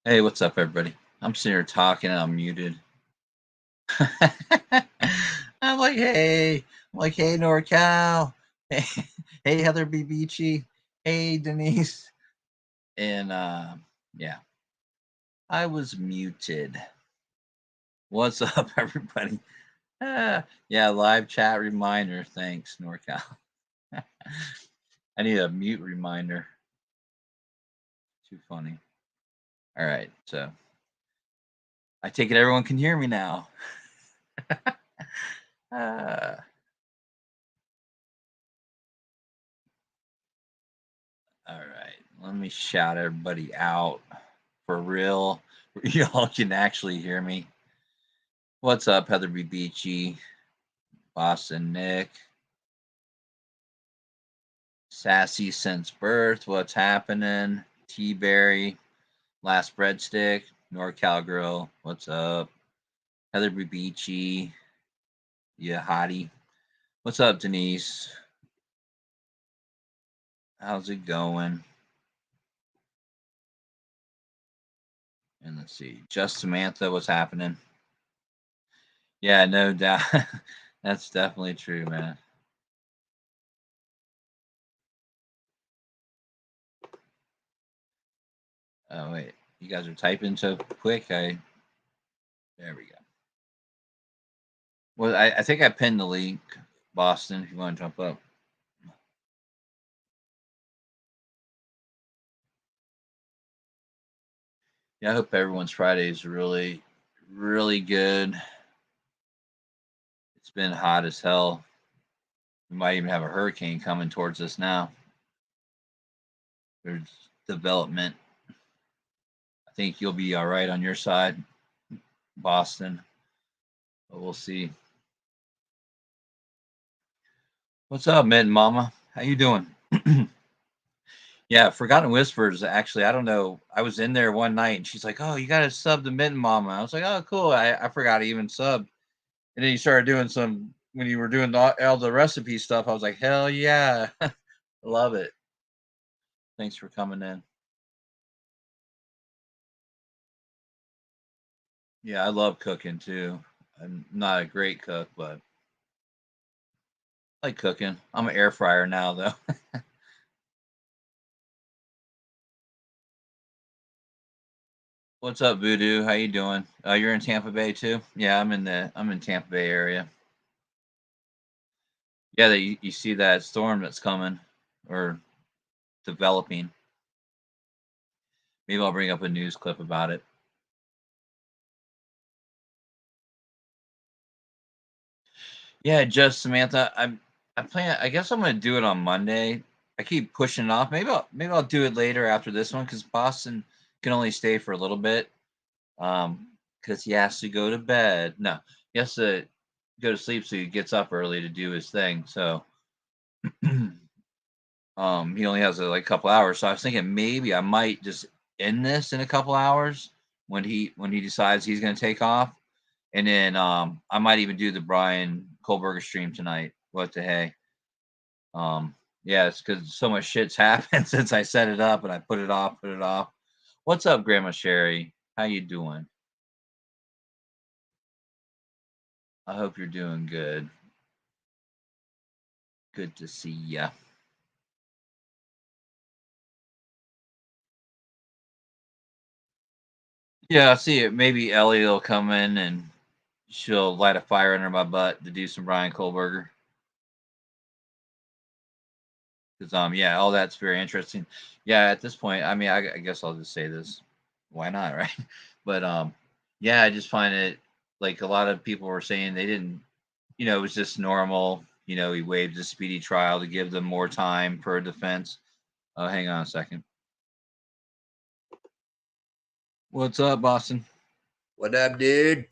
Hey, what's up, everybody? I'm sitting here talking and I'm muted. I'm like, hey, NorCal. Hey, hey, Heather B. Beachy. Hey, Denise. And yeah, I was muted. What's up, everybody? Yeah, live chat reminder. Thanks, NorCal. I need a mute reminder. Too funny. All right, so I take it everyone can hear me now. uh, All right, let me shout everybody out for real. Y'all can actually hear me. What's up, Heather B. Beachy, Boston Nick, Sassy Since Birth, what's happening? T Berry, Last Breadstick, NorCal Grill, what's up? Heather B. Beachy, yeah, hottie. What's up, Denise? How's it going? And let's see, Just Samantha, what's happening? Yeah, no doubt. That's definitely true, man. Oh wait, you guys are typing so quick. There we go. Well, I think I pinned the link, Boston. If you want to jump up. Yeah, I hope everyone's Friday is really, really good. It's been hot as hell. We might even have a hurricane coming towards us now. There's development. I think you'll be all right on your side, Boston. But we'll see. What's up, Mitten Mama? How you doing? Yeah, Forgotten Whispers. Actually, I don't know. I was in there one night and she's like, "Oh, you got to sub to Mitten Mama." I was like, "Oh, cool." I forgot to even sub. And then you started doing some when you were doing all the recipe stuff. I was like, "Hell yeah, love it." Thanks for coming in. Yeah, I love cooking too. I'm not a great cook, but I like cooking. I'm an air fryer now, though. What's up, Voodoo? How you doing? You're in Tampa Bay too? Yeah, I'm in Tampa Bay area. Yeah, you see that storm that's coming or developing. Maybe I'll bring up a news clip about it. Yeah, just Samantha. I plan. I guess I'm gonna do it on Monday. I keep pushing it off. Maybe I'll do it later after this one because Boston can only stay for a little bit. Because he has to go to bed. No, he has to go to sleep so he gets up early to do his thing. So he only has like a couple hours. So I was thinking maybe I might just end this in a couple hours when he decides he's gonna take off. And then I might even do the Brian Kohberger stream tonight. What the hey? Yeah, it's because so much shit's happened since I set it up and I put it off, put it off. What's up, Grandma Sherry? How you doing? I hope you're doing good. Good to see ya. Yeah, I see it. Maybe Ellie will come in and she'll light a fire under my butt to do some Brian Kohlberger. Because yeah, all that's very interesting. Yeah, at this point, I mean, I guess I'll just say this. Why not, right? But yeah, I just find it like a lot of people were saying they didn't, it was just normal. He waived the speedy trial to give them more time for a defense. Hang on a second. What's up, Boston? What up, dude?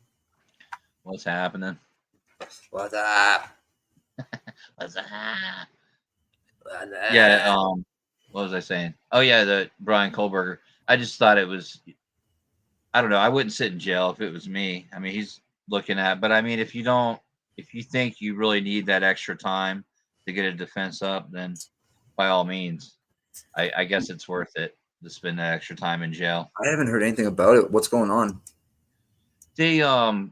What's happening? What's up? What's up? What's Yeah. up? What was I saying? Oh yeah, the Brian Kohlberger. I just thought it was. I don't know. I wouldn't sit in jail if it was me. I mean, he's looking at. But I mean, if you think you really need that extra time to get a defense up, then by all means, I guess it's worth it. to spend that extra time in jail. I haven't heard anything about it. What's going on? They Brian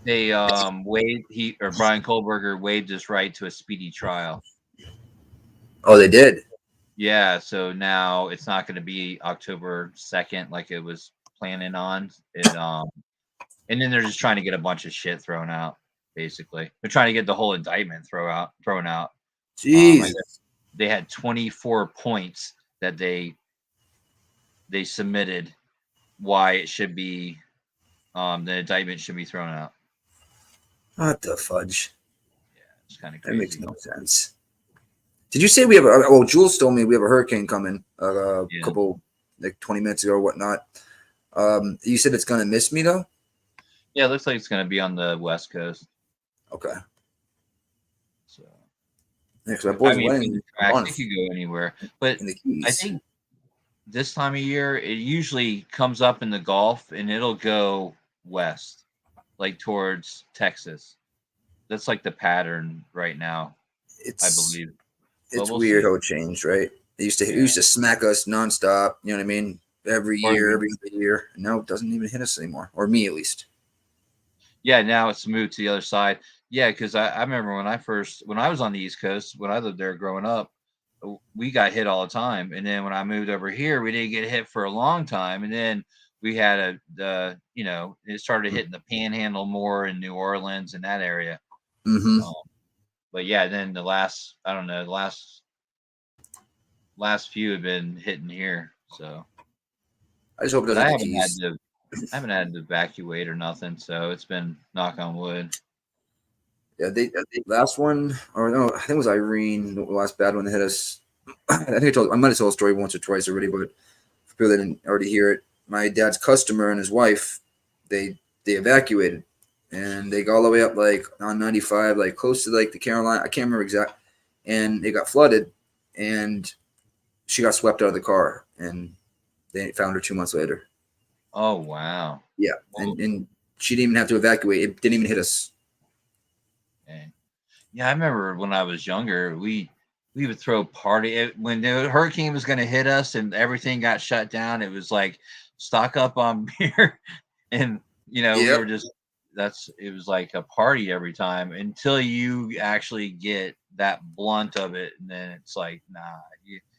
Kohberger waived his right to a speedy trial. Oh, they did. Yeah, so now it's not going to be October 2nd like it was planning on. And then they're just trying to get a bunch of shit thrown out. Basically, they're trying to get the whole indictment thrown out. Jeez. They had 24 points that they submitted why it should be the indictment should be thrown out. What the fudge? Yeah, it's kind of crazy. That makes no sense. Did you say we have well, Jules told me we have a hurricane coming couple, like 20 minutes ago or whatnot. You said it's going to miss me, though? Yeah, it looks like it's going to be on the West Coast. Okay. So, yeah, because my boy's wedding. It could go anywhere. But I think this time of year, it usually comes up in the Gulf and it'll go west, like towards Texas. That's like the pattern right now, I believe. It's weird how it changed, right? It used to smack us nonstop. You know what I mean? Every year, every other year. And now it doesn't even hit us anymore, or me at least. Yeah, now it's moved to the other side. Yeah, because I remember when I was on the East Coast, when I lived there growing up, we got hit all the time. And then when I moved over here, we didn't get hit for a long time. And then we had it started hitting the Panhandle more in New Orleans and that area. Mm-hmm. But yeah, then the last few have been hitting here. So I just hope it doesn't. I haven't had to evacuate or nothing, so it's been knock on wood. Yeah, they last one, or no, I think it was Irene, the last bad one that hit us. I might have told the story once or twice already, but for people that didn't already hear it, my dad's customer and his wife, they evacuated, and they go all the way up like on 95, like close to like the Carolina. I can't remember exact, and they got flooded, and she got swept out of the car, and they found her 2 months later. Oh wow! Yeah, and she didn't even have to evacuate. It didn't even hit us. Okay. Yeah, I remember when I was younger, we would throw party when the hurricane was going to hit us and everything got shut down. It was like stock up on beer, and we were just it was like a party every time until you actually get that blunt of it, and then it's like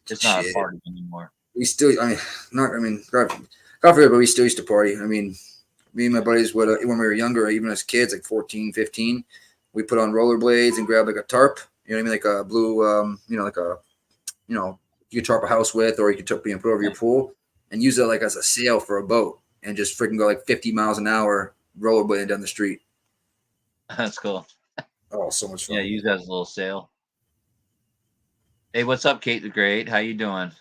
it's not a party anymore. We still, God forbid, but we still used to party. I mean, me and my buddies would, when we were younger, even as kids, like 14, 15, we put on rollerblades and grab like a tarp, you know what I mean? Like a blue, you could tarp a house with, or you could put over your pool and use it like as a sail for a boat and just freaking go like 50 miles an hour rollerblading down the street. That's cool. Oh, so much fun. Yeah, use that as a little sail. Hey, what's up, Kate the Great? How you doing?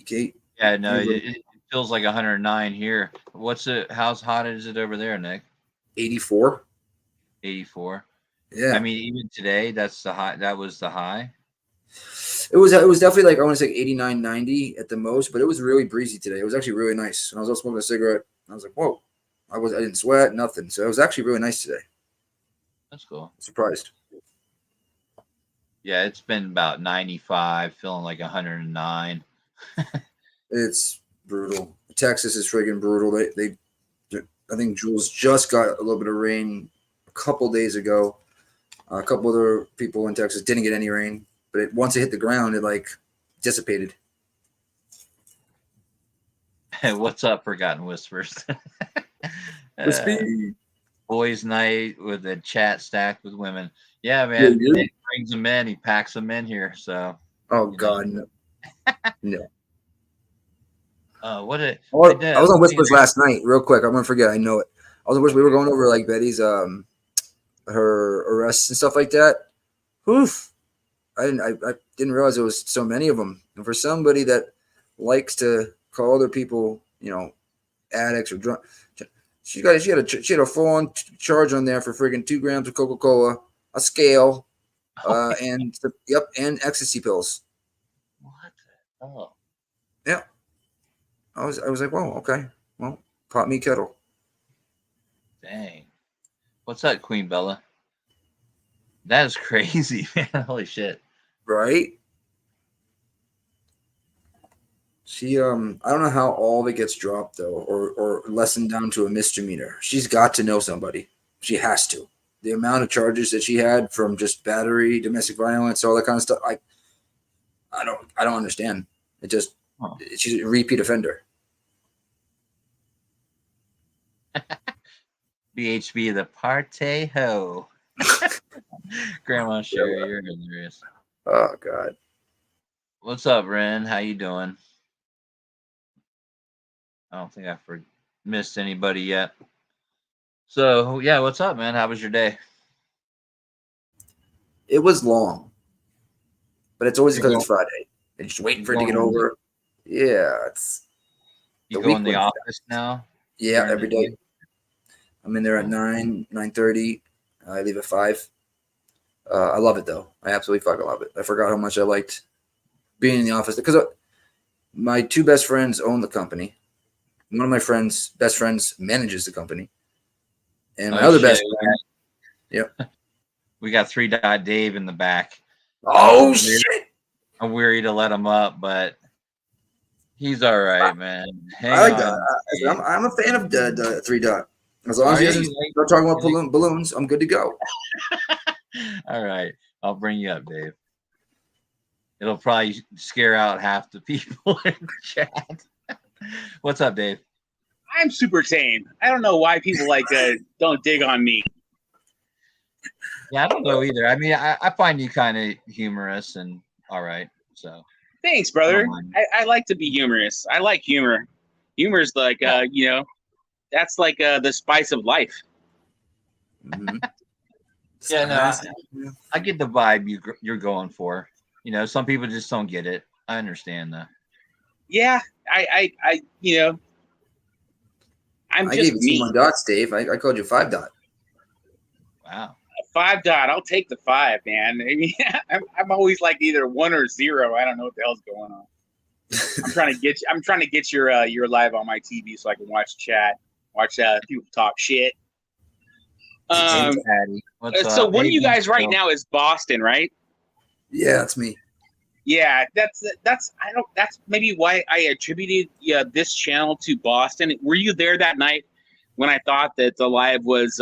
Kate? Yeah, no, it feels like 109 here. How hot is it over there, Nick? 84. 84. Yeah. I mean, even today, that's the high. That was the high. It was definitely like, I want to say 89, 90 at the most, but it was really breezy today. It was actually really nice. And I was also smoking a cigarette. I was like, whoa. I didn't sweat, nothing. So it was actually really nice today. That's cool. Surprised. Yeah, it's been about 95, feeling like 109. It's brutal. Texas is friggin' brutal. I think Jules just got a little bit of rain a couple days ago. A couple other people in Texas didn't get any rain, but once it hit the ground, it like dissipated. What's up, Forgotten Whispers? Boys' night with a chat stacked with women. Yeah, man. Yeah. He brings them in. He packs them in here. So. Oh God, no. No. I was on Whispers last night. Real quick, I'm gonna forget. I know it. I was on Whispers. We were going over like Betty's her arrests and stuff like that. Oof. I didn't realize there was so many of them. And for somebody that likes to call other people, addicts or drunk, she had a full-on charge on there for friggin' 2 grams of Coca-Cola, a scale, and ecstasy pills. What? Oh. Yeah. I was like, whoa, okay. Well, pot me kettle. Dang. What's up, Queen Bella? That is crazy, man. Holy shit. Right? She I don't know how all of it gets dropped though, or lessened down to a misdemeanor. She's got to know somebody. She has to. The amount of charges that she had from just battery, domestic violence, all that kind of stuff. I don't understand. It just she's a repeat offender. BHB the party ho. Grandma Sherry, you're hilarious. Oh God. What's up, Ren? How you doing? I don't think I missed anybody yet. So yeah, what's up, man? How was your day? It was long, but it's always because it's Friday. And just waiting for it to get over. Yeah, it's. You go in the office now? Yeah, every day. I'm in there at 9:30. I leave at 5. I love it though. I absolutely fucking love it. I forgot how much I liked being in the office because my 2 best friends own the company. One of my best friends manages the company, and my other best friend. Yep. We got 3 Dave in the back. Oh shit! I'm weary to let him up, but he's all right, man. I like that. I'm a fan of the 3 Dot. As long as he doesn't start talking about balloons, I'm good to go. All right, I'll bring you up, Dave. It'll probably scare out half the people in the chat. What's up, Dave? I'm super tame. I don't know why people don't dig on me. Yeah, I don't know either. I mean, I find you kind of humorous and all right. So thanks, brother. I like to be humorous. I like humor. Humor is like, that's like the spice of life. Mm-hmm. Yeah, no, I get the vibe you're going for. You know, some people just don't get it. I understand that. Yeah, I I'm just gave you me. 2 more dots, Dave. I called you 5 Dot. Wow. 5 Dot. I'll take the 5, man. I mean, I'm always like either 1 or 0. I don't know what the hell's going on. I'm trying to get your live on my TV so I can watch chat, watch people talk shit. So one of you guys right now is Boston, right? Yeah, that's me. Yeah, that's maybe why I attributed this channel to Boston. Were you there that night when I thought that the live was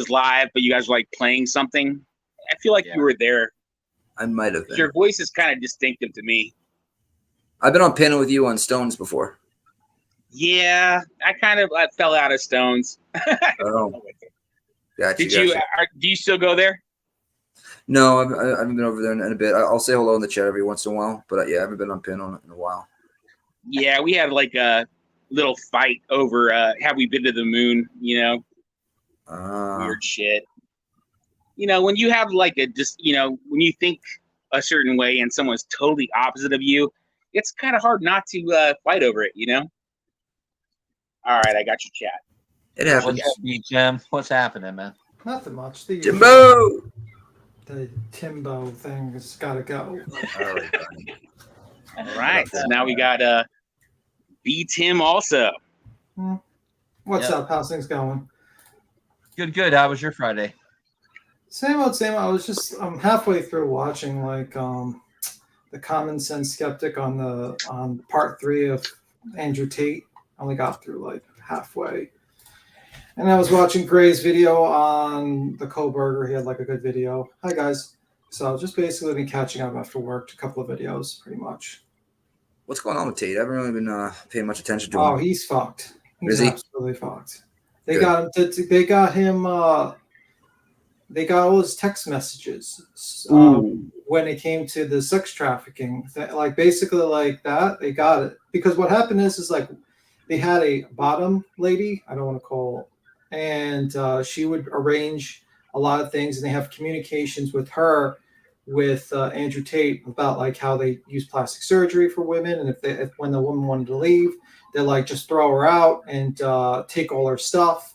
live, but you guys were like playing something? I feel like you were there. I might have been. Your voice is kind of distinctive to me. I've been on panel with you on Stones before. Yeah, I fell out of Stones. Oh, gotcha. Do you still go there? No, I haven't been over there in a bit. I'll say hello in the chat every once in a while, but I haven't been on panel in a while. Yeah, we had like a little fight over have we been to the moon? You know, weird shit. You know, when you have like when you think a certain way and someone's totally opposite of you, it's kind of hard not to fight over it, you know? All right, I got your chat. It happens. Jim, what's happening, man? Nothing much. Jimbo! The Timbo thing has got to go. All right, so now we got B Tim also. What's up? How's things going? Good. How was your Friday? Same old, same old. I'm halfway through watching like the Common Sense Skeptic on part 3 of Andrew Tate. I only got through like halfway. And I was watching Gray's video on the Kohberger. He had like a good video. Hi guys. So just basically been catching up after work, a couple of videos pretty much. What's going on with Tate? I haven't really been paying much attention to him. Oh, he's fucked. He's absolutely fucked. They Good. got him. They got him. They got all his text messages when it came to the sex trafficking. Like basically like that, they got it because what happened is like they had a bottom lady. I don't want to call, and she would arrange a lot of things, and they have communications with her, with Andrew Tate about like how they use plastic surgery for women, and if when the woman wanted to leave, they like just throw her out and take all her stuff.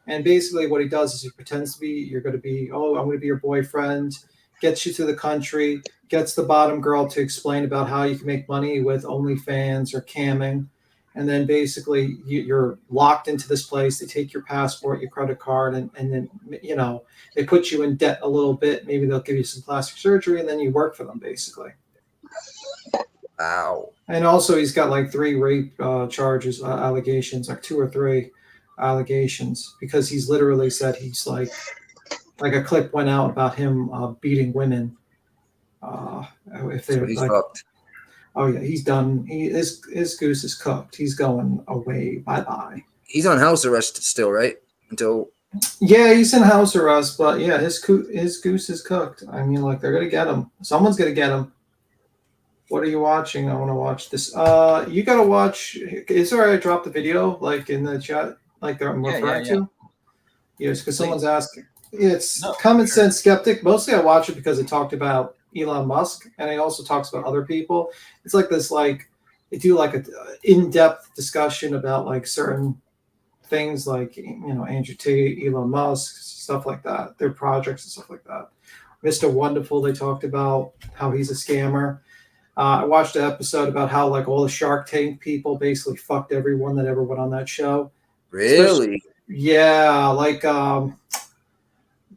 And basically what he does is he pretends to be, you're going to be, I'm going to be your boyfriend, gets you to the country, gets the bottom girl to explain about how you can make money with OnlyFans or camming. And then basically you're locked into this place. They take your passport, your credit card, and then, you know, they put you in debt a little bit. Maybe they'll give you some plastic surgery and then you work for them basically. Ow. And also, he's got like 3 rape charges, allegations, like 2 or 3 allegations, because he's literally said he's like a clip went out about him beating women. If they So he's like, fucked. oh yeah, he's done. His goose is cooked. He's going away. Bye bye. He's on house arrest still, right? Until Yeah, he's in house arrest, but yeah, his goose is cooked. I mean, like they're gonna get him. Someone's gonna get him. What are you watching? I want to watch this. You gotta watch. Is there? I dropped the video like in the chat, like I'm referring to. Yes, because someone's asking. It's Common Sense Skeptic. Mostly, I watch it because it talked about Elon Musk, and it also talks about other people. It's like this, like they do like a in-depth discussion about like certain things, like Andrew Tate, Elon Musk, stuff like that, their projects and stuff like that. Mr. Wonderful, they talked about how he's a scammer. I watched an episode about how like all the Shark Tank people basically fucked everyone that ever went on that show. really? Yeah, like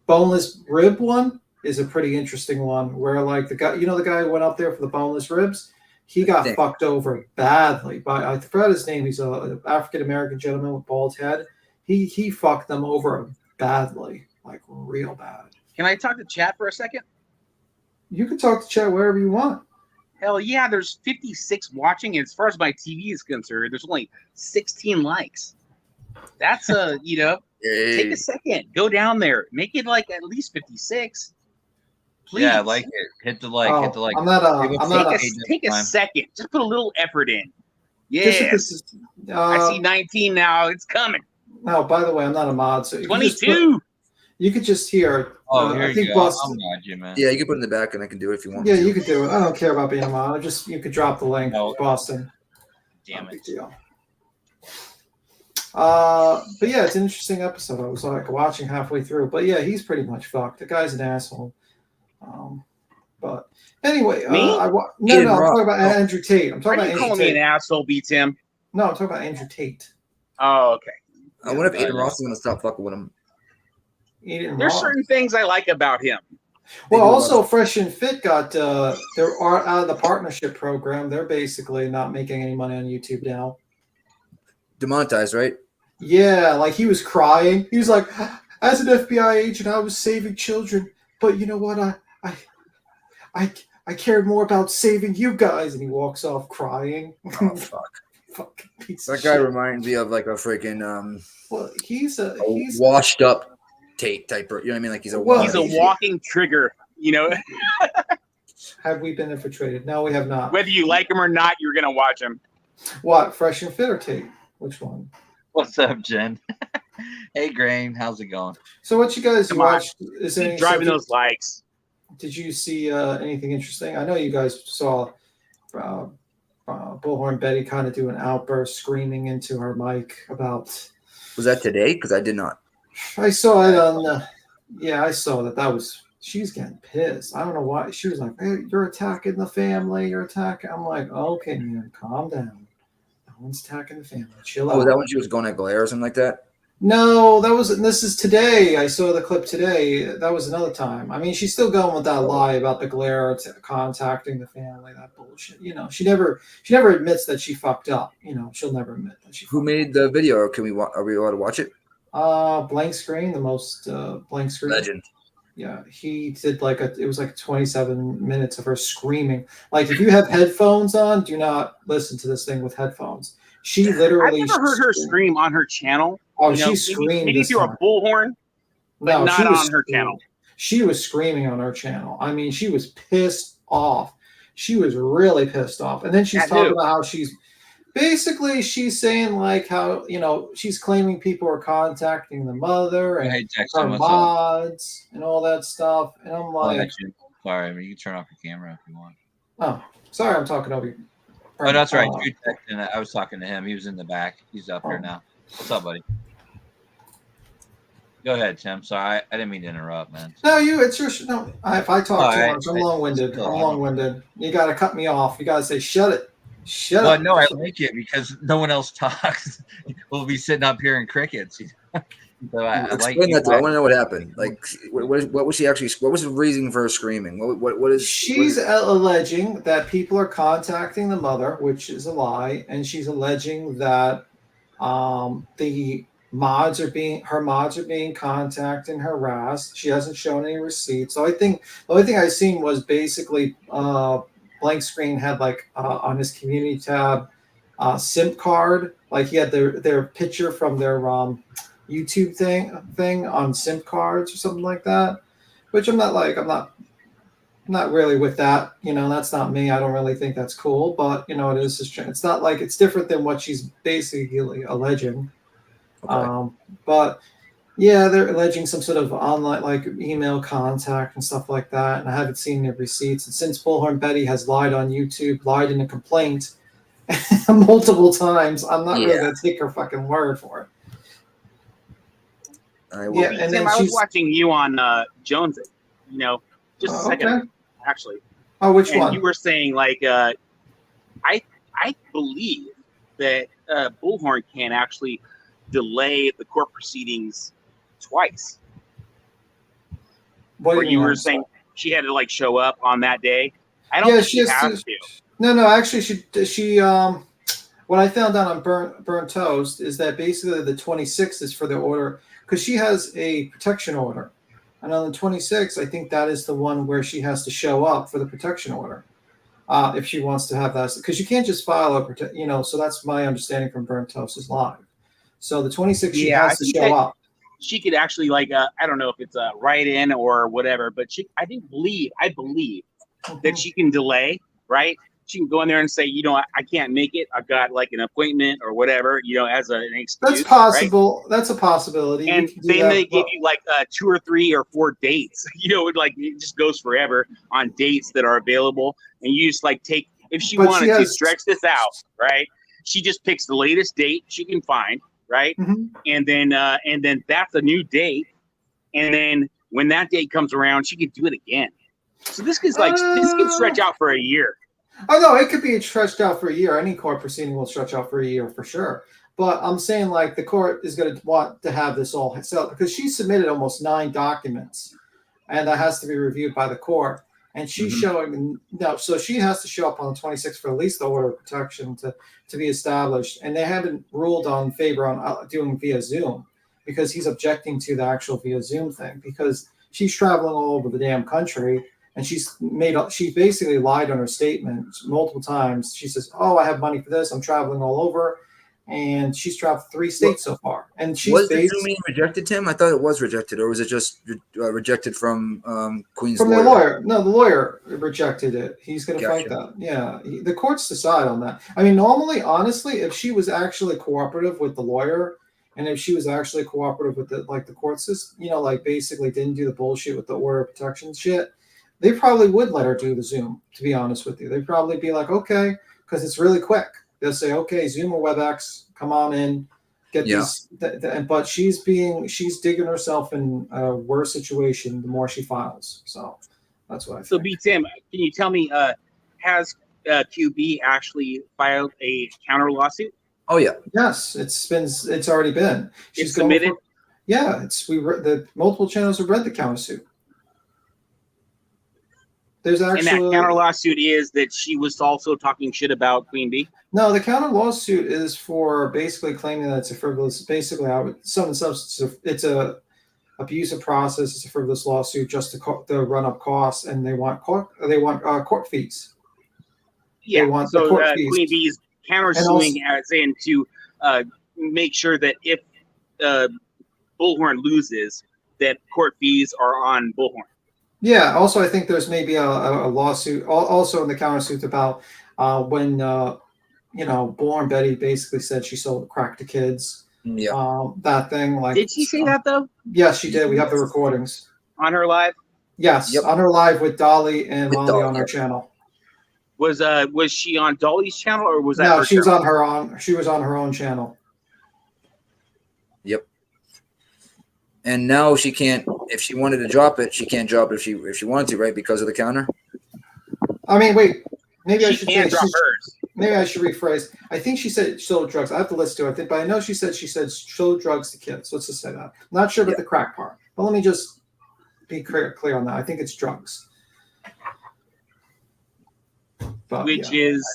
boneless rib one is a pretty interesting one where like the guy who went up there for the boneless ribs, he got fucked over badly by, I forgot his name. He's an African American gentleman with bald head. He fucked them over badly, like real bad. Can I talk to chat for a second? You can talk to chat wherever you want. Hell yeah, there's 56 watching, and as far as my TV is concerned, there's only 16 likes. That's take a second, go down there, make it like at least 56. Please. Yeah, like it. Hit the like. Hit the like. Take a second. Just put a little effort in. Yeah. I see 19 now. It's coming. No, by the way, I'm not a mod, so 22. You could just hear. Oh, here I think you go. Boston, I'm not you, man. Yeah, you can put it in the back, and I can do it if you want. Yeah, you could do it. I don't care about being a mod. You could drop the link. No. Boston. Damn it. Big deal. But yeah, it's an interesting episode. I was like watching halfway through, but yeah, he's pretty much fucked. The guy's an asshole. But anyway, Me? I'm talking about Andrew Tate. I'm talking about Andrew calling Tate. me an asshole, beats him. No, I'm talking about Andrew Tate. Oh, okay. I wonder if Aiden Ross is gonna stop fucking with him. There's certain things I like about him. Well, also Fresh and Fit got they're out of the partnership program. They're basically not making any money on YouTube now. Demonetized, right? Yeah, like he was crying. He was like, as an FBI agent, I was saving children, but you know what? I cared more about saving you guys. And he walks off crying. Oh, fuck. Fucking piece That of guy shit. reminds me of like a freaking Well, he's washed up Tate type. You know what I mean? Like he's a walking trigger. Have we been infiltrated? No, we have not. Whether you like him or not, you're gonna watch him. What? Fresh and Fit or Tate? Which one? What's up, Jen? Hey, Grain. How's it going? So what you guys watched? Is Keep driving those likes. Did you see anything interesting? I know you guys saw Bullhorn Betty kind of do an outburst screaming into her mic about. Was that today? Because I did not. I saw it on. I saw that. That was. She's getting pissed. I don't know why. She was like, "Hey, you're attacking the family. You're attacking." I'm like, "Okay, man, calm down. No one's attacking the family. Chill out." Was that when she was going at Glare or something like that? No, that was. This is today. I saw the clip today. That was another time. I mean, she's still going with that lie about the glare contacting the family. That bullshit. She never admits that she fucked up. She'll never admit that she. Who made the video? Or are we allowed to watch it? Blank Screen, the most blank screen. Legend. Yeah, he did it was like 27 minutes of her screaming. Like, if you have headphones on, do not listen to this thing with headphones. She literally. I've never heard her scream on her channel. Oh, she screamed. Maybe through a bullhorn, but no, not on her channel. She was screaming on her channel. I mean, she was pissed off. She was really pissed off. And then she's talking about how she's saying like how, she's claiming people are contacting the mother and her mods and all that stuff. And I'm like, sorry, I mean, you can turn off your camera if you want. Oh, sorry, I'm talking over you. Oh, that's right. I was talking to him. He was in the back. He's up here now. What's up, buddy? Go ahead, Tim. Sorry, I didn't mean to interrupt, man. No, it's your no. If I talk too much, I'm long-winded. You got to cut me off. You got to say, shut it. Shut Well, up. no, I like it because no one else talks. We'll be sitting up here in crickets. So I like Explain you that to. I guys. want to know what happened. Like, what was she actually? What was the reason for her screaming? What is? She's alleging that people are contacting the mother, which is a lie, and she's alleging that the her mods are being contacted and harassed. She hasn't shown any receipts. So I think the only thing I seen was basically Blank Screen had like on his community tab SIM card, like he had their picture from their YouTube thing on SIM cards or something like that. Which I'm not really with that. That's not me. I don't really think that's cool. But it is. It's not like it's different than what she's basically alleging. Okay. But yeah, they're alleging some sort of online, like email contact and stuff like that. And I haven't seen the receipts. And since Bullhorn Betty has lied on YouTube, lied in a complaint multiple times, I'm not really gonna take her fucking word for it. Yeah, and then I was watching you on Jones. Just a second, actually. Oh, which one? You were saying like, I believe that Bullhorn can actually delay the court proceedings twice. What you were saying she had to like show up on that day. I don't think she has to. No, actually, she what I found out on Burnt Toast is that basically the 26th is for the order because she has a protection order. And on the 26th, I think that is the one where she has to show up for the protection order if she wants to have that. Because you can't just file a so that's my understanding from Burnt Toast is live. So the 26th, she has to show up. She could actually I don't know if it's a write-in or whatever, but I believe that she can delay, right? She can go in there and say, I can't make it. I've got like an appointment or whatever, as an excuse. That's possible. Right? That's a possibility. And then they give you like 2 or 3 or 4 dates. It just goes forever on dates that are available. And you just take, if she wanted to stretch this out, right? She just picks the latest date she can find, right? Mm-hmm. And then that's a new date. And then when that date comes around, she can do it again. So this could stretch out for a year. Oh no, it could be stretched out for a year. Any court proceeding will stretch out for a year for sure. But I'm saying the court is going to want to have this all settled because she submitted almost 9 documents, and that has to be reviewed by the court. And she's showing so she has to show up on the 26th for at least the order of protection to be established. And they haven't ruled on favor on doing via Zoom because he's objecting to the actual via Zoom thing because she's traveling all over the damn country. And she basically lied on her statement multiple times. She says, "Oh, I have money for this. I'm traveling all over," and she's traveled 3 states so far. And was the Zoom meeting rejected, Tim? I thought it was rejected, or was it just rejected from Queen's from lawyer? The lawyer? No, the lawyer rejected it. He's going to fight that. Yeah, the courts decide on that. I mean, normally, honestly, if she was actually cooperative with the lawyer, and if she was actually cooperative with the court system, basically didn't do the bullshit with the order of protection shit. They probably would let her do the Zoom, to be honest with you. They'd probably be like, okay, because it's really quick. They'll say, okay, Zoom or WebEx, come on in, get these. But she's digging herself in a worse situation the more she files. So that's what I think. So, Tim, can you tell me, has QB actually filed a counter lawsuit? Oh yeah. Yes, it's already been. She's submitted. The multiple channels have read the countersuit. There's actually, and that counter lawsuit is that she was also talking shit about Queen Bee? No, the counter lawsuit is for basically claiming that it's a frivolous, basically it's a abusive process. It's a frivolous lawsuit just to run up costs, and they want court fees. Yeah, so Queen Bee is countersuing as in to make sure that if Bullhorn loses, that court fees are on Bullhorn. Yeah. Also, I think there's maybe a lawsuit also in the countersuit about when Bullhorn Betty basically said she sold crack to kids. Yeah. That thing. Did she say that though? Yes, she did. We have the recordings on her live. Yes, on her live with Dolly and Molly on her channel. Was she on Dolly's channel or was that? No, she was on her own. She was on her own channel. Yep. And now she can't. If she wanted to drop it, she can't drop it if she wanted to, right? Because of the counter. I mean, wait. Maybe I should say drop hers. maybe I should rephrase. I think she said sold drugs. I have to listen to it, but I know she said sold drugs to kids. Let's just say that. I'm not sure about the crack part, but let me just be clear on that. I think it's drugs. But, which is,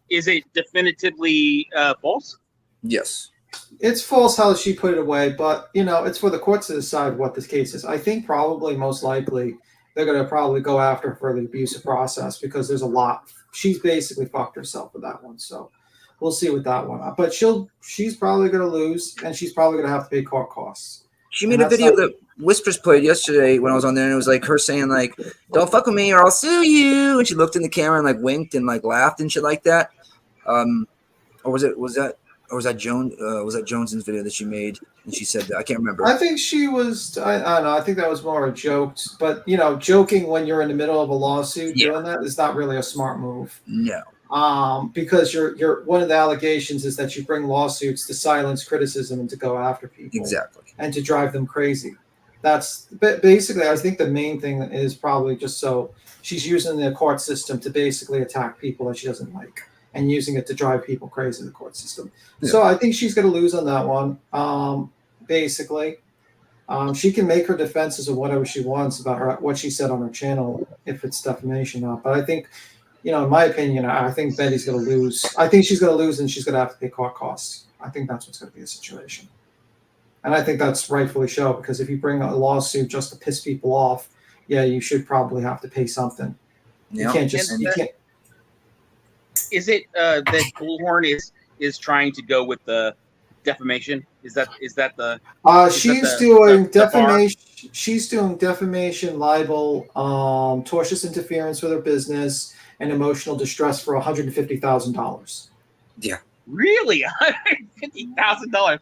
is it definitively false? Yes. It's false how she put it away, but it's for the courts to decide what this case is. I think probably most likely they're going to probably go after her for the abusive process because there's a lot. She's basically fucked herself with that one, so we'll see with that one. But she's probably going to lose, and she's probably going to have to pay court costs. She made a video that Whispers played yesterday when I was on there, and it was like her saying like, "Don't fuck with me or I'll sue you," and she looked in the camera and like winked and like laughed and shit like that. Or was that Jones's video that she made and she said that? I can't remember. I think she was. I don't know. I think that was more a joke. But joking when you're in the middle of a lawsuit doing that is not really a smart move. No. Because you're one of the allegations is that you bring lawsuits to silence criticism and to go after people. Exactly. And to drive them crazy. That's basically. I think the main thing is probably just so she's using the court system to basically attack people that she doesn't like. And using it to drive people crazy in the court system. Yeah. So I think she's going to lose on that one. Basically, she can make her defenses of whatever she wants about what she said on her channel, if it's defamation or not. But I think, in my opinion, I think Betty's going to lose. I think she's going to lose and she's going to have to pay court costs. I think that's what's going to be the situation. And I think that's rightfully so, because if you bring a lawsuit just to piss people off, you should probably have to pay something. Yeah. You can't just, you can't. Is it that Bullhorn is trying to go with the defamation? Is that the? She's doing defamation. She's doing defamation, libel, tortious interference with her business, and emotional distress for $150,000. Yeah. Really, $150,000?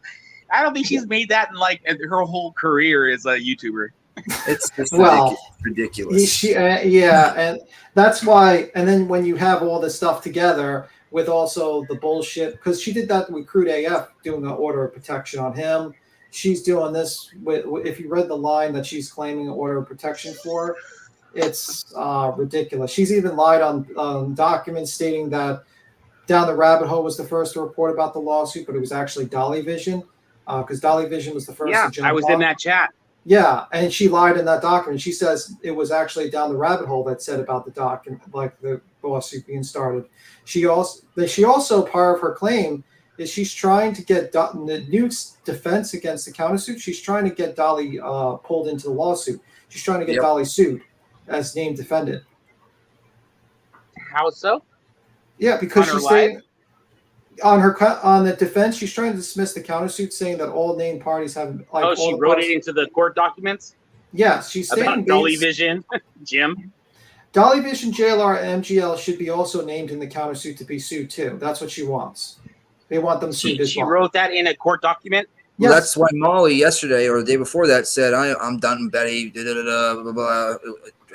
I don't think she's made that in like her whole career as a YouTuber. It's ridiculous. And that's why. And then when you have all this stuff together with also the bullshit, because she did that with Crude AF, doing an order of protection on him. She's doing this with. If you read the line that she's claiming an order of protection for, it's ridiculous. She's even lied on documents stating that Down the Rabbit Hole was the first to report about the lawsuit, but it was actually Dolly Vision, because Dolly Vision was the first. Yeah, to jump I was in that chat. Yeah, and she lied in that document. She says it was actually Down the Rabbit Hole that said about the document, like the lawsuit being started. She also part of her claim is she's trying to get the new defense against the countersuit. She's trying to get Dolly pulled into the lawsuit. She's trying to get Dolly sued as named defendant. How so? Yeah, because she's saying on the defense, she's trying to dismiss the countersuit, saying that all named parties have like. Oh, she wrote it into the court documents. Yes, she's saying about Dolly Vision, Jim. Dolly Vision, JLR, and MGL should be also named in the countersuit to be sued too. That's what she wants. They want them sued as well. She wrote that in a court document. Yes. Well, that's why Molly yesterday or the day before that said, "I'm done, Betty." Blah, blah, blah.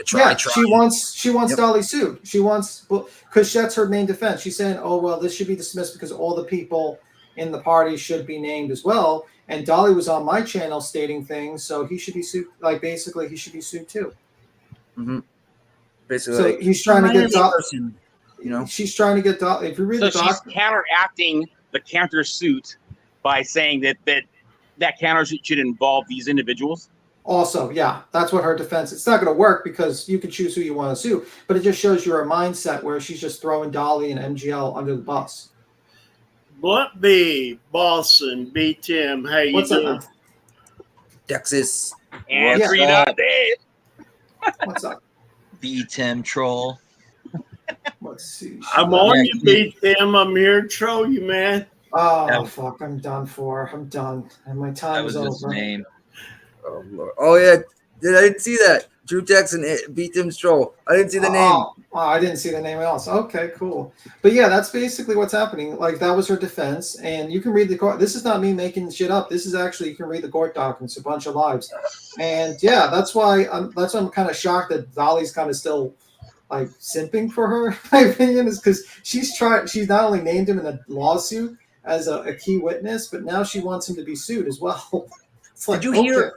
Try. She wants Dolly sued. She wants, because that's her main defense. She's saying, "Oh well, this should be dismissed because all the people in the party should be named as well." And Dolly was on my channel stating things, so he should be sued. Like basically, he should be sued too. Mm-hmm. Basically, so he's trying to get Dolly. You know, she's trying to get Dolly. If you read the doc, she's counteracting the countersuit by saying that countersuit should involve these individuals. Also, yeah, that's what her defense. It's not going to work because you can choose who you want to sue, but it just shows you her mindset where she's just throwing Dolly and MGL under the bus. Blunt B, Boston, B Tim, how you doing? Texas. And Dave. What's up? B Tim troll. Let's see. I'm on you, B Tim. I'm here to troll you, man. Oh fuck! I'm done for. I'm done, and my time is over. His name. Oh Lord! Oh yeah, I didn't see that. Drew Jackson beat Tim Stroll. I didn't see the name. Oh, I didn't see the name else. Okay, cool. But yeah, that's basically what's happening. Like that was her defense, and you can read the court. This is not me making shit up. This is actually you can read the court documents, a bunch of lives, and yeah, that's why I'm kind of shocked that Dolly's kind of still like simping for her. My opinion is because she's not only named him in a lawsuit as a key witness, but now she wants him to be sued as well. It's like, Did you hear?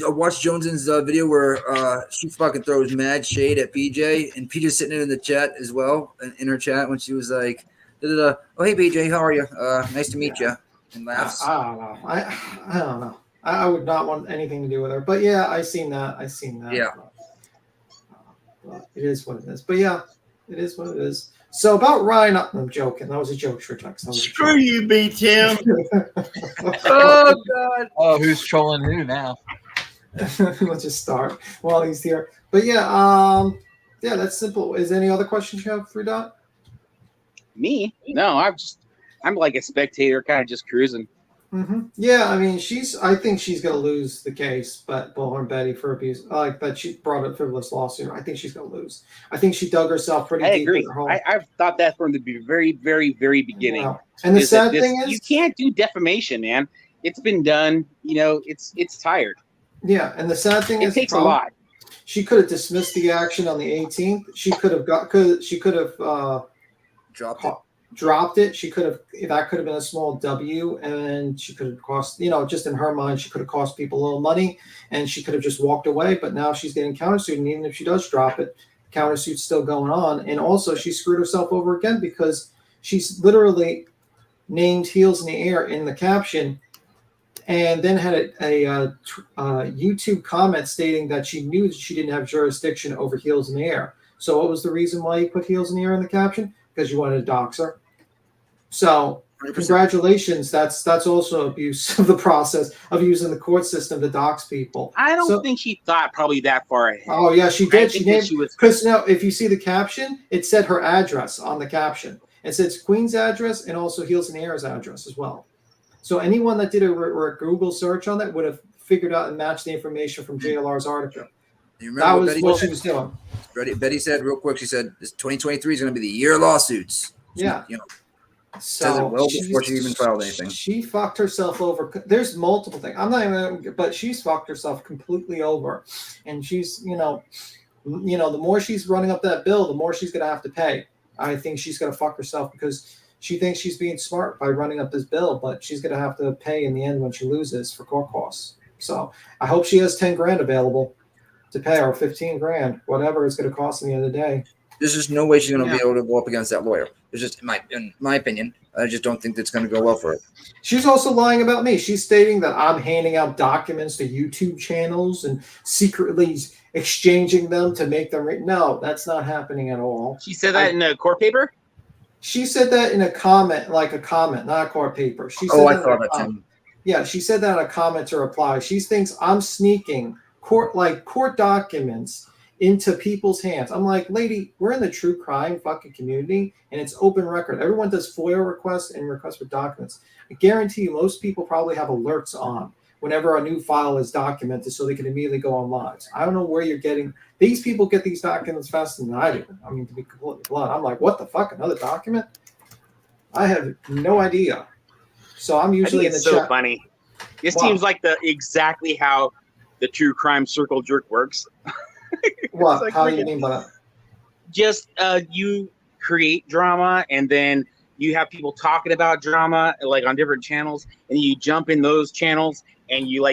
watch Jones's video where she fucking throws mad shade at PJ, and PJ's sitting in the chat as well, in her chat when she was like, "Oh hey PJ, how are you? Nice to meet you," and laughs. I don't know. I don't know. I would not want anything to do with her. But yeah, I seen that. Yeah. But it is what it is. But yeah, it is what it is. So about Ryan, I'm joking. That was a joke, sure, Tex. Screw you, B. Tim. Oh God. Oh, who's trolling who now? Let's just start while he's here. But yeah, that's simple. Is there any other questions you have, 3-Dot? Me? No, I'm like a spectator, kind of just cruising. Mm-hmm. Yeah, I mean, I think she's going to lose the case, but Bullhorn Betty for abuse, like that she brought a frivolous lawsuit. I think she's going to lose. I think she dug herself pretty deep. I agree. In her hole. I've thought that from the very, very, very beginning. Wow. And the sad thing is, you can't do defamation, man. It's been done. You know, it's tired. Yeah, and the sad thing is, it takes a lot. She could have dismissed the action on the 18th. She could have dropped it. That could have been a small W, and she could have cost, just in her mind, she could have cost people a little money, and she could have just walked away. But now she's getting countersued, and even if she does drop it, countersuit's still going on. And also, she screwed herself over again because she's literally named Heels in the Air in the caption, and then had a YouTube comment stating that she knew that she didn't have jurisdiction over Heels in the Air. So what was the reason why you put Heels in the Air in the caption? Because you wanted to dox her. So 100%. Congratulations. That's also abuse of the process of using the court system to dox people. I don't think she thought probably that far ahead. Oh yeah, she did. Because now if you see the caption, it said her address on the caption. It says Queen's address and also Heels in the Air's address as well. So anyone that did a Google search on that would have figured out and matched the information from JLR's article. That was what she was doing. Betty said real quick. She said, "This 2023 is going to be the year of lawsuits." Yeah. So says it well before she even filed anything. She fucked herself over. There's multiple things. I'm not even, but she's fucked herself completely over, and she's, the more she's running up that bill, the more she's going to have to pay. I think she's going to fuck herself because she thinks she's being smart by running up this bill, but she's going to have to pay in the end when she loses for court costs. So I hope she has $10,000 available to pay, or $15,000, whatever it's going to cost in the end of the day. There's just no way she's going to be able to go up against that lawyer. It's just, in my opinion, I just don't think that's going to go well for her. She's also lying about me. She's stating that I'm handing out documents to YouTube channels and secretly exchanging them to make them. No, that's not happening at all. She said that in a court paper? She said that in a comment, not a court paper. She said I thought that too. Yeah, she said that in a comment to reply. She thinks I'm sneaking court documents into people's hands. I'm like, lady, we're in the true crime fucking community, and it's open record. Everyone does FOIA requests and requests for documents. I guarantee you most people probably have alerts on whenever a new file is documented so they can immediately go on lives. I don't know where you're getting – these people get these documents faster than I do. I mean, to be completely blunt, I'm like, what the fuck, another document? I have no idea. So I'm usually in the chat. It's so funny. This seems like exactly how the true crime circle jerk works. What? Like, how do you mean by that? Just you create drama, and then you have people talking about drama like on different channels, and you jump in those channels and you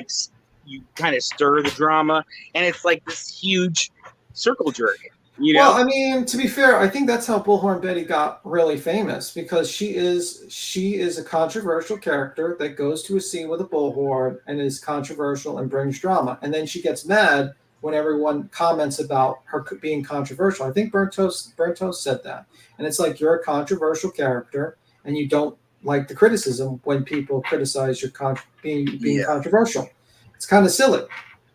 kind of stir the drama, and it's like this huge circle jerk. Well, I mean, to be fair, I think that's how Bullhorn Betty got really famous, because she is a controversial character that goes to a scene with a bullhorn and is controversial and brings drama, and then she gets mad when everyone comments about her being controversial. I think Burnt Toast said that. And it's like, you're a controversial character and you don't like the criticism when people criticize your being controversial. It's kind of silly.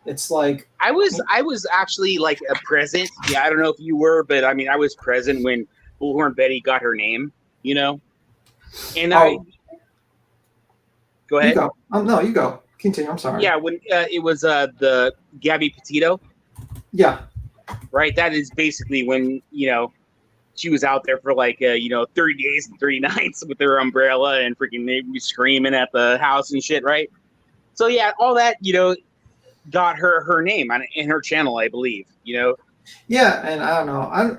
It's like I was actually like a present. Yeah, I don't know if you were, but I mean, I was present when Bullhorn Betty got her name, And go ahead. You go. No, you go. Continue. I'm sorry. Yeah, when it was the Gabby Petito. Yeah. Right. That is basically when she was out there for 30 days and 30 nights with her umbrella and freaking screaming at the house and shit. Right. So yeah, all that got her name in her channel, I believe. Yeah, and I don't know.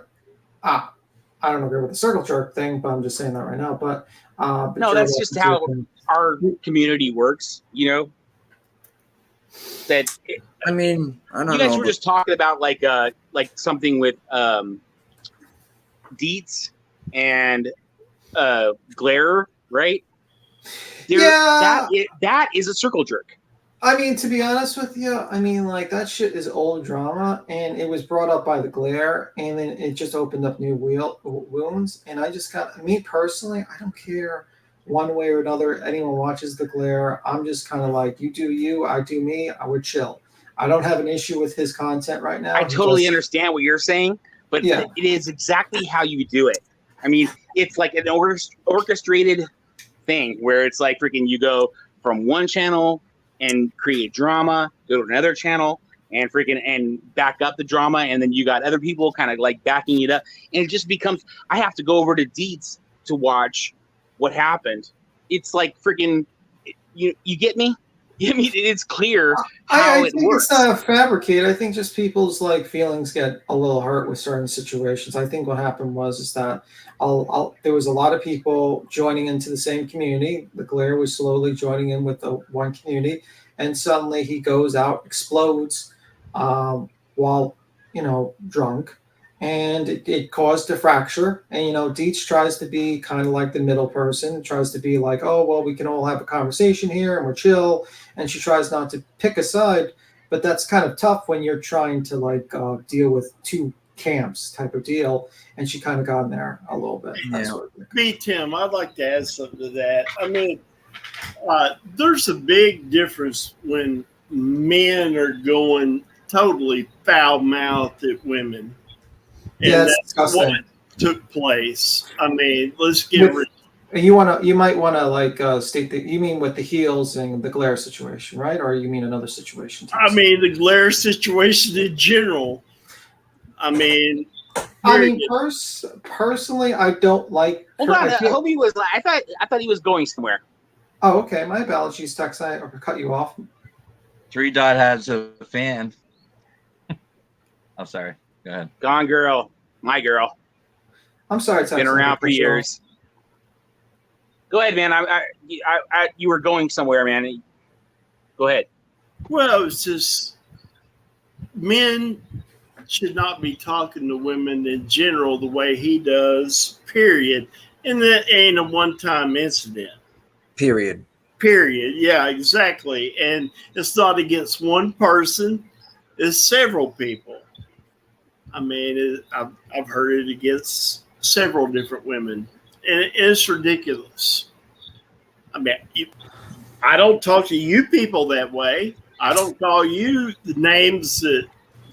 I don't agree with the circle jerk thing, but I'm just saying that right now. But no, that's just how our community works. That I mean, I don't know. you guys were but- just talking about like something with Dietz and Glare, right? Yeah. That is a circle jerk. I mean, to be honest with you, I mean, like that shit is old drama, and it was brought up by the Glare, and then it just opened up new wounds. And I just got me personally, I don't care one way or another. Anyone watches the Glare, I'm just kind of like, you do you, I do me. I would chill. I don't have an issue with his content right now. I totally understand what you're saying, but Yeah. it is exactly how you do it. I mean, it's like an orchestrated thing where it's like freaking you go from one channel and create drama, go to another channel and freaking and back up the drama, and then you got other people kind of like backing it up, and it just becomes I have to go over to Dietz to watch what happened. It's like freaking you get me? I mean, it's clear how I it think works. it's not fabricated. I think just people's like feelings get a little hurt with certain situations. I think what happened was that there was a lot of people joining into the same community. The Glare was slowly joining in with the one community, and suddenly he goes out, explodes while drunk, and it caused a fracture. And Dietz tries to be kind of like the middle person, tries to be like, oh well, we can all have a conversation here and we're chill. And she tries not to pick a side, but that's kind of tough when you're trying to like deal with two camps type of deal. And she kind of got in there a little bit. Me, Tim, I'd like to add something to that. I mean, there's a big difference when men are going totally foul-mouthed at women. And Yes, that's what took place. I mean, let's get rid. You might want to like state that you mean with the heels and the Glare situation, right? Or you mean another situation? I mean the Glare situation in general. I mean, personally, I don't like. Hold on, Hobie was. I thought he was going somewhere. Oh, okay. My apologies, Tex. I cut you off. 3 Dot has a fan. I'm sorry. Go ahead. Gone girl, my girl. I'm sorry, Tex. Been around for years. Go ahead, man. You were going somewhere, man. Go ahead. Well, it's just men should not be talking to women in general the way he does, period. And that ain't a one-time incident. Period. Yeah, exactly. And it's not against one person. It's several people. I mean, I've heard it against several different women. And it's ridiculous. I mean, I don't talk to you people that way. I don't call you the names that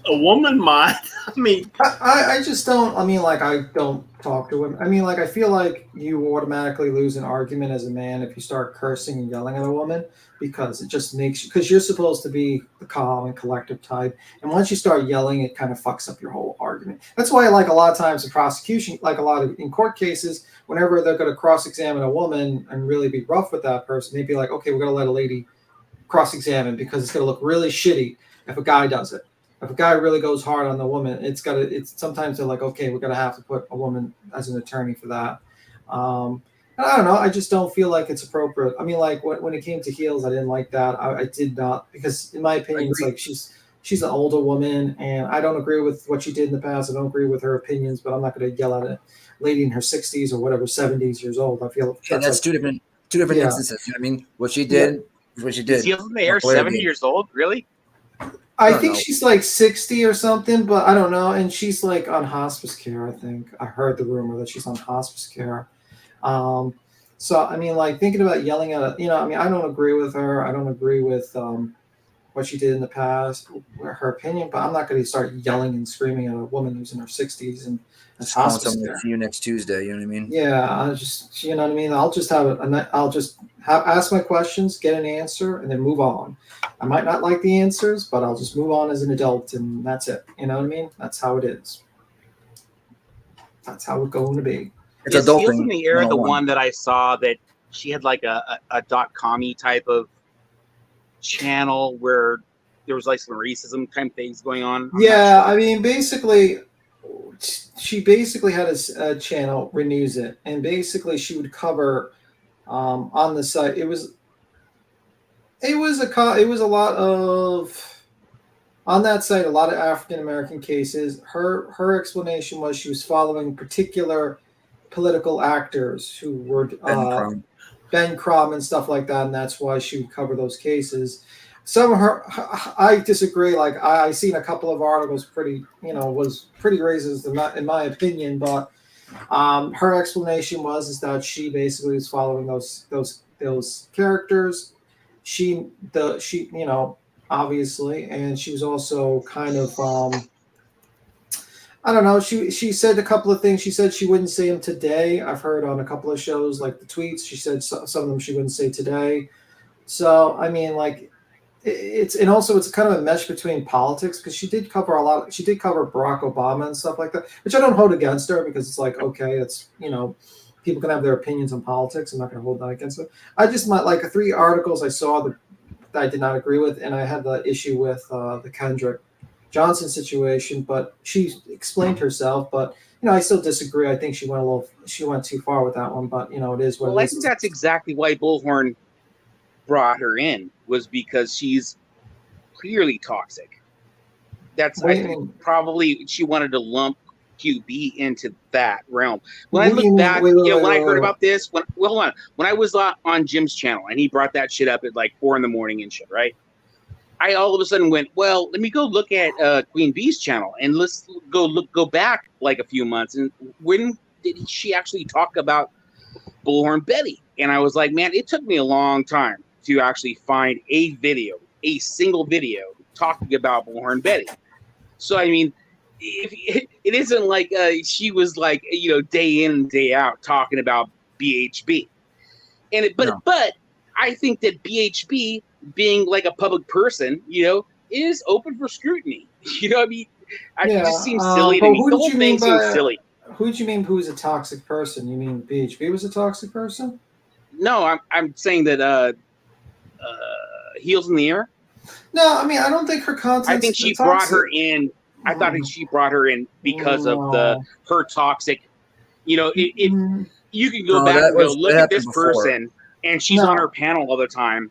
a woman might. I mean, I just don't. I mean, like, I don't talk to women. I mean, like, I feel like you automatically lose an argument as a man if you start cursing and yelling at a woman, because it just makes you, because you're supposed to be the calm and collective type. And once you start yelling, it kind of fucks up your whole argument. That's why, like, a lot of times in prosecution, like a lot of in court cases, whenever they're going to cross-examine a woman and really be rough with that person, they'd be like, okay, we're going to let a lady cross-examine because it's going to look really shitty if a guy does it. If a guy really goes hard on the woman, it's sometimes they're like, okay, we're gonna have to put a woman as an attorney for that. And I don't know. I just don't feel like it's appropriate. I mean, like when it came to heels, I didn't like that. I did not, because in my opinion, it's like she's an older woman, and I don't agree with what she did in the past. I don't agree with her opinions, but I'm not going to yell at a lady in her 60s or whatever, 70s years old. I feel that's like, two different instances. You know what I mean? What she did, what she did. Is heels in the air 70 years old? Really? I think she's like 60 or something, but I don't know. And she's like on hospice care, I think. I heard the rumor that she's on hospice care. So, I mean, like, thinking about yelling at her, I mean, I don't agree with her. I don't agree with what she did in the past, her opinion, but I'm not going to start yelling and screaming at a woman who's in her 60s and has hospice care. See you next Tuesday, you know what I mean? Yeah, I just, you know what I mean? I'll just ask my questions, get an answer, and then move on. I might not like the answers, but I'll just move on as an adult, and that's it. You know what I mean? That's how it is. That's how it's going to be. It's adulting. In the air, the one that I saw that she had like a .com-y type of channel where there was like some racism kind of things going on. Yeah, I mean, basically, she basically had a channel, Renews It, and basically she would cover on the site. It was a lot of on that site, a lot of African American cases. Her explanation was she was following particular political actors who were Ben Crumb and stuff like that, and that's why she would cover those cases. Some of her, I disagree. Like I seen a couple of articles, was pretty racist in my opinion, but her explanation is that she basically was following those characters. She obviously, and she was also kind of I don't know. She said a couple of things. She said she wouldn't say them today. I've heard on a couple of shows, like the tweets. She said some of them she wouldn't say today. So I mean, like it's kind of a mesh between politics because she did cover Barack Obama and stuff like that, which I don't hold against her because it's like, okay, it's people can have their opinions on politics. I'm not going to hold that against her. I just might like 3 articles I saw that I did not agree with, and I had the issue with the Kendrick Johnson situation, but she explained herself. But I still disagree. I think she went too far with that one. But it is what it is. I think that's exactly why Bullhorn brought her in, was because she's clearly toxic. That's I think probably she wanted to lump QB into that realm. When I look back, when I heard about this, when I was on Jim's channel and he brought that shit up at like 4 a.m. and shit, right? I all of a sudden went, well, let me go look at Queen Bee's channel and let's go back like a few months. And when did she actually talk about Bullhorn Betty? And I was like, man, it took me a long time to actually find a single video talking about Bullhorn Betty. So I mean, it isn't like she was like day in and day out talking about BHB, but I think that BHB, being like a public person, is open for scrutiny. I mean, it just seems silly to me. The whole thing seems silly. Who did you mean who's a toxic person? You mean BHB was a toxic person? No, I'm saying that Heels in the Air. No, I mean I don't think her content. I think she brought her in. I thought she brought her in because of her toxic. If you can go back and go look at this person, and she's on her panel all the time,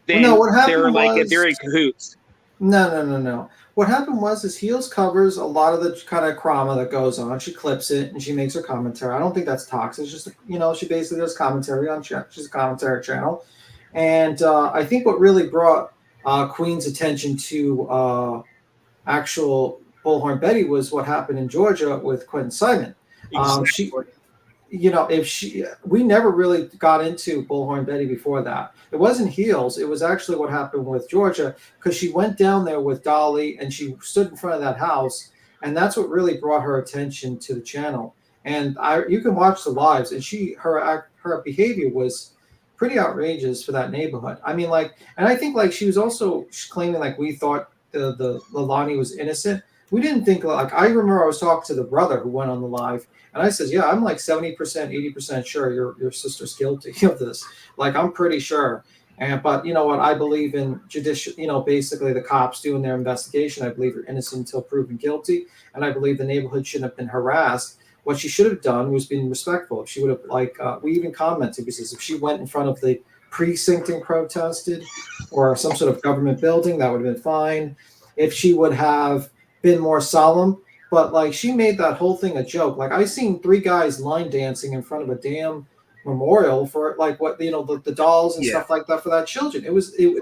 then they're in cahoots. No. What happened is Heels covers a lot of the kind of drama that goes on. She clips it and she makes her commentary. I don't think that's toxic. It's just she basically does commentary on. She's a commentary channel, and I think what really brought Queen's attention to actual Bullhorn Betty was what happened in Georgia with Quentin Simon. Exactly. We never really got into Bullhorn Betty before that. It wasn't Heels. It was actually what happened with Georgia because she went down there with Dolly and she stood in front of that house, and that's what really brought her attention to the channel. And you can watch the lives, and her behavior was pretty outrageous for that neighborhood. I mean, and I think she was also claiming we thought the Lilani was innocent. We didn't think I remember I was talking to the brother who went on the live, and I said, yeah, I'm 70%, 80% sure your sister's guilty of this. I'm pretty sure. But you know what? I believe in judicial, basically the cops doing their investigation. I believe you're innocent until proven guilty, and I believe the neighborhood shouldn't have been harassed. What she should have done was been respectful. If she would have we even commented because if she went in front of the precinct and protested, or some sort of government building, that would have been fine. If she would have been more solemn, but she made that whole thing a joke. I seen 3 guys line dancing in front of a damn memorial for the dolls and stuff like that for that children. And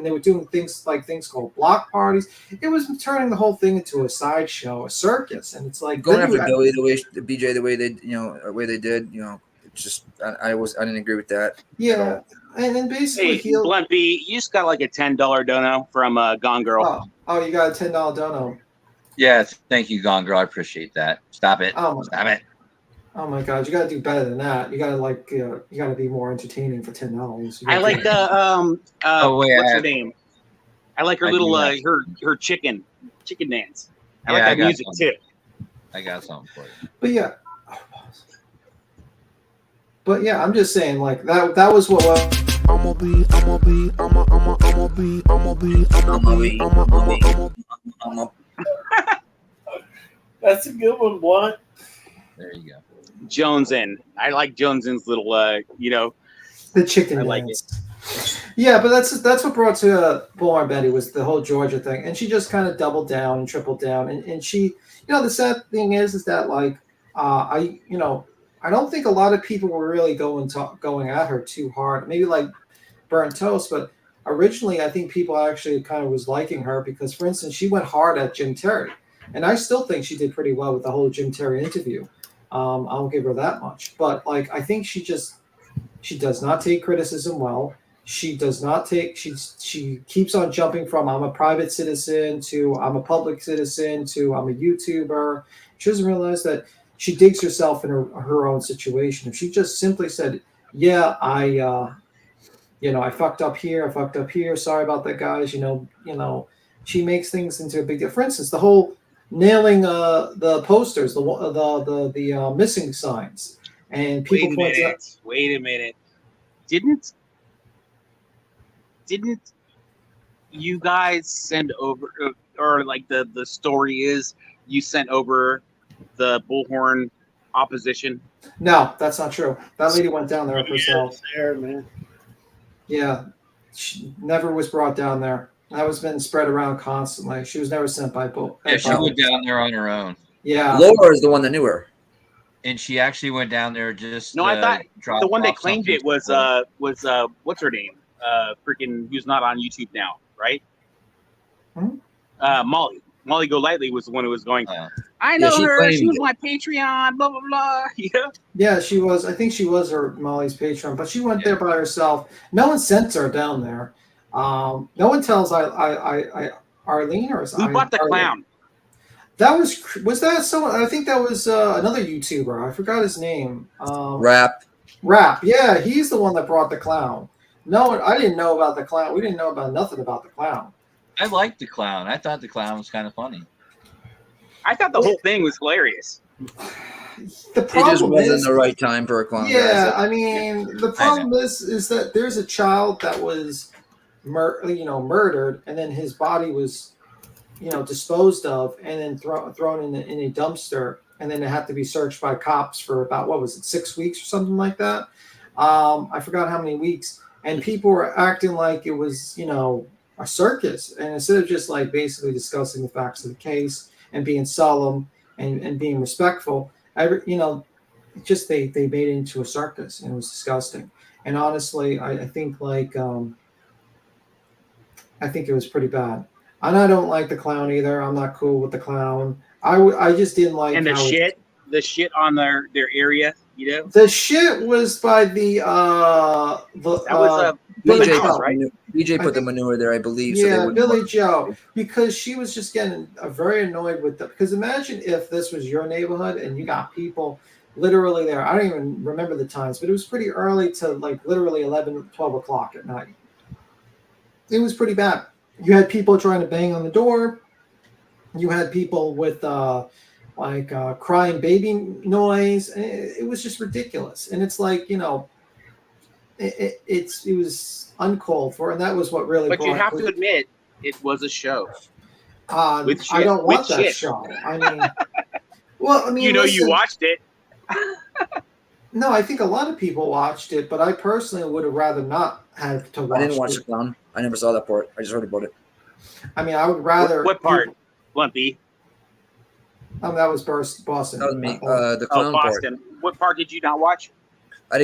they were doing things called block parties. It was turning the whole thing into a sideshow, a circus, and it's going after Billy the way they did. It's just I didn't agree with that. Yeah, and then basically, Blunt B, you just got a $10 dono from Gone Girl. Oh, you got a $10 dono. Yes, thank you, Gone Girl. I appreciate that. Stop it. Stop it. Oh my God, you gotta do better than that. You gotta be more entertaining for $10. I like the what's her name? I like her little her chicken dance. I like that music too. I got something for you. But yeah, I'm just saying that was what That's a good one, what? There you go. Jonesin. I like Jonesin's little the chicken I like dance. it. Yeah, but that's what brought to Bullhorn Betty was the whole Georgia thing, and she just kind of doubled down and tripled down, and she, you know, the sad thing is that like I don't think a lot of people were really going at her too hard, maybe like Burnt Toast, but originally I think people actually kind of was liking her because, for instance, she went hard at Jim Terry, and I still think she did pretty well with the whole Jim Terry interview. I'll give her that much, but like I think she does not take criticism well. She does not take. She keeps on jumping from I'm a private citizen to I'm a public citizen to I'm a YouTuber. She doesn't realize that she digs herself in her own situation. If she just simply said, "Yeah, I fucked up here. I fucked up here. Sorry about that, guys." She makes things into a big deal. For instance, the whole nailing the posters, the missing signs, and people point out. Wait a minute. Didn't you guys send over, or like the story is you sent over the Bullhorn opposition? No, that's not true. That lady went down there herself. There, man. Yeah, she never was brought down there. That was been spread around constantly. She was never sent by Bull. Yeah, she went down there on her own. Yeah, Laura is the one that knew her. And she actually went down there just. No, I thought the one that claimed it was what's her name? Freaking who's not on YouTube now, right? Molly Golightly was the one who was going. I know her. She was my Patreon. Blah blah blah. Yeah. Yeah, she was. I think she was Molly's patron, but she went there by herself. No one sent her down there. No one tells Arlene or who bought the clown? That was that someone? I think that was another YouTuber. I forgot his name. Rap. Yeah, he's the one that brought the clown. No, I didn't know about the clown. We didn't know about nothing about the clown. I liked the clown. I thought the clown was kind of funny. I thought the whole thing was hilarious. The problem it just wasn't the right time for a clown. Yeah, I mean, the problem is that there's a child that was, murdered, and then his body was, disposed of, and then thrown in a dumpster, and then it had to be searched by cops for about 6 weeks or something like that. I forgot how many weeks, and people were acting like it was, a circus, and instead of just like basically discussing the facts of the case and being solemn and being respectful, they made it into a circus, and it was disgusting. And honestly, I think it was pretty bad. And I don't like the clown either. I'm not cool with the clown. I just didn't like. And the shit on their area, The shit was by the Billy house, right? BJ put the manure there, I believe. Yeah, so Billy Joe, because she was just getting very annoyed with them. Because imagine if this was your neighborhood and you got people literally there. I don't even remember the times, but it was pretty early to like literally 11, 12 o'clock at night. It was pretty bad. You had people trying to bang on the door. You had people with crying baby noise. It was just ridiculous. And it's like, it was uncalled for, and that was what really. But you have to admit, it was a show. I don't want that show. I mean, you watched it. No, I think a lot of people watched it, but I personally would have rather not have to watch it. I didn't watch the clown. I never saw that part. I just heard about it. I mean, I would rather. What part? Lumpy. That was Boston. That was me. The clown Boston. part. What part did you not watch? I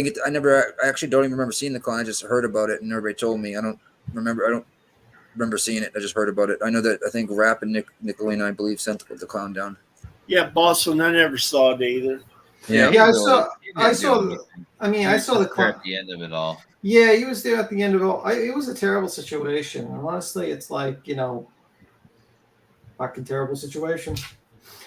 actually don't even remember seeing the clown. I just heard about it, and everybody told me. I don't remember seeing it. I just heard about it. I know that I think Rap and Nicolina, I believe, sent the clown down. Yeah, Boston. I never saw it either. Yeah, I saw the clown at the end of it all. Yeah, he was there at the end of it all. It was a terrible situation. And honestly, it's like, fucking terrible situation.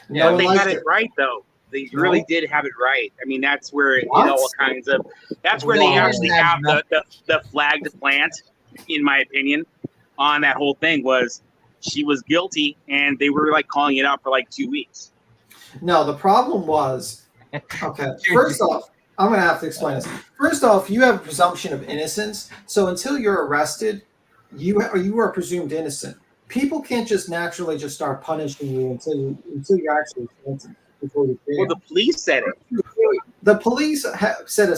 Yeah, they had it right though. They really did have it right. I mean, that's where all kinds of. That's where they actually have the flagged plant, in my opinion, on that whole thing was she was guilty, and they were like calling it out for like 2 weeks. No, the problem was okay. First off, I'm gonna have to explain this. First off, you have a presumption of innocence, so until you're arrested, you are presumed innocent. People can't just naturally just start punishing you until you're actually sentenced. Well, the police said it. the police said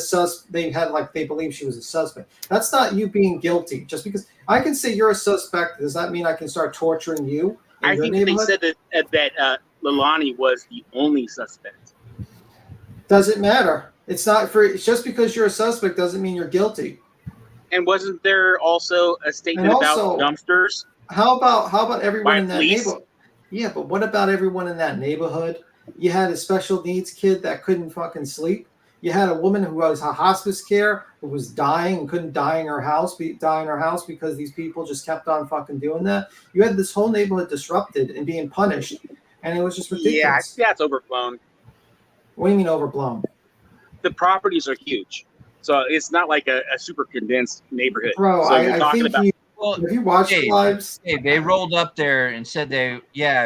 they believe she was a suspect. That's not you being guilty. Just because I can say you're a suspect, does that mean I can start torturing you? I think they said that Leilani was the only suspect. Doesn't matter. It's just because you're a suspect doesn't mean you're guilty. And wasn't there also a statement about dumpsters? How about everyone in that neighborhood? Yeah, but what about everyone in that neighborhood? You had a special needs kid that couldn't fucking sleep. You had a woman who was a hospice care who was dying and couldn't die in her house because these people just kept on fucking doing that. You had this whole neighborhood disrupted and being punished, and it was just ridiculous. Yeah, that's overblown. What do you mean overblown? The properties are huge, so it's not like a super condensed neighborhood. Bro, so I think if you watch the lives, they rolled up there and said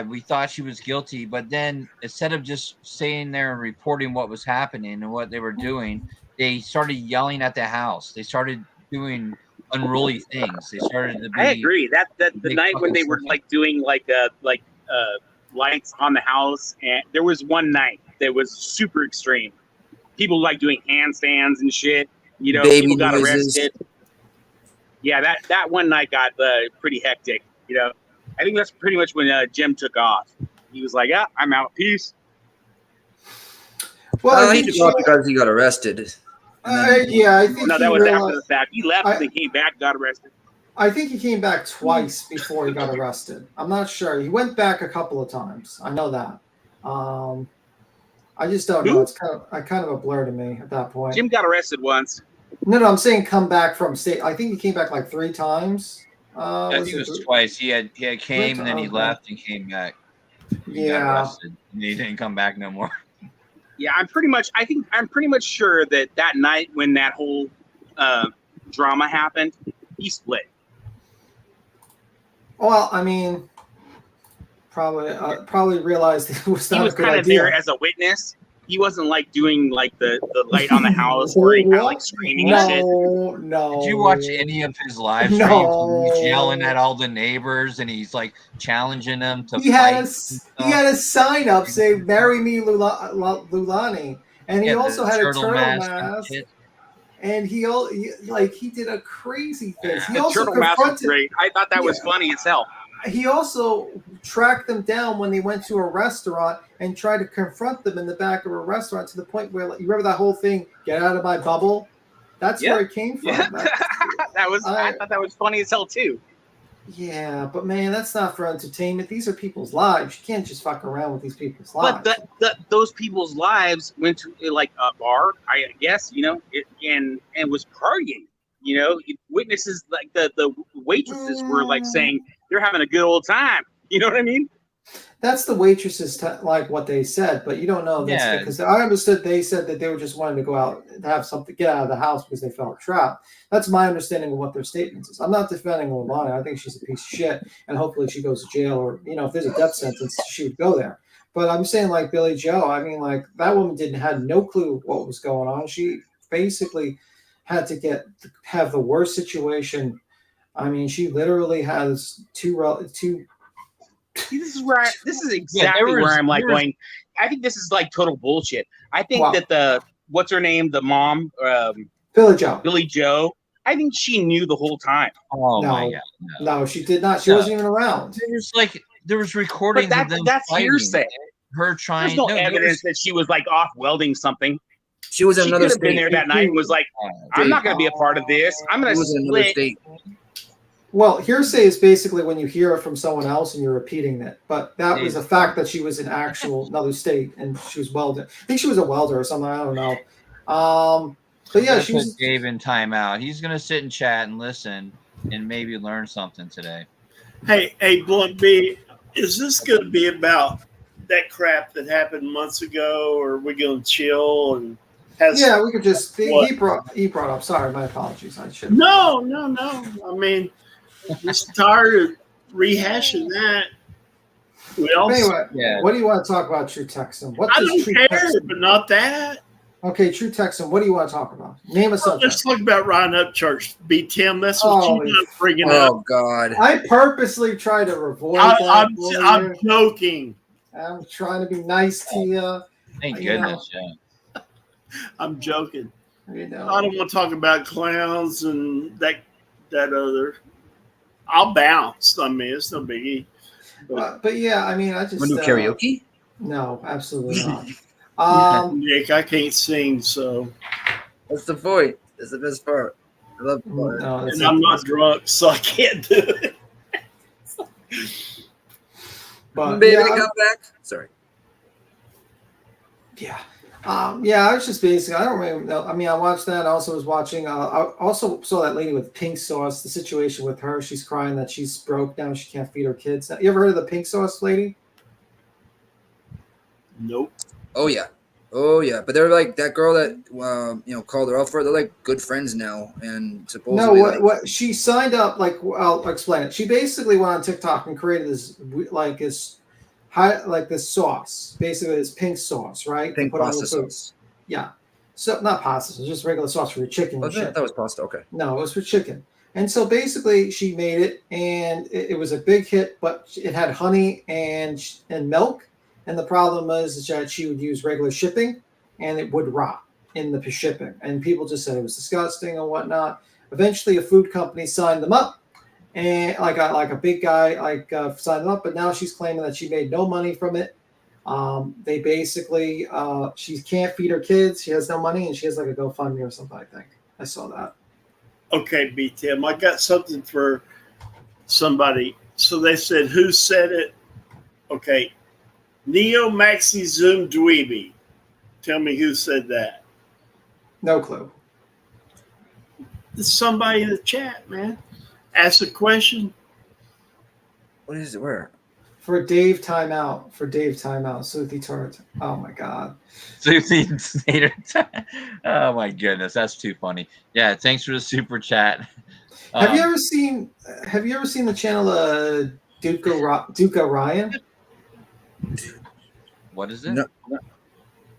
we thought she was guilty, but then instead of just staying there and reporting what was happening and what they were doing, they started yelling at the house. They started doing unruly things. They started to be. I agree that the night when they were like doing like lights on the house, and there was one night that was super extreme. People like doing handstands and shit. You know, baby people got noises. arrested. Yeah, that one night got pretty hectic. You know, I think that's pretty much when Jim took off. He was like, "Yeah, I'm out. Peace." Well, he took off because he got arrested. I think no, that was after the fact. He left and came back, got arrested. I think he came back twice before he got arrested. I'm not sure. He went back a couple of times. I know that. I just don't know. It's kind of a blur to me at that point. Jim got arrested once. No, I'm saying come back from state. I think he came back like 3 times. I think it was twice. He came and then he left and came back. He got arrested, and he didn't come back no more. Yeah, I'm pretty much sure that night when that whole drama happened, he split. Well, I mean, probably realized it was not a good idea. He was kind of there as a witness. He wasn't like doing like the light on the house or he kind of like screaming and shit. No. Did you watch any of his live streams? No. He's yelling at all the neighbors and he's like challenging them to fight. He had a sign up saying "Marry me, Leilani," and he also had a turtle mask. And he did a crazy thing. He also turtle mask was great. I thought that was funny as hell. He also tracked them down when they went to a restaurant and tried to confront them in the back of a restaurant to the point where, you remember that whole thing, "Get out of my bubble"? That's where it came from. Yeah. I thought that was funny as hell too. Yeah, but man, that's not for entertainment. These are people's lives. You can't just fuck around with these people's lives. But those people's lives went to like a bar, I guess, you know, and was partying. You know, witnesses like the waitresses were like saying they're having a good old time. You know what I mean? That's the waitresses like what they said, but you don't know this because I understood they said that they were just wanting to go out and have something, get out of the house because they felt trapped. That's my understanding of what their statements is. I'm not defending Leilani. I think she's a piece of shit, and hopefully she goes to jail, or if there's a death sentence, she would go there. But I'm saying like Billy Joe. I mean, like that woman had no clue what was going on. She basically had to have the worst situation. I mean, she literally has two. This is exactly where I'm like going. I think this is like total bullshit. I think that what's her name, the mom, Billy Joe. I think she knew the whole time. Oh my god! No, she did not. She wasn't even around. There was recordings of them. That's fighting. Hearsay. Her trying. There's no evidence that she was like off welding something. She was in another state. Could have been there that night and was like, "I'm not going to be a part of this. I'm going to split." Well, hearsay is basically when you hear it from someone else and you're repeating it. But that was a fact that she was in another state and she was welding. I think she was a welder or something. I don't know. But yeah, she was. Dave in timeout. He's gonna sit and chat and listen and maybe learn something today. Hey, Blunt B, is this going to be about that crap that happened months ago, or are we going to chill and? Yeah, we could just. He brought up. Sorry, my apologies. I should. No. I mean. Just tired of rehashing that. Anyway, what do you want to talk about, True Texan? I don't care, but not that. Okay, True Texan, what do you want to talk about? Name a subject. Let's talk about Ryan Upchurch. B. Tim, that's what you're not bringing up. Oh, God. I purposely try to avoid that. I'm joking. I'm trying to be nice to you. Thank goodness, yeah. I'm joking. You know. I don't want to talk about clowns and that other. I'll bounce. I mean, it's no biggie. But yeah, I mean, I just Want to do karaoke? No, absolutely not. Nick, I can't sing, so That's the point. That's the best part. I love part. No, and I'm not drunk, so I can't do it. But Baby, yeah, come back. Sorry. Yeah. Yeah, I was just basically, I don't really know. I mean, I watched that. I also was watching, I also saw that lady with pink sauce, the situation with her. She's crying that she's broke now. She can't feed her kids. You ever heard of the pink sauce lady? Nope. Oh, yeah. Oh, yeah. But they're like that girl that, called her out for it. They're like good friends now. And supposedly. No, what she signed up, like, I'll explain it. She basically went on TikTok and created this, this sauce, basically this pink sauce, right? Pink pasta sauce. Yeah. So not pasta, it's just regular sauce for your chicken. Was it? That was pasta. Okay. No, it was for chicken. And so basically she made it and it was a big hit, but it had honey and milk. And the problem is that she would use regular shipping and it would rot in the shipping. And people just said it was disgusting and whatnot. Eventually a food company signed them up. And like a big guy signed them up, but now she's claiming that she made no money from it. They basically she can't feed her kids. She has no money, and she has like a GoFundMe or something. I think I saw that. Okay, B-Tim, I got something for somebody. So they said, who said it? Okay, Neo Maxi Zoom Dweeby. Tell me who said that. No clue. It's somebody in the chat, man. Ask a question. What is it? Where? For Dave timeout. Suthi Tart. Oh my God. Suthi Tater. Oh my goodness, that's too funny. Yeah, thanks for the super chat. Have you ever seen the channel Duca Ryan? What is it? No, I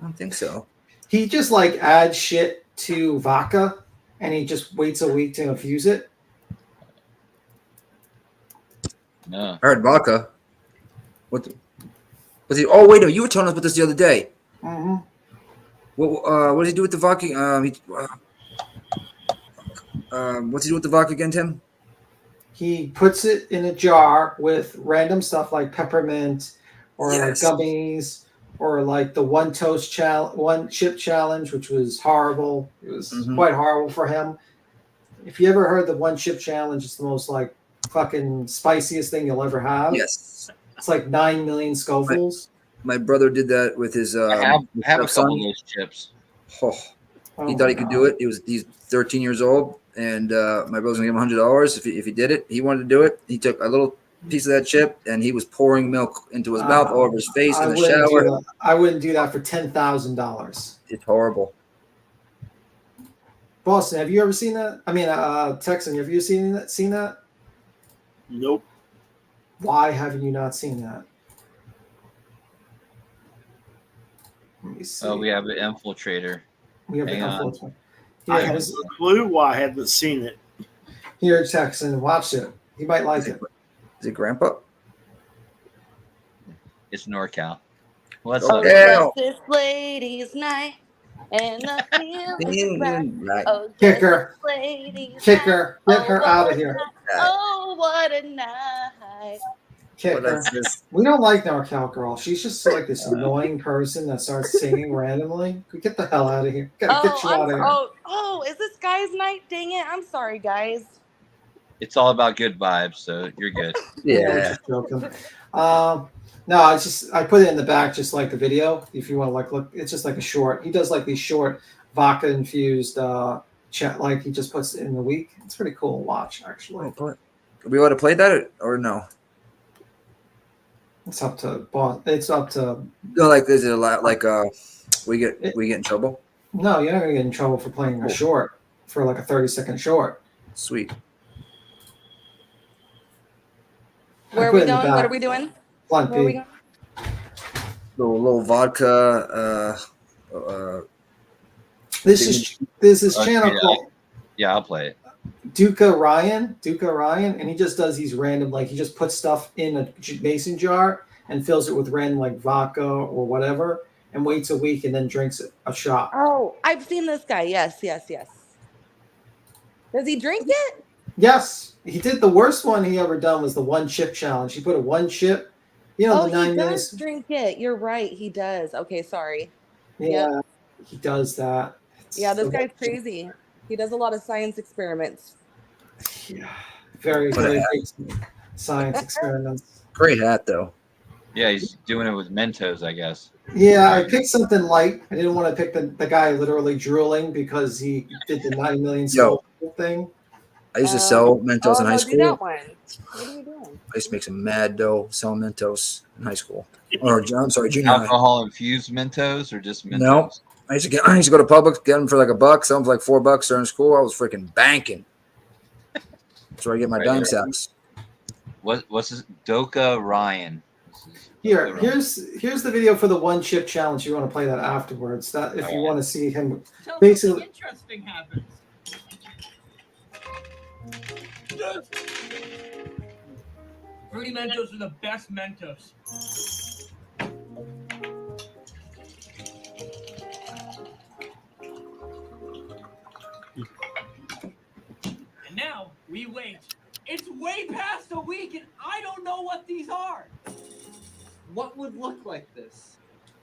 don't think so. He just like adds shit to vodka, and he just waits a week to infuse it. No. I heard vodka. What? Was he? Oh wait, no, you were telling us about this the other day. Mm-hmm. What does he do with the vodka? What's he do with the vodka again, Tim? He puts it in a jar with random stuff like peppermint or gummies or like the one chip challenge, which was horrible. It was quite horrible for him. If you ever heard the one chip challenge, it's the most like fucking spiciest thing you'll ever have. Yes. It's like 9 million Scovilles. My brother did that with his I have a couple of those chips. He thought he could do it. He's 13 years old, and my brother's gonna give him $100 if he did it. He wanted to do it. He took a little piece of that chip, and he was pouring milk into his mouth, all over his face in the shower. I wouldn't do that for $10,000. It's horrible. Boston, have you ever seen that? I mean, Texan, have you seen that? Nope. Why haven't you not seen that? Let me see. Oh, we have an infiltrator. Hang on. I have no clue why I haven't seen it. Here, Texan, watch it. You might like it. Is it Grandpa? It's NorCal. What's up? This ladies' night, and the feeling right. Oh, kick her. Get her out of here. Oh, what a night. Kick her. We don't like NorCal girl. She's just like this annoying person that starts singing randomly. Get the hell out of here. Gotta get you out of here. Oh, is this guys' night? Dang it. I'm sorry, guys. It's all about good vibes, so you're good. Yeah. Just joking. No, it's just I put it in the back, just like the video. If you want to look, it's just like a short. He does like these short vodka infused chat, like he just puts it in the week. It's pretty cool to watch, actually. We want to play that or no? It's up to boss. It's up to. No, like is it a lot? Like we get in trouble? No, you're not gonna get in trouble for playing a short for like a 30-second short. Sweet. Where are we going? What are we doing? Where are we going? Little vodka. This is channel called. Yeah, I'll play it. Duca Ryan, and he just does these random, like he just puts stuff in a mason jar and fills it with random like vodka or whatever, and waits a week and then drinks a shot. Oh, I've seen this guy. Yes. Does he drink it? Yes, he did. The worst one he ever done was the 1 chip challenge. He put a 1 chip. You know, Oh, the 9 he minutes. does drink it. You're right. He does. Okay, sorry. Yeah, he does that. Yeah, this guy's crazy. He does a lot of science experiments. Yeah, very big science experiments. Great hat though. Yeah, he's doing it with Mentos, I guess. Yeah, I picked something light. I didn't want to pick the guy literally drooling because he did the 9 million thing. I used to sell Mentos in high Do that school. one. What are you doing? I used to make some mad dough selling Mentos in high school. Or I'm sorry, junior high. Alcohol infused Mentos or just Mentos? No. I used to go to Publix, get them for like $1, sell them for like $4 during school. I was freaking banking. That's where I get my dime sacks. What's his Doka Ryan? Here's the video for the 1 chip challenge. You want to play that afterwards. That if you want to see him basically interesting happens. Fruity Mentos are the best Mentos. And now we wait. It's way past a week and I don't know what these are. What would look like this?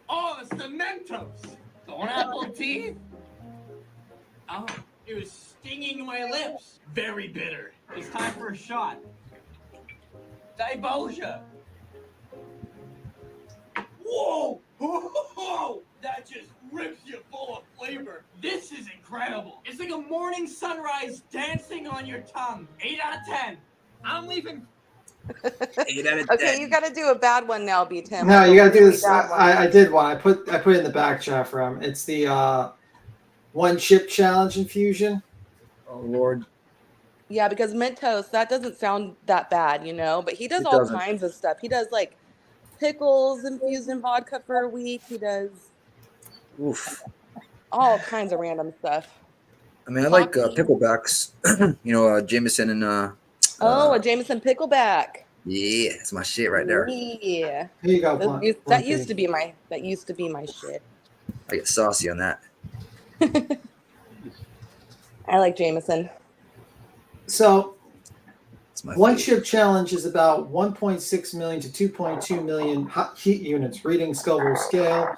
Oh, it's the Mentos. Don't apple teeth? Oh, it was stinging my lips. Very bitter. It's time for a shot. Dibosia. Whoa! Whoa! That just rips you full of flavor. This is incredible. It's like a morning sunrise dancing on your tongue. 8 out of 10. I'm leaving. 8 out of 10. Okay, you got to do a bad one now, B Tim. No, you got to do this. I did one. I put it in the back chat for him. It's the 1 chip challenge infusion. Oh Lord. Yeah, because Mentos, that doesn't sound that bad, you know, but he does all kinds of stuff. He does like pickles infused in vodka for a week. He does all kinds of random stuff. I mean, I like picklebacks. You know, Jameson and a Jameson pickleback. Yeah, it's my shit right there. Yeah. Here you go. That used to be my shit. I get saucy on that. I like Jameson. So, 1 chip challenge is about 1.6 million to 2.2 million heat units, reading Scoville scale.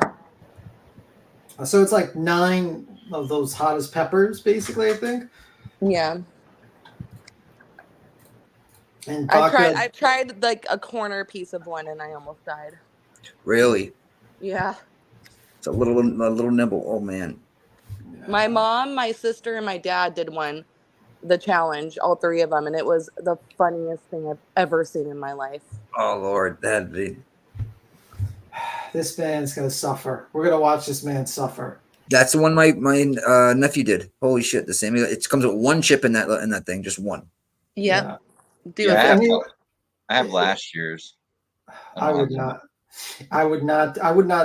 So it's like 9 of those hot as peppers, basically, I think. Yeah. And I tried like a corner piece of one and I almost died. Really? Yeah. It's a little nibble. Oh man. My mom, my sister, and my dad did the challenge, all 3 of them, and it was the funniest thing I've ever seen in my life. Oh Lord, that'd be. This man's gonna suffer. We're gonna watch this man suffer. That's the one my nephew did. Holy shit, the same. It comes with 1 chip in that thing, just 1. Yep. Yeah. I have last year's. I would not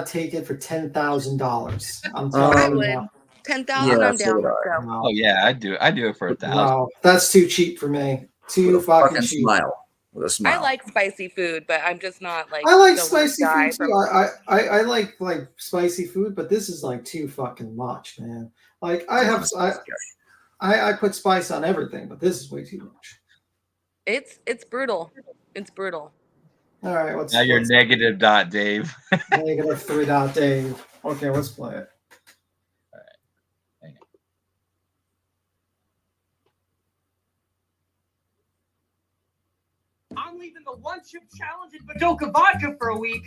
take it for $10,000. I'm telling you. 10,000. I'm down. Oh yeah, I do it for 1,000. No, that's too cheap for me. Too fucking cheap. Smile. With a smile. I like spicy food, but I'm just not like. I like spicy food too. I like spicy food, but this is like too fucking much, man. Like I put spice on everything, but this is way too much. It's brutal. It's brutal. All right, now you're negative dot Dave. Negative 3 dot Dave. Okay, let's play it. All right. Hang on. I'm leaving the 1 chip challenge in Vodka vodka for a week,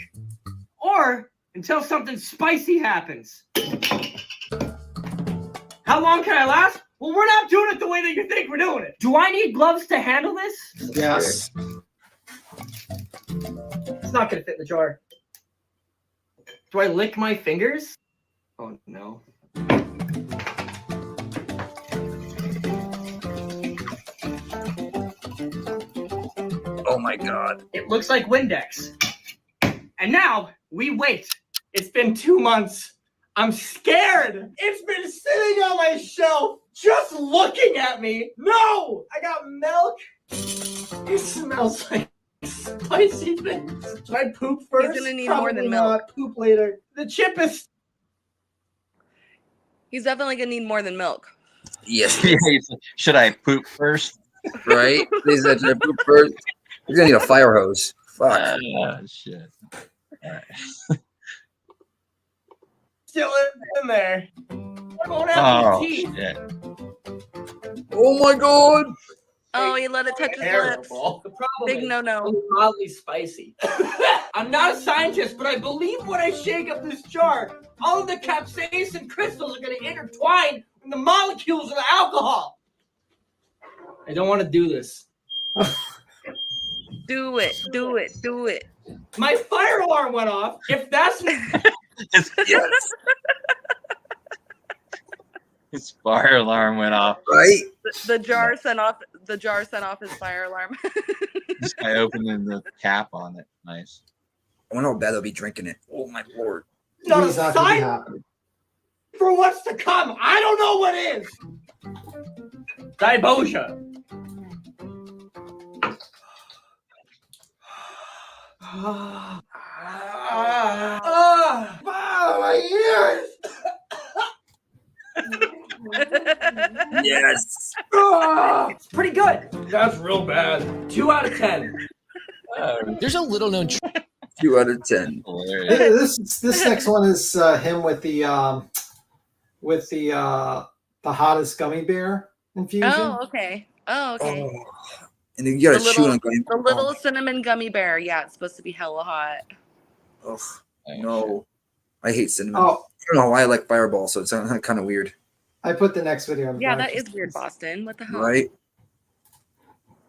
or until something spicy happens. How long can I last? Well, we're not doing it the way that you think we're doing it. Do I need gloves to handle this? Yes. It's not gonna fit in the jar. Do I lick my fingers? Oh no. Oh my God. It looks like Windex. And now we wait. It's been 2 months. I'm scared. It's been sitting on my shelf, just looking at me. No, I got milk. It smells like spicy things. Do I poop first? He's gonna need more than milk. Not. Poop later. The chip is He's definitely gonna need more than milk. Yes. Should I poop first? Right? He's gonna poop first. He's gonna need a fire hose. Fuck. Shit. Still in there. Won't have Oh, tea. shit. Oh my god. Oh, he let it touch his lips. Terrible. The problem Big is no-no. it's mildly spicy. I'm not a scientist, but I believe when I shake up this jar, all of the capsaicin crystals are going to intertwine with the molecules of the alcohol. I don't want to do this. Do it. Do it. Do it. My fire alarm went off. If that's Yes. His fire alarm went off. Right? The jar sent off. The jar sent off his fire alarm. This guy opening the cap on it. Nice. I wonder how bad they'll be drinking it. Oh my lord. not a He's not gonna be sign happy. for what's to come. I don't know what is. Dibosia. My ears. Yes. It's pretty good. That's real bad. 2 out of 10. There's a little known 2 out of 10. Hilarious. This next one is him with the hottest gummy bear infusion. Oh, okay. Oh, okay. Oh. And then you gotta The chew little- on going. The little cinnamon gummy bear. Yeah, it's supposed to be hella hot. Oh, no. I hate cinnamon. Oh, I don't know why I like Fireball, so it's kind of weird. I put the next video on the Yeah, back. that is weird, Boston. What the hell? Right?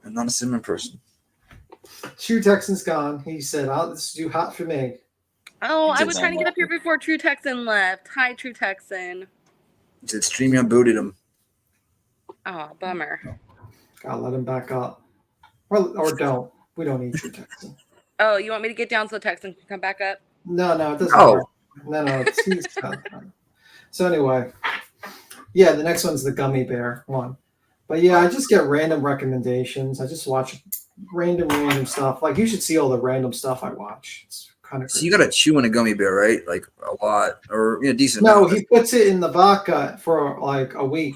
I'm not a cinnamon person. True Texan's gone. He said, "Oh, this is too hot for me." Oh, I It's was a- trying to get up here before True Texan left. Hi, True Texan. He said StreamYard booted him. Oh, bummer. Gotta let him back up, or don't. We don't need True Texan. Oh, you want me to get down so Texan can come back up? No, it doesn't. No. Work. No. He's so anyway, yeah, the next one's the gummy bear one. But yeah, I just get random recommendations. I just watch random stuff. Like you should see all the random stuff I watch. It's kind of So you gotta chew on a gummy bear, right? Like a lot, or decent. No, amount. he puts it in the vodka for like a week.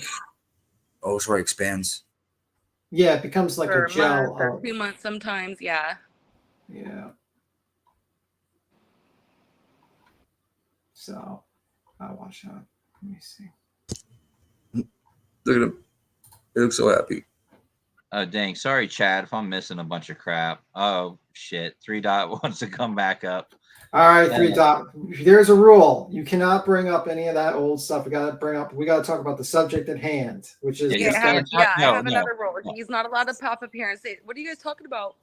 Oh, sorry, expands. Yeah, it becomes like For a gel. month or 2 months sometimes, yeah. Yeah. So I'll watch that. Let me see. Look at him. He looks so happy. Dang. Sorry, Chad, if I'm missing a bunch of crap. Oh, shit. 3 Dot wants to come back up. All right, 3 Dot. There's a rule. You cannot bring up any of that old stuff. We gotta talk about the subject at hand, which is Yeah, I have No. another rule. He's not allowed to pop up here and say, "What are you guys talking about?"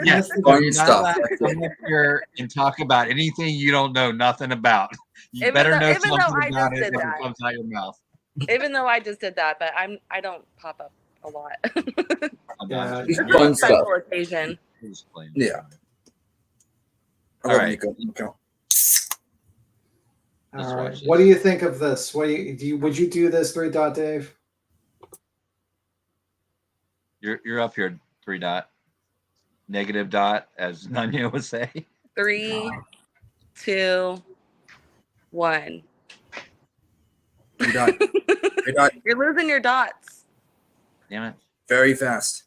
Yes. Fun You're not stuff. allowed to come up here and talk about anything you don't know nothing about. You Even better though- know even though something I about just it did when that. it comes out your mouth. Even though I just did that, but I don't pop up a lot. Yeah. It's It's fun a special stuff. occasion. Yeah. All right. all right. What do you think of this? What would you do this, 3 Dot Dave? You're up here, 3 Dot. Negative dot, as Nanya would say. 3, 2, 1. 3 Dot. 3 Dot. You're losing your dots. Damn it. Very fast.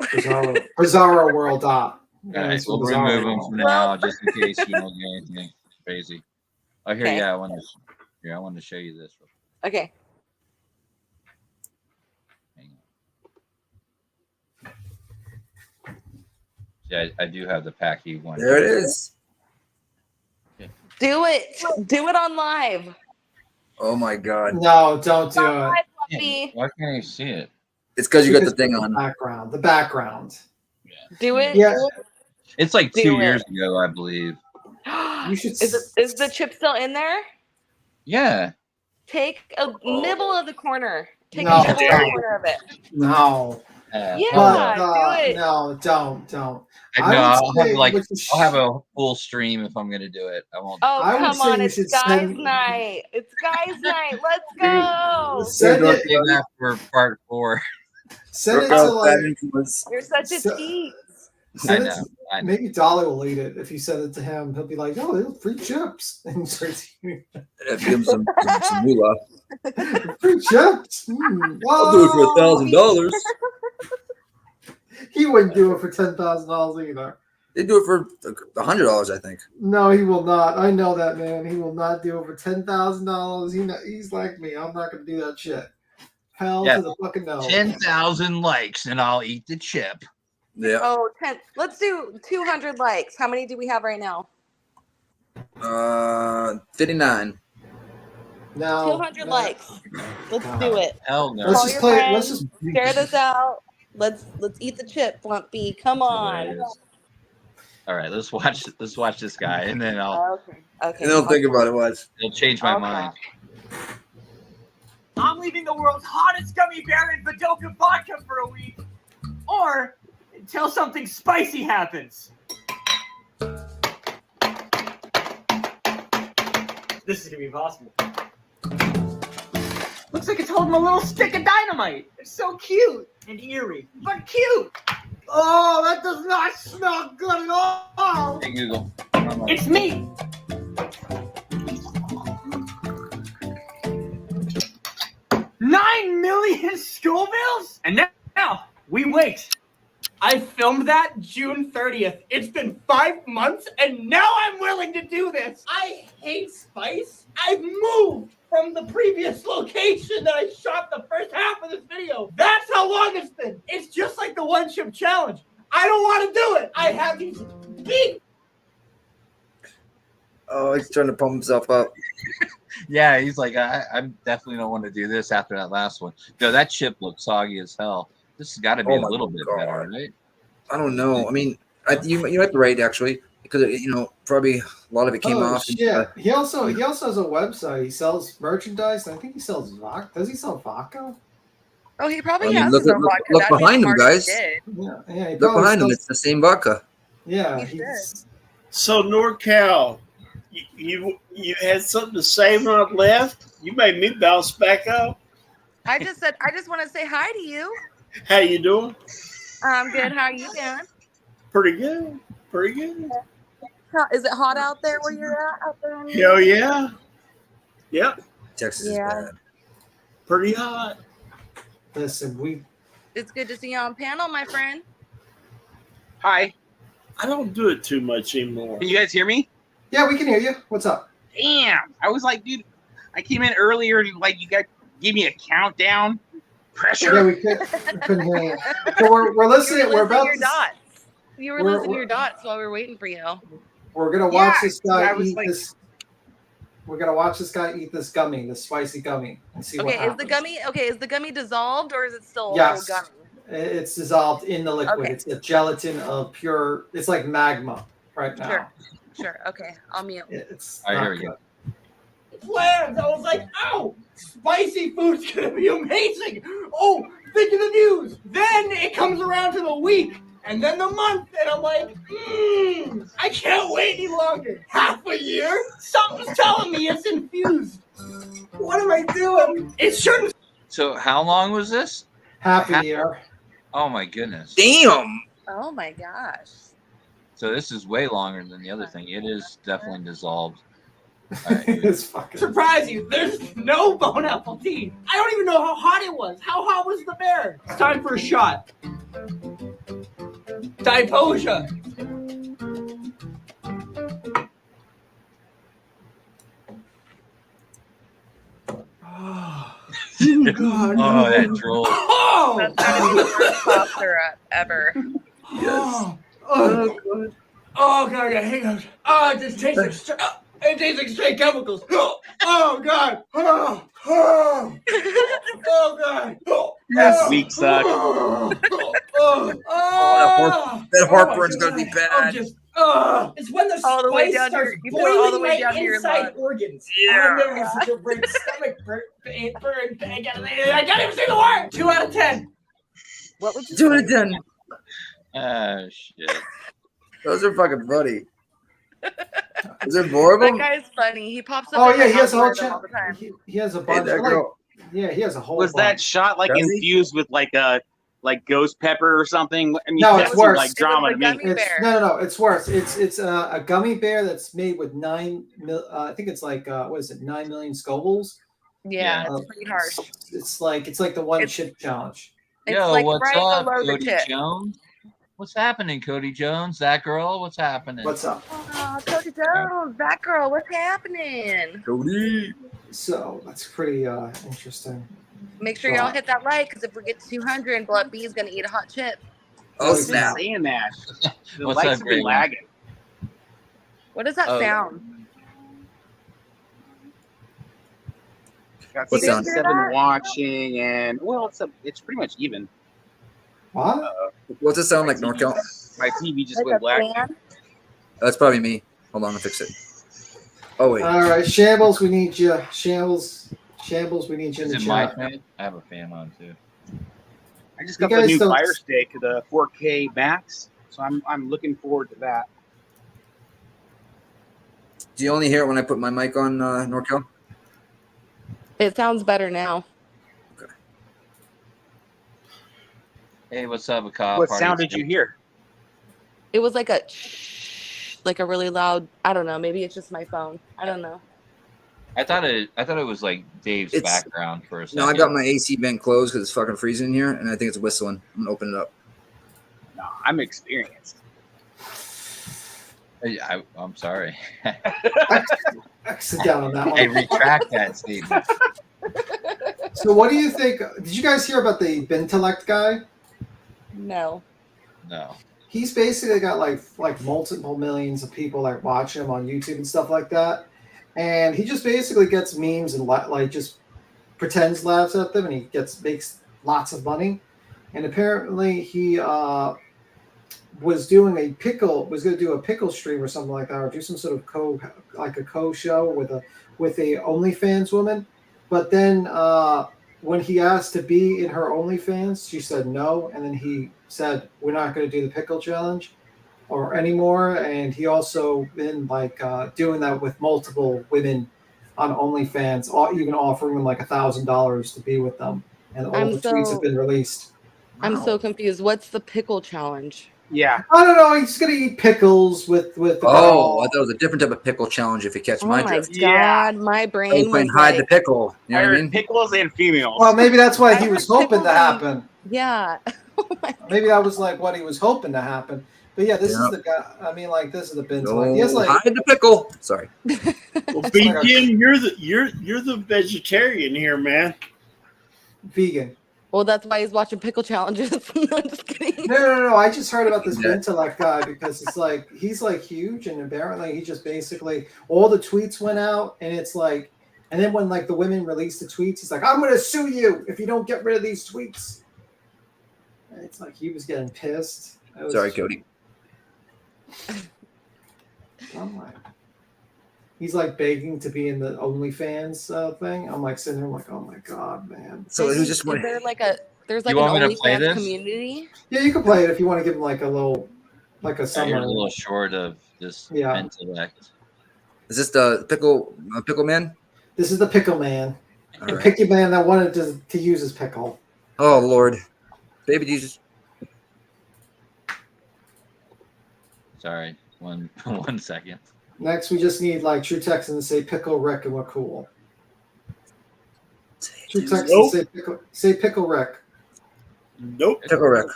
Bizarro World Dot. All right, we'll remove them for now, just in case you don't get anything crazy. Oh, here, Okay. yeah, I wanted to show you this. Okay. Hang on. Yeah, I do have the packy one. There it is. Do it. Do it on live. Oh my god. No, don't do On it. live, Puppy. Why can't you see it? It's because you got the thing on. The background. Do it. Yeah. It's like Do 2 it. years ago, I believe. You should. Is the chip still in there? Yeah. Take a nibble of the corner. Take No. a nibble of the corner of it. No. Yeah, But, do it. No, don't. I know. would I'll have a full stream if I'm gonna do it. I won't. Oh, I would come say on. you It's should guys' send- night. It's guys' night. Let's go. Send Don't it. do that for part 4. Send it Work out to like. that influence. You're such a So- tease. Maybe Dolly will eat it if you send it to him. He'll be like, "Oh, they're free chips," and he starts eating it. Give him some moolah. Free chips. I'll do it for $1,000. He wouldn't do it for $10,000 either. They do it for $100, I think. No, he will not. I know that man. He will not do it for $10,000. He's like me. I'm not going to do that shit. Hell to the fucking no. 10,000 likes, and I'll eat the chip. Yeah. Oh, 10. Let's do 200 likes. How many do we have right now? 59. No. 200 likes. Let's do it. Hell no. Let's just play. Let's just share this out. Let's eat the chip, Flumpy. Come on. All right, let's watch this guy, and then I'll. Okay. And don't think about it. Watch. It'll change my mind. I'm leaving the world's hottest gummy bear in Vodka vodka for a week, or until something spicy happens. This is gonna be impossible. Looks like it's holding a little stick of dynamite. It's so cute and eerie, but cute. Oh, that does not smell good at all. Hey Google. It's me. $9 million Scovilles? And now we wait. I filmed that June 30th. It's been 5 months, and now I'm willing to do this. I hate spice. I've moved from the previous location that I shot the first half of this video. That's how long it's been. It's just like the one chip challenge. I don't want to do it. I have these big. Oh, he's trying to pump himself up. Yeah, he's like, I definitely don't want to do this after that last one. No, that chip looks soggy as hell. This has got to be a little bit better, right? I don't know. I mean, you might be right actually, because probably a lot of it came off. Yeah, he also has a website. He sells merchandise. I think he sells vodka. Does he sell vodka? Oh, he probably has his own vodka. Look behind him, guys. Yeah. Look behind him. It's the same vodka. Yeah. So NorCal, you had something to say when I left? You made me bounce back up. I just want to say hi to you. How you doing? I'm good. How are you doing? Pretty good. Pretty good. Is it hot out there where you're at? Out there Hell yeah. Yep. Texas is bad. Pretty hot. Listen, it's good to see you on panel, my friend. Hi. I don't do it too much anymore. Can you guys hear me? Yeah, we can hear you. What's up? Damn. I was like, dude, I came in earlier and like you guys gave me a countdown. Pressure. Yeah, we couldn't hear you. So we're listening. We're about your dots. You were listening to your dots while we were waiting for you. We're gonna watch this guy eat this. We're gonna watch this guy eat this gummy, this spicy gummy, and see what happens. Is the gummy dissolved or is it still yes, gummy? It's dissolved in the liquid. Okay. It's a gelatin of pure. It's like magma right now. Sure. Okay, I'll mute. It's all right, here we go. Plans. I was like, oh, spicy food's gonna be amazing. Oh, think of the news. Then it comes around to the week, and then the month, and I'm like, I can't wait any longer. Half a year? Something's telling me it's infused. What am I doing? It shouldn't. So how long was this? Half a year. Oh my goodness. Damn. Oh my gosh. So this is way longer than the other thing. It is definitely dissolved. It's fucking surprise you. There's no bone apple tea. I don't even know how hot it was. How hot was the bear? It's time for a shot. Diposia. Oh, God. Oh, that drool. Oh! That's gotta be the worst cough syrup ever. Yes. Oh, God, I hate those. Oh, it just tastes like straight chemicals. Oh, God. Oh, God. This week sucks. That heartburn's gonna be bad. It's when the all the way spice down starts your, all the way down to your inside lung. organs. Yeah. I'm never such a great stomach burn. I can't even say the word. 2 out of 10. What would you Do say? it then. Oh shit. Those are fucking funny. Is there more of That them? guy's funny. He pops up. Oh in yeah, my he has a whole algorithm all the time. He has a Hey, bunch. that girl. Yeah, he has a whole. Was that shot like Does he? infused with like a like ghost pepper or something. I mean, No, that it's seems worse. like drama to me. No, it's worse. It's a gummy bear that's made with I think it's like what is it, 9 million Scovilles? Yeah, it's pretty harsh. It's like the one chip challenge. It's Yo, like what's right up, below the Cody chip. Jones? What's happening, Cody Jones? That girl, what's happening? What's up? Oh, Cody Jones, that girl, what's happening? Cody. So that's pretty interesting. Make sure y'all hit that like, because if we get to 200, Blood B's gonna eat a hot chip. Oh, He's snap. saying that. The What's lights up, have been Greg? lagging. What does that sound? Got What sound? 7 watching, and well, it's pretty much even. What? What's it sound like, NorCal? My TV just Like went a black. fan? That's probably me. Hold on, I'll fix it. Oh, wait. All right, Shambles, we need you. Shambles, we need you in Is the it my chat. fan? I have a fan on too. I just You got the guys new don't- Fire Stick, the 4K Max, so I'm looking forward to that. Do you only hear it when I put my mic on, NorCal? It sounds better now. Hey, what's up, Akab? What sound did you hear? It was like a really loud. I don't know. Maybe it's just my phone. I don't know. I thought it was like Dave's background for a second. No, I got my AC vent closed because it's fucking freezing in here, and I think it's whistling. I'm gonna open it up. No, I'm experienced. I'm sorry. Sit down on that one. I retract that statement. So, what do you think? Did you guys hear about the Bintellect guy? No. No. He's basically got like multiple millions of people like watching him on YouTube and stuff like that, and he just basically gets memes and like just pretends laughs at them, and he makes lots of money. And apparently, he was going to do a pickle stream or something like that, or do some sort of co show with a OnlyFans woman. But then when he asked to be in her OnlyFans, she said no, and then he said we're not going to do the pickle challenge or anymore. And he also been like doing that with multiple women on OnlyFans, even offering them like $1,000 to be with them. And all the tweets have been released. I'm so confused. What's the pickle challenge? Yeah. I don't know. He's gonna eat pickles with the Oh, I thought it was a different type of pickle challenge. If you catch Oh my my drift, God, my I brain was was playing hide the like, pickle. You know what I mean? Pickles and females. Well, maybe that's why he I was heard hoping pickles to happen. yeah. Maybe that was like what he was hoping to happen. But yeah, this is Yep. the guy. I mean, like this is the bin. No, He has like hide the pickle. Sorry. Well, Jim, you're the vegetarian here, man. vegan. Well, that's why he's watching pickle challenges. No, I'm just kidding. No. I just heard about this Yeah. Bintellect guy because it's like he's like huge, and apparently he just basically all the tweets went out, and it's like, and then when like the women released the tweets, he's like, "I'm gonna sue you if you don't get rid of these tweets." And it's like he was getting pissed. Sorry, Cody. I'm like, he's like begging to be in the OnlyFans thing. I'm like sitting there like, oh my God, man. So it was just Is there like a there's like You an want me to play OnlyFans this? community? Yeah, you can play it if you want to give him like a little, like a Yeah, summer. you're a little short of this Yeah. intellect. Is this the pickle man? This is the pickle man, All the right. picky man that wanted to use his pickle. Oh Lord, baby Jesus. Sorry, one second. Next, we just need like True Texans to say pickle Rick and we're cool. True Texans Nope. say pickle Rick. Nope. Pickle wreck.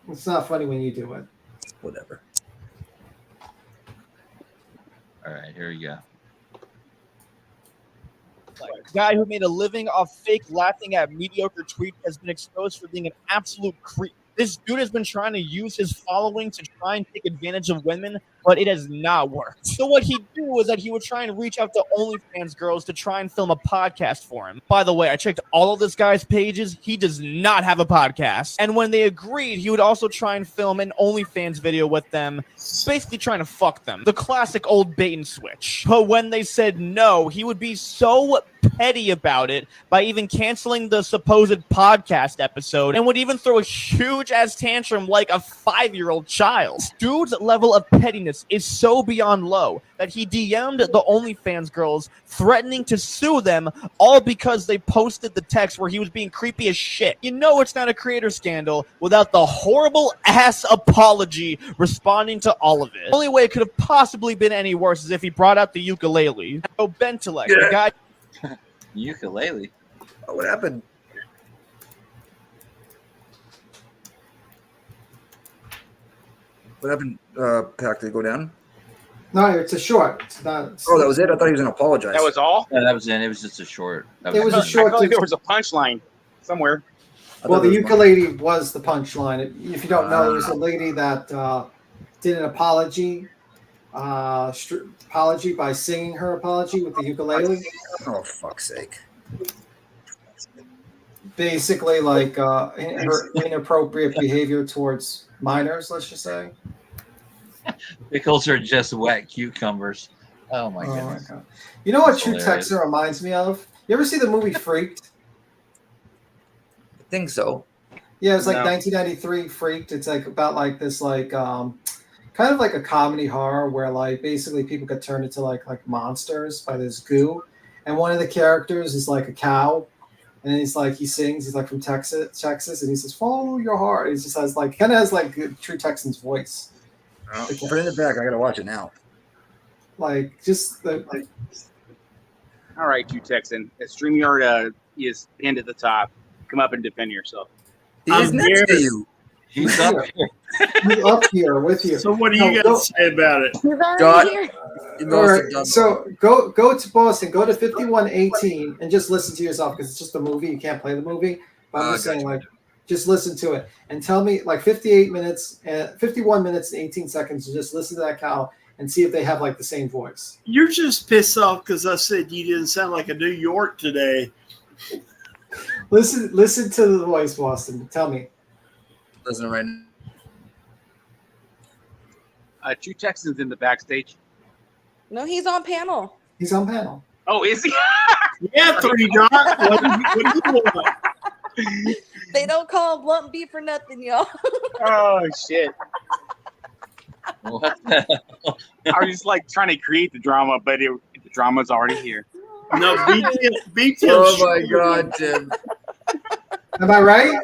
It's not funny when you do it. Whatever. All right, here we go. Guy who made a living off fake laughing at mediocre tweets has been exposed for being an absolute creep. This dude has been trying to use his following to try and take advantage of women, but it has not worked. So what he'd do was that he would try and reach out to OnlyFans girls to try and film a podcast for him. By the way, I checked all of this guy's pages. He does not have a podcast. And when they agreed, he would also try and film an OnlyFans video with them, basically trying to fuck them. The classic old bait and switch. But when they said no, he would be so petty about it by even canceling the supposed podcast episode and would even throw a huge ass tantrum like a 5-year-old child. Dude's level of pettiness is so beyond low that he DM'd the OnlyFans girls threatening to sue them all because they posted the text where he was being creepy as shit. You know it's not a creator scandal without the horrible ass apology responding to all of it. The only way it could have possibly been any worse is if he brought out the ukulele. So Bentelek, the guy... Ukulele? Oh, what happened? What happened, Pac? Did it go down? No, it's a short. It's not. Oh, that was it? I thought he was going to apologize. That was all? Yeah, that was it. It was just a short. It was a short. I felt like there was a punchline somewhere. Well, the ukulele was the punchline. If you don't know, there was a lady that did an apology by singing her apology with the ukulele. Oh, fuck's sake. Basically, like her inappropriate behavior towards minors, let's just say. Pickles are just wet cucumbers. Oh my goodness. God. You know what That's True hilarious. Texan reminds me of? You ever see the movie Freaked? I think so. Yeah, it's like No. 1993 Freaked. It's like about like this like kind of like a comedy horror where like basically people get turned into like monsters by this goo, and one of the characters is like a cow, and he's like he sings. He's like from Texas, and he says "Follow your heart." He just has like kind of has like a True Texan's voice. Put it in the back. I got to watch it now. Like just the like. All right, you Texan. StreamYard is pinned at the top. Come up and defend yourself. He's next to you. He's up here. He's up here with you. So what do you got to say about it? All right, so go to Boston, go to 5118, and just listen to yourself because it's just a movie. You can't play the movie. But I'm just saying, like, just listen to it and tell me, like, 51 minutes and 18 seconds. And just listen to that cow and see if they have like the same voice. You're just pissed off because I said you didn't sound like a New York today. Listen to the voice, Boston. Tell me. Listen right now. True Texan's in the backstage. No, he's on panel. He's on panel. Oh, is he? Yeah, 3 Dot. What do you want? They don't call him Blunt Beef for nothing, y'all. Oh shit! What the hell? I was just like trying to create the drama, but the drama's already here. No, beat him. Oh my God, Tim. Am I right?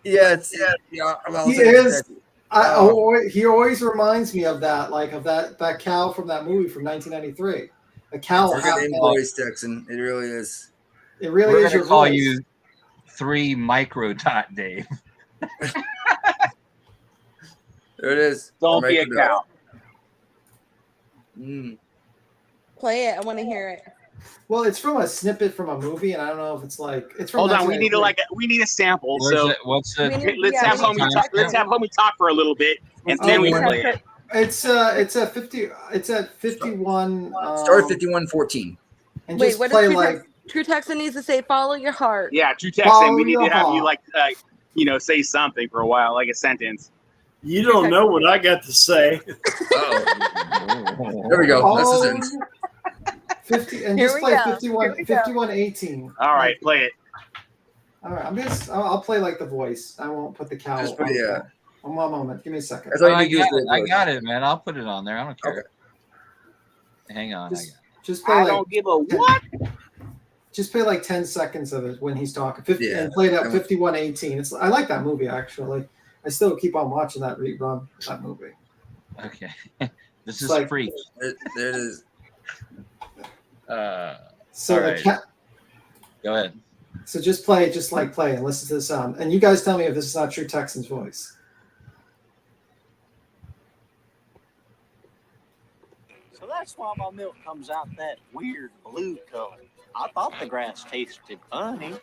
Yes. Yeah. He is. He always reminds me of that, like of that cow from that movie from 1993. A cow. It's a good voice, Texan. It really is. It really We're is gonna your call voice. you 3 micro dot Dave. There it is. Don't be a cow. Play it. I want to hear it. Well, it's from a snippet from a movie, and I don't know if it's like it's from. Hold on, we need 1993. a sample. Where's So it? What's the? let's have homie talk. Let's have homie talk for a little bit, and then we play it. It's at 50. It's at 51. Start at 51:14. And Wait, just what play does like. True Texan needs to say? Follow your heart. Yeah, True Texan. We need to have you like, say something for a while, like a sentence. You don't know what I got to say. There we go. That's the sentence. 50 and Here just we play go. 51. 51:18. All right, play it. All right, I'll play like the voice. I won't put the cow. Just put- yeah. One moment. Give me a second. That's all you I need to do is got do it. the I voice. got it, man. I'll put it on there. I don't care. Okay. Hang on. Just play I like don't give a what. just play like 10 seconds of it when he's talking. 50 Yeah. and play it at 51:18. I like that movie actually. I still keep on watching that rerun of that movie. Okay. This is like- free. There it is. So all the right. cat. Go ahead. So just play and listen to the sound. And you guys tell me if this is not True Texan's voice. So that's why my milk comes out that weird blue color. I thought the grass tasted funny.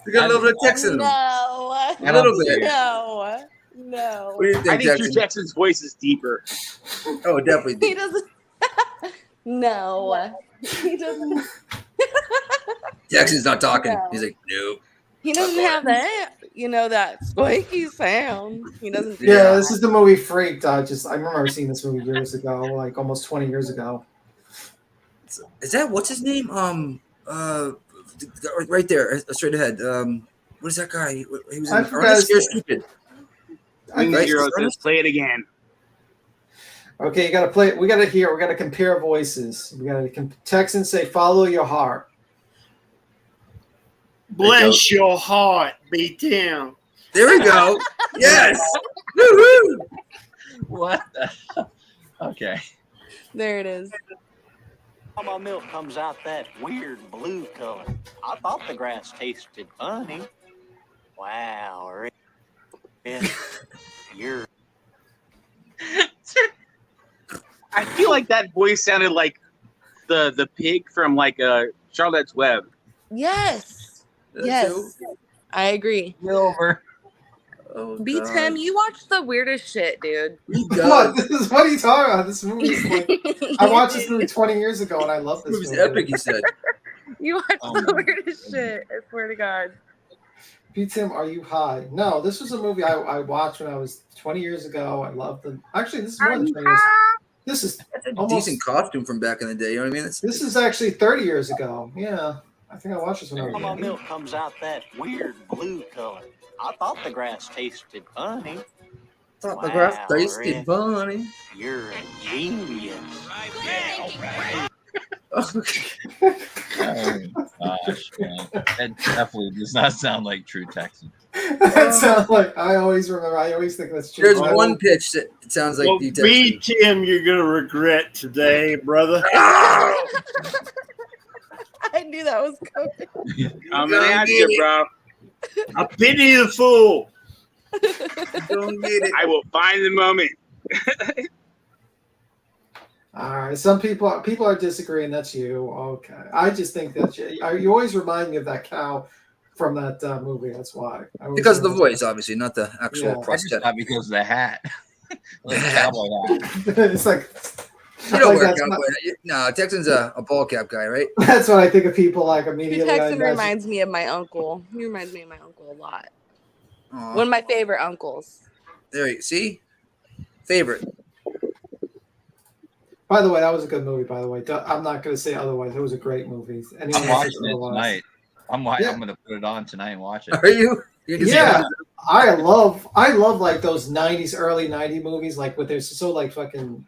We got a little bit of Texan. No. A little bit. No. No. What do you I think, think True Texan? Texan's voice is deeper. Oh, definitely. He doesn't. No. He doesn't. Texan's not talking. No. He's like, nope. He doesn't have that. That squeaky sound. He doesn't. Do Yeah, that. this is the movie Freaked. I remember seeing this movie years ago, like almost 20 years ago. Is that what's his name? Right there, straight ahead. What is that guy? He was in Ernest Scared Stupid. Zero says, "Play it again." Okay, you got to play it. We got to compare voices. We got to Texans say, "Follow your heart." Bless your heart, B-Town. There we go. Yes. Woo-hoo. What? Okay. There it is. My milk comes out that weird blue color. I thought the grass tasted funny. Wow, you're. I feel like that voice sounded like the pig from like Charlotte's Web. Yes. Yes. I agree. Silver. Oh, B Tim, you watch the weirdest shit, dude. What? What are you talking about? This movie is like I watched this movie 20 years ago and I love this movie. It's epic, he said. You watch the weirdest shit. I swear to God. B Tim, are you high? No, this was a movie I watched when I was 20 years ago. I loved them. Actually, this is more than 20 years. This is a decent costume from back in the day. You know what I mean? This is actually 30 years ago. Yeah, I think I watched this when I was My milk comes out that weird blue color. I thought the grass tasted funny. Thought the grass tasted funny. You're a genius. Oh gosh, man. That definitely does not sound like true Texan. That sounds like I always think that's true. There's one pitch that it sounds like the Texan. B Tim, you're gonna regret today, brother. I knew that was coming. I'm gonna have you, bro. I pity the fool. Don't get it. I will find the moment. All right, some people are disagreeing. That's you. Okay, I just think that you always remind me of that cow from that movie. That's why. Because of the voice, obviously, not the actual prosthetic. Not because of the hat. Like the cowboy hat. It's like you don't wear that's cowboy. No, Texan's a ball cap guy, right? That's what I think of people like immediately. Texan reminds me of my uncle. He reminds me of my uncle a lot. One of my favorite uncles. There you see, favorite. By the way, that was a good movie. By the way, I'm not going to say otherwise. It was a great movie. Anyone I'm watching it tonight. I'm going to put it on tonight and watch it. Are you? Yeah, I love like those '90s, early '90s movies, like with they're so like fucking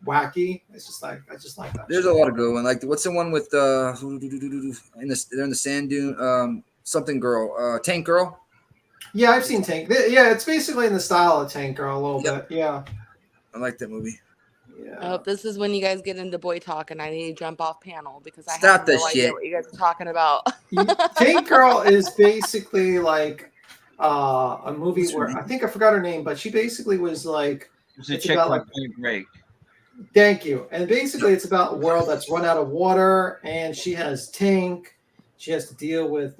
wacky. It's just like I just like that. There's a lot of good ones. Like what's the one with they're in the sand dune? Something girl, Tank Girl. Yeah, I've seen Tank. Yeah, it's basically in the style of Tank Girl a little bit. Yeah, I like that movie. Yeah. I hope this is when you guys get into boy talk and I need to jump off panel because I Stop have no this idea shit. what you guys are talking about. Tank Girl is basically like a movie where I think I forgot her name, but she basically was like it's a chick from Point Break. Thank you. And basically, it's about a world that's run out of water, and she has Tank. She has to deal with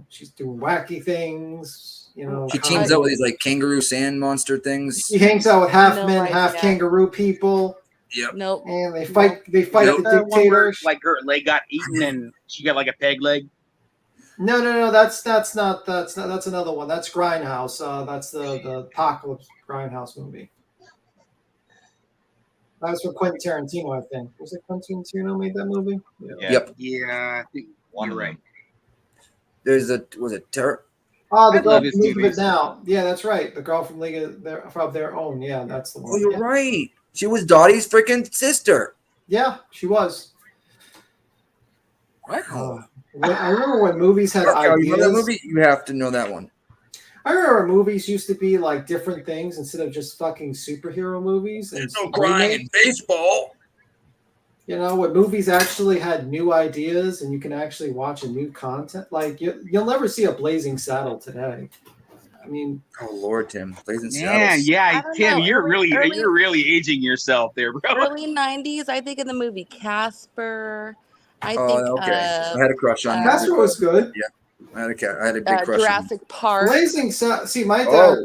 she's doing wacky things. She teams up with these like kangaroo sand monster things. She hangs out with half men, half kangaroo people. Yep. Nope. And they fight. They fight the dictators. Like her leg got eaten and she got like a peg leg. No. That's another one. That's Grindhouse. That's the Apocalypse Grindhouse movie. That was from Quentin Tarantino, I think. Was it Quentin Tarantino made that movie? Yeah. Yep. Yeah, I think you're right. Was it Terror? Oh, the girl from League of It Now. Yeah, that's right. The girl from League of Their Own. Yeah, that's the one. Oh, you're right. She was Dottie's freaking sister. Yeah, she was. Wow. I remember when movies had ideas. You know that movie? You have to know that one. I remember movies used to be like different things instead of just fucking superhero movies. There's no crying in baseball. When movies actually had new ideas and you can actually watch a new content. Like you'll never see a Blazing Saddle today. I mean, oh Lord, Tim, Blazing Saddles. Yeah, Tim, you're really aging yourself there, bro. Early '90s, I think in the movie Casper. I think. Okay. I had a crush on Casper was good. Yeah. I had a big crush. Jurassic Park. Blazing Saddles. See, my dad.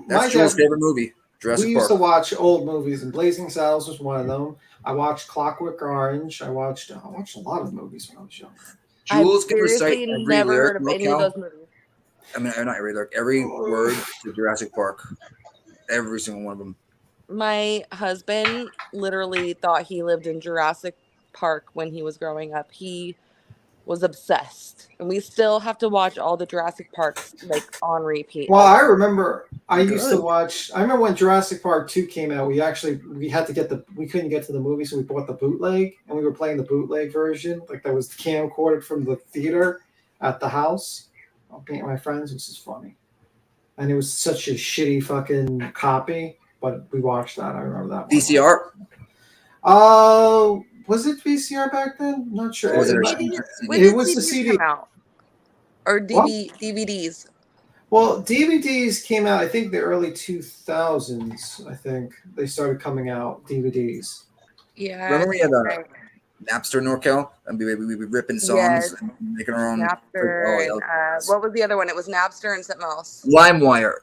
That's Joel's favorite movie. Jurassic Park. We used to watch old movies, and Blazing Saddles was one of them. I watched Clockwork Orange. I watched a lot of movies when I was younger. Jules can recite every never lyric. heard of any of those movies. I mean, not every lyric. Every word to Jurassic Park. Every single one of them. My husband literally thought he lived in Jurassic Park when he was growing up. He was obsessed, and we still have to watch all the Jurassic Parks like on repeat. Well, I remember I used to watch. I remember when Jurassic Park 2 came out. We had to get we couldn't get to the movie, so we bought the bootleg, and we were playing the bootleg version, like that was camcorded from the theater at the house. I'll paint my friends, which is funny, and it was such a shitty fucking copy, but we watched that. I remember that one. VCR. Was it VCR back then? Not sure. Or was it it was the CD. Come out? Or DVDs. Well, DVDs came out, I think, the early 2000s. I think they started coming out, DVDs. Yeah. Remember we had Napster NorCal? And we were ripping songs and making our own. Napster. What was the other one? It was Napster and something else. LimeWire.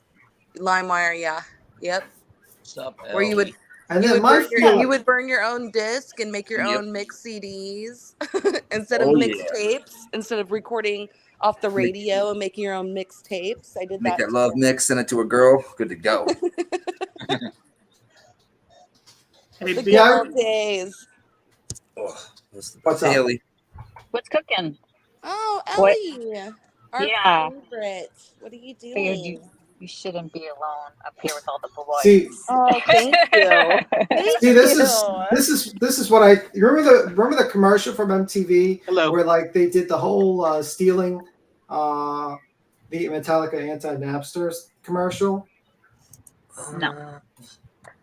LimeWire, yeah. Yep. What's up, Where you would. And you, then you would burn your own disc and make your own mix CDs instead of mixed tapes, instead of recording off the radio and making your own mixed tapes. I did Make that. that love mix, send it to a girl. Good to go. The good old days. What's Haley? What's cooking? Oh, Ellie. Our favorite. What are you doing? Figured you shouldn't be alone up here with all the boys. See, thank you. See, this is what I remember the commercial from MTV. Hello. Where like they did the whole stealing the Metallica anti-Napster commercial.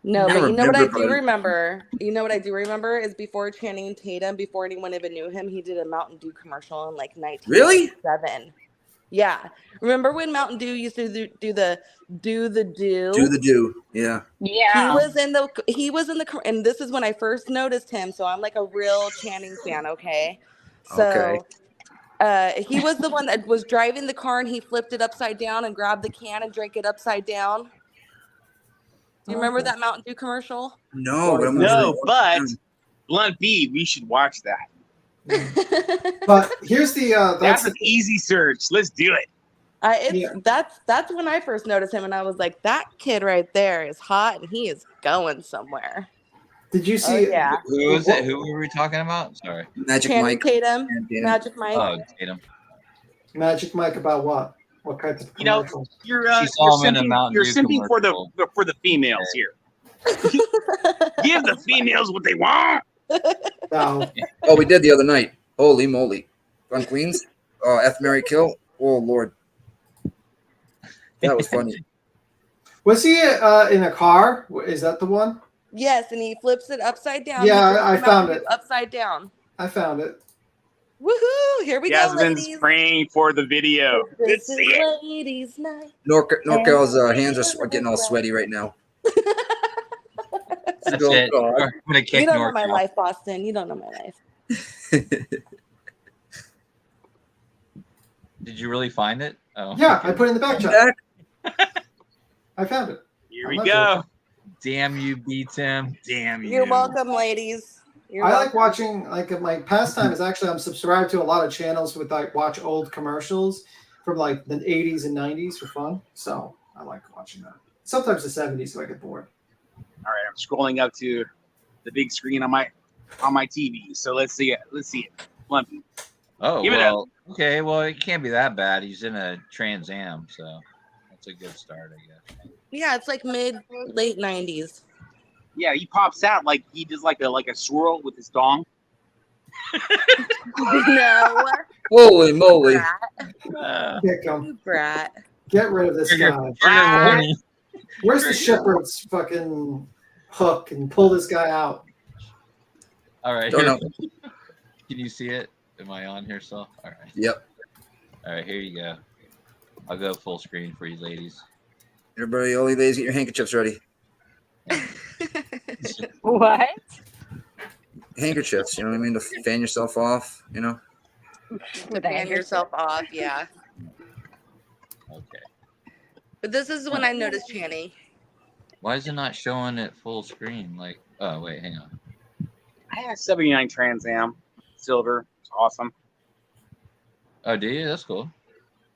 No, but you know what I do remember? You know what I do remember is before Channing Tatum, before anyone even knew him, he did a Mountain Dew commercial in like 1997. Yeah. Remember when Mountain Dew used to do the do? Yeah. Yeah. He was in the and this is when I first noticed him, so I'm like a real Channing fan, okay? So he was the one that was driving the car and he flipped it upside down and grabbed the can and drank it upside down. Do you remember that Mountain Dew commercial? No, but Blunt B, we should watch that. But here's the that's an easy search. Let's do it. That's when I first noticed him, and I was like, that kid right there is hot, and he is going somewhere. Did you see? Yeah. Who was it? Who were we talking about? Sorry. Channing Tatum. Magic Mike. Oh, Tatum. Magic Mike about what? What kind of commercial? You're simping for the females here. Give the females what they want. No. Oh, we did the other night. Holy moly. On Queens. F, Mary, Kill. Oh, Lord. That was funny. Was he in a car? Is that the one? Yes, and he flips it upside down. Yeah, I found it. Upside down. I found it. Woohoo! Here we go, ladies. Praying for the video. This is ladies' night. NorCal's hands are getting all sweaty right now. That's it. I'm gonna kick you don't know NorCal. my life, Boston. You don't know my life. Did you really find it? Oh. Yeah, I put it in the back chat. I found it. Here we go. Damn you, B Tim. Damn you. You're welcome, ladies. I like watching, like, my pastime is actually I'm subscribed to a lot of channels with like watch old commercials from like the 80s and 90s for fun. So I like watching that. Sometimes the 70s if I get bored. All right, I'm scrolling up to the big screen on my TV. So let's see it. Lumpy. Oh, Give it well, okay. Well, it can't be that bad. He's in a Trans Am, so that's a good start, I guess. Yeah, it's like late 90s. Yeah, he pops out like he does like a swirl with his dong. No. Holy moly. You brat. Get rid of this guy. Where's the shepherd's fucking hook and pull this guy out? All right. Don't know. Can you see it? Am I on here still? All right. Yep. All right, here you go. I'll go full screen for you ladies. Everybody, all you ladies, get your handkerchiefs ready. What? Handkerchiefs, you know what I mean? To fan yourself off, you know? To fan yourself off, yeah. Okay. But this is when I noticed Channing. Why is it not showing it full screen? Like, oh, wait, hang on. I have 79 Trans Am silver. It's awesome. Oh, do you? That's cool.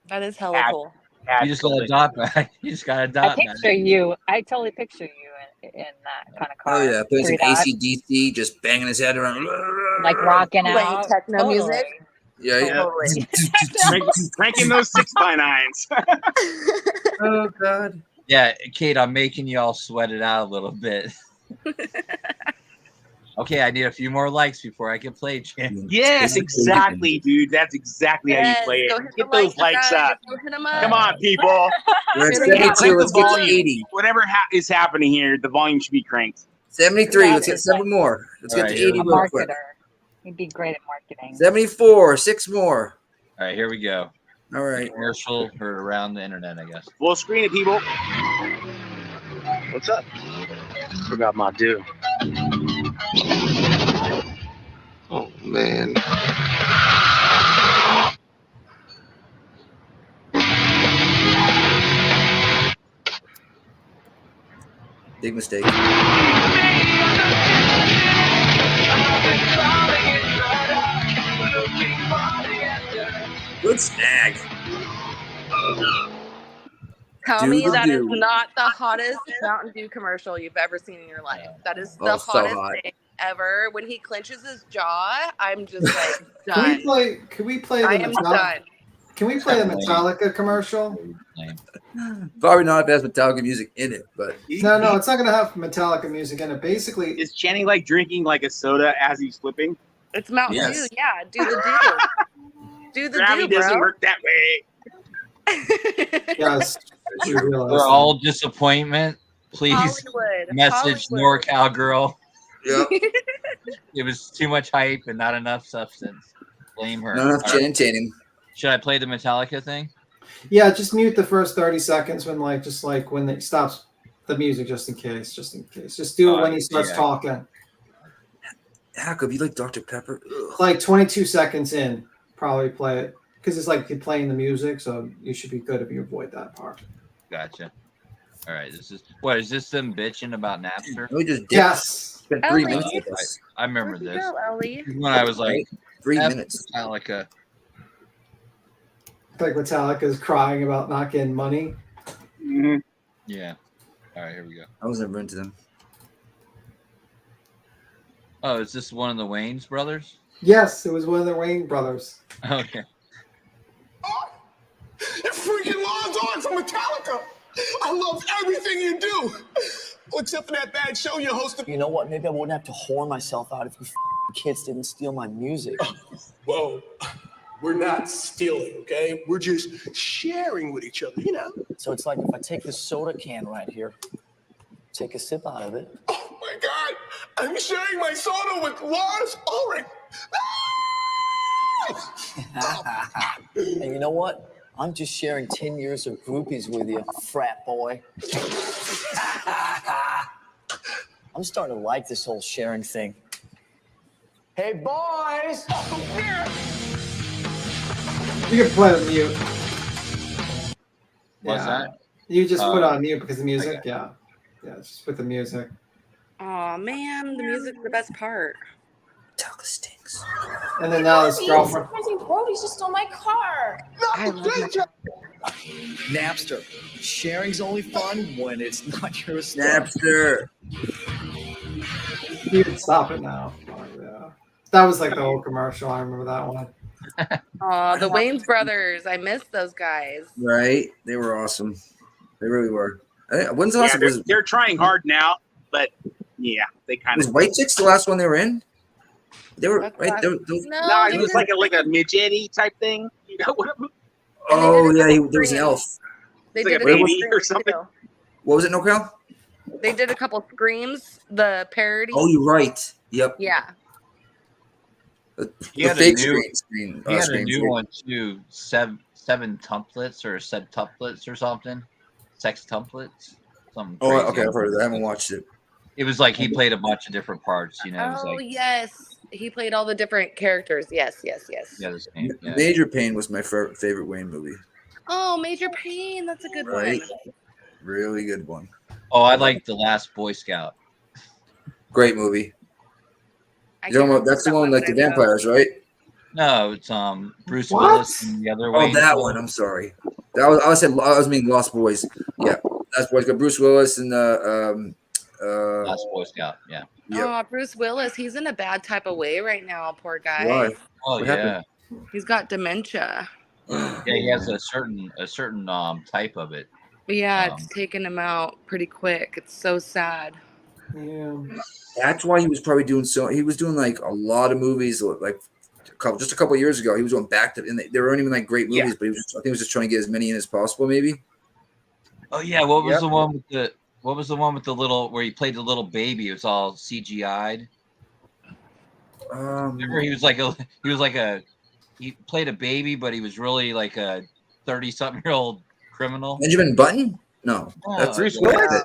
That is hella cool. You just got a dot back. You just got a dot I picture you. I totally picture you in that kind of car. Oh, yeah. Playing some AC/DC, just banging his head around. Like rocking Playing out. techno Totally. music. Yeah. Totally. Cranking those 6x9s. Oh God. Yeah, Kate, I'm making you all sweat it out a little bit. Okay, I need a few more likes before I can play, champ. Yes, exactly, dude. That's exactly how you play Go it. hit Get the those likes up. Go hit 'em up. Come on, people. We're at Here we go. 72. Let's get to 80. Whatever is happening here, the volume should be cranked. 73. Let's get 7 more. Let's All get right, to 80 A real quick. marketer. He'd be great at marketing. 74. 6 more. All right, here we go. All right. Commercial heard around the internet, I guess. Full screen it, people. What's up? Forgot my due. Oh, man. Big mistake. Good snag. Tell me Do the that is do. not the hottest Mountain Dew commercial you've ever seen in your life. That is the Oh, so hottest hot. thing ever. When he clenches his jaw, I'm just like Can done. we play the I am done. Can we play the Metallica commercial? Probably not if it has Metallica music in it, but No, it's not gonna have Metallica music in it. Basically, Is Channing like drinking like a soda as he's flipping? It's Mountain Yes. Dew. Yeah, do the do. Do the Gravity do, doesn't bro. work that way. yes, you realize For that. all disappointment, please Hollywood. message Hollywood. NorCal girl. yep. It was too much hype and not enough substance. Blame her. Not enough All right. chanting. Should I play the Metallica thing? Yeah, just mute the first 30 seconds when when it stops the music, just in case. Just do it when he starts yeah. talking. Jacob, you like Dr. Pepper? Ugh. Like 22 seconds in, probably play it because it's like you're playing the music, so you should be good if you avoid that part. Gotcha. All right. Is this them bitching about Napster? We just Yes. spent 3 Ellie. minutes with this. I remember Where'd you this. go, Ellie? When I was like, 3 F minutes. Metallica. Like Metallica's crying about not getting money. Mm-hmm. Yeah. All right, here we go. I was never into them. Oh, is this one of the Wayans brothers? Yes, it was one of the Wayne brothers. Okay. You're freaking logged on to Metallica. I love everything you do. Well, except for that bad show you hosted. You know what? Maybe I wouldn't have to whore myself out if you kids didn't steal my music. Whoa. We're not stealing, okay? We're just sharing with each other, you know? So it's like if I take this soda can right here, take a sip out of it. Oh my God. I'm sharing my soda with Lars Ulrich. And you know what? I'm just sharing 10 years of groupies with you, frat boy. I'm starting to like this whole sharing thing. Hey, boys! You can play the mute. What's that? You just put Oh. on mute because the music. Yeah, just with the music. Oh man, the music's the best part. Metallica stinks. And then now his girlfriend. Brody's just stole my car. I love that. Napster. Sharing's only fun when it's not your stuff. Napster. You can stop it now. Oh, yeah. That was like the whole commercial. I remember that one. Oh, the Wayans brothers. I miss those guys. Right? They were awesome. They really were. When's the last one? They're trying hard now, but yeah, they kind Was of. White Chicks the last one they were in? They were right. No, he was like a midget type thing. You know what? Oh yeah, there was an elf. They It's like did a a couple baby or screams, something. too. What was it, NoCal? They did a couple screams. The parody. Oh, you're right. Yep. Yeah. The He had fake a new, screen. he had a screen new for- one too. Seven templates or septuplets or something. Sex templates. Something Oh, crazy. okay. I've heard of that. I haven't watched it. It was like he played a bunch of different parts. You know. It was Oh like yes, he played all the different characters. Yes. yeah, the same. Yeah. Major Pain was my favorite Wayne movie. Oh, Major Pain. That's a good Right. one. Really good one. Oh, I like The Last Boy Scout. Great movie. I You're talking about, can't that's the remember one that like the one, though. vampires, right? No, it's Bruce What? Willis and the other Oh, Wayne. that one. I'm sorry. That was I was meaning Lost Boys. Yeah, Lost Boys. Got Bruce Willis and Last Boy Scout. Yeah. Yep. Oh, Bruce Willis, he's in a bad type of way right now, poor guy. Why? Oh What yeah. happened? He's got dementia. Yeah, he has a certain type of it. But yeah, it's taking him out pretty quick. It's so sad. Yeah. That's why he was probably doing he was doing like a lot of movies like just a couple of years ago. He was going back to, and they weren't even like great movies, but I think he was just trying to get as many in as possible, maybe. Oh yeah, what was the one with the little where he played the little baby? It was all CGI'd. Remember he played a baby, but he was really like a 30-something-year-old criminal. Benjamin Button? No, that's Bruce Willis.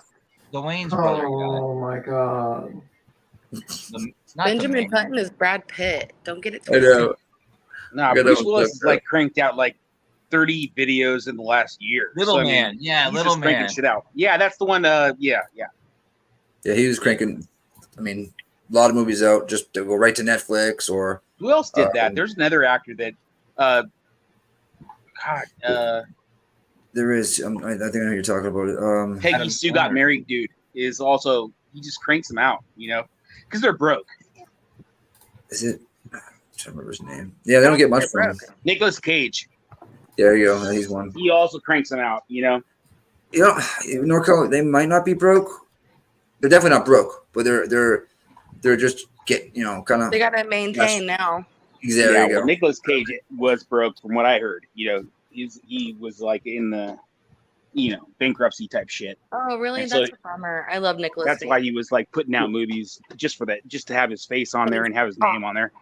The Wayne's brother. Oh my god. Benjamin Button is Brad Pitt. Don't get it I twisted. know. Nah, Bruce Willis has like cranked out like 30 videos in the last year. Little I mean, Man. Yeah, he's Little just cranking Man. shit out. Yeah, that's the one. Yeah. Yeah, he was cranking. I mean, a lot of movies out just to go right to Netflix or. Who else did that? There's another actor that. There is. I think I know who you're talking about. Peggy Sue Got Married, dude, is also he just cranks them out, because they're broke. Is it? I'm trying to remember his name. Yeah, they don't get much from him. Nicolas Cage. There you go. He's one. He also cranks them out, Norco, they might not be broke. They're definitely not broke, but they're just kind of. They got to maintain now. Exactly. Yeah, well, Nicolas Cage was broke from what I heard. He was like in the, bankruptcy type shit. Oh, really? And That's so a bummer. I love Nicolas That's Cage. why he was like putting out movies just for that, just to have his face on there and have his name on there.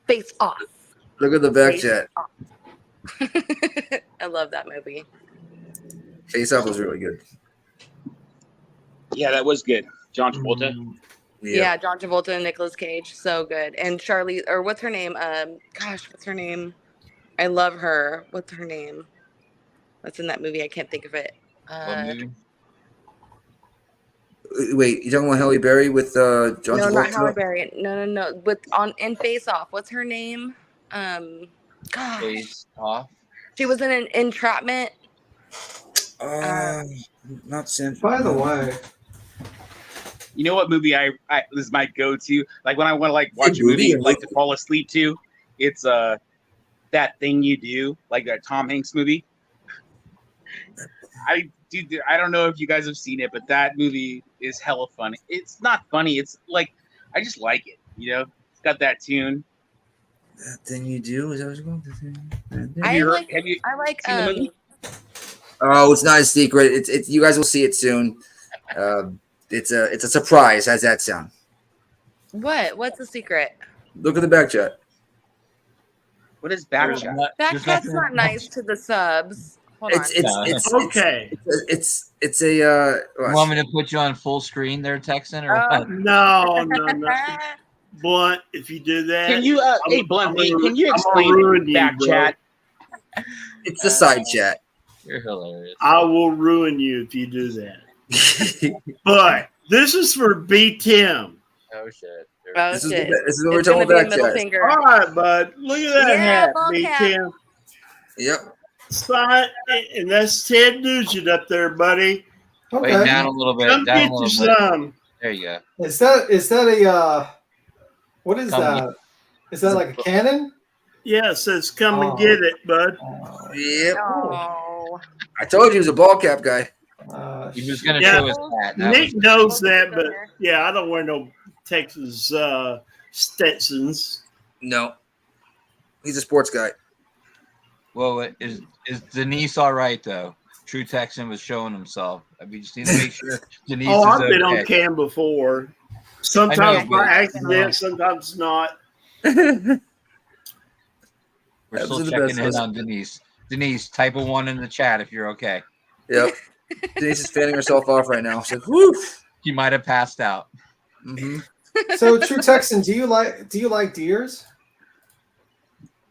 Face Off. Look at the back chat. I love that movie. Face Off was really good. Yeah, that was good. John Travolta. Yeah, John Travolta and Nicolas Cage, so good. And Charlie, or what's her name? What's her name? I love her. What's her name? What's in that movie? I can't think of it. Wait, you talking about Halle Berry with John Travolta? No, not Halle Berry. No. In Face Off. What's her name? Gosh. Face Off. She was in an entrapment. Not San. By the way, you know what movie I this is my go-to? Like when I want to like watch a movie like to fall asleep to, it's That Thing You Do, like that Tom Hanks movie. I don't know if you guys have seen it, but that movie is hella funny. It's not funny. It's like I just like it. It's got that tune. That Thing You Do, is that what you're going to say? Have you seen the movie? Oh, it's not a secret. It's you guys will see it soon. It's a surprise. How's that sound? What? What's the secret? Look at the back chat. What is back chat? That cat's not nice to the subs. Hold on. It's okay. It's a. You want me to put you on full screen there, Texan, or what? No. Blunt, if you do that, Can you? Hey, Blunt, can you explain back chat? It's the side chat. You're hilarious. I will ruin you if you do that. But this is for B Tim. Oh shit. This is what we're talking about. All right, bud. Look at that hat, B Tim. Yep. Sign, and that's Ted Nugent up there, buddy. Wait, down a little bit. Come Down get a little you bit. some. There you go. is that a what is Come that? Is that like a cannon? Yeah, it says come and get it, bud. Yep. Oh. I told you he was a ball cap guy. He was going to show his hat. Nick knows that, but yeah, I don't wear no Texas Stetsons. No. He's a sports guy. Well, is Denise all right though? True Texan was showing himself. We just need to make sure Denise is I've okay. been on cam before. Sometimes by accident, sometimes not. We're Those still are the checking best in on Denise. Denise, type a 1 in the chat if you're okay. Yep. Denise is fanning herself off right now. She's like, whoo. She might have passed out. Mm-hmm. So, True Texan, do you like deers?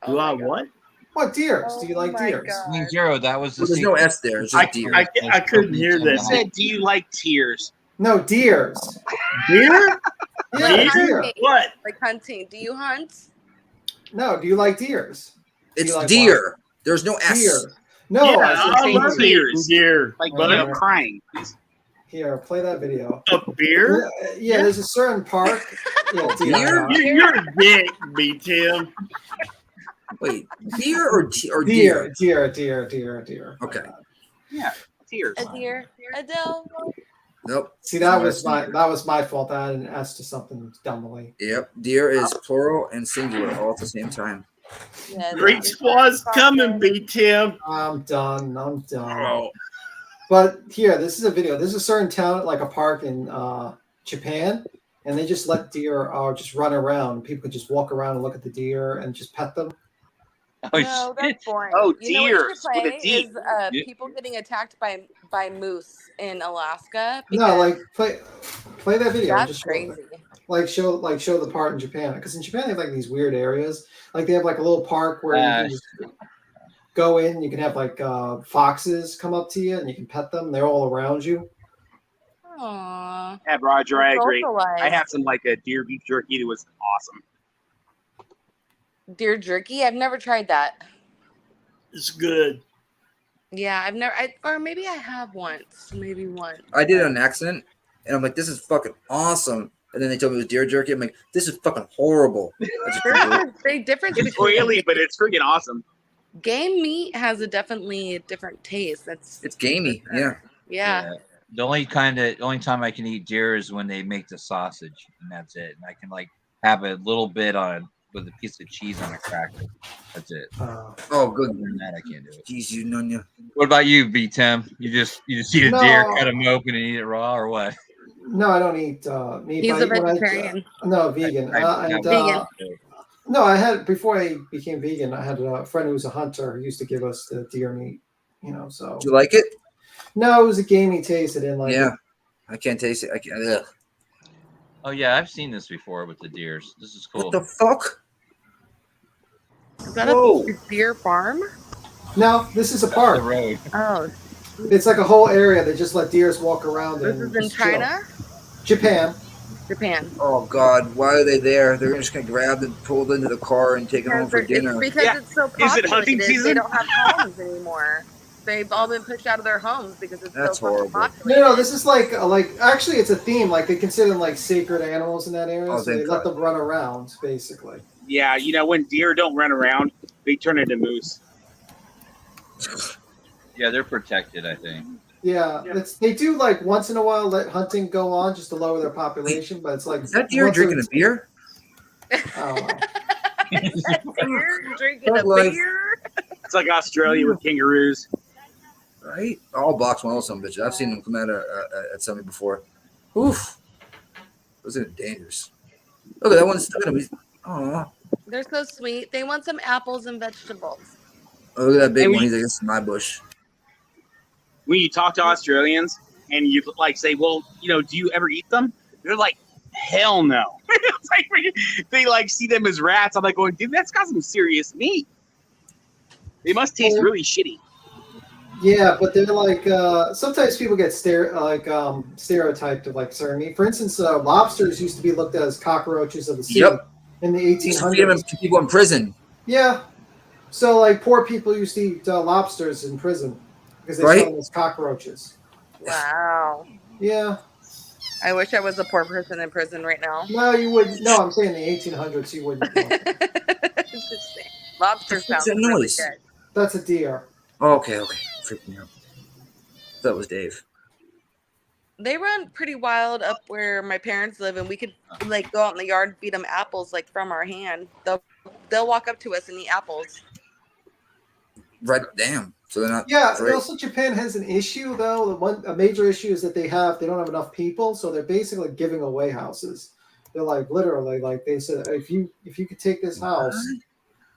Do I what? What deers? Do you like deers? Zero. That was the. There's no S there. It's just deer. I couldn't hear He that. said, "Do you like tears?" No, deers. Deer? Yeah, deer. What? Like hunting. Do you hunt? No, do you like deers? It's like deer. There's no S. Deer. No, Yeah, I I said love deer. deer. Like But crying. Here, play that video. A beer? Yeah, there's a certain park. Yeah, deer. You're a dick, B. Tim. Wait, deer or Deer. deer? Deer. Okay. Yeah, tears. A deer. Adele. Nope. See, that was my fault. I added an S to something dumbly. Yep. Deer is plural and singular all at the same time. Yeah, Great squad's coming, B. Tim. I'm done. Oh. But here, this is a video. This is a certain town, like a park in Japan, and they just let deer just run around. People could just walk around and look at the deer and just pet them. No, that's boring. Oh, you know deer. what you should play is people getting attacked by moose in Alaska. No, like play that video. That's just crazy. Show the part in Japan, because in Japan they have like these weird areas. Like they have like a little park where you can just go in. You can have like foxes come up to you and you can pet them. They're all around you. Aww. Yeah, Roger, I agree. Socialize. I had some like a deer beef jerky. It was awesome. Deer jerky? I've never tried that. It's good. Yeah, I've never. Or maybe I have once. Maybe once. I did it on accident, and I'm like, this is fucking awesome. And then they told me it was deer jerky. I'm like, this is fucking horrible. There's a big difference. It's oily, but it's freaking awesome. Game meat has definitely a different taste. It's gamey. Yeah. Yeah. The only time I can eat deer is when they make the sausage, and that's it. And I can like have a little bit with a piece of cheese on a cracker. That's it. Oh, good. Other than that, I can't do it. Jeez, you know. What about you, B. Tim? You just eat a No. deer, cut them open, and eat it raw, or what? No, I don't eat meat. He's but a vegetarian. No, vegan. Vegan. No, I had before I became vegan. I had a friend who was a hunter who used to give us the deer meat. So. Do you like it? No, it was a gamey taste. I didn't like it. Yeah, I can't taste it. I can't. Ugh. Oh yeah, I've seen this before with the deers. This is cool. What the fuck? Is that a deer farm? No, this is a park. The road. Oh. It's like a whole area. They just let deers walk around. This is in China? Japan. Oh God, why are they there? They're just gonna grab and pull into the car and take them home for dinner. It's because it's so Is it populated. hunting season? They don't have homes anymore. They've all been pushed out of their homes because it's That's so fucking horrible. populated. No, this is like actually it's a theme. Like they consider them like sacred animals in that area, Oh, so they thank let God. them run around basically. Yeah, when deer don't run around, they turn into moose. Yeah, they're protected, I think. Yeah, they do like once in a while let hunting go on just to lower their population, but it's like Is that deer once drinking a beer? Deer drinking a Thug life. beer? It's like Australia with kangaroos. Right? All box one of some bitches. I've seen them come out at something before. Oof. Those are dangerous. Look at that one's still gonna be. Oh, They're so sweet. They want some apples and vegetables. look at that big And one. we- He's like, this is my bush. When you talk to Australians and you like say, well, do you ever eat them? They're like, hell no. It's like they like see them as rats. I'm like going, dude, that's got some serious meat. They must taste really shitty. Yeah, but they're like sometimes people get stereotyped of like certain meat. For instance, lobsters used to be looked at as cockroaches of the sea in the Used to feed them 1800s. to people in prison. Yeah, so like poor people used to eat lobsters in prison because they Right? saw them as cockroaches. Wow. Yeah. I wish I was a poor person in prison right now. No, you wouldn't. No, I'm saying the 1800s. You wouldn't. Interesting. Lobster What's sounds that really noise? good. That's a deer. Oh, okay. Freaked me out. That was Dave. They run pretty wild up where my parents live, and we could like go out in the yard and feed them apples like from our hand. They'll walk up to us and eat apples. Right. Damn. So they're not. Yeah. afraid. Also, Japan has an issue though. A major issue is that they don't have enough people, so they're basically giving away houses. They're like literally like they said, if you could take this house,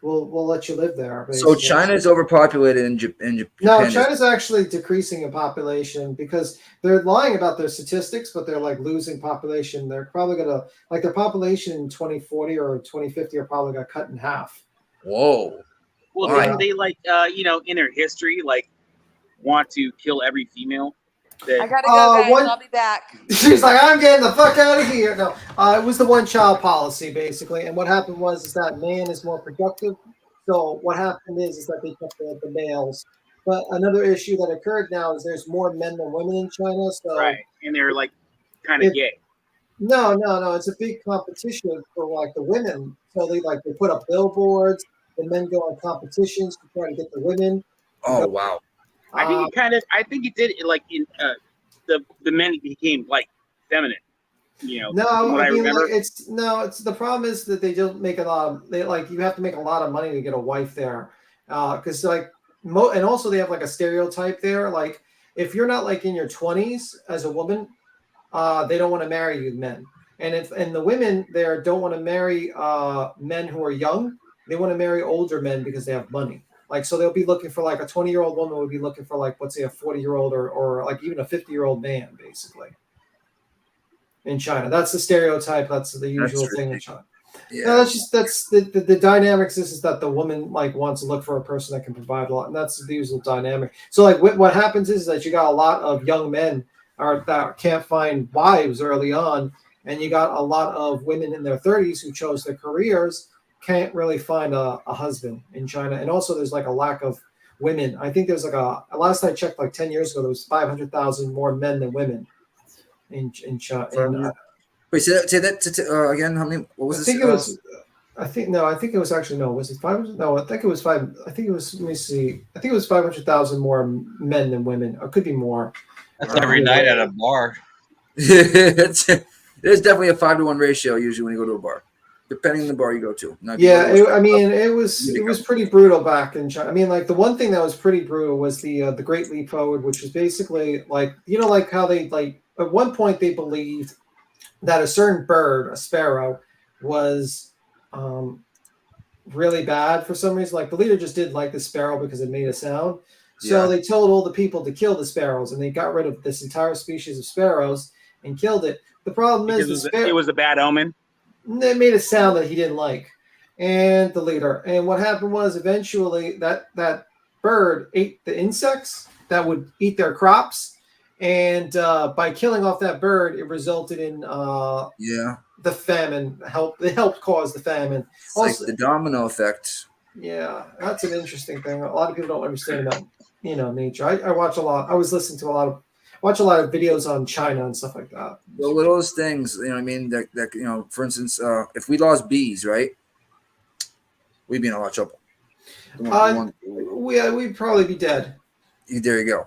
we'll let you live there. So basically. China's overpopulated in Japan. No, China's actually decreasing in population because they're lying about their statistics, but they're like losing population. They're probably gonna like their population in 2040 or 2050 are probably gonna cut in half. Whoa. Well, Why? didn't they like in their history like want to kill every female? I gotta go, guys. I'll be back. She's like, I'm getting the fuck out of here. No, it was the one-child policy basically, and what happened was that man is more productive. So what happened is that they kept the males But another issue that occurred now is there's more men than women in China. So Right, and they're like kind of gay. No. It's a big competition for like the women. So they put up billboards. The men go on competitions to try to get the women. Oh wow! I think it did like in the men became like feminine. You know, No, from what I remember. it's the problem is that they don't make a lot of you have to make a lot of money to get a wife there, because and also they have like a stereotype there. Like if you're not like in your 20s as a woman, they don't want to marry you men. And the women there don't want to marry men who are young. They want to marry older men because they have money. Like so they'll be looking for like a 20-year-old woman would be looking for like let's say a 40-year-old or like even a 50-year-old man basically. In China, that's the stereotype. That's the usual thing in China. Yeah, no, that's the dynamics. Is that the woman like wants to look for a person that can provide a lot, and that's the usual dynamic. So like what happens is that you got a lot of young men that can't find wives early on, and you got a lot of women in their 30s who chose their careers can't really find a husband in China, and also there's like a lack of women. I think there's like last I checked like 10 years ago there was 500,000 more men than women. In China. Wait, say that again. How many? What was this? I think it was actually no. Was it 500? No, I think it was 5. I think it was. Let me see. I think it was 500,000 more men than women. Or it could be more. That's every night at a bar. There's definitely a 5-to-1 ratio usually when you go to a bar, depending on the bar you go to. It was pretty brutal back in China. I mean, like the one thing that was pretty brutal was the Great Leap Forward, which was basically like like how they like. At one point, they believed that a certain bird, a sparrow, was really bad for some reason. Like the leader just didn't like the sparrow because it made a sound. So they told all the people to kill the sparrows, and they got rid of this entire species of sparrows and killed it. The problem is it was a bad omen. They made a sound that he didn't like, and the leader. And what happened was eventually that bird ate the insects that would eat their crops. And by killing off that bird, it resulted in the famine. It helped cause the famine. It's also, like the domino effect. Yeah, that's an interesting thing. A lot of people don't understand about nature. I watch a lot. I was listening to a lot of videos on China and stuff like that. The littlest things, what I mean. That for instance, if we lost bees, right, we'd be in a lot of trouble. We'd probably be dead. There you go.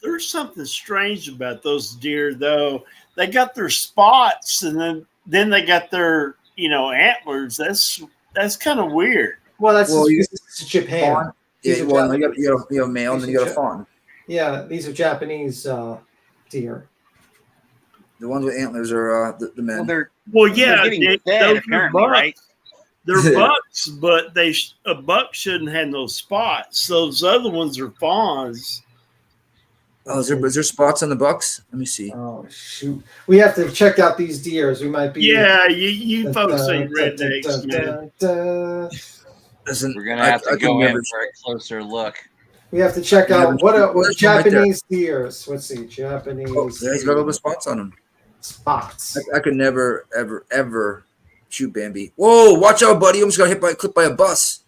There's something strange about those deer, though. They got their spots, and then they got their antlers. That's kind of weird. Well, it's Japan. Fawn. Yeah, you have male, and then you got a fawn. Yeah, these are Japanese deer. The ones with antlers are the men. They're getting fed, apparently, right? They're bucks, but a buck shouldn't have no spots. Those other ones are fawns. Oh, is there spots on the bucks? Let me see. Oh shoot! We have to check out these deers. We might be. Yeah, you folks ain't rednecks, man. Listen, we're gonna have to go in for a closer look. We have to check out what Japanese deers. Let's see, Japanese. Oh, yeah, he's got all the spots on him. Spots. I could never, ever shoot Bambi. Whoa! Watch out, buddy! I almost got clipped by a bus.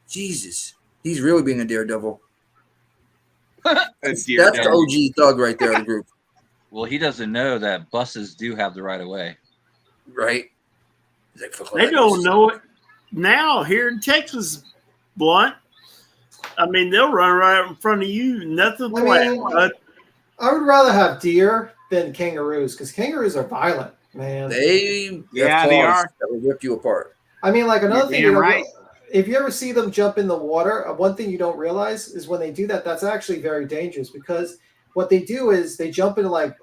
Jesus, he's really being a daredevil. That's the OG thug right there in the group. Well, he doesn't know that buses do have the right of way. Right. They don't know it now here in Texas, Blunt. I mean, they'll run right in front of you. Nothing flat. I would rather have deer than kangaroos because kangaroos are violent, man. They are. That will rip you apart. I mean, like another thing. Right. If you ever see them jump in the water, one thing you don't realize is when they do that, that's actually very dangerous because what they do is they jump into like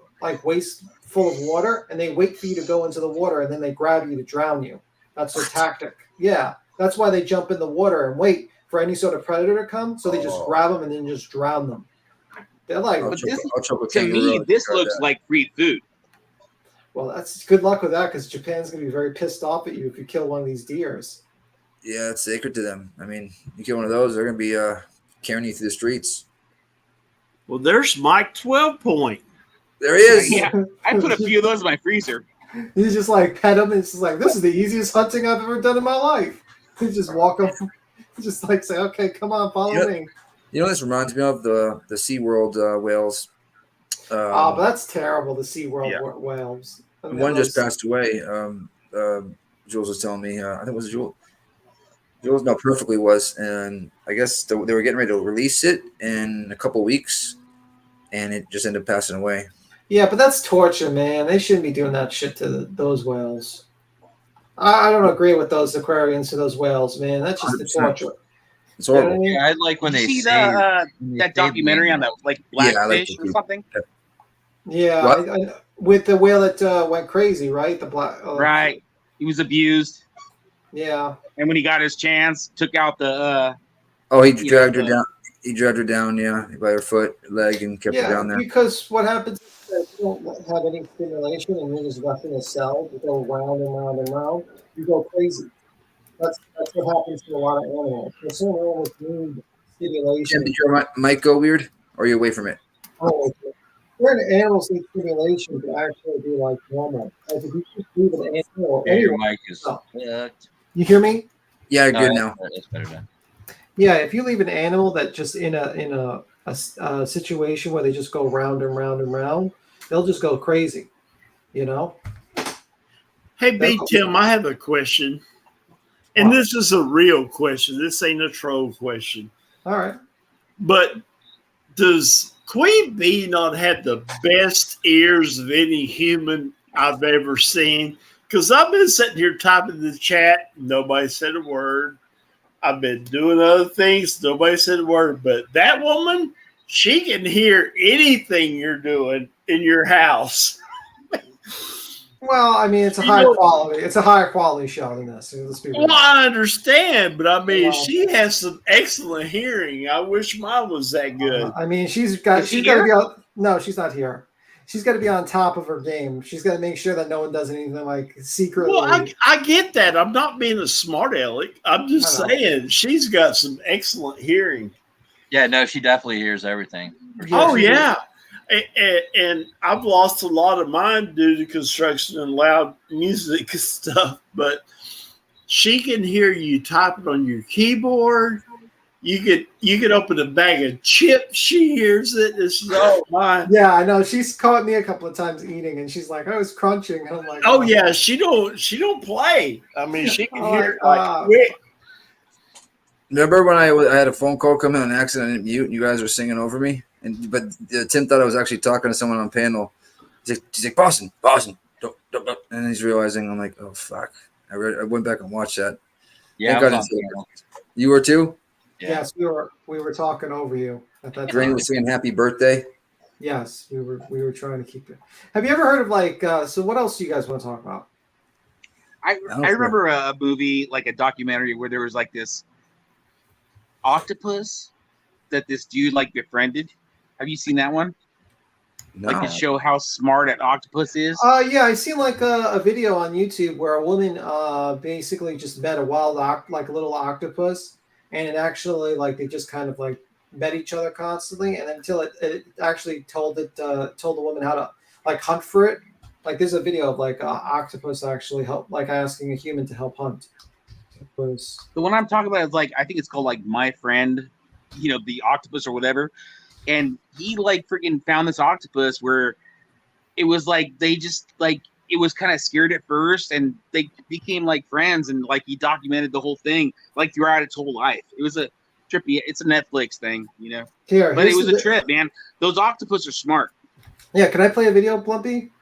waist full of water and they wait for you to go into the water and then they grab you to drown you. That's their tactic. Yeah, that's why they jump in the water and wait for any sort of predator to come. So they just grab them and then just drown them. They're like, to me, this looks like free food. Well, that's good luck with that because Japan's going to be very pissed off at you if you kill one of these deers. Yeah, it's sacred to them. I mean, you kill one of those, they're going to be carrying you through the streets. Well, there's Mike 12 Point. There he is. Yeah, I put a few of those in my freezer. You just like pet them, and it's just like, this is the easiest hunting I've ever done in my life. You just walk up Just like say, okay, come on, follow me. You know, this reminds me of the SeaWorld whales. But that's terrible. The SeaWorld whales. I mean, one just passed away. Jules was telling me. I think it was Jules. Jules, no, Perfectly was, and I guess they were getting ready to release it in a couple weeks, and it just ended up passing away. Yeah, but that's torture, man. They shouldn't be doing that shit to those whales. I don't agree with those aquarians to those whales, man. That's just the torture. It's horrible. You know what I mean? Yeah, I like when they see say that documentary on the like blackfish or something. Yeah, with the whale that went crazy, right? The black. Right, he was abused. Yeah, and when he got his chance, took out the. He dragged her down. He dragged her down, by her leg, and kept her down there. Because what happens is that you don't have any stimulation, and you're just rushing a cell. You go round and round and round. You go crazy. That's what happens to a lot of animals. Some animals need stimulation. Did your mic go weird, or are you away from it? Oh, certain animals need stimulation to actually be like normal. Like if you just leave an animal, your mic is fucked. You hear me? Yeah, good now. That's better now. Yeah, if you leave an animal that just in a situation where they just go round and round and round, they'll just go crazy. You know. Hey, B. Tim, I have a question. And this is a real question. This ain't a troll question. All right. But does Queen Bee not have the best ears of any human I've ever seen? Because I've been sitting here typing the chat. Nobody said a word. I've been doing other things. Nobody said a word. But that woman, she can hear anything you're doing in your house. Well, I mean, it's a higher quality. It's a higher quality show than this. Let's be real. Well, I understand, but I mean, she has some excellent hearing. I wish mine was that good. I mean, she's got to be on. No, she's not here. She's got to be on top of her game. She's got to make sure that no one does anything like secretly. Well, I get that. I'm not being a smart aleck. I'm just saying she's got some excellent hearing. Yeah, no, she definitely hears everything. Yeah. And I've lost a lot of mine due to construction and loud music and stuff, but she can hear you typing on your keyboard. You could open a bag of chips. She hears it. It's oh my. Yeah, I know. She's caught me a couple of times eating, and she's like, "I was crunching," and I'm like, "Oh yeah, she don't play. I mean, she can hear it like quick." Remember when I had a phone call come in on accident, I didn't mute, and you guys were singing over me? But Tim thought I was actually talking to someone on panel. He's like Boston, don't. And he's realizing I'm like, oh fuck. I went back and watched that. Yeah, you were too. Yeah. Yes, we were talking over you at that Drain time. was saying happy birthday. Yes, we were trying to keep it. Have you ever heard of like? So what else do you guys want to talk about? I remember a movie, like a documentary, where there was like this octopus that this dude like befriended. Have you seen that one? No. Like to show how smart an octopus is. Yeah, I seen like a video on YouTube where a woman basically just met a wild like a little octopus, and it actually like they just kind of like met each other constantly, and until it actually told the woman how to like hunt for it. Like there's a video of like an octopus actually like asking a human to help hunt. The one I'm talking about is like I think it's called like My Friend, the octopus or whatever. And he like freaking found this octopus where it was like they just like it was kind of scared at first, and they became like friends, and like he documented the whole thing like throughout its whole life. It was a trippy. It's a Netflix thing, but it was a trip, man. Those octopus are smart. Yeah, can I play a video, Plumpy?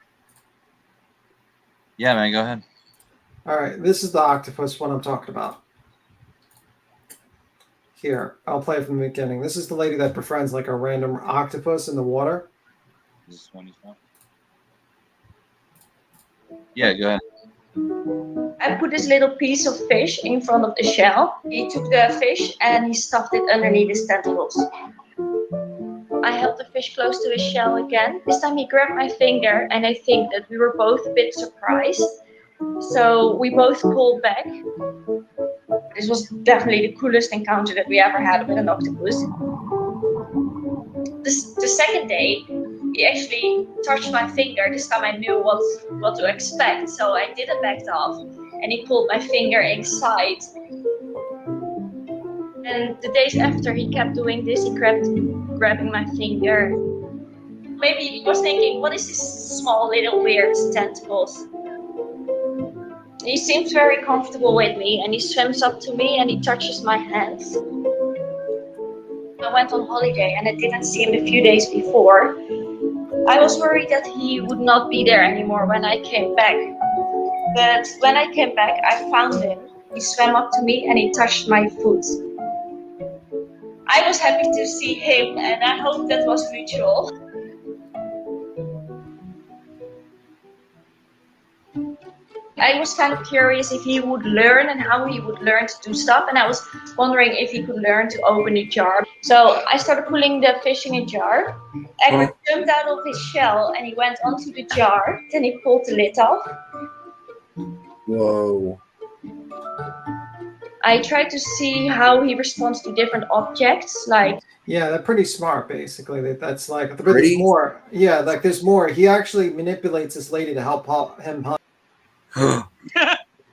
Yeah, man, go ahead. All right, this is the octopus one I'm talking about. Here, I'll play it from the beginning. This is the lady that befriends like a random octopus in the water. This one is one. Yeah, go ahead. I put this little piece of fish in front of the shell. He took the fish and he stuffed it underneath his tentacles. I held the fish close to his shell again. This time he grabbed my finger, and I think that we were both a bit surprised. So we both pulled back. This was definitely the coolest encounter that we ever had with an octopus. The second day, he actually touched my finger. This time I knew what to expect, so I didn't back off, and he pulled my finger inside. And the days after he kept doing this, he kept grabbing my finger. Maybe he was thinking, what is this small little weird tentacles? He seems very comfortable with me, and he swims up to me and he touches my hands. I went on holiday and I didn't see him a few days before. I was worried that he would not be there anymore when I came back. But when I came back, I found him. He swam up to me and he touched my foot. I was happy to see him, and I hope that was mutual. I was kind of curious if he would learn and how he would learn to do stuff, and I was wondering if he could learn to open a jar. So I started pulling the fish in a jar. Edward jumped out of his shell and he went onto the jar. Then he pulled the lid off. Whoa. I tried to see how he responds to different objects, like. Yeah, they're pretty smart, basically. That's like, but there's more. Yeah, like there's more. He actually manipulates this lady to help him hunt.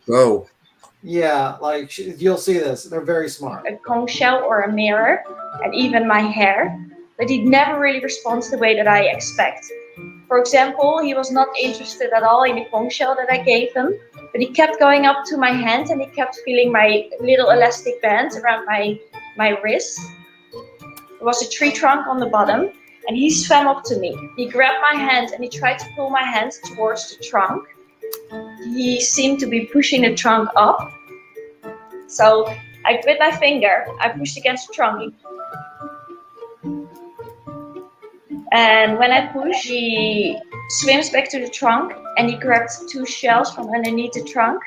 Whoa. Yeah, like you'll see this. They're very smart. A conch shell or a mirror, and even my hair. But he never really responds the way that I expect. For example, he was not interested at all in the conch shell that I gave him, but he kept going up to my hand and he kept feeling my little elastic bands around my wrist. There was a tree trunk on the bottom, and he swam up to me. He grabbed my hand and he tried to pull my hand towards the trunk. He seemed to be pushing the trunk up. So with my finger, I pushed against the trunk. And when I push, he swims back to the trunk and he grabbed 2 shells from underneath the trunk.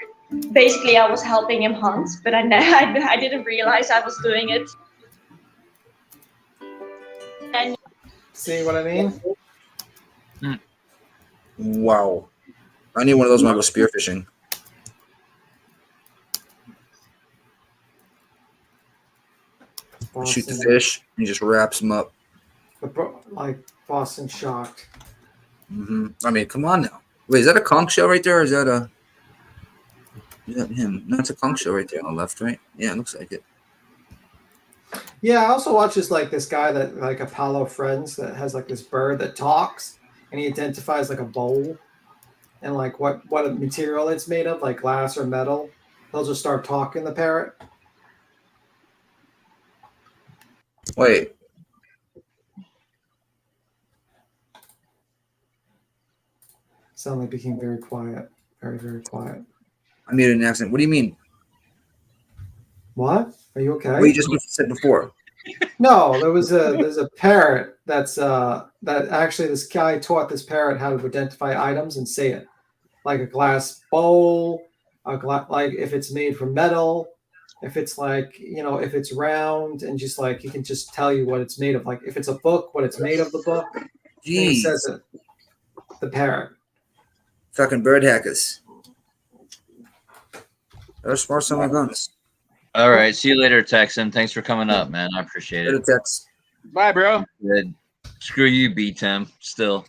Basically, I was helping him hunt, but I didn't realize I was doing it. And see what I mean? Wow. I need one of those when I go spearfishing. Shoot the fish, and he just wraps them up. Like Boston shocked. I mean, come on now. Wait, is that a conch shell right there, or is that him? No, it's a conch shell right there on the left, right? Yeah, it looks like it. Yeah, I also watch this guy that like Apollo Friends that has like this bird that talks, and he identifies like a bowl and like what material it's made of, like glass or metal. They'll just start talking, the parrot. Wait. Suddenly became very quiet. Very, very quiet. I made an accent. What do you mean? What? Are you okay? What you just said before. No, there's a parrot that actually this guy taught this parrot how to identify items and say it. Like a glass bowl, like if it's made from metal, if it's like, if it's round, and just like he can just tell you what it's made of. Like if it's a book, what it's made of the book. He says it. The parrot. Fucking bird hackers. They're smart son of guns. All right. See you later, Texan. Thanks for coming up, man. I appreciate it. Tex. Bye, bro. Good. Screw you, B-Tim. Still.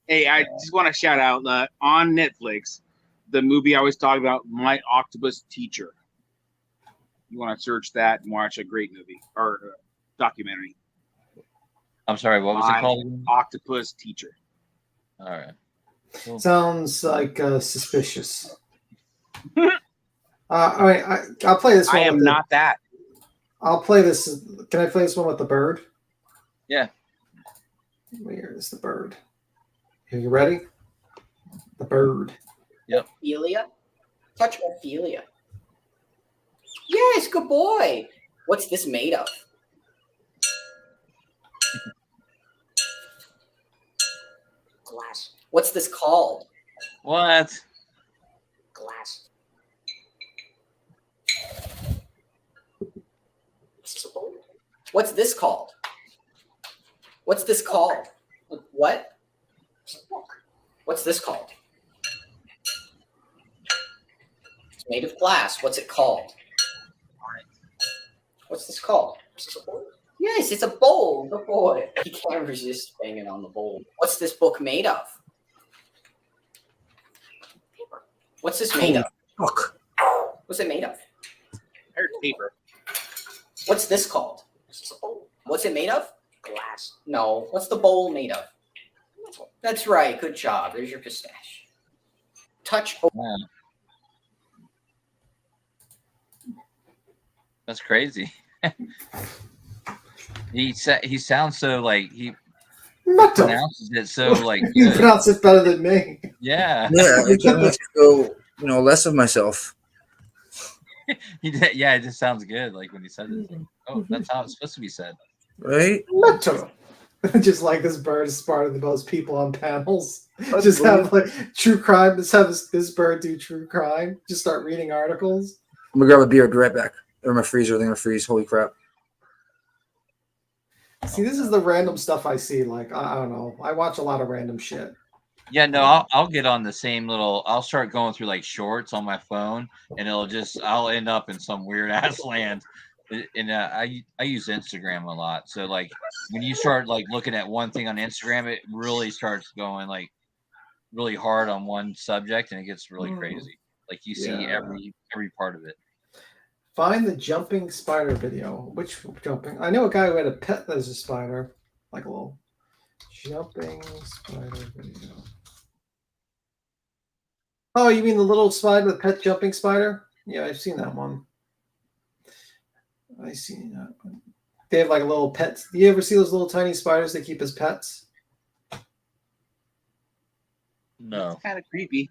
Hey, I just want to shout out on Netflix, the movie I was talking about, My Octopus Teacher. You want to search that and watch a great movie or documentary. I'm sorry, what was it called? Octopus Teacher. All right. Cool. Sounds like suspicious. All right, I'll play this one. I am not that. I'll play this. Can I play this one with the bird? Yeah. Where is the bird? Are you ready? The bird. Yep. Ophelia? Touch Ophelia. Yes, good boy. What's this made of? Glass. What's this called? What? Glass. What's this called? What's this called? What? What's this called? It's made of glass. What's it called? What's this called? Yes, it's a bowl. Good boy. He can't resist banging on the bowl. What's this book made of? Paper. What's this made of? Fuck. What's it made of? paper. What's this called? What's it made of? Glass. No. What's the bowl made of? That's right. Good job. There's your pistache. Touch. Yeah. That's crazy. He sounds so like he pronounces it so like You good. pronounce it better than me. Yeah. Yeah, it kind of makes me feel, less of myself. Yeah, it just sounds good. Like when he said it. Oh, that's how it's supposed to be said. Right? Just like this bird is part of the most people on panels. Just have like true crime. Just have this bird do true crime. Just start reading articles. I'm gonna grab a beer. Be right back. Or my freezer. They're gonna freeze. Holy crap! See, this is the random stuff I see. Like I don't know. I watch a lot of random shit. Yeah, no, I'll get on the same little. I'll start going through like shorts on my phone, and I'll end up in some weird ass land. And I use Instagram a lot, so like when you start like looking at one thing on Instagram, it really starts going like really hard on one subject, and it gets really crazy. Like you see every part of it. Find the jumping spider video. Which jumping? I know a guy who had a pet that was a spider, like a little jumping spider video. Oh, you mean the little spider, the pet jumping spider? Yeah, I've seen that one. I've seen that one. They have like a little pet. Do you ever see those little tiny spiders they keep as pets? No. Kind of creepy.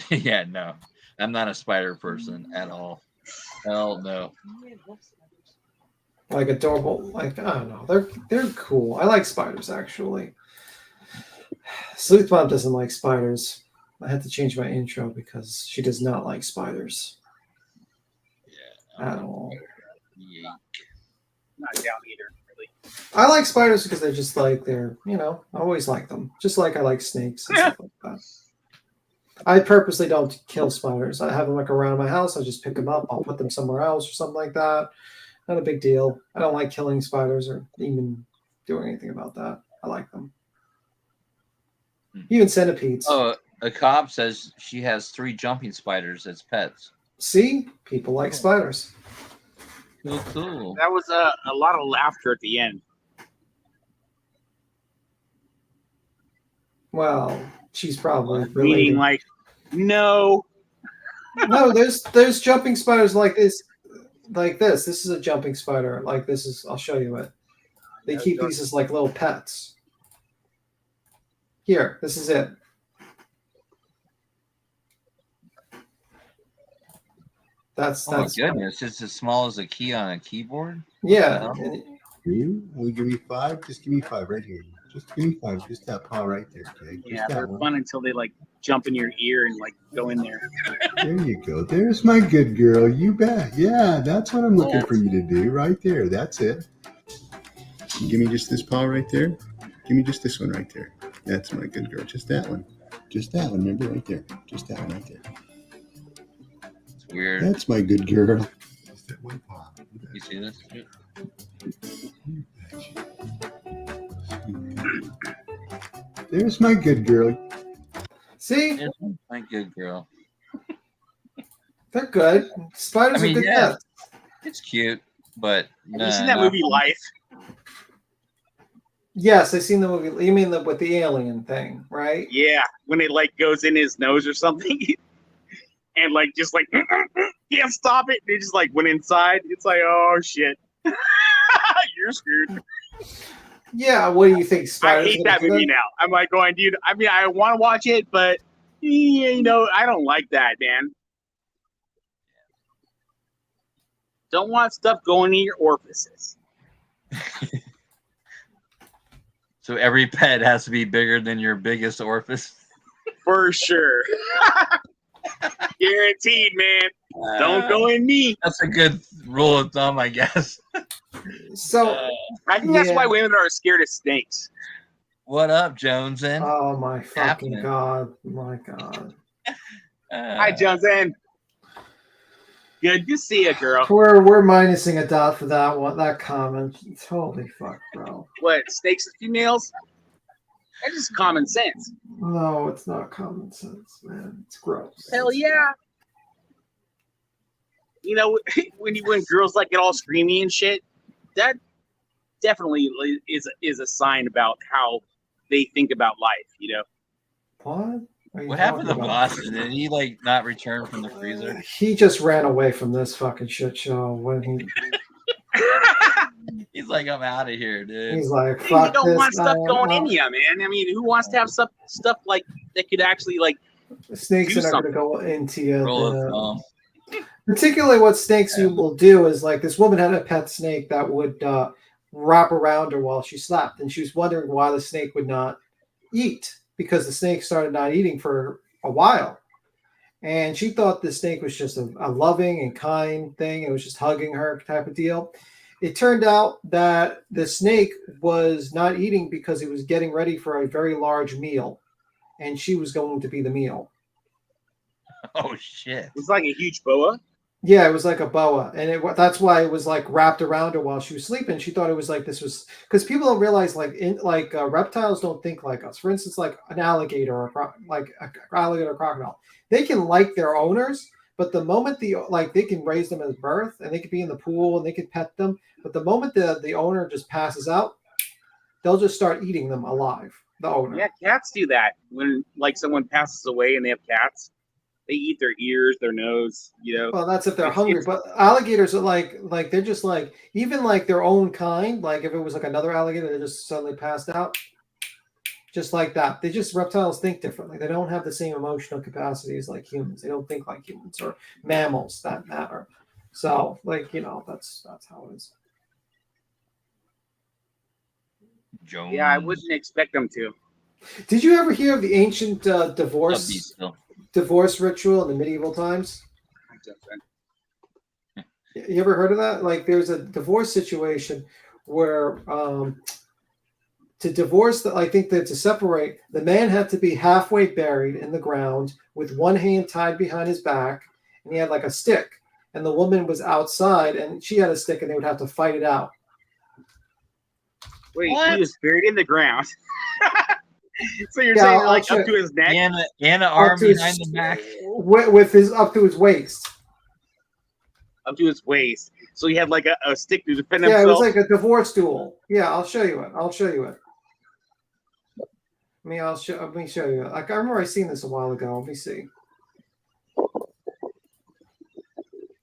Yeah, no. I'm not a spider person at all. Hell no. Like adorable, like I don't know. They're cool. I like spiders actually. Sleuth Mom doesn't like spiders. I had to change my intro because she does not like spiders. Yeah. At all. Not down either, really. I like spiders because they're just like I always like them. Just like I like snakes and stuff like that. I purposely don't kill spiders. I have them like around my house. I just pick them up. I'll put them somewhere else or something like that. Not a big deal. I don't like killing spiders or even doing anything about that. I like them. Even centipedes. Oh, a cop says she has 3 jumping spiders as pets. See? People like spiders. So cool. That was a lot of laughter at the end. Well, she's probably Meaning related. like, no. No, there's jumping spiders like this. Like this. This is a jumping spider. Like this is. I'll show you it. They keep these as like little pets. Here, this is it. That's Oh my goodness! It's as small as a key on a keyboard. Yeah. Will you give me 5? Just give me 5 right here. Just give me 5. Just that paw right there, okay? Just Yeah, that they're one. fun until they like jump in your ear and like go in there. There you go. There's my good girl. You bet. Yeah, that's what I'm looking for you to do right there. That's it. Give me just this paw right there. Give me just this one right there. That's my good girl. Just that one. Just that one. Remember right there. Just that one right there. It's weird. That's my good girl. Just that one paw. You see this? There's my good girl. See? There's my good girl. They're good. Spiders are good pets. It's cute, but Have you seen that movie Life? Yes, I've seen the movie. You mean with the alien thing, right? Yeah, when it like goes in his nose or something, and like just like can't stop it. They just like went inside. It's like, oh shit, you're screwed. Yeah. What do you think? Spiders I hate that movie now. I'm like going, dude. I mean, I want to watch it, but I don't like that, man. Don't want stuff going in your orifices. So every pet has to be bigger than your biggest orifice. For sure. Guaranteed, man. Don't go in me. That's a good rule of thumb, I guess. So I think that's why women are scared of snakes. What up, Jonesin? Oh my fucking god! My god. Hi, Johnson. Good to see you, girl. We're minusing a dot for that one. That comment. Holy fuck, bro. What, snakes and females? That's just common sense. No, it's not common sense, man. It's gross. Hell yeah. you know, when girls like get all screamy and shit, that definitely is a sign about how they think about life. You know. What? What happened to Boston? Did he like not return from the freezer? He just ran away from this fucking shit show when he. He's like, I'm out of here, dude. He's like, Hey, fuck you don't this. want stuff going in out. you, man. I mean, who wants to have stuff like that could actually like Snakes do are not going to something? go into you. Roll a thumb. Particularly, what snakes you will do is like this woman had a pet snake that would wrap around her while she slept, and she was wondering why the snake would not eat because the snake started not eating for a while, and she thought the snake was just a loving and kind thing. It was just hugging her type of deal. It turned out that the snake was not eating because it was getting ready for a very large meal, and she was going to be the meal. Oh shit! It's like a huge boa. Yeah, it was like a boa, and that's why it was like wrapped around her while she was sleeping. She thought it was like this was because people don't realize reptiles don't think like us. For instance, like an alligator or alligator or crocodile, they can like their owners, but the moment they can raise them at birth and they could be in the pool and they could pet them, but the moment the owner just passes out, they'll just start eating them alive. The owner. Yeah, cats do that when like someone passes away and they have cats. They eat their ears, their nose, you know. Well, that's if they're hungry. But alligators are like they're just like even like their own kind. Like if it was like another alligator that just suddenly passed out, just like that. Reptiles think differently. They don't have the same emotional capacities like humans. They don't think like humans or mammals that matter. So like that's how it is. Jones. Yeah, I wouldn't expect them to. Did you ever hear of the ancient divorce ritual in the medieval times? You ever heard of that? Like there's a divorce situation where to divorce, I think that to separate, the man had to be halfway buried in the ground with one hand tied behind his back, and he had like a stick, and the woman was outside and she had a stick, and they would have to fight it out. Wait, he was buried in the ground. So you're saying like up to his neck? And an arm behind the back? With his up to his waist. Up to his waist. So he had like a stick to defend himself? Yeah, it was like a divorce duel. Yeah, I'll show you it. Let me show you it. Like, I remember I seen this a while ago. Let me see.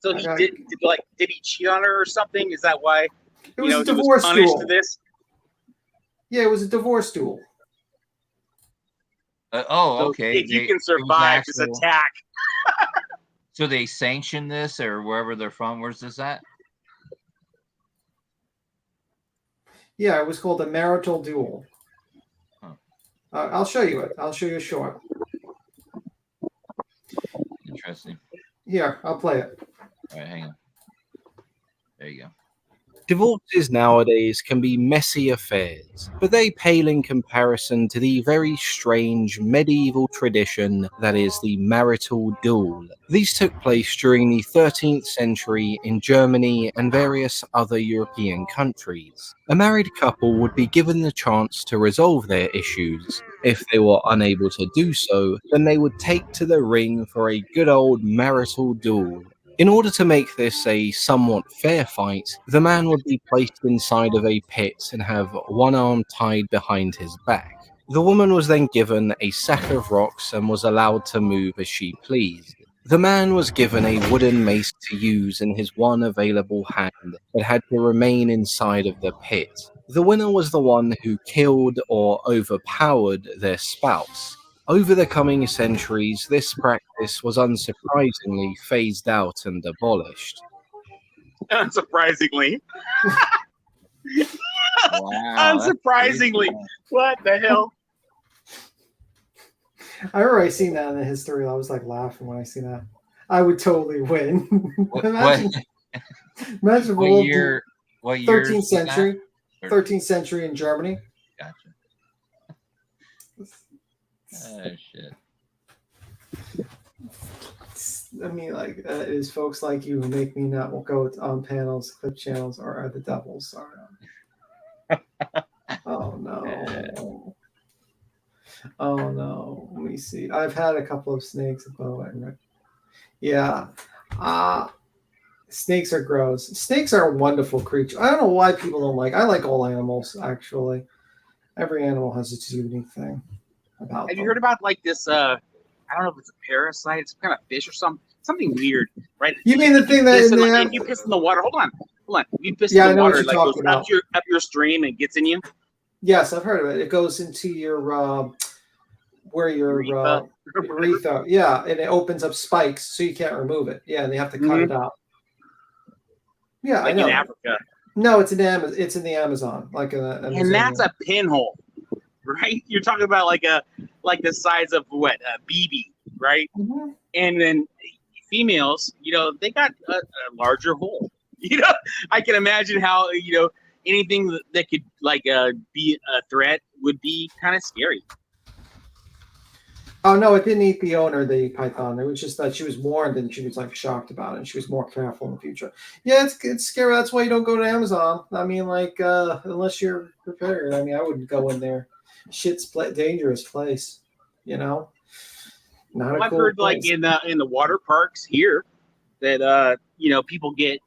So did he cheat on her or something? Is that why it was a divorce punished duel? For this? Yeah, it was a divorce duel. Okay. If you can survive this attack. So they sanctioned this, or wherever they're from. Where's this at? Yeah, it was called a marital duel. Huh. I'll show you it. I'll show you a short. Interesting. Here, I'll play it. All right, hang on. There you go. Divorces nowadays can be messy affairs, but they pale in comparison to the very strange medieval tradition that is the marital duel. These took place during the 13th century in Germany and various other European countries. A married couple would be given the chance to resolve their issues. If they were unable to do so, then they would take to the ring for a good old marital duel. In order to make this a somewhat fair fight, the man would be placed inside of a pit and have one arm tied behind his back. The woman was then given a sack of rocks and was allowed to move as she pleased. The man was given a wooden mace to use in his one available hand, but had to remain inside of the pit. The winner was the one who killed or overpowered their spouse. Over the coming centuries, this practice was unsurprisingly phased out and abolished. Unsurprisingly. Wow, unsurprisingly. What the hell? I already seen that in the history. I was like laughing when I seen that. I would totally win. Imagine what year? 13th century. 13th century in Germany. Gotcha. Oh shit! I mean, like it is folks like you who make me not go on panels, clip channels, or are the devils. Sorry. Oh no! Oh no! Let me see. I've had a couple of snakes above. Yeah. Snakes are gross. Snakes are a wonderful creature. I don't know why people don't like. I like all animals actually. Every animal has its unique thing about. Have you heard about like this? I don't know if it's a parasite. It's kind of fish or something weird, right? You mean the thing that if you piss in the water? Hold on. If you piss in the water, it like goes up your stream and gets in you. Yes, I've heard of it. It goes into your where your urethra. Yeah, and it opens up spikes, so you can't remove it. Yeah, and they have to cut it out. Yeah, like I know. In Africa. No, it's in the Amazon. And that's a pinhole, right? You're talking about like the size of what a BB, right? Mm-hmm. And then females, they got a larger hole. I can imagine how anything that could be a threat would be kind of scary. Oh no, it didn't eat the owner, the python. It was just that she was warned and she was like shocked about it. And she was more careful in the future. Yeah, it's scary. That's why you don't go to Amazon. I mean, unless you're prepared. I mean, I wouldn't go in there. Shit's dangerous place. Not I've heard place. Like in the water parks here that people get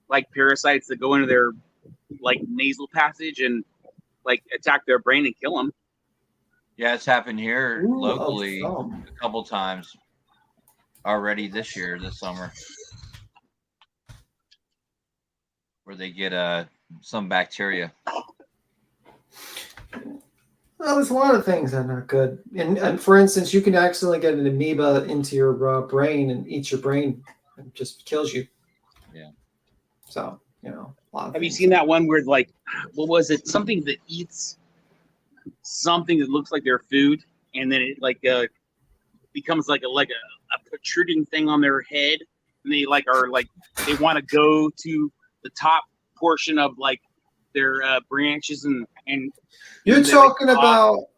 like parasites that go into their like nasal passage and like attack their brain and kill them. Yeah, it's happened here locally a couple times already this summer, where they get some bacteria. Well, there's a lot of things that are not good. And for instance, you can accidentally get an amoeba into your brain and eat your brain and just kills you. Yeah. So, a lot of Have you seen that one where like, what was it? Something that eats something that looks like their food, and then it becomes like a protruding thing on their head, and they they want to go to the top portion of like their branches and you're talking about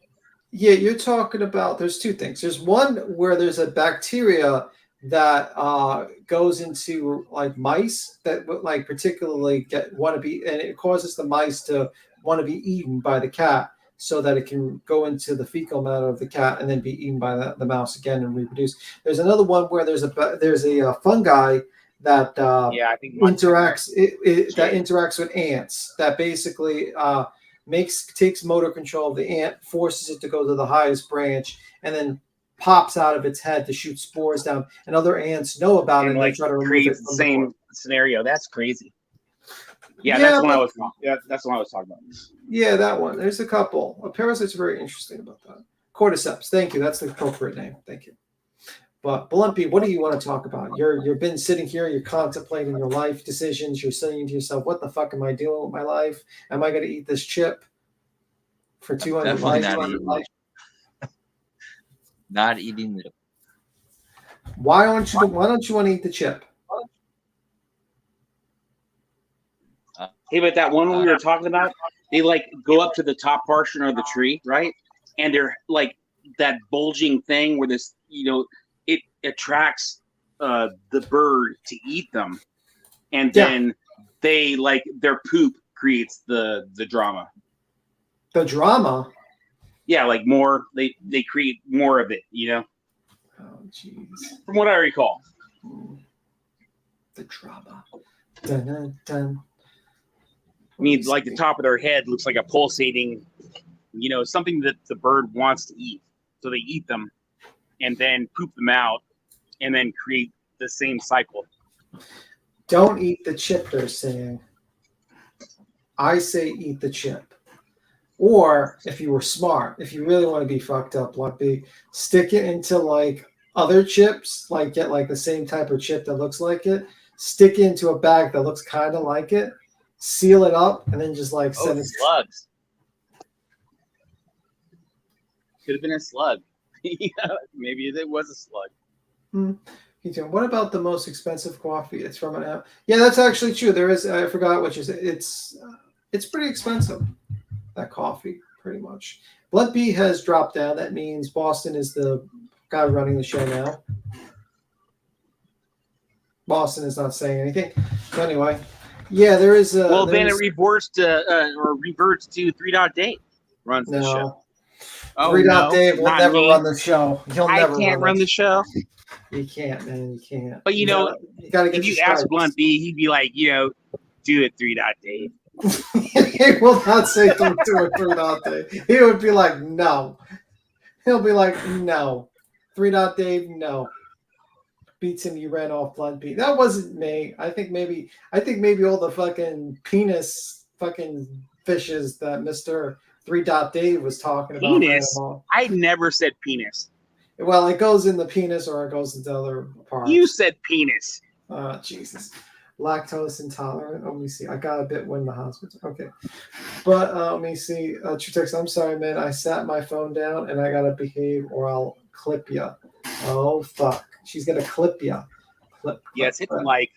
you're talking about there's two things. There's one where there's a bacteria that goes into like mice that like particularly want to be, and it causes the mice to want to be eaten by the cat, so that it can go into the fecal matter of the cat and then be eaten by the mouse again and reproduce. There's another one where there's a fungi that interacts with ants that basically takes motor control of the ant, forces it to go to the highest branch, and then pops out of its head to shoot spores down. And other ants know about it and they try to remove it. The same scenario. That's crazy. Yeah, that's what I was talking about. Yeah, that one. There's a couple. Parasites are very interesting about that. Cordyceps. Thank you. That's the appropriate name. Thank you. But Blumpy, what do you want to talk about? You've been sitting here. You're contemplating your life decisions. You're saying to yourself, "What the fuck am I doing with my life? Am I going to eat this chip for 200 lives?" Not eating the. Why don't you want to eat the chip? Hey, but that one we were talking about, they like go up to the top portion of the tree, right? And they're like that bulging thing where this, it attracts the bird to eat them, and then they like their poop creates the drama. The drama. Yeah, like more. They create more of it, Oh, jeez. From what I recall. The drama. Dun, dun, dun. I mean, like the top of their head looks like a pulsating, something that the bird wants to eat. So they eat them and then poop them out and then create the same cycle. Don't eat the chip, they're saying. I say eat the chip. Or if you were smart, if you really want to be fucked up, stick it into like other chips, like get like the same type of chip that looks like it, stick it into a bag that looks kind of like it, seal it up, and then just like send it. Slugs. Could have been a slug. Maybe it was a slug. What about the most expensive coffee? It's from an app. Yeah, that's actually true. There is. I forgot what you said. It's pretty expensive. That coffee, pretty much. Blood B has dropped down. That means Boston is the guy running the show now. Boston is not saying anything. So anyway, yeah, there is. Then it reverts to 3 Dot Dave runs the show. 3 Dot Dave will never run the show. He'll never run the show. You can't, man. You can't. But you gotta get if you your ask stripes. Blunt B, he'd be like, do it 3 dot Dave. He will not say don't do it 3 dot Dave. He would be like, no. He'll be like, no. 3 dot Dave, no. Beats him, you ran off Blunt B. That wasn't me. I think maybe all the fucking penis fucking fishes that Mr. 3 dot Dave was talking about. Penis? I never said penis. Well, it goes in the penis or it goes into other parts. You said penis. Oh, Jesus. Lactose intolerant. Let me see. I got a bit when the hospital. Okay. But let me see. Trutex, I'm sorry, man. I sat my phone down and I got to behave or I'll clip ya. Oh, fuck. She's going to clip ya. Yes, it's like,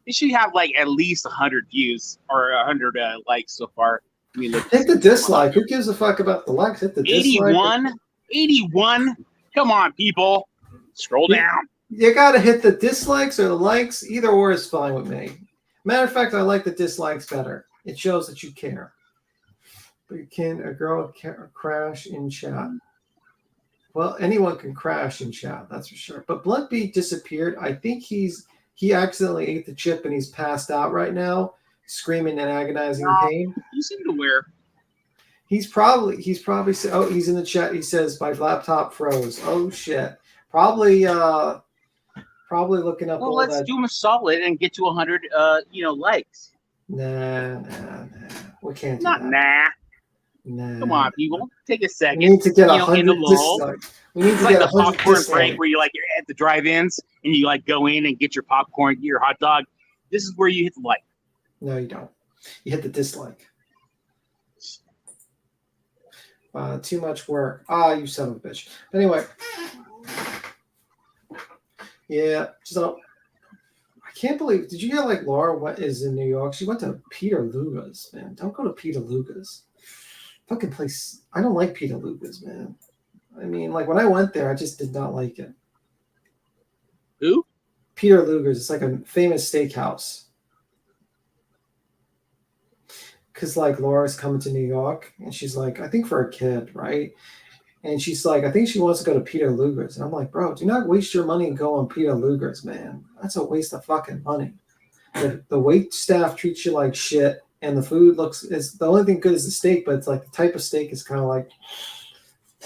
it should have like at least 100 views or 100 likes so far. I mean, hit the dislike. Who gives a fuck about the likes? Hit the dislike. 81. Come on, people. Scroll down. You got to hit the dislikes or the likes. Either or is fine with me. Matter of fact, I like the dislikes better. It shows that you care. But can a girl crash in chat? Well, anyone can crash in chat, that's for sure. But Blunt B disappeared. I think he accidentally ate the chip and he's passed out right now, screaming and agonizing pain. You seem to wear. He's probably oh, he's in the chat. He says my laptop froze. Oh shit. Probably looking up. Well, let's do him a solid and get to 100 likes. Nah. We can't do Not that. Nah. Come on, people. Take a second. We need to get 100 in the lull. dislikes. We need It's to like get the 100 popcorn dislikes. break where you're at the drive-ins and you like go in and get your popcorn, get your hot dog. This is where you hit the like. No, you don't. You hit the dislike. Too much work. You son of a bitch. But anyway. Yeah. So I can't believe. Did you hear like Laura is in New York? She went to Peter Luger's, man. Don't go to Peter Luger's. Fucking place. I don't like Peter Luger's, man. I mean, like when I went there, I just did not like it. Who? Peter Luger's. It's like a famous steakhouse. Because like Laura's coming to New York and she's like, I think for a kid, right? And she's like, I think she wants to go to Peter Luger's. And I'm like, bro, do not waste your money and go on Peter Luger's, man. That's a waste of fucking money. The wait staff treats you like shit and the food is the only thing good is the steak, but it's like the type of steak is kind of like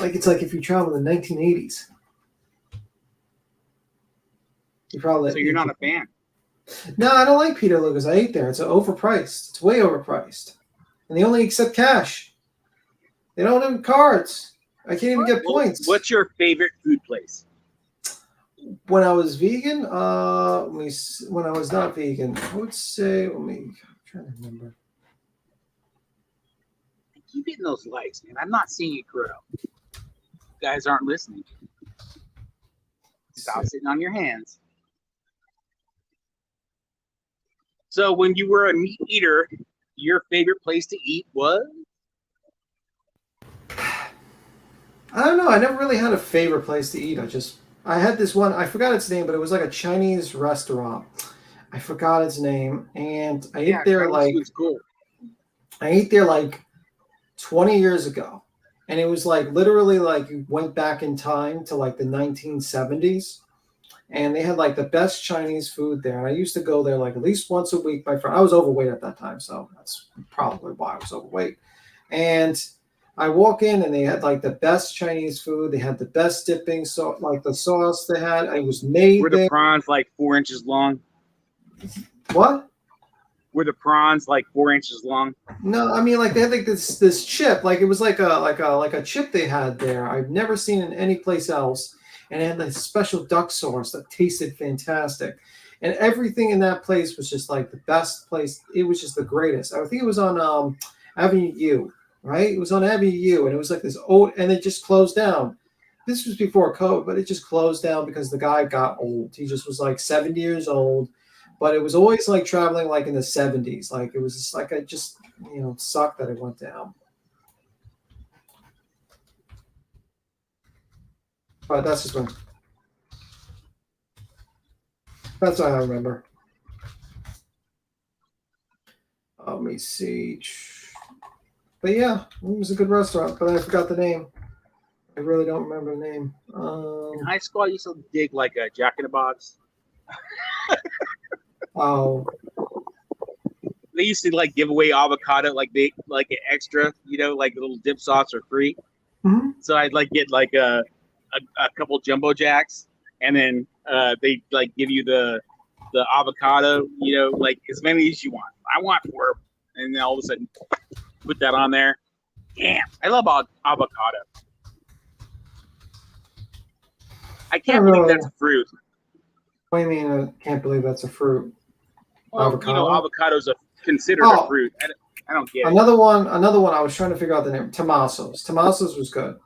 it's like if you travel in the 1980s. So you're not a fan? No, I don't like Peter Luger's. I ate there. It's overpriced. It's way overpriced. And they only accept cash. They don't have cards. I can't even get points. What's your favorite food place? When I was vegan, when I was not vegan, I would say, I'm trying to remember. Keep hitting those likes, man. I'm not seeing it grow. You guys aren't listening. Stop sitting on your hands. So when you were a meat eater, your favorite place to eat was? I don't know. I never really had a favorite place to eat. I had this one. I forgot its name, but it was like a Chinese restaurant. I forgot its name, and I ate there like cool. I ate there like 20 years ago, and it was like literally like you went back in time to like the 1970s, and they had like the best Chinese food there. And I used to go there like at least once a week. My friend, I was overweight at that time, so that's probably why I was overweight. And I walk in and they had like the best Chinese food. They had the best dipping, so like the sauce they had. It was made. Were the prawns like 4 inches long? What? Were the prawns like 4 inches long? No, I mean like they had like this chip, like it was like a chip they had there. I've never seen it any place else, and it had this special duck sauce that tasted fantastic, and everything in that place was just like the best place. It was just the greatest. I think it was on Avenue U. Right? It was on Avenue U, and it was like this old, and it just closed down. This was before COVID, but it just closed down because the guy got old. He just was like 70 years old, but it was always like traveling like in the 70s. Like it was just like it sucked that it went down. But that's just when. That's what I remember. Let me see. But yeah, it was a good restaurant, but I forgot the name. I really don't remember the name. In high school, I used to dig like a Jack in the Box. Oh, They used to like give away avocado like they like an extra, like little dip sauce for free. Mhm. So I'd like get like a couple jumbo jacks, and then they like give you the avocado, like as many as you want. I want 4, and then all of a sudden put that on there. Damn, I love avocado. I can't believe that's a fruit. What do you mean? I can't believe that's a fruit. Well, Avocado? Avocado's considered a fruit. I don't get it. Another one. I was trying to figure out the name. Tommaso's. Tommaso's was good.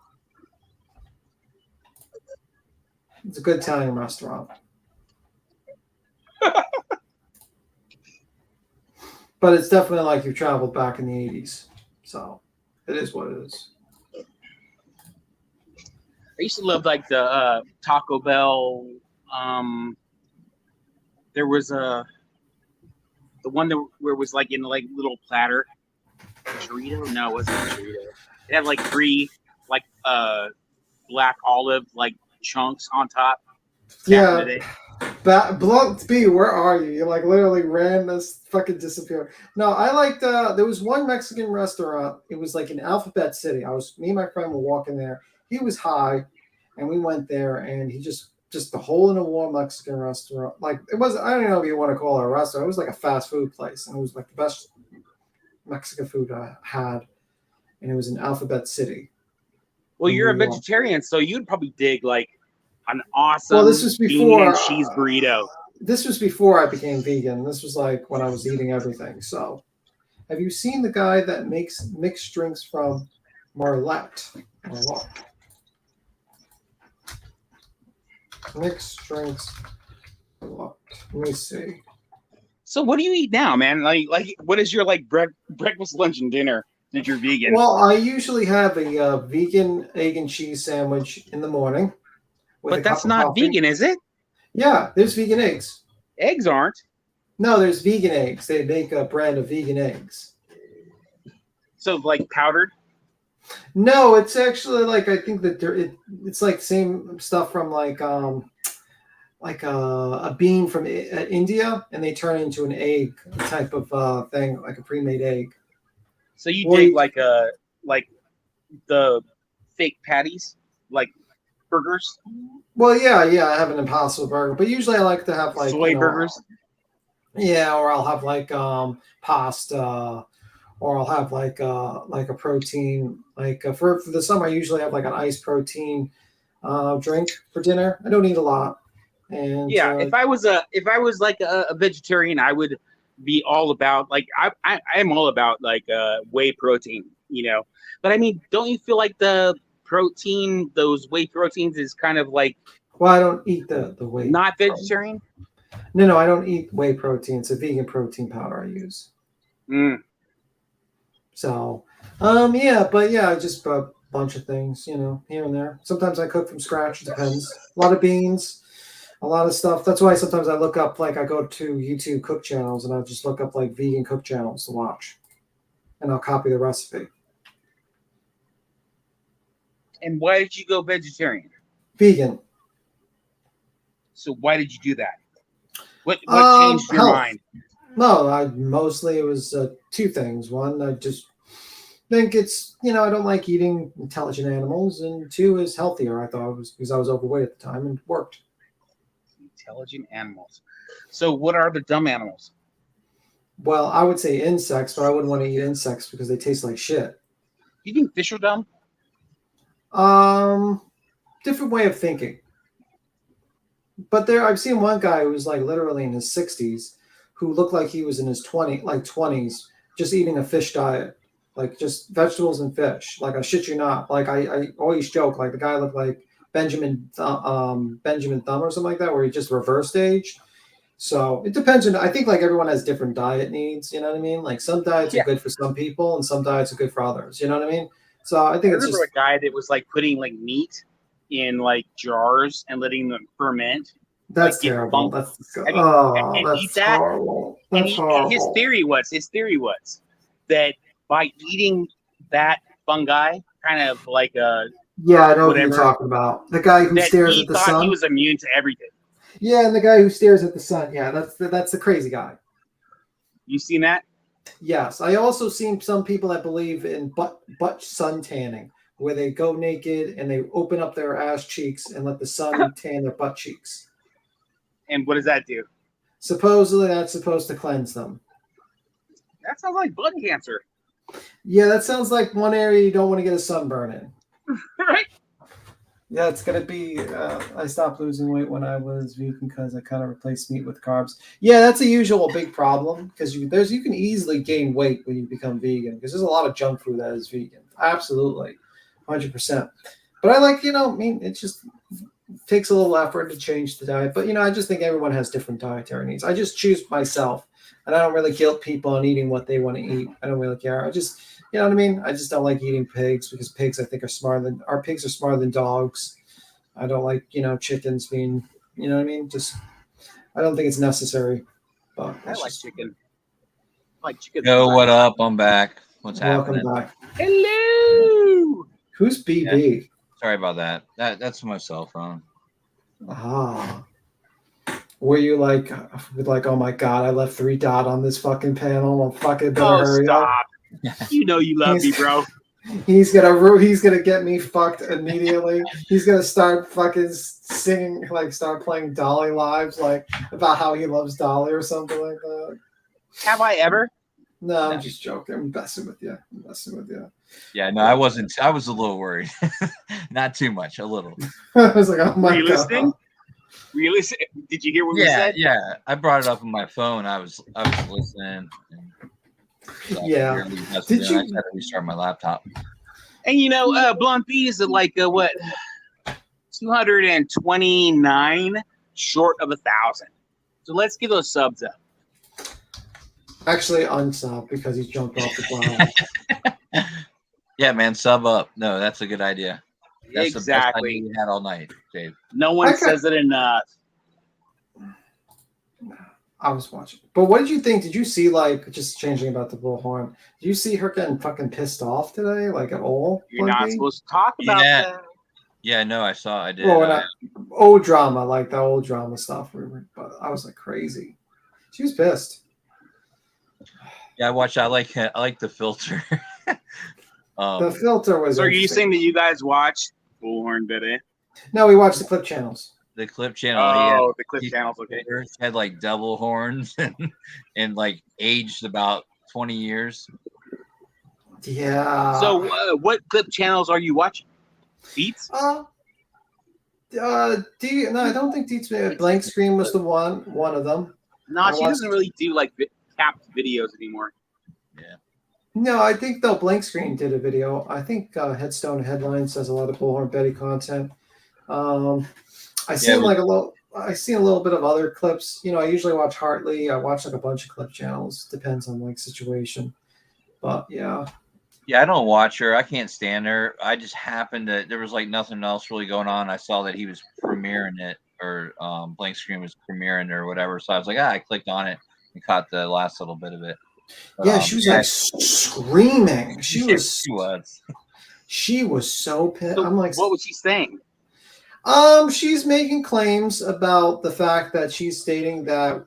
It's a good Italian restaurant. But it's definitely like you traveled back in the 80s. So it is what it is. I used to love like the Taco Bell. There was the one where it was like in like little platter. Chorito? No, it wasn't a Chorito. It had like 3 like black olive like chunks on top. Yeah. Blunt B, where are you? You like literally ran this fucking disappeared. No, I liked there was one Mexican restaurant. It was like in Alphabet City. Me and my friend were walking there. He was high, and we went there, and he just the hole in a wall Mexican restaurant. Like it was, I don't know if you want to call it a restaurant. It was like a fast food place, and it was like the best Mexican food I had, and it was in Alphabet City. Well, you're a vegetarian, so you'd probably dig like an awesome this was bean before and cheese burrito. This was before I became vegan. This was like when I was eating everything. So, have you seen the guy that makes mixed drinks from Marlette? Mixed drinks. Let me see. So, what do you eat now, man? Like what is your like breakfast, lunch, and dinner that you're vegan? Well, I usually have a vegan egg and cheese sandwich in the morning. But that's not vegan, is it? Yeah, there's vegan eggs. Eggs aren't. No, there's vegan eggs. They make a brand of vegan eggs. So, like powdered? No, it's actually like I think that it's like same stuff from like a bean from India, and they turn it into an egg type of thing, like a pre-made egg. So you dig like the fake patties, like burgers? Well, yeah, I have an Impossible Burger, but usually I like to have like soy burgers. Yeah, or I'll have like pasta, or I'll have like a protein. Like for the summer, I usually have like an iced protein drink for dinner. I don't eat a lot. And yeah, if I was like a vegetarian, I would be all about like I'm all about like whey protein, But I mean, don't you feel like the protein, those whey proteins, is kind of like? Well, I don't eat the whey. Not vegetarian? No, I don't eat whey protein. It's a vegan protein powder I use. So, just a bunch of things, here and there. Sometimes I cook from scratch. It depends. A lot of beans, a lot of stuff. That's why sometimes I look up, like I go to YouTube cook channels and I just look up like vegan cook channels to watch, and I'll copy the recipe. And why did you go vegetarian? Vegan. So why did you do that? What changed your mind? No, it was 2 things. One, I just think it's, I don't like eating intelligent animals, and 2 is healthier. I thought it was because I was overweight at the time and it worked. Intelligent animals. So what are the dumb animals? Well, I would say insects, but I wouldn't want to eat insects because they taste like shit. You think fish are dumb? Different way of thinking. But I've seen one guy who was like literally in his 60s who looked like he was in his 20s, just eating a fish diet, like just vegetables and fish. Like I shit you not. Like I always joke, like the guy looked like Benjamin Thumb or something like that, where he just reversed age. So it depends on. I think like everyone has different diet needs. You know what I mean? Like some diets are good for some people, and some diets are good for others. You know what I mean? So I think it's just a guy that was like putting like meat in like jars and letting them ferment. That's like, terrible. That's horrible. That's horrible. His theory was that by eating that fungi, kind of like Yeah, I know what whatever, you're talking about. The guy who that stares he at the thought sun. he was immune to everything. Yeah, and the guy who stares at the sun. Yeah, that's the crazy guy. You seen that? Yes, I also seen some people that believe in butt sun tanning, where they go naked and they open up their ass cheeks and let the sun tan their butt cheeks. And what does that do? Supposedly, that's supposed to cleanse them. That sounds like blood cancer. Yeah, that sounds like one area you don't want to get a sunburn in. Right. Yeah, it's gonna be. I stopped losing weight when I was vegan because I kind of replaced meat with carbs. Yeah, that's a usual big problem because you can easily gain weight when you become vegan because there's a lot of junk food that is vegan. Absolutely, 100%. But I like, I mean, it just takes a little effort to change the diet. But I just think everyone has different dietary needs. I just choose myself, and I don't really guilt people on eating what they want to eat. I don't really care. I just. You know what I mean? I just don't like eating pigs because pigs, I think, our pigs are smarter than dogs. I don't like, chickens being, you know what I mean? Just, I don't think it's necessary. But I like chicken. I like chicken. Yo, what up? I'm back. What's Welcome happening? back. Hello. Who's BB? Yeah. Sorry about that. That's my cell phone. Ah. Were you like, oh my God, I left 3 dot on this fucking panel. I'm fucking better hurry stop. up. You know you love me, bro. He's gonna get me fucked immediately. He's gonna start fucking singing, start playing Dolly Lives, about how he loves Dolly or something like that. Have I ever? No, I'm just joking. I'm messing with you. Yeah, no, I wasn't. I was a little worried. Not too much, a little. I was like, oh my God. Were you listening? Did you hear what we said? Yeah. I brought it up on my phone. I was listening. Yeah. Did you? I had to restart my laptop. And Blunt B is like what? 229 short of 1,000. So let's give those subs up. Actually, unsub because he jumped off the cloud. Yeah, man, sub up. No, that's a good idea. That's exactly. The best idea we had all night, Dave. No one says it enough. I was watching. But what did you think? Did you see, just changing about the Bullhorn, did you see her getting fucking pissed off today, at all? You're not supposed to talk about that. Yeah, no, I did. Well, old drama, the old drama stuff. But I was crazy. She was pissed. Yeah, I like the filter. The filter was. So are you saying that you guys watched Bullhorn Betty? No, we watched the clip channels. The clip channel. Oh, the clip channels. Okay. Had double horns and aged about 20 years. Yeah. So what clip channels are you watching? Deets? No, I don't think Deets. Blank Screen was the one of them. No, she doesn't really do capped videos anymore. Yeah. No, I think Blank Screen did a video. I think Headstone Headlines does a lot of Bullhorn Betty content. I seen a little bit of other clips. I usually watch Hartley. I watch a bunch of clip channels. Depends on situation. But yeah. Yeah, I don't watch her. I can't stand her. I just happened to. There was nothing else really going on. I saw that he was premiering it, or Blank Screen was premiering it or whatever. So I was like, I clicked on it and caught the last little bit of it. Yeah, she was screaming. She was. She was so pissed. So I'm what was she saying? She's making claims about the fact that she's stating that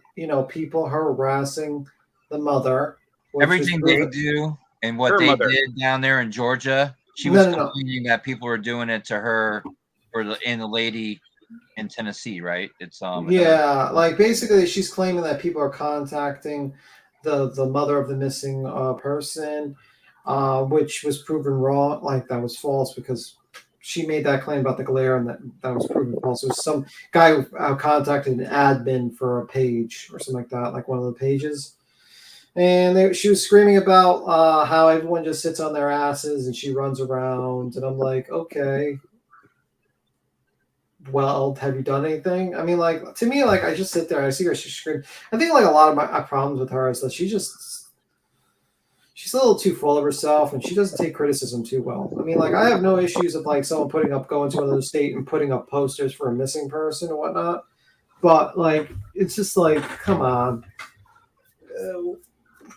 people are harassing the mother. Everything they do and what they did down there in Georgia, she was complaining that people were doing it to her and the lady in Tennessee, right? It's basically she's claiming that people are contacting the mother of the missing person, which was proven wrong. That was false because she made that claim about the glare, and that was proven false. It was some guy who contacted an admin for a page or something like that, one of the pages. And she was screaming about how everyone just sits on their asses and she runs around. And I'm like, okay, well, have you done anything? I mean, to me, I just sit there, I see her, she screams. I think a lot of my problems with her is that she's a little too full of herself, and she doesn't take criticism too well. I mean, I have no issues of someone going to another state and putting up posters for a missing person or whatnot. But it's just come on.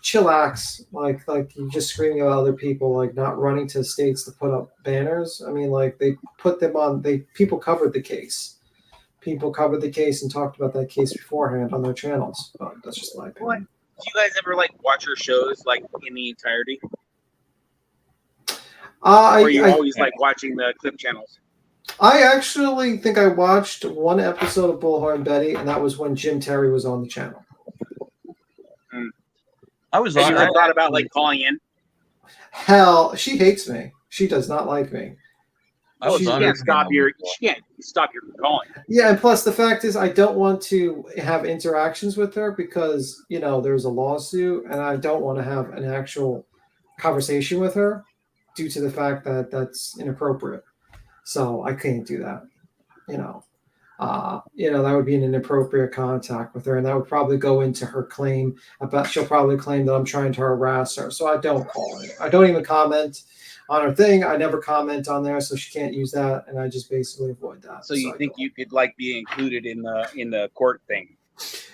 chillax. Like you just screaming at other people, like not running to states to put up banners. I mean, like they put them on. People covered the case. People covered the case and talked about that case beforehand on their channels. But that's just my opinion. Do you guys ever like watch your shows like in the entirety? Or are you always like watching the clip channels? I actually think I watched one episode of Bullhorn Betty, and that was when Jim Terry was on the channel. I was. Have you ever thought about like calling in? Hell, she hates me. She does not like me. She can't stop your calling. Yeah, and plus the fact is I don't want to have interactions with her because, you know, there's a lawsuit and I don't want to have an actual conversation with her due to the fact that that's inappropriate. So I can't do that. You know, that would be an inappropriate contact with her, and that would probably go into her claim about. She'll probably claim that I'm trying to harass her. So I don't call it. I don't even comment on her thing. I never comment on there, so she can't use that, and I just basically avoid that. So you think you could like be included in the court thing?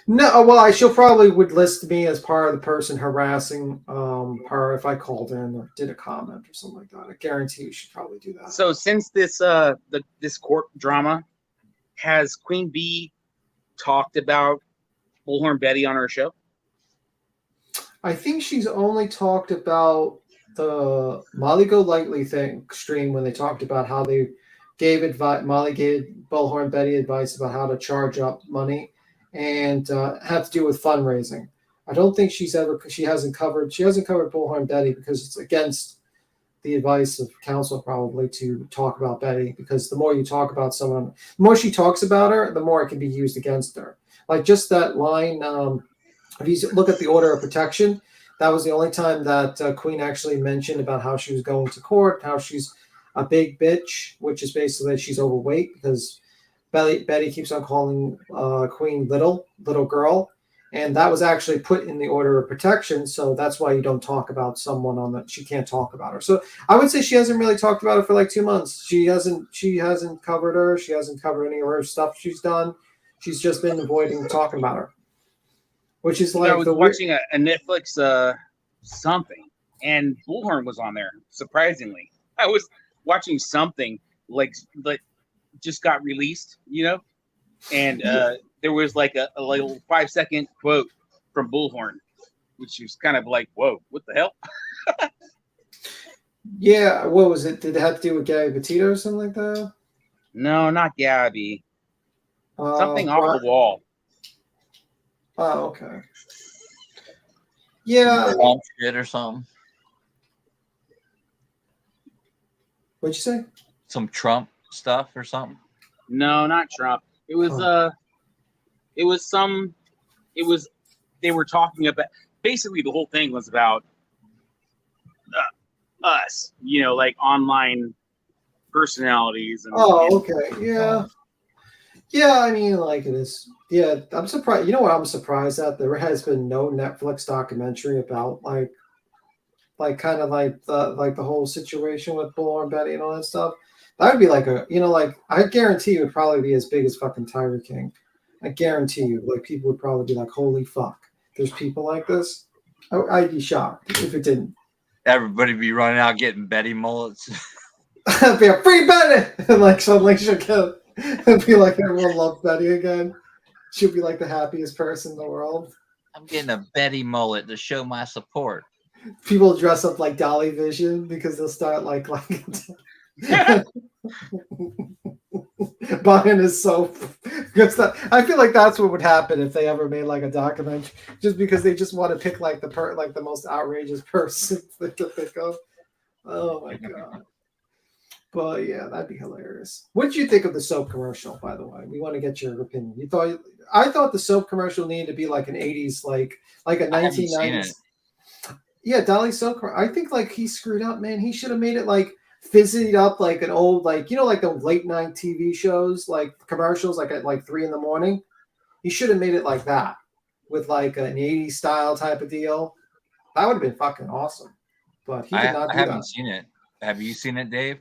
No, well, she'll probably would list me as part of the person harassing her if I called in or did a comment or something like that. I guarantee you she'd probably do that. So since this this court drama, has Queen Bee talked about Bullhorn Betty on her show? I think she's only talked about the Molly Golightly stream when they talked about how they gave advice. Molly gave Bullhorn Betty advice about how to charge up money and have to do with fundraising. I don't think she hasn't covered Bullhorn Betty because it's against the advice of counsel probably to talk about Betty, because the more you talk about someone, the more she talks about her, the more it can be used against her. Like just that line, if you look at the order of protection, that was the only time that Queen actually mentioned about how she was going to court, how she's a big bitch, which is basically that she's overweight because Betty keeps on calling Queen little girl. And that was actually put in the order of protection. So that's why you don't talk about someone on that. She can't talk about her. So I would say she hasn't really talked about her for like 2 months. She hasn't covered her. She hasn't covered any of her stuff she's done. She's just been avoiding talking about her. Which is like I was watching a Netflix something, and Bullhorn was on there. Surprisingly, I was watching something like just got released, and there was like a little 5-second quote from Bullhorn, which was kind of like, "Whoa, what the hell?" Yeah, what was it? Did it have to do with Gabby Petito or something like that? No, not Gabby. Something off the wall. Oh, okay. Yeah. Trump shit or something. What'd you say? Some Trump stuff or something? No, not Trump. It was they were talking about, basically the whole thing was about us, like online personalities. Okay. Yeah. Yeah, I mean, like it is. Yeah, I'm surprised. You know what I'm surprised at? There has been no Netflix documentary about like kind of like the whole situation with Bullhorn Betty and all that stuff. That would be like I guarantee it would probably be as big as fucking Tiger King. I guarantee you, like people would probably be like, "Holy fuck, there's people like this." I'd be shocked if it didn't. Everybody be running out getting Betty mullets. Be a free Betty, and like suddenly she'll get. It'd be like everyone loves Betty again. She'll be like the happiest person in the world. I'm getting a Betty mullet to show my support. People dress up like Dolly Vision because they'll start like buying his soap. I feel like that's what would happen if they ever made like a documentary, just because they just want to pick like the most outrageous person to pick up. Oh my god. But yeah, that'd be hilarious. What did you think of the soap commercial, by the way? We want to get your opinion. I thought the soap commercial needed to be like an 80s, like a 1990s. Yeah, Dolly soap. I think like he screwed up, man. He should have made it like fizzied up like an old, like like the late night TV shows, like commercials, like at like 3 a.m. He should have made it like that with like an 80s style type of deal. That would have been fucking awesome. But he did not do that. I haven't seen it. Have you seen it, Dave?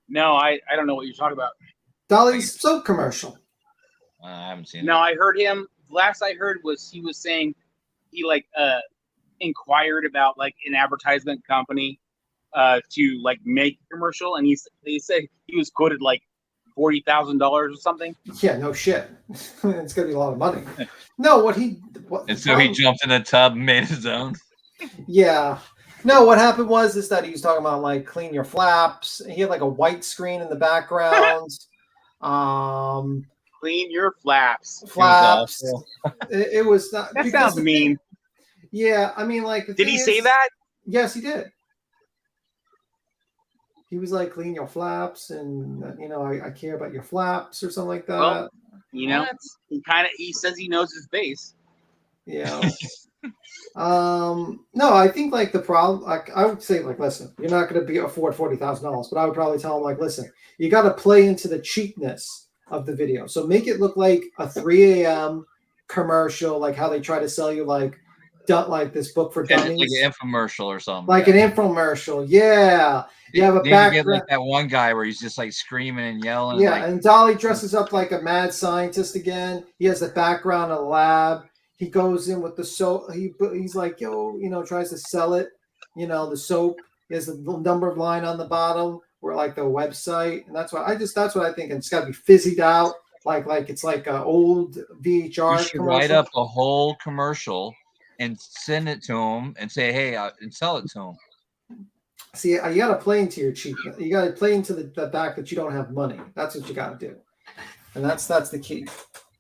No, I don't know what you're talking about. Dolly's soap commercial. I haven't seen it. No, I heard him. Last I heard was he was saying he inquired about like an advertisement company to like make a commercial, and they said he was quoted like $40,000 or something. Yeah, no shit. It's gonna be a lot of money. No, and so he jumped in the tub and made his own. Yeah. No, what happened was that he was talking about like clean your flaps. He had like a white screen in the background. Clean your flaps. Flaps. It was not. That sounds mean. Yeah, I mean, like. Did he say that? Yes, he did. He was like, clean your flaps, and I care about your flaps or something like that. Well, he says he knows his base. Yeah. No, I think like the problem, like I would say, like, listen, you're not going to afford $40,000, but I would probably tell him, like, listen, you got to play into the cheapness of the video. So make it look like a 3 a.m. commercial, like how they try to sell you like this book for dummies, like an infomercial or something. Like an infomercial, yeah. You have a background. You get like that one guy where he's just like screaming and yelling. Yeah, and Dolly dresses up like a mad scientist again. He has the background of a lab. He goes in with the soap. He's like, tries to sell it. The soap. He has the number of line on the bottom or like the website, and that's what I think. It's got to be fizzied out, like it's like an old VHR. You should write up a whole commercial and send it to him and say, hey, and sell it to him. See, you got to play into your cheapness. You got to play into the fact that you don't have money. That's what you got to do, and that's the key.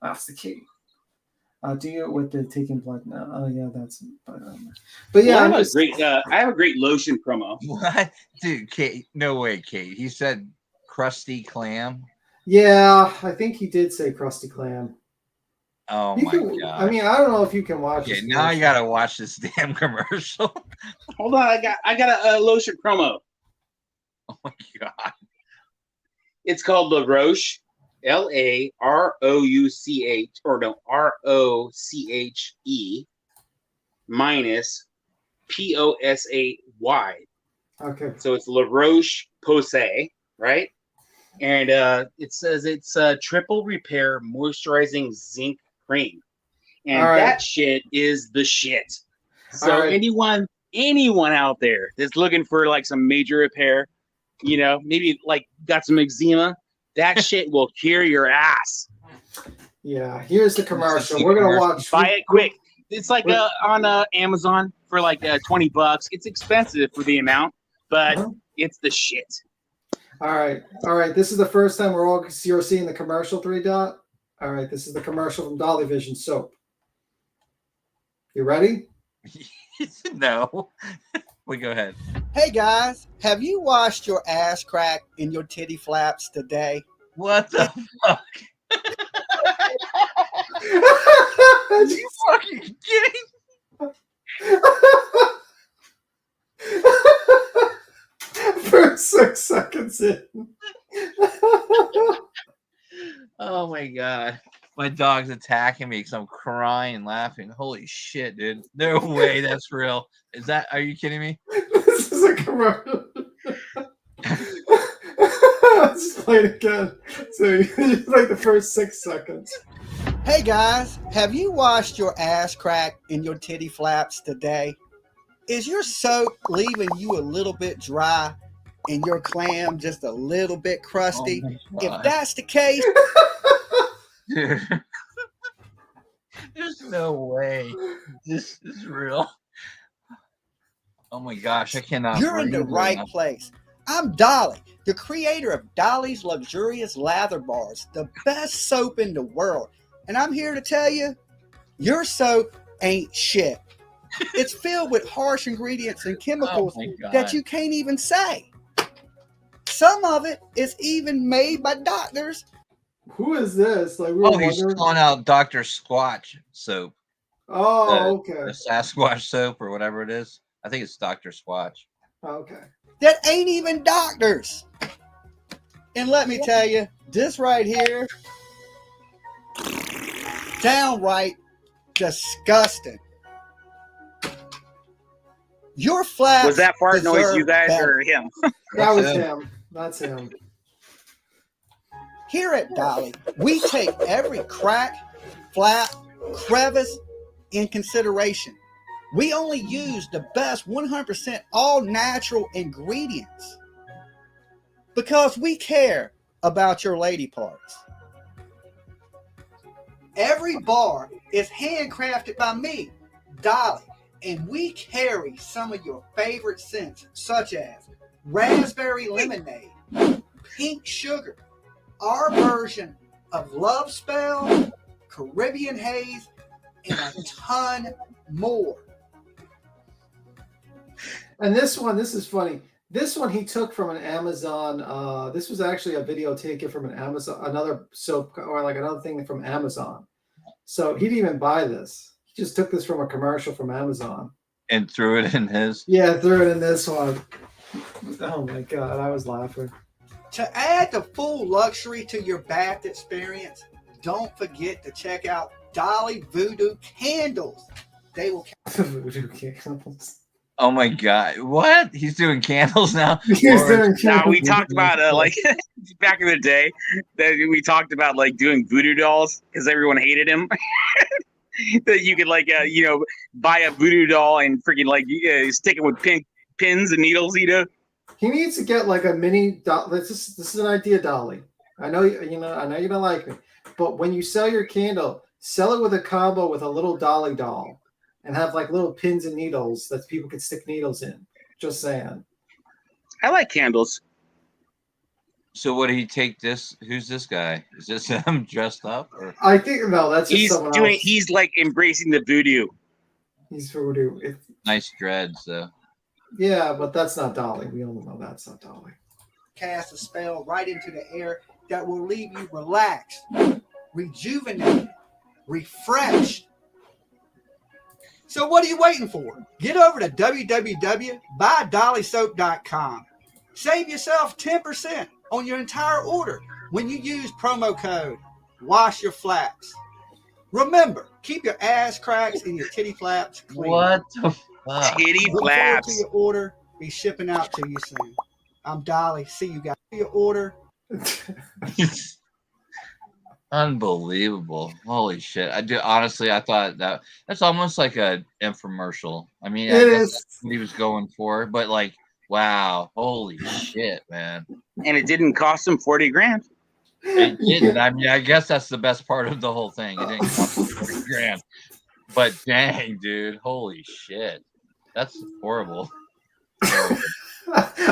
That's the key. Do you with the taking blood now? Oh yeah, that's. But yeah, well, I have a great lotion promo. What, dude? Kate? No way, Kate. He said crusty clam. Yeah, I think he did say crusty clam. Oh my god! I mean, I don't know if you can watch. Okay, now you gotta watch this damn commercial. Hold on, I got a lotion promo. Oh my god! It's called La Roche, LAROUCH, or no, ROCHE minus POSAY. Okay. So it's La Roche Posay, right? And it says it's a triple repair moisturizing zinc cream, and that shit is the shit. So anyone out there that's looking for like some major repair, maybe like got some eczema, that shit will cure your ass. Yeah, here's the commercial. We're gonna watch. Buy it quick. It's like on Amazon for like $20. It's expensive for the amount, but it's the shit. All right. This is the first time you're seeing the commercial, 3 Dot. All right, this is the commercial from Dolly Vision soap. You ready? No. We go ahead. Hey guys, have you washed your ass crack in your titty flaps today? What the fuck? Are you fucking kidding? For 6 seconds in. Oh my god. My dog's attacking me because I'm crying and laughing. Holy shit, dude. No way that's real. Are you kidding me? This is a commercial. Let's play it again. So you like the first 6 seconds. Hey guys, have you washed your ass crack in your titty flaps today? Is your soap leaving you a little bit dry and your clam just a little bit crusty? If that's the case, dude, there's no way this is real. Oh my gosh, I cannot. You're in the right place. I'm Dolly, the creator of Dolly's Luxurious Lather Bars, the best soap in the world. And I'm here to tell you, your soap ain't shit. It's filled with harsh ingredients and chemicals that you can't even say. Some of it is even made by doctors. Who is this? Like, he's calling out Dr. Squatch soap. Oh, okay. The Sasquatch soap or whatever it is. I think it's Dr. Squatch. Okay. That ain't even doctors. And let me tell you, this right here, downright disgusting. Your flaps. Was that fart noise you guys or him? That was him. That's him. Here at Dolly, we take every crack, flap, crevice in consideration. We only use the best 100% all natural ingredients because we care about your lady parts. Every bar is handcrafted by me, Dolly, and we carry some of your favorite scents such as raspberry lemonade, pink sugar, our version of Love Spell, Caribbean Haze, and a ton more. And this is funny. This one he took from an Amazon. This was actually a video taken from an Amazon, another soap or like another thing from Amazon. So he didn't even buy this. He just took this from a commercial from Amazon and threw it in his. Yeah, threw it in this one. Oh my god, I was laughing. To add the full luxury to your bath experience, don't forget to check out Dolly Voodoo Candles. They will Voodoo Candles. Oh my god! What? He's doing candles now. Now we talked about like back in the day that we talked about like doing voodoo dolls because everyone hated him. That you could like buy a voodoo doll and freaking like stick it with pins and needles. He needs to get like a mini doll. This is an idea, Dolly. I know I know you don't like me, but when you sell your candle, sell it with a combo with a little Dolly doll. And have like little pins and needles that people can stick needles in. Just saying. I like candles. So would he take this? Who's this guy? Is this him dressed up? Or? I think no, that's just someone else. He's like embracing the voodoo. He's voodoo. Nice dreads though. Yeah, but that's not Dolly. We all know that's not Dolly. Cast a spell right into the air that will leave you relaxed, rejuvenated, refreshed. So what are you waiting for? Get over to www.buydollysoap.com. Save yourself 10% on your entire order when you use promo code WASHYOURFLAPS. Remember, keep your ass cracks and your titty flaps clean. What the fuck? Titty Look forward flaps. to your order. Be shipping out to you soon. I'm Dolly. See you guys. Your order. Unbelievable. Holy shit. Honestly, I thought that's almost like a infomercial. I mean, I guess that's what he was going for, but like, wow, holy shit, man. And it didn't cost him $40,000. It didn't. I mean, I guess that's the best part of the whole thing. It didn't cost him $40,000. But dang, dude, holy shit. That's horrible.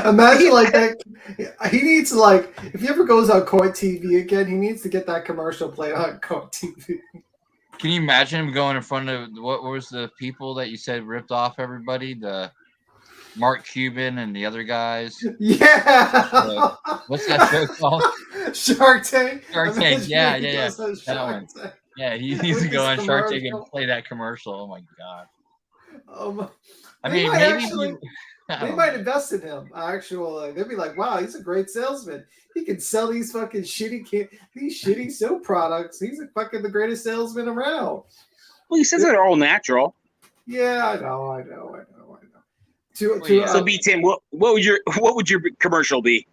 Imagine like that. He needs to like if he ever goes on Court TV again, he needs to get that commercial play on Court TV. Can you imagine him going in front of what was the people that you said ripped off everybody? The Mark Cuban and the other guys. Yeah. What's that show called? Shark Tank. Shark Tank. Yeah. That Shark one. Tank. Yeah, he needs to go on Shark Tank and play that commercial. Oh my god. I mean, maybe. They might invest in him. Actually, they'd be like, "Wow, he's a great salesman. He can sell these fucking shitty soap products. He's the greatest salesman around." Well, he says they're all natural. Yeah, I know. So, B Tim, what would your commercial be?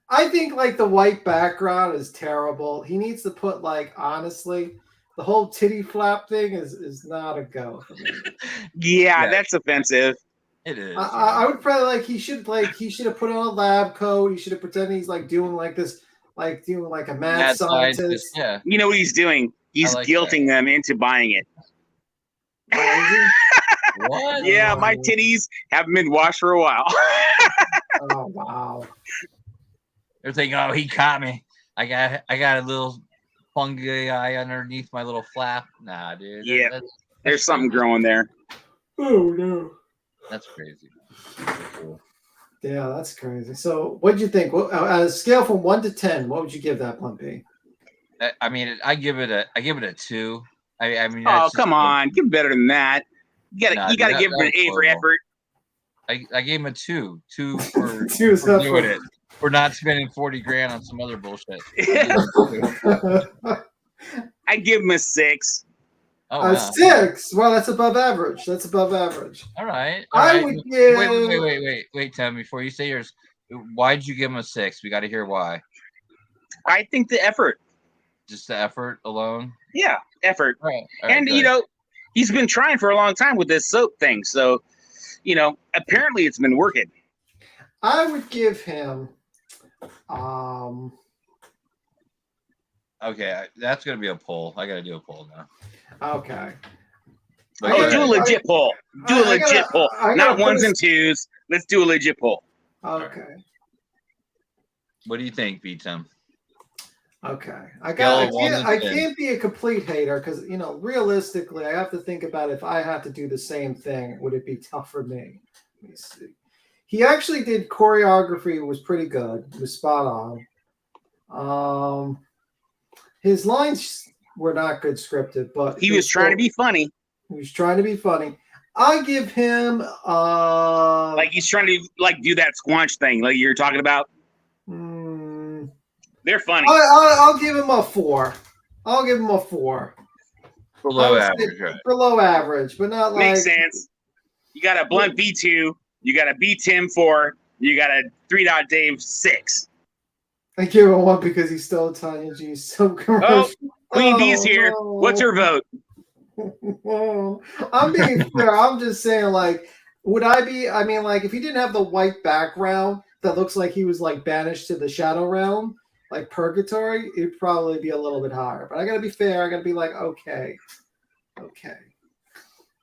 I think like the white background is terrible. He needs to put like honestly, the whole titty flap thing is not a go for me. Yeah, that's offensive. It is. I would probably he should have put on a lab coat. He should have pretended he's like doing like this, like doing like a mad scientist. Yeah. You know what he's doing? He's guilting them into buying it. What? Yeah, my titties haven't been washed for a while. Oh wow. They're thinking, oh, he caught me. I got a little fungi eye underneath my little flap. Nah, dude. Yeah, there's something growing there. Oh no. That's crazy. Yeah, that's crazy. So, what'd you think? On a scale from 1 to 10, what would you give that Plumpy? I mean, I give it a 2. I mean, oh come on, give better than that. You gotta give him an A for effort. I gave him a 2. 2 for doing it. We're not spending $40,000 on some other bullshit. I give him a 6. Oh, wow. 6. Well, that's above average. All right. I would give. Wait, Tim. Before you say yours, why'd you give him a 6? We got to hear why. I think the effort. Just the effort alone. Yeah, effort. All right, and good. He's been trying for a long time with this soap thing. So, apparently it's been working. I would give him. Okay, that's gonna be a poll. I gotta do a poll now. Okay. Do a legit poll. Do a legit poll. Not ones and twos. Let's do a legit poll. Okay. What do you think, B-Tim? Okay. I can't be a complete hater because realistically I have to think about if I have to do the same thing, would it be tough for me? Let me see. He actually did choreography, was pretty good. It was spot on. His lines were not good scripted, but he was trying to be funny. He was trying to be funny. I give him like he's trying to do that squanch thing like you're talking about. They're funny. I'll give him a 4. I'll give him a 4. Below average, right? Below average, but not like. Makes sense. You got a blunt B2. You got a B-Tim 4. You got a 3 Dot Dave 6. I give him 1 because he stole Tanya G's soap commercial. Oh, Queen B's here. No. What's her vote? I'm being fair. I'm just saying, would I be? I mean, if he didn't have the white background that looks like he was banished to the shadow realm, like purgatory, it'd probably be a little bit higher. But I gotta be fair. I gotta be okay.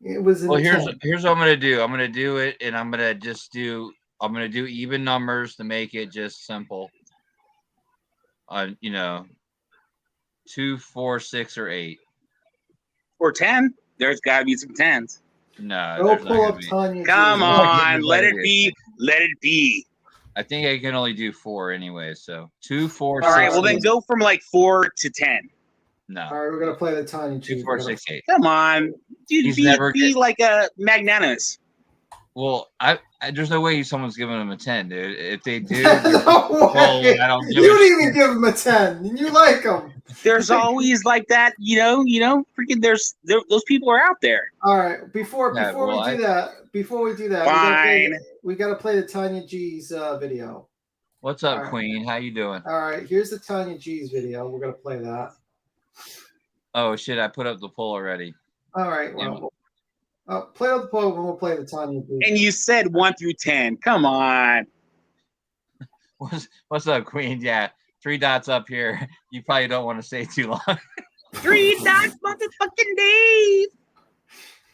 It was. Well, here's what I'm gonna do. I'm gonna do it, and I'm gonna do even numbers to make it just simple. 2, 4, 6, or 8. Or 10. There's got to be some 10s. No. Don't pull up Tanya. Come on. Let it be. Let it be. I think I can only do 4 anyway. So 2, 4, 6. All right. Well, then go from 4 to 10. No. All right. We're going to play the Tanya. 2, 4, 6, 8. Come on. Dude, be like a magnanimous. Well, there's no way someone's giving him a 10, dude. If they do, I don't give you don't even give him a 10. And you like him. There's always that, freaking those people are out there. All right. Before we do that, we got to play the Tanya G's video. What's up, Queen? How you doing? All right. Here's the Tanya G's video. We're going to play that. Oh, shit. I put up the poll already. All right. Well, play up the poll when we'll play the Tanya G. And you said 1 through 10. Come on. What's up, Queen? Yeah. 3 dots up here. You probably don't want to say too long. 3 dots, motherfucking Dave.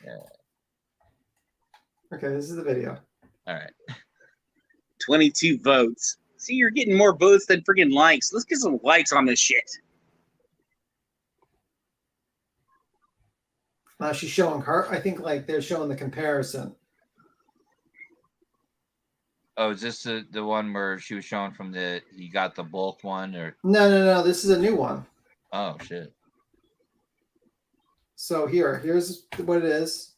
Yeah. Okay, this is the video. All right. 22 votes. See, you're getting more votes than freaking likes. Let's get some likes on this shit. She's showing her. I think they're showing the comparison. Oh, is this the one where she was showing from he got the bulk one or? No. This is a new one. Oh shit. So here's what it is.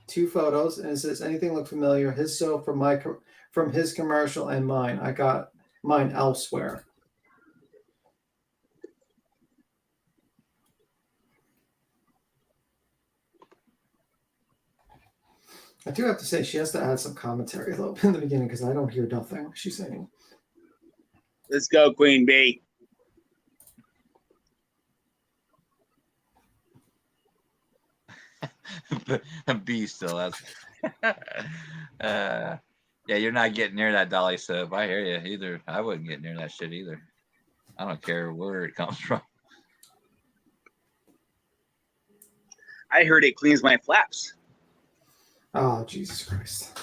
2 photos, and it says, "Anything look familiar? His soap from his commercial and mine. I got mine elsewhere." I do have to say she has to add some commentary a little bit in the beginning because I don't hear nothing she's saying. Let's go, Queen Bee. B still. That's yeah, you're not getting near that dolly soap. I hear you either. I wouldn't get near that shit either. I don't care where it comes from. I heard it cleans my flaps. Oh, Jesus Christ.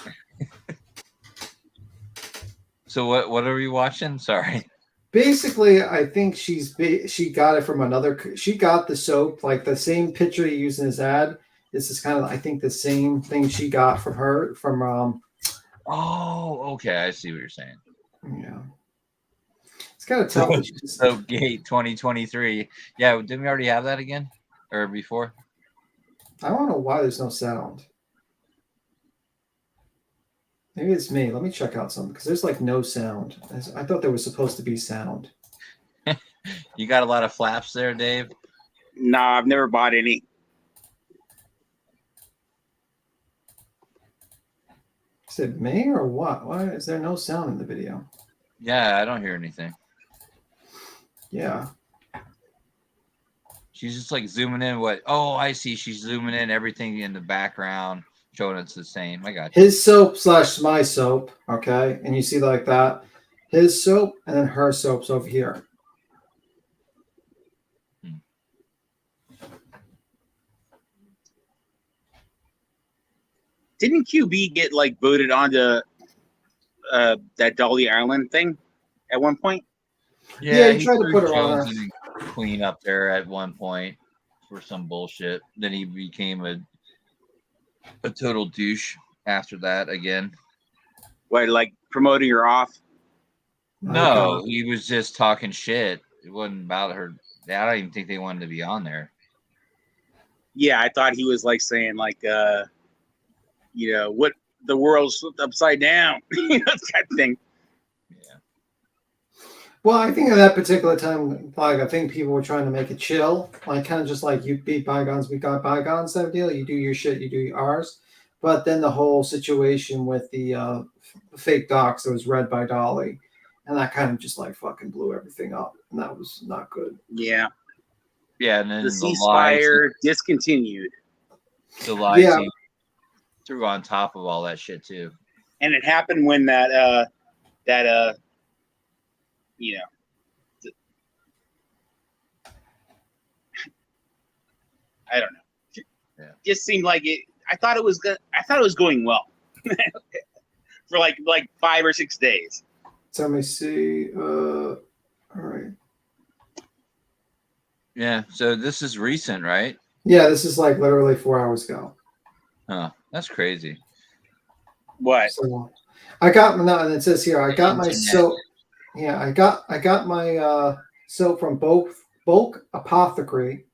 So what are we watching? Sorry. Basically, I think she got it from another. She got the soap, the same picture he used in his ad. This is kind of, I think, the same thing she got from her from. Oh, okay. I see what you're saying. Yeah. It's kind of tough. Soapgate 2023. Yeah, didn't we already have that again or before? I don't know why there's no sound. Maybe it's me. Let me check out something because there's no sound. I thought there was supposed to be sound. You got a lot of flaps there, Dave? Nah, I've never bought any. Is it me or what? Why is there no sound in the video? Yeah, I don't hear anything. Yeah. She's just like zooming in. What? Oh, I see. She's zooming in everything in the background, showing it's the same. I got you. His soap / my soap, okay? And you see like that. His soap and then her soap's over here. Didn't QB get like voted onto that Dolly Island thing at one point? Yeah, he tried to put her on Jones and Queen up there at one point for some bullshit. Then he became a total douche after that again. What, like promoting her off? No, he was just talking shit. It wasn't about her. I don't even think they wanted to be on there. Yeah, I thought he was like saying like you know, what the world's flipped upside down. You know, that kind of thing. Well, I think at that particular time, like I think people were trying to make it chill, like kind of just like you beat bygones, we got bygones type deal. You do your shit, you do ours. But then the whole situation with the fake docs that was read by Dolly, and that kind of just like fucking blew everything up, and that was not good. Yeah. Yeah, and then the ceasefire discontinued. The lies he threw on top of all that shit too. And it happened when that you know, I don't know. Yeah. Just seemed like it. I thought it was going well for like 5 or 6 days. So let me see. All right. Yeah. So this is recent, right? Yeah, this is like literally 4 hours ago. Huh. That's crazy. What? So I got and it says here I got my soap. Yeah, I got my soap from Bulk Apothecary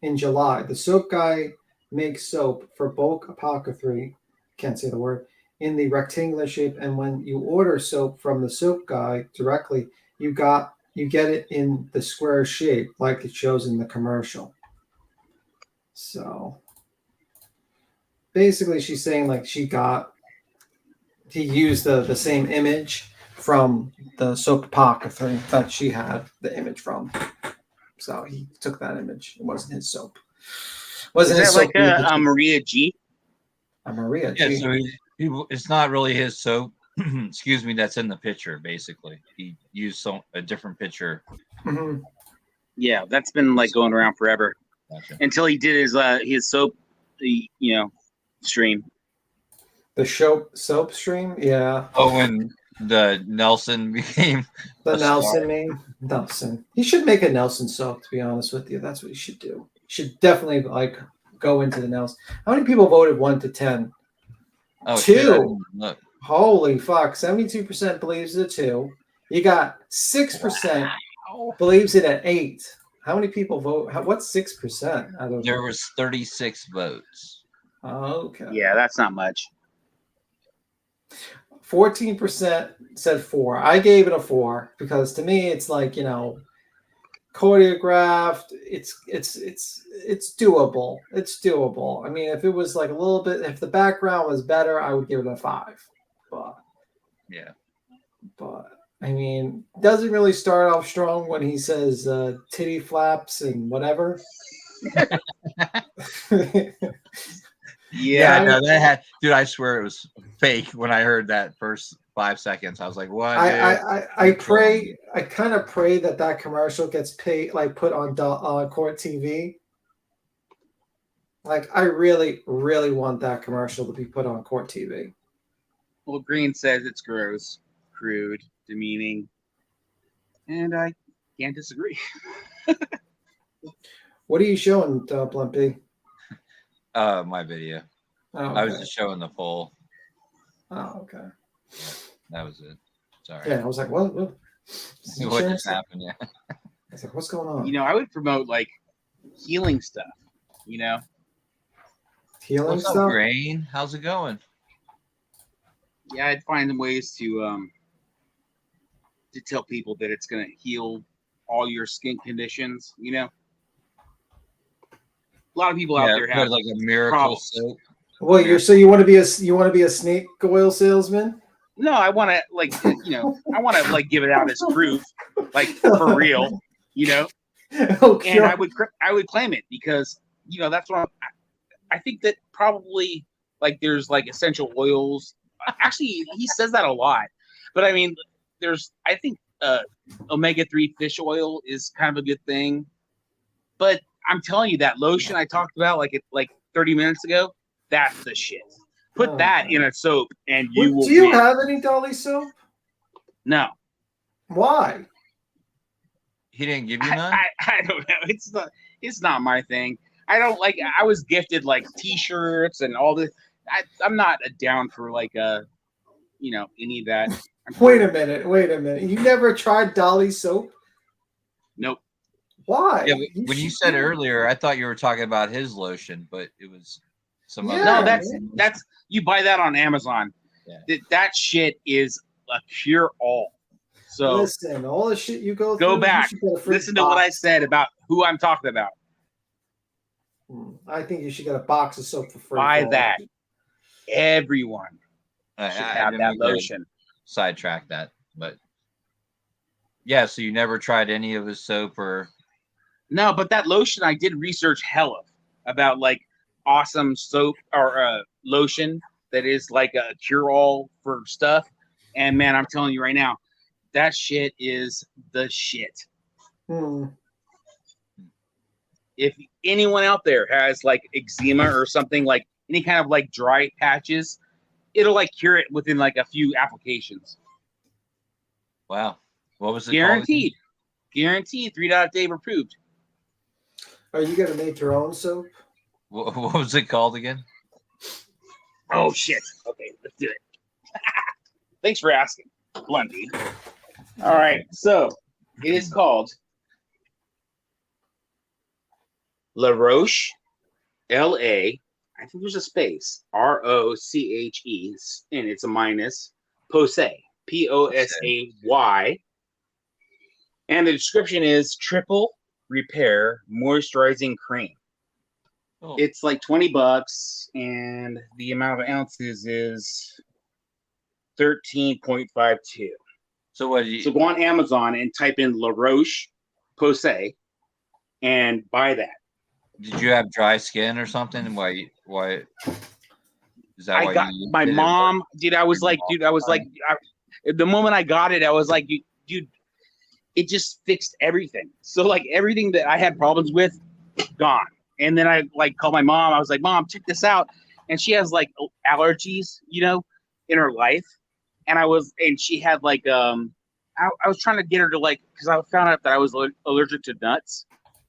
in July. The soap guy makes soap for Bulk Apothecary. Can't say the word in the rectangular shape. And when you order soap from the soap guy directly, you get it in the square shape like it shows in the commercial. So basically, she's saying like he used the same image from the soap apothecary that she had the image from. So he took that image. It wasn't his soap. Was that like a Maria G? A Maria Yeah, G. so it's not really his soap. Excuse me, that's in the picture, basically. He used a different picture. Mm-hmm. Yeah, that's been like going around forever. Gotcha. Until he did his soap, stream. The soap stream, yeah. Oh, when the Nelson became the Nelson meme. Nelson. He should make a Nelson soap, to be honest with you. That's what he should do. He should definitely like go into the Nelson. How many people voted 1 to 10? Oh, 2. Look. Holy fuck. 72% believes it 2. You got 6% believes it at 8. How many people vote? What's 6%? There was 36 votes. Okay. Yeah, that's not much. 14% said 4. I gave it a 4 because to me it's like, choreographed. It's doable. It's doable. I mean, if it was like a little bit, if the background was better, I would give it a 5. But I mean, doesn't really start off strong when he says titty flaps and whatever. Yeah, no, that had, dude. I swear it was fake when I heard that first 5 seconds. I was like, "What?" I pray. I kind of pray that commercial gets put on Court TV. Like, I really, really want that commercial to be put on Court TV. Well, Green says it's gross, crude, demeaning, and I can't disagree. What are you showing, Blunt B? My video. Oh, okay. I was just showing the poll. Oh, okay. Yeah, that was it. Sorry. Yeah, I was like, what? What just happened? Yeah. I was like, what's going on? I would promote like healing stuff. Healing What's stuff. up, Grain? How's it going? Yeah, I'd find ways to tell people that it's going to heal all your skin conditions. A lot of people out there have like a miracle problems. soap. Well, you want to be a snake oil salesman? No, I want to I want to like give it out as proof, like for real. And I would claim it because that's what I think that probably like there's like essential oils. Actually, he says that a lot, but I mean, I think omega-3 fish oil is kind of a good thing. But I'm telling you, that lotion I talked about like 30 minutes ago, that's the shit. Put that in a soap and you will. Do you have any Dolly soap? No. Why? He didn't give you none? I don't know. It's not my thing. I don't like. I was gifted like T-shirts and all this. I'm not down for like any of that. Wait a minute. You never tried Dolly soap? Nope. Why? Yeah, when you said earlier, I thought you were talking about his lotion, but it was some other. No, that's you buy that on Amazon. Yeah. That shit is a cure all. So listen, all the shit you go through. Go back. Listen to what I said about who I'm talking about. I think you should get a box of soap for free. Buy that. Everyone should have that lotion. Sidetrack that, but yeah. So you never tried any of his soap or? No, but that lotion I did research hella about like awesome soap or lotion that is like a cure-all for stuff. And man, I'm telling you right now, that shit is the shit. If anyone out there has like eczema or something, like any kind of like dry patches, it'll like cure it within like a few applications. Wow. What was it Guaranteed. Guaranteed. 3 out of Dave approved. Are you going to make your own soap? What was it called again? Oh, shit. Okay, let's do it. Thanks for asking, Lundy. All right, so it is called La Roche, L-A, I think there's a space, R-O-C-H-E, and it's a minus, Posay, P-O-S-A-Y. And the description is triple repair moisturizing cream. Oh. It's like $20, and the amount of ounces is 13.52. So what? So go on Amazon and type in La Roche Posay and buy that. Did you have dry skin or something? Why? Is that why got my mom? Dude, I was like, the moment I got it, I was like, dude, it just fixed everything. So like everything that I had problems with, gone. And then I like called my mom. I was like, Mom, check this out. And she has like allergies, in her life. And she had like, I was trying to get her to like, because I found out that I was allergic to nuts.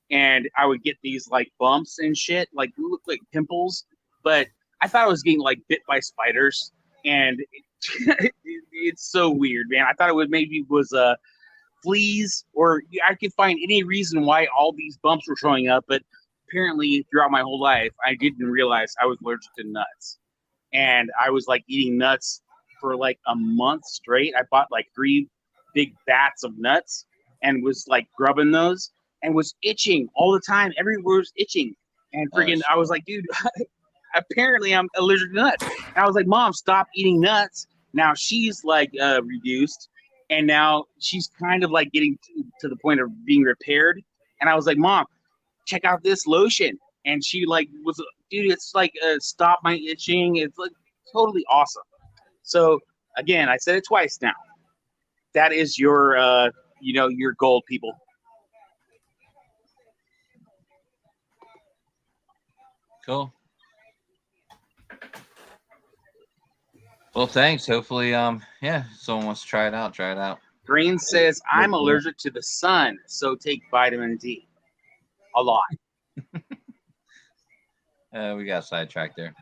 And I would get these like bumps and shit, like look like pimples. But I thought I was getting like bit by spiders. And it's so weird, man. I thought it was fleas, or I could find any reason why all these bumps were showing up. But apparently throughout my whole life, I didn't realize I was allergic to nuts. And I was like eating nuts for like a month straight. I bought like 3 big bats of nuts and was like grubbing those and was itching all the time. Everywhere was itching. And freaking, I was like, dude, apparently I'm allergic to nuts. And I was like, Mom, stop eating nuts. Now she's like reduced. And now she's kind of like getting to the point of being repaired. And I was like, Mom, check out this lotion. And she like was, dude, it's like stop my itching. It's like totally awesome. So again, I said it twice now. That is your, your gold, people. Cool. Well, thanks. Hopefully, someone wants to try it out. Try it out. Green says, I'm allergic to the sun, so take vitamin D. A lot. We got sidetracked there.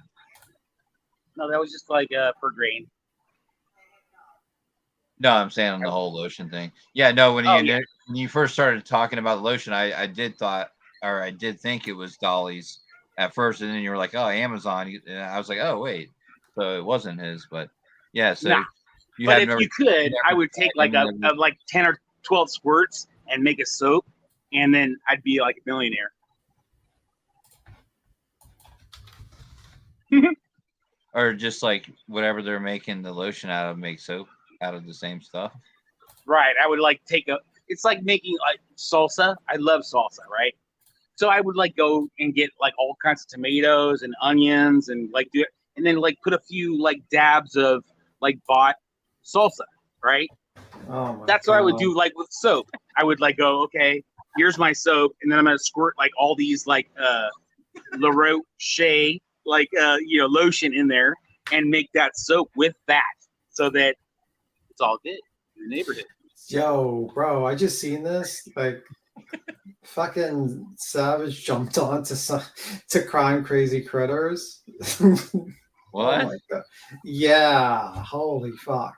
No, that was just like for Green. No, I'm saying on the whole lotion thing. Yeah, no, when you first started talking about lotion, I did think it was Dolly's at first, and then you were like, oh, Amazon. And I was like, oh, wait. So it wasn't his, but yeah. So if you could, I would take like a 10 or 12 squirts and make a soap, and then I'd be like a millionaire. Or just like whatever they're making the lotion out of, make soap out of the same stuff. Right. I would like take it's like making like salsa. I love salsa, right? So I would like go and get like all kinds of tomatoes and onions and like do it, and then like put a few like dabs of like bought salsa, right? Oh my That's what I would do like with soap. I would like go, okay, here's my soap, and then I'm gonna squirt like all these like La Roche like lotion in there and make that soap with that so that it's all good in the neighborhood. Yo, bro, I just seen this. Like, fucking Savage jumped on to Crime Crazy Critters. What? Oh my God. Yeah, holy fuck.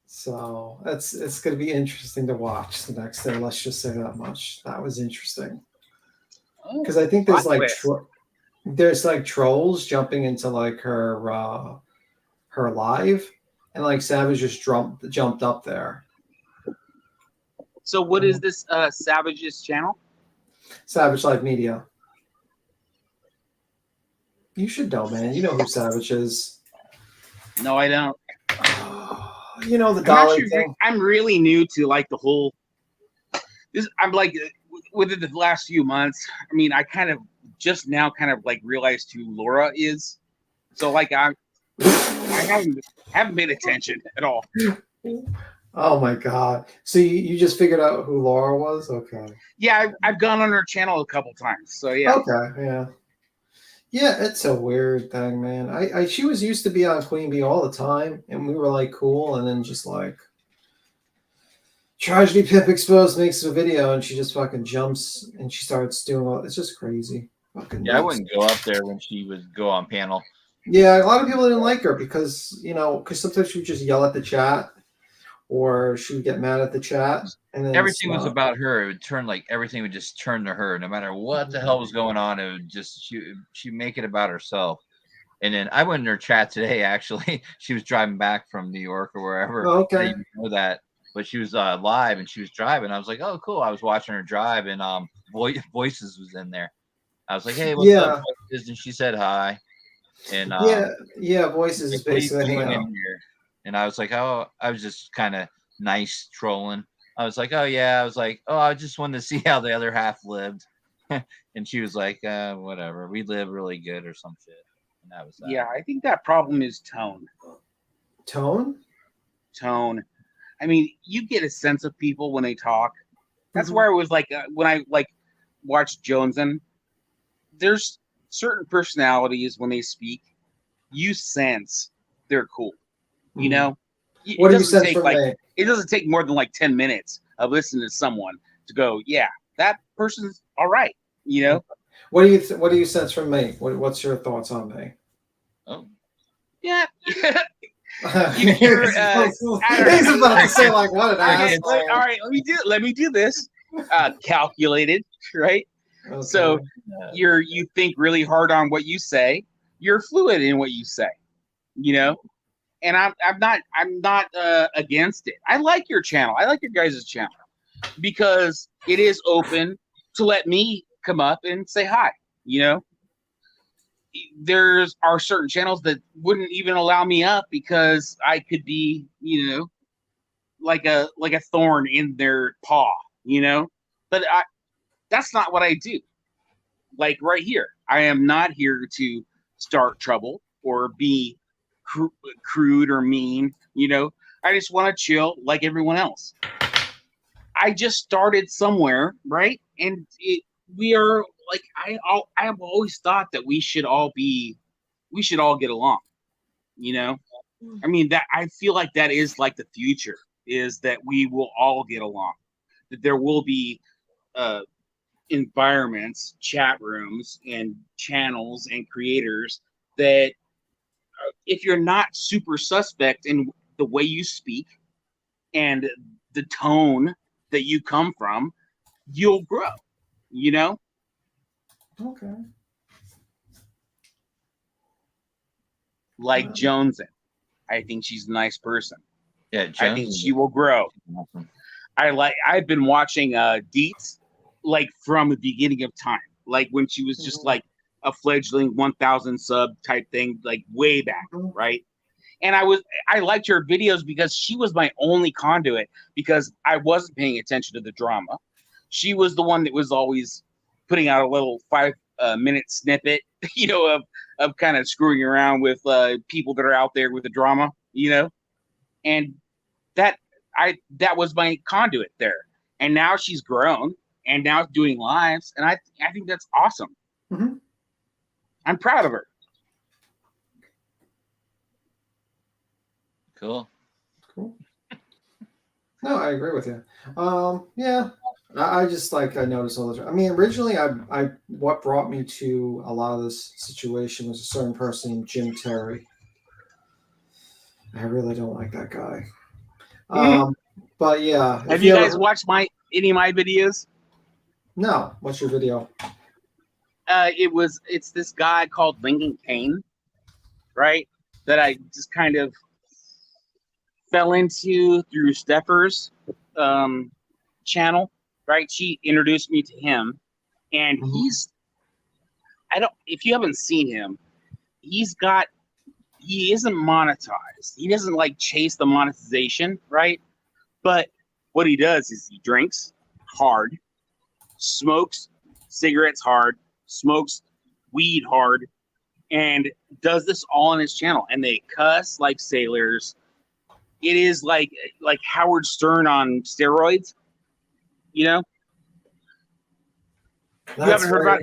So it's gonna be interesting to watch the next day. Let's just say that much. That was interesting. Because I think there's like trolls jumping into like her live, and like Savage just jumped up there. So what is this Savage's channel? Savage Live Media. You should know, man. You know who Savage is. No, I don't. You know the Dolly thing. I'm really new to like the whole. I'm like within the last few months. I mean, I kind of just now kind of like realized who Laura is. So like I haven't paid attention at all. Oh my God! So you just figured out who Laura was? Okay. Yeah, I've gone on her channel a couple times. So yeah. Okay. Yeah. Yeah, it's a weird thing, man. She was used to be on Queen Bee all the time, and we were like cool, and then just like Tragedy Pimp Exposed makes a video, and she just fucking jumps and she starts doing all. It's just crazy. Fucking yeah, nuts. I wouldn't go up there when she would go on panel. Yeah, a lot of people didn't like her because sometimes she would just yell at the chat, or she would get mad at the chat, and then everything was about her. It would turn like everything would just turn to her, no matter what the hell was going on. It would just she make it about herself. And then I went in her chat today. Actually, she was driving back from New York or wherever. Oh, okay. I didn't know that, but she was live and she was driving. I was like, oh, cool. I was watching her drive, and Voices was in there. I was like, hey, what's up, Voices? And she said hi. And Voices is basically hanging out. And I was like, oh, I was just kind of nice trolling. I was like, oh yeah. I was like, oh, I just wanted to see how the other half lived. And she was like, whatever. We live really good or some shit. And that was that. Yeah, I think that problem is tone. Tone? I mean, you get a sense of people when they talk. That's where it was like when I like watched Joneson. There's certain personalities when they speak, you sense they're cool. You know, what do you sense from me? It doesn't take more than like 10 minutes of listening to someone to go, yeah, that person's all right. You know, what do you sense from me? What's your thoughts on me? Oh, yeah. He's about to say like, what an asshole. All right, let me do this. Calculated, right? Okay. So you think really hard on what you say. You're fluid in what you say. You know. And I'm not against it. I like your channel. I like your guys' channel because it is open to let me come up and say hi. You know, are certain channels that wouldn't even allow me up because I could be, you know, like a thorn in their paw. You know, but that's not what I do. Like right here, I am not here to start trouble or be crude or mean, you know. I just want to chill like everyone else. I just started somewhere, right? And we are like I have always thought that we should all get along, you know. I mean, that I feel like that is like the future, is that we will all get along, that there will be environments, chat rooms, and channels and creators that if you're not super suspect in the way you speak and the tone that you come from, you'll grow, you know? Okay. Like Joneson. I think she's a nice person. Yeah, Jones, I think she will grow. Awesome. I've been watching Deets like from the beginning of time. Like when she was just like a fledgling 1,000 sub type thing, like way back, right? And I liked her videos because she was my only conduit because I wasn't paying attention to the drama. She was the one that was always putting out a little 5-minute snippet, of kind of screwing around with people that are out there with the drama, and that was my conduit there. And now she's grown and now doing lives, and I think that's awesome. Mm-hmm. I'm proud of her. Cool. No, I agree with you. Yeah, I just I noticed all the time. I mean, originally, what brought me to a lot of this situation was a certain person named Jim Terry. I really don't like that guy. But yeah, have you guys watched any of my videos? No. What's your video? It's this guy called Lincoln Kane, right? That I just kind of fell into through Stepher's channel, right? She introduced me to him, and if you haven't seen him, he isn't monetized. He doesn't chase the monetization, right? But what he does is he drinks hard, smokes cigarettes hard, smokes weed hard, and does this all on his channel. And they cuss like sailors. It is like Howard Stern on steroids, You haven't heard about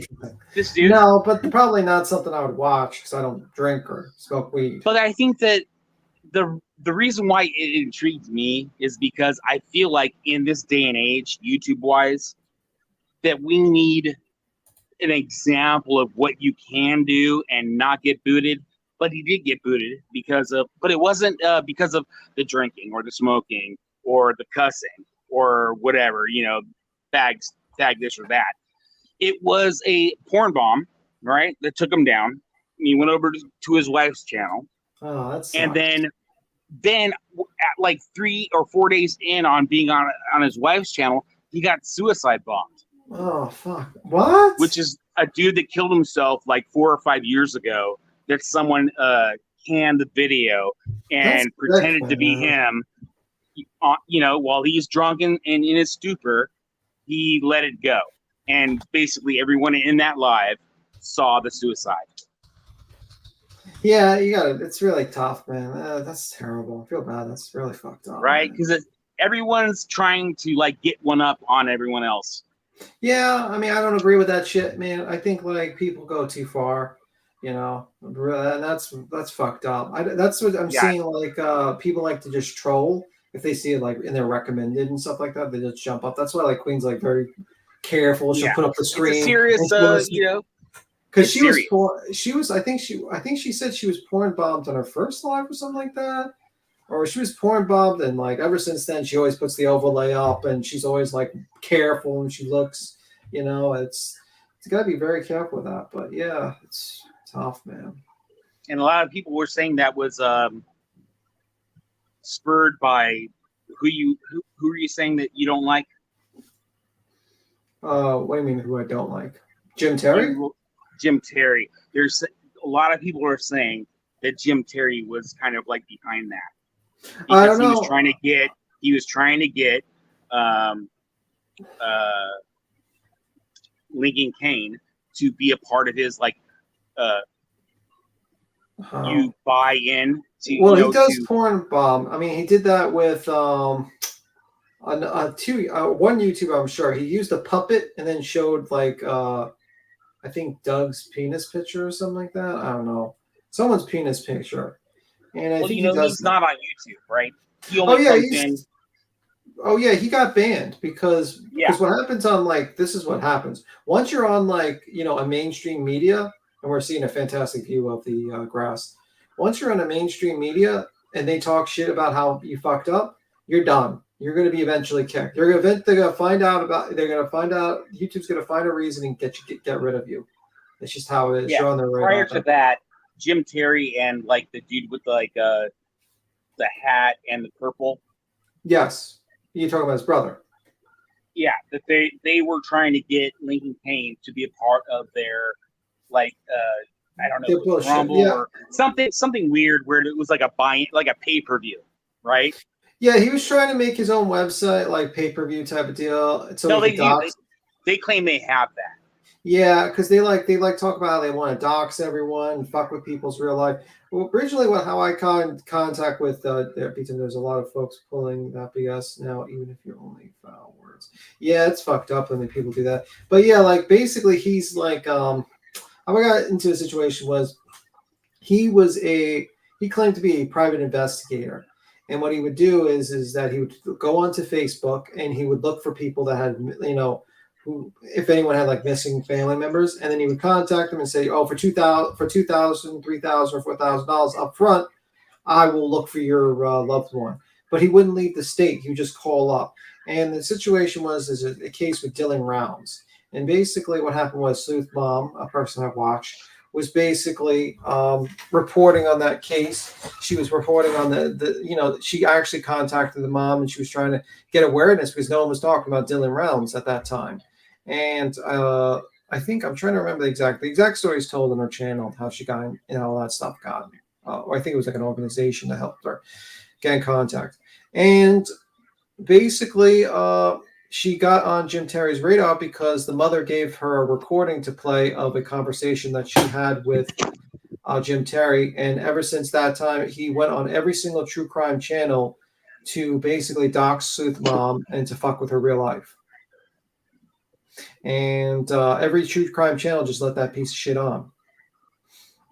this dude? No, but probably not something I would watch because I don't drink or smoke weed. But I think that the reason why it intrigues me is because I feel like in this day and age, YouTube-wise, that we need an example of what you can do and not get booted. But he did get booted but it wasn't because of the drinking or the smoking or the cussing or whatever, tag this or that. It was a porn bomb, right? That took him down. He went over to his wife's channel. Oh, that's. And then at 3 or 4 days in on being on his wife's channel, he got suicide bombed. Oh fuck! What? Which is a dude that killed himself 4 or 5 years ago. That someone canned the video and pretended to be him. While he's drunk and in his stupor, he let it go. And basically everyone in that live saw the suicide. Yeah, you got it. It's really tough, man. That's terrible. I feel bad. That's really fucked up. Right? Because everyone's trying to get one up on everyone else. Yeah, I mean, I don't agree with that shit, man. I think people go too far. And that's fucked up. That's what I'm seeing. People like to just troll if they see it in their recommended and stuff like that. They just jump up. That's why Queen's very careful. She'll put up the screen. It's a serious, because she was. I think she said she was porn bombed on her first live or something like that, or she was porn bombed and ever since then she always puts the overlay up and she's always careful when she looks. It's got to be very careful with that. But yeah, it's tough, man. And a lot of people were saying that was spurred by who are you saying that you don't like? What do you mean who I don't like? Jim Terry? Jim Terry. There's a lot of people are saying that Jim Terry was kind of behind that. Because I don't know. He was trying to get Lincoln Kane to be a part of his you buy in to. He does porn bomb. I mean, he did that with one YouTuber. I'm sure he used a puppet and then showed I think Doug's penis picture or something like that. I don't know, someone's penis picture. And I think he's not on YouTube, right? He only comes in. Oh yeah, he got banned because what happens on this is what happens once you're on a mainstream media, and we're seeing a fantastic view of the grass. Once you're on a mainstream media and they talk shit about how you fucked up, you're done. You're going to be eventually kicked. They're going to find out. YouTube's going to find a reason and get rid of you. It's just how it is. Yeah. You're on their radar. Prior to that, Jim Terry and the dude with the hat and the purple. Yes. You're talking about his brother. Yeah, that they were trying to get Lincoln Kane to be a part of their I don't know, They're bullshit, Rumble yeah. or something weird where it was like a pay-per-view, right? Yeah, he was trying to make his own website, like pay-per-view type of deal. So No, he they could do. dox. They claim they have that. Yeah, because they like talk about how they want to dox everyone and fuck with people's real life. Well, originally, how I contact with there's a lot of folks pulling that BS now, even if you're only foul words. Yeah, it's fucked up when people do that. But yeah, like basically, he's like how I got into a situation was he claimed to be a private investigator. And what he would do is that he would go onto Facebook and he would look for people that had, who, if anyone had like missing family members, and then he would contact them and say, oh, for $2,000, $3,000, or $4,000 up front, I will look for your loved one. But he wouldn't leave the state. He would just call up. And the situation was a case with Dylan Rounds. And basically what happened was Sleuth Mom, a person I watched, was basically reporting on that case. She was reporting on she actually contacted the mom and she was trying to get awareness because no one was talking about Dylan Rounds at that time. And I think I'm trying to remember the exact story is told on her channel, how she got all that stuff got. I think it was like an organization that helped her get in contact. And basically, she got on Jim Terry's radar because the mother gave her a recording to play of a conversation that she had with Jim Terry. And ever since that time, he went on every single true crime channel to basically dox Sleuth Mom and to fuck with her real life. And every true crime channel just let that piece of shit on.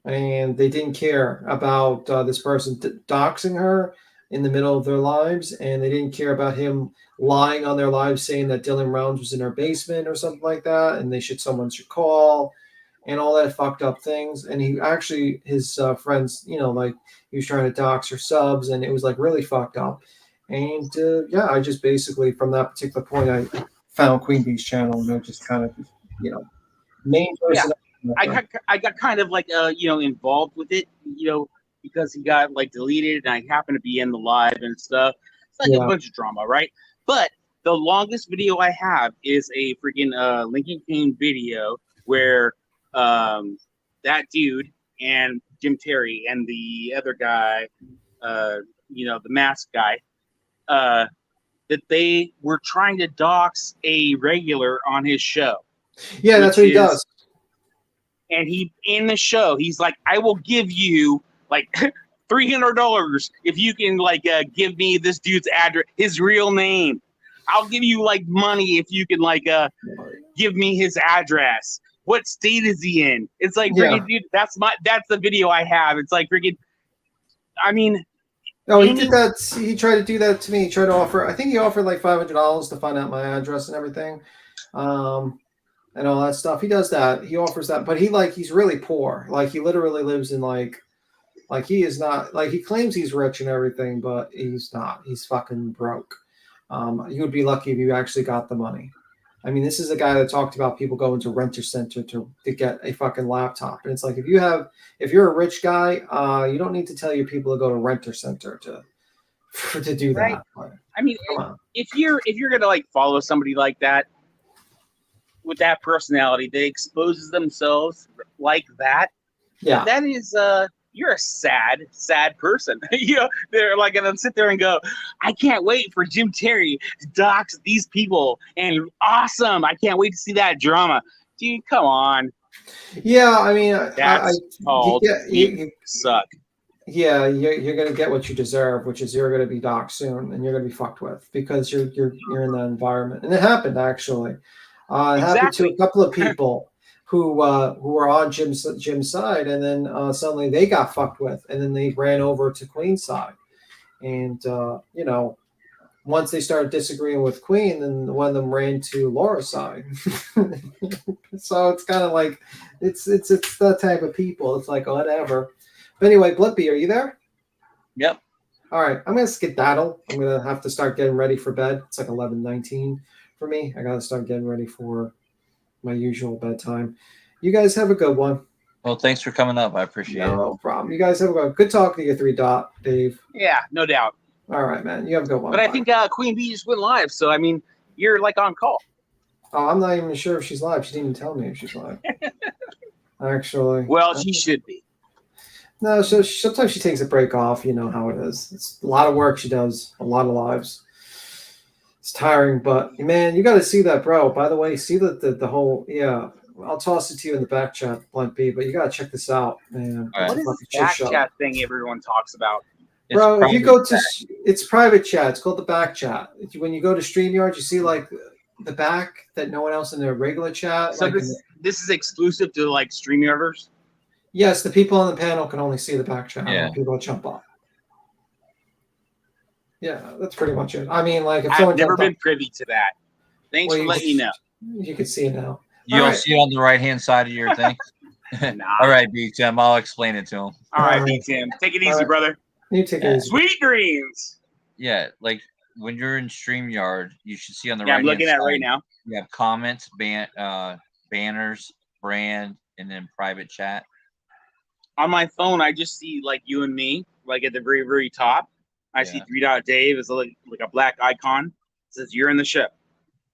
And they didn't care about this person doxing her in the middle of their lives, and they didn't care about him lying on their lives saying that Dylan Rounds was in her basement or something like that, and someone should call, and all that fucked up things. And he actually, his friends, he was trying to dox her subs, and it was like really fucked up. And I just basically from that particular point, I found Queen Bee's channel, and it just kind of, main person. Yeah. I got kind of like involved with it, because he got like deleted and I happened to be in the live and stuff. It's like a bunch of drama, right? But the longest video I have is a freaking Lincoln Kane video where that dude and Jim Terry and the other guy, the masked guy, that they were trying to dox a regular on his show. Yeah, that's what he does. And in the show, he's like, I will give you like $300 if you can give me this dude's address, his real name. I'll give you like money if you can give me his address. What state is he in? It's like, freaking, dude, that's the video I have. It's like freaking, I mean. No, he did that. He tried to do that to me. He tried to offer, I think he offered like $500 to find out my address and everything. And all that stuff. He does that. He offers that, but he's really poor. Like he literally lives in like he is not, like he claims he's rich and everything, but he's not. He's fucking broke. You would be lucky if you actually got the money. I mean, this is a guy that talked about people going to Renter Center to get a fucking laptop. And it's like, if you're a rich guy, you don't need to tell your people to go to Renter Center to do right. that. I mean, if you're gonna like follow somebody like that, with that personality that exposes themselves like that, that is you're a sad person. They're like gonna sit there and go, I can't wait for Jim Terry to dox these people, and awesome, I can't wait to see that drama. Dude, come on. Yeah, I mean, that's called you suck. Yeah, you're gonna get what you deserve, which is you're gonna be doxxed soon, and you're gonna be fucked with because you're in that environment. And it happened actually. It happened to a couple of people who were on Jim's side, and then suddenly they got fucked with, and then they ran over to Queen's side. And once they started disagreeing with Queen, then one of them ran to Laura's side. So it's kind of like it's that type of people. It's like whatever. But anyway, Blippy, are you there? Yep. All right, I'm gonna skedaddle. I'm gonna have to start getting ready for bed. It's like 11:19 for me. I gotta start getting ready for my usual bedtime. You guys have a good one. Well, thanks for coming up. I appreciate it. No problem. You guys have a good talking to you, 3 Dave. Yeah, no doubt. All right, man. You have a good one. But I think Queen Bee just went live, so I mean, you're like on call. Oh, I'm not even sure if she's live. She didn't even tell me if she's live. actually. Well, she should be. No, so sometimes she takes a break off. You know how it is. It's a lot of work she does, a lot of lives. It's tiring, but man, you got to see that, bro. By the way, see the whole I'll toss it to you in the back chat, Blunt B. But you got to check this out, man. All right. What is Fucking this shit back show. chat thing everyone talks about? Bro, if you go to it's private chat. It's called the back chat. When you go to StreamYard, you see like the back that no one else in their regular chat. So like this is exclusive to like StreamYarders? yes, the people on the panel can only see the back chat. Yeah. When people jump up. Yeah, that's pretty much it. I mean, like if I've someone never jumped been up, privy to that. Thanks well, for you letting me know. You can see it now. You'll All right. see it on the right-hand side of your thing. All right, B Tim, I'll explain it to him. All right, B Tim. Take it easy, right. brother. You take it easy. Sweet dreams. Yeah, like when you're in StreamYard, you should see on the Yeah, I'm right-hand looking at it side, right now. You have comments, banners, brand, and then private chat. On my phone, I just see like you and me, like at the very, very top. I see 3 Dave is like a black icon. It says you're in the show.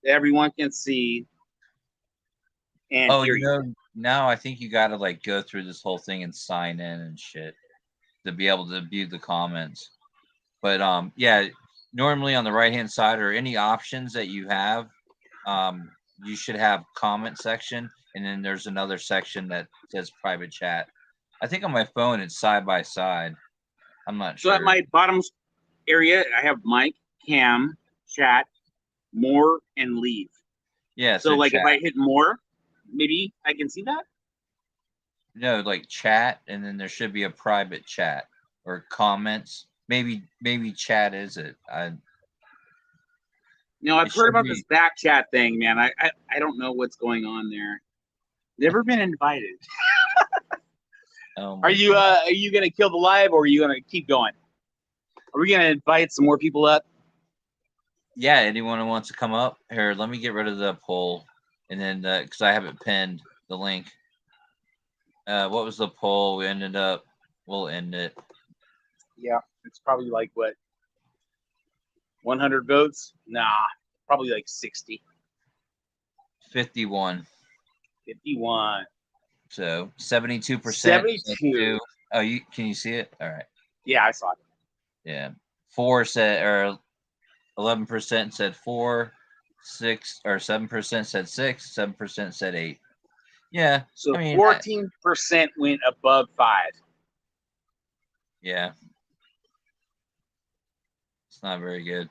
Everyone can see and hear you know, now I think you got to like go through this whole thing and sign in and shit to be able to view the comments. But yeah, normally on the right-hand side or any options that you have, you should have comment section, and then there's another section that says private chat. I think on my phone it's side by side. I'm not So sure. at my bottom area, I have mic, cam, chat, more, and leave. Yeah. So like chat. if I hit more, maybe I can see that. No, like chat, and then there should be a private chat or comments. Maybe chat is it? I've heard about this back chat thing, man. I don't know what's going on there. Never been invited. Are you gonna kill the live, or are you gonna keep going? Are we gonna invite some more people up? Yeah, anyone who wants to come up here. Let me get rid of the poll, and then because I have it pinned, the link. What was the poll? We'll end it. Yeah, it's probably like what, 100 votes? Nah, probably like 60. 51. 51. So 72%. 72. Oh, can you see it? All right. Yeah, I saw it. Yeah. 11% said 4, 6 or 7% said 6, 7% said 8. Yeah. So I mean, 14% went above 5. Yeah. It's not very good.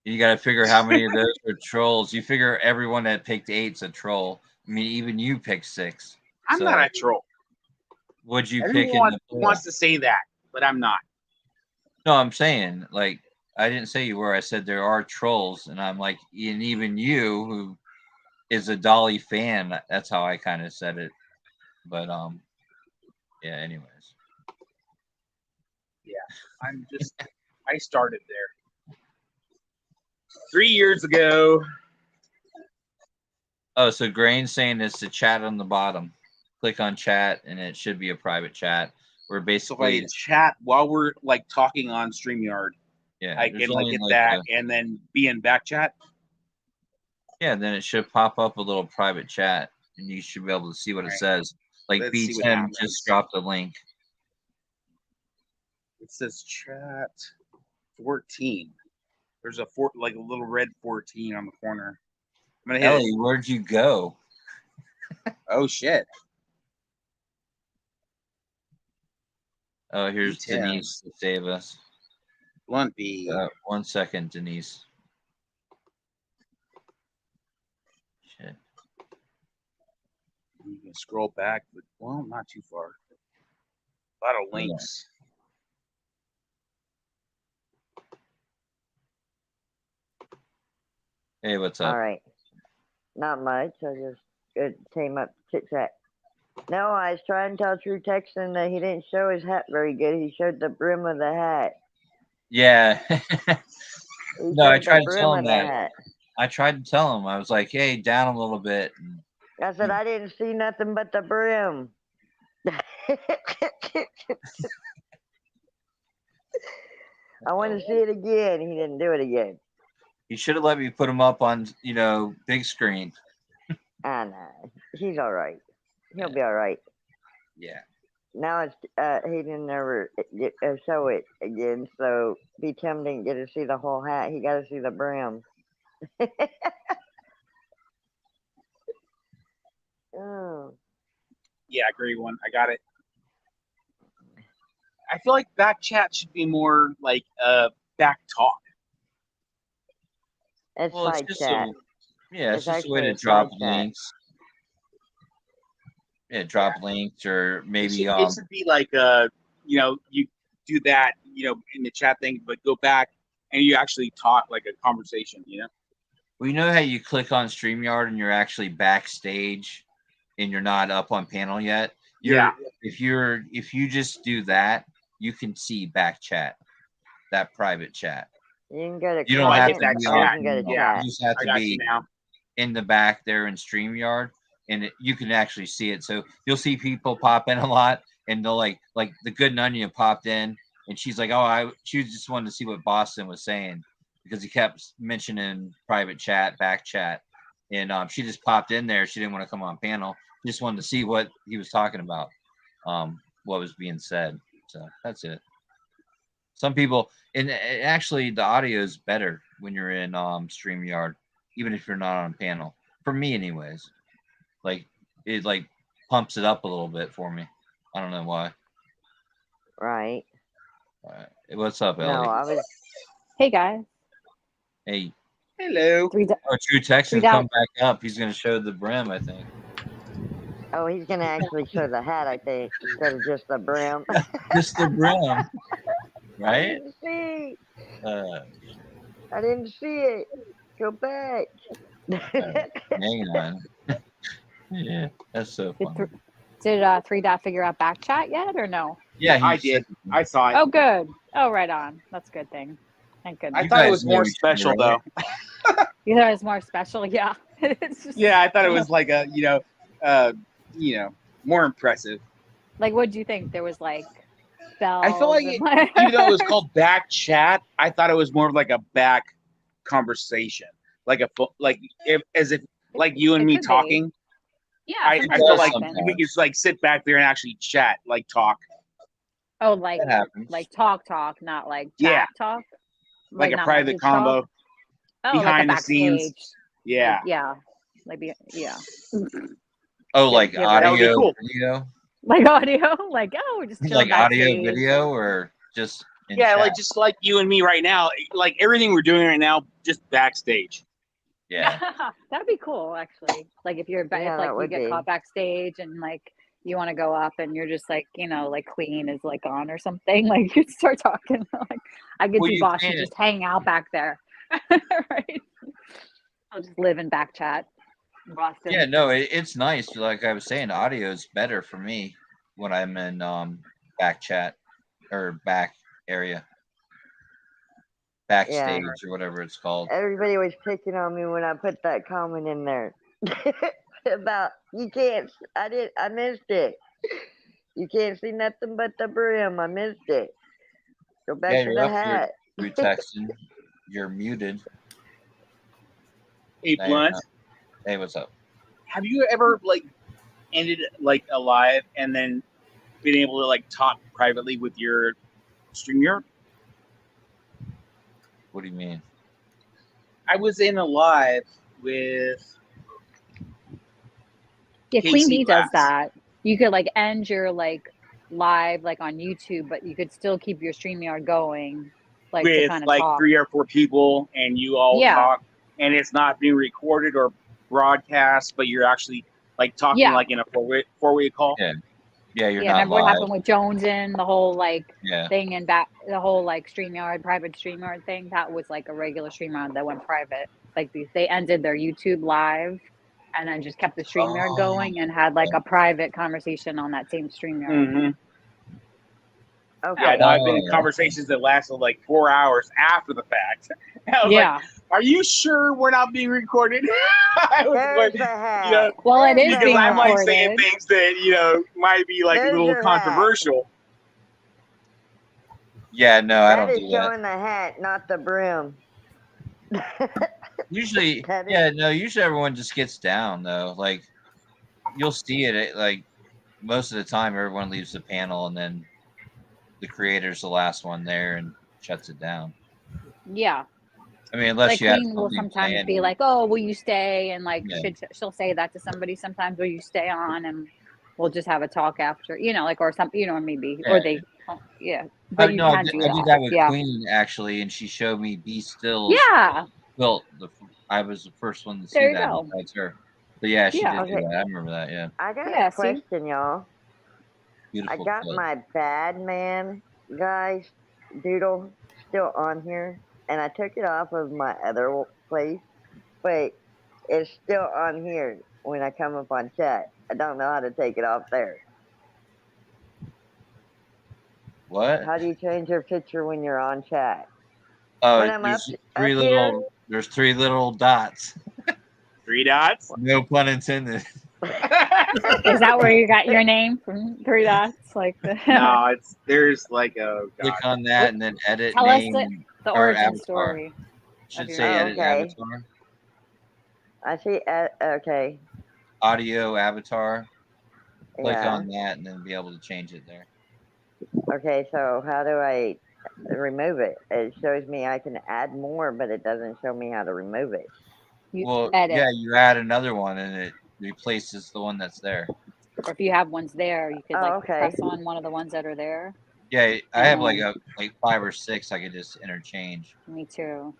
You got to figure how many of those are trolls. You figure everyone that picked 8's a troll. I mean, even you picked 6. I'm not a troll. What'd you Everyone pick in the poll? wants to say that, but I'm not. No, I'm saying, like, I didn't say you were. I said there are trolls, and I'm like, and even you, who is a Dolly fan, that's how I kind of said it. But yeah. Anyways. Yeah, I started there 3 years ago. Oh, so Grain's saying it's the chat on the bottom. Click on chat, and it should be a private chat. Where basically So if I chat while we're like talking on StreamYard, yeah, I there's can like only, get like, that and then be in back chat. Yeah, then it should pop up a little private chat, and you should be able to see what it says. Like Let's see what B10 happens. just dropped a link. It says chat 14. There's a little red 14 on the corner. I'm gonna hit Ellie, it. where'd you go? Oh shit. Oh, here's B10. Denise to save us. Blunt B. 1 second, Denise. Shit. You can scroll back, but well, not too far. A lot of links. Hey, what's up? All right. Not much. I just it came up chit chat. No, I was trying to tell True Texan that he didn't show his hat very good. He showed the brim of the hat. Yeah. No, I tried to tell him that. Hat. I tried to tell him. I was like, hey, down a little bit. I said I didn't see nothing but the brim. I want to see it again. He didn't do it again. You should have let me put him up on, big screen. I know. He's all right. He'll be all right. Yeah. Now it's he didn't ever show it again, so Tim didn't get to see the whole hat. He got to see the brim. Oh. Yeah, grade 1. I got it. I feel like back chat should be more like back talk. It's Well, it's side just chat. it's just a way actually to a drop side chat. links. Yeah, drop links or maybe It should be like you do that, in the chat thing, but go back and you actually talk like a conversation, Well, you know how you click on StreamYard and you're actually backstage and you're not up on panel yet? If you just do that, you can see back chat, that private chat. You can go to You don't have to comment, be or you on. can go to You chat. just have I to got be you now. in the back there in StreamYard, and you can actually see it. So you'll see people pop in a lot, and they'll like the Good Onion popped in, and she's like, she just wanted to see what Boston was saying because he kept mentioning private chat, back chat, and she just popped in there. She didn't want to come on panel. She just wanted to see what he was talking about, what was being said. So that's it. Some people, and actually the audio is better when you're in StreamYard, even if you're not on panel. For me, anyways, like it pumps it up a little bit for me. I don't know why. Right. What's up, Ellie? No, I was. Hey guys. Hey. Hello. True Texans come back up. He's going to show the brim, I think. Oh, he's gonna actually show the hat, I think, instead of just the brim. Just the brim, right? I didn't see it. Go back. Hang on. Yeah, that's so funny. Did 3 Dot figure out back chat yet or no? Yeah, I did. I saw it. Oh, good. Oh, right on. That's a good thing. Thank goodness. I thought it was more special though. You thought it was more special? Yeah. It's just, Yeah, I thought it was like a more impressive. Like, what do you think? There was like bells. I feel like even though it was called back chat, I thought it was more like a back conversation, like as if you and me talking. Yeah, I feel like we could just sit back there and actually chat, talk. Oh, like talk, not like chat talk. Like a not private message combo. talk? Oh, behind like the scenes. Yeah. Yeah. Yeah. Oh, like Yeah, that would be audio, cool. video? Like audio? Like, we're just Like audio, backstage. video, or just in Yeah, chat? just like you and me right now. Like everything we're doing right now, just backstage. Yeah. That'd be cool, actually. Like if you're if you get caught backstage and you want to go up and you're just Queen is on or something, you start talking. I could see Boston just hang out back there. Right? I'll just live in back chat. Boston. Yeah, no, it's nice. Like I was saying, audio is better for me when I'm in back chat or back area, backstage or whatever it's called. Everybody was picking on me when I put that comment in there about you can't. I missed it. You can't see nothing but the brim. I missed it. Go back to the hat. You're texting. You're muted. Hey, Blunt. Hey, what's up? Have you ever ended a live and then been able to talk privately with your streamer? What do you mean? I was in a live with Queen Bee does that. You could end your live on YouTube, but you could still keep your StreamYard going with to kind of talk. 3 or 4 people and you all talk, and it's not being recorded or broadcast, but you're actually talking in a four-way call. Yeah, you're not remember live. what happened with Jones and the whole thing and the whole StreamYard private StreamYard thing? That was a regular StreamYard that went private. They ended their YouTube live and then just kept the StreamYard going and had a private conversation on that same StreamYard. Mm-hmm. Okay. Yeah, no, I've been in conversations that lasted 4 hours after the fact. I was are you sure we're not being recorded? Well, it is because being I might recorded. say things that might be a little controversial. Yeah, no, I That don't is do that. showing the hat, not the brim. Usually, usually everyone just gets down though. you'll see it like most of the time. Everyone leaves the panel, and then the creator's the last one there and shuts it down. Yeah. I mean, unless like you have Queen will something sometimes planned. be like, "Oh, will you stay?" And like Yeah. she'll say that to somebody sometimes, "Will you stay on?" And we'll just have a talk after, like, or something, maybe, or they, But you I can did, do I did that with Yeah. Queen actually, and she showed me Be Still's Yeah. quilt. I was the first one to see There you that go. besides her. But yeah, she Yeah. did do that. I remember that. Yeah. I got Yeah, a see? question, y'all. Beautiful I got quilt. my bad man guys doodle still on here, and I took it off of my other place, but it's still on here when I come up on chat. I don't know how to take it off there. What? How do you change your picture when you're on chat? Oh, When I'm up here, there's three little dots. 3 dots? No pun intended. Is that where you got your name from? 3 dots? Like No, there's like a. Click on that and then edit Tell us name the or origin avatar. story. Should your say name. edit okay. avatar. I see. Okay. Audio avatar. Click Yeah. on that and then be able to change it there. Okay, so how do I remove it? It shows me I can add more, but it doesn't show me how to remove it. Well, edit. yeah, you add another one and it replaces the one that's there. Or if you have ones there, you could okay. press on one of the ones that are there. Yeah, I have like 5 or 6 I could just interchange. Me too.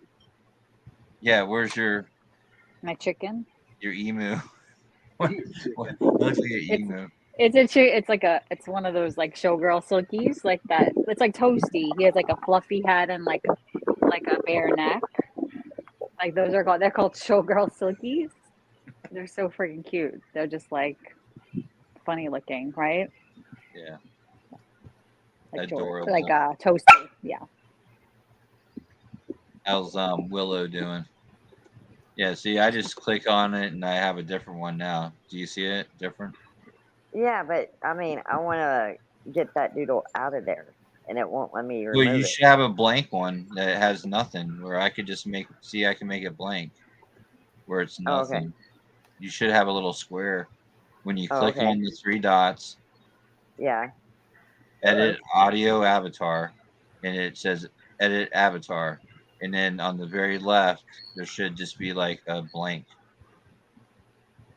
Yeah, where's your My chicken? Your emu? It looks like an emu. It's one of those like showgirl silkies, like that. It's like Toasty. He has like a fluffy head and like a bare neck. Like they're called showgirl silkies. They're so freaking cute. They're just like funny looking, right? Yeah. Like Adorable. Like Toasty. Yeah. How's Willow doing? Yeah, see, I just click on it and I have a different one now. Do you see it different? Yeah, but I mean, I want to get that doodle out of there, and it won't let me remove Well, you it. should have a blank one that has nothing, where I could just I can make it blank, where it's nothing. Okay. You should have a little square when you click okay. on the 3 dots. Yeah. Edit audio avatar, and it says edit avatar, and then on the very left there should just be like a blank,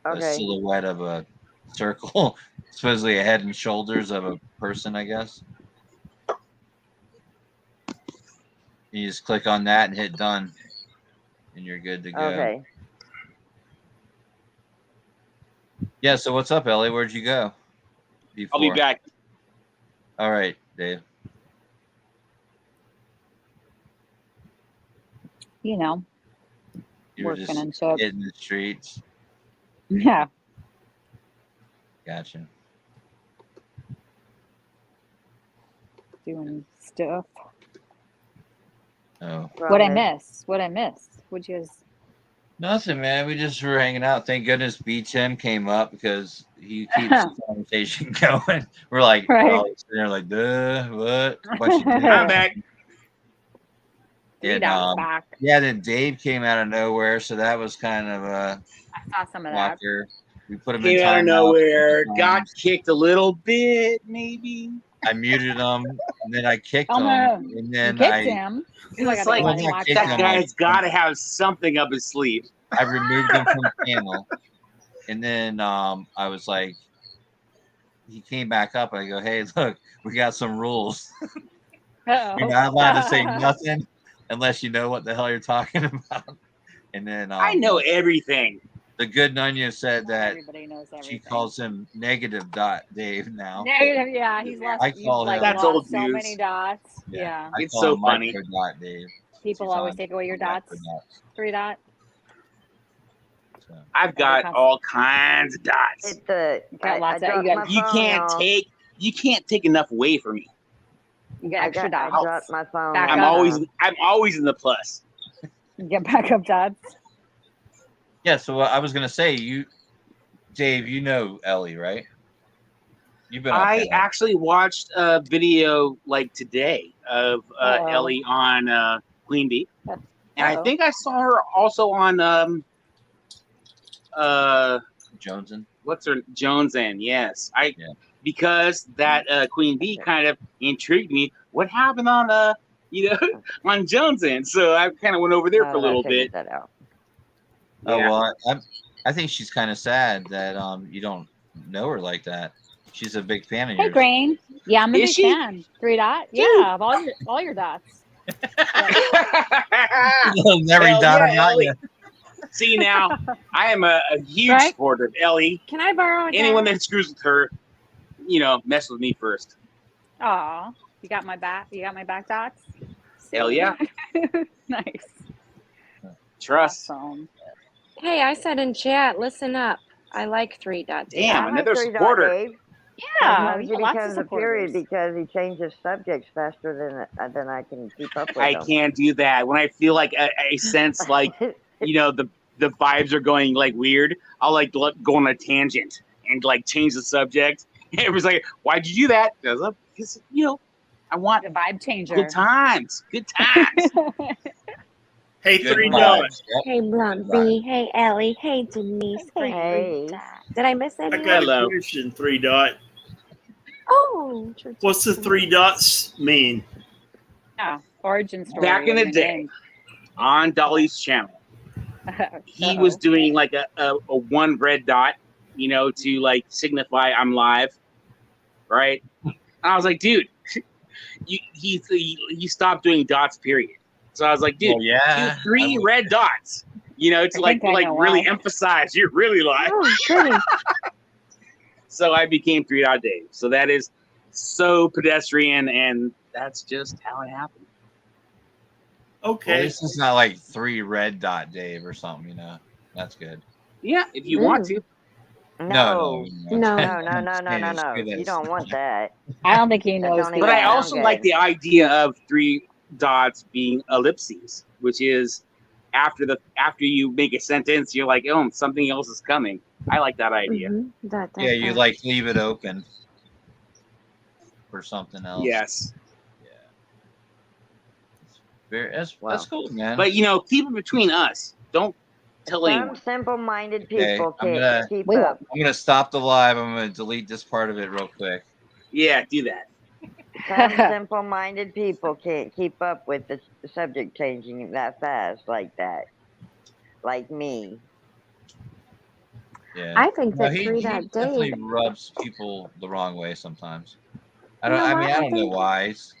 a silhouette of a circle, supposedly a head and shoulders of a person, I guess. You just click on that and hit done, and you're good to go. Okay. Yeah. So what's up, Ellie? Where'd you go? I'll be back. All right, Dave. You know, You were working just and shit. hitting the streets. Yeah. Gotcha. Doing stuff. Oh. What I miss? What'd you guys? Nothing, man. We just were hanging out. Thank goodness B10 came up because he keeps the conversation going. We're like, Right. all sitting there like, duh, what? I'm back. And, back. yeah, then Dave came out of nowhere, so that was kind of a I saw some of that. blocker. We put him Came in out of timeout. nowhere, got kicked a little bit, maybe. I muted him, and then I kicked Oh, him, no. and then You kicked him. It's like that guy's got to have something up his sleeve. I removed him from the panel, and then I was like, he came back up. I go, hey, look, we got some rules. You're not allowed to say nothing unless you know what the hell you're talking about. And then I know everything. The good Nunya said that Everybody knows everything. she calls him negative dot Dave now. Negative, yeah. He's lost. I call him. That's old so news. many dots. Yeah. I It's call so him funny. micro dot Dave. People always take away your dots. 3 dots. I've got all kinds of dots. got lots of. You can't take enough away from me. You get extra dots. I dropped my phone. I'm always in the plus. You get backup dots. Yeah, so I was gonna say, Dave, you know Ellie, right? You've been. I actually watched a video like today of Ellie on Queen Bee, and I think I saw her also on Jonesin. what's her Jones End? Yes, because that Queen Bee kind of intrigued me. What happened on on Jones End? So I kind of went over there for a little bit. That out. Oh well, I think she's kind of sad that you don't know her like that. She's a big fan of Hey, yours. Grain. Yeah, I'm a Is big she? fan. 3 dot. Yeah, of all your dots. Every Hell dot yeah, about Ellie. you. See now, I am a huge Right? supporter of Ellie. Can I borrow a Anyone dot? that screws with her, mess with me first. Aw, you got my back. You got my back dots. Hell yeah. Nice. Trust. Awesome. Hey, I said in chat, listen up. I like 3 dot. Damn, I another like 3 dot supporter. Dave. Yeah, Sometimes we he got lots of becomes a period supporters. because he changes subjects faster than I can keep up with I him. can't do that. When I feel like I sense like the vibes are going like weird, I'll like go on a tangent and like change the subject. Everybody's like, "Why'd you do that?" Because I want The vibe changer. good times. Good times. Hey, Good 3 vibes. dots. Yep. Hey, Blumpy. Hey, Ellie. Hey, Denise. Hey, Hey. 3 dot. Did I miss I anyone? got Hello. a question, 3 dot. Oh, sure. What's the 3 dots mean? Yeah, origin story. Back in of the your day, name. on Dolly's channel, he was doing like a one red dot, to like signify I'm live, right? And I was like, dude, he stopped doing dots, period. So I was like, dude, Well, yeah, do 3 red dots, to like think I know really why. emphasize you're really live. Oh, goody. So I became 3 dot Dave. So that is so pedestrian, and that's just how it happened. Well, Okay. at least it's not like 3 red dot Dave or something. That's good. Yeah, if you want to. No. No. No. You don't want that. I don't think he That knows. don't the even But I sound also good. like the idea of 3 dots being ellipses, which is after you make a sentence, you're like, oh, something else is coming. I like that idea. Mm-hmm. Dot, Yeah, you like leave it open for something else. Yes. That's cool, man. But keep it between us. Don't tell Some anyone. simple-minded Okay, people I'm can't keep up. gonna stop the live. I'm gonna delete this part of it real quick. Yeah, do that. Some simple-minded people can't keep up with the subject changing that fast like that. Like me. Yeah. I think that he 3 dot definitely Dave. rubs people the wrong way sometimes. I You don't. know I what? mean, I I don't know think- why. It's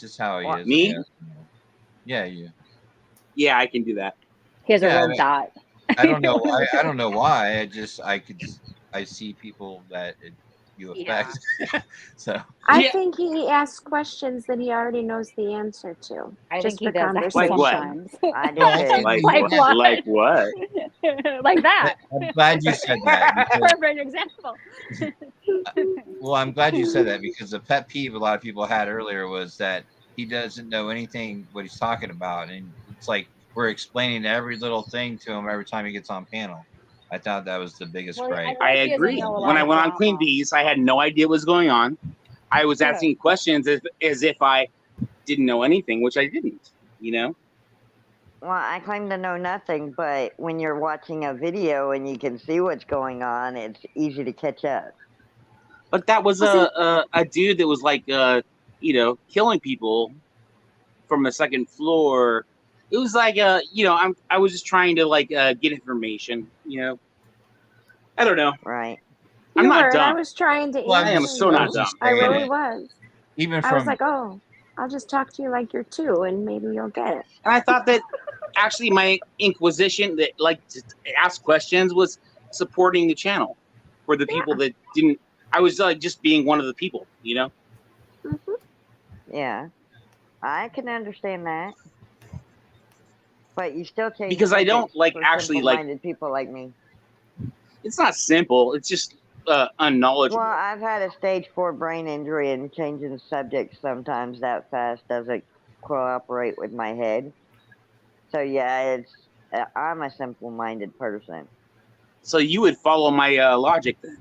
just how he is. I Me? guess. Yeah, you. Yeah, I can do that. He has a Yeah, red dot. I don't know. I don't know why. I see people that you affect. So I think he asks questions that he already knows the answer to. I just think he for does that conversation. sometimes. I do too. Like what? Like what? Like that. I'm glad you said that. because- Perfect example. Well, I'm glad you said that because the pet peeve a lot of people had earlier was that he doesn't know anything what he's talking about, and it's like we're explaining every little thing to him every time he gets on panel. I thought that was the biggest gripe. I agree. When I went on Queen Bees, I had no idea what was going on. I was asking questions as if I didn't know anything, which I didn't. Well, I claim to know nothing, but when you're watching a video and you can see what's going on, it's easy to catch up. But that was a dude that was like, killing people from the second floor. It was like, I was just trying to like get information. I don't know. Right. I'm You not were, and I dumb. was trying to Well, I am answer so you. not dumb. I really was. Even I was from like, oh, I'll just talk to you like you're 2, and maybe you'll get it. And I thought that actually my inquisition that like to ask questions was supporting the channel for the people that didn't. I was like just being one of the people, Mm-hmm. Yeah. I can understand that. But you still can't. Because I don't like for actually like. simple-minded people like me. It's not simple. It's just unknowledgeable. Well, I've had a stage 4 brain injury, and changing subjects sometimes that fast doesn't cooperate with my head. So yeah, I'm a simple-minded person. So you would follow my logic then?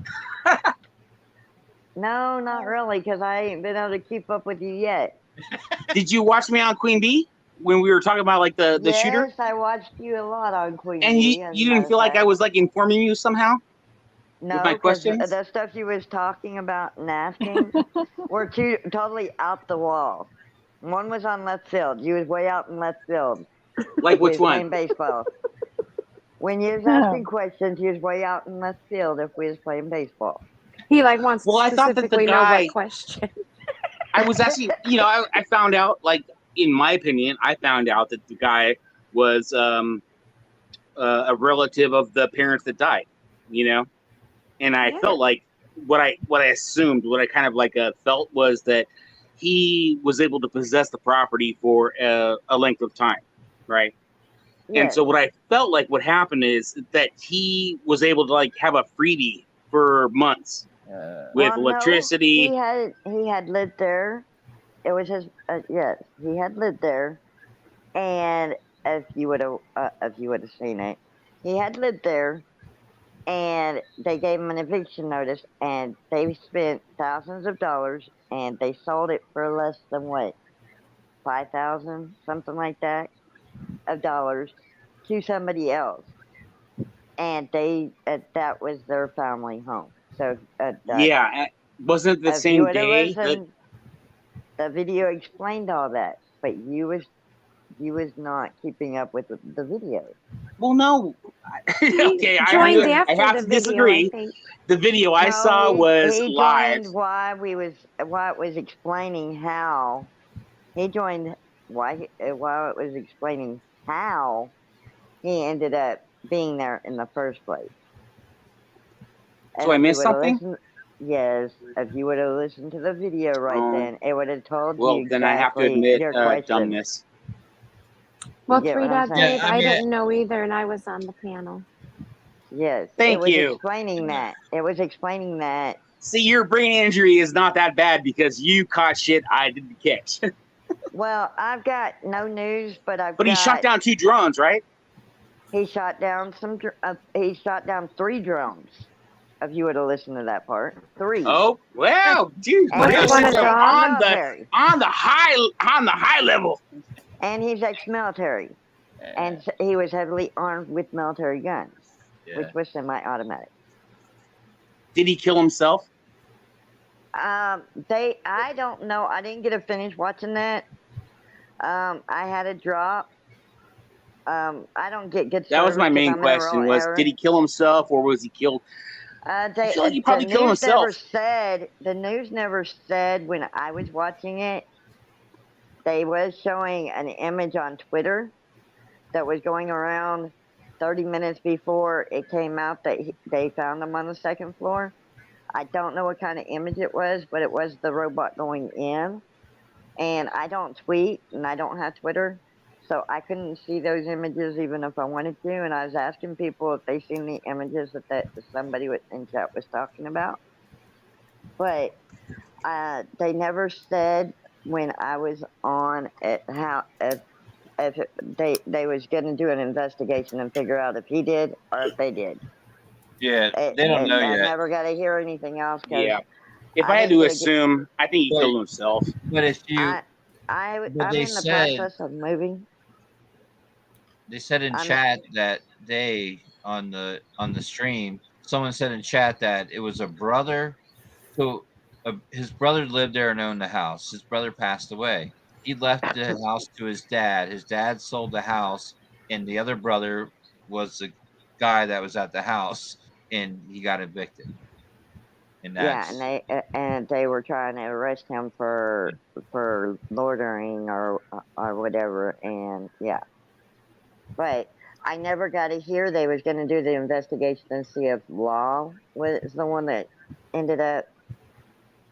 No, not really, because I ain't been able to keep up with you yet. Did you watch me on Queen Bee when we were talking about like the Yes, shooter? I watched you a lot on Queen And Bee. you didn't feel like I was like informing you somehow? No, with my because questions? the stuff you was talking about and asking were two totally out the wall. One was on left field. You was way out in left field. Like We which was one? playing baseball. When you was asking questions, you was way out in left field if we was playing baseball. He like wants Well, to I thought that the specifically know guy. what question. I was actually, I found out, like, in my opinion, I found out that the guy was a relative of the parents that died, and I felt like what I assumed, what I kind of like felt was that he was able to possess the property for a length of time, right? Yeah. And so what I felt like what happened is that he was able to like have a freebie for months with electricity. No, he had lived there. It was his yes, he had lived there, and if you would have seen it, he had lived there, and they gave him an eviction notice, and they spent thousands of dollars, and they sold it for less than what, 5,000, something like that, of dollars to somebody else, and they that was their family home. So Yeah, wasn't it the if you same would have day? listened, the video explained all that, but you was not keeping up with the video. Well, no. Okay, I Joined have after to the video, disagree. I think. The video I saw was he live. joined while it was explaining how he joined while it was explaining how he ended up being there in the first place. And So I if you missed would've something? listened- yes, if you would have listened to the video right then, it would have told Well, you then I have to exactly admit your question. dumbness. Well, You get Three what I'm Dot saying? Dave, I didn't know either, and I was on the panel. Yes, Thank it was you. explaining that. It was explaining that. See, your brain injury is not that bad because you caught shit I didn't catch. Well, I've got no news, but But he shot down 2 drones, right? He shot down he shot down 3 drones. If you would have listened to that part, 3. Oh well, dude, And this he's is on the ex-military. high level. And he's ex-military, and he was heavily armed with military guns, which was semi-automatic. Did he kill himself? I don't know. I didn't get to finish watching that. I had a drop. I don't get good. That was my service 'cause main I'm in a rural question: was area. did he kill himself or was he killed? I feel like he probably killed himself. The news never said when I was watching it. They was showing an image on Twitter that was going around 30 minutes before it came out that they found him on the 2nd floor. I don't know what kind of image it was, but it was the robot going in. And I don't tweet and I don't have Twitter, so I couldn't see those images even if I wanted to. And I was asking people if they seen the images that somebody in chat was talking about. But they never said when I was on it how if they was going to do an investigation and figure out if he did or if they did. Yeah, they don't know I yet. never got to hear anything else. Yeah. If I had to assume, I think he killed himself. But if you, I'm in they the said- process of moving. They said in I'm- chat that day on the stream, someone said in chat that it was a brother who his brother lived there and owned the house. His brother passed away. He left the house to his dad. His dad sold the house, and the other brother was the guy that was at the house, and he got evicted. And Yeah, that's and they were trying to arrest him for loitering or whatever, and yeah. But I never got to hear they was going to do the investigation and see if Law was the one that ended up.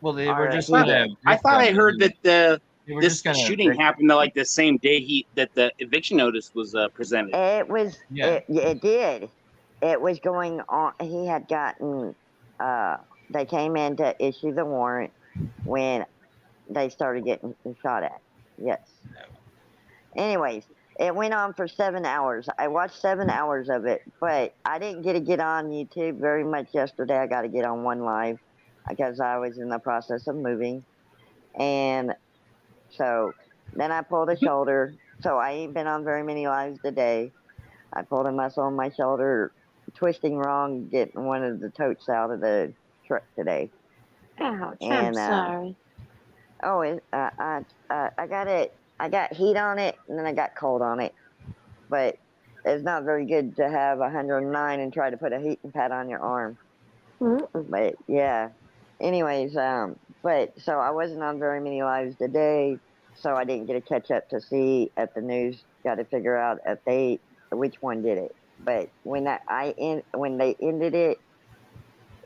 well, they or were if just he gonna. did. I thought I heard that They were this just gonna shooting evict- happened like the same day that the eviction notice was presented. It was. Yeah. It did. It was going on. He had gotten. They came in to issue the warrant when they started getting shot at. Yes. Anyways, it went on for 7 hours. I watched 7 hours of it, but I didn't get on YouTube very much yesterday. I got to get on one live because I was in the process of moving, and so then I pulled a shoulder. So I ain't been on very many lives today. I pulled a muscle in my shoulder twisting wrong getting one of the totes out of the truck today. Ouch, And I'm sorry. I got it. I got heat on it, and then I got cold on it. But it's not very good to have 109 and try to put a heating pad on your arm. But yeah. Anyways, but so I wasn't on very many lives today, so I didn't get to catch up to see at the news. Got to figure out which one did it. But when they ended it,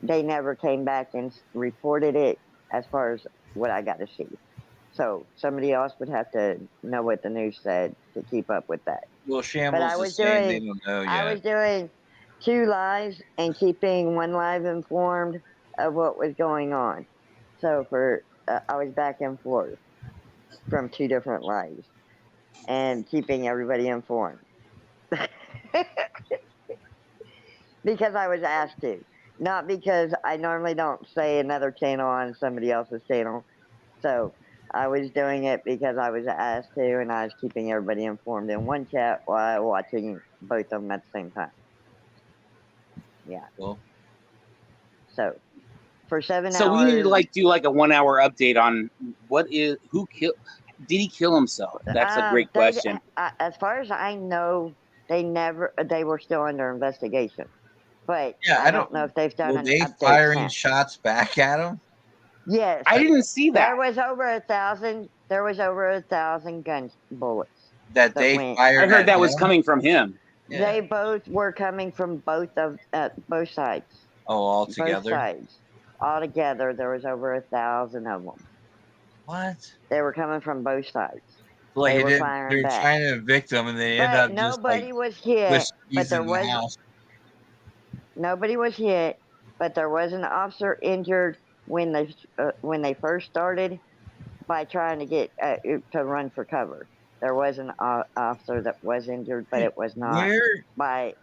they never came back and reported it as far as what I got to see. So somebody else would have to know what the news said to keep up with that. Well, Shambles is saying they don't know yet. I was doing 2 lives and keeping 1 live informed of what was going on. So I was back and forth from 2 different lives and keeping everybody informed. Because I was asked to. Not because I normally don't say another channel on somebody else's channel. So I was doing it because I was asked to, and I was keeping everybody informed in one chat while watching both of them at the same time. Yeah. Cool. So for 7 hours. So we need to do a 1 hour update on who killed. Did he kill himself? That's a great question. As far as I know, they were still under investigation. But I don't know if they've done an update. Were they firing shots back at him? Yes. I didn't see that. There was over 1,000. There was over 1,000 gun bullets that they fired. I heard that was coming from him. Yeah. They both were coming from both sides. Oh, all together. Both sides. All together, there was over 1,000 of them. What? They were coming from both sides. Like they were trying to evict them, and they end up nobody was hit. But there was nobody was hit. But there was an officer injured when they first started by trying to get to run for cover. There was an officer that was injured, but it was not by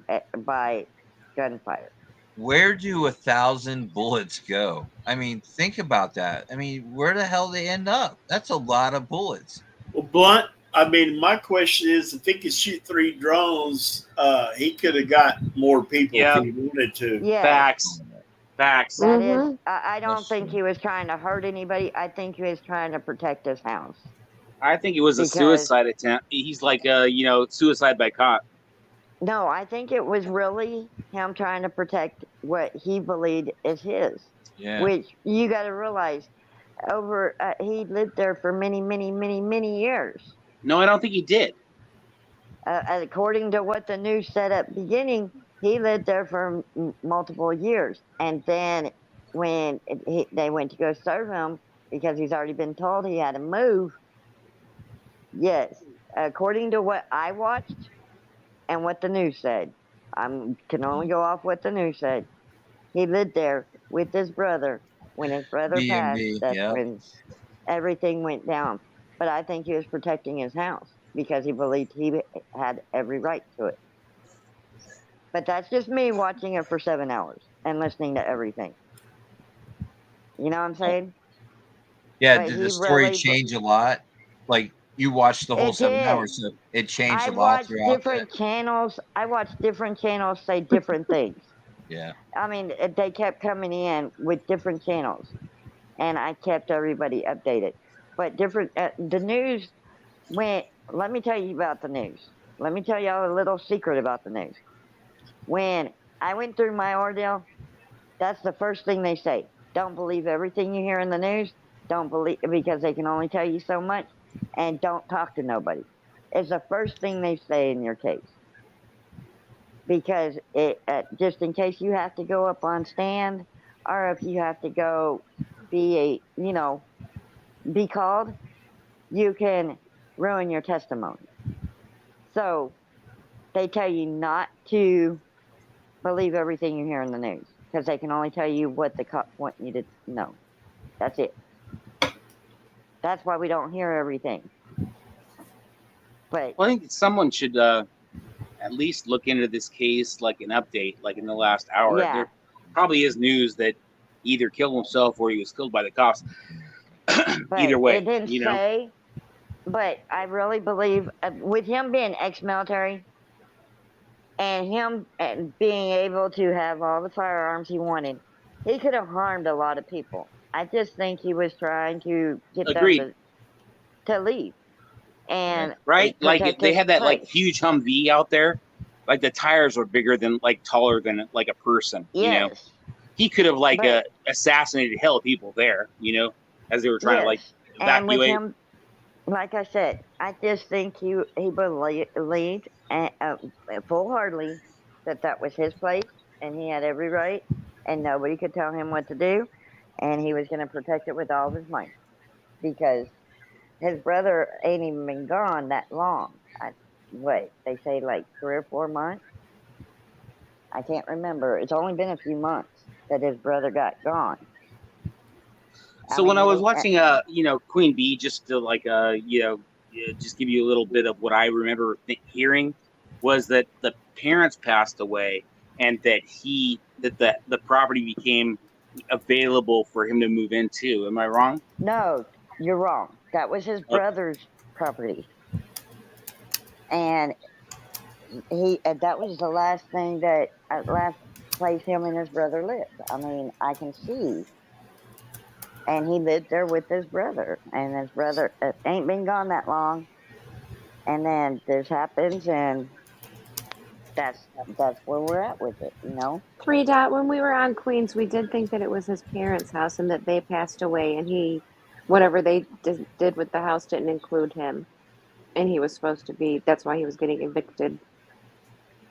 gunfire. Where do 1,000 bullets go? I mean, think about that. I mean, where the hell they end up? That's a lot of bullets. Well, Blunt, I mean, my question is, if he could shoot 3 drones, he could have got more people if he wanted to. Yeah. Facts. That is, I don't think he was trying to hurt anybody. I think he was trying to protect his house. I think it was a suicide attempt. He's like, suicide by cop. No, I think it was really him trying to protect what he believed is his. Yeah. Which you got to realize, he lived there for many, many, many, many years. No, I don't think he did. According to what the news said at the beginning, he lived there for multiple years. And then when they went to go serve him, because he's already been told he had to move, yes, according to what I watched and what the news said, I can only go off what the news said, he lived there with his brother. When his brother passed, that's when everything went down. But I think he was protecting his house because he believed he had every right to it. But that's just me watching it for 7 hours and listening to everything. You know what I'm saying? Yeah, did the story change a lot? Like, you watched the whole 7 hours, so it changed a lot throughout. I watched different channels say different things. Yeah. I mean, they kept coming in with different channels, and I kept everybody updated. But the news went, let me tell you about the news. Let me tell y'all a little secret about the news. When I went through my ordeal, that's the first thing they say. Don't believe everything you hear in the news. Don't believe, because they can only tell you so much, and don't talk to nobody. It's the first thing they say in your case. Because just in case you have to go up on stand, or if you have to go be called, you can ruin your testimony. So they tell you not to believe everything you hear in the news, because they can only tell you what the cops want you to know. That's it. That's why we don't hear everything. But I think someone should at least look into this case, like an update, like in the last hour. Yeah. There probably is news that he either killed himself or he was killed by the cops. Either way, it didn't say. But I really believe, with him being ex-military, And him and being able to have all the firearms he wanted, he could have harmed a lot of people. I just think he was trying to get Agreed. them to leave and Right? Like protect they his had that like place. huge Humvee out there. Like the tires were bigger than like taller than like a person, you know. Yes. He could have like But assassinated hell of people there, you know, as they were trying to like yes, and with evacuate. him, like I said, I just think he believed full-heartedly that that was his place, and he had every right, and nobody could tell him what to do, and he was going to protect it with all of his might, because his brother ain't even been gone that long. What they say, like 3 or 4 months. I can't remember. It's only been a few months that his brother got gone. So when I was watching you know, Queen Bee, just to like you know, just give you a little bit of what I remember hearing, was that the parents passed away, and that the property became available for him to move into. Am I wrong? No, you're wrong. That was his brother's property, and that was the last thing last place him and his brother lived. I mean, I can see, and he lived there with his brother, and his brother ain't been gone that long, and then this happens, and that's where we're at with it, you know. 3 Dot, when we were on Queens, we did think that it was his parents' house and that they passed away, and whatever they did with the house didn't include him, and he was supposed to be. That's why he was getting evicted.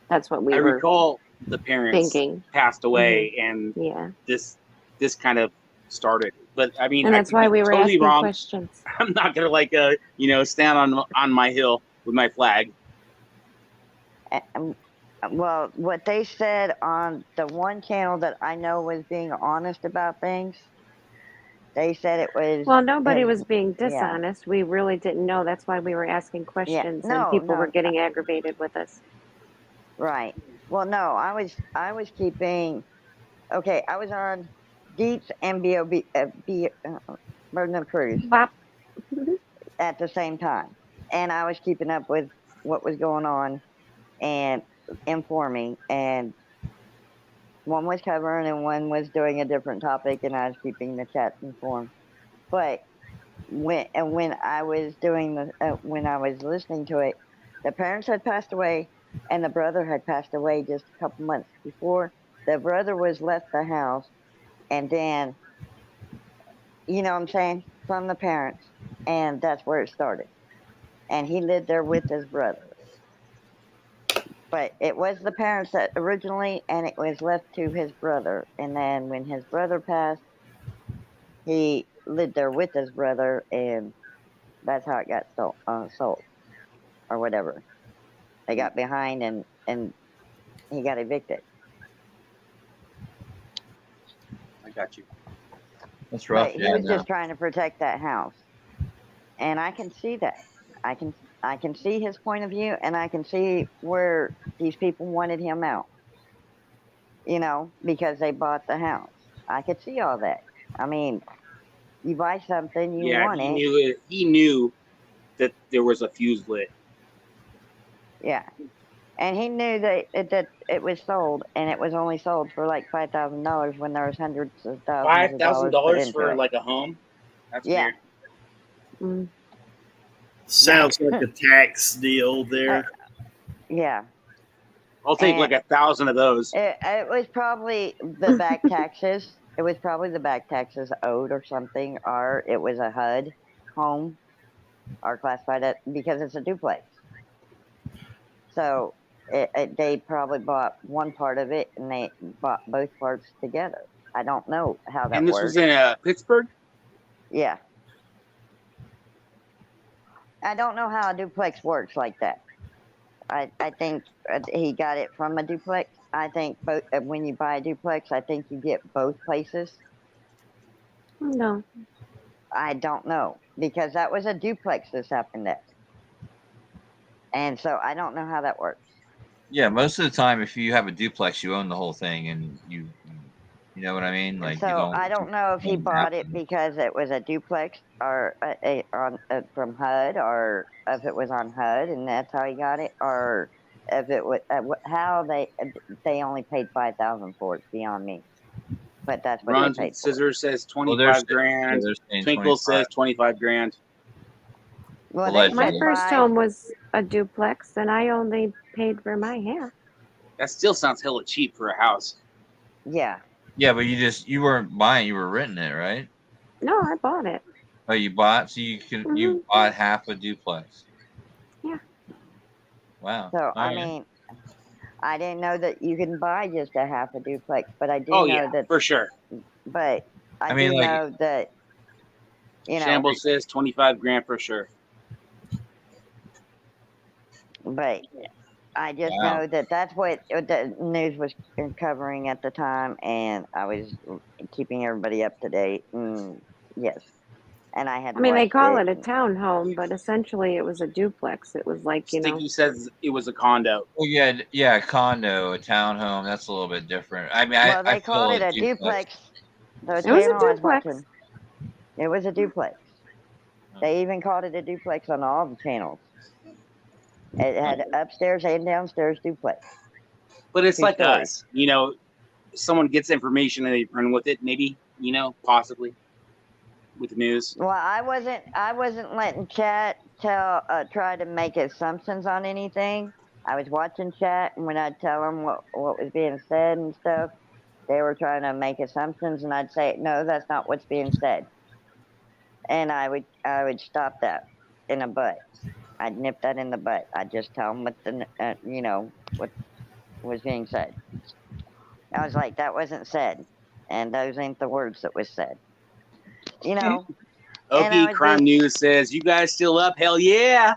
That's what we I were recall the parents thinking. passed away, Mm-hmm. and Yeah, this kind of started. But I mean, and I that's could why be we were totally asking wrong. questions. I'm not gonna like you know, stand on my hill with my flag. Well, what they said on the one channel that I know was being honest about things, they said it was. Well, nobody was Yeah. being dishonest. We really didn't know. That's why we were asking questions, and No, people were no. getting aggravated with us. Right. Well, no, I was keeping. Okay, I was on Deets and Burden of Cruise Bop. at the same time, and I was keeping up with what was going on and informing, and one was covering and one was doing a different topic, and I was keeping the chat informed. But when I was doing when I was listening to it, the parents had passed away, and the brother had passed away just a couple months before. The brother was left the house, and then, you know what I'm saying, from the parents, and that's where it started. And he lived there with his brother. But it was the parents that originally, and it was left to his brother. And then when his brother passed, he lived there with his brother, and that's how it got sold or whatever. They got behind, and he got evicted. I got you. That's rough. But he was just trying to protect that house, and I can see that. I can see his point of view, and I can see where these people wanted him out. You know, because they bought the house. I could see all that. I mean, you buy something, you want it. He knew that there was a fuse lit. Yeah, and he knew that it was sold, and it was only sold for like $5,000 when there was hundreds of thousands of dollars put into for it. like a home? That's Yeah. weird. Sounds like a tax deal there. Yeah. I'll take like 1,000 of those. It was probably the back taxes. It was probably the back taxes owed or something, or it was a HUD home, or classified it because it's a duplex. So they probably bought one part of it, and they bought both parts together. I don't know how that works. And this was in Pittsburgh? Yeah. I don't know how a duplex works like that. I think he got it from a duplex. I think both when you buy a duplex, I think you get both places. No. I don't know, because that was a duplex this happened at. And so I don't know how that works. Yeah, most of the time, if you have a duplex, you own the whole thing, and you know what I mean. Like, so I don't know if he bought it because it was a duplex or from HUD, or if it was on HUD and that's how he got it, or if it would how they only paid 5,000 for it's beyond me. But that's what Runs they paid with for. Scissors says Well, 25 grand. Twinkle says 25 grand. Well, they My said first buy. home was a duplex, and I only paid for my half. That still sounds hella cheap for a house. Yeah. Yeah, but you weren't buying, you were renting it, right? No, I bought it. Oh, you bought, so you bought half a duplex. Yeah. Wow. So All I right. mean, I didn't know that you can buy just a half a duplex, but I do Oh, know yeah, that for sure. But I mean, do like, know that Shambles says 25 grand for sure. But I just Wow. know that that's what the news was covering at the time, and I was keeping everybody up to date. And yes, and I had. I mean, they watched call it. it a townhome, but essentially it was a duplex. It was like, Sticky says it was a condo. Well, yeah, a condo, a townhome. That's a little bit different. I mean, Well, I they feel called it like a duplex. The It was a channel I was duplex. watching, it was a duplex. They even called it a duplex on all the channels. It had upstairs and downstairs duplex. But it's 2 like stories. us, you know, someone gets information and they run with it, maybe, you know, possibly with the news. Well, I wasn't letting chat try to make assumptions on anything. I was watching chat, and when I'd tell them what was being said and stuff, they were trying to make assumptions, and I'd say, no, that's not what's being said. And I would stop that in the butt. I'd nip that in the butt. I'd just tell them what what was being said. I was like, that wasn't said, and those ain't the words that was said. You know. And I Okie would Crime News says, you guys still up? Hell yeah.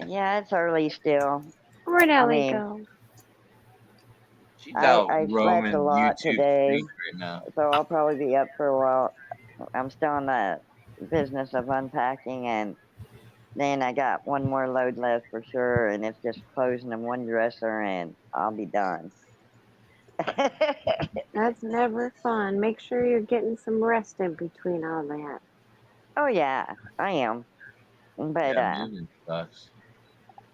Yeah, it's early still. Where'd Ellie mean, go? She's I out slept roaming a lot YouTube today, streets right now. so I'll probably be up for a while. I'm still in the business of unpacking, and then I got one more load left for sure, and it's just closing in one dresser, and I'll be done. That's never fun. Make sure you're getting some rest in between all that. Oh yeah, I am. But Yeah, moving sucks.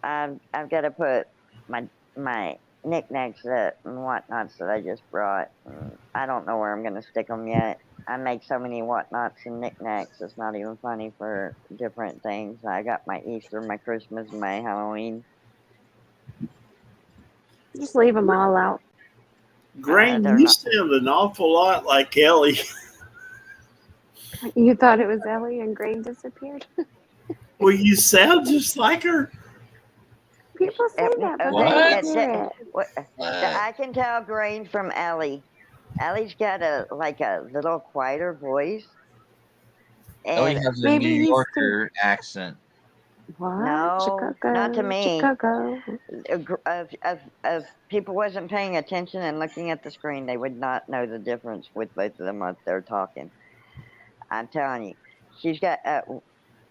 I've got to put my knickknacks and whatnots that I just brought. I don't know where I'm gonna stick them yet. I make so many whatnots and knickknacks. It's not even funny for different things. I got my Easter, my Christmas, and my Halloween. Just leave them all out. Grain, you sound an awful lot like Ellie. You thought it was Ellie and Grain disappeared? Well, you sound just like her. People say that, but they don't hear it. I can tell Grain from Ellie. Ellie's got a little quieter voice. Ellie And has a New Yorker accent. What? No, Chicago, not to me. Chicago. If people wasn't paying attention and looking at the screen, they would not know the difference with both of them up there talking. I'm telling you,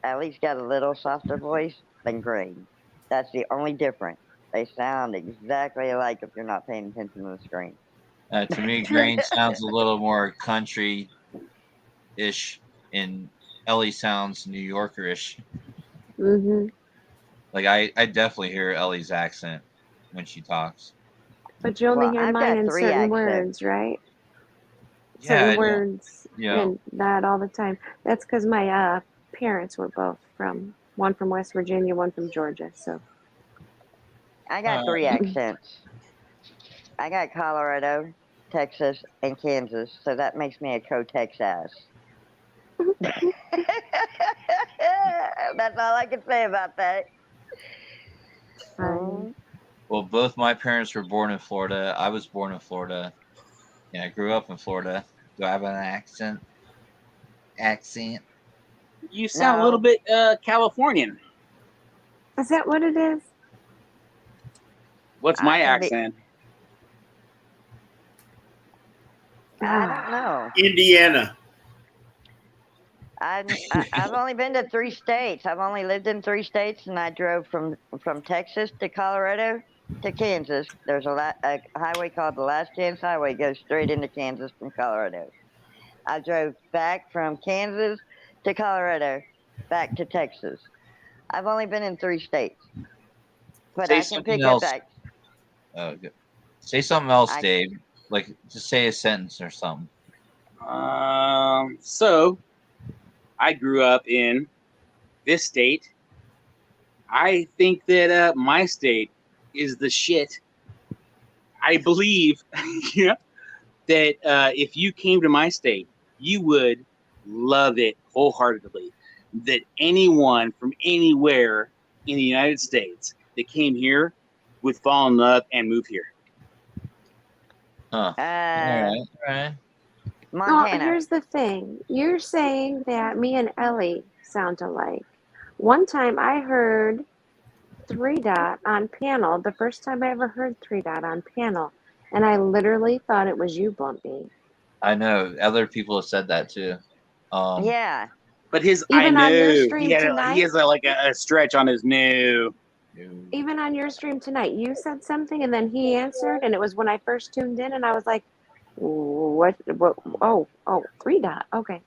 Ellie's got a little softer voice than Grain. That's the only difference. They sound exactly alike if you're not paying attention to the screen. To me, Grain sounds a little more country-ish, and Ellie sounds New Yorker-ish. Mm-hmm. Like I definitely hear Ellie's accent when she talks. But you only hear mine in certain words, right? Yeah, certain words yeah. and that all the time. That's because my parents were both one from West Virginia, one from Georgia. So I got 3 accents. I got Colorado, Texas, and Kansas, so that makes me a co-Texas. That's all I can say about that. Well, both my parents were born in Florida. I was born in Florida, and I grew up in Florida. Do I have an accent? You sound a little bit Californian. Is that what it is? What's my accent? I don't know. Indiana. I've only been to 3 states. I've only lived in 3 states, and I drove from Texas to Colorado to Kansas. There's a highway called the Last Chance Highway. It goes straight into Kansas from Colorado. I drove back from Kansas to Colorado, back to Texas. I've only been in 3 states. But Say I can something pick else. up that. Good. Say something else, I- Dave. Like, just say a sentence or something. So I grew up in this state. I think that my state is the shit. I believe yeah, that if you came to my state, you would love it wholeheartedly. That anyone from anywhere in the United States that came here would fall in love and move here. Huh. All right. Montana. Here's the thing. You're saying that me and Ellie sound alike. One time I heard 3 Dot on panel, the first time I ever heard 3 Dot on panel, and I literally thought it was you, Bumpy. I know. Other people have said that too. Yeah. But his Even I on your knew stream he has tonight? a stretch on his new. Even on your stream tonight, you said something and then he answered, and it was when I first tuned in, and I was like, what oh, 3 Dot, okay.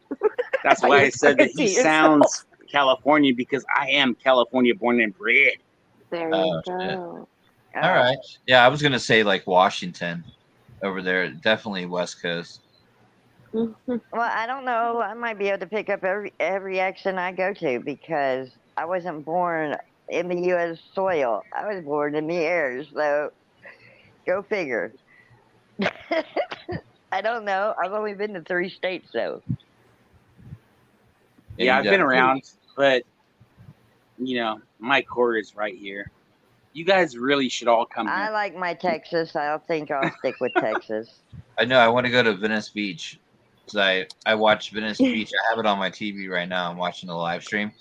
That's why I said that he sounds Californian, because I am California born and bred. There you go. All right. Yeah, I was gonna say like Washington over there, definitely West Coast. Well, I don't know. I might be able to pick up every accent I go to because I wasn't born in the U.S. soil. I was born in the air, so go figure. I don't know. I've only been to 3 states, though. Yeah, I've been around, but my core is right here. You guys really should all come here. I like my Texas. I think I'll stick with Texas. I know. I want to go to Venice Beach because I watch Venice Beach. I have it on my TV right now. I'm watching the live stream.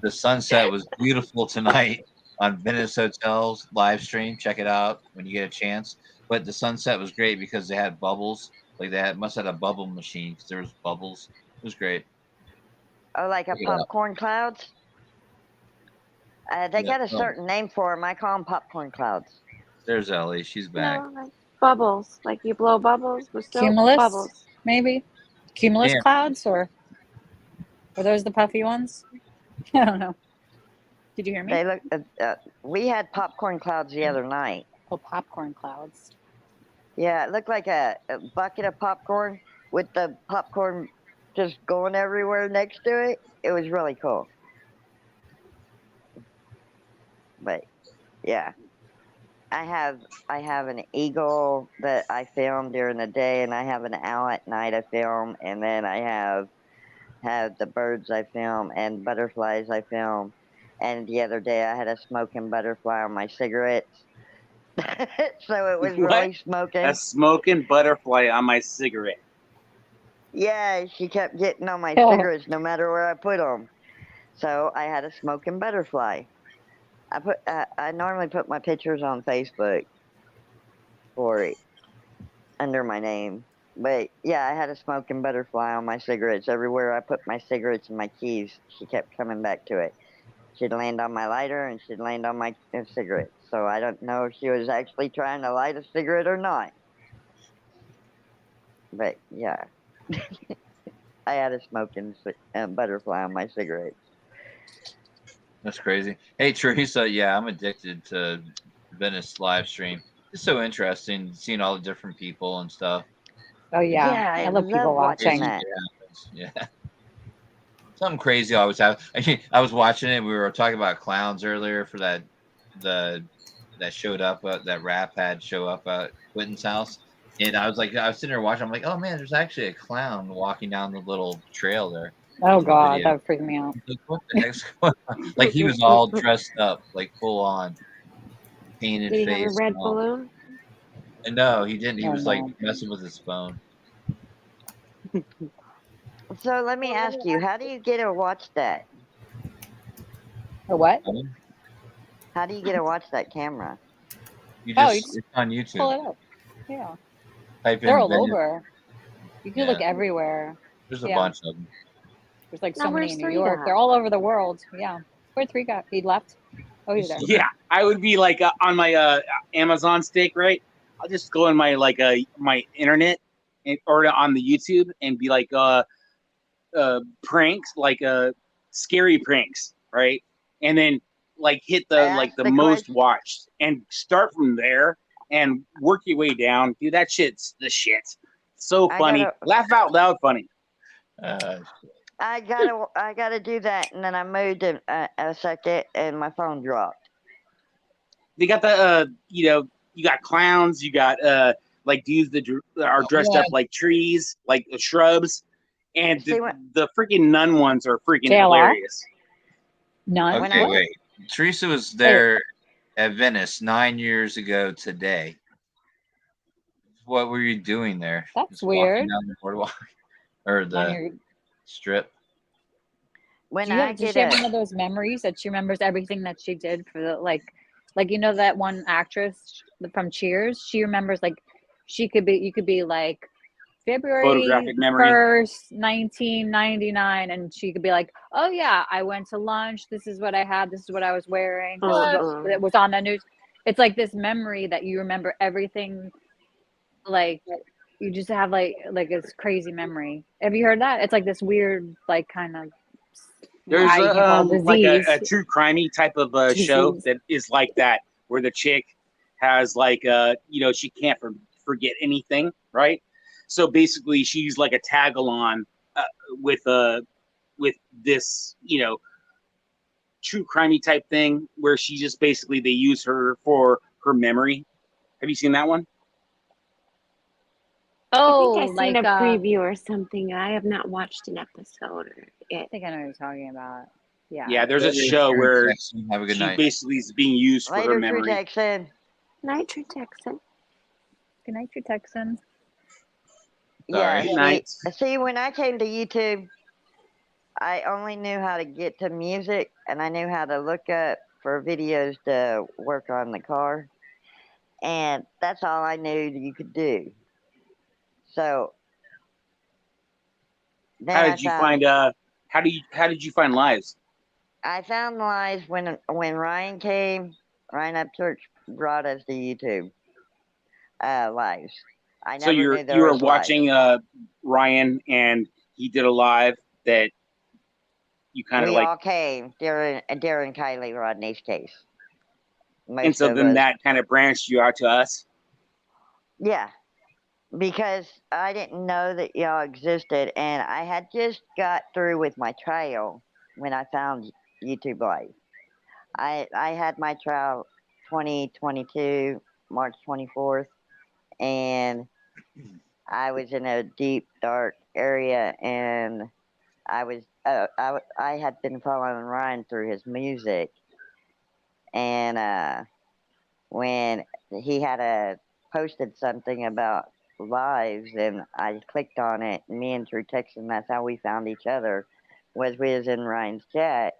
The sunset was beautiful tonight on Venice Hotel's live stream. Check it out when you get a chance. But the sunset was great because they had bubbles. Like must have had a bubble machine because there was bubbles. It was great. Oh, like a popcorn clouds? They got a certain name for them. I call them popcorn clouds. There's Ellie. She's back. No, like bubbles. Like you blow bubbles with soap. Cumulus, Bubbles. maybe? Cumulus Yeah. clouds, or are those the puffy ones? I don't know. Did you hear me? They look. We had popcorn clouds the other night. Oh, popcorn clouds. Yeah, it looked like a bucket of popcorn with the popcorn just going everywhere next to it. It was really cool. But yeah, I have an eagle that I film during the day, and I have an owl at night I film, and then I have the birds I film and butterflies I film. And the other day I had a smoking butterfly on my cigarettes. So it was really smoking. A smoking butterfly on my cigarette. Yeah, she kept getting on my cigarettes no matter where I put them. So I had a smoking butterfly. I normally put my pictures on Facebook for it under my name. But yeah, I had a smoking butterfly on my cigarettes. Everywhere I put my cigarettes and my keys, she kept coming back to it. She'd land on my lighter and she'd land on my cigarette. So I don't know if she was actually trying to light a cigarette or not. But yeah, I had a smoking butterfly on my cigarette. That's crazy. Hey, Teresa. Yeah, I'm addicted to Venice live stream. It's so interesting seeing all the different people and stuff. Oh yeah, I love people watching. Yeah. Something crazy always happens. I was watching it. We were talking about clowns earlier for that showed up that rap had show up at Quentin's house, and I was sitting there watching. I'm like, oh man, there's actually a clown walking down the little trail there. Oh god, that would freak me out. Like, what the heck's going on? Like he was all dressed up, like full on, painted Did he face. have a red balloon? And no, he didn't. He was like messing with his phone. So let me ask you, how do you get to watch that? A what? How do you get to watch that camera? You just it's on YouTube. Pull it up. Yeah. Type in They're all Venice. over. You can look everywhere. There's a bunch of them. There's like Now, so many where's in New 3 York. Dot? They're all over the world. Yeah. Where'd 3 Dot? He left. Oh, he's there. Yeah, I would be like on my Amazon stick, right? I'll just go in my my internet or on the YouTube and be like pranks, like scary pranks, right? And then like hit the most watched and start from there and work your way down. Dude, that shit's the shit. So funny. Laugh out loud funny. I gotta do that, and then I moved a second, and my phone dropped. They got the you got clowns, you got like dudes that are dressed up like trees, like shrubs, and the freaking nun ones are freaking hilarious. Nun. Okay, wait. Teresa was there at Venice 9 years ago today. What were you doing there? That's Just walking weird. down the boardwalk or the strip? Does she have one of those memories that she remembers everything that she did for the like you know that one actress from Cheers? She remembers like you could be like February 1st, 1999, and she could be like, "Oh yeah, I went to lunch. This is what I had. This is what I was wearing. This is what it was on the news." It's like this memory that you remember everything. Like you just have like this crazy memory. Have you heard that? It's like this weird like kind of. There's like a true crimey type of show that is like that, where the chick has like she can't forget anything, right? So basically, she's like a tag-along with this true crimey type thing, where she just basically they use her for her memory. Have you seen that one? I think I've seen a preview or something. I have not watched an episode. I think I know what you're talking about. Yeah. Yeah, there's a show where have a good she night. basically is being used for her memory. Texan. Night, True Texan. Good night, True Texan. Yeah. See, when I came to YouTube, I only knew how to get to music, and I knew how to look up for videos to work on the car, and that's all I knew you could do. So how did you find Lives? I found Lives when Ryan came. Ryan Upchurch brought us to YouTube Lives. I never knew there you were was watching Ryan, and he did a live that you kind of we like. all came during Kylie Rodney's case. And so then that kind of branched you out to us. Yeah. Because I didn't know that y'all existed, and I had just got through with my trial when I found YouTube Live. I had my trial 2022, March 24th, and I was in a deep, dark area, and I had been following Ryan through his music, and when he had posted something about Lives, and I clicked on it. Me and True Texan, that's how we found each other, we was in Ryan's chat,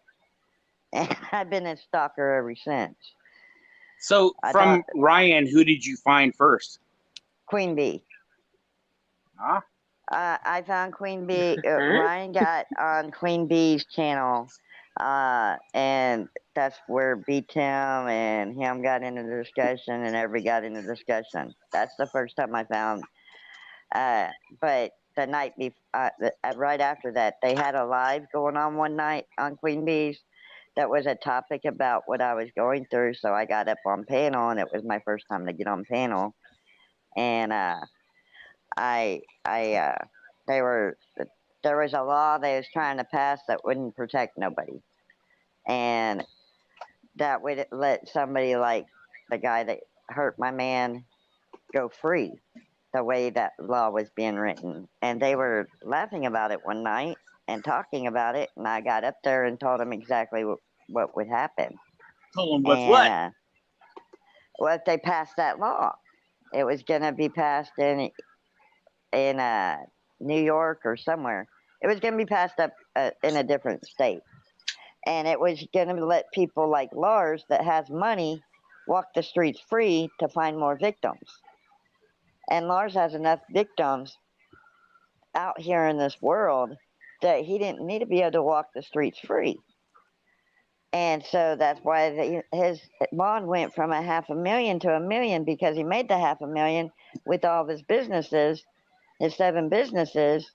and I've been a stalker ever since. So from Ryan, who did you find first? Queen Bee. Huh? I found Queen Bee. Ryan got on Queen Bee's channel, and that's where B-Tim and him got into the discussion, and everybody got into the discussion. That's the first time I found. But the night before, right after that, they had a live going on one night on Queen Bee's that was a topic about what I was going through. So I got up on panel, and it was my first time to get on panel, and there was a law they was trying to pass that wouldn't protect nobody, and that would let somebody like the guy that hurt my man go free, the way that law was being written. And they were laughing about it one night and talking about it, and I got up there and told them exactly what would happen. Told them what? Well, if they passed that law, it was going to be passed in New York or somewhere. It was going to be passed up in a different state. And it was going to let people like Lars that has money walk the streets free to find more victims. And Lars has enough victims out here in this world that he didn't need to be able to walk the streets free. And so that's why his bond went from $500,000 to $1 million, because he made the $500,000 with all of his businesses, his 7 businesses,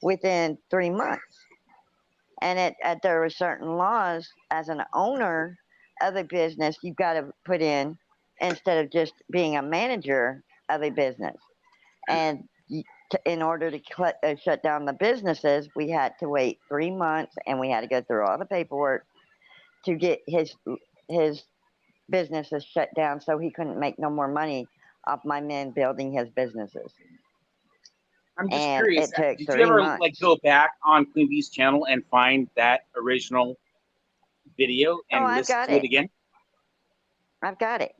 within 3 months. And there were certain laws as an owner of a business you've got to put in instead of just being a manager of a business. And in order to shut down the businesses, we had to wait 3 months, and we had to go through all the paperwork to get his businesses shut down, so he couldn't make no more money off my men building his businesses. I'm just And curious. it took Did 3 you ever months. like go back on Queen Bee's channel and find that original video and I've listen got to it it. again? I've got it.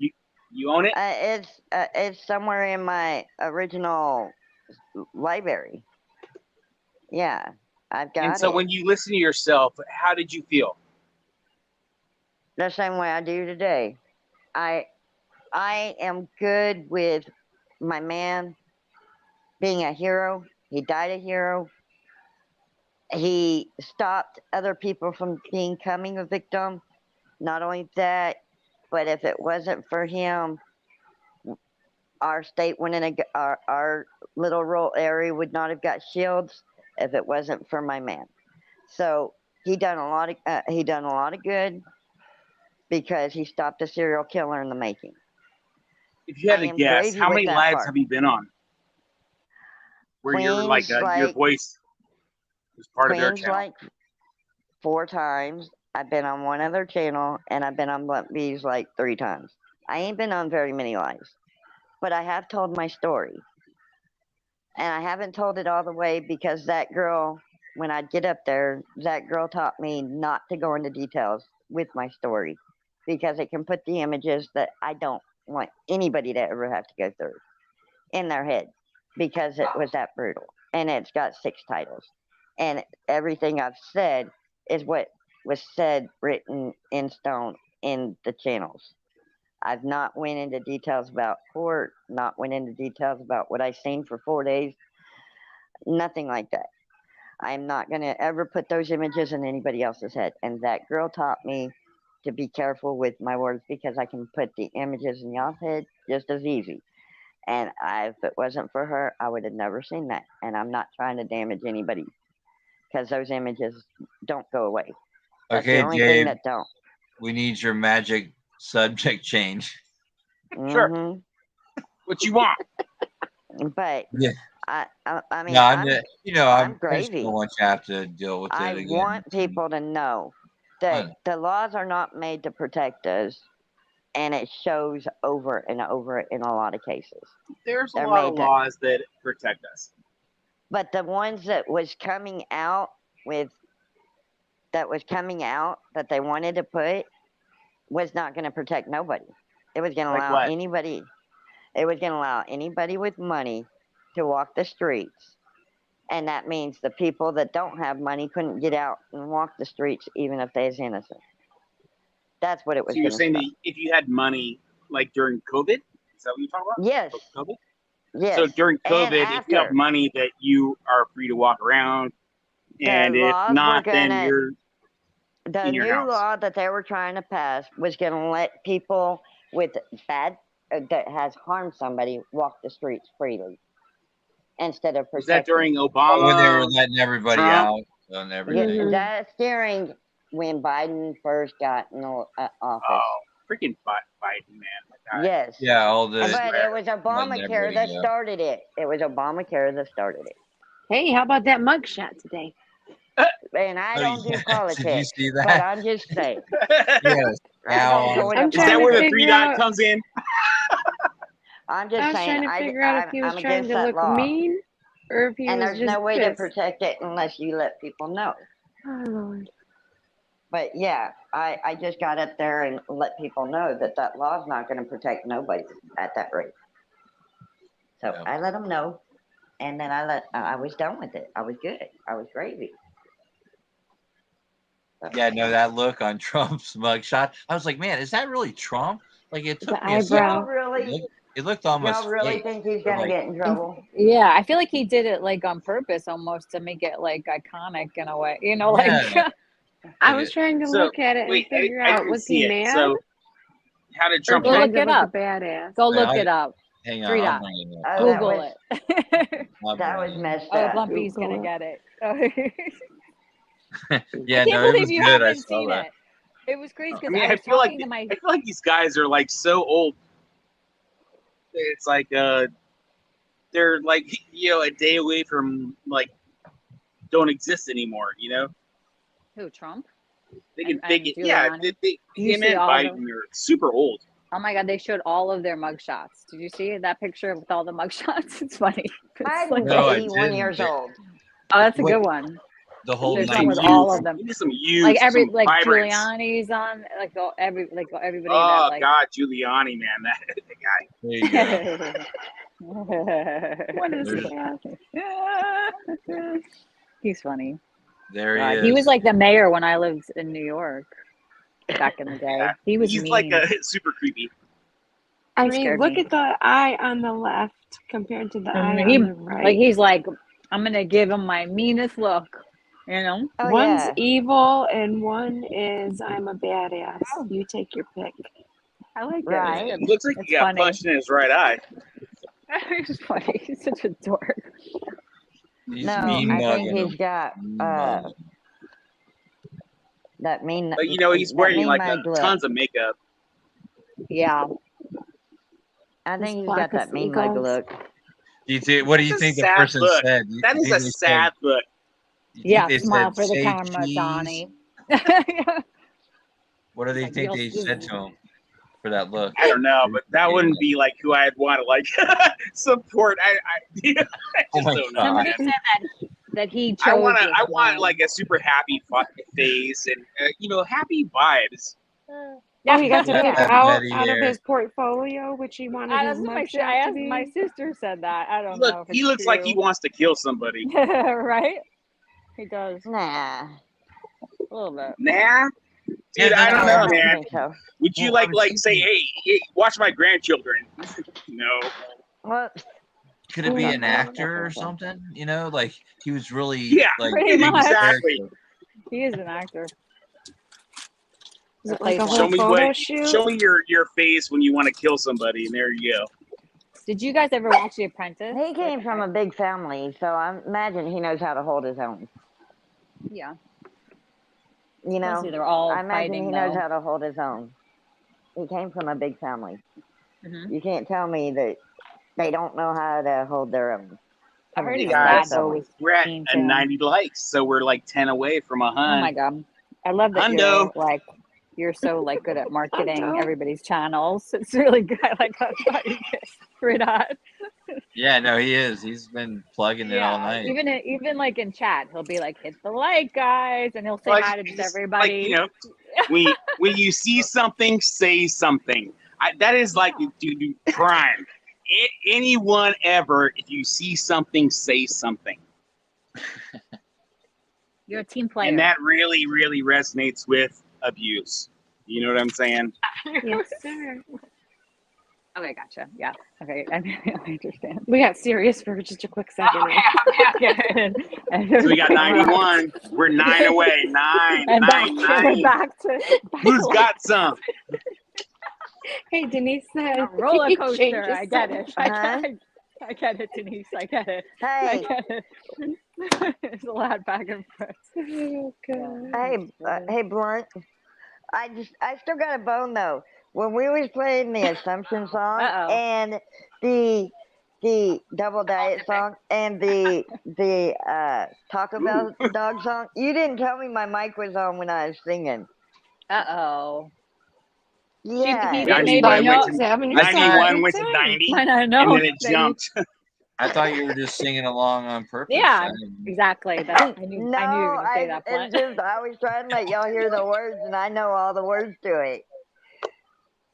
You own it? It's somewhere in my original library. Yeah, I've got it. And so when you listen to yourself, how did you feel? The same way I do today. I am good with my man being a hero. He died a hero. He stopped other people from becoming a victim. Not only that, but if it wasn't for him, our state went in our little rural area would not have got shields if it wasn't for my man. So he done a lot of good because he stopped a serial killer in the making. If you had to guess, how many lives have you been on? Where you're like your voice is part of their channel. Like 4 times. I've been on one other channel, and I've been on Blunt Bees like 3 times. I ain't been on very many lives, but I have told my story. And I haven't told it all the way because that girl, when I'd get up there, that girl taught me not to go into details with my story because it can put the images that I don't want anybody to ever have to go through in their head because it was that brutal. And it's got 6 titles. And everything I've said is what was said, written in stone in the channels. I've not went into details about court, not went into details about what I seen for 4 days, nothing like that. I'm not going to ever put those images in anybody else's head. And that girl taught me to be careful with my words because I can put the images in y'all's head just as easy. And if it wasn't for her, I would have never seen that. And I'm not trying to damage anybody because those images don't go away. That's Okay, the only Dave, thing that don't. we need your magic subject change. Sure. What you want? But yeah. I mean, No, I'm I just gravy. don't want you to have to deal with it I again. want people to know that the laws are not made to protect us, and it shows over and over in a lot of cases. There's a They're lot of made to- laws that protect us. But the ones that was coming out that they wanted to put was not going to protect nobody. It was going to allow anybody. It was going to allow anybody with money to walk the streets. And that means the people that don't have money couldn't get out and walk the streets even if they was innocent. That's what it was. So you're saying that if you had money, like during COVID, is that what you're talking about? Yes. COVID? Yes. So during And COVID, if you have after. money, that you are free to walk around, and The if laws not, were then gonna- you're The in your new house. law that they were trying to pass was going to let people with bad that has harmed somebody walk the streets freely instead of protecting. Was that during Obama? When they were letting everybody Trump? out and everything. Yeah, that's during when Biden first got in office. Oh, freaking Biden, man! My God. Yes. Yeah, all the. But it was Obamacare everybody that go. started it. It was Obamacare that started it. Hey, how about that mugshot today? And I don't do politics. Did you see that? But I'm just saying. Yes. I don't go into Is that where the 3 dot comes in? I'm just I was saying. trying to figure out if he was I'm trying against to that look law. mean or if he And was there's just no way to pissed. protect it unless you let people know. Oh, Lord. But yeah, I just got up there and let people know that law is not going to protect nobody at that rate. So I let them know, and then I was done with it. I was good. I was gravy. Yeah, no, that look on Trump's mugshot. I was like, man, is that really Trump? Like it took The me a eyebrow. second. Really? It looked almost. Y'all really fake. think he's I'm going to like, get in trouble? Yeah, I feel like he did it like on purpose almost to make it like iconic in a way. You know, like Yeah. I was trying to So, look at it and wait, figure I out didn't was see he it. mad So, how did or Trump go trying look to it look up. a badass? Go look it up. Hang on, 3 I'm dot. bringing it Oh, up. Google it. That was messed Oh, up. Blumpy's gonna Google get it. Yeah, I can't no, it believe was you good. I haven't saw seen that. it. It was crazy I because mean, I I was feel like talking to my. I feel like these guys are like so old. It's like they're like a day away from like don't exist anymore. Who, Trump? They can And yeah. Giuliani? You Him see and all of Biden are super old. Oh my God, they showed all of their mugshots. Did you see that picture with all the mugshots? It's funny. It's Biden's No, I 81 didn't. years old. Oh, that's a What good one. the whole There's night? one with all of them. You need some youth, Like some vibrance. Giuliani's on, everybody that Oh like. God, Giuliani, man, that guy. There you go. What is There's- that? He's funny. There he God, is. he was like the mayor when I lived in New York back in the day. Yeah, He was he's mean. like super creepy. I He mean, scared look me. at the eye on the left compared to the eye He on the right. he's like, I'm gonna give him my meanest look, Oh, One's yeah. evil and one is I'm a badass. You take your pick. I like it. Right. It's It looks like It's he got funny. punched in his right eye. He's funny. He's such a dork. He's No, mean I think mugging he's him. got Mean mugging. that mean. But he's that wearing mean like mug look. tons of makeup. Yeah. I His think he's flock got of that mean mug seagulls. look. What do you That's a think the sad person look. said? That is think a they sad look. You Yeah, think they smile said for the say camera, cheese? Donnie. What do they Like, think you'll they see. said to him for that look? I don't know, but that wouldn't be like who I'd want to like support. I just Oh my don't know. God. Somebody Man. said that he chose. I want this like a super happy face and happy vibes. Oh, he got to Yeah, pick that out Betty of there. his portfolio which he wanted his I mugshot to asked be. my sister said that. I don't Look, know if he it's looks like he true. wants to kill somebody. Right? He does. Nah. A little bit. Nah, dude, Yeah, I don't No, know, I don't man. think so. Would you Well, I like was say, thinking, hey, watch my grandchildren? No. What? could it be No, an I don't actor or think so. something? Like he was really Yeah, like Pretty in much. exactly. character. He is an actor. Is Or it like plays a Show whole me photo shoot? show me your face when you want to kill somebody, and there you go. Did you guys ever watch The Apprentice? He came from a big family, so I imagine he knows how to hold his own. Yeah. You know, Mostly they're all I imagine fighting he knows though. how to hold his own. He came from a big family. Mhm. You can't tell me that they don't know how to hold their own. I heard Coming his from dad that though family. was We're at mean a to him. 90 likes, so we're like 10 away from a Oh my God. I love that hundo. you're so like good at marketing Hundo. everybody's channels. It's really good. I like how you get rid of. Yeah, no, he is. He's been plugging it all Yeah, night. even like in chat, he'll be like, "Hit the like, guys," and he'll say Like, hi to just like everybody. when you see something, say something. That is like do crime. Anyone ever, if you see something, say something. You're a team player. And that really, really resonates with abuse. You know what I'm saying? Yes, sir. Okay, gotcha. Yeah. Okay, I understand. We got serious for just a quick second. Okay. So we got 91. We're 9 away. 9, And 9, we're 9. back to Who's got some? Hey, Denise said a roller he coaster. changes I get it. so much. I get it, Denise. I get it. I Hey, get it. There's a lot back and forth. Oh, God. hey, Blunt. I still got a bone though. When we was playing the Assumption song Uh-oh. and the Double Diet song and the Taco Bell dog song, you didn't tell me my mic was on when I was singing. Uh-oh. Yeah. He didn't maybe 91 know. went to 91 went to 90, Might not know and then it that jumped. I thought you were just singing along on purpose. Yeah, I didn't- exactly. I knew you were No, gonna say that. it's just I was trying to let y'all hear the words, and I know all the words to it.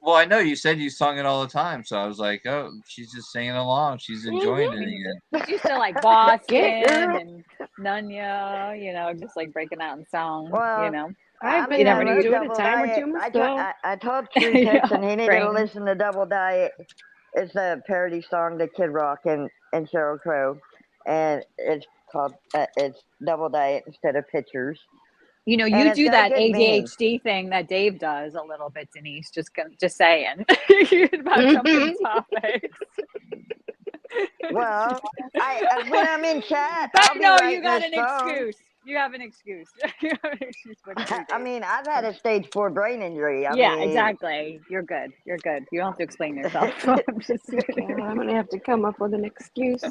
Well, I know you said you sung it all the time, so I was like, oh, she's just singing along. She's enjoying it again. But you still like Boston and Nunya, just like breaking out in song, Well, I've been You never able to knew. do it a Double time or Diet. two myself. I told True Tex, and he needed to brain. listen to Double Diet. It's a parody song to Kid Rock and Sheryl Crow, and it's called it's Double Diet instead of Pictures. You And do it's got that good meaning. ADHD thing that Dave does a little bit, Denise. Just saying about jumping topics. Well, when I'm in chat, But I'll be no, writing you got a an song. excuse. You have an excuse. You have an excuse. I mean, I've had a stage 4 brain injury. I Yeah, mean, exactly. You're good. You're good. You don't have to explain yourself. I'm just Yeah, I'm gonna have to come up with an excuse.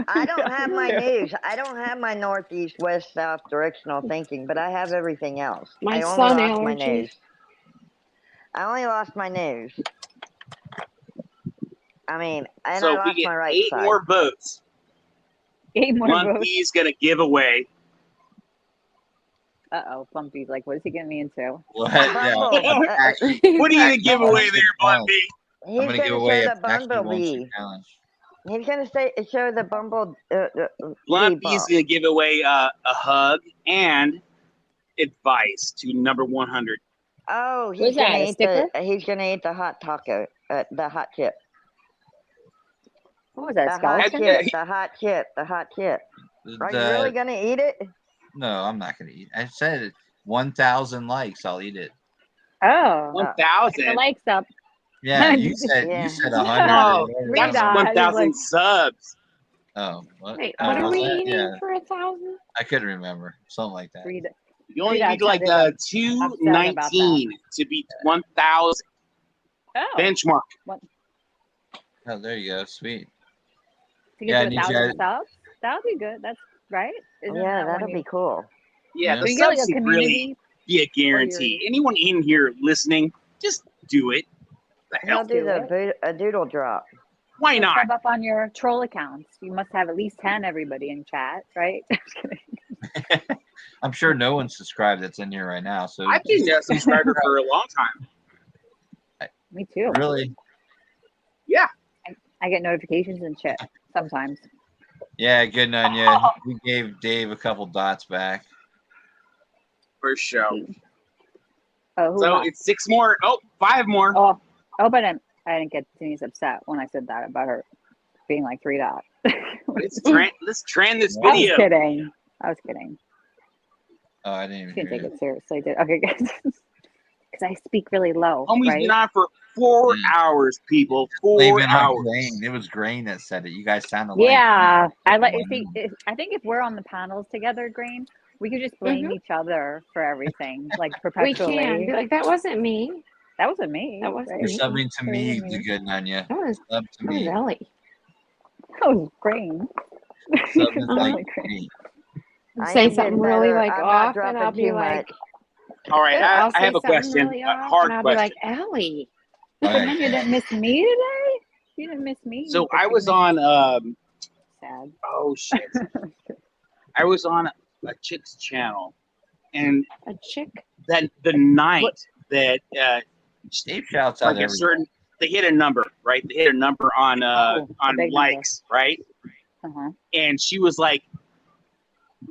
I don't have my news. I don't have my northeast, west, south directional thinking, but I have everything else. My I only sun lost my allergies. news. I only lost my news. I mean, and So I if we lost get my right 8 side. more votes, 8 more votes. Lumpy's gonna give away. Uh-oh, Bumpy's like, what is he getting me into? What? Bumble. What are you gonna give away there, Bumpy? He's I'm gonna give gonna away show a the Backstreet bumblebee. challenge. He's gonna show the bumble. Lumpy's gonna give away a hug and advice to number 100. Oh, What's that, a sticker? He's gonna eat the hot taco, the hot chip. What was that, The hot skeleton? chip, the hot chip, the hot chip. Are you really gonna eat it? No, I'm not gonna eat. I said 1,000 likes. I'll eat it. Oh, 1,000. the likes up. Yeah, you said 100. Oh, Read that's that. 1,000 subs. Oh, what? Wait, Oh, what are was we that? eating Yeah, for 1,000? I couldn't remember. Something like that. Read it. You only Read need that, like Tate is 219 to beat 1,000 Oh. benchmark. What? Oh, there you go. Sweet. To get Yeah, I to need 1,000 you. subs? That would be good. That's right. Isn't Yeah, that that'll when be cool. Yeah, Yeah. the you get like subs a should really community? be a guarantee. Anyone in here listening, just do it. The hell? He'll do a doodle drop. Why Let's not? sub up on your troll accounts. You must have at least 10 everybody in chat, right? Just kidding. I'm sure no one's subscribed that's in here right now. So I've been a subscriber for a long time. Me too. Really? Yeah. I get notifications and shit sometimes. Yeah, good on you. We gave Dave a couple dots back. For sure. Oh, who So left? it's 6 more. Oh, 5 more. Oh, but I didn't get Denise upset when I said that about her being like 3 dots. Let's trend this I was video. kidding. I was kidding. Oh, I didn't even Didn't hear take you. it seriously. Okay, guys. Because I speak really low. Homie's right? been on for 4 hours, people. They've 4 been on hours. Grain. It was Grain that said it. You guys sounded like. Yeah, I like. I think if we're on the panels together, Green, we could just blame each other for everything, like We perpetually. can be like, that wasn't me. That wasn't me. That wasn't You're me. subbing to That me, wasn't me. the good on you. That was Sub to me. Ellie. That was Green. Sub is like Green. me. Say something really like off, and I'll be like, All right, I'll I say have a something question. really A off, hard and I'll question. be like, Ellie. And then you didn't miss me today. You didn't miss me. So but I you was missed- on Sad. oh shit. I was on a chick's channel, and A chick? then the night that Steve shouts out like a every certain they hit a number, right? They hit a number on a big likes, right? Uh-huh. And she was like,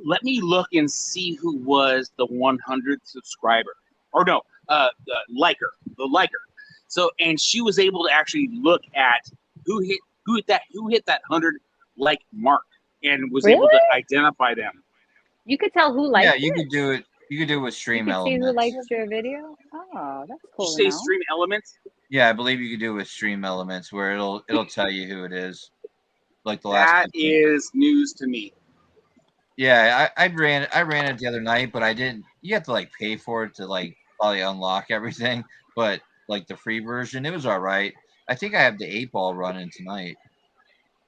let me look and see who was the 100th subscriber. Or no, the liker. So, and she was able to actually look at who hit that 100 like mark and was able to identify them. You could tell who liked Yeah, it. you could do it. You could do it with You Stream could see who Elements. liked your video. Oh, that's cool. Did to you know. say Stream Elements? Yeah, I believe you could do it with Stream Elements, where it'll tell you who it is. Like the last. That is news to me. Yeah, I ran it the other night, but I didn't. You have to like pay for it to like probably unlock everything. But like the free version, it was all right. I think I have the 8-ball running tonight,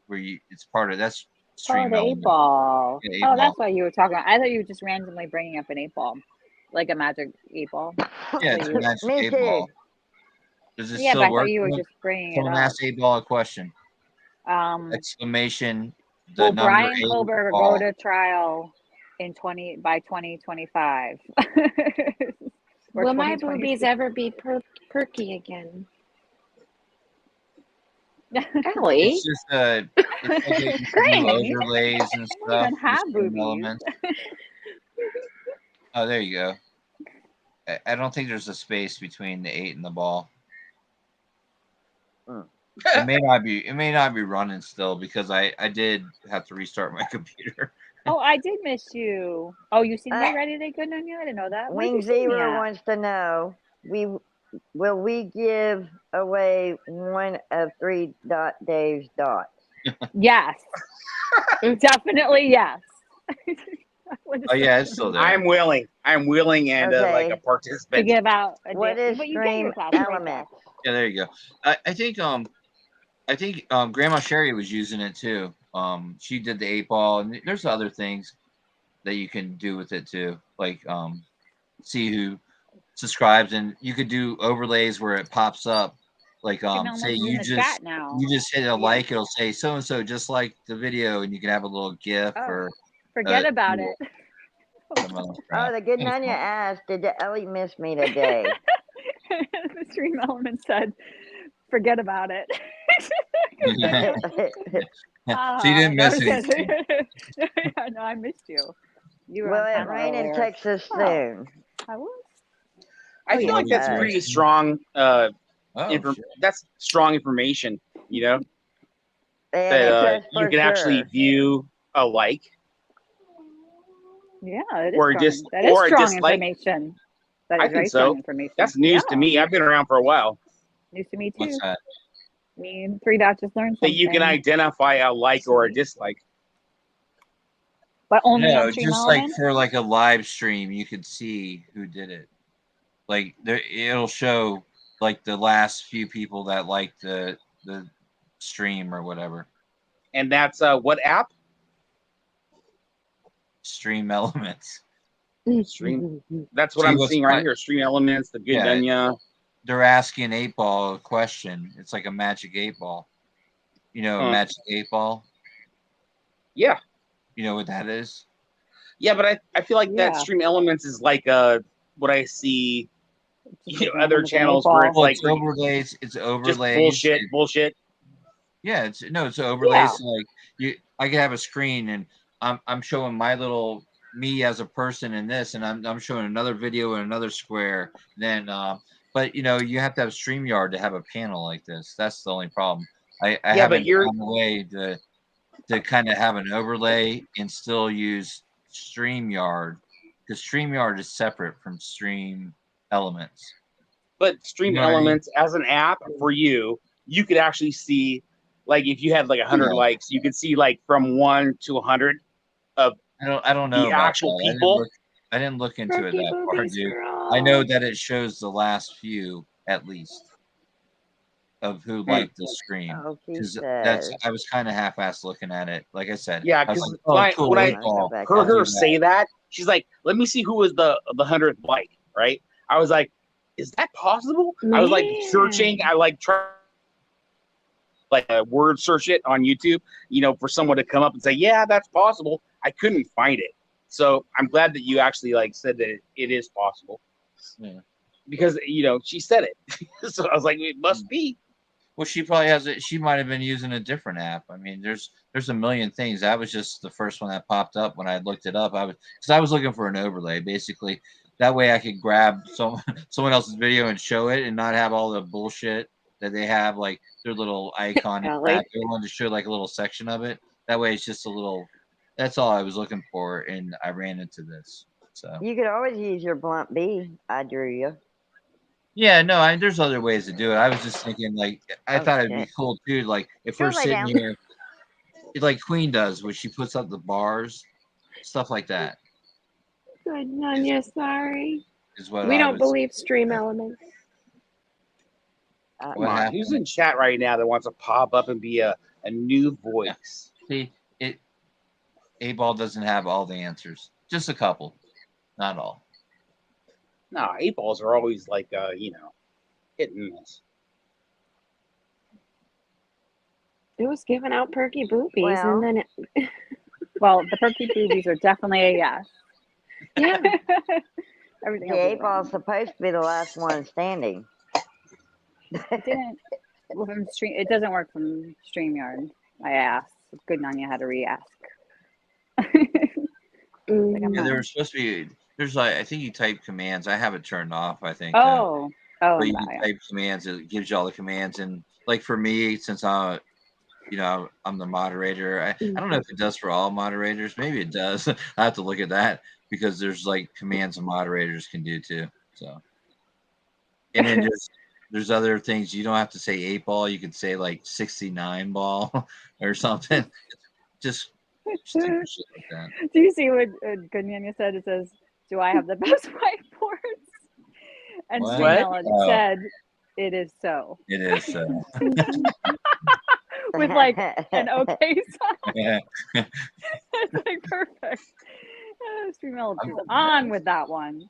where it's part of that's Stream Oh, the Elements. 8-ball. Yeah, Oh, 8-ball. that's what you were talking about. I thought you were just randomly bringing up an 8-ball, like a magic 8-ball. Yeah, it's a magic 8-ball. Does it Yeah, still but I work? thought you were just bringing it Someone up. asked 8-ball a question. Exclamation. The Will number Brian 8 Kohberger ball. go to trial by 2025? Or Will my 2026? boobies ever be perky again? Ellie? It's just it's like you can do overlays and stuff. even have with Stream boobies. Elements. Oh, there you go. I don't think there's a space between the 8 and the ball. It may not be running still because I did have to restart my computer. Oh, I did miss you. Oh, you seem ready to good on you? I didn't know that. Where'd Wing you see me Zero at? wants to know: will we give away one of Dave's dots? Yes. Definitely yes. Oh yeah, it's still there. I'm willing and like a Okay. participant. To give out What is but you get your stream class right element? Yeah, there you go. I think Grandma Sherry was using it too. She did the 8-ball, and there's other things that you can do with it too, like see who subscribes, and you could do overlays where it pops up, like say in you the just chat now. hit a like, it'll say so and so just like the video, and you can have a little GIF or Forget about it. some other Oh, crap. the good It's Nanya fun. asked, did Ellie miss me today? The stream element said, "Forget about it." So you didn't that miss was anything. it. No, I missed you. You were Will on it camera rain in earlier. Texas Oh, soon? I was. I feel like that's pretty strong. That's strong information. You know, And it that says you for can actually sure. view a like Yeah, it is or strong. That is or a strong dislike. information. That I is very think strong so. information. That's news to me. I've been around for a while. News to me too. What's that? Me and 3 Dots just learned That something. you can identify a like or a dislike. But only No, on Stream just like Element? for like a live stream, you could see who did it. Like there, it'll show like the last few people that liked the stream or whatever. And that's what app? Stream Elements. Stream. That's what See, I'm what's seeing right fun- here. Stream Elements, the Good Yeah. Dunya. They're asking 8-ball a question. It's like a magic 8-ball. You know, a magic 8-ball. Yeah. You know what that is? Yeah, but I feel like that Yeah. Stream Elements is like what I see other random channels 8-ball. where it's Well, like it's overlays. It's overlays. just bullshit. Yeah, it's overlays. Like I could have a screen and I'm showing my little me as a person in this, and I'm showing another video in another square. Then, but you have to have StreamYard to have a panel like this. That's the only problem. I haven't found a way to kind of have an overlay and still use StreamYard, because StreamYard is separate from Stream Elements. But Stream You know what I mean? Elements as an app for you could actually see, like if you had like 100 likes, you could see like from 1 to 100 of I don't know the about actual that. people. I didn't look into it Turkey that far, boobies, dude. girl. I know that it shows the last few at least of who liked the stream. Oh, he I was kind of half-assed looking at it. Like I said, Yeah, I was because like, cool, when I 8-ball. heard her say that, she's like, "Let me see who was the 100th like." Right? I was like, "Is that possible?" I was like searching. I like try like a word search it on YouTube, for someone to come up and say, "Yeah, that's possible." I couldn't find it, so I'm glad that you actually like said that it is possible. Yeah. Because she said it, so I was like, "It must be." Well, she probably has it. She might have been using a different app. I mean, there's a million things. That was just the first one that popped up when I looked it up. Because I was looking for an overlay, basically. That way I could grab someone else's video and show it, and not have all the bullshit that they have, like their little icon and crap. They wanted to show like a little section of it. That way it's just a little. That's all I was looking for, and I ran into this. So You could always use your blunt B. I drew you. yeah, no, there's other ways to do it. I was just thinking, like, I thought it'd be cool too. Like, if Go we're lay sitting down. here, like Queen does, where she puts up the bars, stuff like that. Good, Nanya, sorry. Is what We I don't was. believe stream elements. Come on, who's in chat right now that wants to pop up and be a new voice? See, 8-ball doesn't have all the answers. Just a couple, not all. No, 8-balls are always like hit and miss. It was giving out perky boobies, Well- and then it. Well, the perky boobies are definitely a yes. Yeah. Everything The else is 8-ball's supposed to be the last one standing. It didn't. Well, from stream, it doesn't work from StreamYard. I asked. Good Nanya had to re-ask. Yeah, there was supposed to be. There's like, I think you type commands. I have it turned off. I think. Oh, But you type commands. It gives you all the commands, and like for me, since I'm the moderator. I don't know if it does for all moderators. Maybe it does. I have to look at that, because there's like commands and moderators can do too. So, and then there's other things. You don't have to say 8-ball. You can say like 69 ball or something. Just Stupid shit like that. Do you see what Gunyanya said? It says, "Do I have the best whiteboards?" And What? Sweet Melon Oh. said, "It is so." It is so. With like an okay sign. Yeah. It's like perfect. Sweet Melon is on with that one.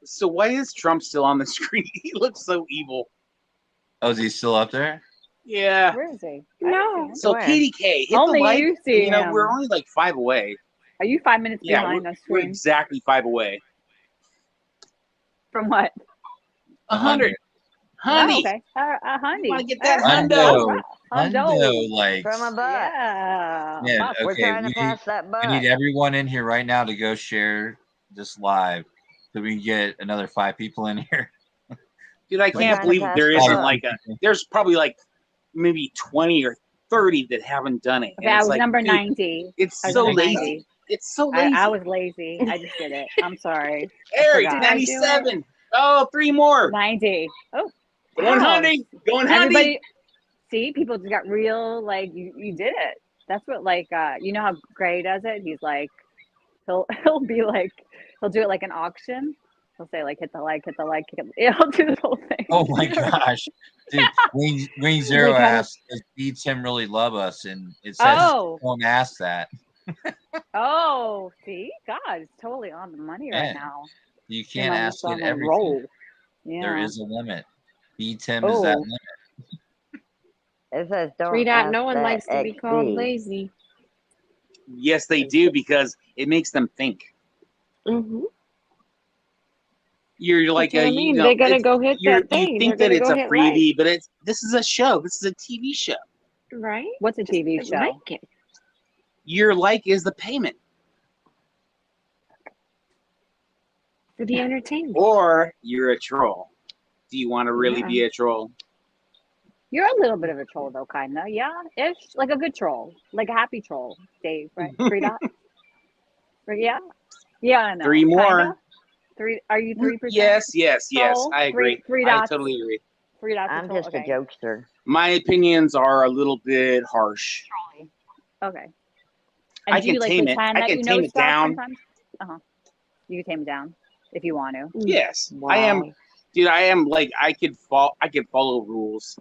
So why is Trump still on the screen? He looks so evil. Oh, is he still up there? Yeah. Where is he? No. So KDK, hit Only the like. you see You know, him. we're only like 5 away. Are you 5 minutes Yeah, behind we're, the we're stream? exactly 5 away. From what? 100. Oh, Honey. okay. Honey. Want to get that Hundo. hundo? Hundo, like. From a butt. Yeah. Man, Buck. We're okay, trying to pass that we butt. need everyone in here right now to go share this live so we can get another 5 people in here. Dude, I can't believe there isn't like there's probably like maybe 20 or 30 that haven't done it. Okay, And I it's was like, number dude, 90. It's I was so number lazy. 90. It's so lazy. I was lazy. I just did it. I'm sorry. Eric, I forgot. 97. Oh, 3 more. 90. Oh. Going wow. hunting. Going hunting. Everybody, see, people just got real, like, you did it. That's what, like, you know how Gray does it? He's like, he'll be like, he'll do it like an auction. He'll say, like, hit the like, hit the like. He'll do this whole thing. Oh my gosh. Dude, Wayne Zero asked, does B-Tim really love us? And it says, don't ask that. Oh, see? God, it's totally on the money right now. You can't ask it everything. Roll. Yeah. There is a limit. B-Tim is that limit. It says don't 3 ask no one that likes to be called XD. lazy. Yes, they do, because it makes them think. Mm-hmm. You're like That's what I mean. you know, They gotta go hit that thing. You think They're that it's a gonna go hit freebie, but this is a show. This is a TV show. Right? What's a TV show? Like it. Your like is the payment. For the entertainment. Or you're a troll. Do you want to really be a troll? You're a little bit of a troll, though, kind of. Yeah, ish. Like a good troll. Like a happy troll, Dave, right? 3 dots? Yeah. Yeah, I know. 3 more. Kinda. 3. Are you 3%? Yes. Troll? I agree. 3 dots. I totally agree. 3 dots. I'm just a jokester. My opinions are a little bit harsh. Okay. And I do you can like tame it. pretend I that can you know tame it stuff down. sometimes? You can tame it down if you want to. Yes, Wow. I am. Dude, I am like I could follow rules.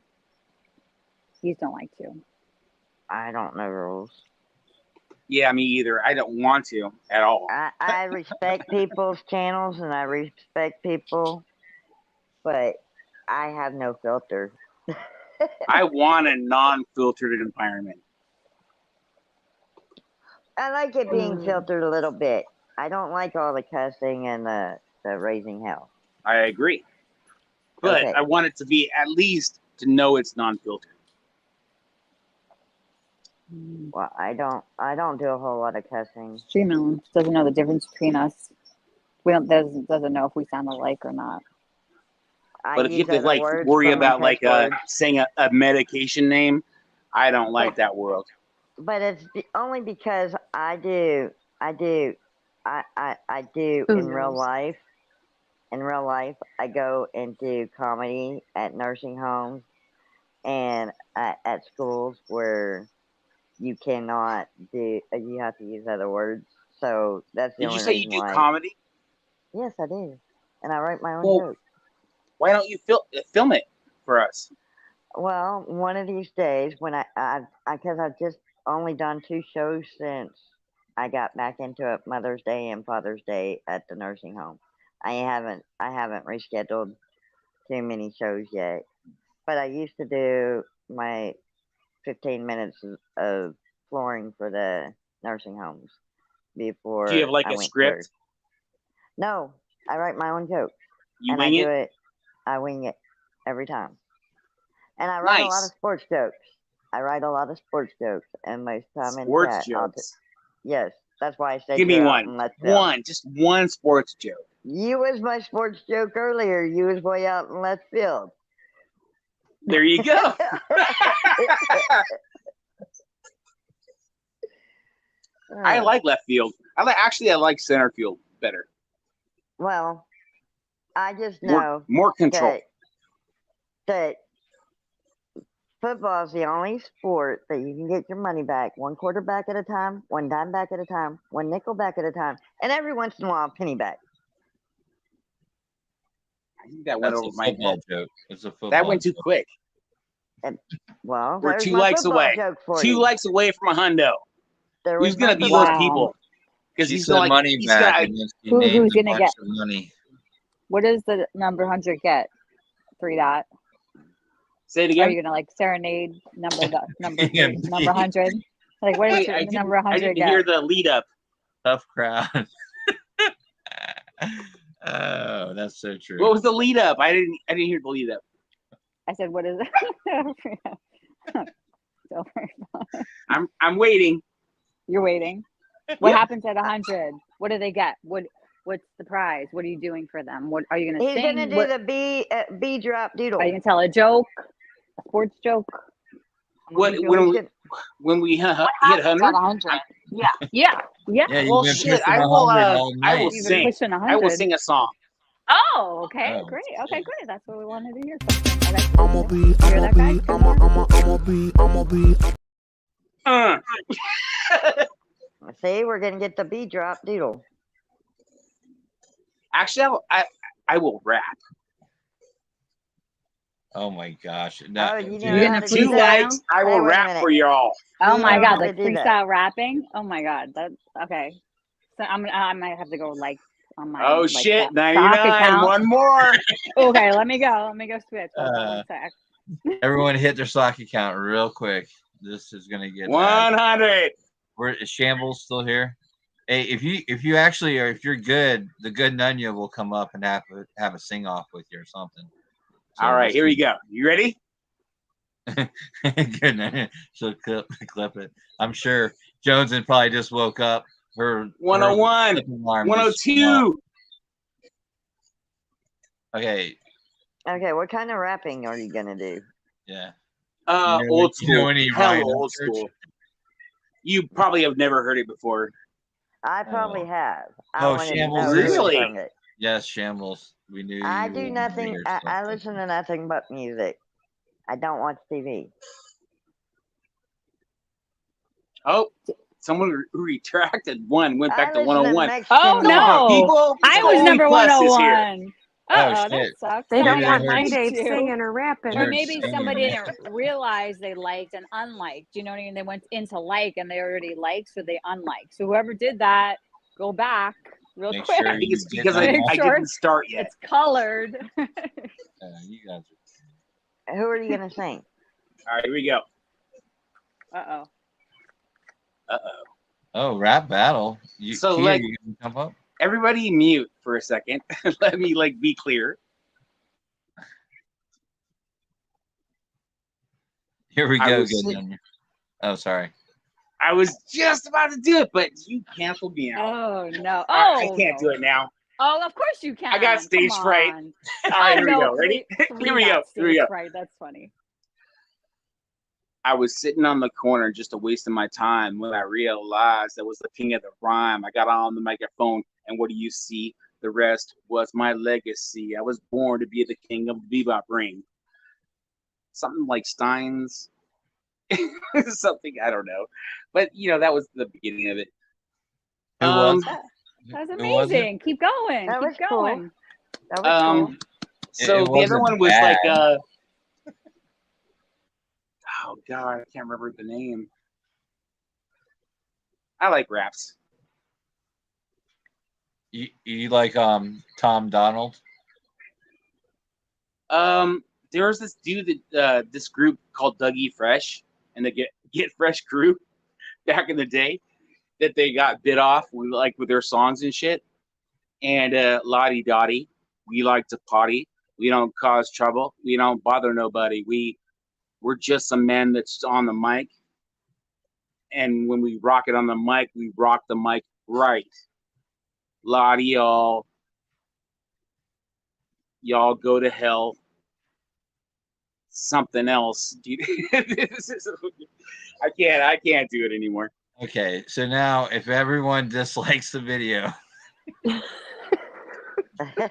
You just don't like to. I don't know rules. Yeah, me either. I don't want to at all. I respect people's channels and I respect people, but I have no filter. I want a non-filtered environment. I like it being filtered a little bit. I don't like all the cussing and the raising hell. I agree. But Okay. I want it to be at least to know it's non-filtered. Well, I don't do a whole lot of cussing. Streaming doesn't know the difference between us. We don't doesn't know if we sound alike or not. But if you have to like worry about like saying a medication name, I don't like that world. But it's only because I do in real life. In real life, I go and do comedy at nursing homes and at schools where you cannot do. You have to use other words. So that's the Did only you say you reason do why. comedy? Yes, I do, and I write my own Well, jokes. why don't you film it for us? Well, one of these days when because I've just only done 2 shows since I got back into it, Mother's Day and Father's Day at the nursing home. I haven't rescheduled too many shows yet, but I used to do my 15 minutes of flooring for the nursing homes before. Do you have like I a went script? through. No, I write my own jokes. You and wing I do it? it. I wing it every time. And I write a lot of sports jokes. And most time Sports in chat, jokes. Yes, that's why I said Give me you're out one. in left field. One, just one sports joke. You was my sports joke earlier. You was way out in left field. There you go. I like left field. I like center field better. Well, I just know More control. that Football is the only sport that you can get your money back, one quarterback at a time, one dime back at a time, one nickel back at a time, and every once in a while, a penny back. I think that went over my head. Joke. It's a football. That went too quick. And, well, we're there's 2 my likes football away. joke for 2 you. likes away from a hundo. There Who's was gonna my be football those joke. people? Because She he's said like money he's back, got. and then she Who's named a gonna bunch get? of money. What does the number 100 get? 3 dot. Say it Are again. you gonna like serenade number Yeah, number 100? Like what is Wait, the number I 100 didn't get? hear the lead up. Tough crowd. Oh, that's so true. What was the lead up? I didn't hear the lead up. I said, what is it? Don't worry about it. I'm waiting. You're waiting. What happens at 100? What do they get? What's the prize? What are you doing for them? What are you gonna He's sing? gonna do the B drop doodle. Are you gonna tell a joke? A sports joke? When we hit 100? Yeah. Yeah, Well, you've been shit. pushing I will. 100 all I will night. You've been sing. pushing I 100. will sing a song. Oh, okay, Oh, great. that's Okay, good. great. That's what we wanted to hear. See, we're gonna get the B drop doodle. Actually, I will rap. Oh my gosh! Oh, No, you dude, know You're how gonna to do 2 that? likes. I Hey, will wait a rap minute. for y'all. Oh You my know God, how like to do that. freestyle rapping. Oh my God, that okay. So I might have to go like on my Oh like shit! sock 99. account. One more. Okay, let me go switch. Hold on one sec. everyone hit their sock account real quick. This is gonna get 100. Is Shambles still here? Hey, if you actually are, if you're good, the good Nunya will come up and have a sing off with you or something. So All right, here we go. You ready? Good Nunya. She'll clip it. I'm sure Jones probably just woke up. Her 101. her alarm just 102. Okay. Okay, what kind of rapping are you gonna do? Yeah. Old school. You know any Hell, Ryan old Upchurch? school. You probably have never heard it before. I probably have. I Oh, wanted to Shambles. know who Really? sung it. Yes, Shambles. We knew. I you do were nothing. here I something. listen to nothing but music. I don't watch TV. Oh, someone who retracted one went back I to listen to 101. Mexican Oh music. no, People, I was Holy number Plus is here. 101. Oh, Uh-oh, that shit. sucks. They don't Maybe I want heard- Tate you. singing or rapping. Or maybe singing. somebody didn't realize they liked and unliked. You know what I mean? They went into like and they already liked, so they unliked. So whoever did that, go back real Make quick. sure I think it's you because get I sure didn't start yet. It's colored. You guys Who are you gonna sing? All right, here we go. Uh-oh. Oh, rap battle. So, Kia, like- you gonna jump up? Everybody mute for a second. Let me be clear. Here we I go. was Good sick. Nunya. Oh, sorry. I was just about to do it, but you canceled me out. Oh no. I can't do it now. Oh, of course you can. I got stage Come fright. on. All right, Oh, here we no, go. Ready? three Here we got go. Here we stage go. fright. That's funny. I was sitting on the corner just a wasting my time when I realized I was the king of the rhyme. I got on the microphone, and what do you see? The rest was my legacy. I was born to be the king of the bebop ring. Something like Stein's. Something, I don't know. But, that was the beginning of it. Who was? That was Who was it? amazing. Keep going. That was Keep cool. going. That was cool. So It the other wasn't one was bad. like, oh God, I can't remember the name. I like raps. You like Tom Donald? There was this dude that this group called Dougie Fresh, and the Get Fresh crew back in the day that they got bit off with their songs and shit. And Lottie Dottie, we like to party. We don't cause trouble. We don't bother nobody. We're just some men that's on the mic. And when we rock it on the mic, we rock the mic right. Lottie, y'all go to hell. Something else. Dude. I can't do it anymore. Okay, so now if everyone dislikes the video,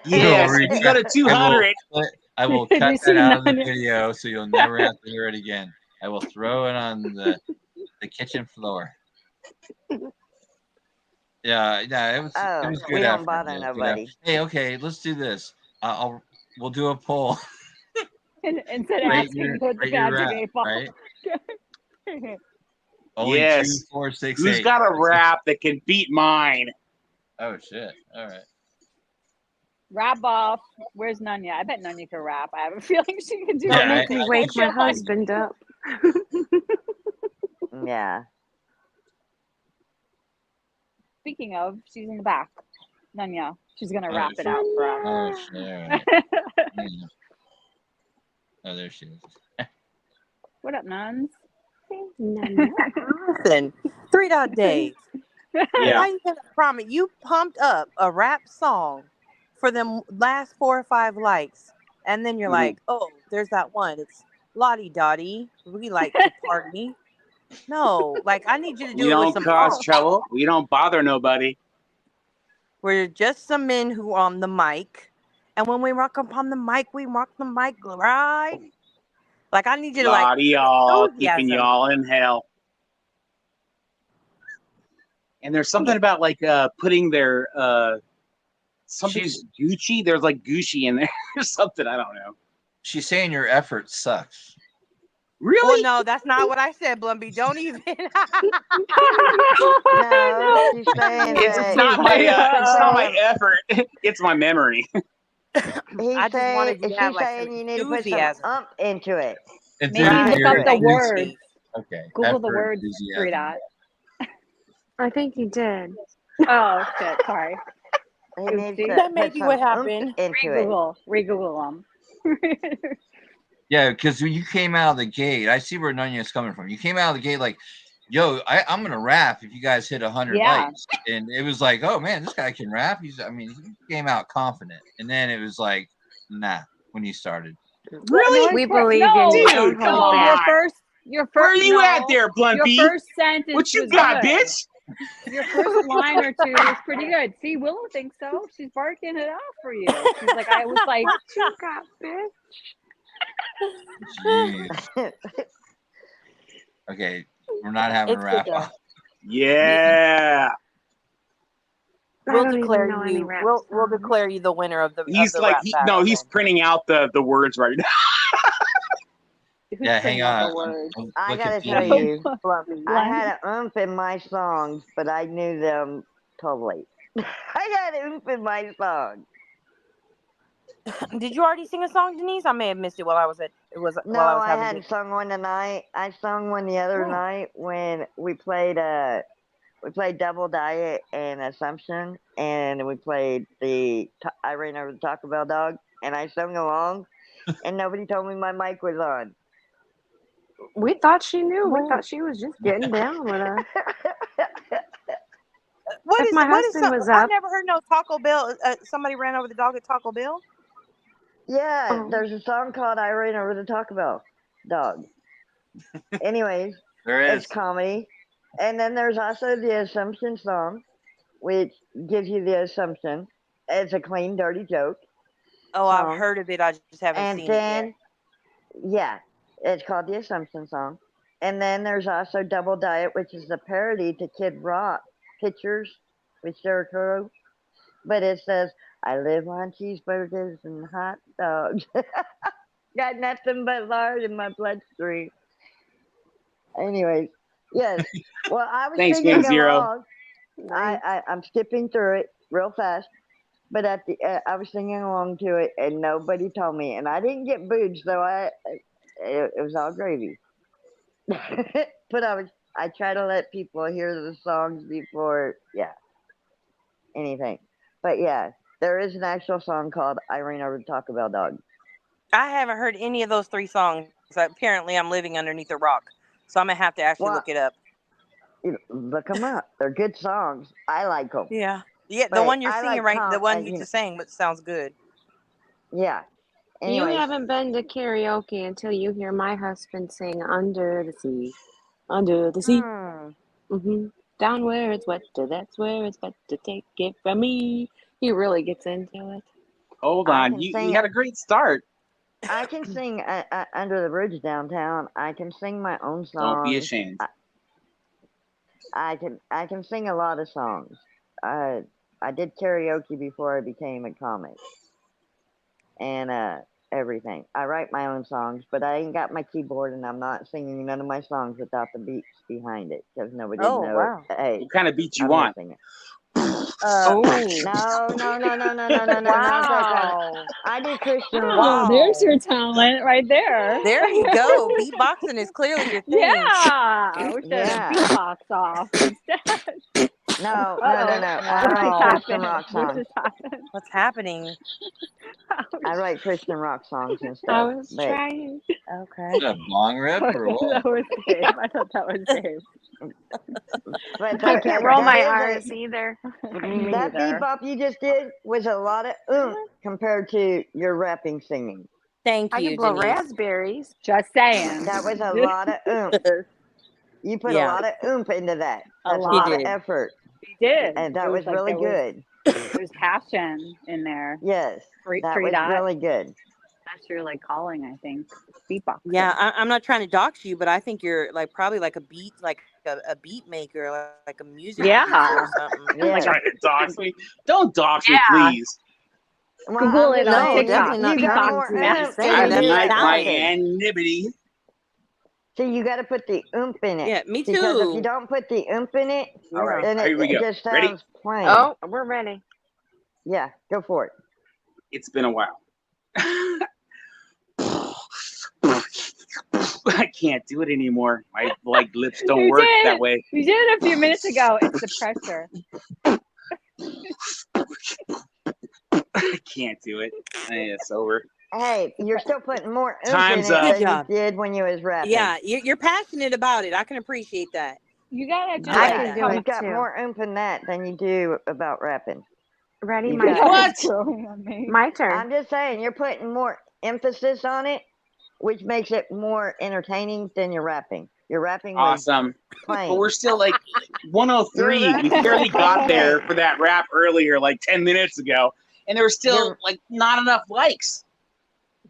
Yes, if you go to 200, I will Have cut you that seen out of the Nanya? video so you'll never have to hear it again. I will throw it on the kitchen floor. Yeah, it was good. we don't effort. bother Yeah, good nobody. effort. Hey, okay, let's do this. We'll do a poll. Instead of asking what the rate your Patrick rap, A. Paul. right? Only Yes. 2, 4, 6, Who's 8. got a rap that can beat mine? Oh shit! All right. Rap off. Where's Nanya? I bet Nanya can rap. I have a feeling she can do Don't it. make me wake my husband up. Yeah. Speaking of, she's in the back. Nanya. She's gonna Oh, wrap it out for us. Oh shit! All right. Oh, there she is. What up, nuns? Listen, 3 Dot Dave. Yeah. How you gonna promise you pumped up a rap song for them last 4 or 5 likes, and then you're like, oh, there's that one. It's Lottie Dottie. We like to party. No, like I need you to do We it with don't some cause pump. trouble. We don't bother nobody. We're just some men who are on the mic, and when we rock upon the mic, we rock the mic, right? Like I need you to like Y'all keeping enthusiasm. y'all in hell. And there's something about like putting their something's Gucci. There's like Gucci in there or something. I don't know. She's saying your effort sucks. Really? Well, no, that's not what I said, Blumby. Don't even. No, she's saying It's that. not my effort. It's my memory. He's just wanted you to have, she's like, saying some you need to put some enthusiasm. into it. Maybe look up the words. Okay. Google the words. 3 Dot. I think he did. Oh shit! Sorry. He needs to That may put be some what happened. into it. Re-Google them. Yeah, because when you came out of the gate, I see where Nunya's coming from. You came out of the gate like, yo, I'm gonna rap if you guys hit 100 Yeah. likes. And it was like, oh man, this guy can rap. He came out confident. And then it was like, nah, when you started. Really? We believe no, in you. Dude, Don't come hold on. back. Your first. Where are you at there, Your Blumpy? first sentence. What you was got, good. bitch? Your first line or two was pretty good. See, Willow thinks so. She's barking it out for you. She's like, I was like, What you got, bitch? Jeez. Okay, we're not having a wrap up. Yeah. We'll declare you. We'll declare you the winner of the. He's of the like, rap battle. he's printing out the words right now. Yeah, hang on. I gotta tell you, I had an oomph in my songs, but I knew them totally. I had an oomph in my song. Did you already sing a song, Denise? I may have missed it while I was at. It was No, while I was I having. hadn't sung one tonight. I sung one the other night when we played Double Diet and Assumption, and we played I Ran Over the Taco Bell Dog, and I sung along, and nobody told me my mic was on. We thought she knew. We thought she was just getting down with us. What If is? my What is? husband was I up- never heard no Taco Bell. Somebody ran over the dog at Taco Bell. Yeah, there's a song called I Ran Over the Taco Bell Dog. Anyways, There is. it's comedy. And then there's also the Assumption song, which gives you the assumption. It's a clean, dirty joke. Oh, I've heard of it. I just haven't And seen then, it yeah, it's called the Assumption song. And then there's also Double Diet, which is a parody to Kid Rock Pictures with Jericho. But it says, I live on cheeseburgers and hot dogs. Got nothing but lard in my bloodstream. Anyways, yes. Well, I was Thanks, singing Big Zero. along. I'm skipping through it real fast. But at the I was singing along to it, and nobody told me. And I didn't get booed, so it was all gravy. But I try to let people hear the songs before, anything. But yeah, there is an actual song called I Ran Over the Taco Bell Dog. I haven't heard any of those 3 songs. So apparently, I'm living underneath a rock, so I'm gonna have to actually look it up. Look them up. They're good songs. I like them. Yeah, the But one you're I singing like the one you just sang, but sounds good. Yeah. Anyways. You haven't been to karaoke until you hear my husband sing Under the Sea. Under the sea. Down where it's wet, that's where it's better. Take it from me. He really gets into it. Hold on. You had a great start. I can sing Under the Bridge Downtown. I can sing my own songs. Don't be ashamed. I can sing a lot of songs. I did karaoke before I became a comic, and everything. I write my own songs, but I ain't got my keyboard, and I'm not singing none of my songs without the beats behind it because nobody knows. wow. Hey, What kind of beat you I'm want? missing it. Oh. No. Wow. I do Christian rock. Wow, there's your talent right there. There you go. Beatboxing is clearly your thing. Yeah, we should have Yeah. beatbox off instead. No. Uh-oh. I write Christian rock What songs. just happened? What's happening? I write Christian rock songs and I stuff. was But trying. Okay. Is that a bong rip or what? That was Dave. I thought that was Dave. But I can't roll my that R's either. Me that neither. bebop you just did was a lot of compared to your rapping singing. Thank I you, can blow Denise. raspberries. Just saying. That was a lot of You put a Yeah. lot of into that. A That's a lot. lot You of did. effort. We did. And that It was like really good. There's passion in there. Yes. That Free was dot. really good. That's your like calling, I think. Beatboxing. Yeah, I'm not trying to dox you, but I think you're like probably like a beat beat maker, like a music producer or something. Yeah. Trying to dox me. Don't dox me, Yeah. please. Well, Google I'm it just on saying, TikTok. You got Beatbox more master. than I you do like my rapping. anonymity. See, you got to put the in it. Yeah, me Because if you too. don't put the in it, All right, then here we it go. just Ready? sounds plain. Oh, we're ready. Yeah, go for it. It's been a while. I can't do it anymore. My lips don't You work did. that way. You did it a few minutes ago. It's the pressure. I can't do it. It's over. Hey, you're still putting more Time's in it up. than Good job. you did when you was rapping. Yeah, you're passionate about it. I can appreciate that. You gotta just I like can that. do it. You got more in that than you do about rapping. Ready? You My got- turn. What's growing on me? My turn. I'm just saying, you're putting more emphasis on it, which makes it more entertaining than your rapping. Your rapping was Awesome. plain. But we're still like 103. You're We right. barely got there for that rap earlier, like 10 minutes ago. And there were still You're- like not enough likes.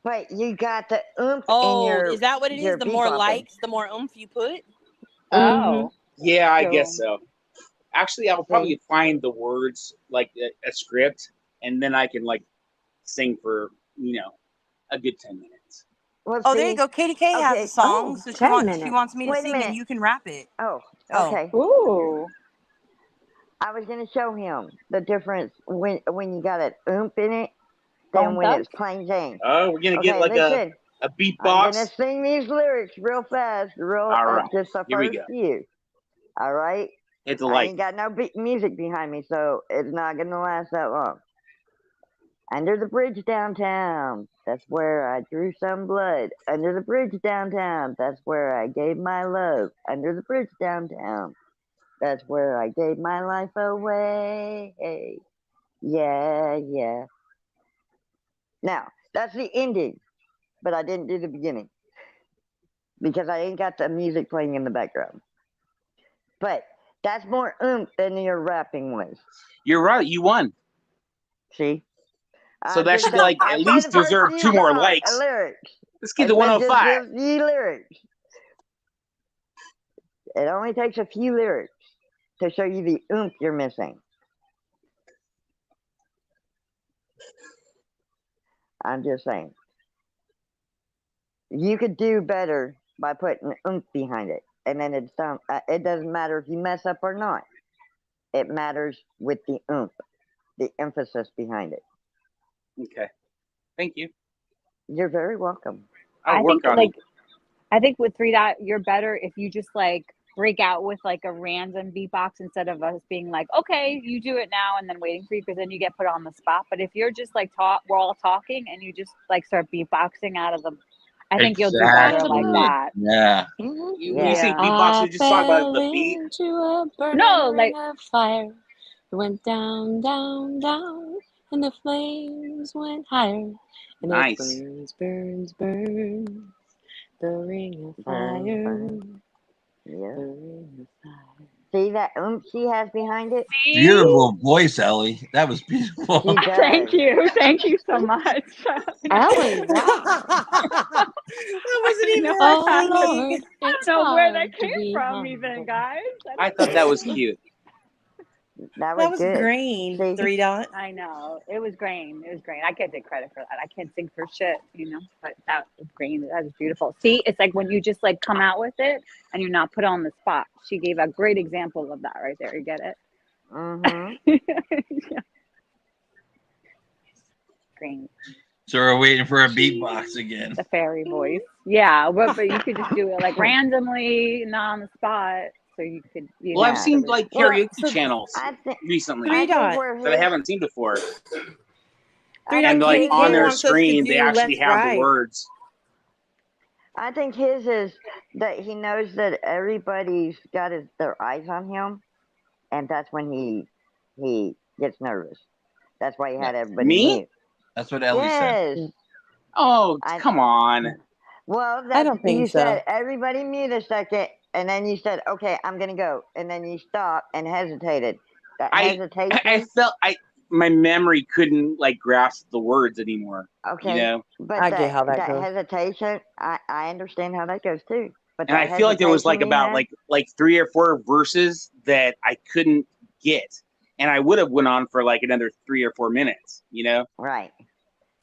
But you got the oomph in Oh, your is that what it your is? The more bebopping. likes, the more oomph you put? Oh. Yeah, I So- guess so. Actually, I'll probably find the words like a script, and then I can like sing for a good 10 minutes. Well, Oh, there you see- go. Katie K has okay. a song, so 10 she minutes. wants me to Wait a sing, minute. and you can rap it. Oh, Oh. okay. Ooh. I was going to show him the difference when you got an oomph in it than when it's plain Jane. Oh, we're gonna get like listen. a I'm beatbox. going to sing these lyrics real fast, All right, just the here we first go. few. All right? Hit the I like. ain't got no music behind me, so it's not going to last that long. Under the bridge downtown, that's where I drew some blood. Under the bridge downtown, that's where I gave my love. Under the bridge downtown, that's where I gave my life away. Yeah. Now, that's the ending, but I didn't do the beginning because I ain't got the music playing in the background. But that's more oomph than your rapping was. You're right. You won. See? So that should like at least deserve 2 more likes. Lyrics. Let's get to 105. Just few lyrics. It only takes a few lyrics to show you the oomph you're missing. I'm just saying. You could do better by putting oomph behind it. And then it doesn't matter if you mess up or not. It matters with the oomph, the emphasis behind it. Okay. Thank you. You're very welcome. I'll work on it. I think with 3 Dot, you're better if you just like break out with like a random beatbox instead of us being like, okay, you do it now and then waiting for you because then you get put on the spot. But if you're just like we're all talking and you just like start beatboxing out of the, I think you'll do better like that. Yeah. When you say beatbox, you just talk about the beat. No, like fire. It went down, down, down, and the flames went higher. And Nice. it burns, burns, burns. The ring of fire. Yeah. The ring of fire. See that she has behind it? Beautiful voice, Ellie. That was beautiful. She does. Thank you so much. Ellie, wow. That wasn't even I Lord, it's don't know where that hard to came be from, humble. even guys. I thought that was cute. That That was good. green. See? 3 dot. I know it was green. It was green. I can't take credit for that. I can't sing for shit, But that was green. That was beautiful. See, it's like when you just like come out with it and you're not put on the spot. She gave a great example of that right there. You get it? Mm-hmm. Yeah. Green. So we're waiting for a beatbox again. The fairy voice. Yeah, but you could just do it like randomly, not on the spot. So you could. Well, I've seen like karaoke channels recently 3 dot. that I haven't seen before. 3 And dot. like He on their wants us to screen, they do actually Let's have the Ride. words. I think his is that he knows that everybody's got their eyes on him, and that's when he gets nervous. That's why he had everybody Me? mute. That's what Ellie said. Yes. Oh, come on. Well, I don't think you so. said everybody mute a second, and then you said, "Okay, I'm gonna go," and then you stopped and hesitated. That hesitation. I felt my memory couldn't like grasp the words anymore. Okay, but I get how that goes. hesitation, I understand how that goes too. But And I feel like there was like about like 3 or 4 verses that I couldn't get, and I would have went on for like another 3 or 4 minutes. Right.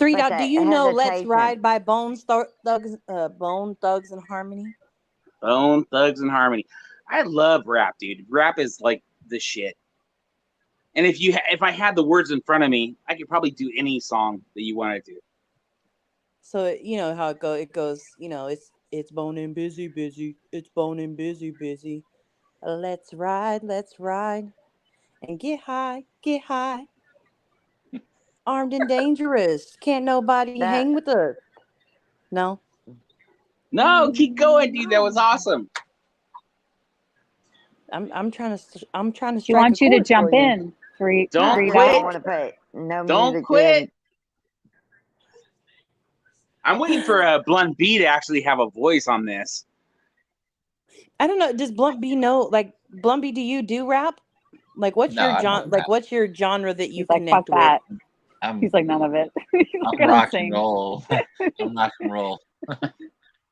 3 But dot. Do that you know "Let's hesitation. Ride" by Bone Thugs and Harmony? Bone Thugs and Harmony. I love rap, dude. Rap is like the shit. And if I had the words in front of me, I could probably do any song that you want to do. So you know how it goes. It goes. It's Bone and busy. It's Bone and busy. Let's ride, and get high. Armed and dangerous. Can't nobody hang with us. No. No, keep going, dude. That was awesome. I'm trying to. She wants you to jump in. Don't quit. I want to play. No Don't music. quit. I'm waiting for Blunt B to actually have a voice on this. I don't know. Does Blunt B know? Like Blunt B, do you do rap? Like what's No, your I don't genre? Like rap. what's your genre that you He's like, connect fuck that. with? He's like, none of it. I'm rock and roll. I'm rock and roll.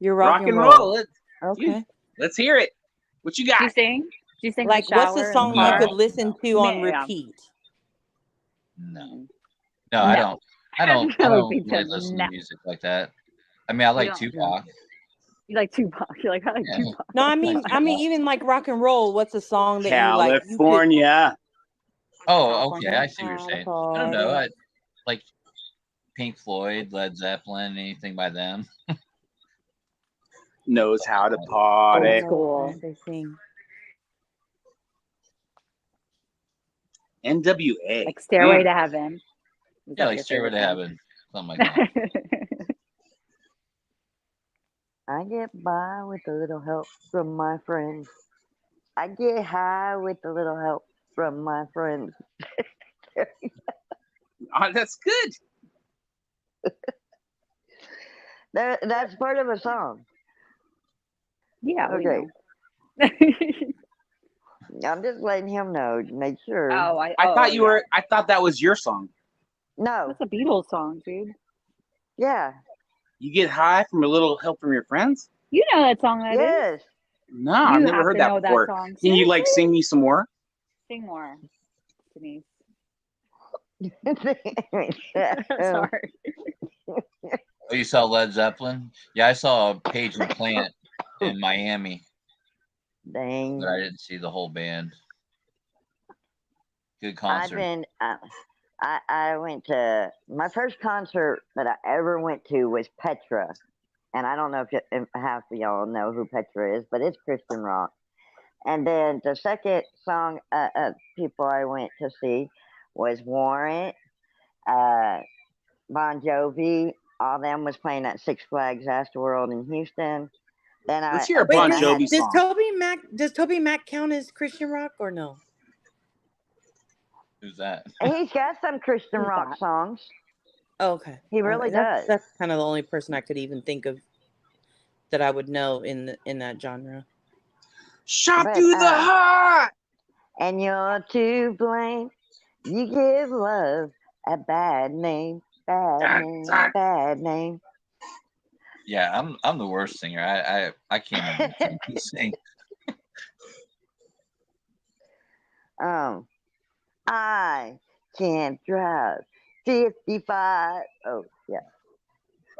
You're Rock and roll. Okay. Let's hear it. What you got? Do you sing? Do you sing? Like in the what's shower, the song in the you car? could listen to on Yeah. repeat? No, I don't. I don't really listen to music like that. I mean, I like Tupac. You like Tupac? You're like, I like Tupac. No, I mean even like rock and roll. What's a song that you like? California. Oh, okay. I see what you're saying. I don't know. I like Pink Floyd, Led Zeppelin, anything by them. Knows how to party. School. They sing. NWA. Like Stairway to Heaven. Yeah, like Stairway to Heaven. Something like that. I get by with a little help from my friends. I get high with a little help from my friends. Oh, that's good. That's part of a song. Yeah. Okay. I'm just letting him know to make sure. I thought you were. I thought that was your song. No. That's a Beatles song, dude. Yeah. You get high from a little help from your friends? You know that song that is? Yes. No, I've You never have heard to that know that before. song. Can you like sing me some more? Sing more, Denise. Sorry. Oh, you saw Led Zeppelin? Yeah, I saw Page and Plant in Miami. Dang. But I didn't see the whole band. Good concert. I went to my first concert that I ever went to was Petra, and I don't know if half of y'all know who Petra is, but it's Christian rock. And then the second song people I went to see was Warrant, Bon Jovi. All them was playing at Six Flags Astroworld in Houston. Then Let's hear a Bon Jovi Does song. Toby Mac count as Christian rock or no? Who's that? He's got some Christian rock songs. Oh, okay. He really does. That's kind of the only person I could even think of that I would know in that genre. Shot through the heart. and you're to blame. You give love a bad name, bad name. Yeah, I'm the worst singer. I can't even sing. I can't drive 55. Oh, yeah.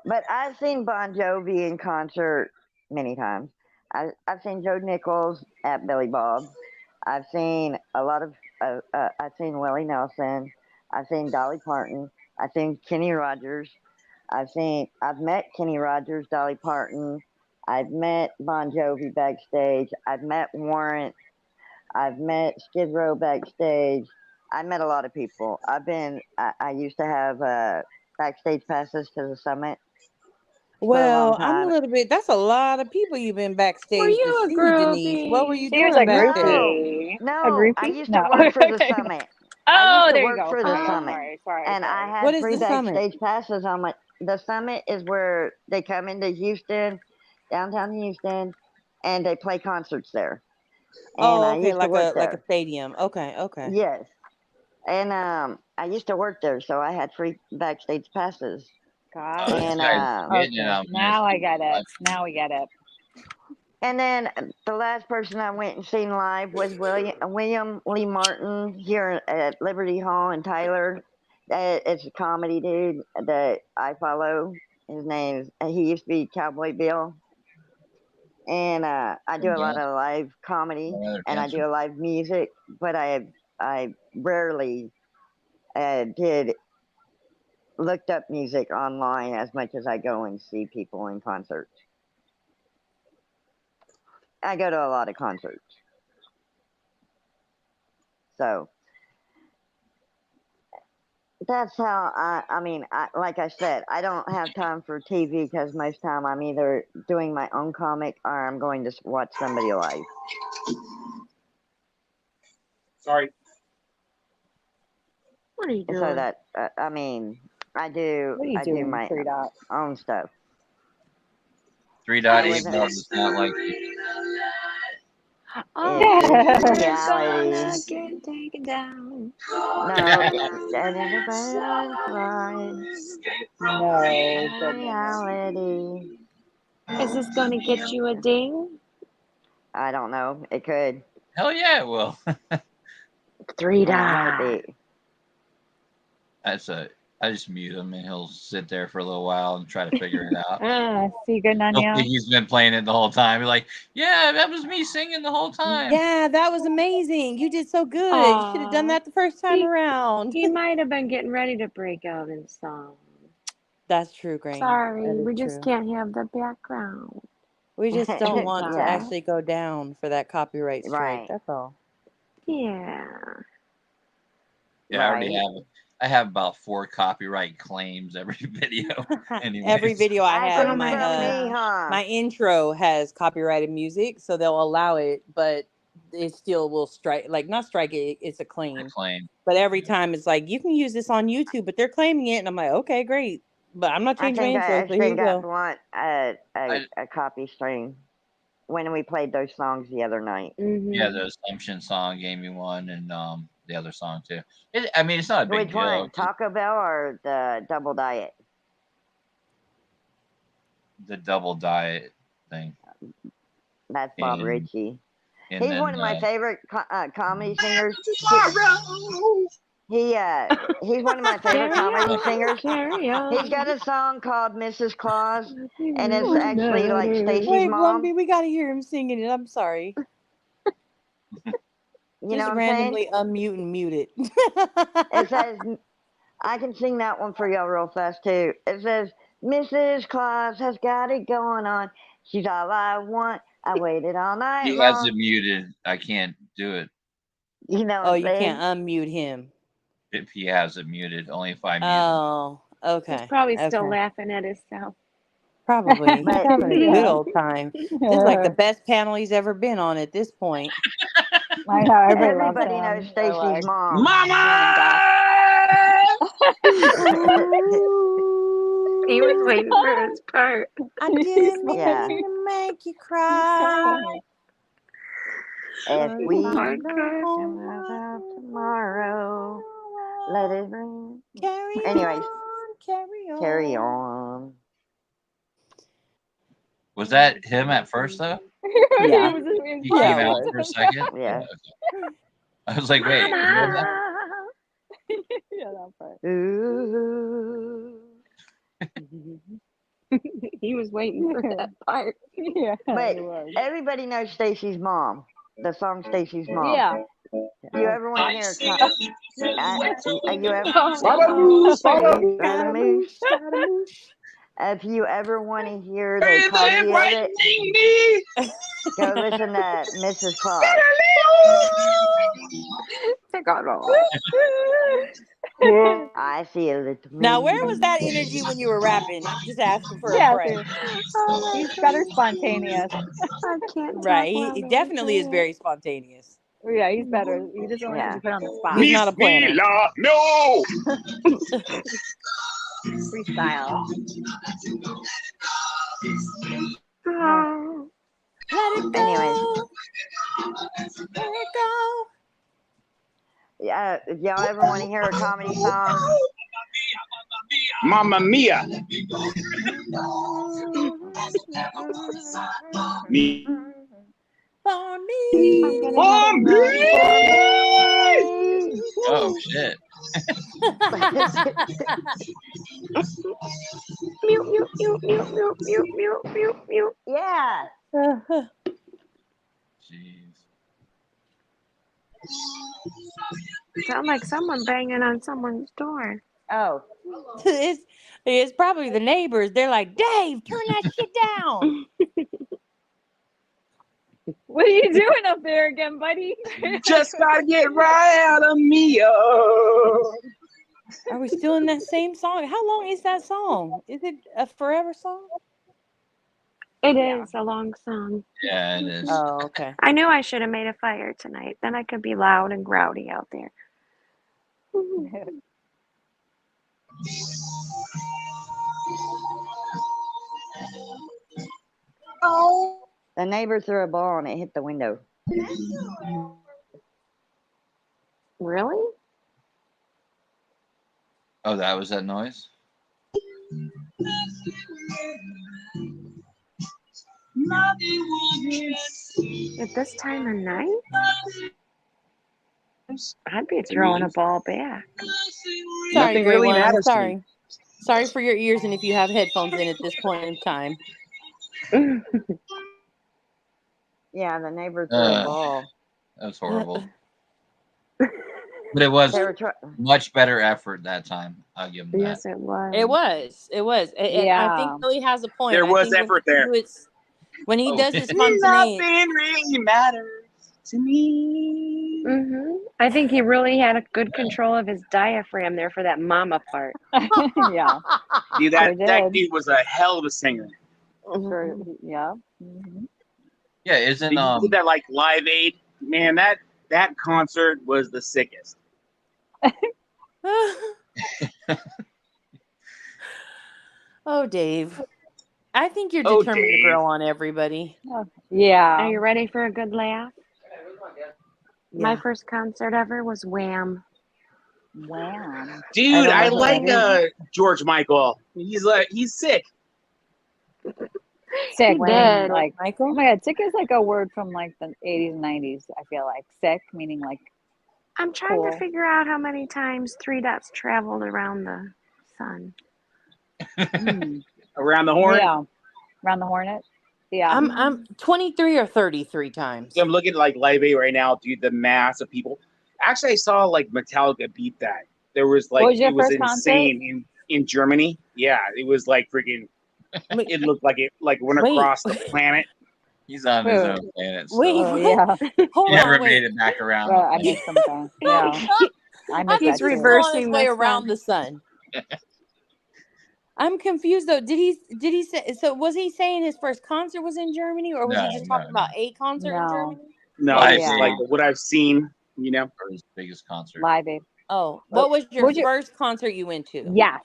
But I've seen Bon Jovi in concert many times. I've seen Joe Nichols at Billy Bob. I've seen a lot of, I've seen Willie Nelson. I've seen Dolly Parton. I've seen Kenny Rogers. I've met Kenny Rogers, Dolly Parton. I've met Bon Jovi backstage. I've met Warrant. I've met Skid Row backstage. I met a lot of people. I used to have backstage passes to the Summit. Well, I'm a little bit. That's a lot of people you've been backstage to you a see, Denise. What were groupie? you She was doing a back there? groupie. No, A groupie? I used No. to work for the Okay. Summit. Oh, I used to there you work go. for the Summit. Sorry. And I had What is free the Summit? backstage passes on my. The Summit is where they come into Houston, downtown Houston, and they play concerts there. And I Okay, used to work like a there. stadium. Okay. Yes. And I used to work there, so I had free backstage passes. Got This And guy's getting it. Okay. I'm Now I get it. Now we get it. and then the last person I went and seen live was William Lee Martin here at Liberty Hall in Tyler. It's a comedy dude that I follow. His name's he used to be Cowboy Bill. And I do a lot of live comedy and I do a live music, but I rarely did looked up music online as much as I go and see people in concerts. I go to a lot of concerts. So that's how like I said, I don't have time for TV because most time I'm either doing my own comic or I'm going to watch somebody live. Sorry. What are you doing? So that I do What are you doing, my 3 Dot? own stuff. 3 Dot Eve does not like you. Oh, It's it's reality. gonna get taken down. No, and everybody's flying. No. Reality. Is this gonna get you a ding? I don't know. It could. Hell yeah, it will. 3 Dot. I just mute him and he'll sit there for a little while and try to figure it out. See, good on He'll you. think he's been playing it the whole time. He's like, yeah, that was me singing the whole time. Yeah, that was amazing. You did so good. You should have done that the first time around. He might have been getting ready to break out in song. That's true, Grain. Sorry, That is we just true. can't have the background. We just don't want to Yeah. actually go down for that copyright strike. Right. That's all. Yeah. Yeah, I already have. I have about 4 copyright claims every video. Anyways. Every video I have, think my so, me, huh? my intro has copyrighted music, so they'll allow it, but it still will strike, like not strike it. It's a claim. But every time it's like you can use this on YouTube, but they're claiming it, and I'm like, okay, great, but I'm not I changing my think I intro. So here you think I go. want a copy string when we played those songs the other night. Yeah, the Assumption song gave me one, and the other song too. It's not a big Which deal. one? Taco Bell or the Double Diet? The Double Diet thing. That's Bob And- Ritchie. and He's then, one of my favorite comedy singers. He's one of my favorite comedy singers. He's got a song called Mrs. Claus, and it's actually like Stacy's Wait, mom. Lumpy, we gotta hear him singing it. I'm sorry. You know Just what I'm randomly unmute and mute it. It says, I can sing that one for y'all real fast too. It says, Mrs. Claus has got it going on. She's all I want. I waited all night He long. has it muted. I can't do it You know what Oh, I'm you saying? can't unmute him. if he has it muted. Only if I mute Oh, okay. He's probably still okay. laughing at himself. Probably. He's But- having a Yeah. good old time. This is like the best panel he's ever been on at this point. I know, Everybody knows Stacy's mom. He was waiting for his part. I didn't mean Yeah. to make you cry. If we don't about tomorrow, let it rain. Anyways, carry on. Was that him at first though? Yeah. He came out for a second. Yeah. I was like, wait. Yeah, that part. Ooh. He was waiting for that part. Yeah, But it was. everybody knows Stacy's mom. The song Stacy's mom. Yeah. You ever want to hear her? You ever? If you ever want to hear the comedy of it, go listen to Mrs. Claus. I see a little. Now, where was that energy when you were rapping? I'm just asking for a Yeah, friend. he's better spontaneous. I can't. Right. He definitely is very spontaneous. Yeah, he's better. He doesn't want to be put on the spot. He's not a planner. No. Freestyle. Let it go. Anyways. Let it go. Yeah, if y'all ever want to hear a comedy song, Mamma Mia. Me. For me. For me. Oh shit. Mew, mew, mew, mew, mew, mew, mew, mew, mew. Yeah. Sound like someone banging on someone's door. Oh. It's probably the neighbors. They're like, Dave, turn that shit down. What are you doing up there again, buddy? Just gotta get right out of me. Are we still in that same song? How long is that song? Is it a forever song? It is a long song. Yeah, it is. Oh, okay. I knew I should have made a fire tonight. Then I could be loud and rowdy out there. Oh. The neighbor threw a ball and it hit the window. Really? Oh, that was that noise? At this time of night? I'd be throwing a ball back. Sorry, Nothing Grey really Worm. matters to Sorry. Sorry for your ears and if you have headphones in at this point in time. Yeah, the neighbor threw a ball. That was horrible. But it was much better effort that time. I'll give him that. Yes, it was. It was. It was. And I think Billy has a point. There I was think effort there. When he does his spontaneity. Nothing really matters to me. Mm-hmm. I think he really had a good control of his diaphragm there for that mama part. Yeah. Dude, that dude was a hell of a singer. Sure. Yeah. Mm-hmm. Yeah, isn't He did that like Live Aid? Man, that concert was the sickest. Oh, Dave. I think you're determined to grow on everybody. Yeah. Are you ready for a good laugh? My first concert ever was Wham. Wham. Dude, I like George Michael. He's sick. Sick. did. Like Michael. Oh my God, sick is like a word from like the 80s and 90s. I feel like sick meaning like. I'm trying to figure out how many times 3 dots traveled around the sun. Around the horn. Yeah. Around the hornet. Yeah. I'm 23 or 33 times. I'm looking at like Live Aid right now, dude. The mass of people. Actually, I saw like Metallica beat that. There was like it was insane in Germany. Yeah, it was like freaking. It looked like it went across the planet. He's on his own planet. So. Wait, yeah. He never made it back around. Well, I missed sometimes. Yeah. I missed He's that reversing his way the around the sun. I'm confused though. Did he say so? Was he saying his first concert was in Germany, or was he just talking about a concert in Germany? No, it's like what I've seen. You know, or his biggest concert. Live Aid. Oh, what was your first concert you went to? Yes.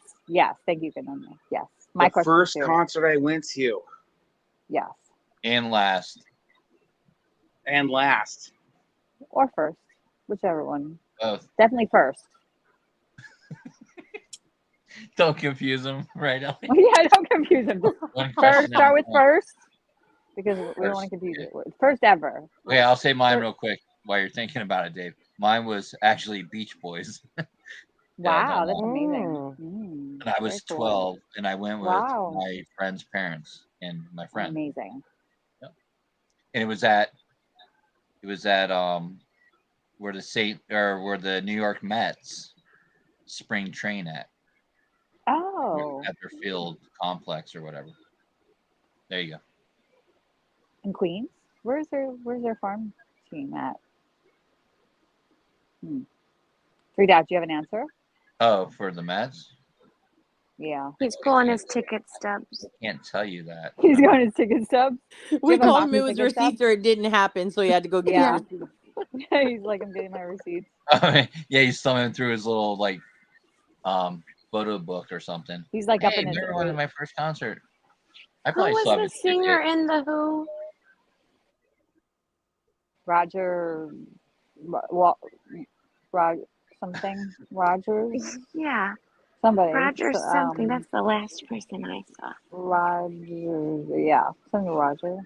Thank you, Fernando. Yes. My the first concert I went to. Yes. And last. or first, whichever one. Both. Definitely first. Don't confuse them, right, Ellie? Yeah, don't confuse them. One First, question. start with first, because we don't First, want to confuse it. First ever. Okay, I'll say mine real quick while you're thinking about it, Dave. Mine was actually Beach Boys. Wow, that's amazing. And I was Very cool. 12, and I went with Wow. my friend's parents and my friend. Amazing. Yep. And it was at where the New York Mets spring train at. Oh. At their field complex or whatever. There you go. In Queens? Where's their farm team at? Three Dots, do you have an answer? Oh, for the Mets? Yeah. He's pulling his ticket stubs. I can't tell you that. He's going his ticket stubs. We told him it was receipts or it didn't happen, so he had to go get Yeah. his receipts. He's like, I'm getting my receipts. Yeah, he's thumbing through his little photo book or something. He's like hey, up in his remember one of my first concert. I Who probably was still have the a singer ticket. in the Who? Roger something. Rogers? Yeah. Somebody. Roger something. That's the last person I saw. Roger. Yeah. Something Roger.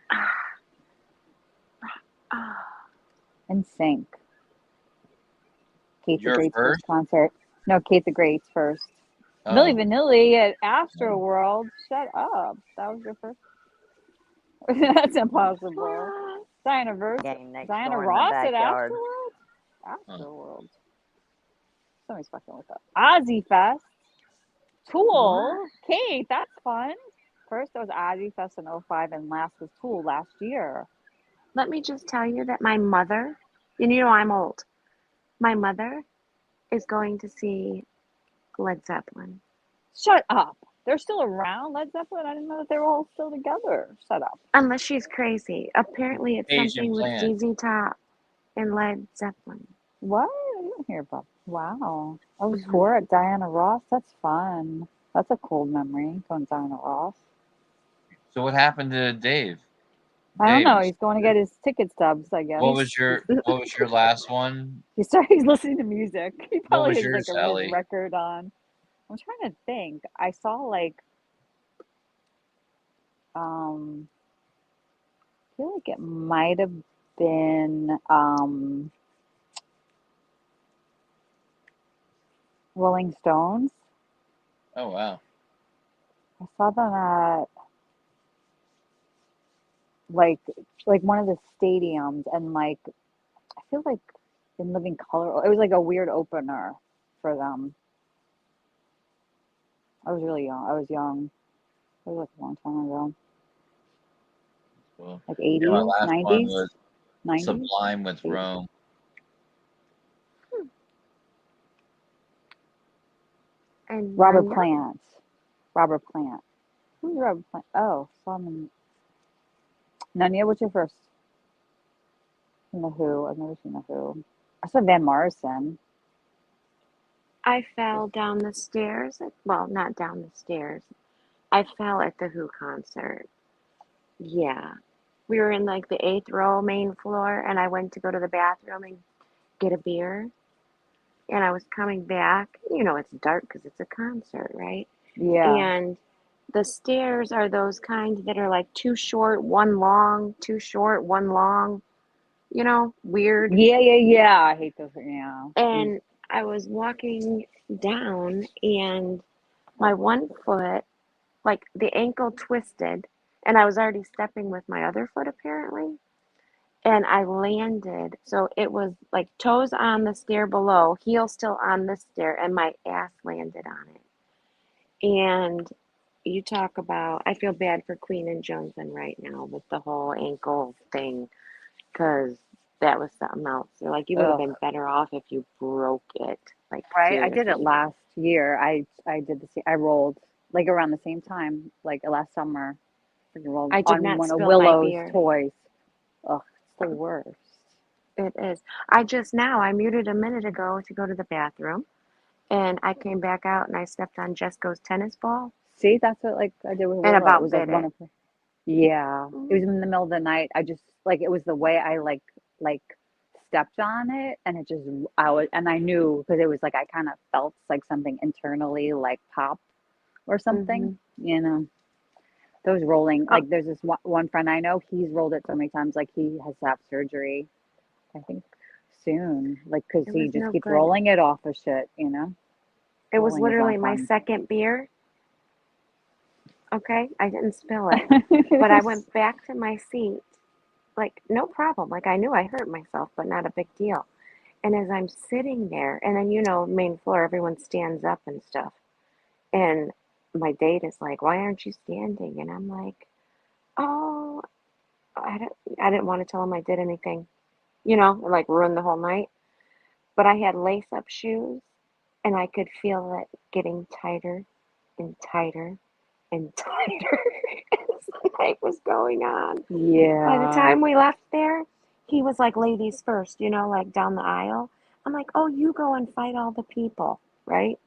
In Sync. Kate the Great's first concert. No, Kate the Great's first. Oh. Milli Vanilli at Astro World. Shut up. That was your first. That's impossible. Diana Ross at Astro World. Astro World. Somebody's fucking with that. Ozzy Fest. Tool. Kate, that's fun. First, it was Ozzy Fest in 2005, and last was Tool last year. Let me just tell you that my mother, and you know I'm old, my mother is going to see Led Zeppelin. Shut up. They're still around, Led Zeppelin? I didn't know that they were all still together. Shut up. Unless she's crazy. Apparently it's Asian something with Plan. ZZ Top and Led Zeppelin. What? I didn't hear about. Wow. I was tour at Diana Ross. That's fun. That's a cold memory, going to Diana Ross. So what happened to Dave? I don't Dave, know. He's going to get his ticket stubs, I guess. What was your last one? He's listening to music. He probably was has yours, like a Ellie? his record on. I'm trying to think. I saw I feel like it might have been Rolling Stones. Oh wow. I saw them at like one of the stadiums, and I feel like in Living Color, it was like a weird opener for them. I was really young. I was young. It was like a long time ago. Cool. Like 80s, my last 90s, one was 90s. Sublime with 80s. Rome. And Robert Nanya? Plant. Robert Plant. Who's Robert Plant? Oh, Simon. Nanya, what's your first? In the Who. I've never seen the Who. I saw Van Morrison. I fell down the stairs. Well, not down the stairs. I fell at the Who concert. Yeah. We were in like the 8th row main floor, and I went to go to the bathroom and get a beer. And I was coming back. You know, it's dark because it's a concert, right? Yeah. And the stairs are those kind that are like too short, one long, too short, one long. You know, weird. Yeah. I hate those. Yeah. And I was walking down, and my one foot, like the ankle twisted, and I was already stepping with my other foot apparently. And I landed. So it was like toes on the stair below, heel still on the stair, and my ass landed on it. And you talk about, I feel bad for Queen and Johnson right now with the whole ankle thing, because that was something else. They're like, you would have been better off if you broke it. Like, Right. I did it seriously. last year. I did I rolled like around the same time, like last summer. I rolled I did on not one of spill my Willow's beer. toys. Ugh, it's the worst. It is. I muted a minute ago to go to the bathroom, and I came back out and I stepped on Jesco's tennis ball. See, that's what I did with Willow. And about It was bit one it. of her. Yeah. It was in the middle of the night. I just it was the way I stepped on it, and it just I knew because it was like I kind of felt like something internally like pop or something, you know. Those rolling, like there's this one friend I know, he's rolled it so many times, like he has to have surgery, I think soon, like because he just keeps rolling it off of shit, you know. It was literally my second beer. Okay, I didn't spill it, but I went back to my seat, like no problem. Like I knew I hurt myself, but not a big deal. And as I'm sitting there, and then main floor, everyone stands up and stuff. And my date is like, "Why aren't you standing?" And I'm like, "Oh, I didn't want to tell him I did anything, like ruin the whole night." But I had lace-up shoes, and I could feel it getting tighter and tighter and tighter as the night was going on. Yeah. By the time we left there, he was like, "Ladies first," like down the aisle. I'm like, "Oh, you go and fight all the people," right?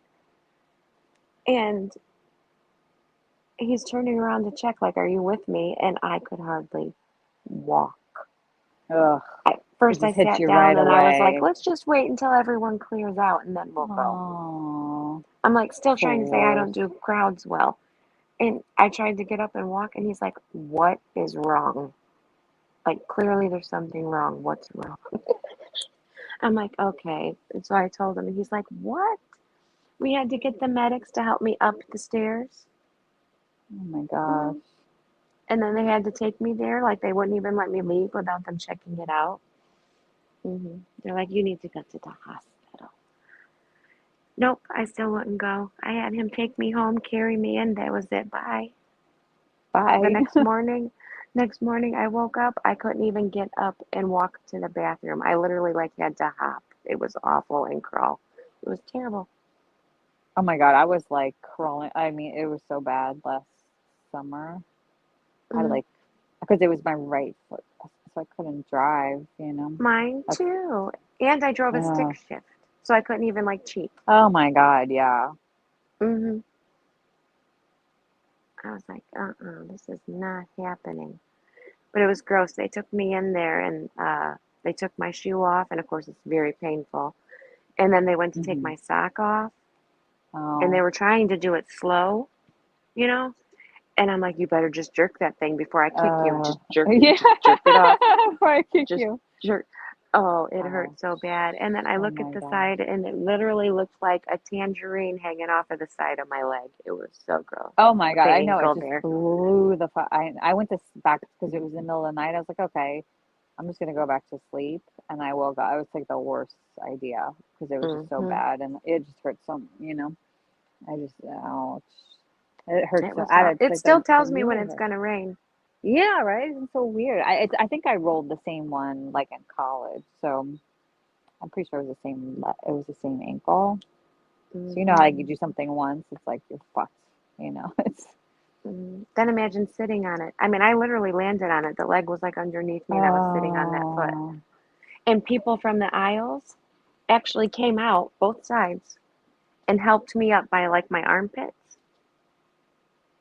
And he's turning around to check, like, "Are you with me?" And I could hardly walk. Ugh. First, I hit sat you down right and I was like, away. "Let's just wait until everyone clears out and then we'll go." I'm like, still trying to say I don't do crowds well. And I tried to get up and walk, and he's like, "What is wrong? Like, clearly there's something wrong. What's wrong?" I'm like, "Okay." And so I told him, and he's like, "What?" We had to get the medics to help me up the stairs. Oh my gosh. And then they had to take me there. Like, they wouldn't even let me leave without them checking it out. They're like, "You need to go to the hospital." Nope, I still wouldn't go. I had him take me home, carry me in. That was it. Bye. The next morning I woke up. I couldn't even get up and walk to the bathroom. I literally had to hop. It was awful and crawl. It was terrible. Oh my God, I was like crawling. I mean, it was so bad last summer. Because it was my right foot, so I couldn't drive, Mine too. And I drove a stick shift, so I couldn't even cheat. Oh my God, yeah. I was like, this is not happening. But it was gross. They took me in there, and they took my shoe off, and of course it's very painful. And then they went to take my sock off, and they were trying to do it slow, And I'm like, "You better just jerk that thing before I kick you. Just jerk it. Just jerk it off. Before I kick Just you. jerk." Oh, it hurt so bad. And then I look at the side, and it literally looked like a tangerine hanging off of the side of my leg. It was so gross. Oh my God, The I know. It ankle just there. blew the I went back because it was in the middle of the night. I was like, okay, I'm just going to go back to sleep. And I woke up. It was like the worst idea because it was just so bad. And it just hurt so, I just, ouch. It hurts so bad. It still tells me when it's going to rain. Yeah, right? It's so weird. I think I rolled the same one like in college. So I'm pretty sure it was the same ankle. So you know how you do something once, it's like you're fucked, It's Then imagine sitting on it. I mean, I literally landed on it. The leg was underneath me, and I was sitting on that foot. And people from the aisles actually came out, both sides, and helped me up by my armpits.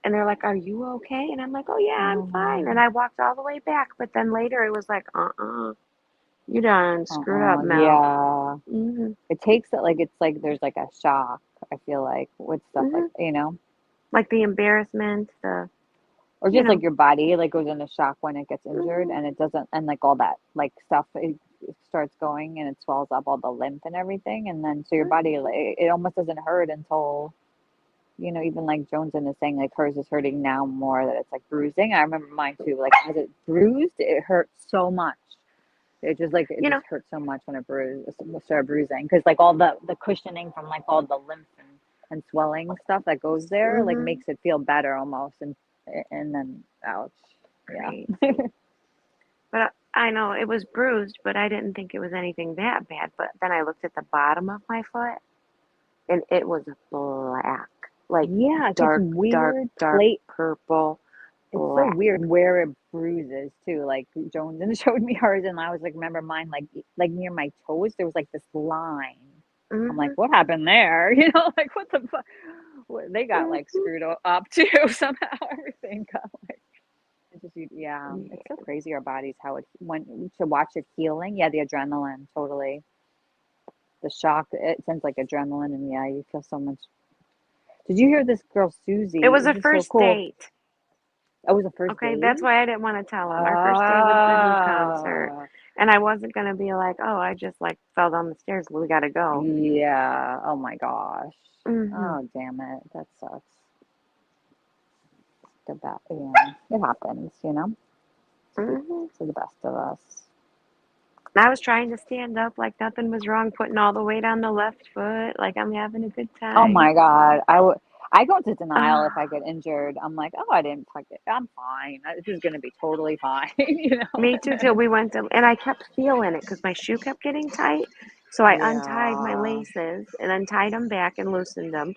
And they're like, "Are you okay?" And I'm like, "Oh yeah, I'm fine." And I walked all the way back. But then later it was like, you done screwed up, Mel. Yeah. It takes it it's like there's a shock, I feel like, with stuff like the embarrassment, or just your body goes into shock when it gets injured, and it doesn't, and all that stuff it starts going, and it swells up all the lymph and everything, and then so your body it almost doesn't hurt until even Jones is saying hers is hurting now more, that it's bruising. I remember mine too, as it bruised, it hurt so much. It just just hurt so much when it started bruising, because all the cushioning from all the lymph and swelling stuff that goes there makes it feel better almost, and then ouch. Right. But I know it was bruised, but I didn't think it was anything that bad. But then I looked at the bottom of my foot, and it was black, dark, weird, dark purple. It's so weird where it bruises too. Jones showed me hers, and I was remember mine near my toes. There was this line. I'm like, what happened there? What the fuck? They got screwed up too somehow. Everything got it just Yeah, it's so crazy our bodies how it when to watch it healing. Yeah, the adrenaline, totally. The shock, it sends like adrenaline, and yeah, you feel so much. Did you hear this girl Susie? It was a This is so first cool. date. That was a first Okay, date. that's why I didn't want to tell him. Our first date was the Who concert. And I wasn't going to be like, oh, I just like fell down the stairs. We got to go. Yeah. Oh my gosh. Mhm. Oh damn it. That sucks. The best. Yeah, it happens. You know. Mhm. To the best of us. I was trying to stand up like nothing was wrong, putting all the weight on the left foot, like I'm having a good time. Oh my God. I go into denial if I get injured. I'm like, oh, I didn't fuck it. I'm fine. This is gonna be totally fine. You know. Me too, till we went to, and I kept feeling it because my shoe kept getting tight. So I untied my Yeah. laces and untied them back and loosened them.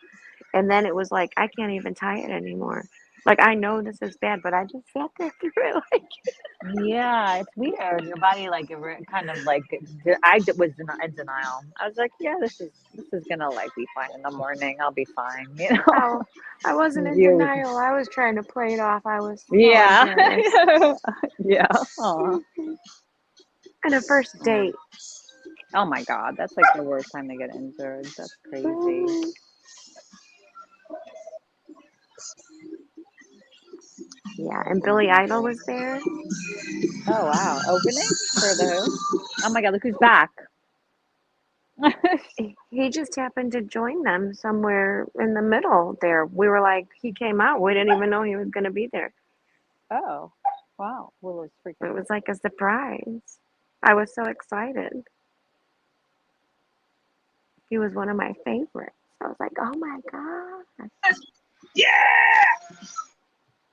And then it was like, I can't even tie it anymore. Like, I know this is bad, but I just sat there through it. Like, Yeah, it's weird. Your body, like, kind of like, was in denial. I was like, yeah, this is gonna like be fine in the morning. I'll be fine, you know. oh, I wasn't in You, denial. I was trying to play it off. I was so yeah, embarrassed. yeah. Aw. And a first date. Oh my God, that's like the worst time to get injured. That's crazy. Yeah, and Billy Idol was there. Oh wow, opening for the Who? Oh my God, look who's back. He just happened to join them somewhere in the middle there. We were like, he came out. We didn't even know he was going to be there. Oh, wow. Well, it's freaking. It was like a surprise. I was so excited. He was one of my favorites. I was like, oh my gosh. Yeah!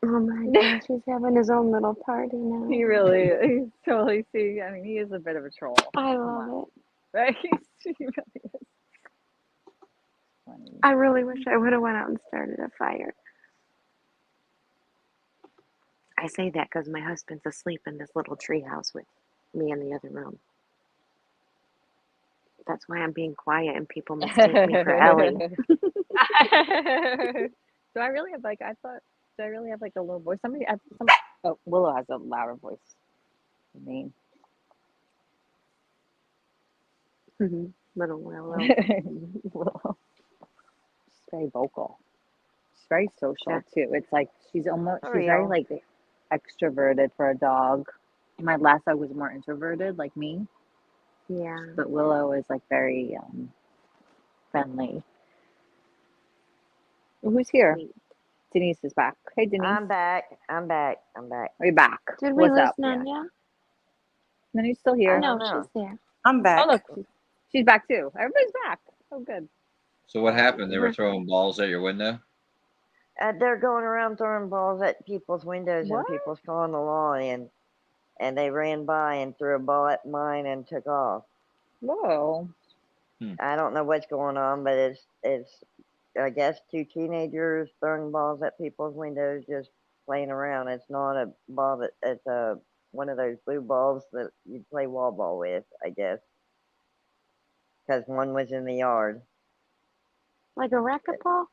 Oh my gosh, he's having his own little party now. He really, he's totally, see, I mean, he is a bit of a troll. I love it. Right? He really is. Funny. I really wish I would have went out and started a fire. I say that because my husband's asleep in this little treehouse with me in the other room. That's why I'm being quiet and people mistake me for Ellie. Do I really have like, do I really have like a low voice? Oh, Willow has a louder voice than me. Little Willow. Willow. She's very vocal. She's very social too. It's like she's very like extroverted for a dog. My last dog was more introverted, like me. Yeah. But Willow is like very friendly. Who's here? Denise is back. Hey, Denise. I'm back. Are you back? Did we What's lose up? Nanya? Nanya's still here. No, she's there. I'm back. Oh, look. She's back too. Everybody's back. Oh, good. So what happened? They were throwing balls at your window? They're going around throwing balls at people's windows and people's calling the law in. And they ran by and threw a ball at mine and took off. Whoa. I don't know what's going on, but it's I guess two teenagers throwing balls at people's windows, just playing around. It's not a ball it's one of those blue balls that you play wall ball with, I guess. Because one was in the yard. Like a racquetball?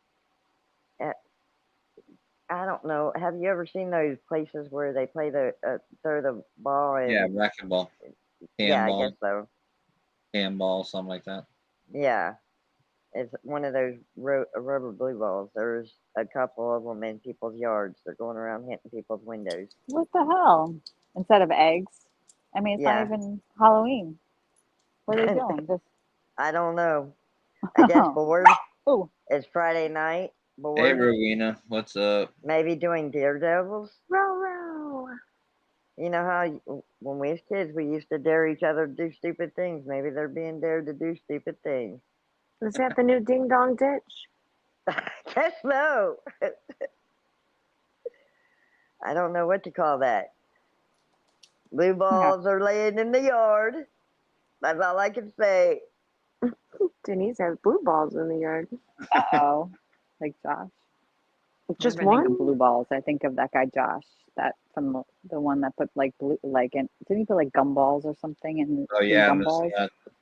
I don't know. Have you ever seen those places where they play throw the ball? And, Yeah, racquetball. Yeah, Handball. I guess so. Handball, something like that. Yeah. It's one of those rubber blue balls. There's a couple of them in people's yards. They're going around hitting people's windows. What the hell? Instead of eggs? I mean, it's not even Halloween. What are they doing? Just... I don't know. I guess bored. Oh. It's Friday night. Bored. Hey, Rowena. What's up? Maybe doing daredevils. Row. You know how when we was kids, we used to dare each other to do stupid things. Maybe they're being dared to do stupid things. Is that the new ding dong ditch? Guess no. I don't know what to call that. Blue balls are laying in the yard. That's all I can say. Denise has blue balls in the yard. Oh, like Josh. Just Whenever I think one? of blue balls, I think of that guy Josh, that from the one that put like blue, like in, didn't he put like gumballs or something in? Oh yeah, gumballs.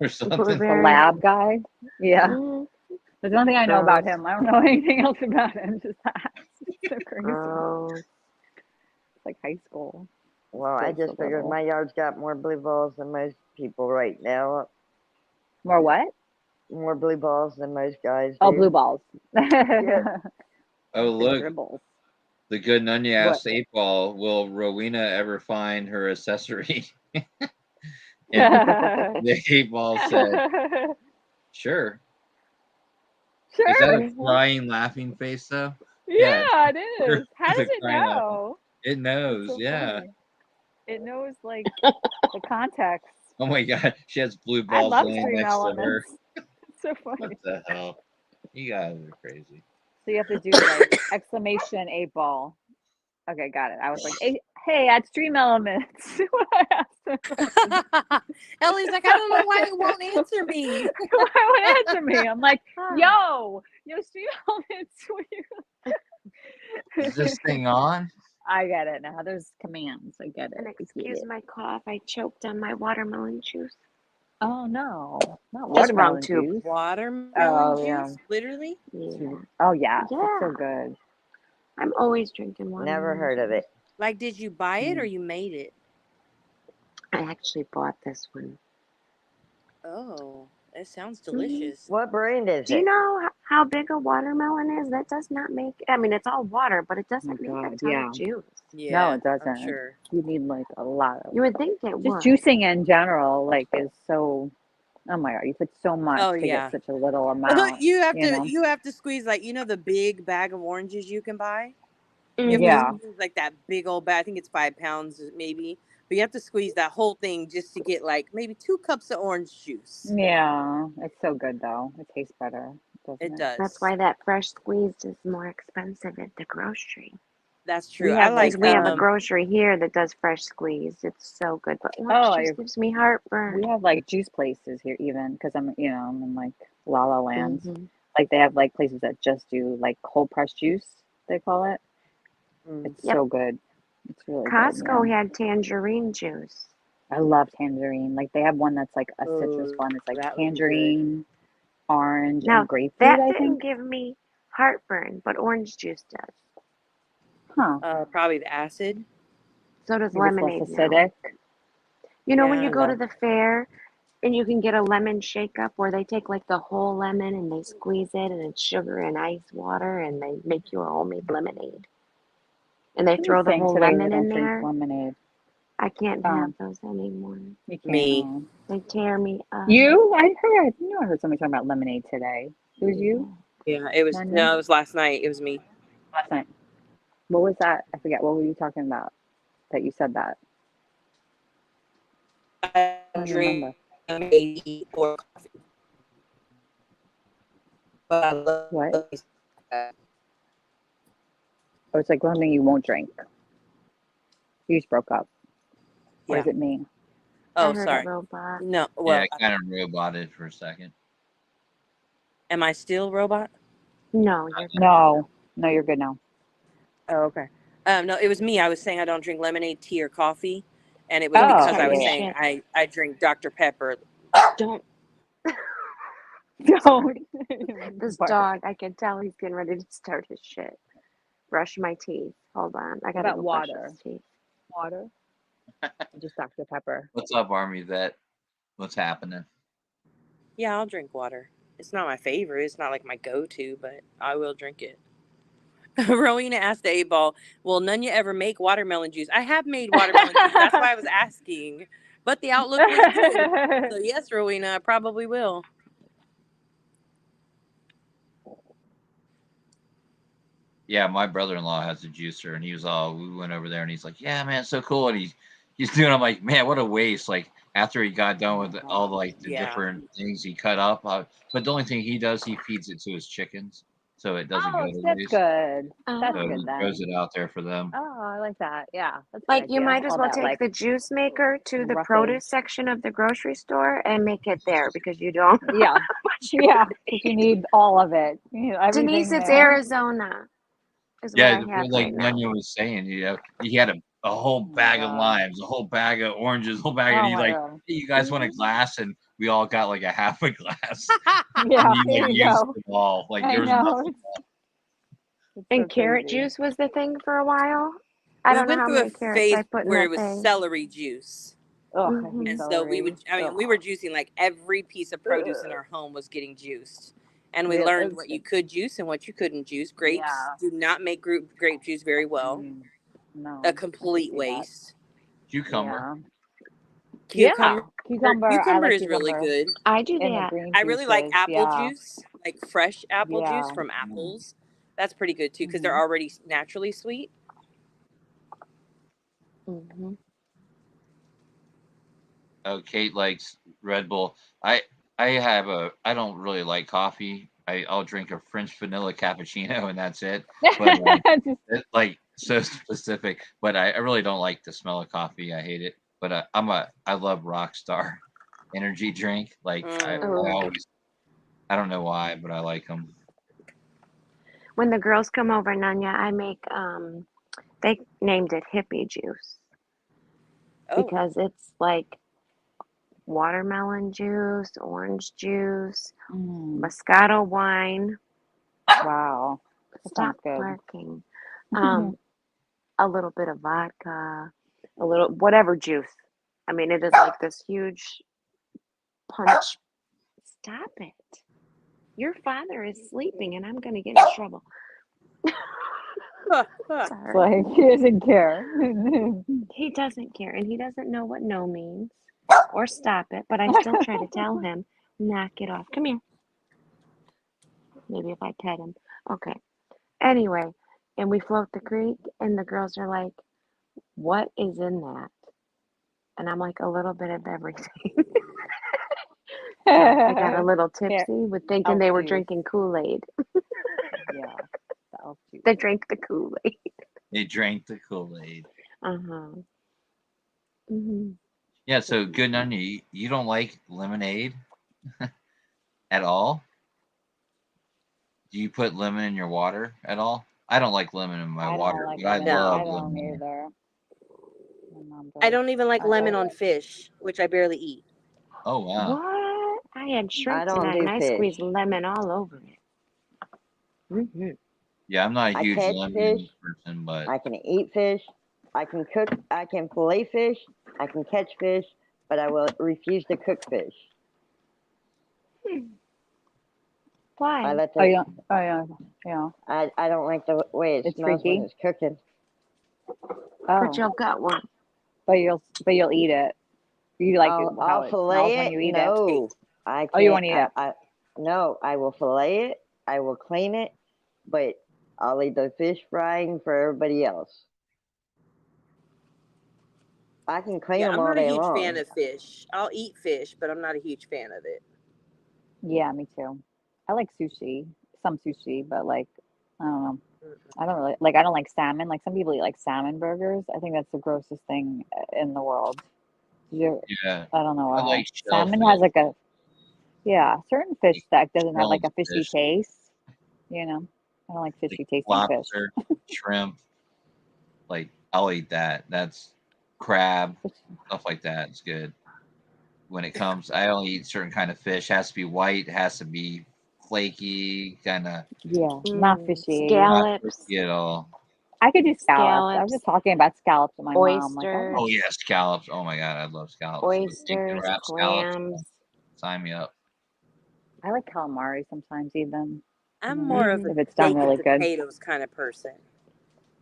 or something. The lab guy. Yeah. Mm-hmm. There's one thing I know about him. I don't know anything else about him. Just that. It's so crazy. Oh. like high school. Well, I just figured my yard's got more blue balls than most people right now. More what? More blue balls than most guys do. Oh, blue balls. Yeah. Oh, look. Dribbles. The good Nunya What? asked 8-Ball, will Rowena ever find her accessory? And the 8-Ball said, sure. Sure. Is that a crying, laughing face, though? Yeah, it is. How It's a does it crying, laughing. know? It knows, So yeah. funny. It knows like the context. Oh my God, she has blue I balls love laying stream next to her. elements. It's so funny. What the hell? You guys are crazy. So you have to do like exclamation 8-Ball. Okay, got it. I was like, hey, add stream elements. Ellie's like, I don't know why it won't answer me. Why won't answer me? I'm like, yo, stream elements. Is this thing on? I get it now. There's commands. I get it. And excuse my cough. I choked on my watermelon juice. Oh no, not Just wrong watermelon tube. juice. Watermelon Oh, juice, yeah. literally. Yeah. Oh yeah, Yeah. it's so good. I'm always drinking watermelon. Never heard of it. Like, did you buy it or you made it? I actually bought this one. Oh, it sounds delicious. What brand is Do you it? know how big a watermelon is? That does not make. I mean, it's all water, but it doesn't make a God, ton yeah. of juice. Yeah, No, it doesn't. I'm sure. You need like a lot of. You would think it Just would. juicing in general, like, is so. Oh my God, you put so much Oh to yeah. get such a little amount. you have you to know? you have to squeeze like the big bag of oranges you can buy. You have Yeah. to squeeze like that big old bag. I think it's 5 pounds maybe. But you have to squeeze that whole thing just to get like maybe 2 cups of orange juice. Yeah, it's so good though. It tastes better, doesn't It it? does. That's why that fresh squeezed is more expensive at the grocery. That's true. We I have like we have a grocery here that does fresh squeezed. It's so good, but orange juice gives me heartburn. We have like juice places here, even because I'm in like La La Land. Mhm. Like they have like places that just do like cold pressed juice. They call it. It's Yep. so good. It's really Costco good. Yeah. had tangerine juice. I love tangerine. Like they have one that's like a citrus one. It's like that would be tangerine, orange, Now and grapefruit. that I didn't think. give me heartburn, but orange juice does. Huh. Probably the acid. So does Maybe it's lemonade less now. acidic. You know when Yeah, you go to the fair and you can get a lemon shake up where they take like the whole lemon and they squeeze it and it's sugar and ice water and they make you a homemade lemonade. And they What are throw you the saying whole today? You lemon in don't drink there. lemonade. I can't have those anymore. You can't. Me. They tear me up. You? I heard somebody talking about lemonade today. It was you? Yeah, it was Nanya? it was last night. It was me. Last night. What was that? I forget. What were you talking about? That you said that. I don't drink remember. lemonade or coffee. But I love What? Oh, it's like something you won't drink. You just broke up. Or Yeah. is it me? Oh, I heard sorry. a robot. No, well, Yeah, I kind of roboted for a second. am I still robot? No, you're good. No, you're good now. Oh, okay. No, it was me. I was saying I don't drink lemonade, tea, or coffee, and it was Oh, because I was yeah. saying I drink Dr. Pepper. Don't. Don't. This dog, I can tell he's getting ready to start his shit. Brush my teeth. Hold on. I gotta about go brush water? his teeth. Water? Just Dr. Pepper. What's up, Army Vet? What's happening? Yeah, I'll drink water. It's not my favorite. It's not like my go-to, but I will drink it. Rowena asked the 8-Ball, will Nunya ever make watermelon juice? I have made watermelon juice. That's why I was asking. But the outlook was good. So yes, Rowena, I probably will. Yeah, my brother-in-law has a juicer, and we went over there, and he's like, yeah, man, it's so cool. And he's doing, I'm like, man, what a waste. Like, after he got done with all the different things he cut up. But the only thing he does, he feeds it to his chickens, so it doesn't go to That's waste. good. That's So good he then. throws it out there for them. Oh, I like that. Yeah. That's a good Like you idea. might as All well that, take like, the juice maker to the roughage. produce section of the grocery store and make it there because you don't. Yeah. Yeah. If you need all of it. You know, everything Denise, it's there. Arizona. Is what Yeah, I have like right now. Nunya was saying, he had a whole bag of limes, a whole bag of oranges, a whole bag, and Oh he's my like, God. hey, you guys want a glass? And we all got like a half a glass. Yeah, And he there like you used go. it all. Like I there was know. nothing. And carrot juice was the thing for a while. I We don't know went how through a many carrots I phase put in where it that was thing. celery juice. Oh, Mhm. And so we would, I mean, we were juicing like every piece of produce in our home was getting juiced. And we Real- learned what you could juice and what you couldn't juice. Grapes Yeah. do not make grape juice very well. No, A complete see that. waste. Cucumber. Cucumber, Cucumber. I cucumber like is really cucumber. good. I do In the that. green I really like juices, apple yeah. juice, like fresh apple juice Yeah. from apples. That's pretty good too because they're already naturally sweet. Mm-hmm. Oh, Kate likes Red Bull. I don't really like coffee. I'll drink a French vanilla cappuccino and that's it. But it's like so specific. But I really don't like the smell of coffee. I hate it. But I love Rockstar energy drink. Like I always, I don't know why, but I like them. When the girls come over, Nanya, I make they named it hippie juice because it's like watermelon juice, orange juice, Moscato wine. Wow. That sounds Stop good. barking. A little bit of vodka, a little whatever juice. I mean, it is like this huge punch. Stop it. Your father is sleeping and I'm going to get in trouble. It's like he doesn't care. He doesn't care and he doesn't know what no means or stop it, but I still try to tell him, knock it off. Come here. Maybe if I pet him. Okay. Anyway, and we float the creek and the girls are like, what is in that? And I'm like, a little bit of everything. So I got a little tipsy with thinking they were drinking Kool-Aid. Yeah. They drank the Kool-Aid. They drank the Kool-Aid. Uh-huh. Mm-hmm. Yeah, so good on you. You don't like lemonade at all? Do you put lemon in your water at all? I don't like lemon in my water, but I love lemon. Either. I don't even like lemon on fish, which I barely eat. Oh wow. What? I had shrimp I don't tonight do and I fish. squeezed lemon all over it. Mm-hmm. Yeah, I'm not a I huge catch lemon fish. person, but I can eat fish. I can cook. I can fillet fish. I can catch fish, but I will refuse to cook fish. Why? I let yeah. I don't like the way it smells freaky. when it's cooking. But you'll got one. But you'll eat it. You like how I'll it fillet smells it. when you eat No, it. I can't. Oh, you want to eat it? No, I will fillet it. I will clean it, but I'll leave the fish frying for everybody else. I can clean them I'm all not a day huge long. fan of fish. I'll eat fish, but I'm not a huge fan of it. Yeah, me too. I like sushi, some sushi, but like, I don't know. I don't really like. I don't like salmon. Like some people eat like salmon burgers. I think that's the grossest thing in the world. yeah. I don't know I why. like Salmon shellfish. has like certain fish that doesn't have like a fishy Shellfish. taste. You know, I don't like fishy tasting Lobster, fish. shrimp. Like I'll eat that. That's crab, stuff like that. It's good. When it comes, I only eat certain kind of fish. Has to be white. Has to be flaky, kind of. Yeah, not fishy. Scallops. You know. I could do scallops. I was Scallops. just talking about scallops with my mom. Like, Oysters. Oh yeah, scallops. Oh my god, I love scallops. Oysters, Bacon wrap scallops. clams. Sign me up. I like calamari sometimes even. I'm more of a if it's done steak really and good. potatoes kind of person.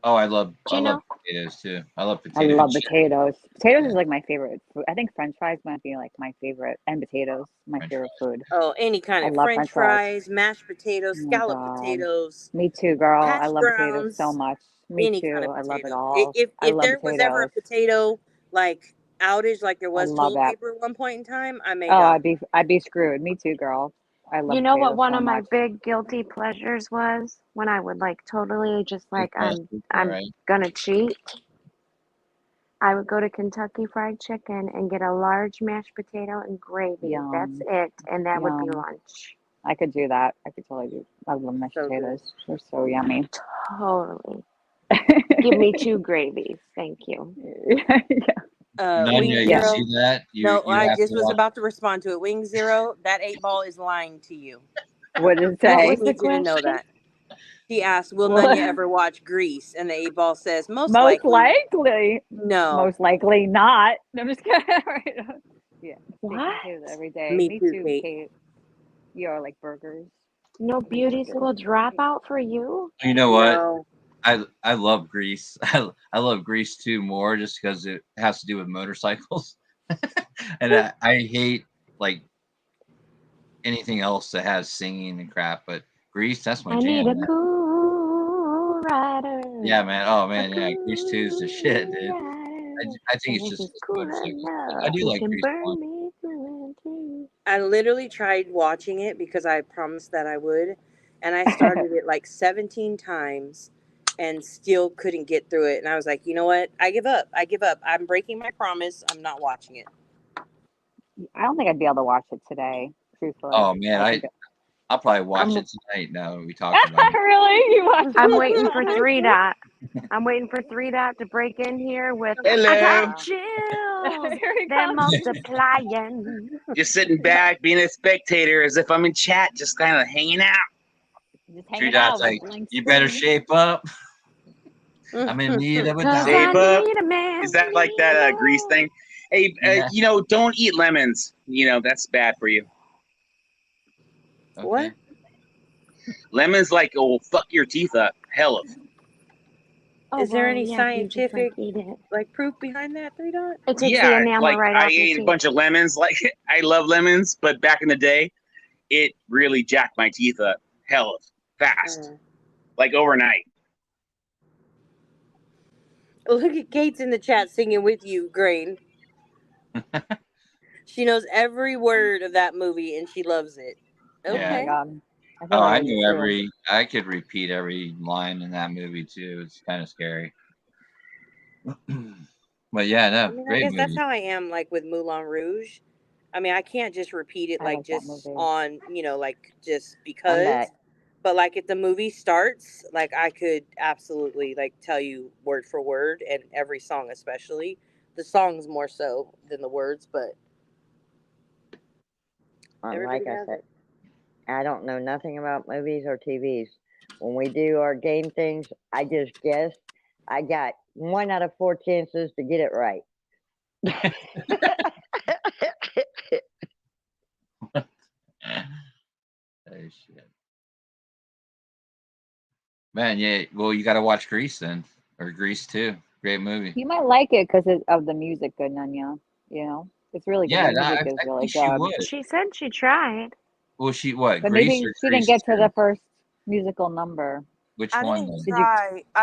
Oh, I love Gino? potatoes too. I love I potatoes. love potatoes. Potatoes is like my favorite food. I think French fries might be like my favorite, and potatoes my favorite food. Oh, any kind I of love French fries, mashed potatoes, Oh my scalloped God. potatoes, Me too, girl. I hash love potatoes so browns, much. Me any too. kind of I love it potato. all. If I love there was ever a potatoes. potato like outage like there I was love toilet that. paper at one point in time, I may Oh, die. I'd be screwed. Me too, girl. I love You know what potatoes one so of my much. big guilty pleasures was? When I would like totally just like I'm right? gonna cheat. I would go to Kentucky Fried Chicken and get a large mashed potato and gravy. Yum. That's it, and that would be Yum. lunch. I could do that. I could totally do. I love mashed So good. potatoes. They're so yummy. Totally. Give me 2 gravies, thank you. Wing Nanya, you Zero. see that? No, You I have just to was watch. about to respond to it. Wing Zero, that 8 ball is lying to you. What did it I say? just need you to know that. She asked, "Will Well, Nunya ever watch Grease?" And the 8-Ball says, "Most most likely, likely, no." most likely not. I'm just kidding. Right? Yeah, steak What? and potatoes every day. Me Me too, too, Kate. Kate. You are like burgers. No beauty's little dropout for you? You know what? No. I love Grease. I love Grease 2 more just because it has to do with motorcycles, and I hate like anything else that has singing and crap. But Grease, that's my I need jam, a man. cool rider. Yeah, man. Oh A man, yeah. Grease 2 is the shit, dude. rider. I think it's And just he's cool motorcycles. I enough. do He like can Grease burn 1. me through and through. I literally tried watching it because I promised that I would, and I started it like 17 times and still couldn't get through it. And I was like, you know what? I give up. I'm breaking my promise. I'm not watching it. I don't think I'd be able to watch it today, truthfully. Oh man, I think I'll probably watch I'm- it tonight. Now we talked about it. really? You watch I'm it? waiting for 3 Dot. I'm waiting for 3 Dot to break in here with Hello. I got chills. Here he They're comes. multiplying. Just sitting back, being a spectator, as if I'm in chat, just kind of hanging out. Just 3 hanging Dots out like, with blank you better screen. shape up. I'm in need of a Cause dollar. I Shape up. need a man. Is that like that Grease thing? Hey, Yeah. you know, don't eat lemons. You know, that's bad for you. What? Lemons like will fuck your teeth up. Hell of. Oh, Is there well, any yeah, if you just scientific eat it. like proof behind that, 3 Dot? It takes the Yeah, enamel like right I off your ate a teeth. bunch of lemons. Like I love lemons, but back in the day, it really jacked my teeth up. Hell of fast, like overnight. Look at Kate's in the chat singing with you, Grain. She knows every word of that movie and she loves it. Okay. Oh my god. I feel Oh, like I I knew do too. I could repeat every line in that movie too. It's kind of scary. But yeah, I no, mean, I great guess that's movie. how I am like with Moulin Rouge. I mean, I can't just repeat it I like like that just movie. on, like just I'm because. back. But like if the movie starts, like I could absolutely like tell you word for word and every song especially. The songs more so than the words, but everybody Like I has said, it. I don't know nothing about movies or TVs. When we do our game things, I just guess. I got 1 out of 4 chances to get it right. Oh shit, man. Yeah, well, you got to watch Grease then, or Grease 2. Great movie. You might like it because of the music, good Nunya. You know, it's really good. Yeah, The music is I really think she good. would. She said she tried. Well, she what? But Grease maybe or she didn't Grease get to 2? the first musical number. Which I one didn't then?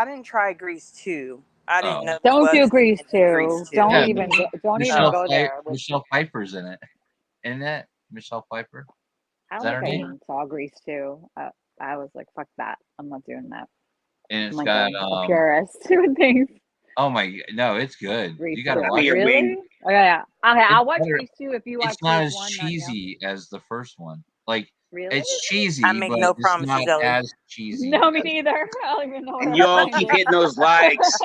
Did you? try Grease 2. I didn't Oh, know there Don't do was Grease Grease 2. 2. Don't yeah, even Michelle go there. With, Michelle Pfeiffer's in it. Isn't it Michelle Pfeiffer? I Is don't that think her I name? even saw Grease 2. I was like, fuck that. I'm not doing that. And I'm it's like got a purist with things. oh my, no, it's good. Grease You got to 2. watch it. Really? Okay, yeah. Okay, It's I'll watch better. Grease 2 if you watch It's not Grease as 1, Nunya. cheesy as the first one. Like Really? it's I cheesy, make but no it's promises, not Ellie. as cheesy. No, me neither. I don't even know what And I'm you all saying. keep hitting those likes.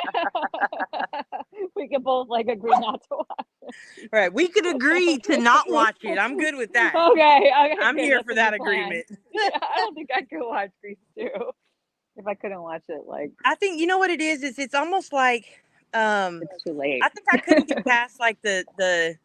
We can both like agree not to watch it. Right. We could agree to not watch it. I'm good with that. Okay, I'm good. here That's for a that good plan. agreement. Yeah, I don't think I could watch Grease 2 if I couldn't watch it. Like, I think you know what it is it's almost like it's too late. I think I couldn't get past like the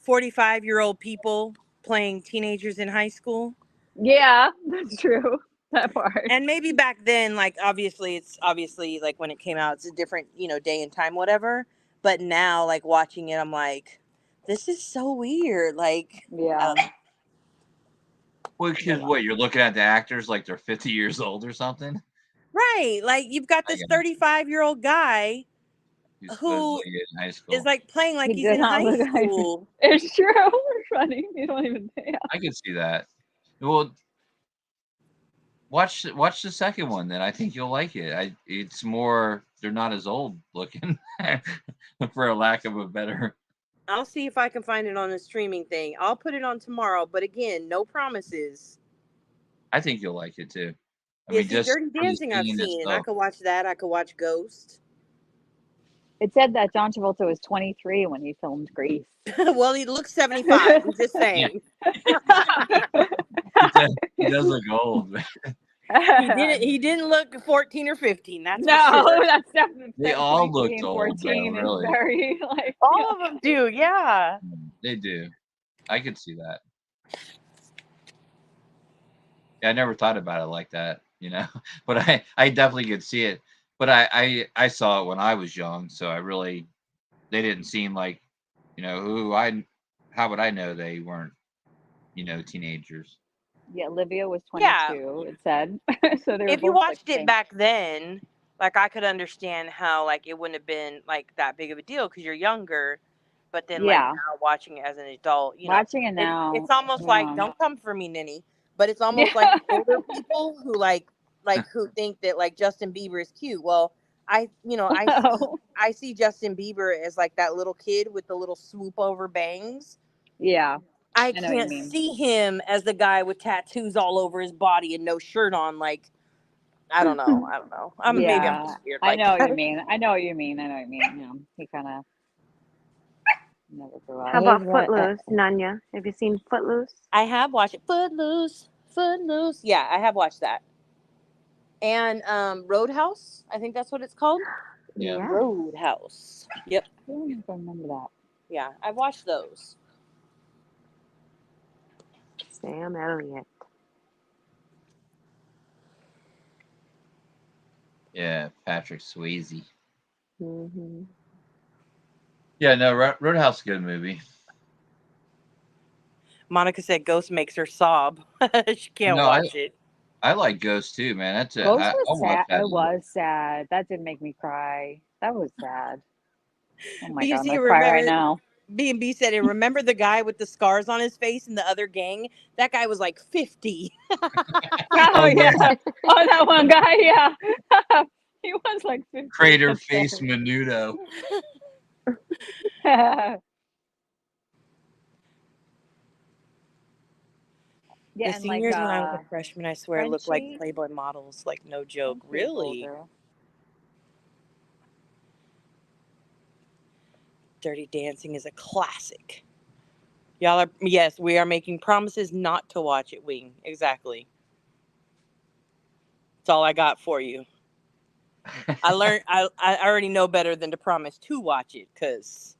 45-year-old people playing teenagers in high school. Yeah, that's true. That part. And maybe back then, like it's obviously like when it came out, it's a different, day and time, whatever. But now, like watching it, I'm like, this is so weird. Like, Yeah. Well, because what you're looking at the actors like they're 50 years old or something. Right. Like you've got this 35-year-old guy who in high school. is like playing like He he's does in not high look like- school. It's true. It's funny. You don't even think. I could see that. Well, watch the second one, then I think you'll like it. It's more they're not as old looking, for a lack of a better. I'll see if I can find it on a streaming thing. I'll put it on tomorrow, but again, no promises. I think you'll like it too. Yeah, see, Dirty for the Dancing I've scene seen, and I itself. could watch that. I could watch Ghost. It said that John Travolta was 23 when he filmed Grease. Well, he looks 75. I'm just saying. He does look old. He didn't look 14 or 15. That's for No, sure. that's definitely They all looked 15, old, though, 14 is really. very like All of them do, yeah. They do. I could see that. Yeah, I never thought about it like that, but I definitely could see it. But I saw it when I was young, so they didn't seem like, how would I know they weren't, teenagers? Yeah, Olivia was Yeah. 22, it said. So they were If you both like watched it back then, like I could understand how like it wouldn't have been like that big of a deal because you're younger. But then like Yeah. now watching it as an adult, Watching it now, it's almost like don't come for me, Ninny. But it's almost Yeah. like older people who like who think that like Justin Bieber is cute. Well, I see Justin Bieber as like that little kid with the little swoop over bangs. Yeah. I know what you can't mean. see him as the guy with tattoos all over his body and no shirt on. Like, I don't know. Maybe I'm just weird. I know what you mean. Yeah, he kind of never grew up. How about Footloose, Nanya? Have you seen Footloose? I have watched it. Footloose. Yeah, I have watched that. And Roadhouse, I think that's what it's called. Yeah. Roadhouse. Yep. I don't even remember that. Yeah, I've watched those. Sam Elliott. Yeah, Patrick Swayze. Mm-hmm. Yeah, no, Roadhouse is a good movie. Monica said Ghost makes her sob. She can't watch it. I like Ghost too, man. That's Ghost was sad. It was sad. That did make me cry. That was sad. Oh my God, I'm gonna cry right now. B&B said, and remember the guy with the scars on his face in the other gang? That guy was like 50. Oh, yeah. Oh, that one guy, yeah. He was like 50. Crater Face Menudo. The and seniors like, when I was a freshman, I swear, looked like Frenchie? Playboy models. Like, no joke. Really? Older. Dirty Dancing is a classic. Y'all are, yes, we are making promises not to watch it, Wing. Exactly. That's all I got for you. I learned, I already know better than to promise to watch it because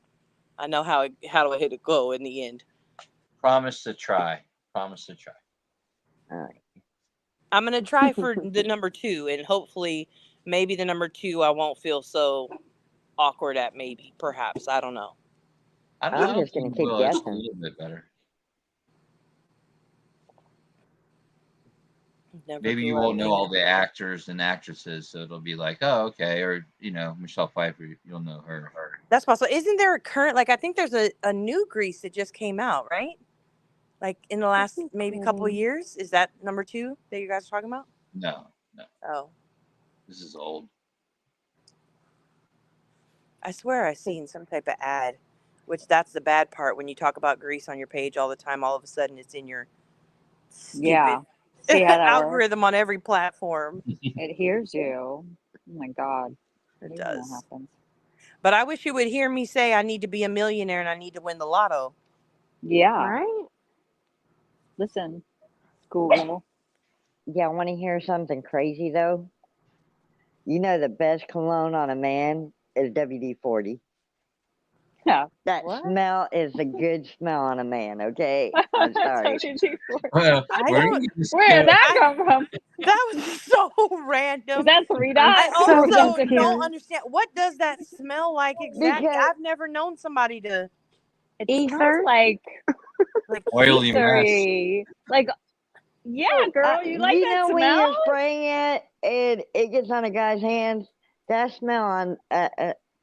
I know how it'll go in the end. Promise to try. All right. I'm going to try for the number 2 and hopefully maybe the number 2 I won't feel so awkward at perhaps. I don't know. I'm just going to keep guessing. A little bit better. Maybe you won't know all the actors and actresses, so it'll be like, oh, okay, or Michelle Pfeiffer, you'll know her. That's possible. Isn't there a current? Like, I think there's a new Grease that just came out, right? Like in the last maybe couple of years. Is that number 2 that you guys are talking about? No. Oh, This is old. I swear I've seen some type of ad, which that's the bad part when you talk about Grease on your page all the time. All of a sudden, it's in your stupid See how that algorithm on every platform. It hears you. Oh my God. It does. But I wish you would hear me say I need to be a millionaire and I need to win the lotto. Yeah. Right? Listen, Google. Yeah, I want to hear something crazy though. You know the best cologne on a man is WD-40. Yeah. That smell is a good smell on a man, okay? I'm sorry. Where did that come from? That was so random. Is that $3? I also So don't understand. What does that smell like exactly? Because I've never known somebody to. It smells like oily eastery. Like, yeah, girl, you like that know smell? when you're spraying it and it gets on a guy's hands? That smell on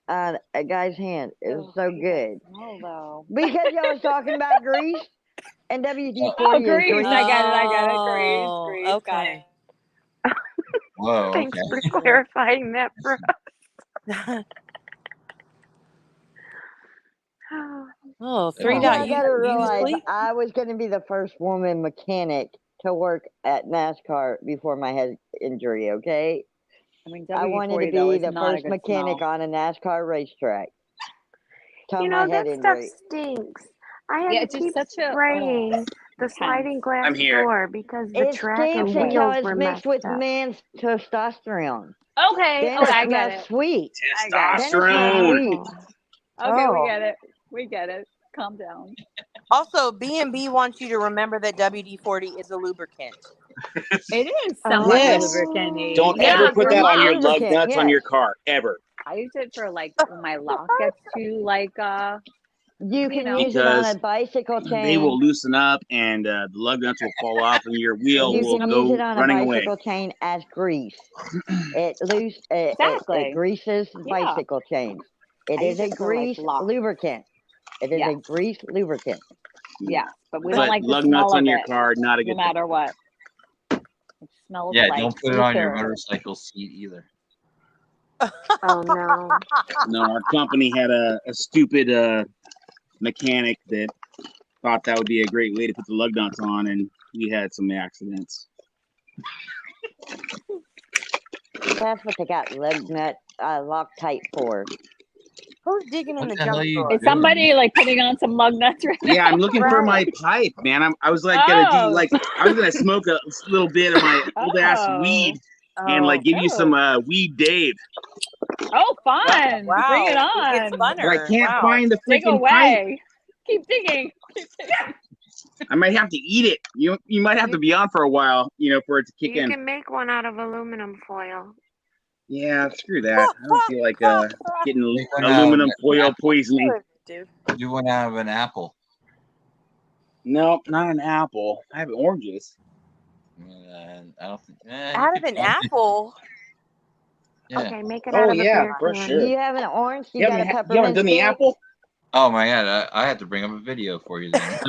a guy's hand is so good. No, though. Because y'all was talking about grease and WD-40 Oh, is grease. grease. I got it. Grease. Okay. Whoa. Thanks Okay. for clarifying that for us. Oh, Well, $3. I gotta You realize sleep? I was going to be the first woman mechanic to work at NASCAR before my head injury, okay? I mean, I wanted to WD-40 though be is the not a first good mechanic smell. on a NASCAR racetrack. Till You my know, head that stuff injury. stinks. I had Yeah, to it's just keep such a spraying The sliding glass I'm here. door because the It track stinks and until wheels it's were mixed messed with up. man's testosterone. Okay. Then Okay, it I get smells it. sweet. I get it. Then it smells sweet. Okay, we Oh. get it. We get it. Calm down. Also, B&B wants you to remember that WD-40 is a lubricant. It is somewhat Yes. lubricant-y. Don't Yeah, ever put for that on your locks. lug nuts on your car, ever. I use it for like when my lock gets too like You can know. use it on Because a bicycle they will chain. loosen up and the lug nuts will fall off and your wheel You will can use go it on a running away. bicycle chain as grease. It Exactly. it greases Yeah. bicycle chains. It I is use a it for, like, grease locks. lubricant. It is a Yes. grease lubricant. Yes, but we don't But like the lug nuts smell on of your it, car, not a no good matter what. It smells Yeah, like don't put it on your liquor. motorcycle seat either. Oh no. No, our company had a stupid mechanic that thought that would be a great way to put the lug nuts on, and we had some accidents. That's what they got lug nut Loctite for. Who's digging in What the the hell junk are you drawer? Is somebody like putting on some lug nuts right now? Yeah, I'm looking for my pipe, man. I was like gonna do like I was gonna smoke a little bit of my old ass weed and like give you some weed Dave. Oh, fun! Wow. Bring it It on. gets funner. But I can't Wow. find the Dig freaking pipe. away. Keep digging. Keep digging. I might have to eat it. You might have to be on for a while, for it to kick You in. can make one out of aluminum foil. Yeah, screw that. I don't feel like getting one aluminum out of foil an poisoning. Dude. Do one out of an apple. No, not an apple. I have oranges. I don't think. Out of an apple? Yeah. Okay, make it out of a beer for can. sure. Do you have an orange? You You got a haven't peppermint done the stick? apple? Oh my god, I have to bring up a video for you then.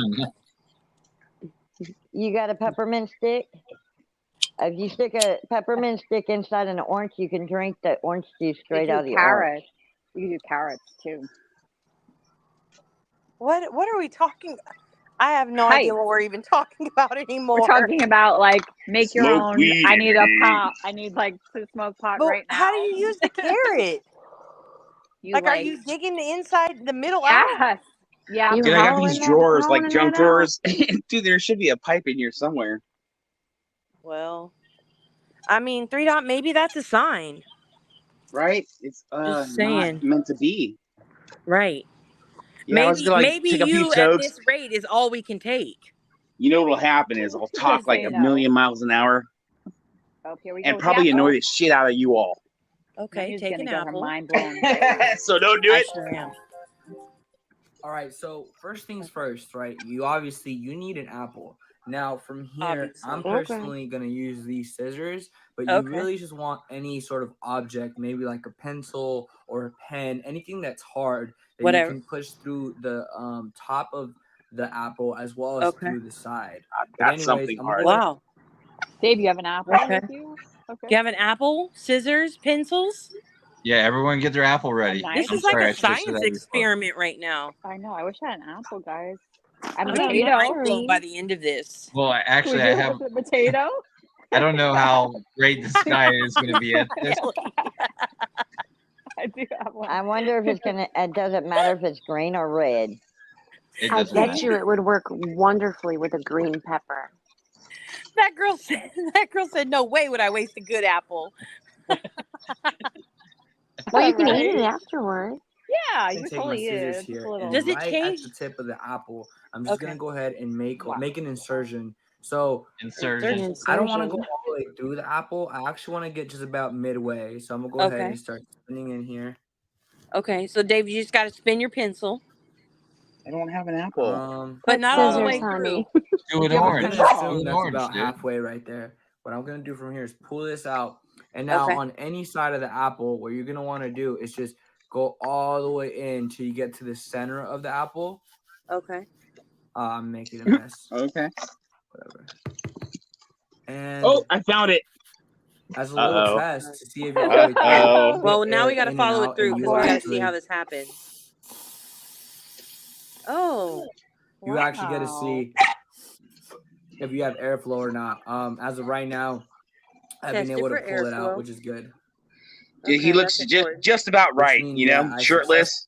You got a peppermint stick? If you stick a peppermint stick inside an orange, you can drink the orange juice straight out of the orange. Carrots. You can do carrots too. What are we talking? I have no idea what we're even talking about anymore. We're talking about like make your Smoke own. weed I need a every day. pot. I need like to smoke pot But right now. how do you use the carrot? You are you digging the inside, the middle Yes. out? Yeah. Dude, I got these drawers, like junk drawers. Dude, there should be a pipe in here somewhere. Well, I mean, 3 dot. Maybe that's a sign. Right? It's Just saying. not meant to be. Right. Yeah, I was gonna maybe take a few you at totes. this rate is all we can take. You know what'll happen is I'll talk like a million miles an hour Oh, here we and go. probably Yeah. annoy the shit out of you all. Okay, Nanny's take gonna an get her apple. mind blown. So don't do it. I sure am. All right, so first things first, right? You need an apple. Now from here, Obviously. I'm Okay. personally gonna use these scissors, but you Okay. really just want any sort of object, maybe like a pencil or a pen, anything that's hard that Whatever. you can push through the top of the apple as well as Okay. through the side. got But something I'm hard. gonna- Wow. Dave, you have an apple Okay. with you? Okay. Do you have an apple, scissors, pencils? Yeah, everyone get their apple ready. This I'm is like sorry, I a should have said science that before. experiment right now. I know. I wish I had an apple, guys. A I'm gonna be potato. mind blown by the end of this. Well, actually, I have. A potato. I don't know how great this guy is going to be at this. I do have one. I wonder if it's gonna. It doesn't matter if it's green or red. It I doesn't bet matter. you it would work wonderfully with a green pepper. That girl said, no way would I waste a good apple. Well, you can Right? eat it afterward. Yeah, I'm you gonna can take my totally eat it. scissors Just here, a little. and Does it right change? at the tip of the apple, I'm just Okay. gonna go ahead and make Wow. an insertion. So Insertion. I don't want to go all the way through the apple. I actually want to get just about midway. So I'm gonna go ahead Okay. and start spinning in here. Okay, so Dave, you just got to spin your pencil, I don't have an apple. but not all the Scissors, way honey. through. Do an Yeah, but orange. kind Do of assume an that's orange, about dude. halfway right there. What I'm gonna do from here is pull this out, and now Okay. on any side of the apple, what you're gonna want to do is just go all the way in till you get to the center of the apple. Okay. I'm making a mess. Okay. Whatever. And Oh, I found it. as a little Uh-oh. test to see if you're all the way through. Uh-oh. Well, get now air we got to in and follow it out, through and because you we got to see actually how this happens. Oh. you actually get to Wow. see if you have airflow or not. As of right now, I've been Test it able to for pull it out, airflow. which is good. He Okay, looks that's important. just about Which right, means, you know, yeah, I shirtless.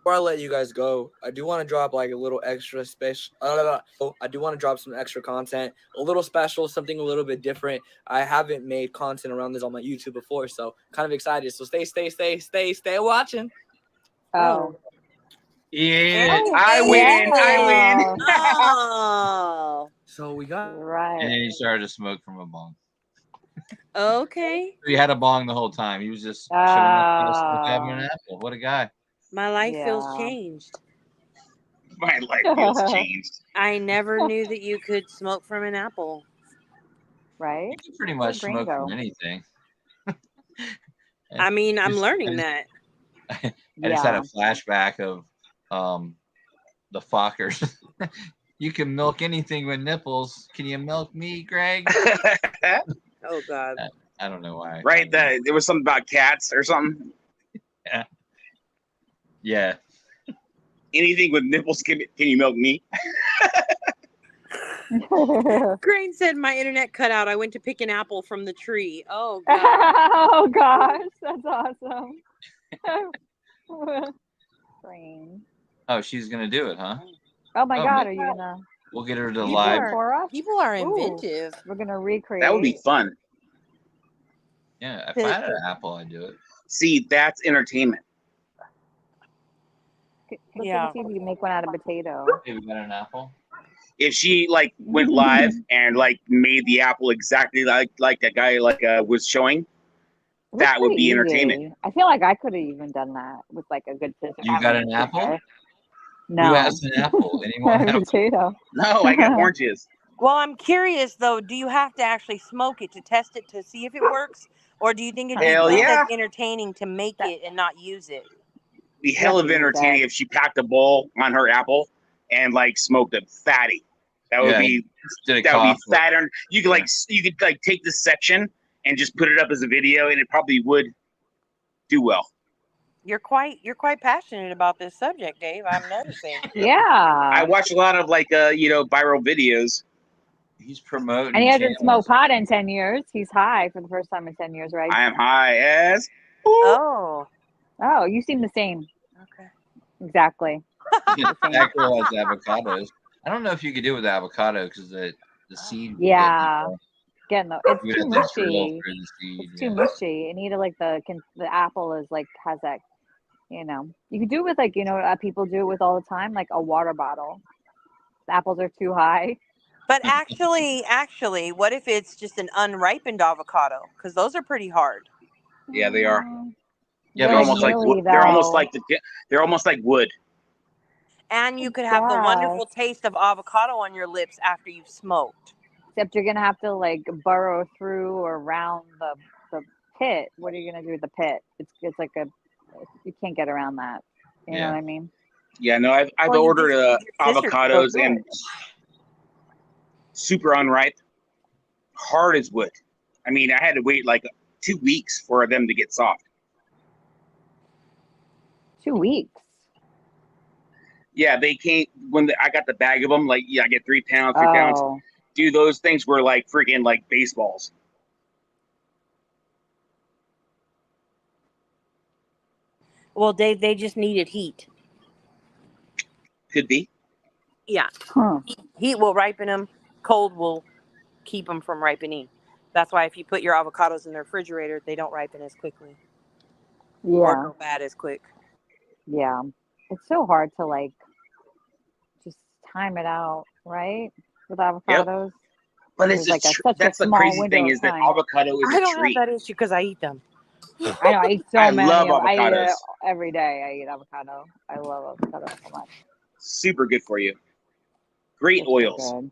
Before I let you guys go, I do want to drop like a little extra special. I do want to drop some extra content, a little special, something a little bit different. I haven't made content around this on my YouTube before, so kind of excited. So stay watching. Oh. Yeah, I win. I win. Oh. So we got right. And he started to smoke from a bong. Okay. He had a bong the whole time. He was just showing up having an apple. What a guy. My life feels changed. My life feels changed. I never knew that you could smoke from an apple. Right? You can pretty much smoke from anything. I mean, I'm learning that. I just had a flashback of the Fockers. You can milk anything with nipples. Can you milk me, Greg? Oh God. I don't know why. Right, there was something about cats or something. Yeah. Yeah. Anything with nipples, can you milk me? Crane said my internet cut out. I went to pick an apple from the tree. Oh God. Oh gosh, that's awesome. Crane. Oh, she's gonna do it, huh? Oh my God, maybe are you gonna? We'll get her to live. People are Ooh, inventive. we're gonna recreate. That would be fun. Yeah, if I had an apple, I'd do it. See, that's entertainment. Yeah. See if you can make one out of potato. Hey, we got an apple. If she like went live and like made the apple exactly like that guy was showing, that would be entertainment. I feel like I could have even done that with like a good scissors. You got an apple? No. Who has an apple? Anyone have potato? No, I got oranges. Well, I'm curious though. Do you have to actually smoke it to test it to see if it works, or do you think it'd be Hell just yeah. as entertaining to make it and not use it? Be hell of entertaining if she packed a bowl on her apple and like smoked a fatty. That would be fat. You could take this section and just put it up as a video, and it probably would do well. You're quite passionate about this subject, Dave. I'm noticing. Yeah. I watch a lot of viral videos. He's promoting. And he hasn't smoked pot in 10 years. He's high for the first time in 10 years, right? I am high as. Oh. Oh, you seem the same. Okay. Exactly. That girl has avocados. I don't know if you could do it with avocado because the seed. Yeah. It's You too have to drill mushy. through the seed, It's too mushy. You need to the apple is like has that, you can do it with people do it with all the time, like a water bottle. The apples are too high. But actually, what if it's just an unripened avocado? Because those are pretty hard. Yeah, they are. Yeah, they're almost like wood. They're almost like wood. And you could have the wonderful taste of avocado on your lips after you've smoked. Except you're gonna have to like burrow through or around the pit. What are you gonna do with the pit? It's like you can't get around that. You know what I mean? Yeah, no, I've ordered avocados and super unripe, hard as wood. I mean, I had to wait like 2 weeks for them to get soft. 2 weeks. Yeah, they came I got the bag of them. Like, I get 3 pounds, 3 pounds. Dude, those things were like freaking like baseballs. Well, Dave, they just needed heat. Could be. Yeah. Heat will ripen them. Cold will keep them from ripening. That's why if you put your avocados in the refrigerator, they don't ripen as quickly. Yeah. Or go bad as quick. Yeah. It's so hard to like just time it out, right? With avocados. Yep. But it's like just that's the crazy thing is that avocado is I don't a treat. have that issue because I eat them. I know. I eat so many. Love I eat avocados. it every day. I eat avocado. I love avocado so much. Super good for you. Great oils.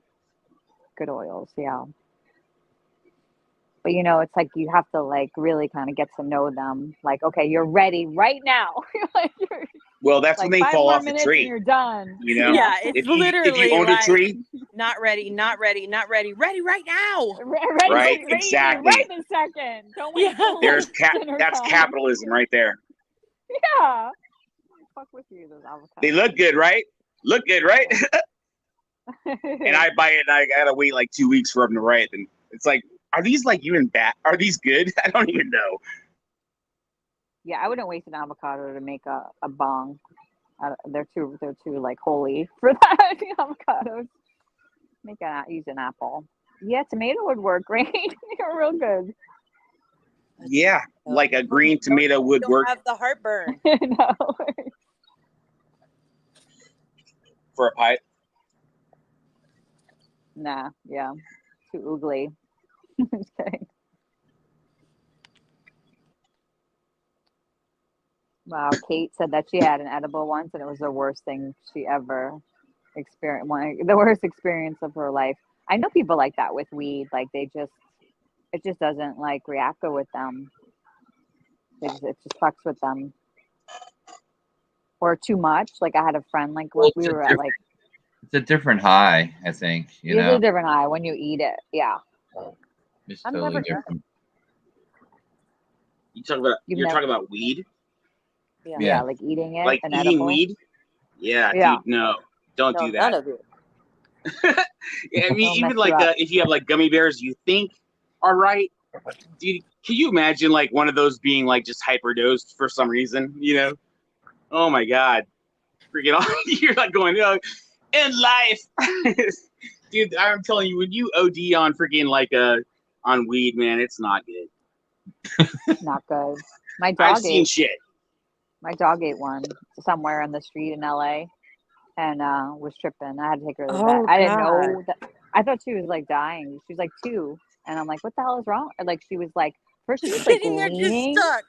Good oils, yeah. But it's like you have to like really kind of get to know them. Like, okay, you're ready right now. Well, that's like when they 5 fall more off the minutes tree. and you're done. Yeah, it's if literally you own like, a tree, not ready right now. Right, exactly. Right this second. Don't wait. That's capitalism right there. Yeah. Fuck with you, those avocados. They look good, right? Look good, right? And I buy it and I gotta wait like 2 weeks for them to ripen. It's like, are these like even bad? Are these good? I don't even know. Yeah, I wouldn't waste an avocado to make a bong. They're too like holy for that. Avocados. Use an apple. Yeah, tomato would work great. You're real good. Yeah, like a green tomato would Don't work have the heartburn. No. for a pipe. Nah, yeah, too oogly. Just kidding. Wow, Kate said that she had an edible once, and it was the worst thing she ever experienced. The worst experience of her life. I know people like that with weed. Like it just doesn't like react with them. It just fucks with them. Or too much. Like I had a friend, like Well, we were at like. It's a different high, I think. It's a different high when you eat it. Yeah. It's I've totally never different. You're talking about weed? Yeah, like eating it. Like an eating edible. weed? Yeah, Yeah. dude, no. Don't do that. None of it. Yeah, I mean, It'll even mess like you up. if you have like gummy bears you think are right, dude, can you imagine like one of those being like just hyperdosed for some reason, you know? Oh my God. Freaking all you're like going, in life. Dude, I'm telling you, when you OD on freaking like on weed, man, it's not good. Not good. My I've dog seen ate. shit. My dog ate one somewhere on the street in LA, and was tripping. I had to take her to the vet. Oh, I didn't God. know that. I thought she was like dying. She was like 2, and I'm like, what the hell is wrong? And, like she was like, first she was like Sitting there just leaning. stuck.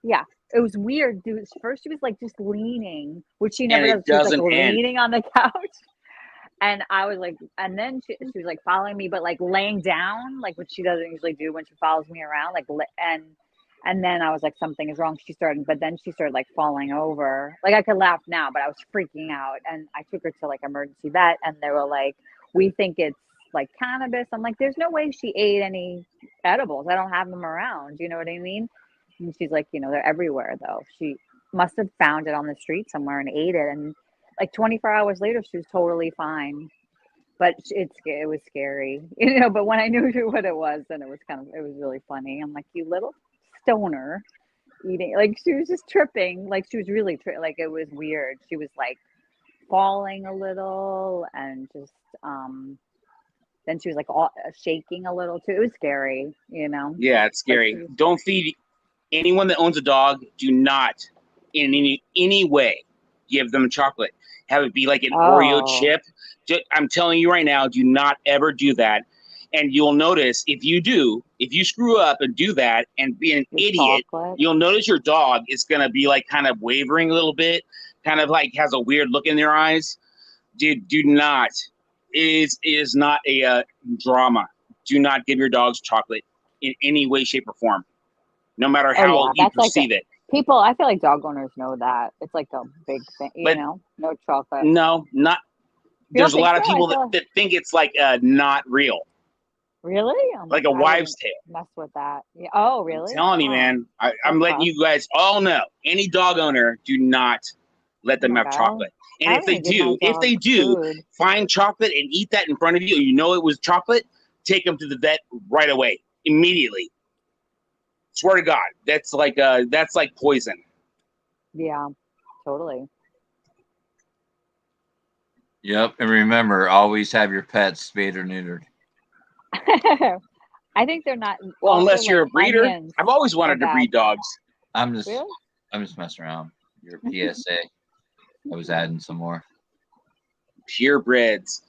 Yeah, it was weird, dude. First she was like just leaning, which she never And does. it She was like doesn't end. leaning on the couch. And I was like, and then she was like following me, but like laying down, like what she doesn't usually do when she follows me around, like, and then I was like, something is wrong. But then she started like falling over. Like I could laugh now, but I was freaking out. And I took her to like emergency vet, and they were like, we think it's like cannabis. I'm like, there's no way she ate any edibles. I don't have them around. You know what I mean? And she's like, they're everywhere though. She must have found it on the street somewhere and ate it. And like 24 hours later, she was totally fine. But it was scary, but when I knew what it was, then it was really funny. I'm like, you little stoner eating. Like she was just tripping. Like she was really like it was weird. She was like falling a little and just then she was like all shaking a little too. It was scary, Yeah, it's scary. Like Don't feed anyone that owns a dog. Do not in any way give them chocolate. Have it be like an Oreo chip. I'm telling you right now, do not ever do that. And you'll notice if you screw up and do that and be an idiot, you'll notice your dog is going to be like kind of wavering a little bit, kind of like has a weird look in their eyes. Dude, do not. It is not a drama. Do not give your dogs chocolate in any way, shape, or form, no matter how you perceive it. People, I feel like dog owners know that. It's like a big thing, no chocolate. No, not. There's a lot of people that think it's like not real. Really? Like a wives' tale. Mess with that. Yeah. Oh, really? I'm telling you, man. I'm letting you guys all know. Any dog owner, do not let them have chocolate. And if they do, find chocolate and eat that in front of you, and you know it was chocolate, take them to the vet right away, immediately. Swear to God, that's like poison. Yeah, totally. Yep, and remember, always have your pets spayed or neutered. I think they're not. Well, unless you're a breeder. I've always wanted to breed dogs. I'm just messing around. Your PSA. I was adding some more. Purebreds.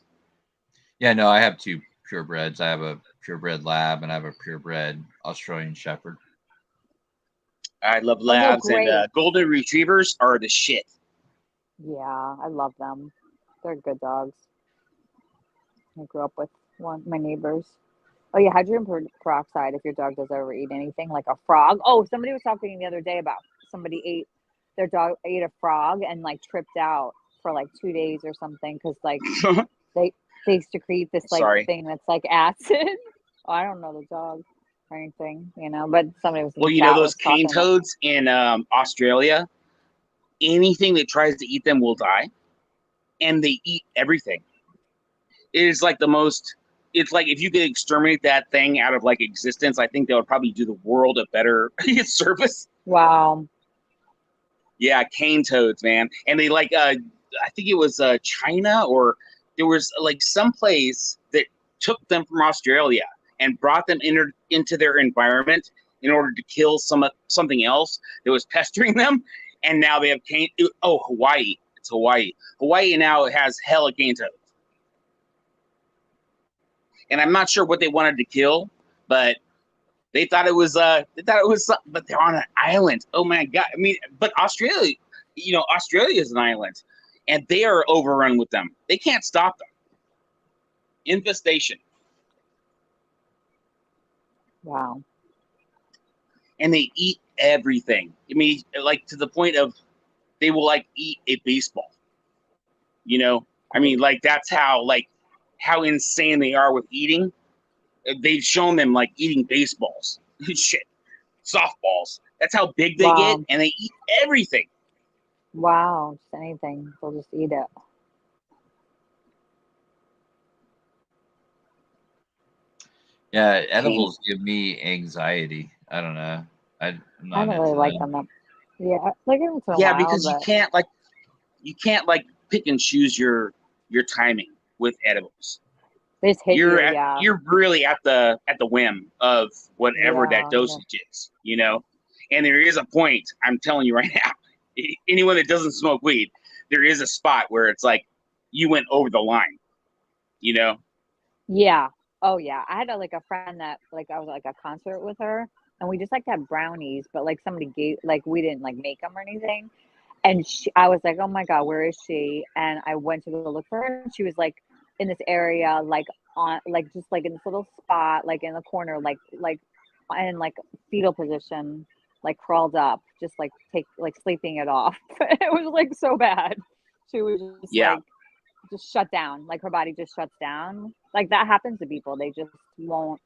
Yeah, no, I have 2 purebreds. I have a purebred lab and I have a purebred Australian Shepherd. I love labs, and golden retrievers are the shit. Yeah, I love them. They're good dogs. I grew up with my neighbors. Oh yeah, hydrogen peroxide if your dog does ever eat anything like a frog. Oh, somebody was talking the other day about their dog ate a frog and like tripped out for like 2 days or something because like they secrete this like thing that's like acid. Oh, I don't know the dog or anything, but somebody was. Well, those cane toads in Australia, anything that tries to eat them will die, and they eat everything. It is like the most. It's like if you could exterminate that thing out of like existence, I think that would probably do the world a better service. Wow. Yeah, cane toads, man. And they like, I think it was China, or there was like some place that took them from Australia and brought them into their environment in order to kill something else that was pestering them. And now they have cane. Oh, Hawaii. It's Hawaii. Hawaii now has hella cane toads. And I'm not sure what they wanted to kill, but they thought it was something, but they're on an island. Oh my God. I mean, but Australia, Australia is an island, and they are overrun with them. They can't stop them. Infestation. Wow. And they eat everything. I mean, like to the point of they will like eat a baseball. I mean, like that's how insane they are with eating. They've shown them like eating baseballs, shit, softballs. That's how big they get, and they eat everything. Wow, just anything. They'll just eat it. Yeah, edibles give me anxiety. I don't know. I don't really like them. Yeah, like every once in a while, because you can't pick and choose your timing with edibles. They just hit you're you. You're really at the whim of whatever that dosage is, And there is a point. I'm telling you right now. Anyone that doesn't smoke weed, there is a spot where it's like you went over the line. Yeah. Oh yeah. I had a friend that I was at a concert with her, and we just had brownies, but somebody gave we didn't make them or anything. And I was like, oh my God, where is she? And I went to go look for her, and she was in this area, on just in this little spot, in the corner, in fetal position, crawled up, just sleeping it off. It was so bad. She was just just shut down. Her body just shuts down. That happens to people. They just won't.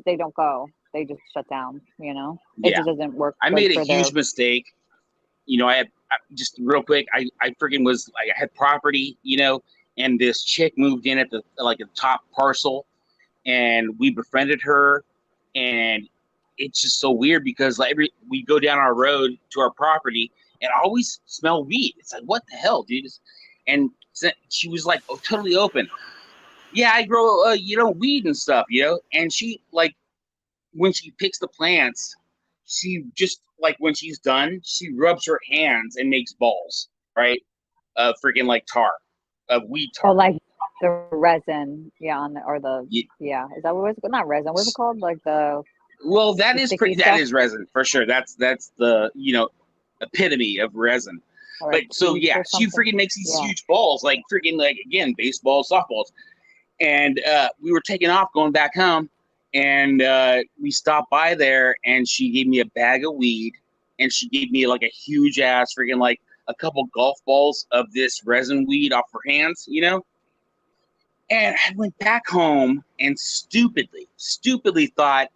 They don't go. They just shut down. It just doesn't work. I made a huge mistake. I had just real quick. I freaking was I had property. And this chick moved in at the top parcel, and we befriended her, and it's just so weird because we go down our road to our property and I always smell weed. It's like, what the hell, dude? And she was totally open. Yeah, I grow weed and stuff, And she when she picks the plants, she just when she's done, she rubs her hands and makes balls, right? Freaking tar. Of weed tar. Oh, the resin, is that what it's not resin? What's it called? Well, that is resin for sure. That's the epitome of resin. But so yeah, she freaking makes these huge balls, again, baseball, softballs, and we were taking off going back home, and we stopped by there, and she gave me a bag of weed, and she gave me a huge ass freaking a couple golf balls of this resin weed off her hands, And I went back home and stupidly thought,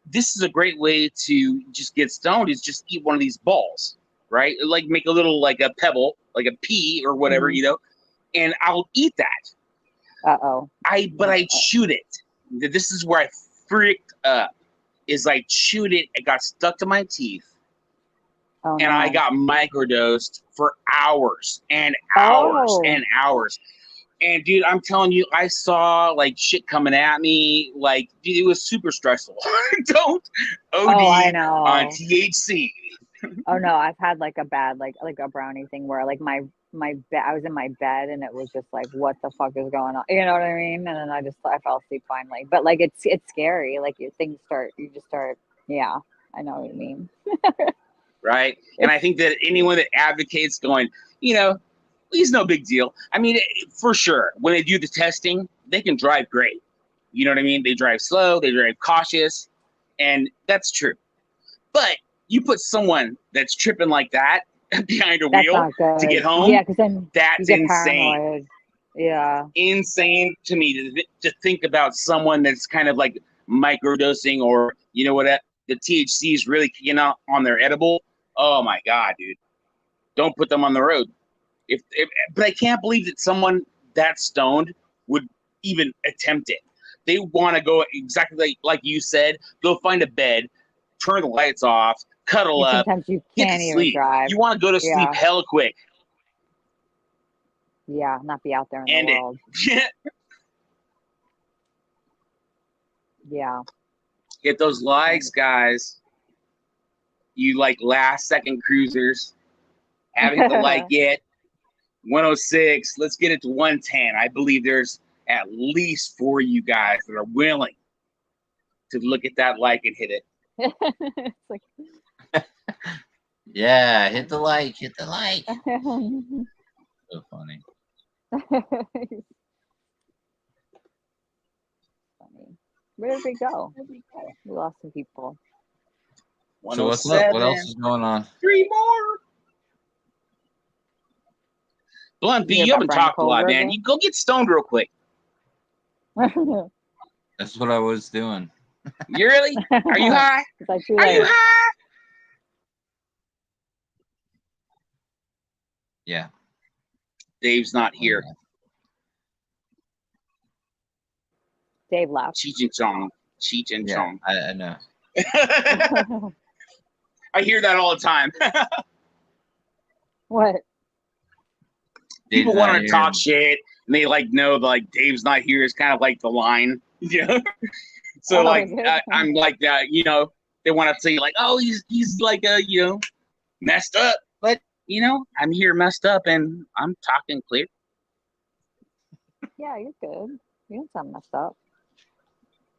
this is a great way to just get stoned, is just eat one of these balls, right? Make a little a pebble, a pea or whatever, and I'll eat that. But I chewed it. This is where I freaked up, is I chewed it, it got stuck to my teeth. Oh, and I got microdosed for hours and hours and hours. And dude, I'm telling you, I saw shit coming at me. Dude, it was super stressful. Don't OD on THC. Oh no, I've had a bad a brownie thing where my bed, I was in my bed and it was just what the fuck is going on? You know what I mean? And then I fell asleep finally. But it's scary. You just start. Yeah, I know what you mean. Right. And I think that anyone that advocates going, it's no big deal. I mean, for sure, when they do the testing, they can drive great. You know what I mean? They drive slow, they drive cautious, and that's true. But you put someone that's tripping like that behind a wheel to get home, because then that's insane. Paranoid. Yeah. Insane to me to think about someone that's kind of microdosing, or, the THC is really kicking out on their edible. Oh my God, dude. Don't put them on the road. But I can't believe that someone that stoned would even attempt it. They want to go exactly like you said, go find a bed, turn the lights off, cuddle And up, sometimes you get to can't even sleep. drive. You want to go to sleep Yeah. hella quick. Yeah, not be out there in End the it. world. Yeah. Get those likes, guys. You like last second cruisers. Haven't hit the like yet. 106. Let's get it to 110. I believe there's at least 4 of you guys that are willing to look at that like and hit it. It's like Yeah, hit the like, hit the like. So funny. Funny. Where did we go? We lost some people. So what's up? What else is going on? 3 more. Blunt B, you haven't talked a lot, man. You go get stoned real quick. That's what I was doing. You really? Are you high? Are you high? Yeah. Dave's not here. Dave left. Cheech and Chong. Cheech and Chong. I know. I hear that all the time. What? People want to talk shit, and they like know like Dave's not here is kind of like the line, you know. So I'm like that, you know. They want to say like, oh, he's like you know, messed up, but you know, I'm here messed up, and I'm talking clear. Yeah, you're good. You don't sound messed up.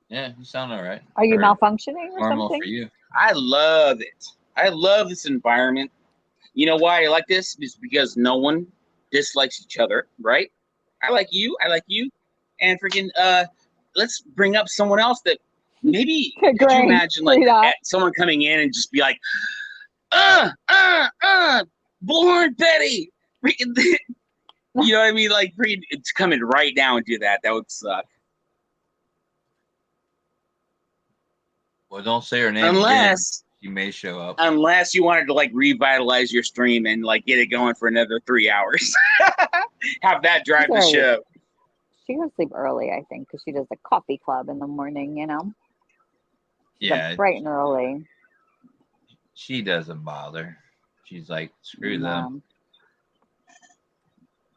Yeah, you sound all right. Are you malfunctioning or normal something? for you. I love it. I love this environment. You know why I like this? It's because no one dislikes each other, right? I like you, and freaking let's bring up someone else that maybe could you imagine like someone coming in and just be like, Bullhorn Betty, freaking, you know what I mean? Like freaking, it's coming right now and do that. That would suck. Well, don't say her name unless again. You may show up. Unless you wanted to like revitalize your stream and like get it going for another 3 hours. Have that drive the show. She goes to sleep early, I think, because she does the coffee club in the morning, you know? She's up bright and early. She doesn't bother. She's like, screw them.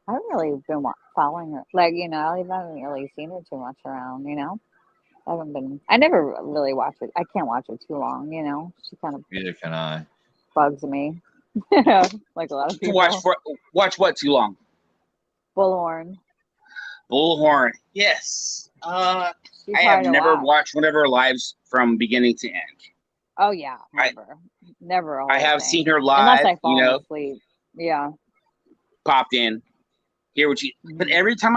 I haven't really been following her. Like, you know, I haven't really seen her too much around, you know? I never really watch it. I can't watch it too long, you know? She kind of Neither can I. bugs me. Like a lot of people. Watch what too long? Bullhorn. Bullhorn, yes. I have never watched one of her lives from beginning to end. Oh yeah, never. I have seen her live. Unless I fall asleep. Yeah. Popped in. Hear what she. But every time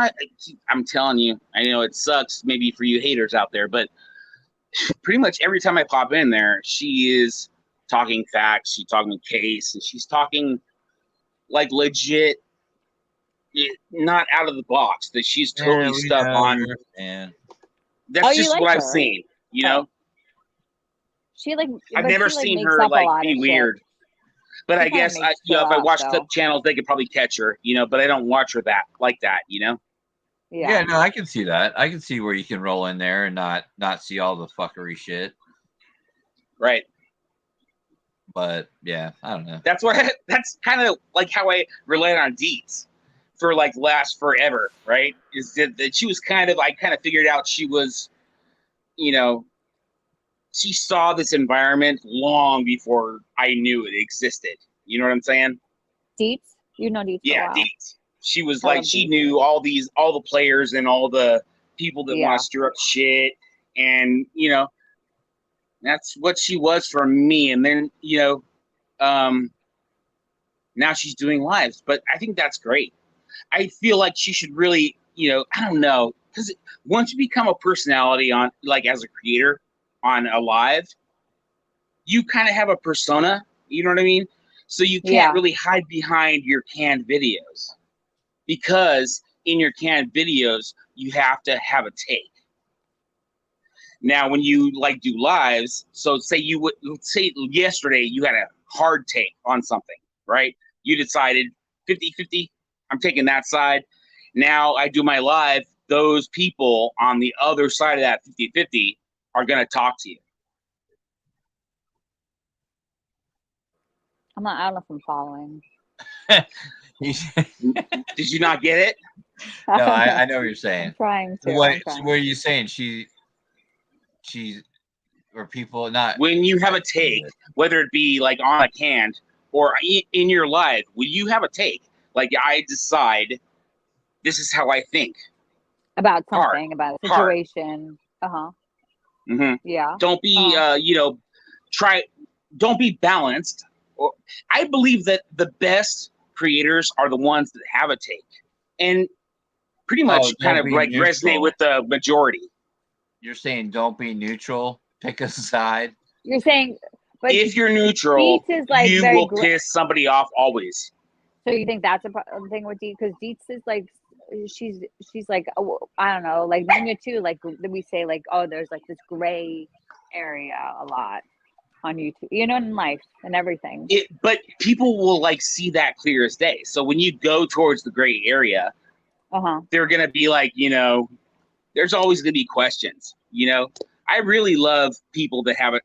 I'm telling you, I know it sucks maybe for you haters out there, but pretty much every time I pop in there, she is talking facts. She's talking case, and she's talking like legit. Not out of the box, that she's totally stuck on. And that's just what I've seen, you know. She like. I've never seen her like be weird, but I guess if I watch the channels, they could probably catch her, you know. But I don't watch her like that, you know. Yeah, no, I can see that. I can see where you can roll in there and not see all the fuckery shit. Right. But yeah, I don't know. That's kind of like how I relate on Deets. For like last forever, right? Is that she was I kind of figured out she was, you know, she saw this environment long before I knew it existed. You know what I'm saying? Deets? You know Deets? Yeah, Deets. She was like, she knew all the players and all the people that want to stir up shit. And, you know, that's what she was for me. And then, you know, now she's doing lives, but I think that's great. I feel like she should really, you know, I don't know, because once you become a personality on, like, as a creator on a live, you kind of have a persona, you know what I mean? So you can't really hide behind your canned videos, because in your canned videos, you have to have a take. Now, when you like do lives, so say yesterday you had a hard take on something, right? You decided 50-50. I'm taking that side. Now I do my live. Those people on the other side of that 50-50 are going to talk to you. I'm not. I don't know if I'm following. Did you not get it? No, I know what you're saying. I'm trying to. What are you saying? She's or people not when you have a take, whether it be like on a hand or in your life, when you have a take, like I decide this is how I think about something, about a situation. Mm-hmm. Yeah. Don't be don't be balanced. Or I believe that the best creators are the ones that have a take and pretty much kind of like neutral. resonate with the majority. You're saying don't be neutral, pick a side. You're saying, but if you're neutral, like you will piss somebody off always. So you think that's a thing with Dietz? Because Dietz is like, she's like, oh, I don't know, like Nanya too. Like we say, like, oh, there's like this gray area a lot on YouTube, you know, in life and everything. But people will like see that clear as day. So when you go towards the gray area, they're gonna be like, you know, there's always gonna be questions. You know, I really love people that have a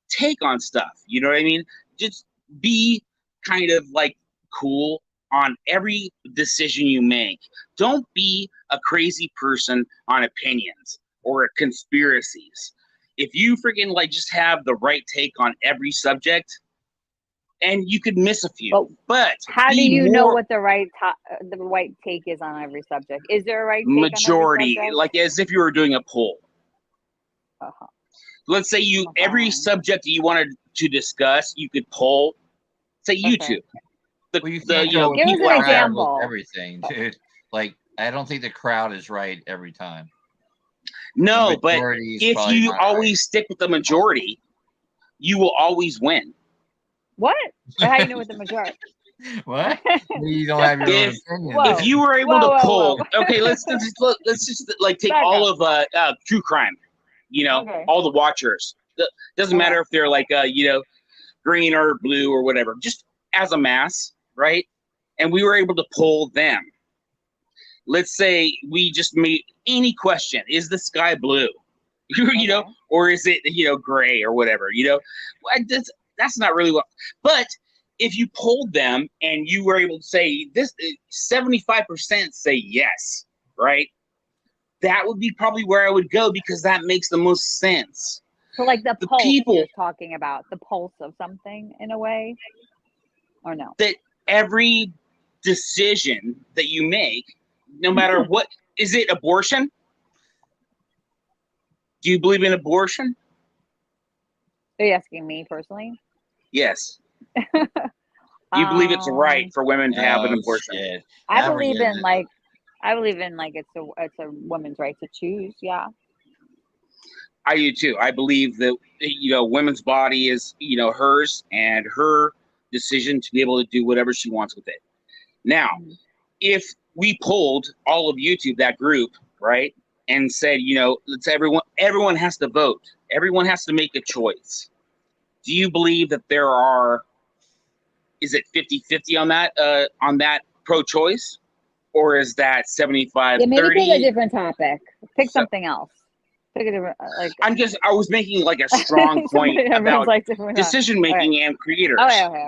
take on stuff. You know what I mean? Just be kind of like cool on every decision you make. Don't be a crazy person on opinions or conspiracies. If you freaking like just have the right take on every subject, and you could miss a few, but how do you know what the right take is on every subject? Is there a right take majority, on every subject? like as if you were doing a poll? Let's say every subject that you wanted to discuss, you could poll. Say YouTube. Give us an example. Everything, dude. Like I don't think the crowd is right every time. No, but if you always stick with the majority, you will always win. What? How do you know what the majority? What? You don't have your own opinion. If you were able to pull, okay, let's just like take all of true crime. You know, all the watchers. Doesn't matter if they're like you know, green or blue or whatever. Just as a mass, right? And we were able to pull them. Let's say we just made any question: is the sky blue? You know, or is it, you know, gray or whatever? You know, that's not really what. But if you polled them and you were able to say this, 75% say yes, right? That would be probably where I would go because that makes the most sense. So, like the pulse you're talking about, the pulse of something in a way, or no? That every decision that you make, no matter what, is it abortion? Do you believe in abortion? Are you asking me personally? Yes. You believe it's right for women to have an abortion? Shit. I believe in like it's a woman's right to choose. Yeah. I do too. I believe that, you know, women's body is, you know, hers and her decision to be able to do whatever she wants with it. Now, if we pulled all of YouTube, that group, right, and said, you know, everyone has to vote. Everyone has to make a choice. Do you believe that is it 50-50 on that pro-choice? Or is that 75-30? Yeah, maybe pick a different topic. Pick something else. Pick a different, like. I was making like a strong point about decision making and creators.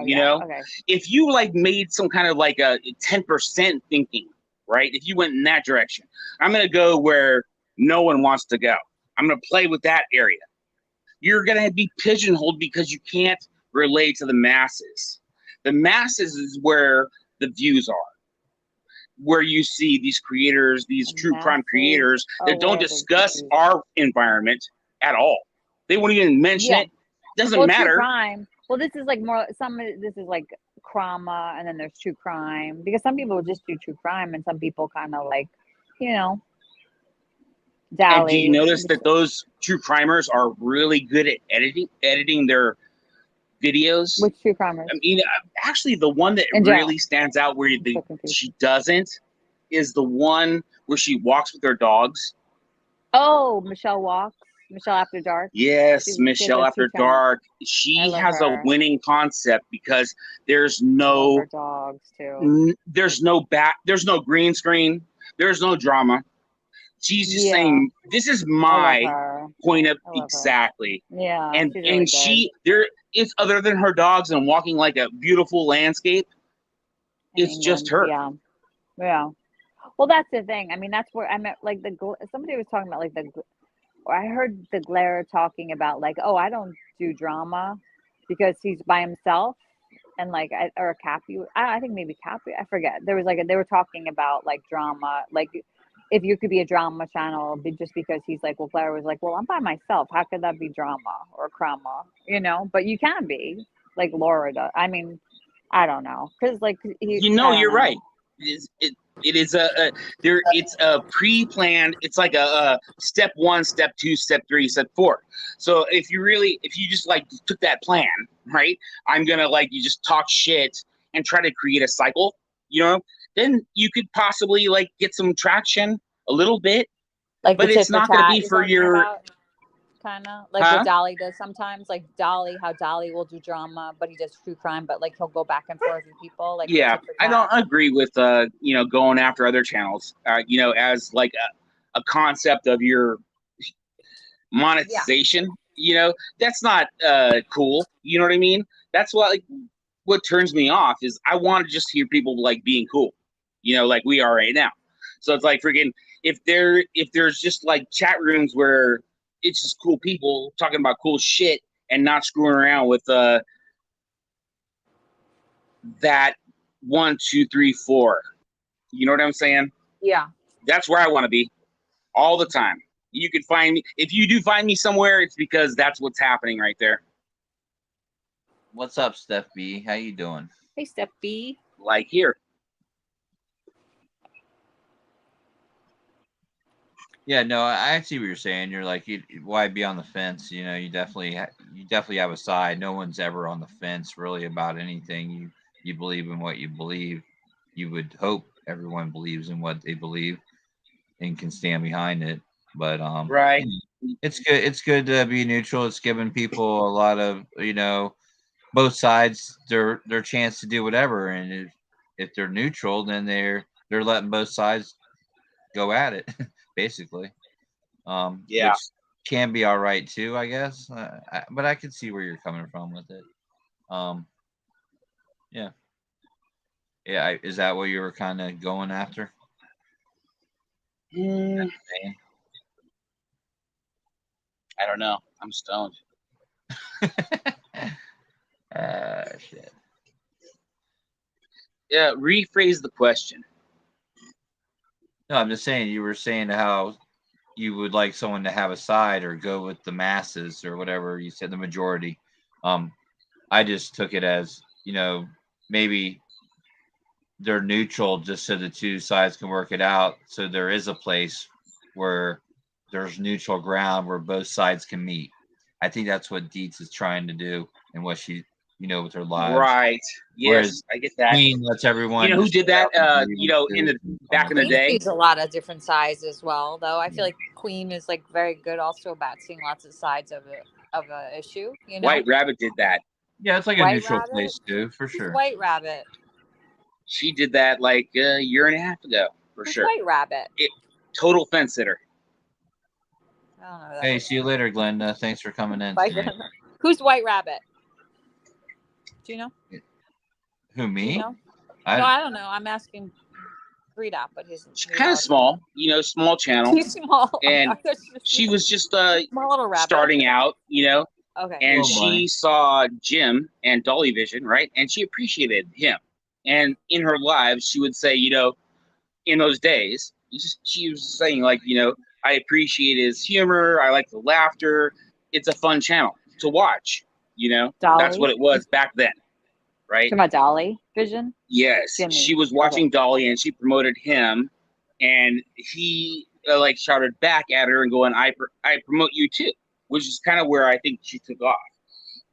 You know, if you like made some kind of like a 10% thinking, right? If you went in that direction, I'm going to go where no one wants to go. I'm going to play with that area. You're going to be pigeonholed because you can't relate to the masses. The masses is where the views are, where you see these creators, these true crime creators that don't discuss our environment at all. They won't even mention it. Doesn't matter. True crime. Well, this is like more. This is like crama, and then there's true crime because some people just do true crime, and some people kind of like, you know. And do you notice that those true crimers are really good at editing their videos? Which true crimers? I mean, actually, the one that really stands out where she doesn't is the one where she walks with her dogs. Oh, Michelle After Dark. Yes, Michelle After Dark. She has a winning concept because there's no dogs too. There's no green screen. There's no drama. She's just saying, this is my point of exactly. Yeah. And she there it's other than her dogs and walking like a beautiful landscape. In It's just England, her. yeah. Well, that's the thing. I mean, that's where I met like somebody was talking about like or I heard the Glare talking about like, oh, I don't do drama because he's by himself, and like or Cappy, I think maybe Cappy, I forget. There was like they were talking about like drama, like if you could be a drama channel, just because he's like, well, Glare was like, well, I'm by myself. How could that be drama or crama? You know, but you can be like Laura does. I mean, I don't know, because like You're right. It is it's a pre-planned. It's like a step 1, step 2, step 3, step 4. So if you just like took that plan, right? I'm gonna like you just talk shit and try to create a cycle, then you could possibly like get some traction a little bit, like but it's not gonna be for your. Kind of like what Dolly does sometimes, like how Dolly will do drama, but he does true crime, but like he'll go back and forth with people. Like I don't agree with going after other channels, as like a concept of your monetization. That's not cool. You know what I mean? That's what turns me off is I want to just hear people like being cool, like we are right now. So it's like freaking if there's just like chat rooms where it's just cool people talking about cool shit and not screwing around with that 1, 2, 3, 4. You know what I'm saying? Yeah. That's where I want to be all the time. You can find me. If you do find me somewhere, it's because that's what's happening right there. What's up, Steph B? How you doing? Hey, Steph B. Like here. Yeah, no, I see what you're saying. You're like, why be on the fence? You definitely have a side. No one's ever on the fence really about anything. You believe in what you believe. You would hope everyone believes in what they believe and can stand behind it. But right, it's good. It's good to be neutral. It's giving people a lot of both sides their chance to do whatever. And if they're neutral, then they're letting both sides go at it. Basically, which can be all right too, I guess. But I can see where you're coming from with it. Yeah. Is that what you were kind of going after? I don't know. I'm stoned. Shit. Yeah, rephrase the question. No, I'm just saying you were saying how you would like someone to have a side or go with the masses or whatever you said, the majority. I just took it as, maybe they're neutral just so the two sides can work it out. So there is a place where there's neutral ground where both sides can meet. I think that's what Dietz is trying to do and what she, with her lives. Right. Yes, whereas I get that. Queen lets everyone. Who did that? In the back in the day. There's a lot of different sides as well, though. I feel like Queen is like very good also about seeing lots of sides of a issue. White Rabbit did that. Yeah, it's like a neutral place too, for sure. White Rabbit. She did that like a year and a half ago, for sure. White Rabbit. Total fence sitter. I don't know. Hey, see you later, Glenda. Thanks for coming in. Who's White Rabbit? Do you know? Who, me? No, I don't know. I'm asking Rita, but he's kind of small, small channel. He's small. And she was just small little rabbit. Starting out, Okay. And she saw Jim and Dolly Vision, right? And she appreciated him. And in her lives, she would say, in those days, she was saying like, I appreciate his humor. I like the laughter. It's a fun channel to watch. Dolly? That's what it was back then, right? Talking about Dolly Vision? Yes, Jimmy. She was watching Dolly and she promoted him, and he like shouted back at her and going, I promote you too, which is kind of where I think she took off.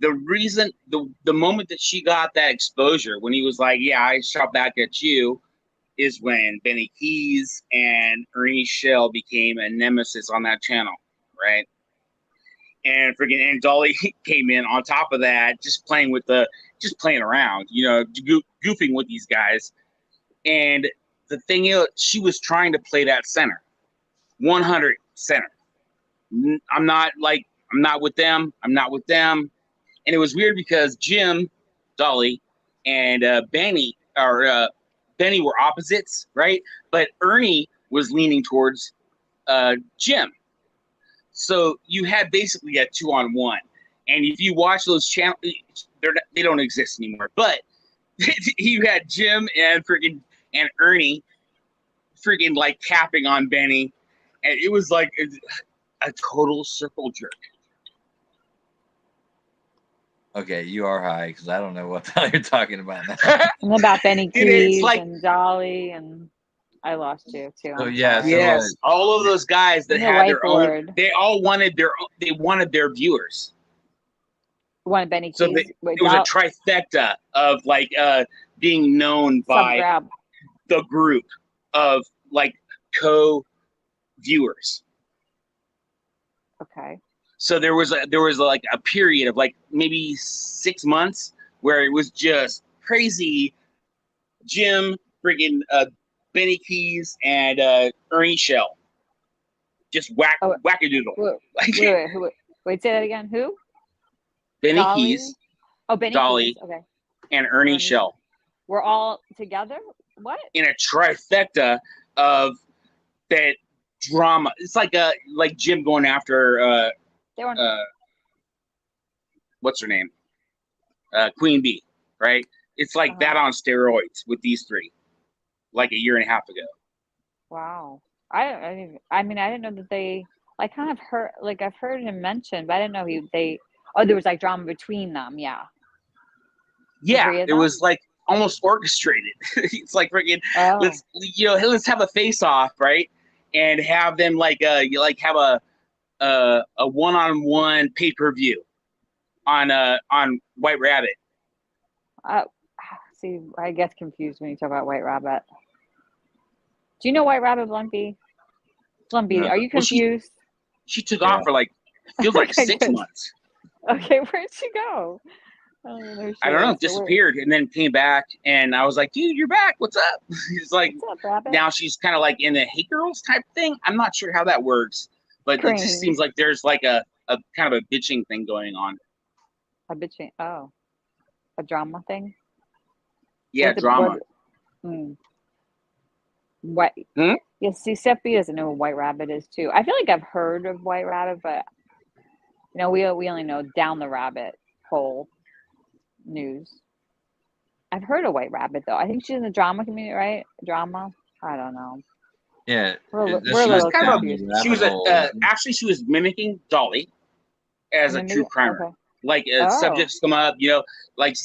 The reason, the moment that she got that exposure, when he was like, yeah, I shout back at you, is when Benny Keys and Ernie Shell became a nemesis on that channel, right? And and Dolly came in on top of that, just playing around, goofing with these guys. And the thing is, she was trying to play that center, 100 center. I'm not with them. I'm not with them. And it was weird because Jim, Dolly, and Benny were opposites, right? But Ernie was leaning towards Jim. So you had basically a 2-on-1. And if you watch those channels, they don't exist anymore. But you had Jim and Ernie freaking like capping on Benny. And it was like a total circle jerk. Okay, you are high because I don't know what the hell you're talking about now. Something about Benny Dude, it's Keys like- and Dolly, and I lost you too. Oh, I'm yeah, sorry. Yes, all of those guys that The had their own. whiteboard. They all wanted their viewers. One of Benny Keys. So it was a trifecta of like being known by Sub-grab. the group of like co-viewers. Okay. So there was like a period of like maybe 6 months where it was just crazy. Jim, friggin' Benny Keys, and Ernie Shell, just wackadoodle. Wait, say that again. Who? Benny Dolly? Keys, Oh, Benny Dolly, Keys. Okay. and Ernie Shell We're all together. What? in a trifecta of that drama. It's like Jim going after They were. what's her name? Queen Bee, right? It's like that on steroids with these three, like a year and a half ago. Wow. I didn't know that they. I kind of heard, like I've heard him mention, but I didn't know there was like drama between them. Yeah. Yeah, Three of it them? was like almost orchestrated. It's like freaking let's have a face off, right? And have them have a one-on-one pay-per-view on White Rabbit. See, I get confused when you talk about White Rabbit. Do you know White Rabbit, Blumpy? Blumpy, No. Are you Well, confused? She took off for like feels like Okay, 6 good. months. Okay, where'd she go? I don't know, disappeared and then came back, and I was like, dude, you're back. What's up? He's like, What's up, Rabbit? now she's kind of like in the Hey Girls type thing. I'm not sure how that works, but it Great. just seems like there's like a kind of a bitching thing going on. A bitchy. Oh, a drama thing. Yeah, drama. What? Yeah, see, Seppi doesn't know what White Rabbit is too. I feel like I've heard of White Rabbit, but we only know Down the Rabbit Hole news. I've heard of White Rabbit though. I think she's in the drama community, right? Drama. I don't know. Yeah, She was actually she was mimicking Dolly as a true crimer. Okay. Like subjects come up, like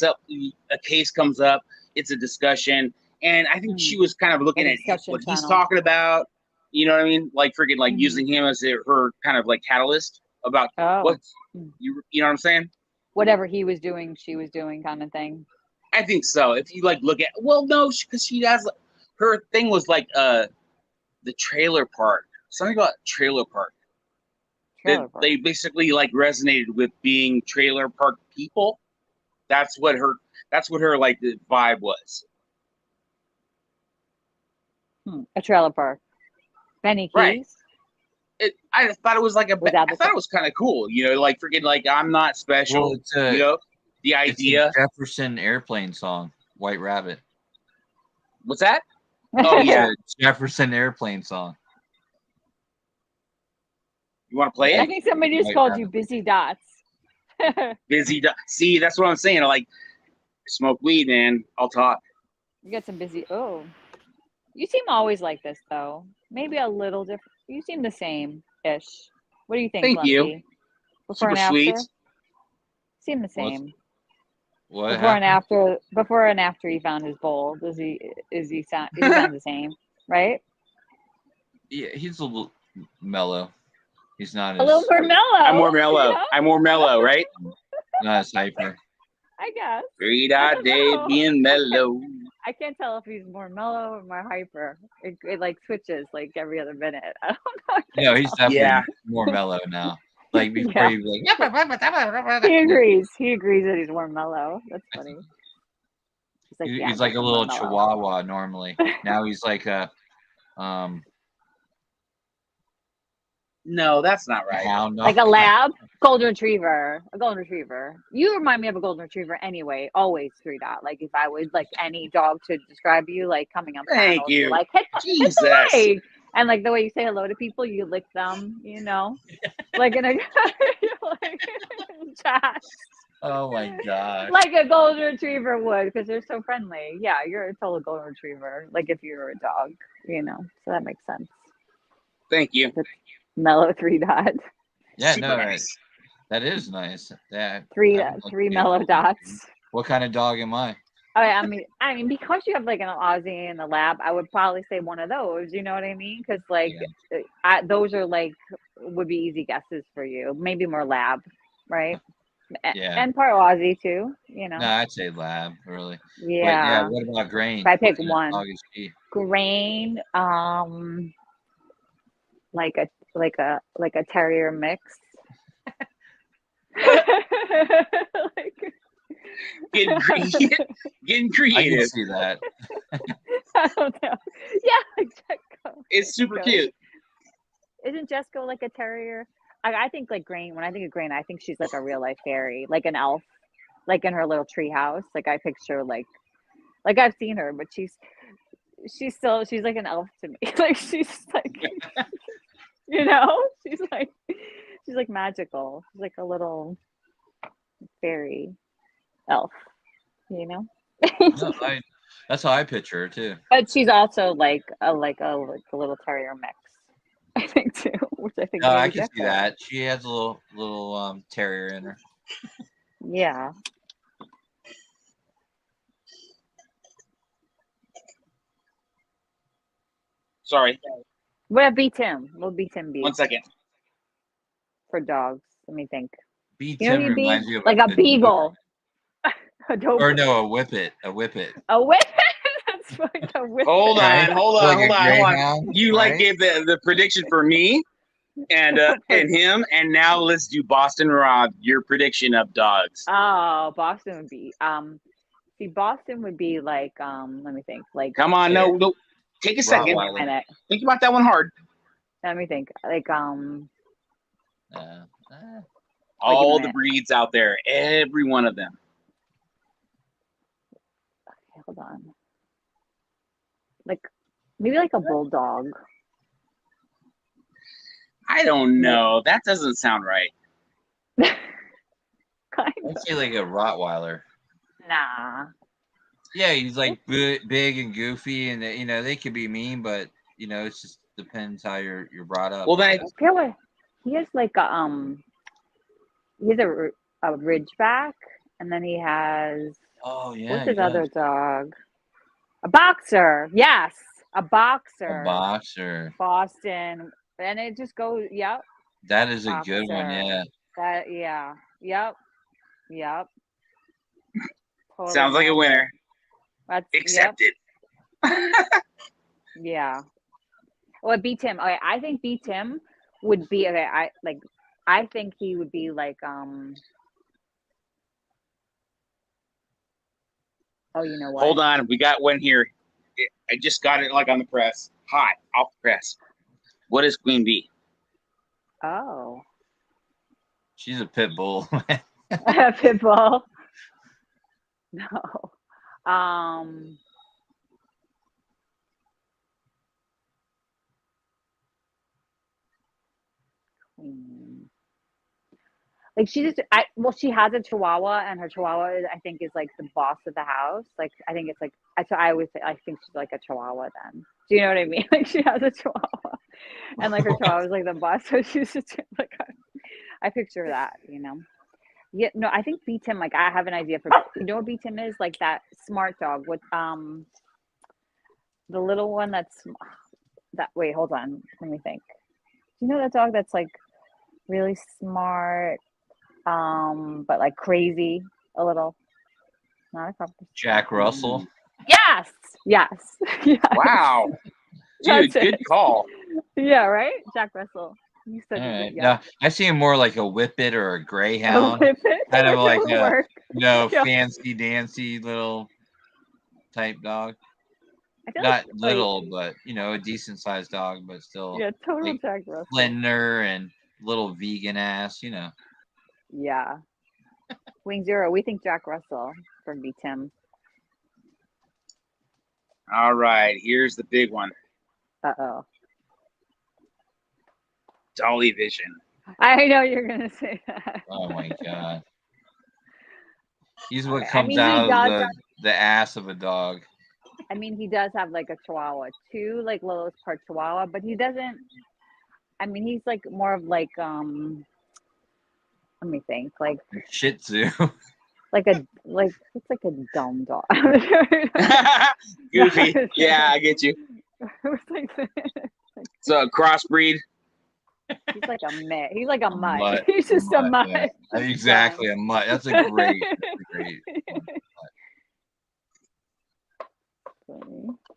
a case comes up, it's a discussion, and I think she was kind of looking at what he's talking about. You know what I mean? Like freaking like using him as her kind of like catalyst about what you know what I'm saying? Whatever he was doing, she was doing, kind of thing. I think so. If you like look at because she has her thing was like the trailer park, something about trailer park. They basically like resonated with being trailer park people. That's what her like the vibe was. A trailer park. Benny Keys. Right. I thought it was like I thought it was kind of cool, like freaking like I'm not special. Well, it's the idea. It's a Jefferson Airplane song, White Rabbit. What's that? Oh yeah, Jefferson Airplane song. You want to play it? I think somebody just called you Busy Dots. Busy Dots. See, that's what I'm saying. I like smoke weed, man. I'll talk. You got some busy. Oh, you seem always like this though. Maybe a little different. You seem the same-ish. What do you think? Thank you. Lumpy? Before and Super after? sweet. Seem the same. What before and after he found his bowl, he sound the same, right? Yeah, he's a little mellow. He's not A little more mellow. I'm more mellow. I'm more mellow, right? Not as hyper. I guess. Great day being mellow. I can't tell if he's more mellow or more hyper. It like switches like every other minute. I don't know. No, he's definitely more mellow now. Like before he was like, He agrees. He agrees that he's more mellow. That's funny. He's like a little chihuahua normally. Now he's like a No, that's not right. Hound dog. Like a lab? Golden retriever, a golden retriever. You remind me of a golden retriever anyway. Always 3 dot. Like if I was like any dog to describe you, like coming on Thank panels, you're you. like hit the Jesus. leg, and like the way you say hello to people, you lick them. You know, like in a like chat, Oh my gosh. like a golden retriever would, because they're so friendly. Yeah, you're a total golden retriever. Like if you were a dog, you know. So that makes sense. Thank you. The mellow 3 dot. Yeah, Super no, nice. that is nice. Yeah, Three I would like three to be a mellow golden dots. retriever. What kind of dog am I? I mean, because you have like an Aussie and a lab, I would probably say one of those. You know what I mean? Because like, those are like would be easy guesses for you. Maybe more lab, right? Yeah. And part Aussie too. You know. No, I'd say lab, really. But Yeah. yeah, what about Grain? If I pick What kind of one, dog is she? Grain, like a terrier mix. Like, Getting I creative. can see that. I don't know. Yeah, like Jetco. It's super cute. Isn't Jesco like a terrier? I think like Grain. When I think of Grain, I think she's like a real life fairy, like an elf, like in her little tree house. Like I picture like I've seen her, but she's like an elf to me. Like she's like, you know, she's like magical. She's like a little fairy elf, you know. No, that's how I picture her too. But she's also like a little terrier mix, I think too, which I think. No, I maybe can see Jesco. that. She has a little terrier in her. Yeah. Sorry. What beat him? What beat him be? 1 second. For dogs. Let me think. Beat You know him who you'd be? reminds me of Like a beagle. Or no, a whippet. A whippet. That's like a whippet. Hold on. Like a greyhound, You like right? gave the prediction for me and him, and now let's do Boston Rob, your prediction of dogs. Oh, Boston would be see, Boston would be like let me think. Like Come on, no, take a second. Give me a minute. Think about that one hard. Let me think. Like all the breeds out there, every one of them. Okay, hold on. Like maybe like a bulldog. I don't know. That doesn't sound right. I'd say like a Rottweiler. Nah. Yeah, he's like big and goofy, and you know they could be mean, but you know it just depends how you're brought up. Well, then He has like he has a Ridgeback, and then he has what's his other dog? A boxer. Yes, a boxer. A boxer. Boston, and it just goes. Yep. That is a good one. Yeah. That Yep. Totally sounds like a winner. That's accepted. Yeah. Well, beat him. Okay, I think beat him would be okay. I think he would be like Oh, you know what? Hold on, we got one here. I just got it like on the press, hot off the press. What is Queen Bee? Oh. She's a pit bull. Pit bull. No. Queen. Like she has a Chihuahua, and her Chihuahua I think is like the boss of the house. Like I think it's like I always say I think she's like a Chihuahua then. Do you know what I mean? Like she has a Chihuahua, and like her Chihuahua is like the boss. So she's just like I picture that, you know. Yeah, no, I think beat him. Like I have an idea for you know what beat him is, like that smart dog with the little one that's that. Wait, hold on, let me think. Do you know that dog that's like really smart, but like crazy a little? Not a couple. Jack Russell. Yes. Yes. Wow. Dude, good call. Yeah, right? Jack Russell. You said All right. yeah. No, I see him more like a whippet or a greyhound. A whippet? Kind of like That would a work. Yeah. fancy dancy little type dog. I feel Not like, little, but you know, a decent sized dog, but still yeah, total like Jack Russell. slender and little vegan ass, you know. Yeah. Wing Zero, we think Jack Russell from beats him. All right, here's the big one. Uh-oh. Dolly Vision. I know you're going to say that. Oh my god. He's what Okay, I comes mean, he out does of have- the ass of a dog. I mean, he does have like a Chihuahua too, like Lolo's part Chihuahua, but he doesn't. I mean, he's like more of like let me think, like Shih Tzu. like it's like a dumb dog. Goofy. Yeah, I get you. So a crossbreed. He's like a mutt. He's like a mutt. Mutt. He's just a mutt. Yeah. Exactly, a mutt. That's a great.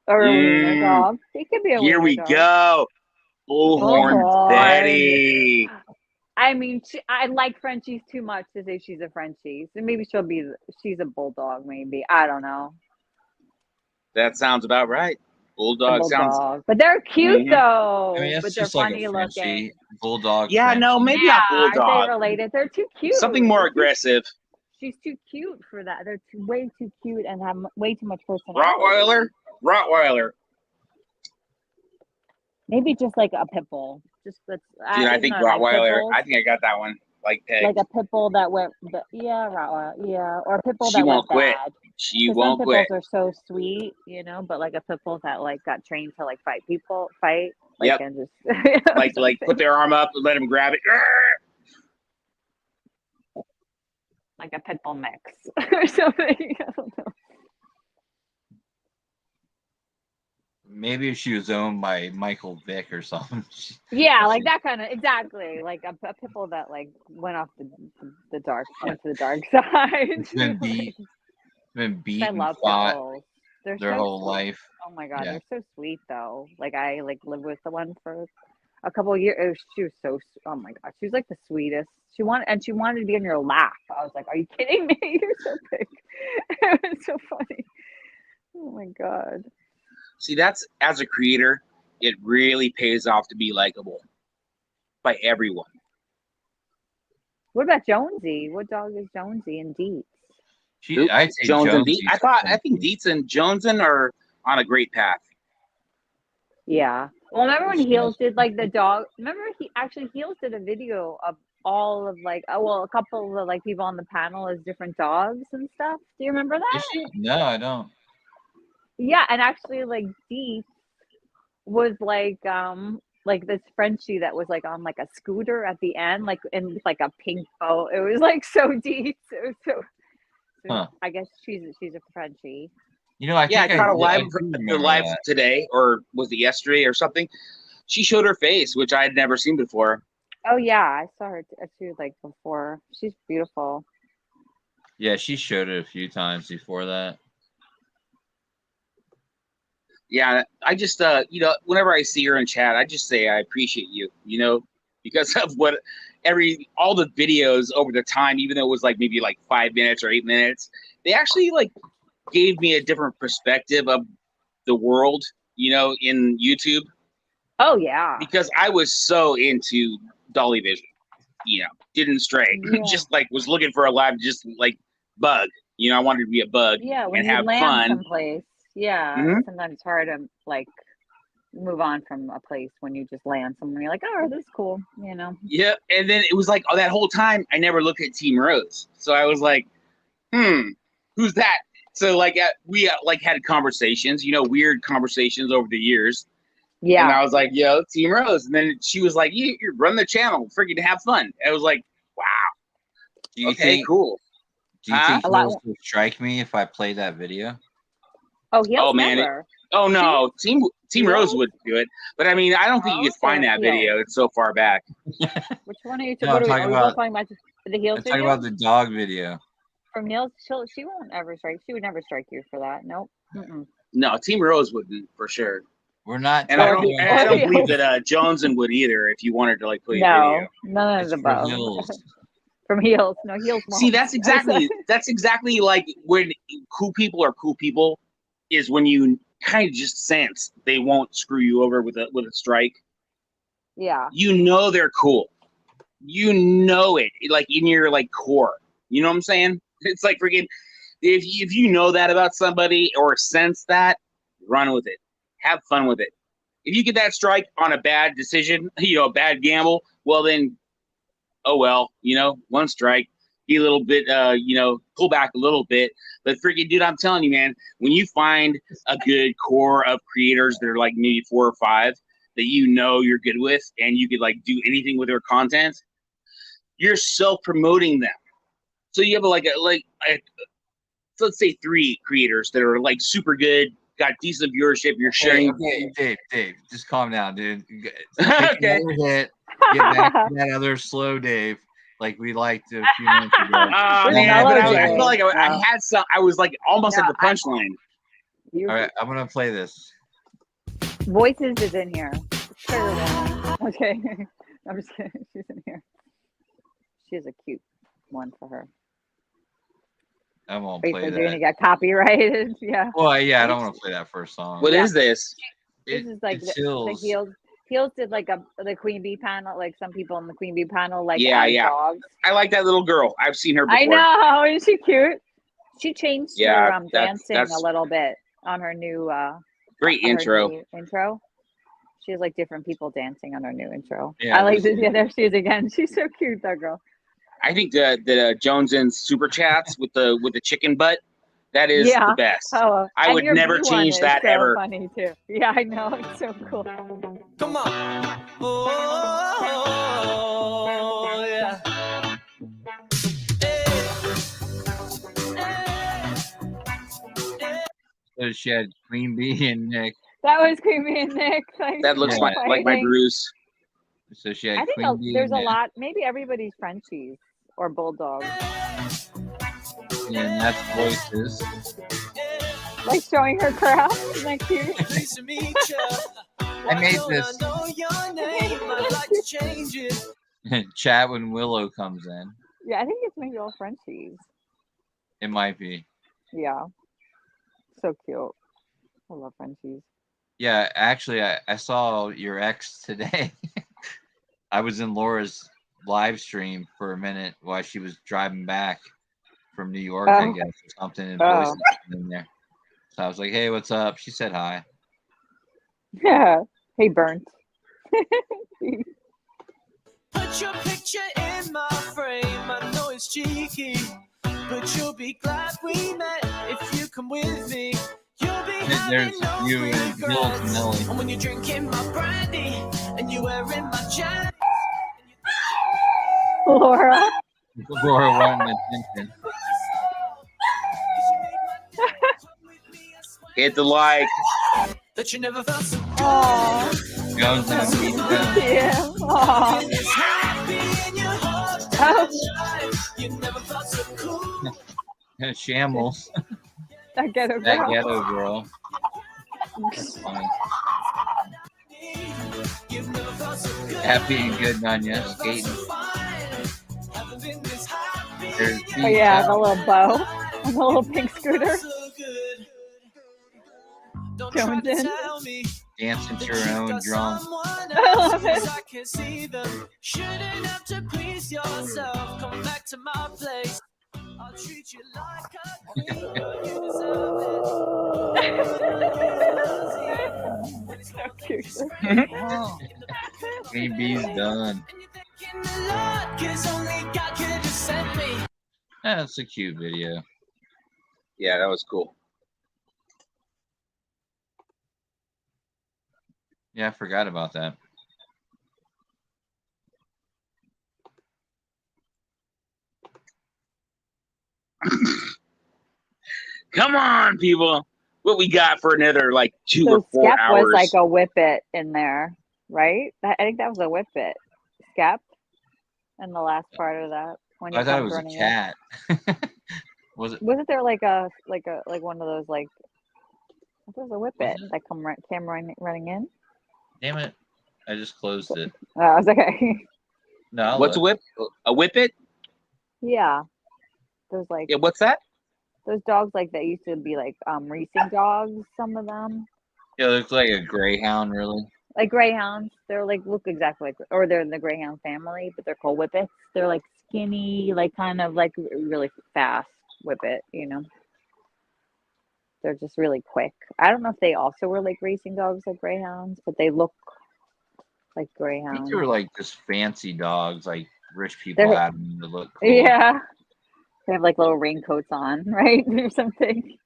Or a wiener dog. He could be a Here wiener we dog. go. Bullhorn Betty. I mean, I like Frenchies too much to say she's a Frenchie. So maybe she's a bulldog. Maybe I don't know. That sounds about right. Bulldog sounds. But they're cute though. I mean, that's but they're just like funny a looking. Frenchie. Bulldog. Yeah, no, maybe not Aren't bulldog. they related? They're too cute. Something more aggressive. She's too cute for that. They're way too cute and have way too much personality. Rottweiler. Maybe just like a pit bull. Just that's. Dude, I think Rottweiler. I think I got that one. Like a pit bull that went. Rottweiler. Yeah, or a pit bull She that won't went quit. bad. She won't some quit. pit bulls are so sweet, but like a pit bull that like got trained to like fight. Like, Yep. and just like put their arm up and let him grab it. like a pit bull mix or something. I don't know. Maybe if she was owned by Michael Vick or something. Yeah, like that kind of exactly like a pit bull that like went off the dark went to the dark side. It's been beat I and love pit fought bulls. They're their so whole sweet. life. Oh my god, Yeah. they're so sweet though. Like I like lived with the one for a couple of years. She was so. Oh my god, she was like the sweetest. She wanted to be on your lap. I was like, are you kidding me? You're so big. It was so funny. Oh my god. See, that's as a creator, it really pays off to be likable by everyone. What about Jonesy? What dog is Jonesy and Deets? I'd say Jones and Jonesy. Deets. I think Deets and Joneson are on a great path. Yeah. Well, remember when Heels did like the dog? Remember Heels did a video of all of like a couple of like people on the panel as different dogs and stuff. Do you remember that? Is she? No, I don't. Yeah, and actually like Deets was like this Frenchie that was like on like a scooter at the end, like in like a pink boat. It was like so Deets. It was so. Huh. I guess she's a Frenchie. I caught a live today, or was it yesterday or something? She showed her face, which I had never seen before. Oh yeah, I saw her too, like before. She's beautiful. Yeah, she showed it a few times before that. Yeah, I just whenever I see her in chat, I just say I appreciate you, because of all the videos over the time, even though it was like maybe like 5 minutes or 8 minutes, they actually like gave me a different perspective of the world, in YouTube. Oh yeah. Because I was so into Dolly Vision, didn't stray. Yeah. Just like was looking for a live, just like bug. I wanted to be a bug when and you have land fun. someplace. Yeah. Mhm. Sometimes it's hard to like move on from a place when you just land somewhere. You're like, oh, this is cool, Yeah, and then it was like that whole time I never looked at Team Rose, so I was like, who's that? So like we like had conversations, weird conversations over the years. Yeah. And I was like, yo, Team Rose, and then she was like, you run the channel, freaking have fun. I was like, wow. Cool. Do you think Rose would strike me if I played that video? Oh, he'll man. never. Oh no, Team Rose would do it, but I mean, I don't think you could find that video. It's so far back. Which one are you No, I'm talking about the Heels I'm video? talking about the dog video. From Neil, she won't ever strike. She would never strike you for that. Nope. Mm-mm. No, Team Rose wouldn't for sure. We're not. And I don't believe that Joneson would either. If you wanted to like play a video. None of the above. From Heels, no Heels. Won't. See, that's exactly like when cool people are cool people, is when you kind of just sense they won't screw you over with a strike. Yeah. They're cool. you know it, like in your like core. You know what I'm saying? It's like freaking if you know that about somebody or sense that, run with it. Have fun with it. If you get that strike on a bad decision, a bad gamble, well then, oh well, one strike. Be a little bit, pull back a little bit. But freaking dude, I'm telling you, man, when you find a good core of creators that are like maybe 4 or 5 that you're good with, and you could like do anything with their content, you're self-promoting them. So you have let's say 3 creators that are like super good, got decent viewership. You're sharing. Okay, Dave, just calm down, dude. Okay. Get back to that other slow Dave, like we liked a few minutes ago. Man, but I feel like I had some. I was like almost at the punchline. All right, I'm gonna play this. Voices is in here. Okay, I'm just kidding. She's in here. She has a cute one for her. I won't Wait, play so doing that. it got copyrighted? Yeah. Well, yeah, I don't want to play that first song. What is this? This is like the Hills. Heels did like the Queen Bee panel, like some people in the Queen Bee panel, like Yeah. dogs. I like that little girl. I've seen her before. I know, isn't she cute? She changed Yeah, her dancing a little bit on her new great intro. Intro. She has like different people dancing on her new intro. Yeah, I like this. Yeah, there she is again. She's so cute, that girl. I think the Jones in super chats with the chicken butt, that is the best. Oh, I would never change that so ever. Funny too. Yeah, I know. It's so cool. Come on. Oh, yeah. So she had Queen Bee and Nick. That was Queen Bee and Nick. That looks like my bruise. So she had I think Queen Bee there's and a Nick. lot. Maybe everybody's Frenchies or bulldogs. Yeah, and that's Voices. Like showing her crap. Isn't that cute? I made this. Chat when Willow comes in. Yeah, I think it's maybe all Frenchies. It might be. Yeah. So cute. I love Frenchies. Yeah, actually, I saw your ex today. I was in Laura's live stream for a minute while she was driving back from New York, I guess, or something, and Voices was in there. So I was like, "Hey, what's up?" She said hi. Yeah. Hey, Burnt. Put your picture in my frame. I know it's cheeky, but you'll be glad we met if you come with me. You'll be There's you and Jules and Nelly. and when you're drinking my brandy and you wearing my jacket. Laura. Laura wanting attention. Hit the like. That you never felt so Aww. Jones and Yeah. Aww. you never felt so cool. Shambles. That ghetto That girl. ghetto girl. That's funny. Happy and good, Nanya. Skating. There's Oh yeah, the little bow on the little pink scooter. Jones in. dancing to her own drum. I love it. I can see them. Shouldn't have to please yourself. Come back to my place. I'll treat you like a queen. You deserve it. So cute. Queen Bee's done. That's a cute video. Yeah, that was cool. Yeah, I forgot about that. Come on, people. What we got for another like 2 So or 4 Skep hours? was like a whip it in there, right? I think that was a whip it. Skep in the last part of that. When I you thought it come was a running in. cat. Was it? Wasn't there like one of those like I thought it was a whip it that came running in? Damn it! I just closed it. Oh, I was okay. No. I'll What's a look. whip? A whippet? Yeah. Those like Yeah. What's that? those dogs like that used to be like racing dogs, some of them. Yeah, it looks like a greyhound, really. Like greyhounds, they're like look exactly like, or they're in the greyhound family, but they're called whippets. They're like skinny, like kind of like really fast whippet. You know, they're just really quick. I don't know if they also were like racing dogs like greyhounds, but they look like I think greyhounds. they were like just fancy dogs, like rich people They're had them to look cool. yeah, they have like little raincoats on, right, or something.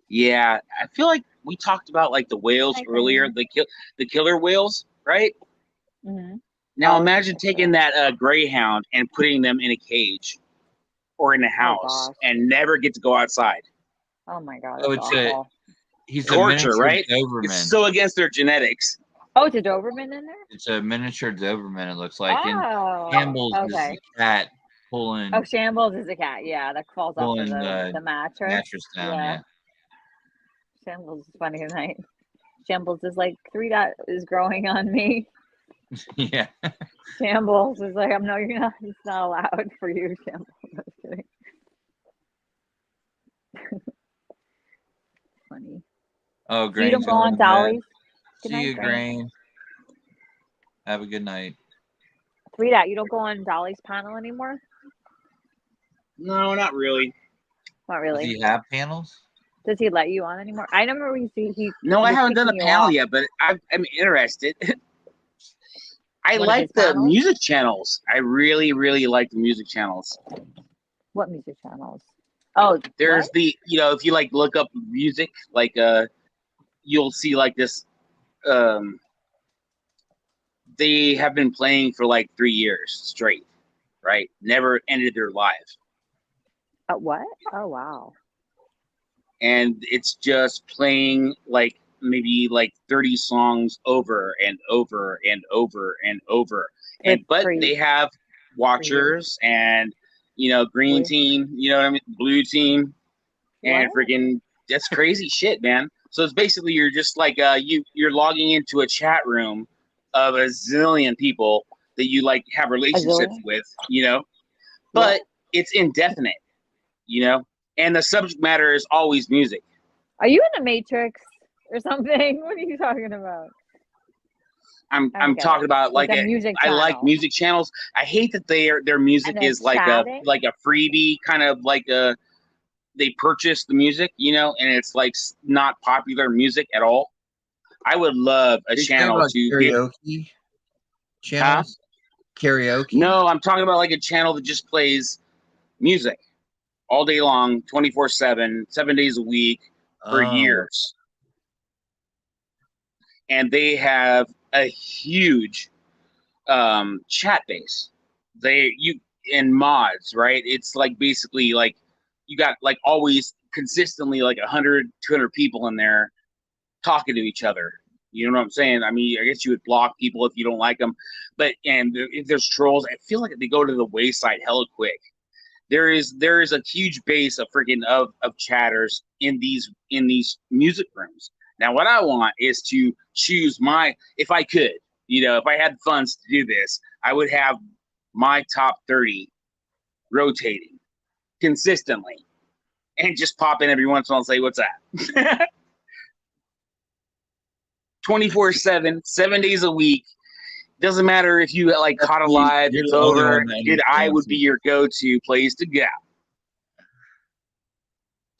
Yeah, I feel like we talked about like the whales earlier, the killer whales, right? Mm-hmm. Now imagine taking that greyhound and putting them in a cage or in a house and never get to go outside. Oh my god, Oh, that's awful. He's torture, a miniature right? Doberman. It's so against their genetics. Oh, it's a Doberman in there? It's a miniature Doberman, it looks like. Oh, and Campbell's is okay. the cat pulling. Oh, Shambles is a cat. Yeah, that falls off of Pulling the mattress. Mattress down, yeah. Shambles is funny tonight. Shambles is like 3 dot is growing on me. Yeah. Shambles is like, no, you're not. It's not allowed for you, Shambles. I'm just kidding. Funny. Oh, So you Grain's don't go going on to bed. Dolly's? Good See night, you, Grain. Grain. Have a good night. 3 dot, you don't go on Dolly's panel anymore? No, not really. Not really. Does he have panels? Does he let you on anymore? I remember he No, I was haven't done a kicking you panel off. yet, but I'm interested. I One of like his the panels? music channels. I really, really like the music channels. What music channels? Oh, There's what? the, if you like look up music, like you'll see like this. They have been playing for like 3 years straight, right? Never ended their lives. What? Oh, wow. And it's just playing like maybe like 30 songs over and over and over and over. But they have watchers and green team, you know what I mean, blue team, and freaking that's crazy shit, man. So it's basically you're just like you're logging into a chat room of a zillion people that you like have relationships with, but it's indefinite, and the subject matter is always music. Are you in the Matrix or something? What are you talking about? I'm talking about like I like music channels. I hate that their music is like a freebie kind of like they purchase the music, and it's like not popular music at all. I would love a channel to karaoke channels. Karaoke? No, I'm talking about like a channel that just plays music all day long, 24/7, 7 days a week for years. And they have a huge chat base. And mods, right? It's like basically like you got like always consistently like 100, 200 people in there talking to each other. You know what I'm saying? I mean, I guess you would block people if you don't like them, and if there's trolls, I feel like they go to the wayside hella quick. There is a huge base of freaking of chatters in these music rooms. Now, what I want is to choose if I could, if I had funds to do this, I would have my top 30 rotating consistently and just pop in every once in a while and say, what's that? 24/7, 7 days a week. Doesn't matter if you like caught a live, it's over. I would be your go-to place to go.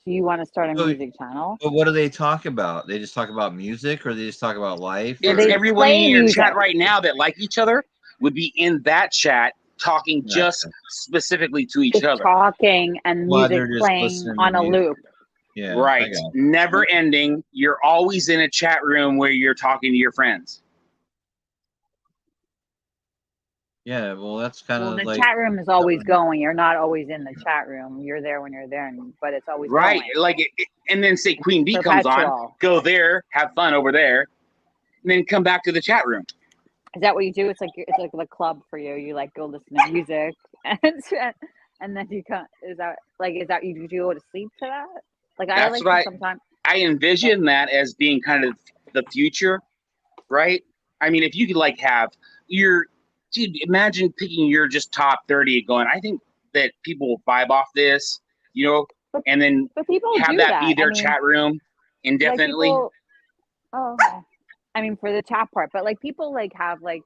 Do you want to start a music channel? But what do they talk about? They just talk about music, or they just talk about life? It's everyone in your chat right now that like each other would be in that chat talking just specifically to each other. Talking and music playing on a loop. Yeah, right. Never ending. You're always in a chat room where you're talking to your friends. Yeah, well, that's kind of the like chat room is always going. You're not always in the chat room. You're there when you're there, but it's always right. going. Like, and then say Queen Bee comes on, go there, have fun over there, and then come back to the chat room. Is that what you do? It's like the club for you. You like go listen to music, and then you come. Is that you go to sleep to that? Like That's I what sometimes. I envision that as being kind of the future, right? I mean, if you could like have dude, imagine picking your just top 30 and going, I think that people will vibe off this, and then but people have do that be their I mean, chat room indefinitely. Like okay. I mean, for the chat part, but like people like have like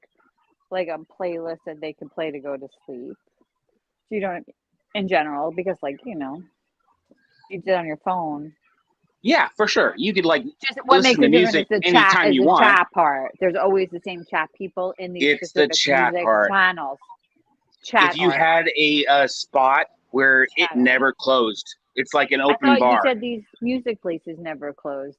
a playlist that they can play to go to sleep. So you don't, in general, because like you do it on your phone. Yeah, for sure. You could like Just what makes listen it to different is music the chat. anytime Is you the want. chat part? There's always the same chat people in these It's the specific chat music part. channels. Chat If you art. had a spot where it never closed, it's like an I open thought you bar. said these music places never closed.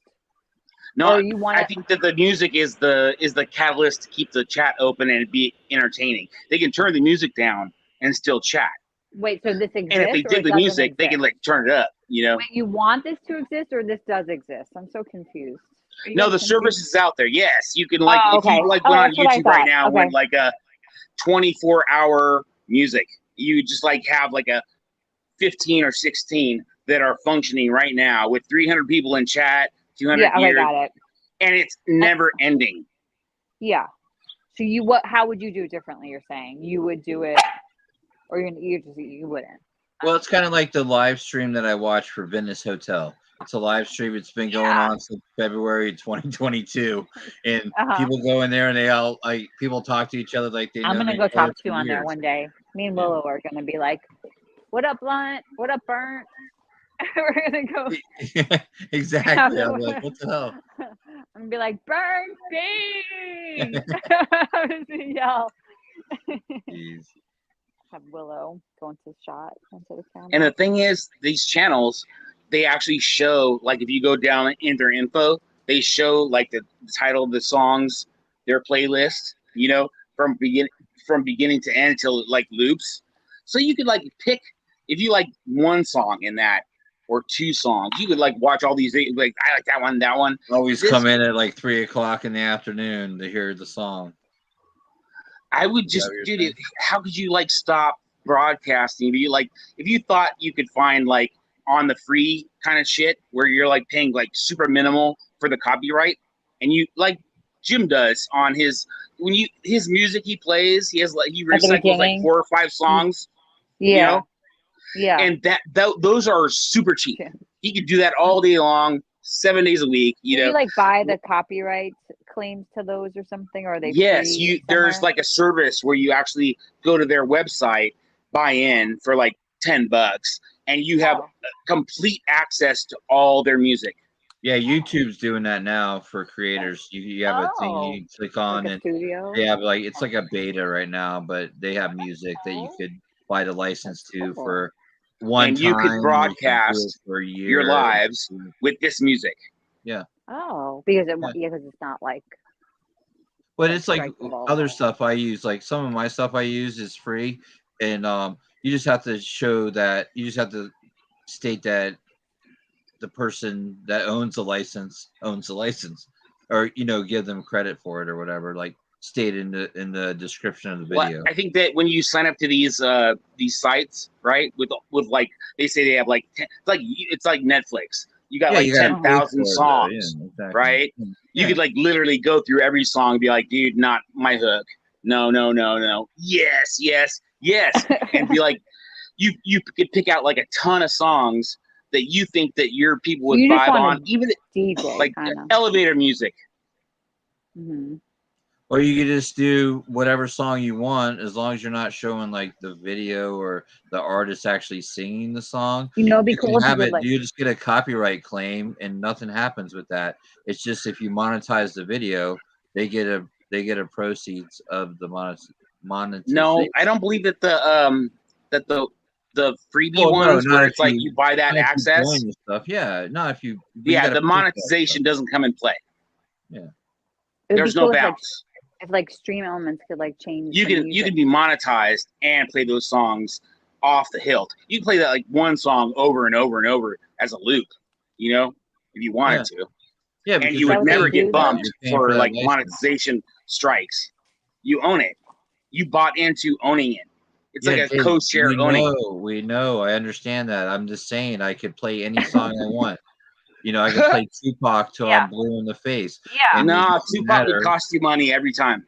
No, Or you want I think that the music is the catalyst to keep the chat open and be entertaining. They can turn the music down and still chat. Wait, so this exists And if they or dig it the doesn't music, they exist? can like turn it up, you know? Wait, you want this to exist or this does exist? I'm so confused. Are you No, guys the confused? service is out there. Yes, you can like Oh, if you okay. like Oh, went on that's what I YouTube right thought. now, Okay. went like a 24-hour music. You just like have like a 15 or 16 that are functioning right now with 300 people in chat, 200 Yeah, okay, here, got it. and it's never ending. Yeah. So how would you do it differently? You're saying you would do it, or you wouldn't. Well, it's kind of like the live stream that I watched for Venice Hotel. It's a live stream. It's been going on since February 2022, and people go in there and they all like people talk to each other like they I'm know gonna each go other talk to for you on there years. one day. Me and Willow are gonna be like, "What up, Blunt? What up, Burnt?" We're gonna go. Exactly. I'm like, what the hell? I'm gonna be like, "Burnt Bean!" I'm gonna yell. Have Willow go into the shot into the camera. And the thing is, these channels, they actually show, like if you go down in their info, they show like the title of the songs, their playlist, you know, from beginning to end until it like loops. So you could like pick, if you like one song in that or two songs, you could like watch all these, like I like that one. Always come in at like 3 o'clock in the afternoon to hear the song. I would just, dude, how could you like stop broadcasting? If you thought you could find like on the free kind of shit where you're like paying like super minimal for the copyright, and you like Jim does on his music he plays, he recycles like 4 or 5 songs. Yeah. You know? Yeah. And those are super cheap. He could do that all day long, 7 days a week. You know, you like buy the copyright claims to those or something, or are they? Yes, free there's somewhere? like a service where you actually go to their website, buy in for like $10, and you have complete access to all their music. Yeah, YouTube's doing that now for creators. You have a thing you can click on, like a and studio? they have like it's like a beta right now, but they have music that you could buy the license to for one And time. you could or broadcast do it for a year. your lives with this music. Yeah. Oh, because it's not like. But it's like strikeable. other stuff I use. Like some of my stuff I use is free, and you just have to show that you just have to state that the person that owns the license, or give them credit for it or whatever. Like state in the description of the video. Well, I think that when you sign up to these sites, right, with like they say they have like it's like Netflix. You got like 10,000 songs, right? You could like literally go through every song and be like, dude, not my hook. No. Yes. And be like, you could pick out like a ton of songs that you think that your people would vibe on, even DJ, like elevator music. Mm-hmm. Or you could just do whatever song you want, as long as you're not showing like the video or the artist actually singing the song. It'd be cool if you would, you just get a copyright claim, and nothing happens with that. It's just if you monetize the video, they get a proceeds of the monetization. No, I don't believe that the freebie ones where it's like you buy that access. Stuff. Yeah, not if you. Yeah, the monetization doesn't come in play. Yeah, there's no bounce. If like Stream Elements could like change, you can be monetized and play those songs off the hilt. You can play that like one song over and over and over as a loop, if you wanted to. Yeah, and you would never get bumped for like monetization strikes. You own it. You bought into owning it. It's like a co-share owning. We know. I understand that. I'm just saying I could play any song I want. I can play Tupac till I'm blue in the face. Yeah. No, Tupac would cost you money every time.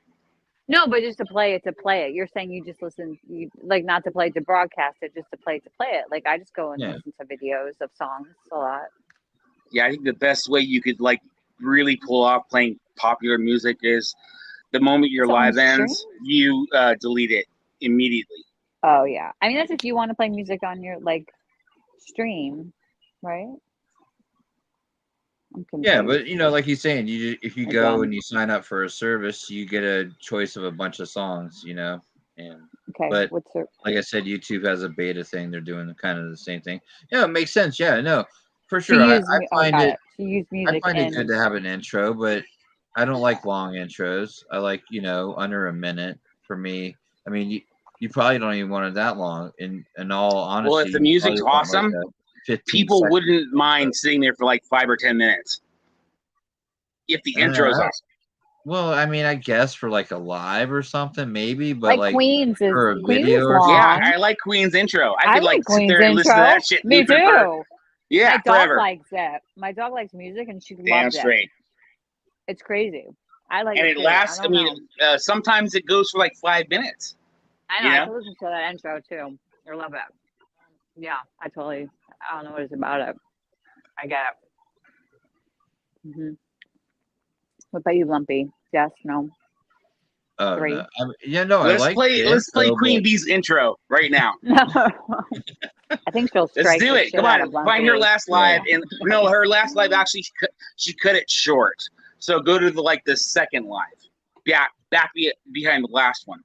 No, but just to play it. You're saying you just listen, you like not to play it to broadcast it, just to play it. Like I just go and listen to videos of songs a lot. Yeah, I think the best way you could like really pull off playing popular music is the moment your It's on live stream? ends, you delete it immediately. Oh yeah. I mean, that's if you want to play music on your like stream, right? I'm Yeah, confused. but you know, like he's saying, if you go Again. and you sign up for a service, you get a choice of a bunch of songs, you know. And Okay, but what's the like I said, YouTube has a beta thing. They're doing kind of the same thing. Yeah, it makes sense. Yeah, no, for to sure. I, use I me? Oh, find got it it. To use I music find it good in. to have an intro, but I don't like long intros. I like, you know, under a minute for me. I mean, you probably don't even want it that long. In all Well, honesty, if the you music's probably want like awesome, a 15 people second wouldn't mind sitting there for like 5 or 10 minutes if the intro is awesome. Well, I mean, I guess for like a live or something, maybe, but Like like Queen's is for a Queen's video or long. Yeah, something. I like Queen's intro. I I could like like sit Queen's there and listen to intro. that shit. Me looping too. for yeah, My dog forever. likes it. My dog likes music and she Damn loves it. straight. It's crazy. I like And it it too. lasts. I I don't know. mean, sometimes it goes for like 5 minutes. I know. You I know? can listen to that intro too. I love it. Yeah, I don't know what it's about it. I get it. What about you, Lumpy? Yes, no, Oh 3. no, yeah, no, I Let's like play. the Let's play intro, Queen but Bee's intro right now. I think she'll Let's strike do the it. shit Come out on. of Find her Lumpy. last live, and no, her last live actually she cut it short. So go to the second live. Back behind the last one.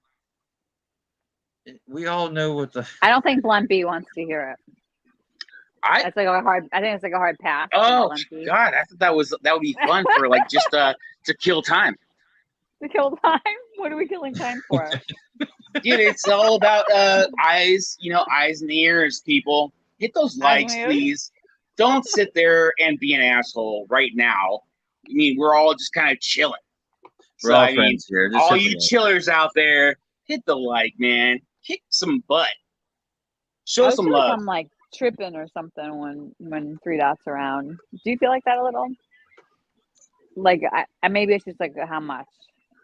we all know what the. I don't think Lumpy wants to hear it. I think it's like a hard pass. Oh Lumpy. God, I thought that would be fun for like just to kill time. To kill time? What are we killing time for? Dude, it's all about eyes, eyes and ears, people. Hit those likes, please. Don't sit there and be an asshole right now. I mean, we're all just kind of chilling. We're all friends here. Just all hit the you like. chillers out there, hit the like, man. Kick some butt. Show some love. I'm like tripping or something when 3 dots around. Do you feel like that a little? Like I maybe it's just like how much,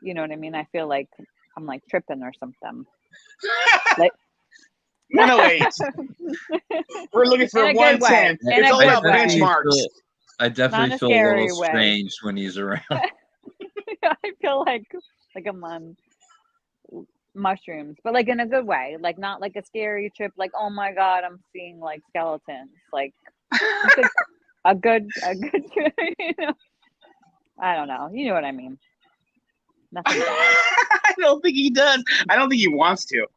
you know what I mean? I feel like I'm like tripping or something. Like 108. We're looking for 110. It's all about benchmarks. I definitely feel a little strange when he's around. I feel like I'm on mushrooms, but like in a good way, like not like a scary trip, like oh my god, I'm seeing like skeletons, like a good you know. I don't know, you know what I mean. Nothing bad. I don't think he does. I don't think he wants to.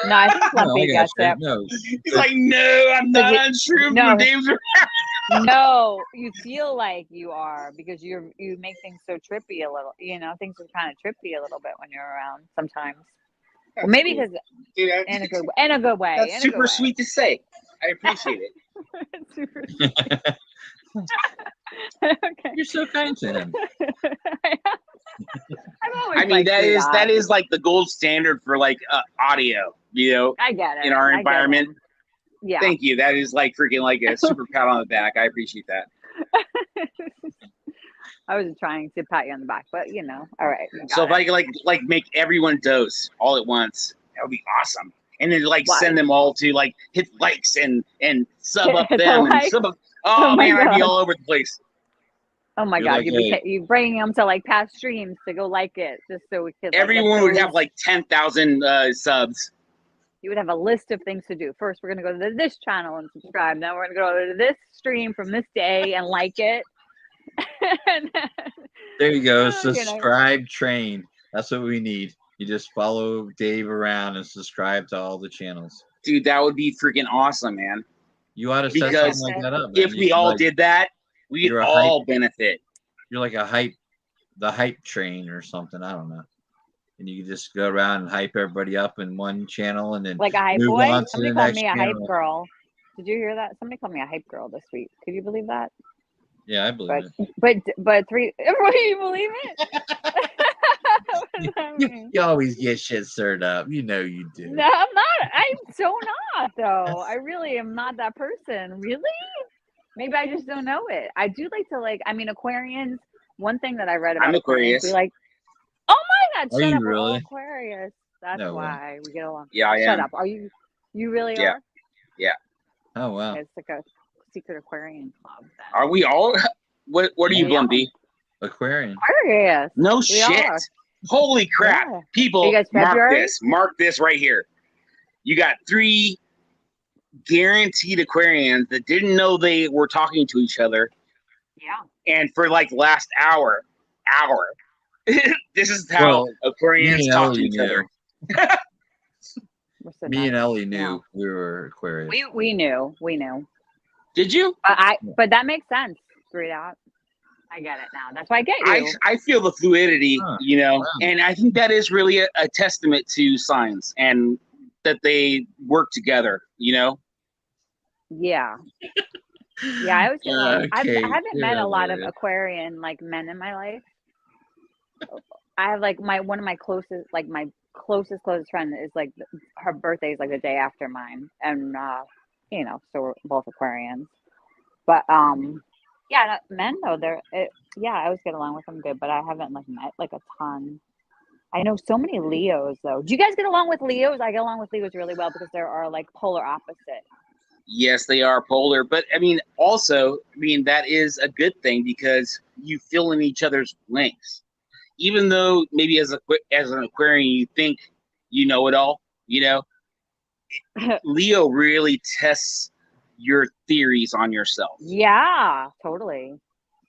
No, I think Lumpy gets it. No. He's like, no, I'm not on shrooms when Dave's around. No, you feel like you are because you make things so trippy a little. You know, things are kind of trippy a little bit when you're around sometimes. Well, maybe because in a good way. That's super sweet to say. I appreciate it. Super sweet. Okay. You're so kind to him. I mean, that is like the gold standard for like audio, you know. I get it. In our environment. Yeah. Thank you. That is like freaking like a super pat on the back. I appreciate that. I wasn't trying to pat you on the back, but you know, all right. So if I could like make everyone dose all at once, that would be awesome. And then like send them all to like hit likes and sub up them and sub up. Oh man, I'd be all over the place. Oh my god, you bringing them to like past streams to go like it just so we could. Everyone would have like 10,000 subs. You would have a list of things to do. First, we're gonna go to this channel and subscribe. Now we're gonna go to this stream from this day and like it. There you go. Subscribe train. That's what we need. You just follow Dave around and subscribe to all the channels. Dude, that would be freaking awesome, man. You ought to set something like that up. If we all did that, we'd all benefit. You're like the hype train or something. I don't know. And you can just go around and hype everybody up in one channel and then like a hype move boy. on to Somebody the called next me a hype channel. girl. Did you hear that? Somebody called me a hype girl this week. Could you believe that? Yeah, I believe it. But 3. What, do you believe it? You always get shit stirred up. You know you do. No, I'm not. I'm so not though. I really am not that person. Really? Maybe I just don't know it. I do like to I mean, Aquarians. One thing that I read about I'm Aquarius. We like. Oh my God! Are Shut you up. We're all really? Aquarius. That's No way. why we get along. Yeah, I am. Shut up. Are you? You really are? Yeah. Oh wow. It's like a secret Aquarian club. Then. Are we all? What are you, Yeah. Blumpy? Aquarian. Aquarius. No We shit. are. Holy crap. Yeah. Are People, you guys February? Mark this right here. You got 3 guaranteed Aquarians that didn't know they were talking to each other. Yeah. And for like the last hour, this is how Well, Aquarians me and talk to Ellie each knew. other. We're so Me and nice. Ellie knew Yeah. we were Aquarius. We knew. Did you? But that makes sense. Through that, I get it now. That's why I get you. I feel the fluidity, Huh, you know, wow. and I think that is really a testament to signs and that they work together, you know? Yeah. Yeah, I was gonna. I Kate, haven't you're met a lot of hilarious. Aquarian like men in my life. I have like one of my closest friend is like her birthday is like the day after mine, and you know, so we're both Aquarians. But yeah, men though yeah, I always get along with them good, but I haven't like met like a ton. I know so many Leos though. Do you guys get along with Leos? I get along with Leos really well because there are like polar opposite. Yes, they are polar, but I mean, also, that is a good thing because you fill in each other's blanks. Even though maybe as an Aquarian you think you know it all, you know, Leo really tests your theories on yourself. Yeah, totally.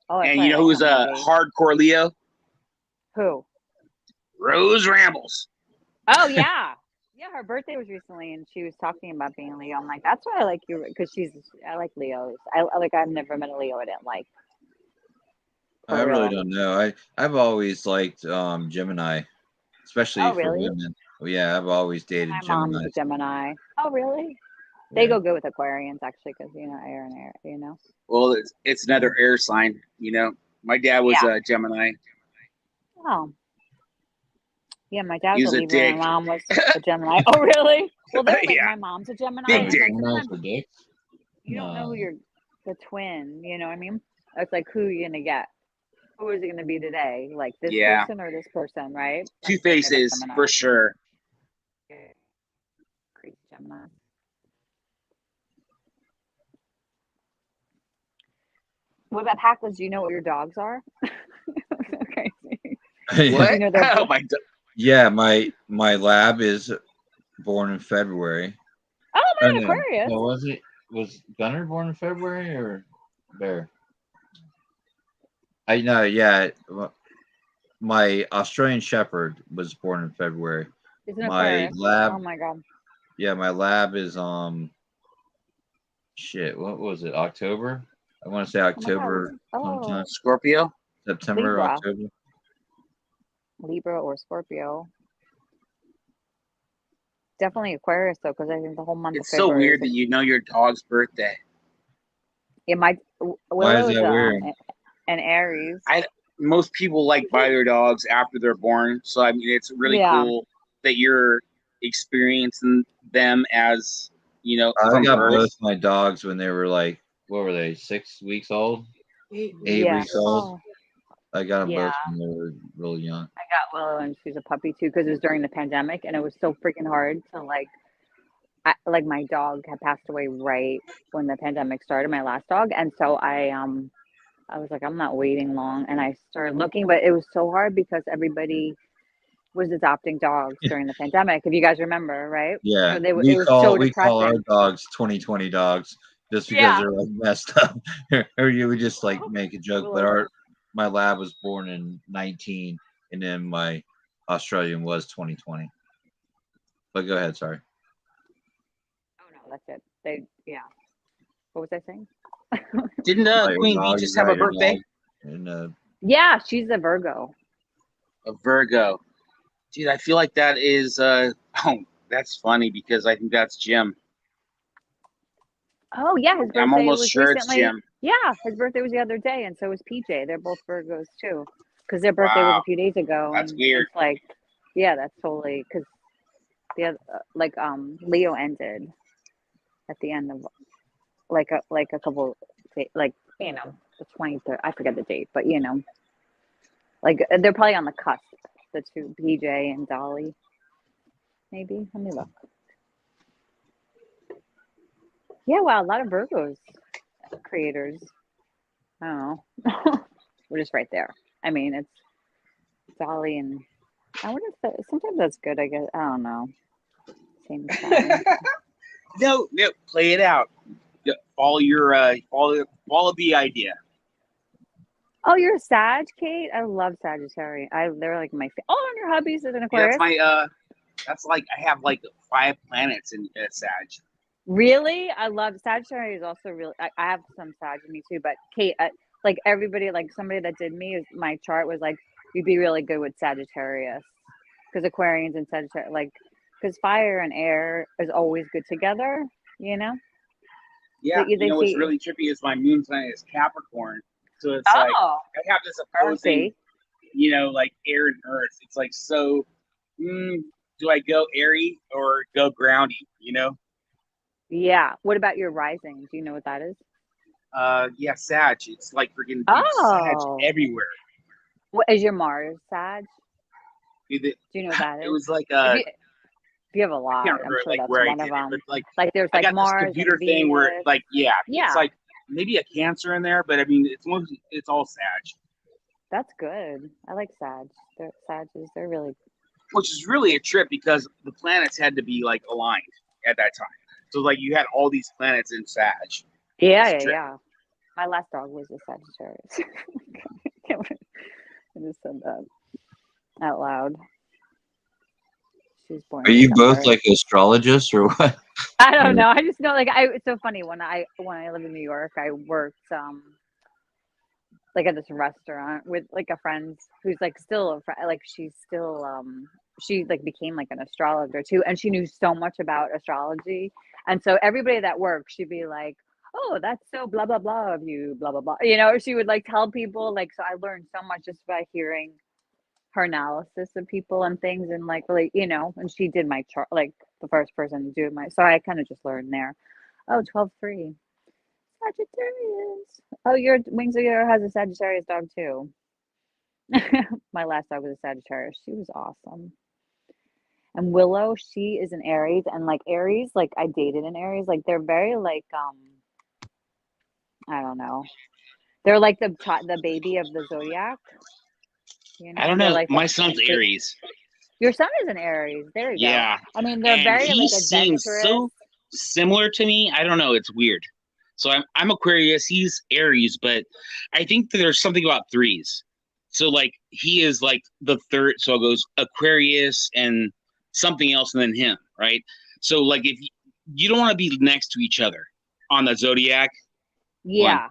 Oh, and you know who's a hardcore Leo? Who? Rose Rambles. Oh yeah. Yeah, her birthday was recently, and she was talking about being Leo. I'm like, that's why I like you, because I like Leos. I've never met a Leo I didn't like. I really don't know. I've always liked Gemini, especially for really? women. Well, yeah, I've always dated My Gemini. mom's a Gemini. Oh, really? They go good with Aquarians, actually, because, you know, air and air, you know? Well, it's another air sign, you know. My dad was a Gemini. Oh. Yeah, my dad He was was a a Libra, and dick. my mom was a Gemini. Oh, really? Well, they're like, Yeah. my mom's a Gemini. Big And dick. like, Geminis sometimes are dicks? you don't know No. who the twin, you know what I mean? It's like, who you going to get? Who is it going to be today? Like this Yeah. person or this person, right? Two faces for sure. Crazy Gemini. What about Packers? Do you know what your dogs are? Okay. What? You know their Oh my God. Yeah, my lab is born in February. Oh, my no. Aquarius. No, was Gunner born in February or Bear? I know, yeah. My Australian Shepherd was born in February. It's an My Aquarius. lab. Oh my God. Yeah, my lab is shit. What was it? October? I want to say October. Sometime. Scorpio. September, Libra. October. Libra or Scorpio. Definitely Aquarius though, because I think the whole month It's of so February. weird that you know your dog's birthday. It might. Why is Willow's that weird? an Aries. Most people like buy their dogs after they're born, so I mean it's really cool that you're experiencing them as, you know, I from got birth. both my dogs when they were like, what were they? 6 weeks old? 8 weeks old. I got them both when they were really young. I got Willow and she's a puppy too, because it was during the pandemic and it was so freaking hard to like my dog had passed away right when the pandemic started, my last dog, and so I was like, I'm not waiting long, and I started looking, but it was so hard because everybody was adopting dogs during the pandemic, if you guys remember, right? Yeah, So it we was call so our depressing. dogs 2020 dogs just because they're like messed up. Or you would just like make a joke, but my lab was born in 19, and then my Australian was 2020. But go ahead, sorry. Oh no, that's it. What was I saying? Didn't Queen Bee just have a birthday? Yeah, she's a Virgo. A Virgo. Dude, I feel like that is that's funny because I think that's Jim. Oh yeah, his birthday I'm almost was sure recently. it's Jim. Yeah, his birthday was the other day, and so was PJ. They're both Virgos too, because their birthday was a few days ago. That's and weird. It's like, yeah, that's totally because the other, Leo ended at the end of like a couple like, you know, the 23rd. I forget the date, but you know, like they're probably on the cusp. The two, PJ and Dolly. Maybe. Let me look. Yeah, wow, a lot of Virgos creators. I don't know. We're just right there. I mean, it's Dolly and I wonder if sometimes that's good. I guess I don't know. Same sign. No, play it out. Follow the idea. Oh, you're a Sag, Kate? I love Sagittarius. They're like my oh, and your hubby's is an Aquarius. Yeah, that's my that's like I have like 5 planets in Sag. Really? I love Sagittarius. Is also really. I have some Sag in me too. But Kate, like everybody, like somebody that did me, my chart was like, you'd be really good with Sagittarius, because Aquarians and Sagittarius, like, because fire and air is always good together. You know. Yeah. What's really trippy is my moon planet is Capricorn, so it's like I have this opposing, like air and earth. It's like so. Do I go airy or go groundy? Yeah. What about your rising? Do you know what that is? Yeah, Sag. It's like freaking Sag everywhere. What is your Mars Sag? Do you know what that is? It was like if you have a lot, I can't remember I'm sure that's where one I of did them. it, but like there's I like got Mars this computer and thing where Venus. it's like maybe a Cancer in there, but I mean it's all Sag. That's good. I like Sag. They're really. Which is really a trip because the planets had to be like aligned at that time. So like you had all these planets in Sag. Yeah. My last dog was a Sagittarius. I just said that out loud. She's born. Are you both like astrologists or what? I don't know. I just know it's so funny when I lived in New York, I worked like at this restaurant with like a friend who's like still a friend, like she's still she like became like an astrologer too, and she knew so much about astrology, and so everybody that worked, she'd be like, oh, that's so blah blah blah of you, blah blah blah, she would like tell people, like, so I learned so much just by hearing her analysis of people and things, and like really, and she did my chart, like the first person to do my, so I kind of just learned there. Oh, 12-3 Sagittarius. Oh, your Wings of Your has a Sagittarius dog too. My last dog was a Sagittarius. She was awesome. And Willow, she is an Aries, and like Aries, like I dated an Aries, like they're very like I don't know, they're like the baby of the zodiac. I don't know. Like my son's Aries. Your son is an Aries. There you go. Yeah. I mean, they're very he like seems adventurous. so similar to me. I don't know. It's weird. So I'm Aquarius. He's Aries, but I think that there's something about threes. So like he is like the third. So it goes Aquarius and something else, and then him, right? So like if you don't want to be next to each other on the zodiac. Yeah.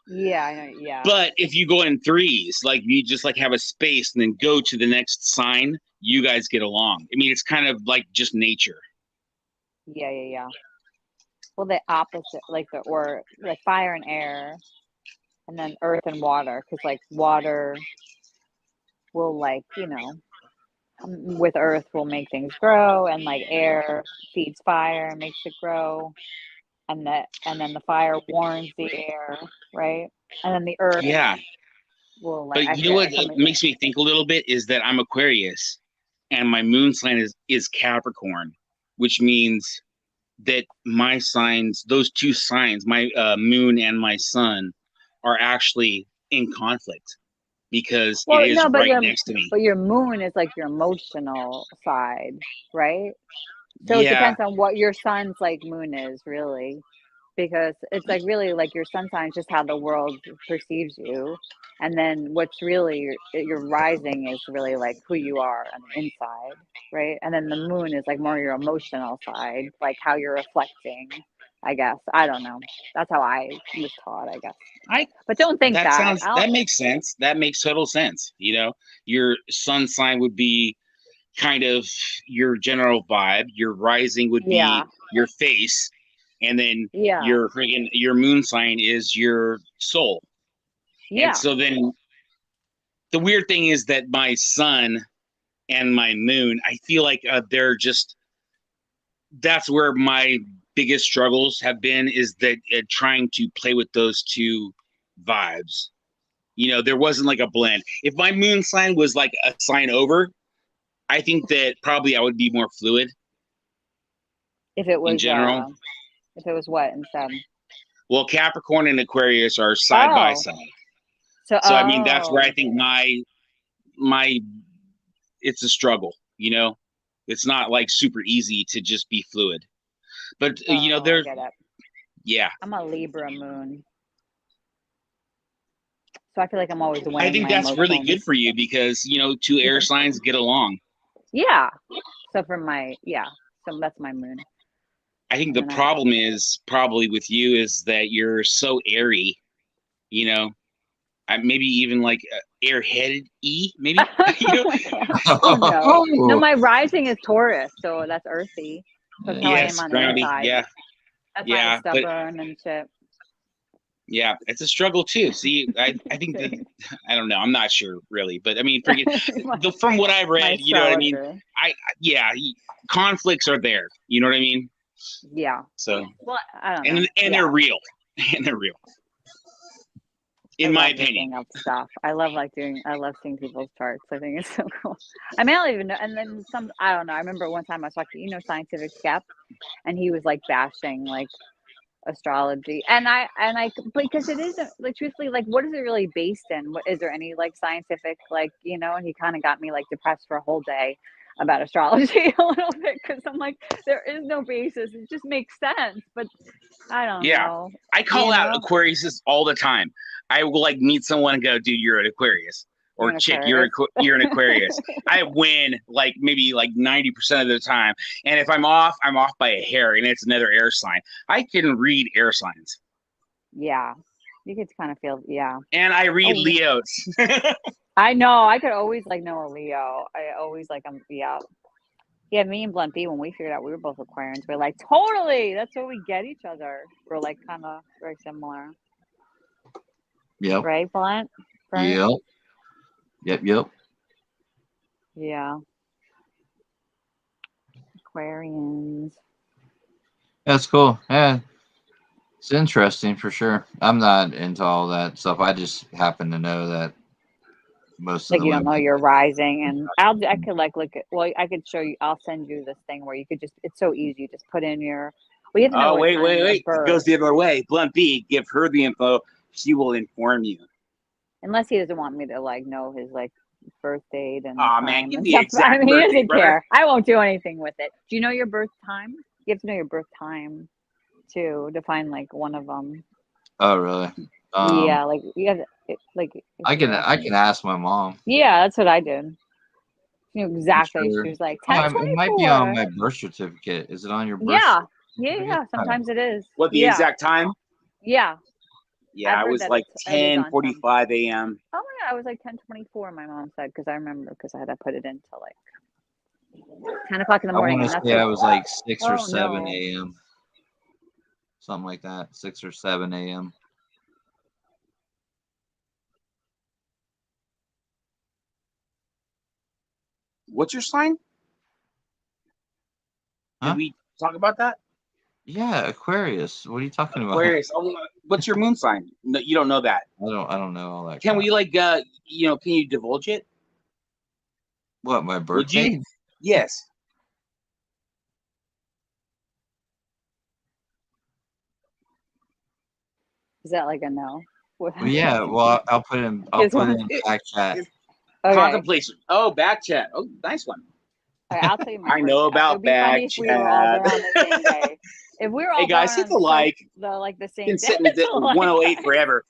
Yeah, I know. Yeah. But if you go in threes, like you just like have a space and then go to the next sign, you guys get along. I mean, it's kind of like just nature. Yeah. Well, the opposite, like like fire and air, and then earth and water, because like water will like, with earth will make things grow, and like air feeds fire and makes it grow. And then the fire warms the air, right? And then the earth. Yeah. Will like. But you know what makes me think a little bit is that I'm Aquarius, and my moon sign is Capricorn, which means that my signs, those two signs, my moon and my sun, are actually in conflict because it is right next to me. But your moon is like your emotional side, right? So it depends on what your sun's like moon is, really, because it's like really like your sun sign is just how the world perceives you, and then what's really your rising is really like who you are on the inside, right? And then the moon is like more your emotional side, like how you're reflecting, I guess. I don't know. That's how I was taught, I guess. But don't think that. That makes sense. That makes total sense. Your sun sign would be kind of your general vibe. Your rising would be your face, and then your moon sign is your soul. Yeah. And so then the weird thing is that my sun and my moon, I feel like that's where my biggest struggles have been, is that trying to play with those two vibes. There wasn't like a blend. If my moon sign was like a sign over, I think that probably I would be more fluid. If it was in general. If it was what instead? Well, Capricorn and Aquarius are side by side. So I mean, that's where I think my it's a struggle. You know, it's not like super easy to just be fluid. But you know, there's yeah. I'm a Libra moon, so I feel like I'm always winning. I think that's really good for you because you know, two air signs get along. Yeah. So so that's my moon. I think the problem is probably with you is that you're so airy, you know. Maybe even like airheaded maybe. You know? Oh, no. No, my rising is Taurus, so that's earthy. That's how I am on the inside. Yeah. That's why I'm stubborn and shit. Yeah, it's a struggle too. See, I think that I don't know. I'm not sure really, but I mean, from what I've read, you know what I mean. Conflicts are there. You know what I mean? Yeah. So. Well, I don't know. And they're real. And they're real. In my opinion. Stuff. I love seeing people's charts. I think it's so cool. I mean, I don't even know. And then I don't know. I remember one time I was talking, Scientific Skep, and he was like bashing like astrology, and I because it isn't like truthfully like what is it really based in? What is there any like scientific like and he kind of got me like depressed for a whole day about astrology a little bit because I'm like there is no basis. It just makes sense, but I don't know. I call out Aquariuses all the time. I will like meet someone and go, dude, you're an Aquarius. Or chick, you're an Aquarius. I win like maybe like 90% of the time. And if I'm off by a hair and it's another air sign. I can read air signs. Yeah. You could kind of feel, yeah. And I read Leos. I know. I could always like know a Leo. I always like, yeah. Yeah, me and Blunt B, when we figured out we were both Aquarians, we're like, totally. That's where we get each other. We're like kind of very similar. Yep. Right, Blunt? Yep. Yep. Yeah. Aquarians. That's cool. Yeah. It's interesting for sure. I'm not into all that stuff. I just happen to know that most of the you don't know you're rising, and I could like look at. Well, I could show you. I'll send you this thing where you could just. It's so easy. You just put in your. Well, you have to know wait. It goes the other way. Blunt B, give her the info. She will inform you. Unless he doesn't want me to like know his like birth date and. Oh man, give me the exact. I mean, he doesn't care. I won't do anything with it. Do you know your birth time? You have to know your birth time, to find like one of them. Oh really? Yeah, like you have like. I can ask my mom. Yeah, that's what I did. You know exactly. Sure. She was like, it might be on my birth certificate. Is it on your birth? Yeah. Sometimes it is. What the exact time? Yeah. Yeah, I was like 10:45 a.m. Oh my god, I was like 10:24. My mom said because I remember because I had to put it into like 10 o'clock in the morning. I want to say I was like 6 or 7 a.m. Something like that, 6 or 7 a.m. What's your sign? Did we talk about that? Yeah, Aquarius. What are you talking about? Aquarius. Oh, what's your moon sign? No, you don't know that. I don't know all that. Can we like can you divulge it? What, my birthday? Yes. Is that like a no? Well, yeah. Well, I'll put it in back chat. Okay. Contemplation. Oh, back chat. Oh, nice one. All right, I'll tell you. I know about back chat. If we were all hey guys, hit the like. The same. Been sitting at 108 forever.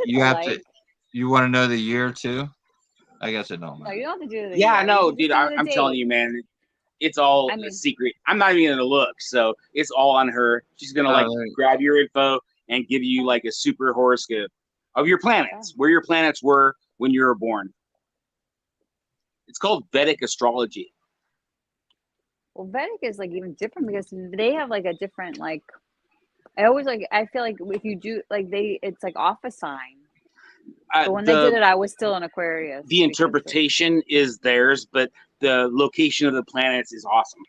You have to. You want to know the year too? I guess it don't matter. No, you don't have to do the. Yeah, no, dude. I'm telling you, man. It's all a secret. I'm not even gonna look, so it's all on her. She's gonna grab your info and give you like a super horoscope of your planets, where your planets were when you were born. It's called Vedic astrology. Well, Vedic is like even different because they have like a different like. I feel like if you do like it's like off a sign. But when they did it, I was still in Aquarius. The interpretation is theirs, but the location of the planets is awesome.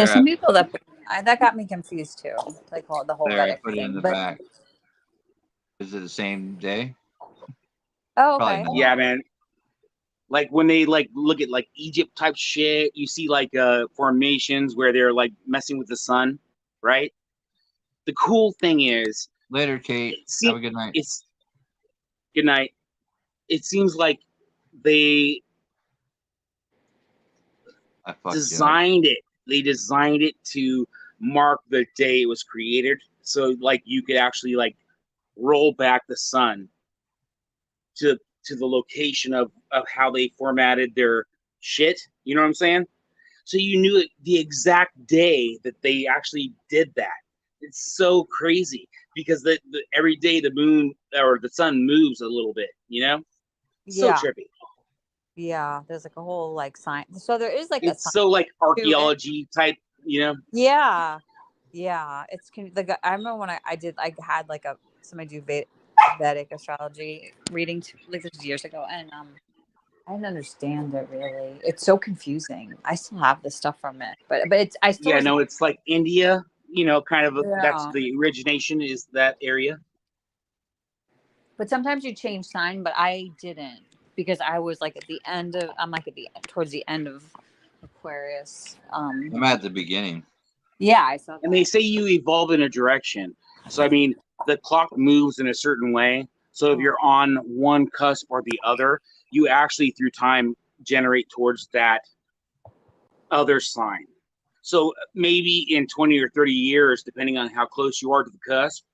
Some people that got me confused too. Like the whole Vedic put it in the back. Is it the same day? Oh, okay. Yeah, man. Like when they like look at like Egypt type shit, you see like formations where they're like messing with the sun, right? The cool thing is Later, Kate. Have a good night. Good night. It seems like they designed it. They designed it to mark the day it was created. So like you could actually like roll back the sun to the location of how they formatted their shit. You know what I'm saying? So you knew it, the exact day that they actually did that. It's so crazy because every day the moon or the sun moves a little bit, you know? So Yeah. trippy. Yeah, there's like a whole like science. So there is like It's a so like to it. archaeology type, you know? Yeah, yeah. It's I remember when I had like somebody do Vedic astrology reading like this was years ago, and I didn't understand it really. It's so confusing. I still have the stuff from it, but it's I still It's like India, you know, kind of that's Yeah. the origination is that area. But sometimes you change sign, but I didn't because I was like at the end of towards the end of Aquarius. I'm at the beginning. Yeah, I saw that. And they say you evolve in a direction. So I mean, the clock moves in a certain way. So if you're on one cusp or the other, you actually through time generate towards that other sign. So maybe in 20 or 30 years, depending on how close you are to the cusp,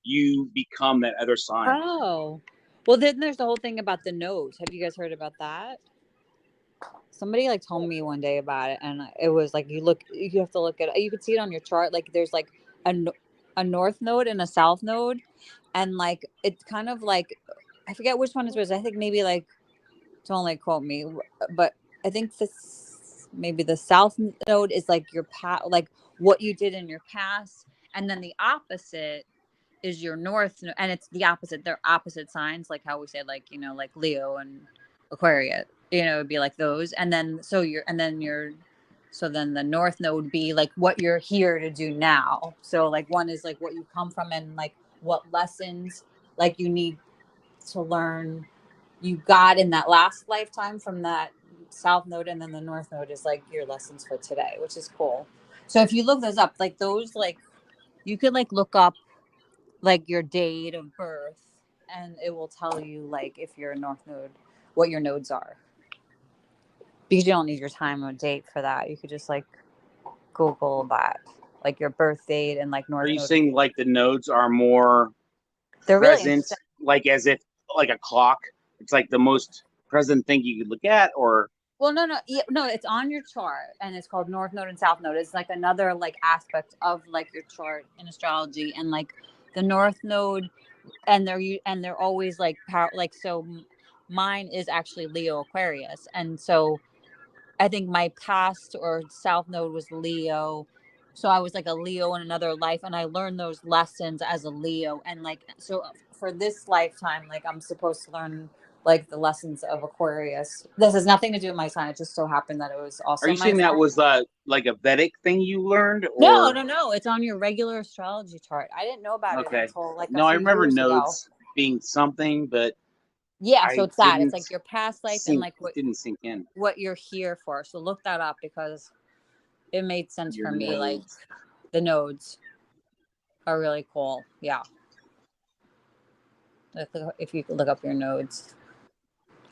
you become that other sign. Oh, well, then there's the whole thing about the nodes. Have you guys heard about that? Somebody like told me one day about it, and it was like you have to look at it. You could see it on your chart. Like there's like a north node and a south node, and like it's kind of like I forget which one it was. I think maybe like don't like quote me, but I think this maybe the south node is like your past, like what you did in your past, and then the opposite is your north, and it's the opposite. They're opposite signs, like how we say, like like Leo and Aquarius. It'd be like those, and then so then the north node would be like what you're here to do now. So like one is like what you come from and like what lessons like you need to learn you got in that last lifetime from that south node, and then the north node is like your lessons for today, which is cool. So if you look those up, like those, like you could like look up like your date of birth, and it will tell you like if you're a north node, what your nodes are. Because you don't need your time or date for that. You could just like Google that, like your birth date and like north. Are you node. saying like the nodes are more They're present, really like as if like a clock? It's like the most present thing you could look at, or well, no, it's on your chart, and it's called north node and south node. It's like another like aspect of like your chart in astrology, and like the north node, and they're always like so. Mine is actually Leo Aquarius, and so I think my past or south node was Leo. So I was like a Leo in another life, and I learned those lessons as a Leo. And like, so for this lifetime, like I'm supposed to learn like the lessons of Aquarius. This has nothing to do with my sign. It just so happened that it was also are you my saying that sign. was like a Vedic thing you learned? Or No. It's on your regular astrology chart. I didn't know about it until like a I few remember years nodes being something, but yeah, so it's that. It's didn't like your past life sink, and like what didn't sink in. what you're here for. So look that up because it made sense for me. Like the nodes are really cool. Yeah. If you could look up your nodes,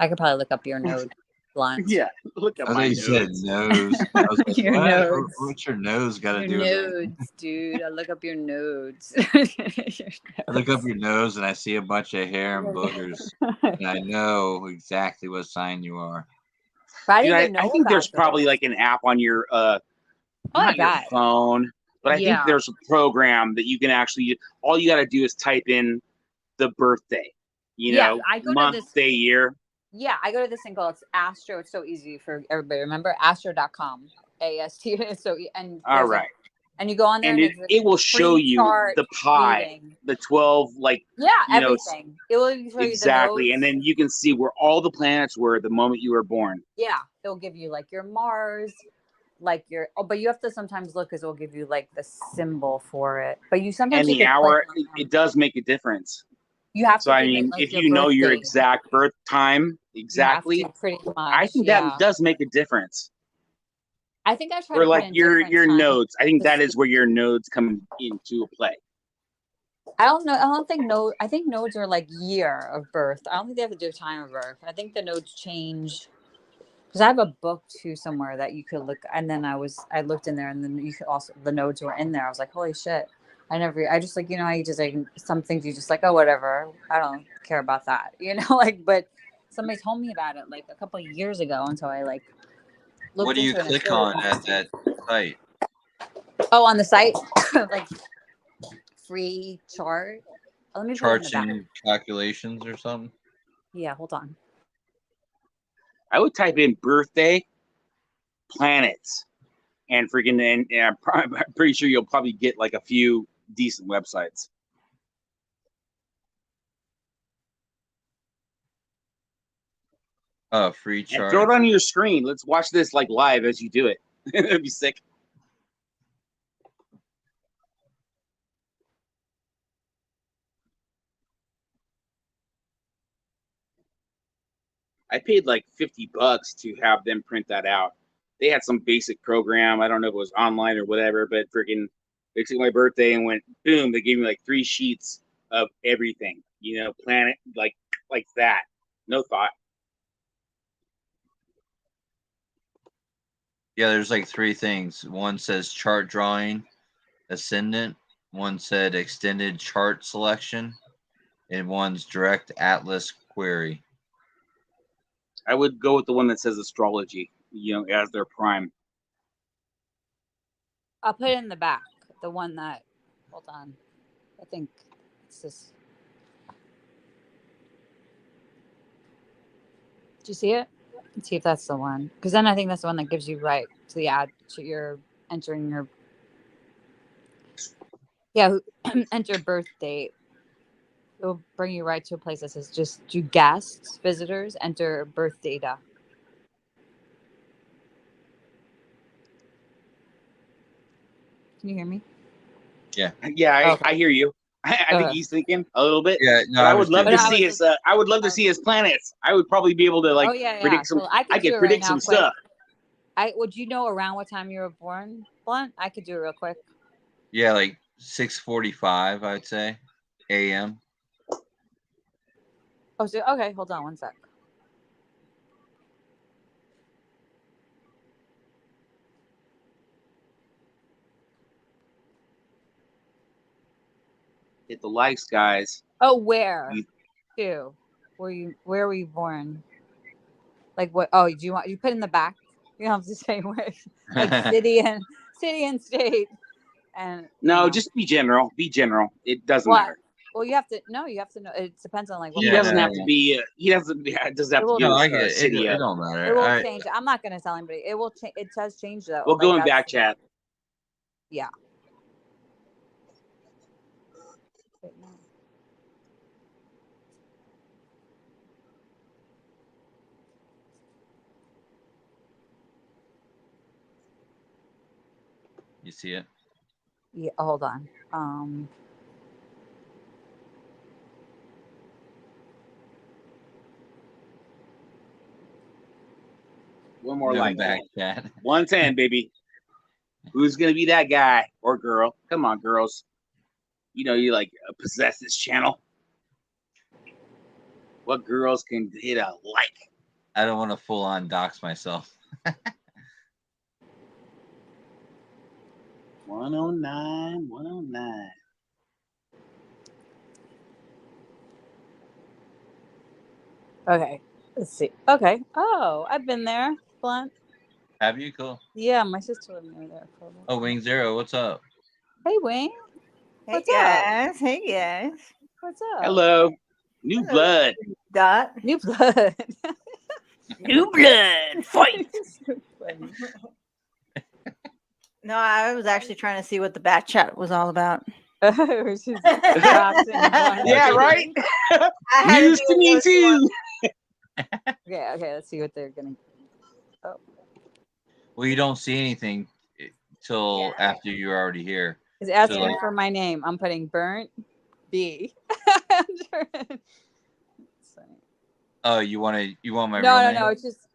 I could probably look up your node blunt. Yeah, look up I my think you said nodes. nose. I was like, Your what? nodes. What's your nose got to Your do with it? nodes, dude. I look up your nodes. I look up your nose and I see a bunch of hair and boogers, and I know exactly what sign you are. But I Dude, didn't even know I think there's about probably those. like an app on your not your bet. phone, but I think Yeah. there's a program that you can actually. All you got to do is type in the birthday, Yeah, I go to month, this- day, year. Yeah, I go to this thing called Astro. It's so easy for everybody. Remember astro.com. AST. So and All right. And you go on there And and it will show you the pie, reading. the 12, like everything. It will show exactly, you the and nodes. then you can see where all the planets were the moment you were born. Yeah, it'll give you like your Mars, like your but you have to sometimes look because it'll give you like the symbol for it. But you sometimes And you the can hour, click on it does make a difference. You have So to I give it, mean, like, if your you know your birthday. exact birth time exactly, You have to, pretty much. I think yeah. that does make a difference. I think I try Or to like put in your different times. nodes. I think that is where your nodes come into play. I don't know. I don't think I think nodes are like year of birth. I don't think they have to do time of birth. I think the nodes change because I have a book too somewhere that you could look. And then I looked in there, and then you could also the nodes were in there. I was like, holy shit! I just like how you just like some things you just like, oh whatever. I don't care about that, like. But somebody told me about it like a couple of years ago, and so I like looked What do you into it. And it's click really on at that site? Oh, on the site, like free chart. Let me put it in the Charts back. and calculations or something? Yeah, hold on. I would type in birthday, planets, and freaking, and I'm pretty sure you'll probably get like a few decent websites. Oh, free And chart. throw it on your screen. Let's watch this like live as you do it. It'd be sick. I paid like $50 to have them print that out. They had some basic program. I don't know if it was online or whatever, but freaking they took my birthday and went boom. They gave me like 3 sheets of everything, planet like that. No thought. Yeah, there's like 3 things. One says chart drawing, ascendant. One said extended chart selection, and one's direct atlas query. I would go with the one that says astrology, as their prime. I'll put it in the back. The one that, hold on. I think it's this. Did you see it? Let's see if that's the one. Because then I think that's the one that gives you right to the ad to your entering your. Yeah, enter birth date. It'll bring you right to a place that says just do guests, visitors, enter birth data. Can you hear me? Yeah. Yeah, I hear you. I think he's thinking a little bit. Yeah, no, but I would love to I see his. I would love to see his planets. I would probably be able to like predict some. Well, I could do it predict right some now, quick. stuff. Would you know around what time you were born, Blunt? I could do it real quick. Yeah, like 6:45, I'd say, a.m. Oh, so okay, hold on one sec. Hit the likes, guys. Oh, where? Where were you born? Like what? Oh, do you put in the back? You don't have to say where, like city and state. And no, just be general. Be general. It doesn't matter. Well, you have to know. It depends on like. He doesn't have to be. He doesn't. It doesn't have to be. No, I get it. City It don't matter. It will change. I'm not going to tell anybody. It will. It does change though. We'll go in back chat. Yeah. You see it? Yeah. Hold on. One more like back chat. 110, baby. Who's gonna be that guy or girl? Come on, girls. You like possess this channel. What girls can hit a like? I don't want to full on dox myself. 109. Okay. Let's see. Okay. Oh, I've been there, Blunt. Have you? Cool. Yeah, my sister lived near there. Oh, Wing Zero, what's up? Hey, Wing. What's guys. Hey guys. What's up? Hello. New blood. New blood. New blood. Fight. No, I was actually trying to see what the back chat was all about. Yeah, right. News to me too. Okay. Let's see what they're gonna. Oh. Well, you don't see anything till after you're already here. It's asking for my name. I'm putting burnt B. Oh, you want my real name? No. It's just.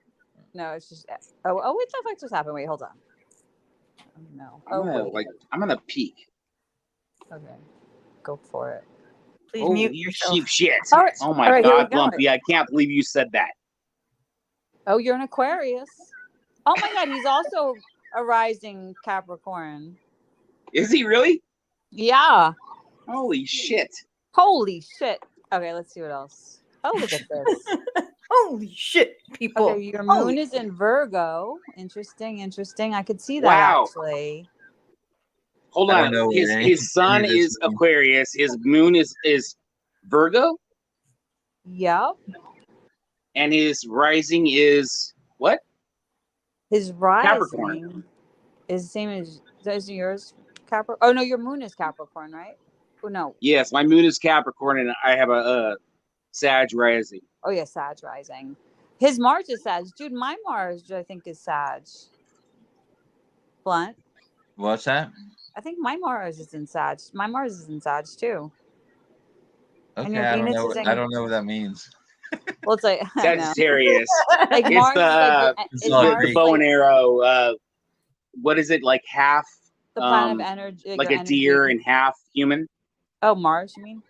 Oh, what the fuck just happened? Wait, hold on. Oh, no. I'm gonna peek. Okay. Go for it. Please Oh, mute you yourself. cheap shit. All right, Oh my all right, here we God, go. Lumpy, I can't believe you said that. Oh, you're an Aquarius. Oh my God, he's also a rising Capricorn. Is he really? Yeah. Holy shit. Holy shit. Okay, let's see what else. Oh, look at this. Holy shit, people. Okay, your Holy moon is in Virgo. Interesting. I could see that Wow. actually. Hold I on. don't know what any His sun of this is means. Aquarius. His moon is Virgo, Yep. and his rising is what? His rising Capricorn. is the same as yours, Capricorn. Oh no, your moon is Capricorn, right? Oh no. Yes, my moon is Capricorn, and I have a Sag rising. Oh yeah, Sag rising. His Mars is Sag. Dude, my Mars I think is Sag. Blunt. What's that? I think my Mars is in Sag. My Mars is in Sag too. And Okay, your I don't Venus know. is in. I don't know what that means. Well, it's like I know. Sagittarius. Like It's Mars the is Mars the bow and arrow. What is it, like half the planet of energy, like your a deer energy. and half human? Oh, Mars, you mean?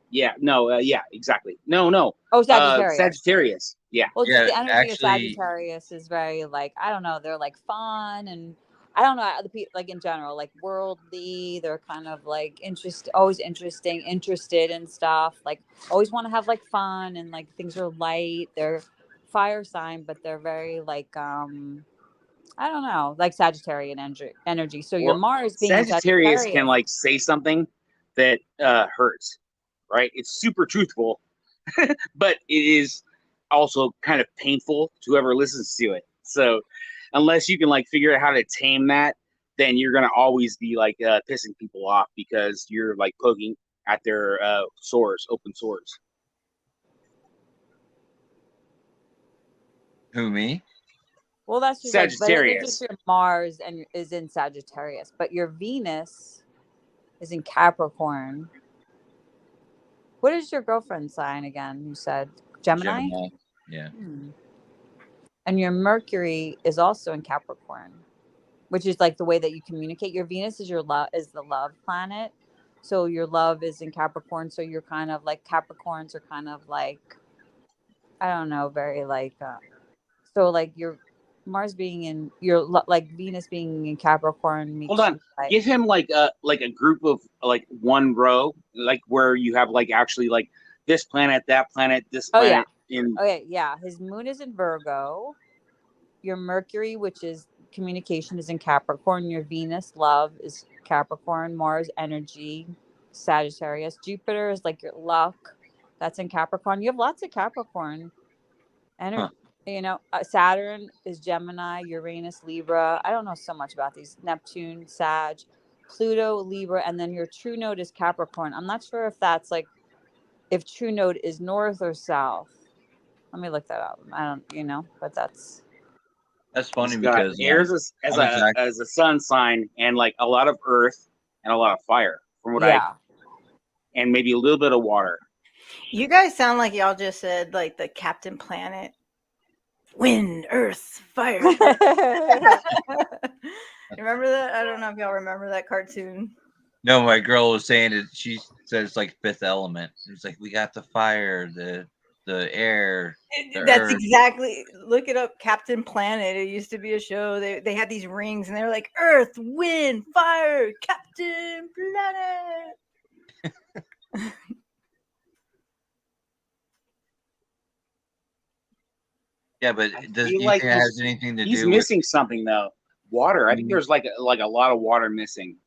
Yeah, no, yeah, exactly. No. Oh, Sagittarius. Sagittarius. Yeah. Well, Yeah, the energy of actually, Sagittarius is very like I don't know. They're like fun and I don't know other people like in general like worldly. They're kind of like always interested in stuff. Like always want to have like fun and like things are light. They're fire sign, but they're very like I don't know, like Sagittarian energy. So your Well, Mars being in Sagittarius can Sagittarius. like say something that hurts, right? It's super truthful, but it is also kind of painful to whoever listens to it. So unless you can like figure out how to tame that, then you're gonna always be like pissing people off because you're like poking at their open sores. who, me? Well, that's just like, but Sagittarius. it's just your Mars and is in Sagittarius, but your Venus is in Capricorn. What is your girlfriend's sign again? You said Gemini? Yeah. And your Mercury is also in Capricorn, which is like the way that you communicate. Your Venus is the love planet. So your love is in Capricorn. So you're kind of like Capricorns are kind of like, I don't know, very like, so like your Mars being in your like Venus being in Capricorn makes Hold on. you like, Give him like a group of like one row, like where you have like actually like this planet, that planet, this planet. Okay, yeah. His moon is in Virgo. Your Mercury, which is communication, is in Capricorn. Your Venus, love, is Capricorn. Mars, energy, Sagittarius. Jupiter is like your luck. That's in Capricorn. You have lots of Capricorn energy. You know, Saturn is Gemini, Uranus, Libra. I don't know so much about these. Neptune, Sag, Pluto, Libra, and then your true node is Capricorn. I'm not sure if that's like, if true node is north or south. Let me look that up. I don't, but that's funny He's got because Aries as a sun sign and like a lot of earth and a lot of fire from what and maybe a little bit of water. You guys sound like y'all just said like the Captain Planet. Wind, earth, fire. Remember that? I don't know if y'all remember that cartoon. No, my girl was saying it. She said it's like Fifth Element. It's like we got the fire, the air. That's earth. exactly. Look it up, Captain Planet. It used to be a show. They had these rings, and they're like Earth, Wind, Fire, Captain Planet. Yeah, but do you think it has anything to do with? He's missing something though. Water. I think there's like a lot of water missing.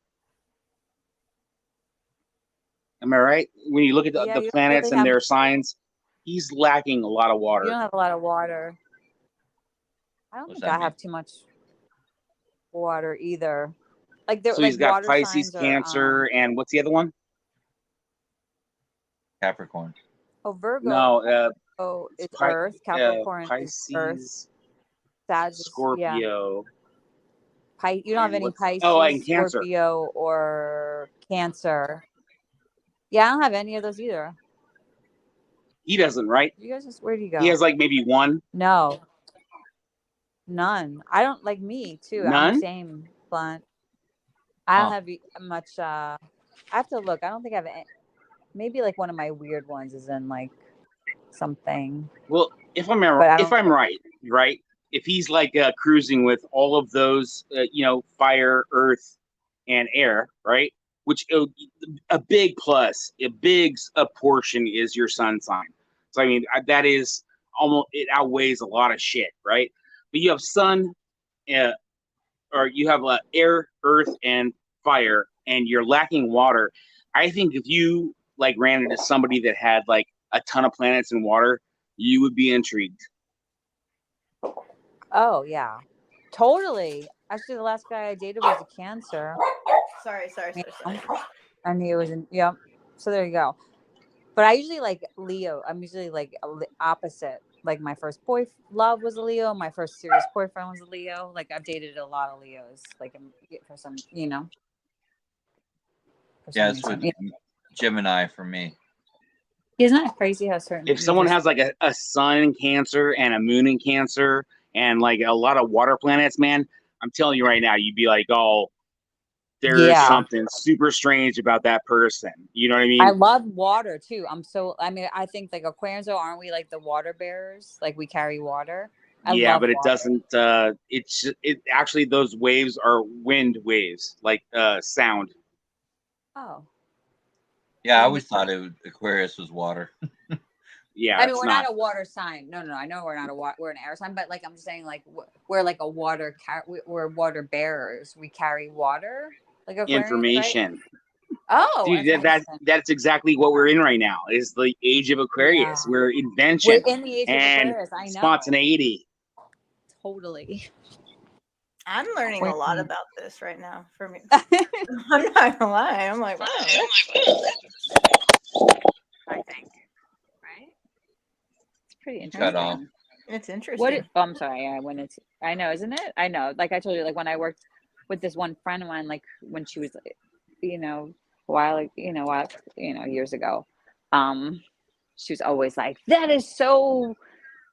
Am I right? When you look at the planets and their signs, he's lacking a lot of water. You don't have a lot of water. I don't think I have too much water either. Like there, so he's got Pisces, Cancer, and what's the other one? Capricorn. Oh, Virgo. No, it's Earth. Capricorn Pisces, is Earth. Sagittarius, Scorpio. Yeah. You don't have any Pisces, and Cancer. Scorpio, or Cancer. Yeah, I don't have any of those either. He doesn't, right? You guys where do you go? He has like maybe one. No. None. I don't like me too. None? I'm the same, Blunt. I don't have much I have to look. I don't think I have any, maybe like one of my weird ones is in like something. Well, if I'm right, if he's like cruising with all of those, fire, earth, and air, right? Which a big plus, a portion is your sun sign. So I mean that is almost, it outweighs a lot of shit, right? But you have sun, or you have air, earth, and fire, and you're lacking water. I think if you like ran into somebody that had like a ton of planets and water, you would be intrigued. Oh yeah, totally. Actually, the last guy I dated was a Cancer. Sorry. And he was in, yep. So there you go. But I usually like Leo. I'm usually like opposite. Like my first love was a Leo. My first serious boyfriend was a Leo. Like I've dated a lot of Leos. Like for some, Yeah, it's with Gemini for me. Isn't that crazy how certain? If someone has like a sun in Cancer and a moon in Cancer and like a lot of water planets, man, I'm telling you right now, you'd be like, oh, there's something super strange about that person. You know what I mean? I love water too. I think like Aquarians, aren't we like the water bearers? Like we carry water. Yeah, but it doesn't. It actually, those waves are wind waves, like sound. Oh. Yeah, I always thought Aquarius was water. Yeah, I mean, we're not a water sign. No. I know we're not we're an air sign, but like I'm just saying, like we're like a water. We're water bearers. We carry water, like Aquarians, information. Right? Oh, dude, that's exactly what we're in right now. Is the age of Aquarius. Yeah. We're invention. We're in the age of Aquarius. I know. Spontaneity. Totally. I'm learning a lot about this right now. For me, I'm not gonna lie. I'm like, wow. I think, right? It's pretty interesting. Cut off. It's interesting. I'm sorry. I know, isn't it? I know. Like I told you, like when I worked with this one friend of mine, like when she was, years ago, she was always like, "That is so."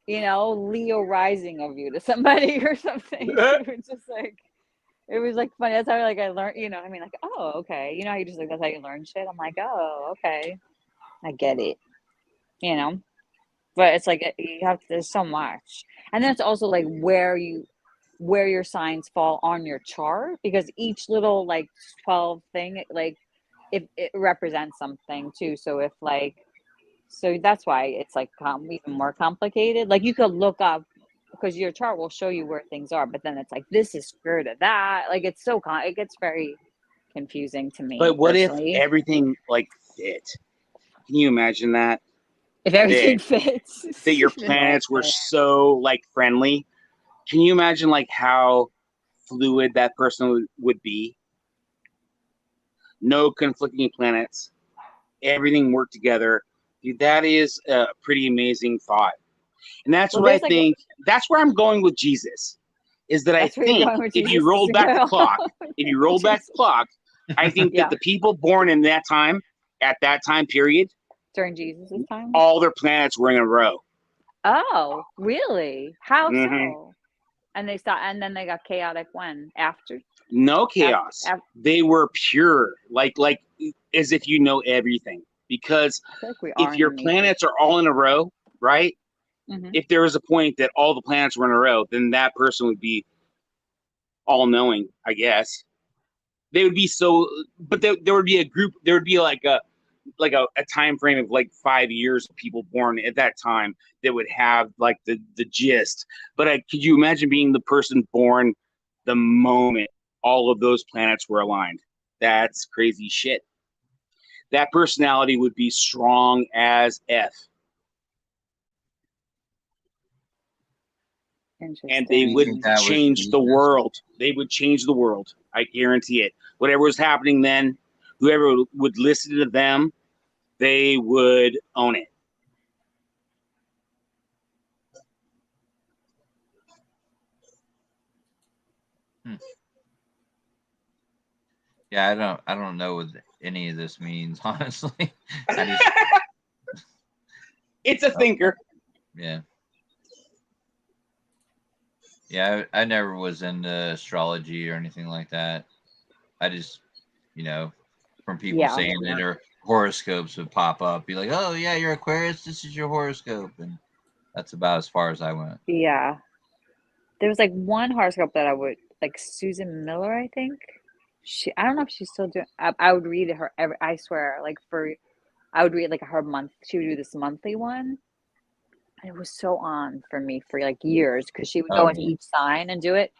Leo rising of you to somebody or something. It was like funny. That's how I learned, like, oh, okay. How you just like, that's how you learn shit. I'm like, oh, okay. I get it. But it's like, there's so much. And then it's also like where your signs fall on your chart, because each little like 12 thing, like it represents something too. So that's why it's like even more complicated. Like you could look up, because your chart will show you where things are, but then it's like this is square to that. Like it's so it gets very confusing to me. But what if everything like fit? Can you imagine that? If everything fits, that your planets were so like friendly. Can you imagine like how fluid that person would be? No conflicting planets. Everything worked together. Dude, that is a pretty amazing thought. And that's what I think. That's where I'm going with Jesus. Is that I think if you roll back the clock, I think that the people born in that time, at that time period, during Jesus' time, all their planets were in a row. Oh, really? How so? And they stopped, and then they got chaotic when? After? No chaos. They were pure, like as if you know everything. Because if your planets are all in a row, right? Mm-hmm. If there was a point that all the planets were in a row, then that person would be all-knowing, I guess. They would be so, but there would be a group. There would be like a time frame of like 5 years of people born at that time that would have like the gist. But could you imagine being the person born the moment all of those planets were aligned? That's crazy shit. That personality would be strong as F. And they would change the world. They would change the world. I guarantee it. Whatever was happening then, whoever would listen to them, they would own it. Yeah, I don't know what any of this means, honestly. It's a thinker. Yeah. Yeah, I never was into astrology or anything like that. I just, from from people saying that their horoscopes would pop up. Be like, oh yeah, you're Aquarius. This is your horoscope, and that's about as far as I went. Yeah. There was like one horoscope that I would like, Susan Miller, I think. I don't know if she's still doing. I would read her I swear, like I would read like her month. She would do this monthly one, and it was so on for me for like years because she would go into each sign and do it.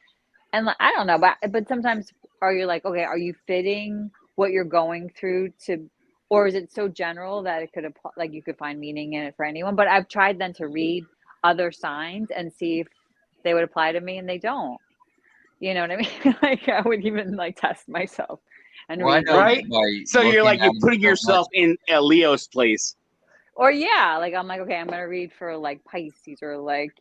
And like, I don't know, but sometimes are you like, okay, are you fitting what you're going through to, or is it so general that it could apply, like you could find meaning in it for anyone? But I've tried then to read other signs and see if they would apply to me, and they don't. You know what I mean? Like I would even like test myself and read. Right? So you're like, you're putting yourself in Leo's place. Or yeah, like I'm like, okay, I'm gonna read for like Pisces or like,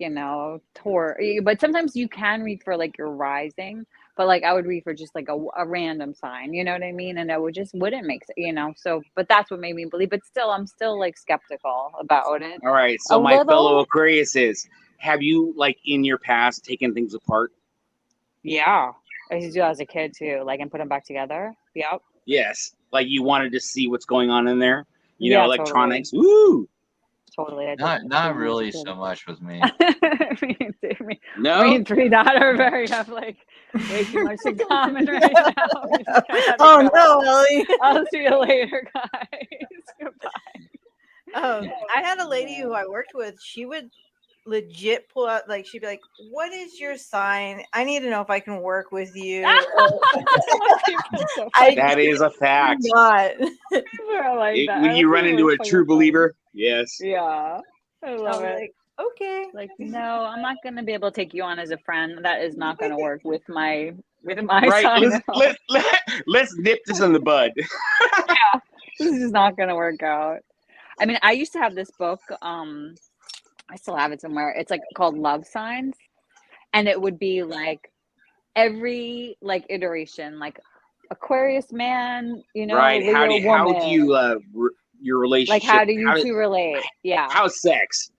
Taurus. But sometimes you can read for like your rising, but like I would read for just like a random sign, you know what I mean? And it wouldn't make sense, so, but that's what made me believe. But still, I'm still like skeptical about it. All right. So my fellow Aquariuses, have you like in your past taken things apart? Yeah. I used to do that as a kid too, like, and put them back together. Yep. Yes. Like you wanted to see what's going on in there, electronics. Totally. Woo. Totally. Not really so much with me. No. Me and 3 Dot are have like way too much in common right now. Oh no, Ellie. I'll see you later, guys. Goodbye. I had a lady who I worked with. She would legit pull out, like, she'd be like, what is your sign? I need to know if I can work with you. That is a fact. Not. When you run into a true believer, yes. Yeah, I love it. Like, okay, like, no, I'm not gonna be able to take you on as a friend. That is not gonna work with my right. sign. Let's nip this in the bud. Yeah, this is not gonna work out. I mean, I used to have this book. I still have it somewhere. It's like called Love Signs, and it would be like every like iteration, like Aquarius man, right? Leo How do woman. you your relationship? Like how do you two relate? Yeah. How's sex?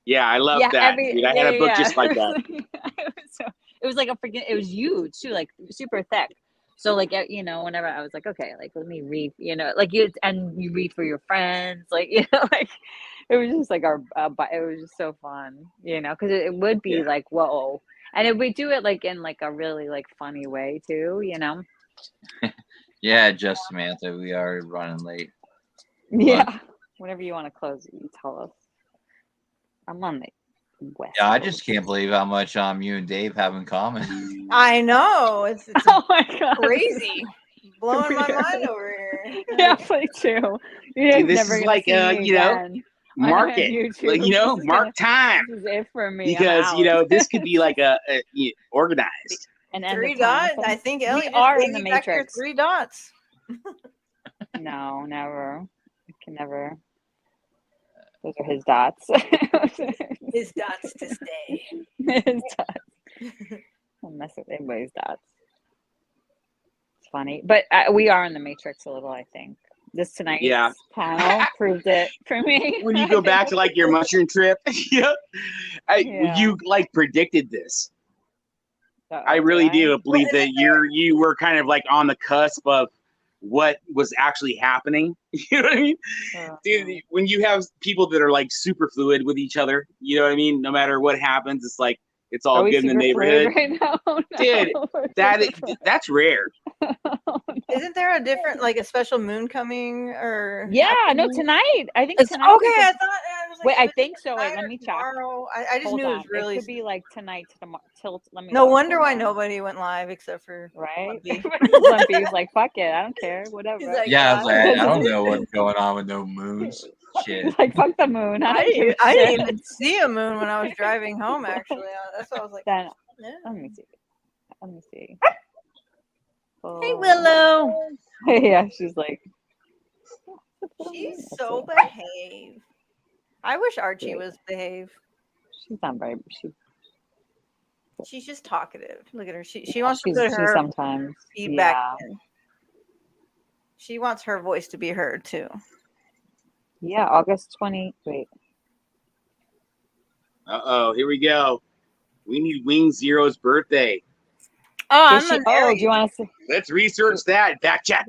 Yeah, I love that. Dude, I had a book just like that. It was like it was huge too, like super thick. So like whenever I was like, okay, like let me read, like you read for your friends, like like. It was just like it was just so fun, because it would be like, whoa. And we do it like in like a really like funny way too, Yeah, just Samantha, we are running late. Yeah. But whenever you want to close it, you tell us. I'm on the west. Yeah, I just can't believe how much you and Dave have in common. I know. It's oh my God. Crazy. Blowing my mind over here. Yeah, me too. This is like mark it, like, mark time. This is it for me. Because this could be like a organized. And 3 Dots. I think Ellie are in the Matrix. 3 Dots. No, never. I can never. Those are his dots. His dots to stay. His dots. Don't mess with anybody's dots. It's funny, but we are in the Matrix a little, I think. This tonight's panel proved it for me. When you go back to like your mushroom trip, you like predicted this. I really do believe that you were kind of like on the cusp of what was actually happening. You know what I mean? Dude, when you have people that are like super fluid with each other, you know what I mean? No matter what happens, it's like it's all good in the neighborhood. Right now? No, dude, that's rare. Isn't there a different, like a special moon coming or? Yeah, no, tonight. I think it's tonight. Okay, I thought. I was like, wait, I think so. Wait, let me check. I just knew it was really. It could be like tonight to tomorrow. Let me. No wonder why nobody went live except for right. Lumpy was like, "Fuck it, I don't care, whatever." Like, I was like, I don't know what's going on with no moons. Shit. Like, fuck the moon. I didn't even see a moon when I was driving home. Actually, that's what I was like. Then, let me see. Oh. Hey, Willow. Yeah, she's like. She's so behaved. I wish Archie was behaved. She's not very. She's just talkative. Look at her. She wants to put her sometimes feedback in. She wants her voice to be heard too. Yeah, August 20. Wait. Here we go. We need Wing Zero's birthday. Oh, do you want to see? Let's research that. Back chat.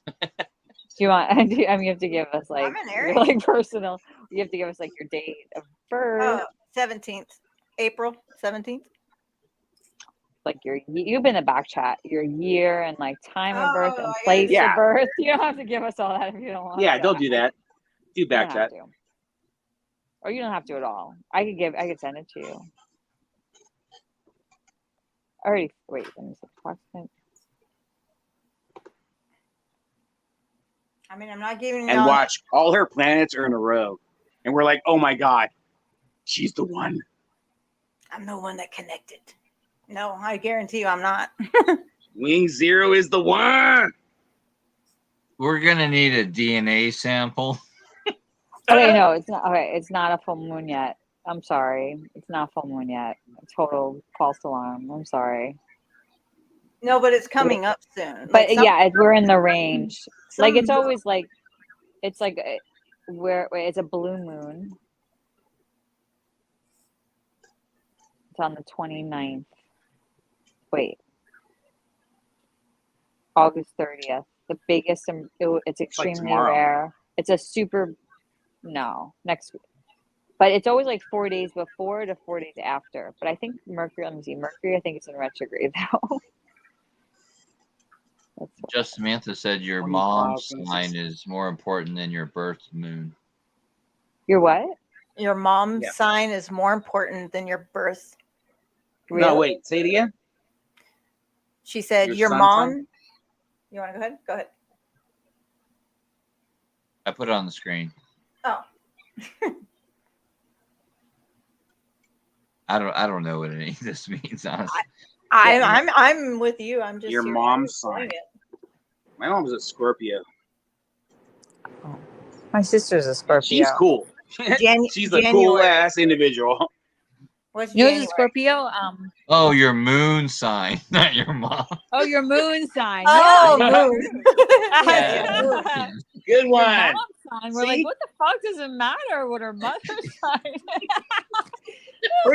Do you want? I mean, you have to give us like I'm an your Aries. like personal. You have to give us like your date of birth. 17th, April 17th. Like you've been in the back chat, your year and like time of birth and I place Yeah. of birth. You don't have to give us all that if you don't want. Yeah, to. don't do that. Do You back don't have chat. to. Or you don't have to at all. I could send it to you. Already. Wait. Let me see. Approximate. I mean, I'm not giving you And all. watch, all her planets are in a row. And we're like, oh my God, she's the one. I'm the one that connected. No, I guarantee you I'm not. Wing Zero is the one. We're gonna need a DNA sample. Okay, no, it's not. Okay, it's not a full moon yet. I'm sorry. It's not full moon yet. Total false alarm. I'm sorry. No, but it's coming up soon. But Like yeah, we're in the range. Like it's some- always like, it's like where it's a blue moon. It's on the 29th. Wait. August 30th. The biggest, it's extremely tomorrow. rare. It's a super, no, next week. But it's always like 4 days before to 4 days after. But I think Mercury, let me see. Mercury, I think it's in retrograde though. Just Samantha said your 25, mom's 26. sign is more important than your birth moon. Your what? Your mom's Yeah. sign is more important than your birth. No, wait, say it again. She said Your your sun mom. sign? You want to go ahead? Go ahead. I put it on the screen. Oh. I don't know what any of this means, honestly. I'm with you. I'm just Your here mom's enjoying sign. it. My mom's a Scorpio. My sister's a Scorpio. She's cool. She's a cool ass individual. What's You know who's a Scorpio? Oh, your moon sign, not your mom. Oh, your moon sign. Oh, yeah. moon. Yeah. Good Your one. mom's sign. We're like, See? what the fuck does it matter what her mother's sign?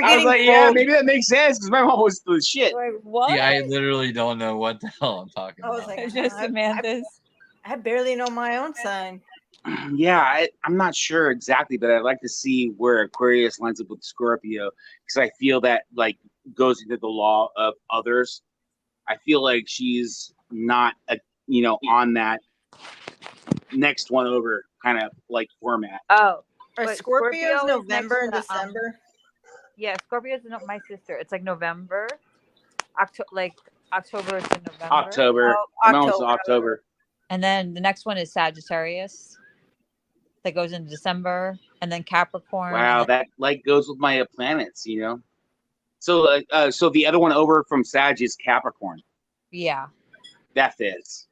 I was like, yeah, maybe that makes sense because my mom was the shit. Like, what? See, I literally don't know what the hell I'm talking I was about. like, It's just Samantha's. I barely know my own sign. Yeah, I'm not sure exactly, but I'd like to see where Aquarius lines up with Scorpio because I feel that like goes into the law of others. I feel like she's not on that next one over kind of like format. Oh, Are but Scorpios Scorpio is November and next to, December? Yeah, Scorpio is my sister. It's like November, October to November. October. Oh, My mom's October. October. And then the next one is Sagittarius. That goes into December, and then Capricorn. Wow, that like goes with my planets, So, so the other one over from Sag is Capricorn. Yeah, That fits.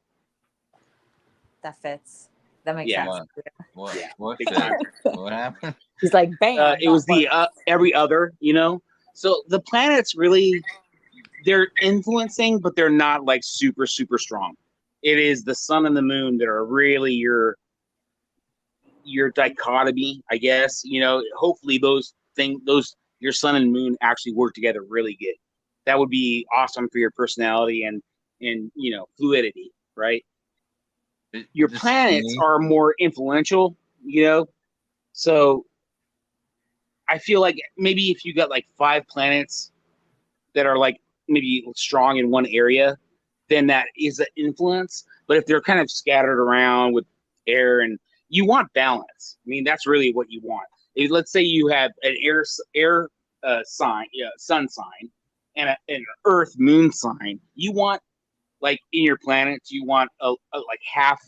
that fits. That makes Yeah. sense. What? Yeah, What? big time. What happened? He's like, bam. It was the every other, So the planets really, they're influencing, but they're not like super, super strong. It is the sun and the moon that are really your dichotomy, I guess. Hopefully your sun and moon actually work together really good. That would be awesome for your personality and fluidity, right? Your planets are more influential, so I feel like maybe if you got like 5 planets that are like maybe strong in one area, then that is an influence. But if they're kind of scattered around with air, and you want balance. I mean, that's really what you want. Let's say you have an air sign, sun sign, and an earth moon sign. You want, like in your planets, you want a like half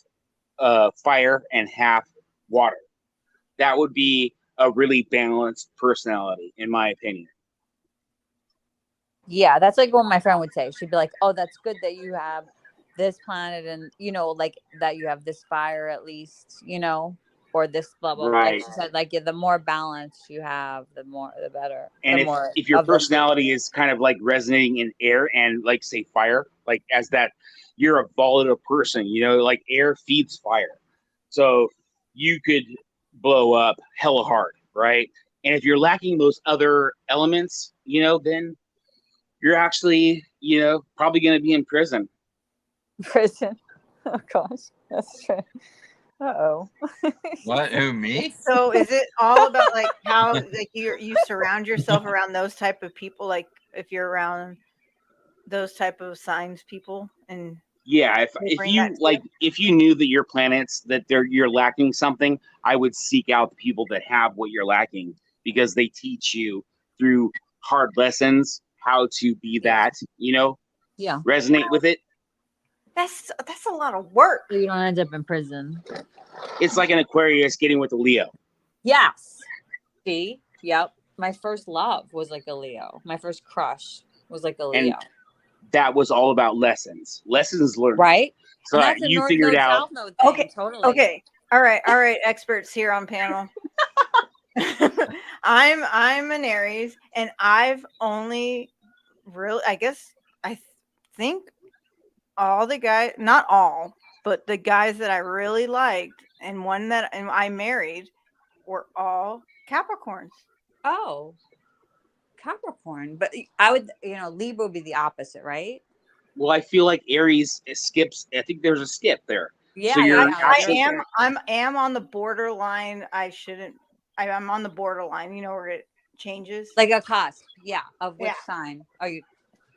fire and half water. That would be a really balanced personality, in my opinion. Yeah, that's like what my friend would say. She'd be like, "Oh, that's good that you have this planet, and like that you have this fire at least, or this blah blah." Right. Like she said, like the more balance you have, the better. And if your personality is kind of like resonating in air and like say fire, like as that you're a volatile person, like air feeds fire. So you could blow up hella hard, right? And if you're lacking those other elements, then you're actually, probably going to be in prison. Prison. Oh gosh, that's true. Uh-oh. What? Who, me? So is it all about like how like you surround yourself around those type of people? Like if you're around those type of signs people and Yeah, they if bring you that to like, if you knew that your planets that you're lacking something, I would seek out the people that have what you're lacking because they teach you through hard lessons how to be that. You know, Yeah. resonate with it. That's a lot of work. So you don't end up in prison. It's like an Aquarius getting with a Leo. Yes. See? Yep. My first love was like a Leo. My first crush was like a Leo. And that was all about lessons learned. Right? So And that's a you north figured node, out. south node thing. Okay. Totally. Okay. All right, experts here on panel. I'm an Aries, and I've only really, I think all the guys, not all, but the guys that I really liked and one that I married were all Capricorns. Oh, Capricorn. But I would, Libra would be the opposite, right? Well, I feel like Aries skips. I think there's a skip there. Yeah, So you're I am on the borderline. I'm on the borderline, where it changes. Like a cusp. Yeah. Of which sign are you?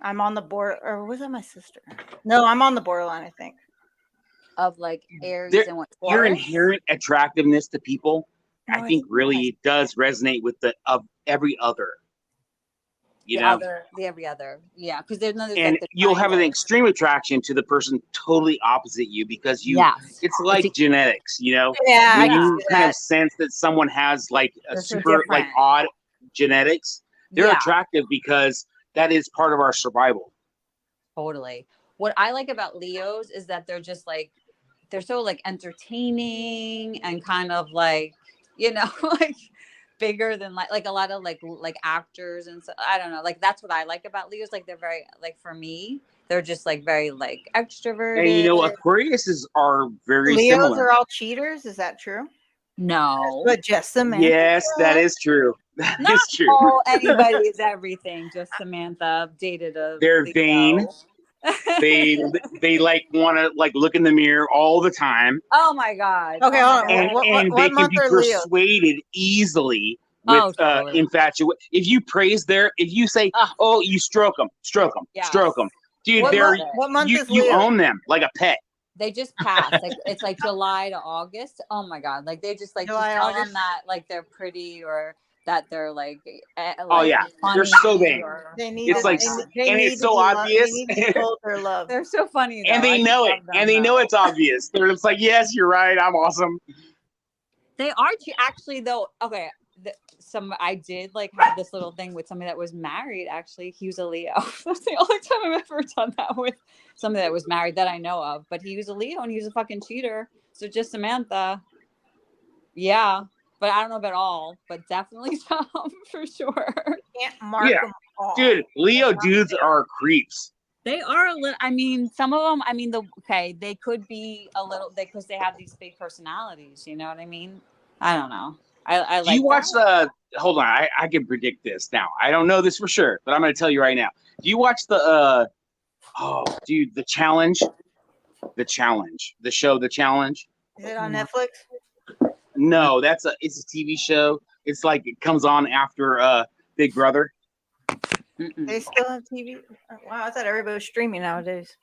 I'm on the border, or was that my sister? No, I'm on the borderline, I think. Of like Aries and what? Your Taurus? inherent attractiveness to people, No, I think, really does resonate with the of every other. You know, The every other. Yeah, because there's another. and Like the you'll have an triangle. extreme attraction to the person totally opposite you because you. Yes. It's like genetics, Yeah, when I you can see kind that. of sense that someone has like a They're so super like different. odd genetics, they're Yeah. attractive because that is part of our survival. Totally. What I like about Leos is that they're just like, they're so like entertaining and kind of like, like bigger than like a lot of like actors and so I don't know. Like that's what I like about Leos. Like they're very like for me, they're just like very like extroverted. And Aquariuses are very Leos similar. are all cheaters. Is that true? No. But just Samantha. Yes, that is true. That Not is true. all anybody is everything. Just Samantha dated a They're Leo. vain. They like want to like look in the mirror all the time. Oh my God. Okay, Oh hold my on. God. And What they can month be are Leos? persuaded easily with totally. infatuation. If you praise if you say, "Oh, you stroke them, Yes. stroke them," dude, What month is you Leo? own them like a pet. They just passed. Like it's like July to August. Oh my God. Like they just like July, just tell August? them that like they're pretty or that they're like Oh yeah, they're so vain. They need It's to, like, they and need it's to so be obvious. They need to be told their love. They're so funny though. And they know it. And they know it's obvious. They're just like, yes, you're right. I'm awesome. They are actually though. Okay, I did like have this little thing with somebody that was married. Actually, he was a Leo. That's the only time I've ever done that with somebody that was married that I know of. But he was a Leo and he was a fucking cheater. So just Samantha. Yeah. But I don't know about all, but definitely some for sure. Can't mark Yeah, them all. dude, Leo dudes are creeps. They are a little. I mean, some of them. I mean, they could be a little because they have these fake personalities. You know what I mean? I don't know. I Do like. you watch Hold on, I can predict this now. I don't know this for sure, but I'm going to tell you right now. Do you watch the The Challenge? The Challenge, the show, The Challenge. Is it on Netflix? No, it's a TV show. It's like it comes on after Big Brother. They still have TV. Wow, I thought everybody was streaming nowadays.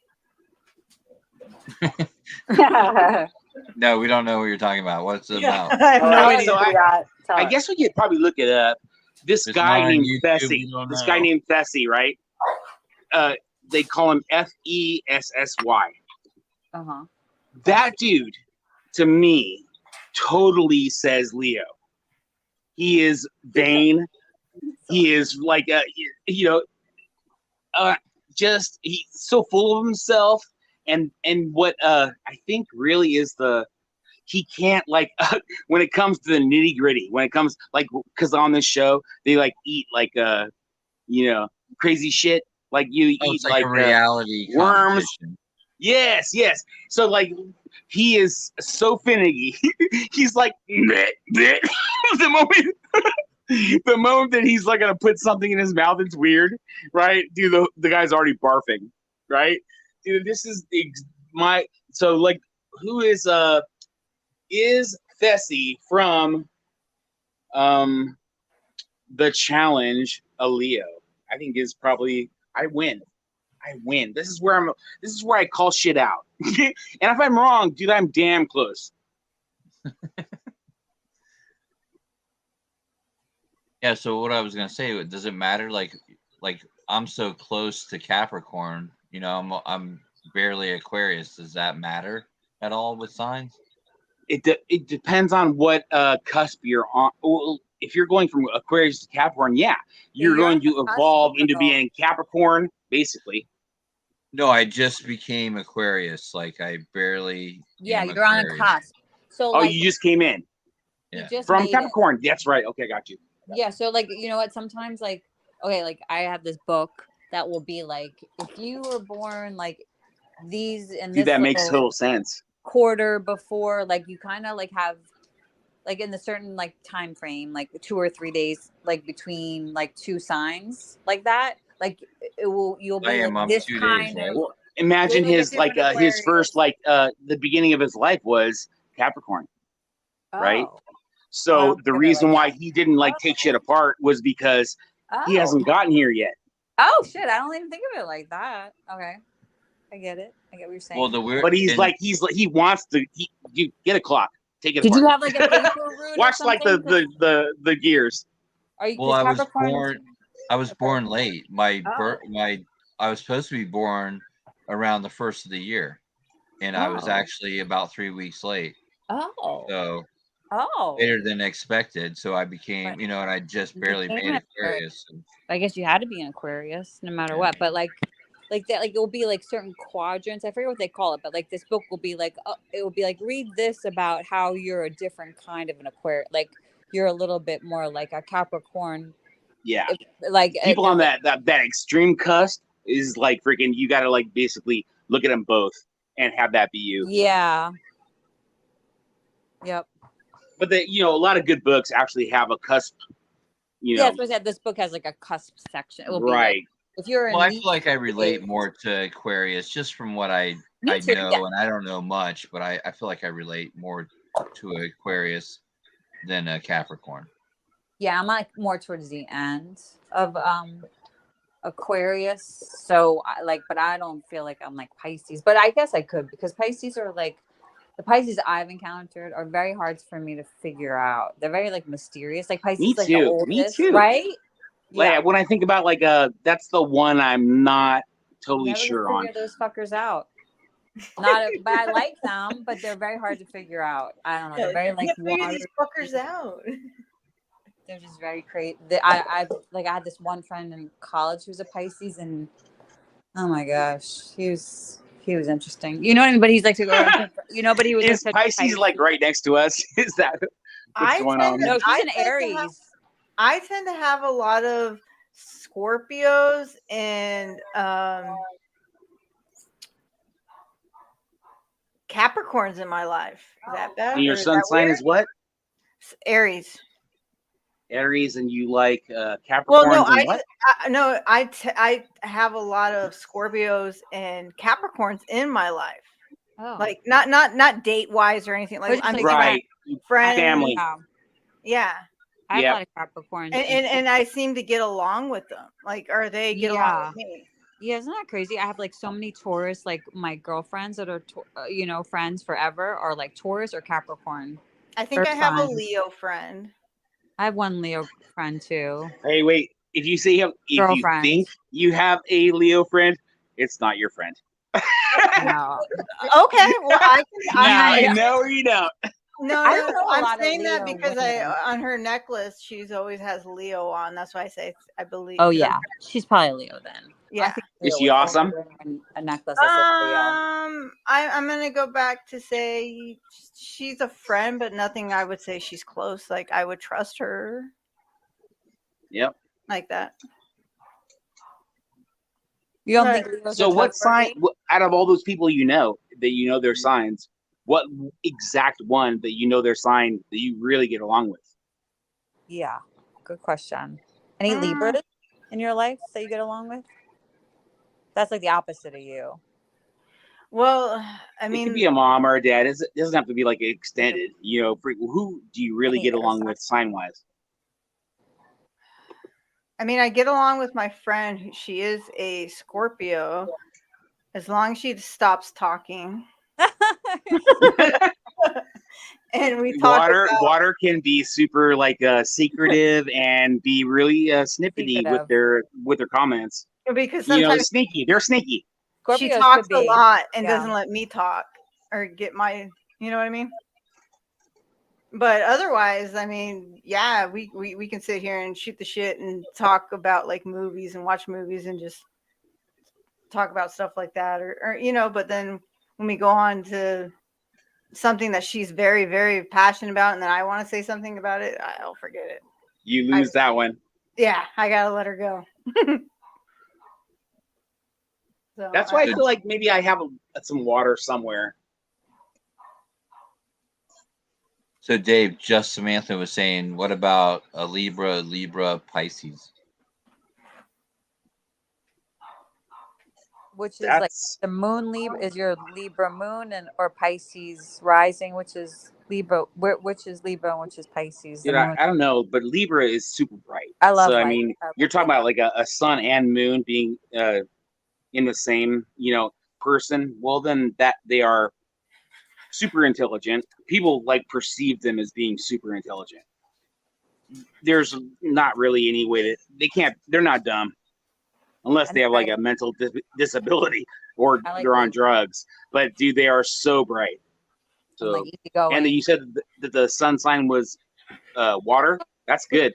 No, we don't know what you're talking about. What's it about? I have no idea. So I guess we could probably look it up. This It's guy not on named YouTube, Fessy. we don't This know. guy named Fessy, right? They call him Fessy. Uh-huh. That dude, to me, totally says Leo. He is vain. He is like just he's so full of himself. And what I think really is he can't like when it comes to the nitty gritty. When it comes like because on this show they like eat like crazy shit. Like you eat It's like a reality worms. competition. Yes. So like he is so finicky. He's like the moment that he's like gonna put something in his mouth, it's weird, right? Dude, the guy's already barfing, right? Dude, this is So like, who is Fessy from the challenge a Leo? I think is probably I win. This is where I call shit out. And if I'm wrong, dude, I'm damn close. Yeah, so what I was gonna say, does it matter? Like I'm so close to Capricorn, I'm barely Aquarius. Does that matter at all with signs? It depends on what cusp you're on. Well, if you're going from Aquarius to Capricorn, you're going to evolve into being Capricorn, basically. No, I just became Aquarius. Like I barely. Yeah, you're on a cusp. So you just came in. Yeah. From Capricorn. That's right. Okay, got you. Yeah, so like, you know what, sometimes like, okay, like I have this book that will be like, if you were born like these and Dude, this that makes total sense. quarter before, like you kind of like have like in the certain like time frame, like 2 or 3 days like between like two signs like that, like you'll be like this kind of. Well, imagine his like his first like the beginning of his life was Capricorn, right? So the reason why he didn't like take shit apart was because he hasn't gotten here yet. Oh shit! I don't even think of it like that. Okay, I get it. I get what you're saying. Well, but he wants to. You get a clock. Take it. Did apart. you have like a paper route? Watch like the gears. Are you? Well, I was born late. I was supposed to be born around the first of the year, and I was actually about 3 weeks late. So. Later than expected, so I became, and I just barely made Aquarius. I guess you had to be an Aquarius no matter what, but like that, like it will be like certain quadrants. I forget what they call it, but like this book will be like, it will be like, read this about how you're a different kind of an Aquarius. Like you're a little bit more like a Capricorn. Yeah, like people on that extreme cusp is like freaking. You got to like basically look at them both and have that be you. Yeah. Yep. But a lot of good books actually have a cusp. Yeah, so this book has like a cusp section. It will be right. Like, if you're I feel like I relate more to Aquarius just from what I know, and I don't know much, but I feel like I relate more to Aquarius than a Capricorn. Yeah, I'm like more towards the end of Aquarius. So but I don't feel like I'm like Pisces, but I guess I could, because Pisces are like. The Pisces I've encountered are very hard for me to figure out. They're very like mysterious. Like Pisces, like the oldest, right? Yeah. When I think about like that's the one I'm not totally sure on. Figure those fuckers out. But I like them, but they're very hard to figure out. I don't know. They're very like figure these fuckers out. They're just very crazy. I had this one friend in college who's a Pisces, and oh my gosh, he was interesting. You know what I mean? But he's like, but he was. Is Pisces like right next to us? Is that what's going on? No, she's an Aries. I tend to have a lot of Scorpios and Capricorns in my life. Is that bad? And your sun sign is what? Aries. Aries, and you like Capricorns. Well, no, I have a lot of Scorpios and Capricorns in my life. Oh. Like not date wise or anything like. I'm right. Friends, family. Yeah. I have a lot of Capricorns, and I seem to get along with them. Like, or they get along with me. Yeah, isn't that crazy? I have like so many Taurus, like my girlfriends that are, friends forever are like Taurus or Capricorn. I think I have a Leo friend. I have one Leo friend too. Hey, wait. If you think you have a Leo friend, it's not your friend. No. Okay. Well, I know or you don't. No, I'm saying that because on her necklace, she's always has Leo on. That's why I say I believe. Oh yeah, she's probably Leo then. Yeah. Is she awesome? A necklace. Leo. I'm gonna go back to say she's a friend, but nothing. I would say she's close. Like I would trust her. Yep. Like that. You don't think Leo's so? What sign out of all those people that their signs? What exact one that their sign that you really get along with? Yeah, good question. Any Libras in your life that you get along with? That's like the opposite of you. Well, I It could mean, be a mom or a dad. It doesn't have to be like extended. You know, who do you really get along with sign wise? I get along with my friend. She is a Scorpio. As long as she stops talking. And we talk about Water can be super like secretive and be really snippety with their comments. Because you know, sometimes sneaky. They're sneaky. she Scorpios talks could a be, lot and yeah. doesn't let me talk or get my, you know what I mean? But otherwise, yeah, we can sit here and shoot the shit and talk about like movies and watch movies and just talk about stuff like that or you know, but then when we go on to something that she's very, very passionate about and then I want to say something about it, I'll forget it. You lose that one. Yeah, I gotta let her go. So That's why I feel like maybe I have some water somewhere. So Dave, just Samantha was saying, what about a Libra, Pisces? Which is like the moon Libra is your Libra moon or Pisces rising, which is Libra, which is Libra and which is Pisces. The moon. I don't know, but Libra is super bright. I love. So I light. mean, you're talking about like a sun and moon being in the same person. Well, then that they are super intelligent. People like perceive them as being super intelligent. There's not really any way that they can't. They're not dumb. Unless they have like a mental disability or they're on drugs. But dude, they are so bright. So, and you said that the sun sign was water. That's good.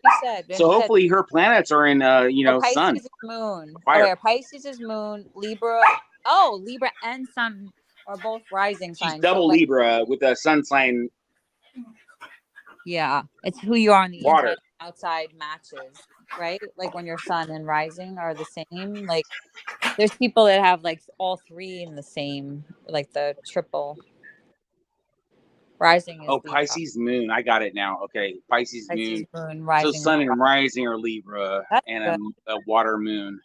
So hopefully her planets are in Pisces sun. is moon. Fire. Okay, Pisces is moon. Libra. Oh, Libra and sun are both rising signs. She's double Libra with a sun sign. Yeah, it's who you are on the water. inside and outside matches, right? Like when your sun and rising are the same. Like there's people that have like all three in the same, like the triple. Rising is Libra. Pisces moon. I got it now. Okay, Pisces moon. Rising. So sun and rising are Libra. That's and a water moon.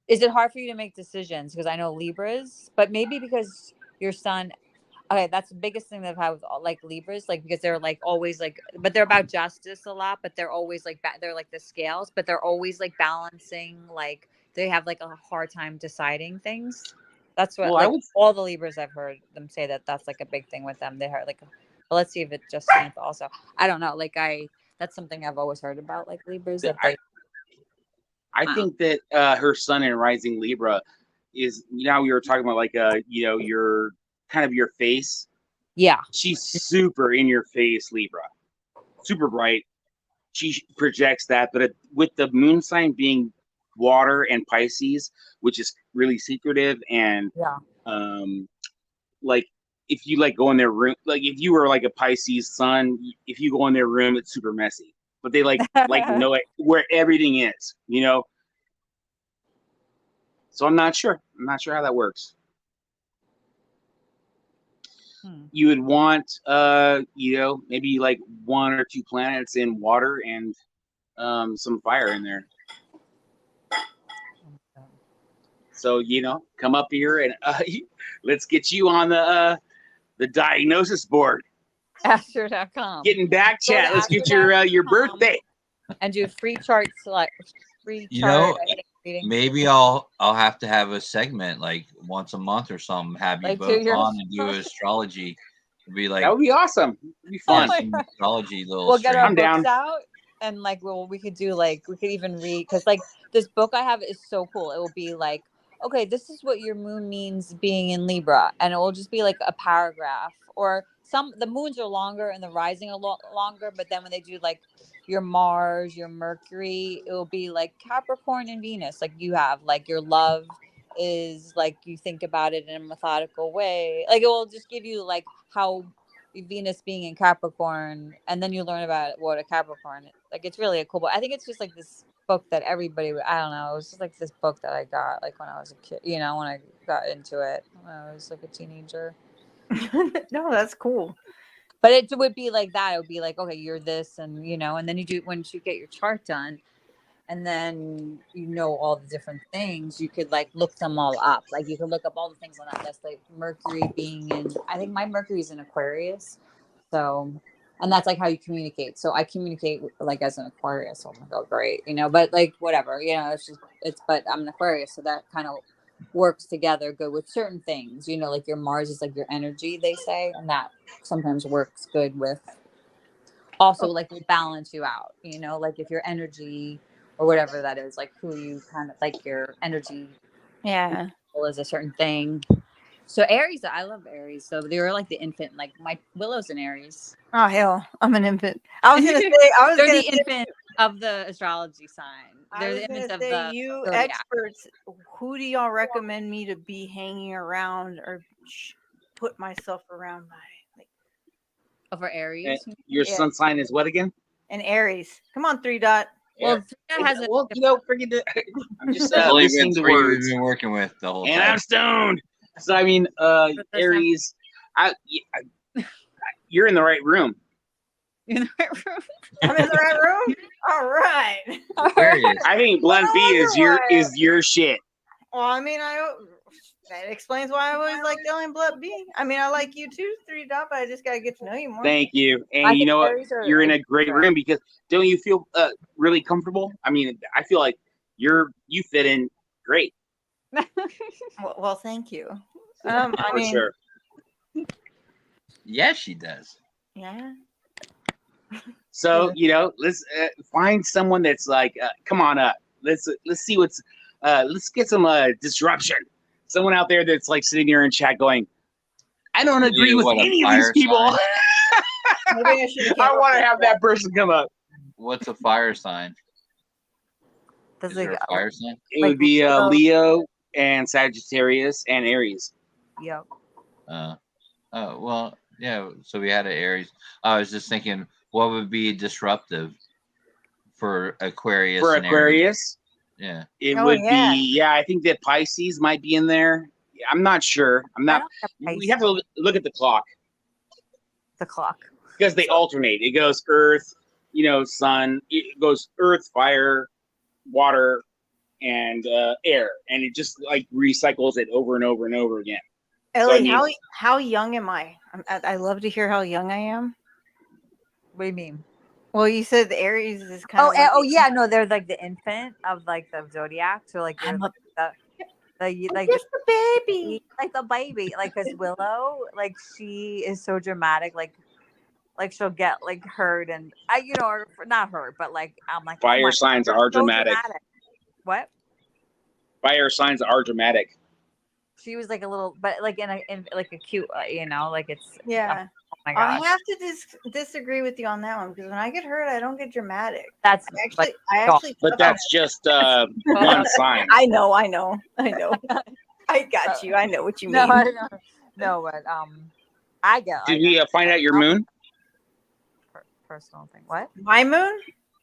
Is it hard for you to make decisions? Because I know Libras, but maybe because your sun. Okay, that's the biggest thing that I've had with like Libras, like because they're like always like, but they're about justice a lot, but they're always like they're like the scales, but they're always like balancing, like they have like a hard time deciding things. That's what all the Libras I've heard them say that's like a big thing with them. They are like, well, let's see if it's just Samantha also. I don't know, like that's something I've always heard about like Libras. I think that her sun and rising Libra is now we were talking about like your kind of your face. Yeah. She's super in your face Libra. Super bright. She projects that, but with the moon sign being water and Pisces, which is really secretive and like if you like go in their room, like if you were like a Pisces sun, if you go in their room, it's super messy. But they like know where everything is, So I'm not sure. I'm not sure how that works. You would want, maybe like 1 or 2 planets in water and some fire in there. So come up here and let's get you on the diagnosis board. Astro.com. Getting back chat. Let's get your birthday. And do free charts like free Maybe I'll have to have a segment like once a month or something. Have you both on and do astrology. It'd be like that would be awesome. It'd be fun. Astrology little. We'll get our I'm books out and like we could do like we could even read because like this book I have is so cool. It will be like, okay, this is what your moon means being in Libra, and it will just be like a paragraph or the moons are longer and the rising a lot longer, but then when they do like your Mars, your Mercury, it will be like Capricorn and Venus. Like you have like your love is like you think about it in a methodical way. Like it will just give you like how Venus being in Capricorn, and then you learn about what a Capricorn is. Like it's really a cool book. I think it's just like this book that everybody, I don't know, it was just like this book that I got like when I was a kid, when I got into it when I was like a teenager. No, that's cool. But it would be like that. It would be like, okay, you're this, and and then you do once you get your chart done, and then you know all the different things, you could like look them all up. Like you could look up all the things on that list, like Mercury being in, I think my Mercury's in Aquarius. So, and that's like how you communicate. So I communicate like as an Aquarius. So I'm like, oh great, you know, but like whatever, you know, but I'm an Aquarius. So that kind of works together good with certain things, you know, like your Mars is like your energy, they say, and that sometimes works good with also like will balance you out, you know, like if your energy or whatever that is, like who you kind of like your energy is a certain thing. So Aries, I love Aries. So they were like the infant, like my Willow's an Aries. Oh hell, I'm an infant. They're the infant of the astrology sign. They're the infants of the you zodiac. experts, who do y'all recommend me to be hanging around or put myself around by? Like, for Aries. Your sun sign is what again? An Aries. Come on, 3 Dot. Well, 3 Dot has you know, forget it. I'm just Only listening been to 3 we've words. been working with the whole And time. I'm stoned. So I mean, Aries, you're in the right room. In the right room. I'm in the right room. All right. Aquarius. I think Blunt B is your shit. Well, I mean, that explains why I always like Dylan Blunt B. I mean, I like you too, 3 Dot, but I just gotta get to know you more. Thank you. And you know what? You're in a great room because don't you feel really comfortable? I mean, I feel like you fit in great. Well, thank you. I For mean, sure. Yes, she does. Yeah. So you know, let's find someone that's like, come on up. Let's see what's. Let's get some disruption. Someone out there that's like sitting here in chat going, I don't agree with any of these people. I want to have that person come up. What's a fire sign? Is there a fire sign? It would be Leo and Sagittarius and Aries. Yep. Oh well, yeah. So we had an Aries. I was just thinking, what would be disruptive for Aquarius? For and Aquarius, yeah, it would be. Yeah, I think that Pisces might be in there. I'm not sure. I'm not. We have to look at the clock. The clock. Because they alternate. It goes Earth, you know, Sun. It goes Earth, Fire, Water, and air, and it just like recycles it over and over and over again. Ellie, how young am I? I love to hear how young I am. What do you mean? Well, you said the Aries is kind of. Yeah, no, they're like the infant of like the zodiac. So like they're like just the baby, like the baby, like because Willow, like she is so dramatic, like she'll get like hurt and you know, or not hurt, but like I'm like fire signs are dramatic. What? Fire signs are dramatic. She was like a little, but like in like a cute, you know, like it's yeah. Oh my gosh. I have to disagree with you on that one because when I get hurt, I don't get dramatic. That's I actually. But that's just one sign. I know. I got you. I know what you mean. No, but I get. Did we find out your moon? Personal thing. What? My moon?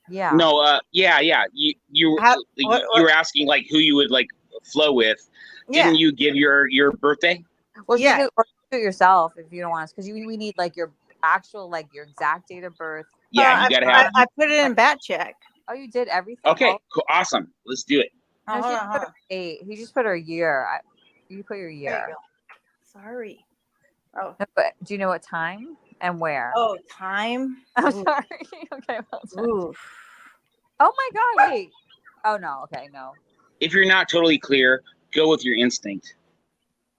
Yeah. No. Yeah. You were asking like who you would like flow with. Didn't you give your birthday? Well, yeah. Or do it yourself if you don't want us, because we need like your actual like your exact date of birth. Yeah, you gotta have. I put it in bat check. Oh, you did everything. Okay, cool, awesome. Let's do it. No, she put her date. He just put her year. You put your year. There you go. Sorry. Oh, but do you know what time and where? Oh, time. I'm sorry. Okay. Well, oh my God! Wait. Oh no. Okay, no. If you're not totally clear, go with your instinct.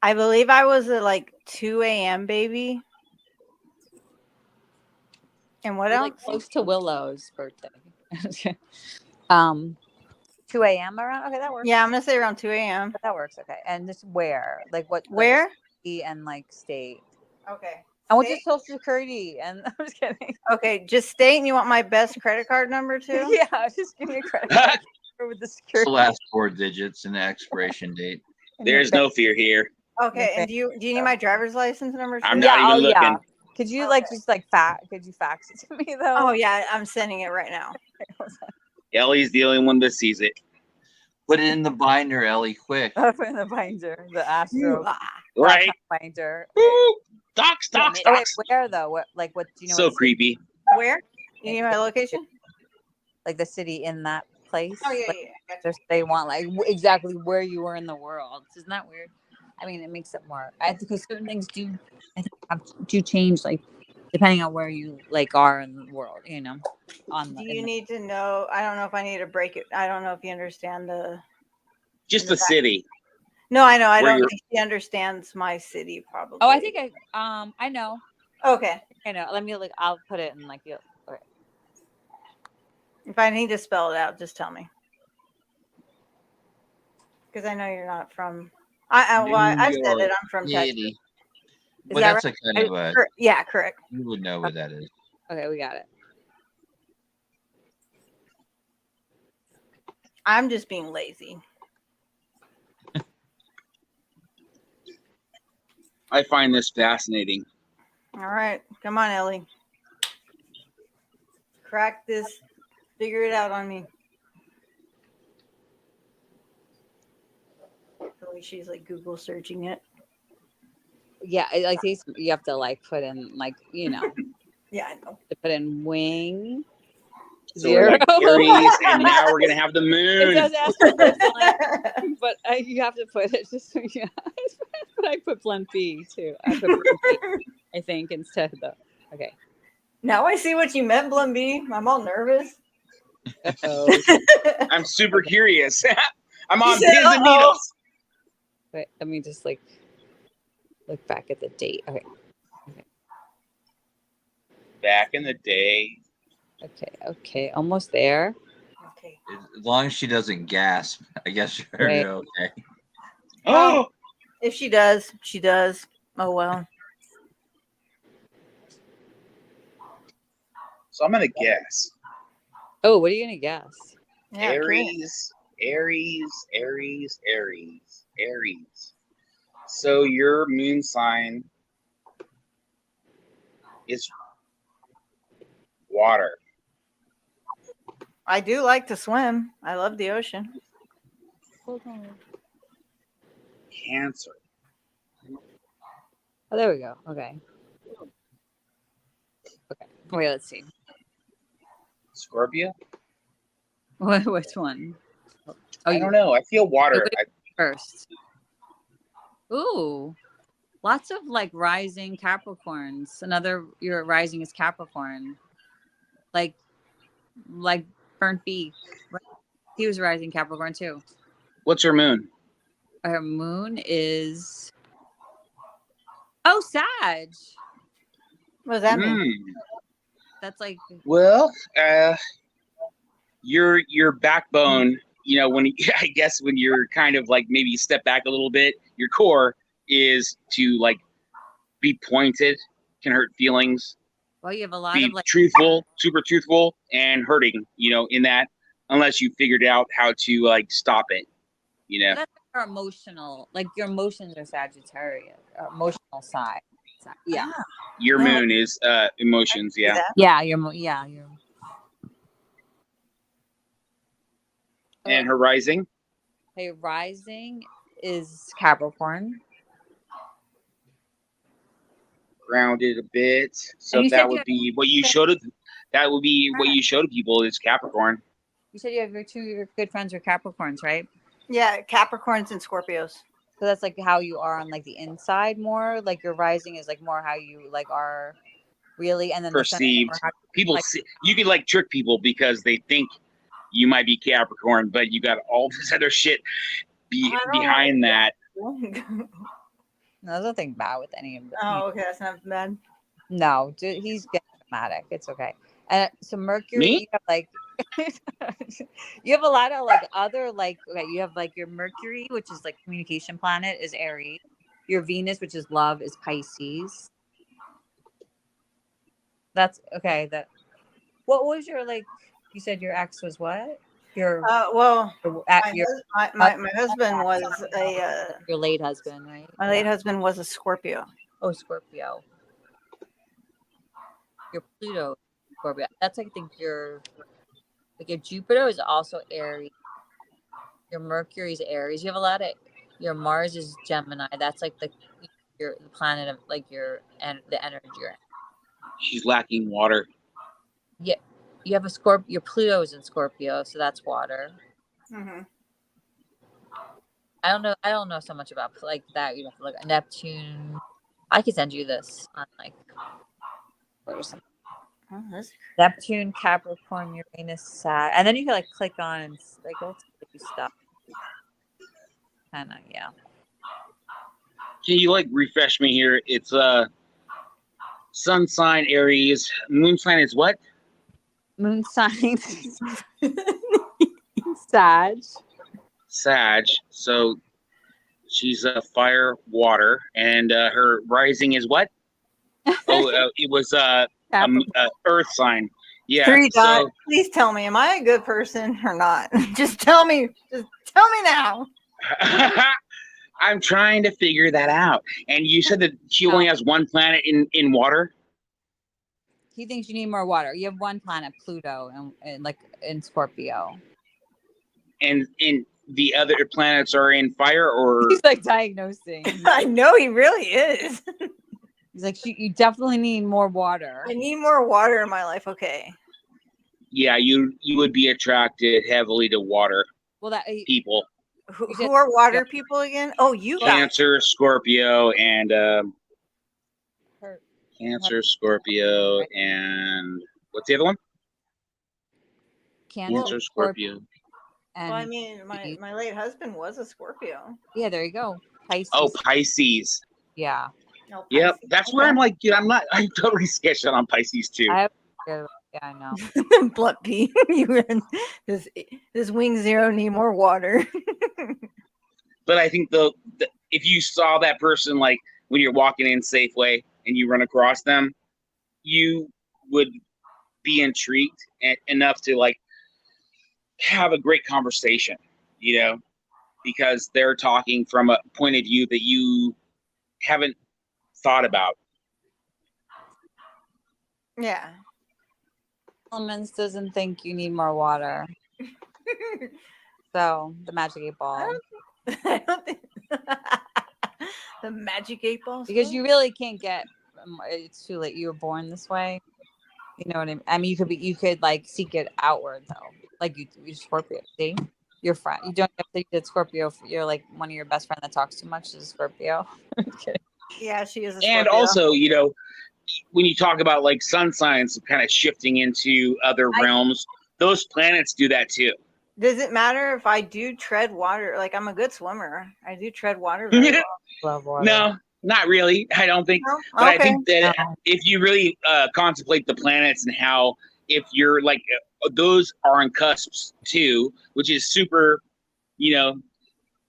I believe I was at like 2 a.m. baby. And what else? Like close to Willow's birthday. 2 a.m. around. Okay, that works. Yeah, I'm gonna say around 2 a.m. That works. Okay, and just where? Like what? Where? City and like state. Okay. I want your social security, and I'm just kidding. Okay, just state, and you want my best credit card number too? Yeah, just give me a credit card with the security. The last 4 digits and the expiration date. There's no fear here. Okay, and do you need my driver's license number too? I'm not even looking. Yeah. Could you like just like could you fax it to me though? Oh yeah, I'm sending it right now. Ellie's the only one that sees it. Put it in the binder, Ellie, quick. Put in the binder, the Astro right binder. Docs. Oh, wait, where though? What do you know? So creepy. Where? You need my location? Like the city in that place. Oh yeah, Like, yeah. they want like exactly where you were in the world. Isn't that weird? I mean, it makes it more. I think because certain things do change, like depending on where you like are in the world. You know, Do you need to know? I don't know if I need to break it. I don't know if you understand Just the city. No, I know. I Where don't you're- think she understands my city. Probably. Oh, I think I know. Okay. I know. Let me look. I'll put it in like you. Okay. If I need to spell it out, just tell me. Because I know you're not from. I said it. I'm from Texas. City. Is Well, that that's right? a kind of a. Yeah, correct. You would know what that is. Okay, we got it. I'm just being lazy. I find this fascinating. All right, come on, Ellie. Crack this. Figure it out on me. The way she's like Google searching it. Yeah, like you have to like put in like Yeah, I know. to put in wing. So we're like Aries, and now we're gonna have the moon. It does ask for the sign, but you have to put it just so yeah. But I put blend B too. I put blend B, I think, instead though. Okay. Now I see what you meant, Blumby. I'm all nervous. I'm super curious. I'm on You said, pins and uh-oh. needles. Wait, let me just like look back at the date. Okay. Back in the day. Okay, almost there. Okay. As long as she doesn't gasp, I guess you're Right. okay. Oh, if she does, she does. Oh well. So I'm gonna guess. Oh, what are you gonna guess? Yeah, Aries. So your moon sign is water. I do like to swim. I love the ocean. Hold on. Cancer. Oh, there we go. Okay. Wait, let's see. Scorpio? Which one? Oh, I don't know. I feel water. First. Ooh, lots of like rising Capricorns. Your rising is Capricorn. Like Burnt Beak. He was rising Capricorn too. What's your moon? Her moon is Sag. What does that mean? That's like Well, your backbone, when I guess when you're kind of like maybe step back a little bit, your core is to like be pointed, can hurt feelings. Well, you have a lot be of like truthful, super truthful, and hurting, in that, unless you figured out how to like stop it, That's your emotional, like your emotions are Sagittarius, emotional side. Yeah. Your moon is emotions, yeah. Yeah, And her rising? Her rising is Capricorn. Grounded a bit. So that would be what you showed. That would be what you show to people is Capricorn. You said you have your good friends are Capricorns, right? Yeah, Capricorns and Scorpios. So that's like how you are on like the inside more. Like your rising is like more how you like are really, and then perceived. People see, you can like trick people because they think you might be Capricorn, but you got all this other shit behind that. No, there's nothing bad with any of them. Oh, okay, that's not bad. No, dude, he's getting dramatic. It's okay. And so Mercury, Me? you have like you have a lot of like other like you have like your Mercury, which is like communication planet, is Aries. Your Venus, which is love, is Pisces. That's okay. What was your like? You said your ex was what? Your well, your my husband was your late husband, right? My late husband was a Scorpio. Oh, Scorpio. Your Pluto, Scorpio. That's I think your Jupiter is also Aries. Your Mercury is Aries. You have a lot of your Mars is Gemini. That's like the planet of like the energy you're in. She's lacking water. Yeah. You have a Scorpio. Your Pluto's in Scorpio, so that's water. Mm-hmm. I don't know so much about like that. You have to look at Neptune. I can send you this on like or something. Oh, that's... Neptune, Capricorn, Uranus, Sag, and then you can like click on and like let's do stuff. Kind of, yeah. Can you like refresh me here? It's sun sign Aries, moon sign is what? Moon sign Sag. Sag. So she's a fire, water, and her rising is what? It was earth sign. Yeah. 3 dots. Please tell me, am I a good person or not? Just tell me. Just tell me now. I'm trying to figure that out. And you said that she only has one planet in water? He thinks you need more water. You have one planet, Pluto, and like in Scorpio. And the other planets are in fire, or he's like diagnosing. I know he really is. He's like, you definitely need more water. I need more water in my life. Okay. Yeah, you would be attracted heavily to water. Well, that people. Who are water people again? Oh, you guys. Cancer, Scorpio, and Cancer, Scorpio, and what's the other one? Cancer, Scorpio. Well, I mean, my late husband was a Scorpio. Yeah, there you go. Pisces. Oh, Pisces. Yeah. No, Yep, that's where I'm like, dude, I'm totally sketched out on Pisces too. Yeah, I know. Blood pee. This wing zero need more water. But I think the if you saw that person like when you're walking in Safeway and you run across them, you would be intrigued enough to like have a great conversation, you know, because they're talking from a point of view that you haven't thought about. Yeah. Elements doesn't think you need more water. So the magic 8 ball. I don't think the magic 8 ball. Because you really can't get. It's too late. You were born this way. You know what I mean? I mean, you could like seek it outward though. Like you Scorpio. See, your friend. You don't have to get Scorpio. You're like one of your best friend that talks too much is Scorpio. Yeah, she is a Scorpio. And also, you know, when you talk about like sun signs kind of shifting into other realms, those planets do that too. Does it matter if I do tread water? Like I'm a good swimmer. I do tread water very well. Love water. No, not really. I don't think. No? But I Okay. think that if you really contemplate the planets and how if you're like those are on cusps too, which is super, you know,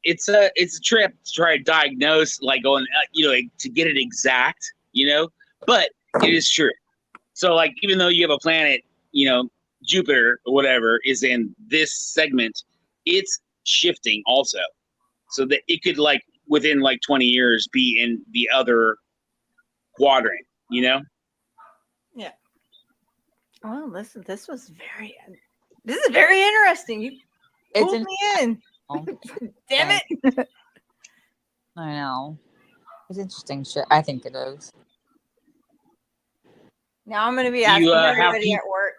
it's a trip to try to diagnose like going, you know, to get it exact, you know, but it is true. So like even though you have a planet, you know, Jupiter or whatever is in this segment, it's shifting also, so that it could like within like 20 years be in the other quadrant, you know? Yeah. Oh, listen, this is very interesting. You pulled me in. Damn it. I know. It's interesting shit. I think it is. Now I'm going to be Do asking you, everybody have at work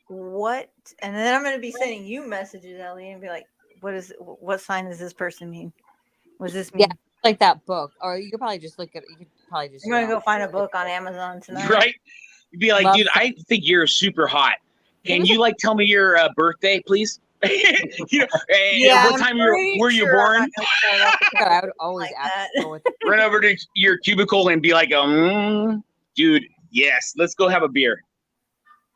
what, and then I'm going to be sending you messages, Ellie, and be like, what sign does this person mean? What does this mean? Yeah, like that book. Or you could probably just look at. You could probably just. I'm going to go find a book on Amazon tonight. Right? You'd be like, dude, I think you're super hot. Can you like tell me your birthday, please? You know, Yeah, what time were you born? I would always ask. Run over to your cubicle and be like, dude, yes, let's go have a beer.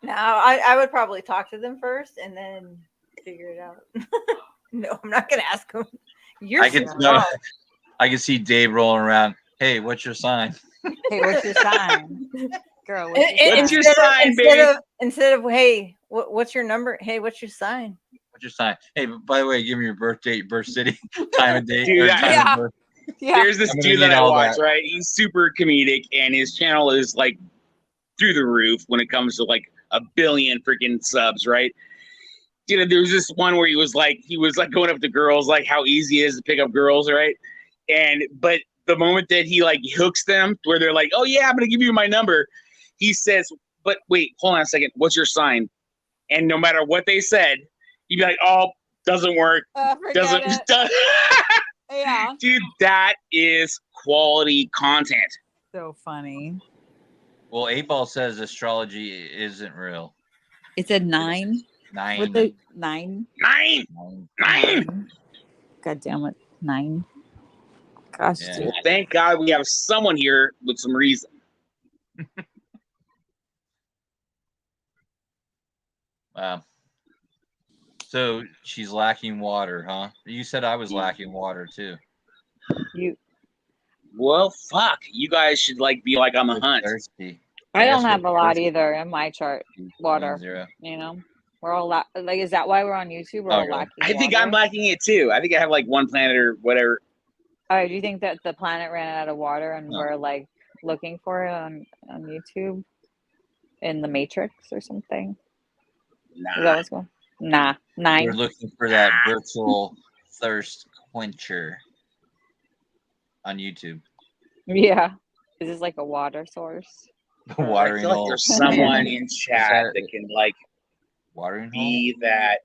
No, I would probably talk to them first and then figure it out. No, I'm not going to ask them. I can see Dave rolling around. Hey, what's your sign? Hey, what's your sign? Girl, what's your sign, baby? Instead of, hey, what's your number? Hey, what's your sign? What's your sign? Hey, by the way, give me your birth date, birth city, time of day. Dude, time of birth. There's this I'm gonna dude that need I all watch, that. right? He's super comedic, and his channel is like through the roof when it comes to like 1 billion freaking subs, right? You know, there was this one where he was like going up to girls, like how easy it is to pick up girls, right? But the moment that he like hooks them, where they're like, "Oh yeah, I'm gonna give you my number," he says, "But wait, hold on a second. What's your sign?" and no matter what they said, you'd be like, "Oh, doesn't work, Forget it. Yeah. Dude, that is quality content. So funny. Well, 8-Ball says astrology isn't real. It said 9. 9. With the 9. 9. God damn it. 9. Gosh, Yeah. dude. Well, thank God we have someone here with some reason. Wow. So she's lacking water, huh? You said I was lacking water too. Well, fuck. You guys should be like on the hunt. Thirsty. I don't have a lot either in my chart. Water. 0. You know, we're all like. Is that why we're on YouTube? We're all lacking. I think water? I'm lacking it too. I think I have like one planet or whatever. All right. Do you think that the planet ran out of water and we're like looking for it on YouTube in the Matrix or something? Nah. Is that what's going? Nah. 9. We're looking for that virtual thirst quencher on YouTube. Yeah. Is this like a water source? Watering I feel like hole. there's someone in chat that can watering be hole? That.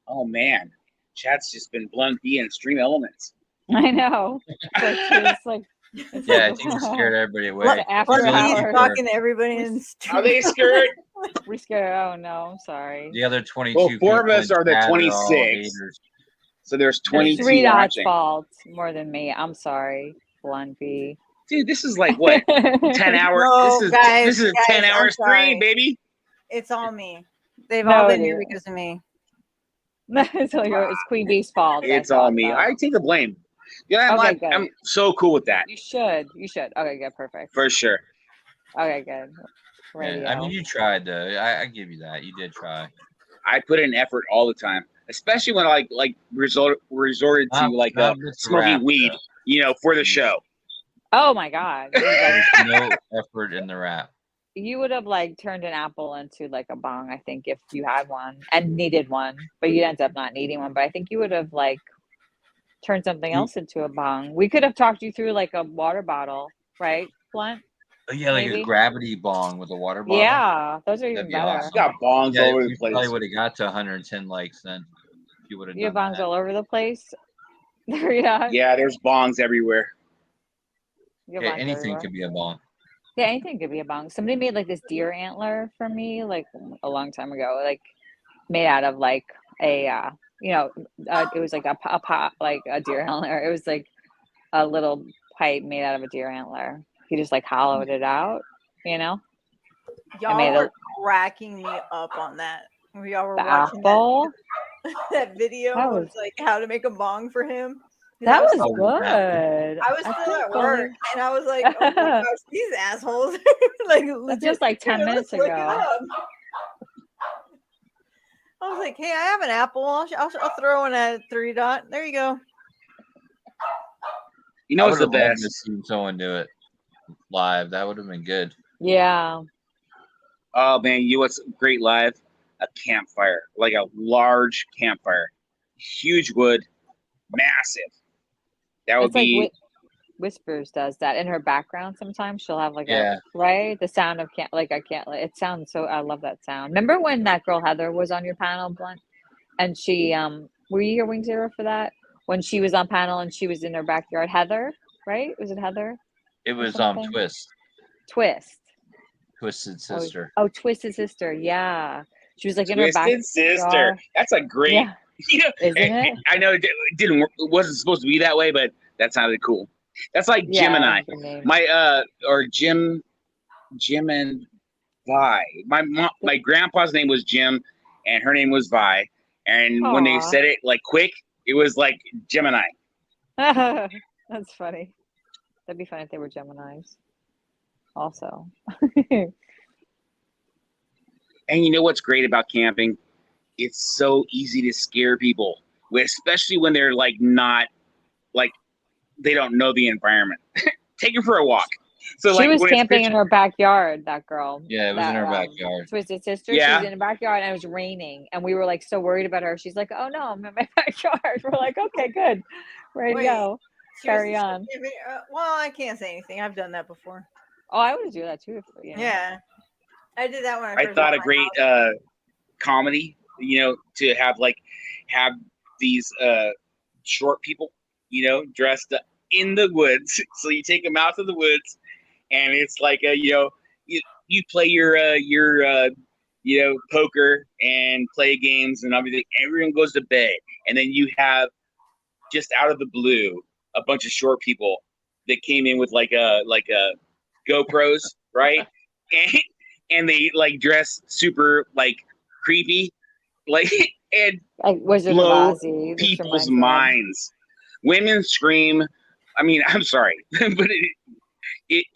Oh man, chat's just been blunt B and Stream Elements. I know. It's like yeah, I think we scared everybody away. After hours. Talking to everybody in the street. Are they scared? We're scared. Oh no, I'm sorry. The other 22. Well, 4 of us are the chat 26. So there's 22 3 Dot's watching. fault more than me. I'm sorry, Blunt B. Dude, this is like what 10 hours. No, this is a guys, 10 hour I'm sorry. stream, baby. It's all me. They've No, all been it here is. because of me. It's Queen Bee's fault. It's all me. I take the blame. Yeah, I'm so cool with that. You should. Okay, good, perfect. For sure. Okay, good. Yeah, I mean, you tried though. I give you that. You did try. I put in effort all the time, especially when I resorted to smoking weed, for the show. Oh my God. There's no effort in the rap. You would have turned an apple into a bong, I think, if you had one and needed one, but you ended up not needing one. But I think you would have turned something else into a bong. We could have talked you through a water bottle, right, Blunt? Yeah, like Maybe? a gravity bong with a water bottle. Yeah, those are even better. Awesome. Got bongs all over the place. Probably would have got to 110 likes then if you would have You have done bongs all over the place. Yeah. Yeah, there's bongs everywhere. You have Yeah, bongs anything everywhere. could be a bong. Yeah, anything could be a bong. Somebody made this deer antler for me a long time ago, made out of a it was a pot, a deer antler. It was a little pipe made out of a deer antler. He just hollowed it out, Y'all made were cracking me up on that. Y'all were the watching apple. that video That of was- how to make a bong for him. That was still- good. I was I still can't at work, believe- and I was like, "Oh my gosh, these assholes!" That's just 10 let's minutes look it ago. up. I was like, "Hey, I have an apple. I'll throw in a 3 dot. There you go." You know I what's the would've loved to best? see someone do it live. That would have been good. Yeah. Oh man, you know what's great live? A campfire, like a large campfire, huge wood, massive. That would It's be. Whispers does that in her background. Sometimes she'll have Yeah. right, the sound of it sounds so. I love that sound. Remember when that girl Heather was on your panel, Blunt, and she were you your Wing Zero for that? When she was on panel and she was in her backyard, Heather, right? Was it Heather? It was something? Twist. Twisted Sister. Oh, Twisted Sister. Yeah, she was in her backyard. Twisted Sister. That's a great. Yeah. Isn't it? I know it didn't work. It wasn't supposed to be that way, but that sounded cool. That's like Yeah, Gemini. good name. Or Jim and Vi. My grandpa's name was Jim, and her name was Vi. And when they Aw. said it quick, it was like Gemini. That's funny. That'd be funny if they were Geminis. Also. And you know what's great about camping? It's so easy to scare people, especially when they're not they don't know the environment. Take her for a walk. So She was when it's camping in her backyard, that girl. Yeah, it was in her backyard. Twisted Sister. Yeah. She was in her backyard and it was raining. And we were so worried about her. She's like, oh no, I'm in my backyard. We're like, okay, good. Ready to Wait, go. she Carry was- on. Well, I can't say anything. I've done that before. Oh, I would do that too. Yeah, I did that when I I first thought bought a my great house. comedy, to have these short people, dressed up in the woods. So you take them out to the woods, and it's like you play your poker and play games and everything. Everyone goes to bed, and then you have, just out of the blue, a bunch of short people that came in with like a GoPros, right? And they dress super creepy, and Wizard of blow Ozzy. This people's reminds me of. minds. Women scream. I mean, I'm sorry, but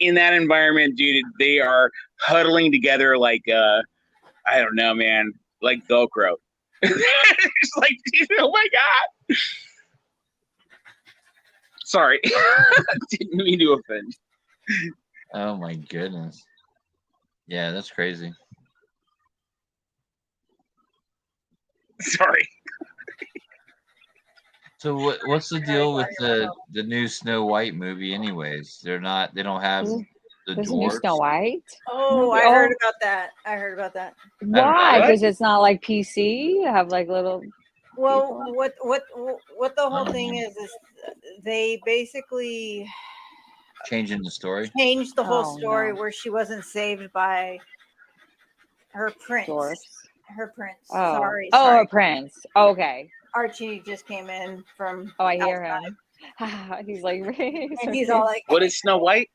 in that environment, dude, they are huddling together like I don't know, man, like Velcro. It's like, oh my god. Sorry, didn't mean to offend. Oh my goodness. Yeah, that's crazy. Sorry. So what's the deal with the new Snow White movie anyways? They don't have the There's a new dwarves. Snow White. Oh, I heard about that. Why? Because it's not like PC. Have little. Well, people? what the whole thing is they basically Changing the story. changed the whole Oh, story no. where she wasn't saved by her prince. Dwarfs. Her prince. Oh. Sorry. Oh, a prince. Okay. Archie just came in from. Oh, I hear outside. him. He's like, And he's all like, "What is Snow White?"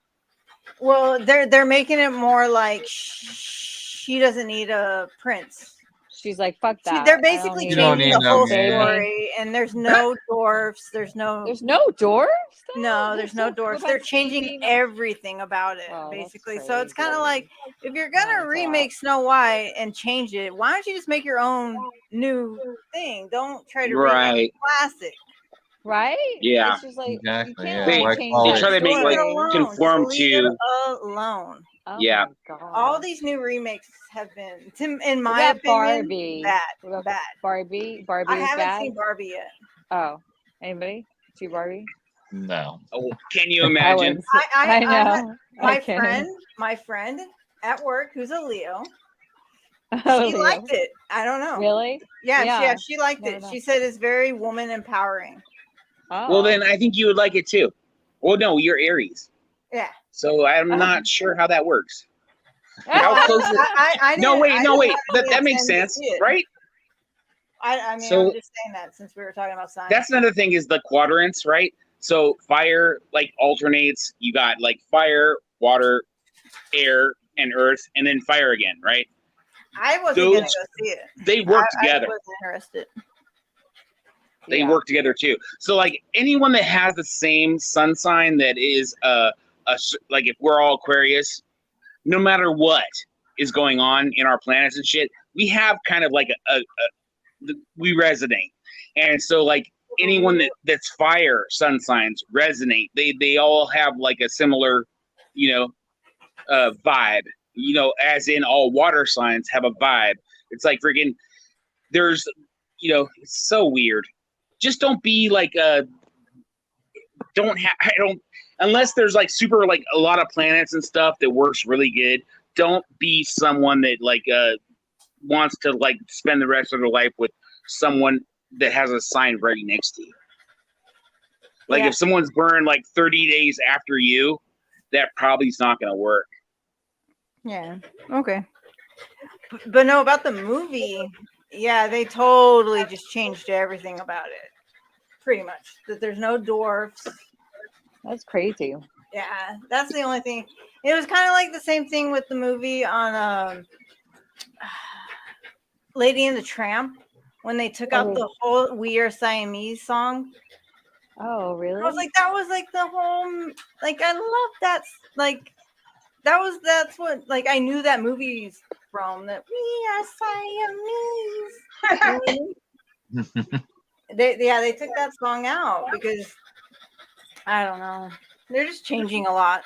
Well, they're making it more like she doesn't need a prince. She's like, fuck that. They're basically changing the whole man. story, and there's no dwarfs. There's no dwarfs. No, there's no dwarfs. They're changing everything about it, basically. So it's kind of like, if you're gonna remake Snow White and change it, why don't you just make your own new thing? Don't try to remake the classic. Right? Yeah. It's just like, Exactly. you Yeah. can't Why change call They it- try to make conform Leave it to. alone. Oh Yeah. my God. All these new remakes have been, in my got opinion, Barbie. bad. Bad. Barbie. Barbie I was haven't bad. seen Barbie yet. Oh, anybody see Barbie? No. Oh, can you imagine? I know. My friend at work, who's a Leo, Oh, she Leo. liked it. I don't know. Really? Yeah, she liked Never it. know. She said it's very woman empowering. Oh. Well, then I think you would like it too. Well, no, you're Aries, Yeah. so I'm not sure how that works. How close? No, wait. That makes sense, right? I mean, So- I'm just saying that since we were talking about science. That's another thing is the quadrants, right? So fire alternates. You got fire, water, air, and earth, and then fire again, right? I wasn't gonna go Those- see it. They work together. I wasn't interested. They work together too. So anyone that has the same sun sign that is if we're all Aquarius, no matter what is going on in our planets and shit, we have kind of we resonate. And so anyone that's fire sun signs resonate. They all have a similar, vibe. As in all water signs have a vibe. It's freaking. There's, it's so weird. Just don't be unless there's super a lot of planets and stuff that works really good. Don't be someone that wants to spend the rest of their life with someone that has a sign right next to you. If someone's born 30 days after you, that probably is not going to work. Yeah. Okay. But no, about the movie, yeah, they totally just changed everything about it. Pretty much. That there's no dwarfs. That's crazy. Yeah, that's the only thing. It was kind of like the same thing with the movie on Lady and the Tramp when they took out the whole "We Are Siamese" song. Oh, really? I was like, that was the whole I love that. That's what I knew that movie's from. That "We Are Siamese." They took that song out because I don't know. They're just changing a lot.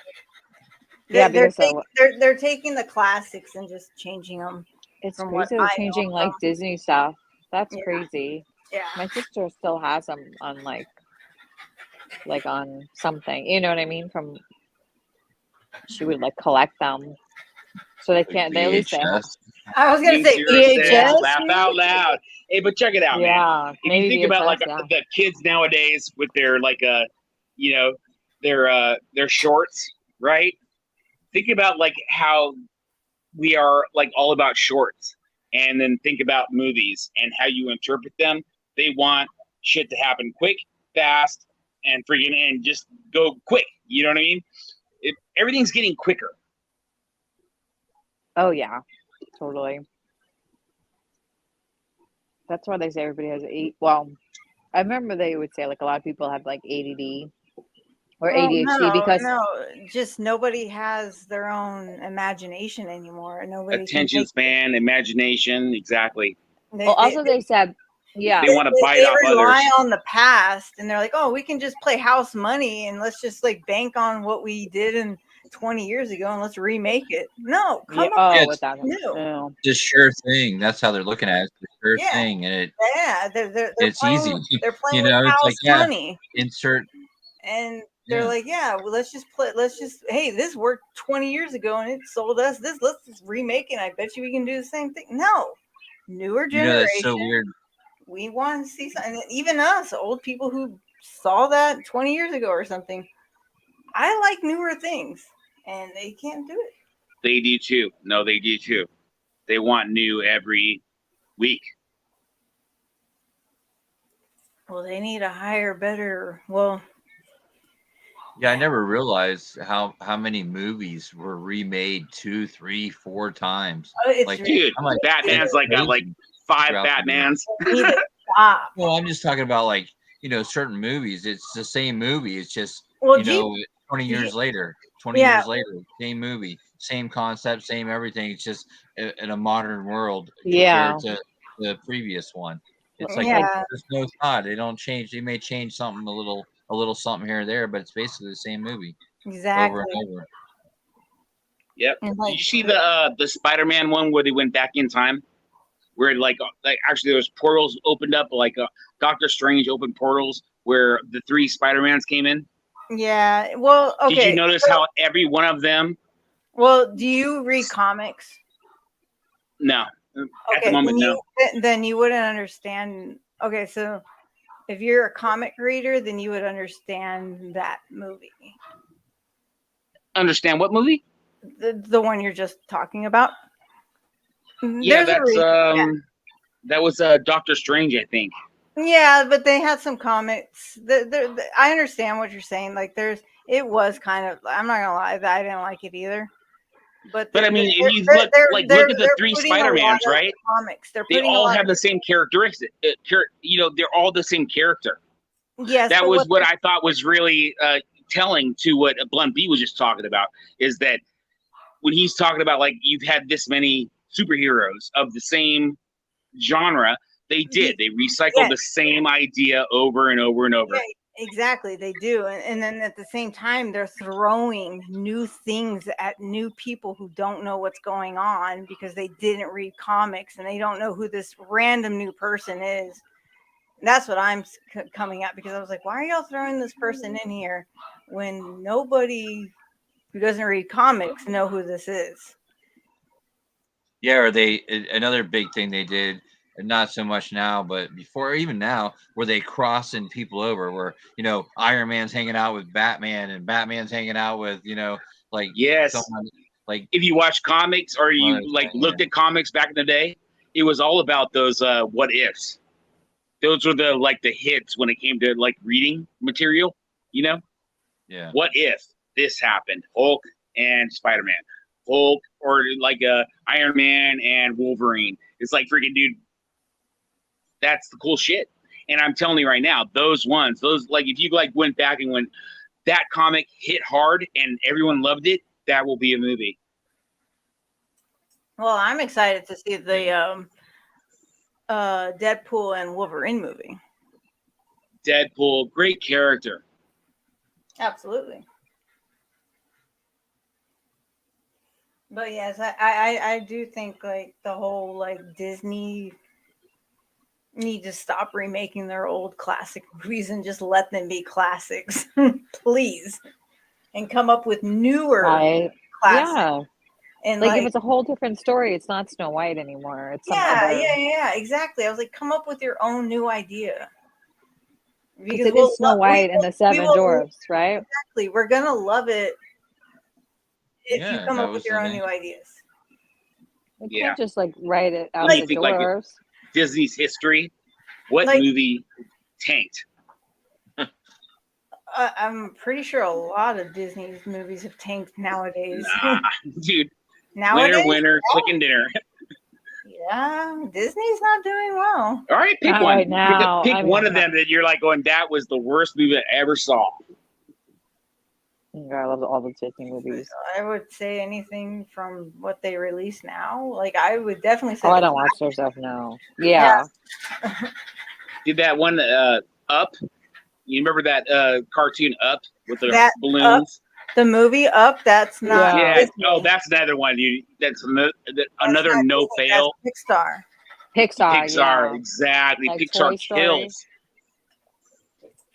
Yeah, they're because they're taking the classics and just changing them. it's from crazy. what They're I changing know. Disney stuff. That's Yeah. crazy. Yeah. My sister still has them on on something. You know what I mean? She would collect them. So they can't. They at least they have, VHS. I was gonna say VHS. Laugh out loud. Hey, but check it out, man. If you think about like the kids nowadays with their like their shorts, right? Think about like how we are like all about shorts, and then think about movies and how you interpret them. They want shit to happen quick, fast, and just go quick. You know what I mean? Everything's getting quicker. Oh yeah, totally. That's why they say everybody has Well, I remember they would say like a lot of people have like ADD or ADHD because just nobody has their own imagination anymore. Nobody Attention span, imagination, exactly. They said, yeah, they want to bite off others. They rely on the past, and they're like, "Oh, we can just play house money, and let's just like bank on what we did in 20 years ago, and let's remake it." No, come on, with that new. Just sure thing. That's how they're looking at it. It's the sure thing, and they're it's playing, easy. They're playing with house it's like money. Insert. And they're like, yeah, well, hey, this worked 20 years ago and it sold us this. Let's just remake it. I bet you we can do the same thing. No, newer generation. That's so weird. We want to see something. Even us, old people who saw that 20 years ago or something. I like newer things, and they can't do it. They do too. No, they do too. They want new every week. Well, they need a higher, better. Yeah, I never realized how many movies were remade 2, 3, 4 times. Dude, Batman's got like 5 Batmans. Well, I'm just talking about like certain movies. It's the same movie. It's just 20 years later. 20 years later, same movie, same concept, same everything. It's just in a modern world compared to the previous one. It's like there's no thought. They don't change. They may change something a little something here or there, but it's basically the same movie. Exactly. Over and over. Yep. Did you see the Spider-Man one where they went back in time? Where like actually there was portals opened up, like Doctor Strange opened portals where the 3 Spider-Mans came in? Yeah. Well, okay. Did you notice how every one of them? Well, do you read comics? No. At the moment, no. Then you wouldn't understand. Okay, so if you're a comic reader, then you would understand that movie. Understand what movie? The one you're just talking about. Yeah, that was Doctor Strange, I think. Yeah, but they had some comics. I understand what you're saying. Like, it was kind of. I'm not gonna lie, I didn't like it either. But I mean, if you look at the 3 Spider-Mans, right? Comics. They all have the same characteristics. They're all the same character. Yes, that was what I thought was really telling to what Blunt B was just talking about. Is that when he's talking about like you've had this many superheroes of the same genre, they recycled the same idea over and over and over. Yeah, exactly, they do, and then at the same time they're throwing new things at new people who don't know what's going on because they didn't read comics and they don't know who this random new person is. And that's what I'm coming at, because I was like, why are y'all throwing this person in here when nobody who doesn't read comics know who this is? Yeah, or another big thing they did. Not so much now, but before, even now, where they crossing people over, where Iron Man's hanging out with Batman and Batman's hanging out with like someone, like if you watch comics or you looked at comics back in the day, it was all about those what ifs. Those were the hits when it came to like reading material. Yeah. What if this happened? Hulk and Spider-Man, Hulk or like Iron Man and Wolverine. It's like freaking dude. That's the cool shit. And I'm telling you right now, those like if you like went back and went, that comic hit hard and everyone loved it, that will be a movie. Well, I'm excited to see the Deadpool and Wolverine movie. Deadpool, great character. Absolutely. But yes, I do think like the whole like Disney need to stop remaking their old classic movies and just let them be classics, please, and come up with newer classics. And like if it's a whole different story, it's not Snow White anymore. It's some other. Yeah, exactly. I was like, come up with your own new idea. Because it is Snow White and the Seven Dwarfs, right? Exactly. We're gonna love it if you come up that with was your the own name. new ideas. You can't just like write it out When the you think like doors. Disney's history, what Like- movie tanked? I'm pretty sure a lot of Disney's movies have tanked nowadays. Nah, dude. Nowadays, Winner, chicken dinner. yeah, Disney's not doing well. All right, pick Not one. right now. Pick I mean, one of them that you're like going, that was the worst movie I ever saw. I love all the Disney movies. I would say anything from what they release now. Like I would definitely say. Oh, I don't watch their stuff now. Yeah. Did that one Up? You remember that cartoon Up with the That balloons? The movie Up, that's not. Yeah. Disney. Oh, that's another one, dude. That's another not no Disney, fail. That's Pixar. Pixar, yeah. exactly. Like Pixar Toy Story. kills.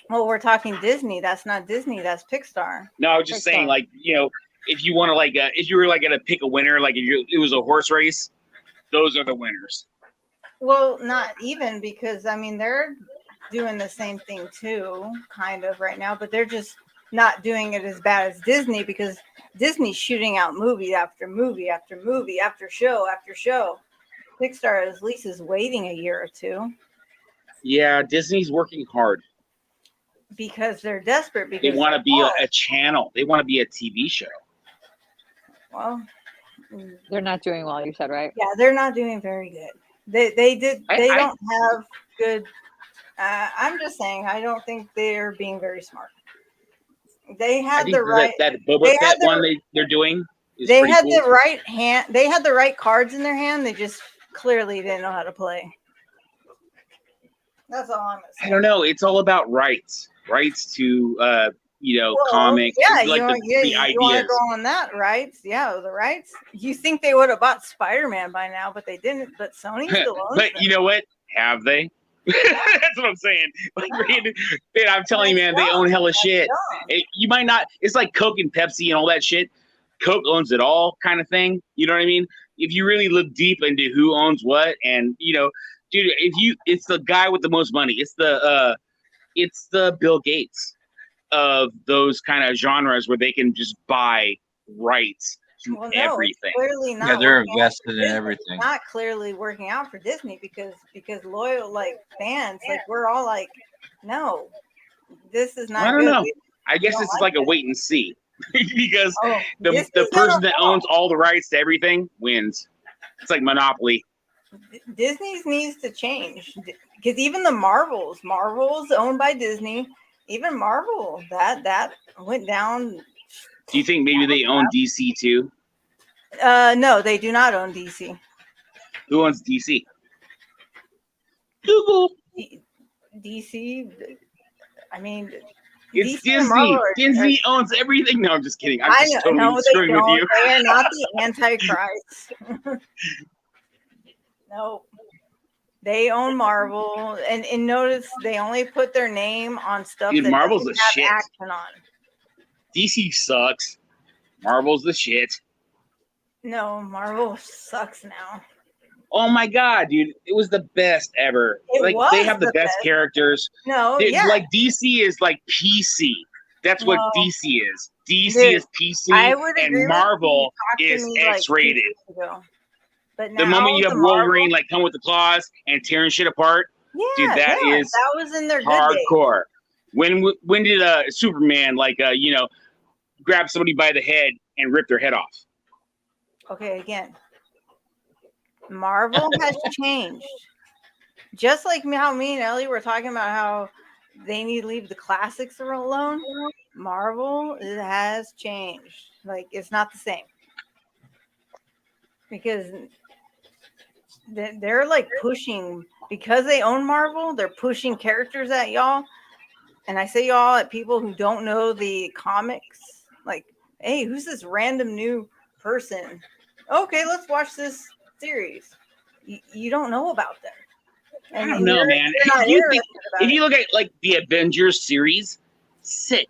Well, we're talking Disney. That's not Disney. That's Pixar. No, I was just saying, like, you know, if you want to, like, if you were like gonna pick a winner, like if it was a horse race, those are the winners. Well, not even because I mean they're doing the same thing too, kind of right now, but they're just not doing it as bad as Disney because Disney's shooting out movie after movie after movie after show after show. Pixar at least is waiting a year or two Yeah, Disney's working hard. because they're desperate. Because They want to they're be bored. a channel. They want to be a TV show. Well, They're not doing well, you said, right? yeah, they're not doing very good. They don't have good. I'm just saying, I don't think they're being very smart. They I had think the right. that Boba they had Fett the- one they're doing. Is They pretty had cool. the right hand. They had the right cards in their hand. They just clearly didn't know how to play. That's all I'm gonna say. I don't know. It's all about rights to Well, comics. Yeah, like you want the to ideas. go on that rights? Yeah, the rights. You think they would have bought Spider-Man by now, but they didn't. But Sony still owns But them. you know what? Have they? That's what I'm saying. Like, man, I'm telling you, man, they own hella shit. You might not. It's like Coke and Pepsi and all that shit. Coke owns it all, kind of thing. You know what I mean? If you really look deep into who owns what, and dude, it's the guy with the most money. It's the Bill Gates of those kind of genres where they can just buy rights to Well, no, it's everything. clearly not. Yeah, they're working out invested for in Disney. everything. It's not clearly working out for Disney because loyal fans, we're all like, no, this is not I don't good. know. We I guess don't this is like like a wait and see because the Disney's person gonna that fall. owns all the rights to everything wins. It's like Monopoly. Disney's needs to change because even the Marvel's owned by Disney. Even Marvel that went down. Do you think maybe they own DC too? No, they do not own DC. Who owns DC? Google. DC. I mean, It's DC and Marvel Disney. are- Disney owns everything. No, I'm just kidding. I'm I just know. totally No, they screwing with don't. you. They are not the Antichrist. No. They own Marvel, and notice they only put their name on stuff Dude, that Marvel's doesn't the have shit. action on. DC sucks. Marvel's the shit. No, Marvel sucks now. Oh my god, dude. It was the best ever. It Like was they have the the best best. characters. No, Dude, yeah. like DC is like PC. That's what No. DC is. DC Dude, is PC I would agree and with you. Marvel You talked is to me, like, 2 X-rated. years ago. But The now moment you have the Marvel- Wolverine like come with the claws and tearing shit apart, dude, Yeah, that yeah, is that was in their good days. hardcore. When did Superman grab somebody by the head and rip their head off? Okay, again, Marvel has changed. Just like how me and Ellie were talking about how they need to leave the classics alone. Marvel has changed. Like it's not the same because they're like pushing because they own Marvel. They're pushing characters at y'all, and I say y'all at people who don't know the comics. Like, hey, who's this random new person? Okay, let's watch this series. You don't know about them. I don't know, man. If you look at like the Avengers series, sick.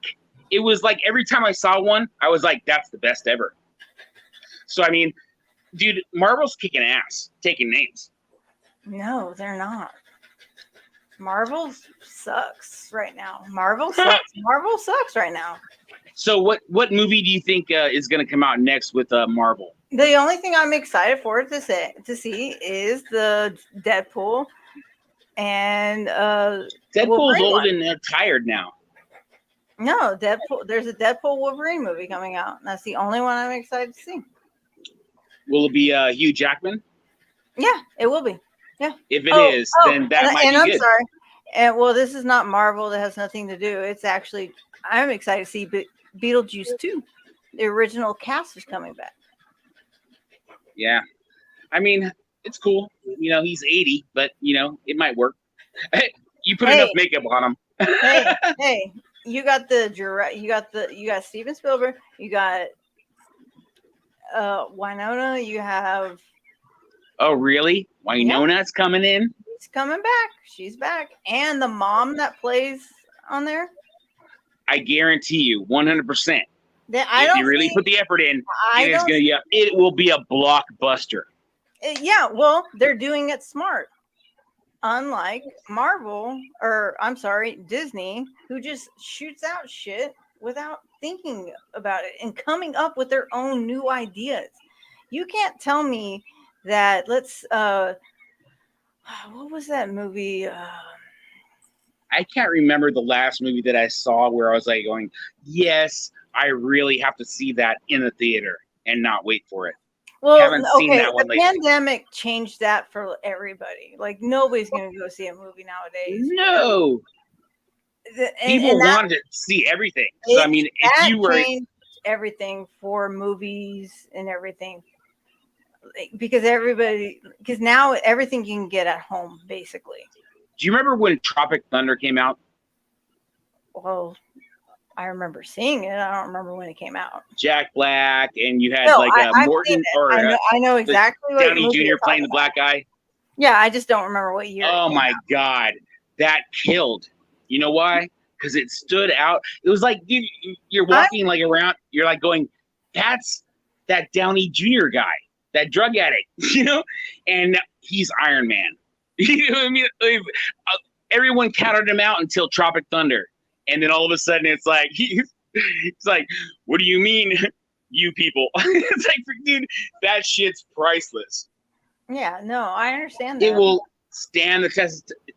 It was like every time I saw one, I was like, that's the best ever. So I mean, Dude, Marvel's kicking ass, taking names. No, they're not. Marvel sucks right now. Marvel sucks. Marvel sucks right now. So what movie do you think is going to come out next with Marvel? The only thing I'm excited for to see is the Deadpool and Deadpool's old and tired now. No, Deadpool. There's a Deadpool Wolverine movie coming out. And that's the only one I'm excited to see. Will it be Hugh Jackman? Yeah, it will be. Yeah. If it is, then that might be I'm good. sorry. And well, this is not Marvel. That has nothing to do. It's actually I'm excited to see Beetlejuice 2. The original cast is coming back. Yeah, I mean it's cool. You know, he's 80, but you know it might work. You put enough makeup on him. hey, you got Steven Spielberg. You got Winona. You have. Oh really? Winona's coming in. She's coming back. She's back, and the mom that plays on there. I guarantee you, 100%. If you really put the effort in, it will be a blockbuster. Yeah, well, they're doing it smart. Unlike Marvel, or I'm sorry, Disney, who just shoots out shit without thinking about it and coming up with their own new ideas. You can't tell me that what was that movie? I can't remember the last movie that I saw where I was like going, yes, I really have to see that in the theater and not wait for it. Well, haven't seen that one the lately. pandemic changed that for everybody. Like nobody's going to go see a movie nowadays. No. People wanted to see everything. So I mean, if you were changed everything for movies and everything, because now everything you can get at home basically. Do you remember when Tropic Thunder came out? Well, I remember seeing it. I don't remember when it came out. Jack Black, and you had Morton or I know exactly what Downey Jr. playing the black guy. Yeah, I just don't remember what year. Oh my God, that killed. You know why? Because it stood out. It was like you're walking like around. You're like going, that's that Downey Jr. guy, that drug addict, you know, and he's Iron Man. You know what I mean? Everyone counted him out until Tropic Thunder. And then all of a sudden it's like, it's like, what do you mean, you people? It's like, dude, that shit's priceless. Yeah, no, I understand that. It will stand the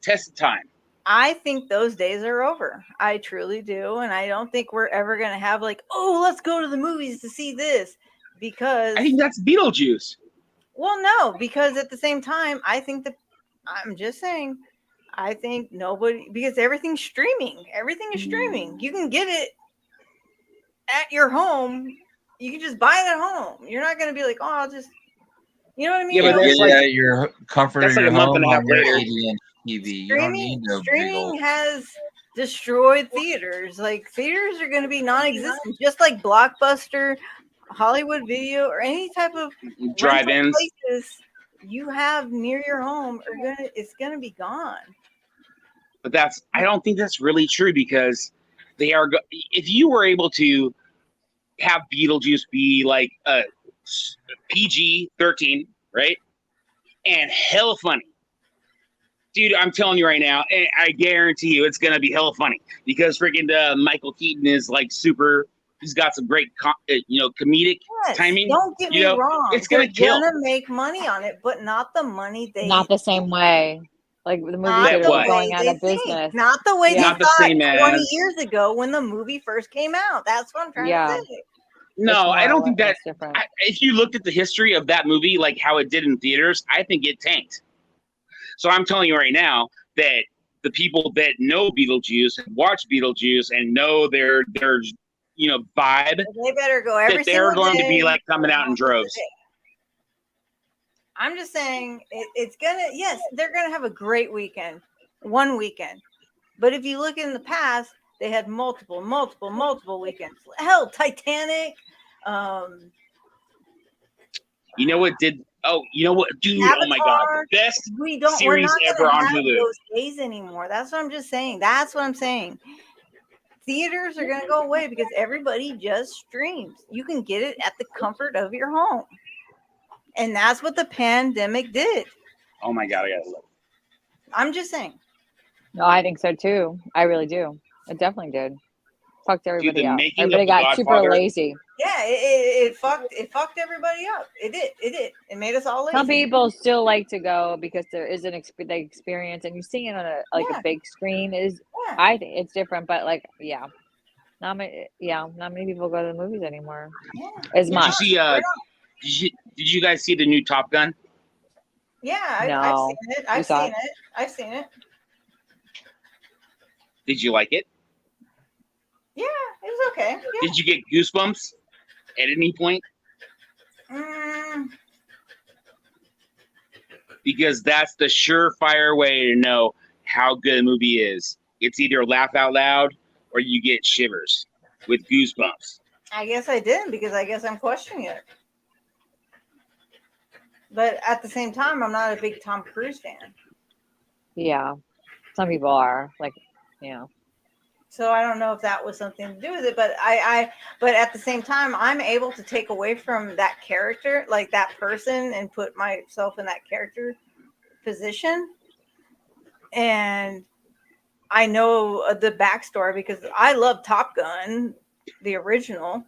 test of time. I think those days are over. I truly do. And I don't think we're ever going to have like, oh, let's go to the movies to see this. Because I think that's Beetlejuice. Well, no, because at the same time, I'm just saying, I think because everything's streaming. Everything is streaming. You can get it at your home. You can just buy it at home. You're not going to be like, oh, I'll just, you know what I mean? Yeah, but you're comforting your home on your 80-inch TV. You don't need no streaming has destroyed theaters. Like theaters are going to be non-existent, just like Blockbuster, Hollywood Video, or any type of drive-ins places you have near your home it's gonna be gone. But I don't think that's really true, because if you were able to have Beetlejuice be like a PG-13, right, and hella funny, dude, I'm telling you right now, I guarantee you it's gonna be hella funny, because freaking Michael Keaton is like super. He's got some great, comedic timing. Don't get me wrong. It's gonna kill. They're gonna make money on it, but not the money not the same way. Like the movie are going out of business. Not the way they not thought the same 20 years ago when the movie first came out. That's what I'm trying to say. No, I don't think that. If you looked at the history of that movie, like how it did in theaters, I think it tanked. So I'm telling you right now that the people that know Beetlejuice and watch Beetlejuice and know their vibe, they better go every that they're single going day. to be like coming out in droves. I'm just saying they're gonna have a great weekend, one weekend. But if you look in the past, they had multiple weekends. Hell, Titanic. You know what did? Oh, you know what, dude? Avatar, oh my God, best series ever on Hulu. Those days anymore. That's what I'm just saying. That's what I'm saying. Theaters are going to go away because everybody just streams. You can get it at the comfort of your home. And that's what the pandemic did. Oh my God, I gotta look. I'm just saying. No, I think so too. I really do. It definitely did. Fucked everybody the up. making of Everybody The got super Godfather- lazy. Yeah, it fucked everybody up. It did. It made us all lazy. Some people still like to go because there is an the experience, and you seeing it on a a big screen is. Yeah. I think it's different, but like, not many people go to the movies anymore. As Did much. you see? Did you guys see the new Top Gun? Yeah, I've No. seen it. You saw it? I've seen it. Did you like it? Yeah, it was okay. Yeah. Did you get goosebumps at any point? Because that's the surefire way to know how good a movie is. It's either laugh out loud or you get shivers with goosebumps. I guess I didn't because I guess I'm questioning it. But at the same time, I'm not a big Tom Cruise fan. Yeah, some people are like, yeah. So I don't know if that was something to do with it, but but at the same time, I'm able to take away from that character, like that person, and put myself in that character position. And I know the backstory because I love Top Gun, the original.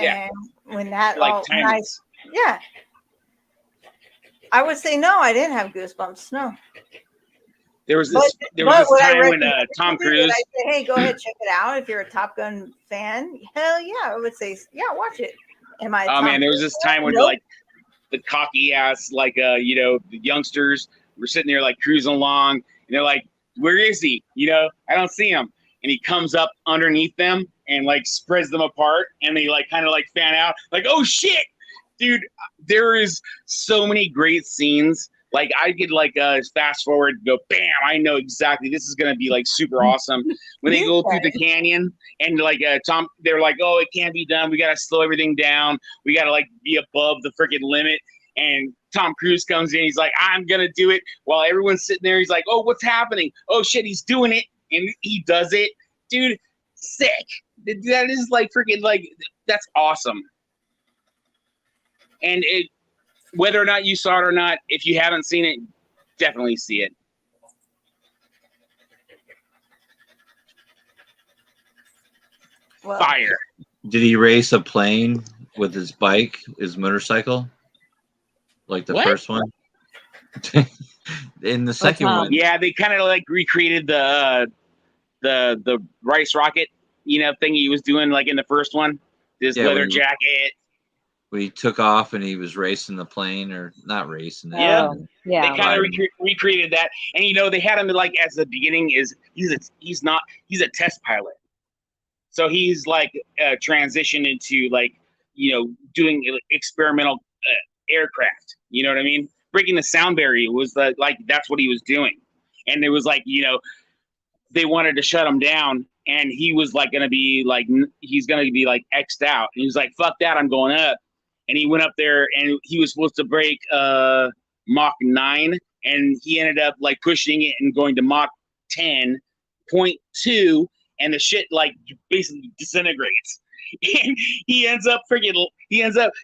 Yeah. And when that Like all timeless. yeah, I would say no, I didn't have goosebumps. No. There was this time when Tom Cruise. Would I say, hey, go ahead, check it out if you're a Top Gun fan? Hell yeah, I would say, yeah, watch it. Am I? Oh man, there was this time when like the cocky ass, like the youngsters were sitting there like cruising along, and they're like, "Where is he? I don't see him." And he comes up underneath them and like spreads them apart, and they like kind of like fan out, like, "Oh shit, dude!" There is so many great scenes. Like I could like fast forward and go, bam! I know exactly this is gonna be like super awesome when they go through the canyon and like Tom, they're like, oh, it can't be done. We gotta slow everything down. We gotta like be above the freaking limit. And Tom Cruise comes in. He's like, I'm gonna do it. While everyone's sitting there, he's like, oh, what's happening? Oh shit, he's doing it, and he does it, dude. Sick. That is like freaking like that's awesome. And whether or not you saw it or not, if you haven't seen it, definitely see it. Well, fire. Did he race a plane with his bike, his motorcycle, like the What? first one? In the second one, Yeah, they kind of like recreated the rice rocket, thing he was doing like in the first one. This Yeah, leather when- jacket. we took off and he was racing the plane, or not racing it. Yeah. Yeah. They kind of recreated that, and they had him like as the beginning is he's a test pilot, so he's like transitioned into like doing experimental aircraft. You know what I mean? Breaking the sound barrier was like that's what he was doing, and it was like they wanted to shut him down, and he was like gonna be like he's gonna be like X'd out, and he was like fuck that, I'm going up. And he went up there, and he was supposed to break Mach 9, and he ended up like pushing it and going to Mach 10.2, and the shit like basically disintegrates. And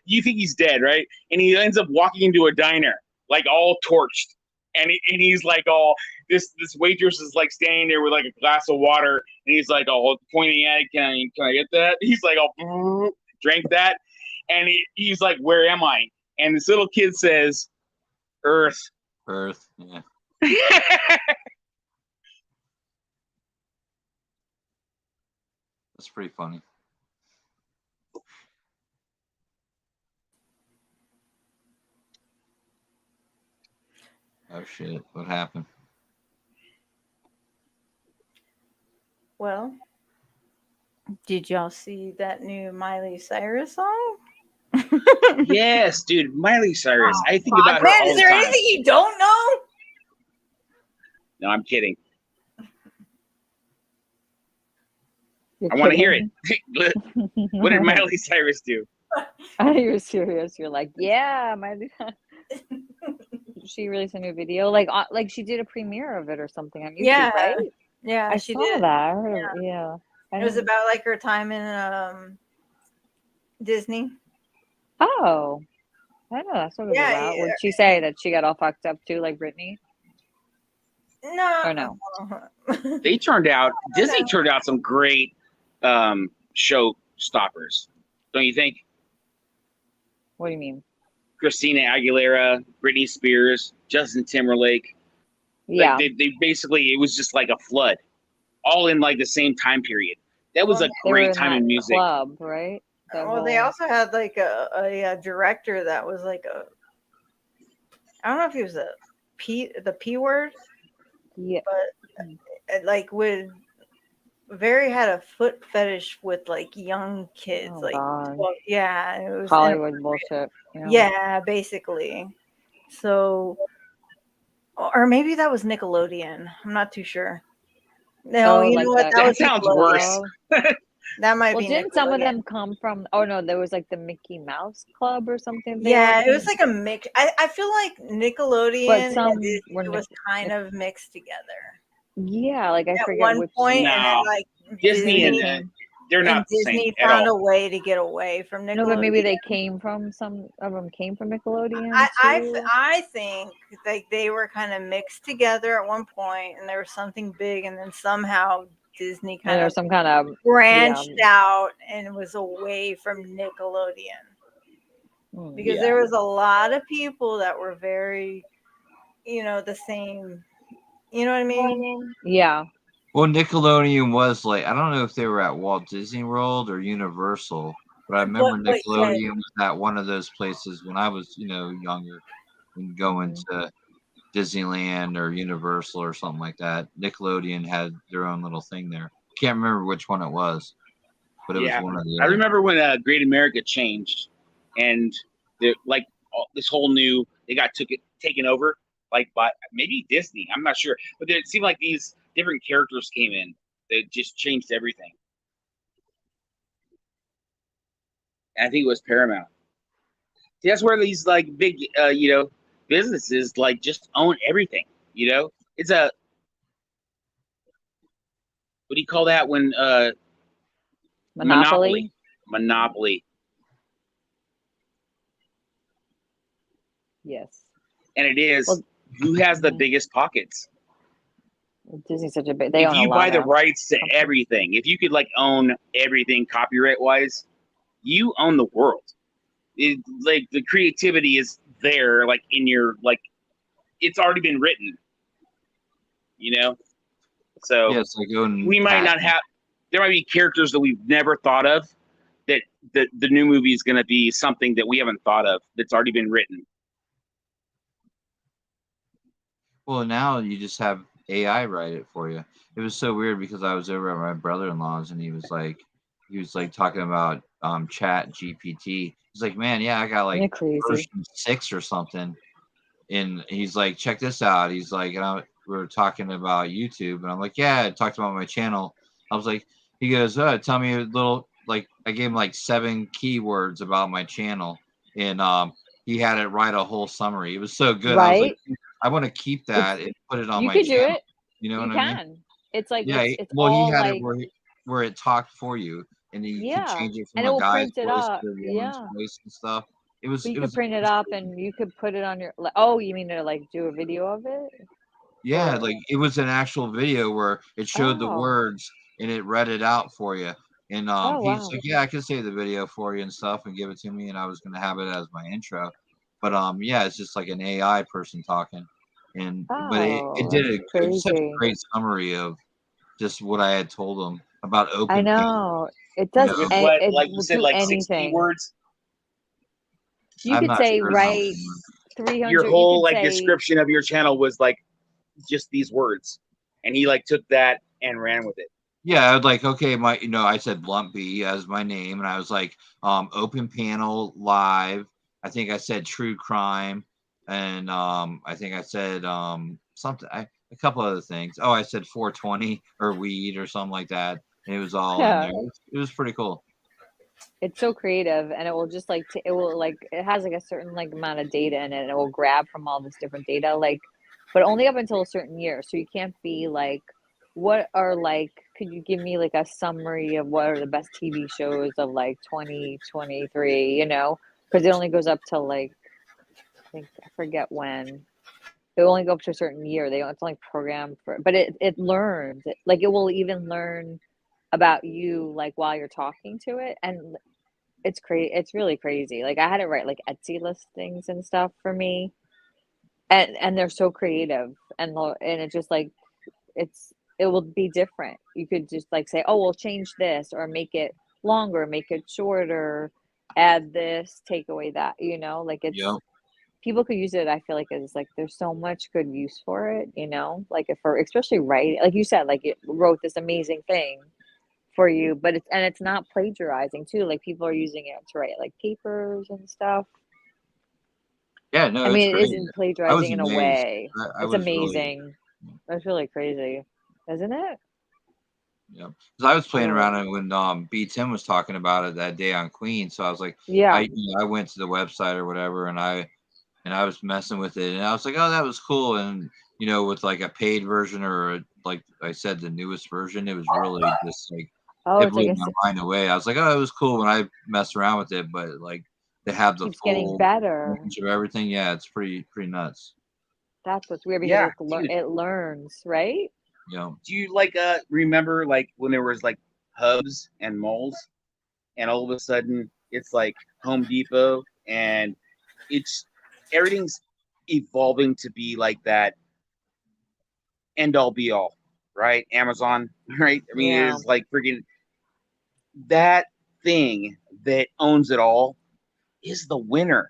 you think he's dead, right? And he ends up walking into a diner, like all torched, and he's like all this waitress is like standing there with like a glass of water, and he's like all pointing at it. Can I get that? He's like all drank that. And he's like, where am I? And this little kid says, Earth. Earth, yeah. That's pretty funny. Oh shit! What happened? Well, did y'all see that new Miley Cyrus song? Yes, dude, Miley Cyrus. I think Fuck, about her man, all is the there time. anything you don't know? No, I'm kidding. You're I want to hear kidding? it. What did Miley Cyrus do? I thought you were serious. You're like, yeah, she released a new video, like she did a premiere of it or something on YouTube, Yeah, right? yeah, I she saw did. that. I heard, yeah. I It was didn't- about like her time in Disney. Oh, I I know that's what it was Yeah, about. yeah. Would she say that she got all fucked up too, like Britney? No. Or no? Disney turned out some great show stoppers, don't you think? What do you mean? Christina Aguilera, Britney Spears, Justin Timberlake. Yeah. Like they basically, it was just like a flood, all in like the same time period. That was a They were great in time that in music. club, right? That Well, they whole- also had like a director that was like I don't know if he was the P word. Yeah. But like had a foot fetish with like young kids. Oh, like God. well, yeah, it was Hollywood bullshit. Yeah, basically. So or maybe that was Nickelodeon. I'm not too sure. No, you know what? That was sounds Nickelodeon. worse. That might Well, be didn't some of Nickelodeon. them come from? Oh no, there was like the Mickey Mouse Club or something. Yeah, it was like a mix. I feel like Nickelodeon some and Disney were was kind of mixed together. Yeah, like I At forget one which. point, and then No. like Disney and they're and not the same Disney at found all. a way to get away from Nickelodeon. No, but maybe they came from some of them came from Nickelodeon too. I think like they were kind of mixed together at one point, and there was something big, and then somehow Disney And kind there of was some kind of branched out and was away from Nickelodeon because there was a lot of people that were very, the same. You know what I mean? Yeah. Well, Nickelodeon was like, I don't know if they were at Walt Disney World or Universal, but I remember But, yeah. Nickelodeon was at one of those places when I was, younger, and going to Disneyland or Universal or something like that. Nickelodeon had their own little thing there. Can't remember which one it was, but it was one of the. I remember when Great America changed, and this whole new they got taken over like by maybe Disney. I'm not sure, but it seemed like these different characters came in that just changed everything. And I think it was Paramount. See, that's where these like big, businesses like just own everything. It's a what do you call that when Monopoly? Monopoly. Yes. And it is who has the biggest pockets. Disney's such a big. They If own you a lot buy the of rights to everything, if you could like own everything copyright wise, you own the world. Like the creativity is there, like in your it's already been written. So yeah, it's like we might not have. There might be characters that we've never thought of. That the new movie is going to be something that we haven't thought of. That's already been written. Well, now you just have AI write it for you. It was so weird because I was over at my brother-in-law's and he was like talking about Chat GPT. He's like, man, yeah, I got like version 6 or something. And he's like, check this out. He's like, we were talking about YouTube, and I'm like, yeah, I talked about my channel. I was like, he goes, tell me a little, like, I gave him like 7 keywords about my channel, and he had it write a whole summary. It was so good. I was like, I want to keep that and put it on you my could channel. do it. You know you what I mean? can. It's like yeah. it's Well, all he had like, it where it talked for you, and you could change it from and it a will guy's print it voice up. to a woman's voice and stuff. It was. But you it could was. print it up and you could put it on your. Oh, you mean to like do a video of it? Yeah, like it was an actual video where it showed the words and it read it out for you. And he's like, yeah, I can save the video for you and stuff and give it to me. And I was gonna have it as my intro, but yeah, it's just like an AI person talking. And but it did it was such a great summary of just what I had told him about open. I know it does. With it like will you said, do like anything. 6 keywords. You I'm could not say sure write 300. Your whole you could say, description of your channel was like just these words, and he like took that and ran with it. Yeah, I was like, okay, I said Blunt B as my name, and I was like, open panel live. I think I said true crime, and I think I said something, a couple other things. Oh, I said 420 or weed or something like that. And it was all in there. It was pretty cool. It's so creative, and it will just like it will like it has like a certain like amount of data in it, and it will grab from all this different data, like, but only up until a certain year. So you can't be like, what are like? Could you give me like a summary of what are the best TV shows of like 2023? Because it only goes up to like think I forget when. It will only go up to a certain year. It's only programmed for, but it learns. Like it will even learn about you like while you're talking to it, and it's crazy. It's really crazy. Like I had to write like Etsy listings and stuff for me, and they're so creative, and it just like it will be different. You could just like say, oh, we'll change this or make it longer, make it shorter, add this, take away that. You know, like it's. Yep. People could use it. I feel like it's like there's so much good use for it, you know, like if for especially writing, like you said, like it wrote this amazing thing for you, but it's not plagiarizing too. Like people are using it to write like papers and stuff. Yeah, no, I it's mean, it great. isn't I was plagiarizing in a amazed. way. I It's was really, amazing. That's really crazy, isn't it? yeah. Because I was playing Really? around it when B Tim was talking about it that day on Queen. So I was like, Yeah. I went to the website or whatever, and I was messing with it, and I was like, oh, that was cool. And with like a paid version or like I said, the newest version, it was really just like it it's like blew my mind away. I was like, oh, it was cool when I messed around with it, but like to have the keeps getting full better. range of everything, yeah, it's pretty nuts. That's what's weird because Yeah, dude. it learns, right? Yeah. Do you like remember like when there was like hubs and malls, and all of a sudden it's like Home Depot, and everything's evolving to be like that end all be all, right? Amazon, right? I mean, Yeah. it is like freaking that thing that owns it all is the winner.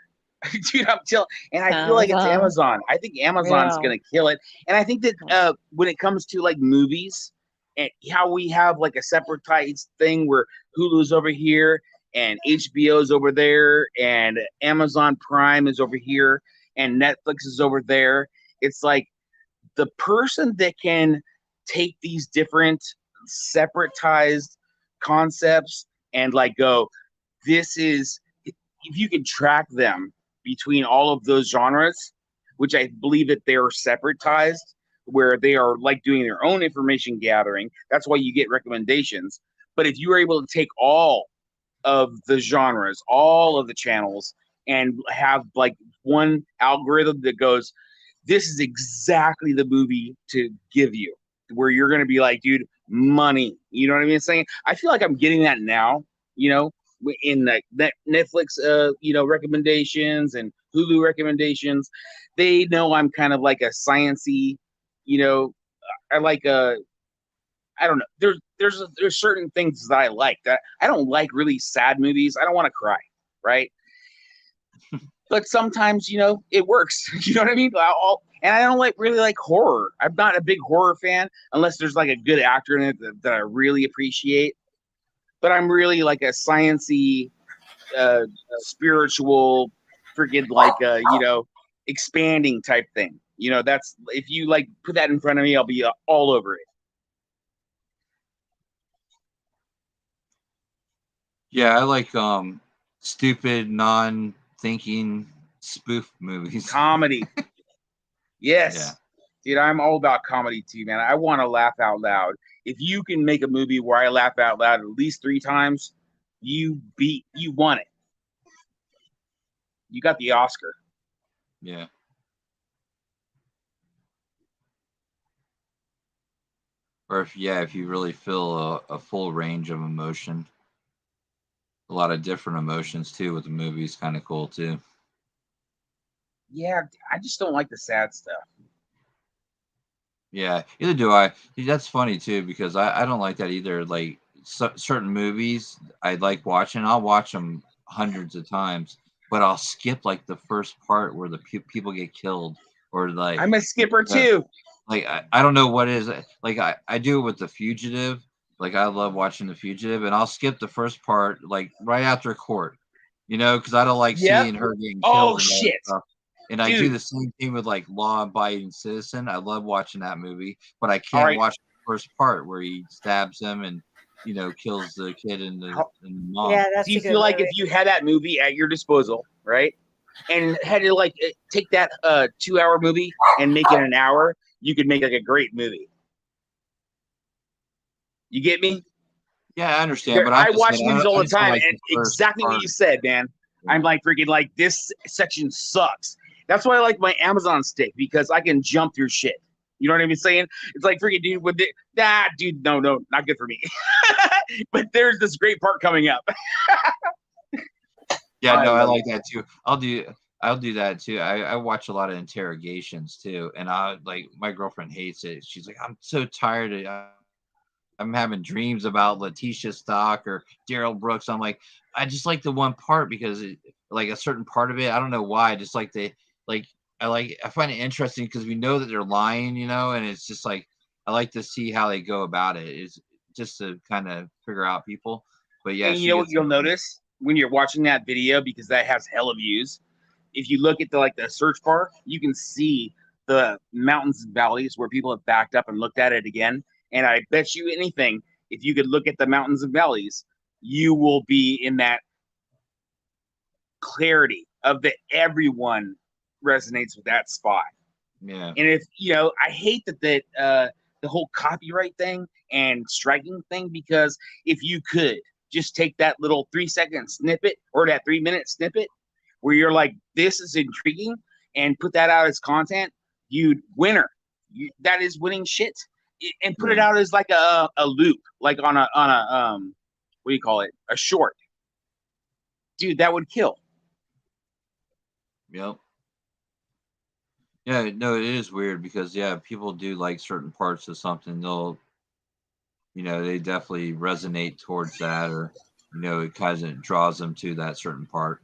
Dude, I'm telling, and I feel like it's Amazon. I think Amazon's gonna kill it. And I think that when it comes to like movies and how we have like a separatized thing where Hulu's over here and HBO's over there and Amazon Prime is over here and Netflix is over there. It's like the person that can take these different separatized concepts and like go, this is, if you can track them between all of those genres, which I believe that they are separatized, where they are like doing their own information gathering. That's why you get recommendations. But if you are able to take all of the genres, all of the channels, and have like one algorithm that goes, this is exactly the movie to give you, where you're going to be like, dude, money. You know what I mean? Saying, I feel like I'm getting that now, in the Netflix, recommendations and Hulu recommendations. They know I'm kind of like a sciencey, I like I don't know. There's certain things that I like. That I don't like really sad movies. I don't want to cry, right? But sometimes, it works. You know what I mean? And I don't really like horror. I'm not a big horror fan unless there's like a good actor in it that I really appreciate. But I'm really like a sciencey, spiritual, freaking like expanding type thing. That's, if you like put that in front of me, I'll be all over it. Yeah, I like stupid, non-thinking spoof movies. Comedy. Yes. Yeah. Dude, I'm all about comedy too, man. I want to laugh out loud. If you can make a movie where I laugh out loud at least 3 times, you won it. You got the Oscar. Yeah. Or if you really feel a full range of emotion. A lot of different emotions too with the movies, kind of cool too. Yeah, I just don't like the sad stuff. Yeah, either do I. That's funny too, because I don't like that either. Like certain movies I like watching, I'll watch them hundreds of times, but I'll skip like the first part where the people get killed, or like I'm a skipper too. Like I don't know what is it. Like I do it with The Fugitive. Like I love watching The Fugitive, and I'll skip the first part like right after court, because I don't like seeing her getting killed. Oh shit! And I do the same thing with like Law Abiding Citizen. I love watching that movie, but I can't watch the first part where he stabs him and kills the kid and the mom. Yeah, that's. Do you feel like if you had that movie at your disposal, right, and had to like take that 2-hour movie and make it an hour, you could make like a great movie? You get me? Yeah, I understand. But I watch movies all the time, and exactly what you said, man. I'm like freaking like, this section sucks, That's why I like my Amazon stick, because I can jump through shit. You know what I'm saying? It's like freaking dude with dude, no, not good for me. But there's this great part coming up. Yeah, no, I like that too. I'll do that too. I watch a lot of interrogations too, and my girlfriend hates it. She's like, I'm so tired of I'm having dreams about Letitia Stock or Daryl Brooks. I'm like, I just like the one part because like a certain part of it. I don't know why. I just like I find it interesting because we know that they're lying, and it's just like I like to see how they go about it. It's just to kind of figure out people. But yeah, and you know what you'll notice when you're watching that video, because that has hella views. If you look at the search bar, you can see the mountains and valleys where people have backed up and looked at it again. And I bet you anything, if you could look at the mountains and valleys, you will be in that clarity of that everyone resonates with that spot. Yeah. And if I hate that the whole copyright thing and striking thing, because if you could just take that little 3-second snippet or that 3-minute snippet where you're like, this is intriguing, and put that out as content, you'd winner. That is winning shit. And put it out as like a loop, like on a what do you call it? A short. Dude, that would kill. Yep. Yeah, no, it is weird because people do like certain parts of something. They'll, they definitely resonate towards that, or it kind of draws them to that certain part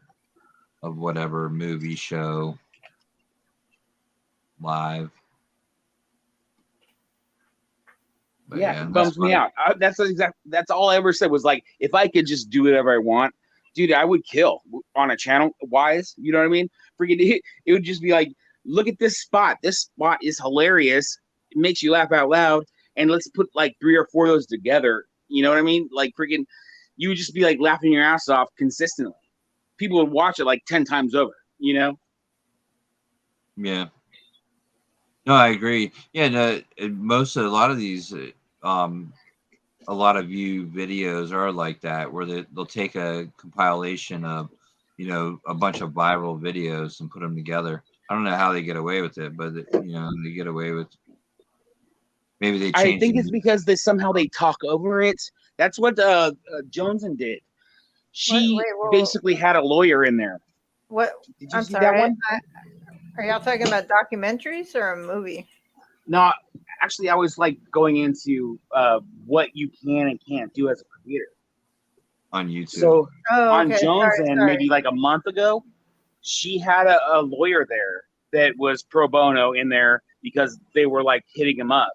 of whatever movie, show, live. But yeah, it bums me out. That's all I ever said was like, if I could just do whatever I want, dude, I would kill on a channel wise. You know what I mean? Freaking, it would just be like, look at this spot. This spot is hilarious. It makes you laugh out loud. And let's put like 3 or 4 of those together. You know what I mean? Like freaking, you would just be like laughing your ass off consistently. People would watch it like 10 times over. Yeah. No, I agree. Yeah, no, a lot of these, a lot of you videos are like that, where they'll take a compilation of, a bunch of viral videos and put them together. I don't know how they get away with it, but they get away with. Maybe they change. I think it's because somehow they talk over it. That's what Joneson did. She basically had a lawyer in there. What? Did you I'm see sorry. that one? Are y'all talking about documentaries or a movie? No, actually, I was like going into what you can and can't do as a creator on YouTube. So on okay. Joneson, maybe like a month ago, she had a lawyer there that was pro bono in there because they were like hitting him up,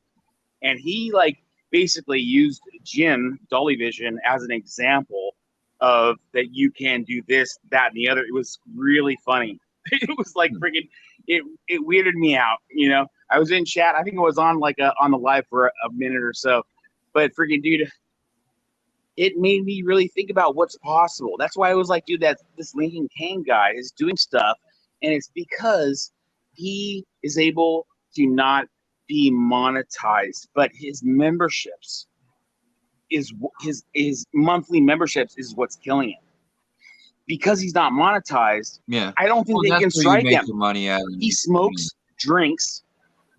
and he like basically used Jim Dolly Vision as an example of that you can do this, that, and the other. It was really funny. It was like freaking. It weirded me out, I was in chat. I think it was on on the live for a minute or so, but freaking dude, it made me really think about what's possible. That's why I was like, dude, that this Lincoln Kane guy is doing stuff, and it's because he is able to not be monetized, but his memberships is his monthly memberships is what's killing him. Because he's not monetized, I don't think they can strike him. Money out of he smokes, drinks,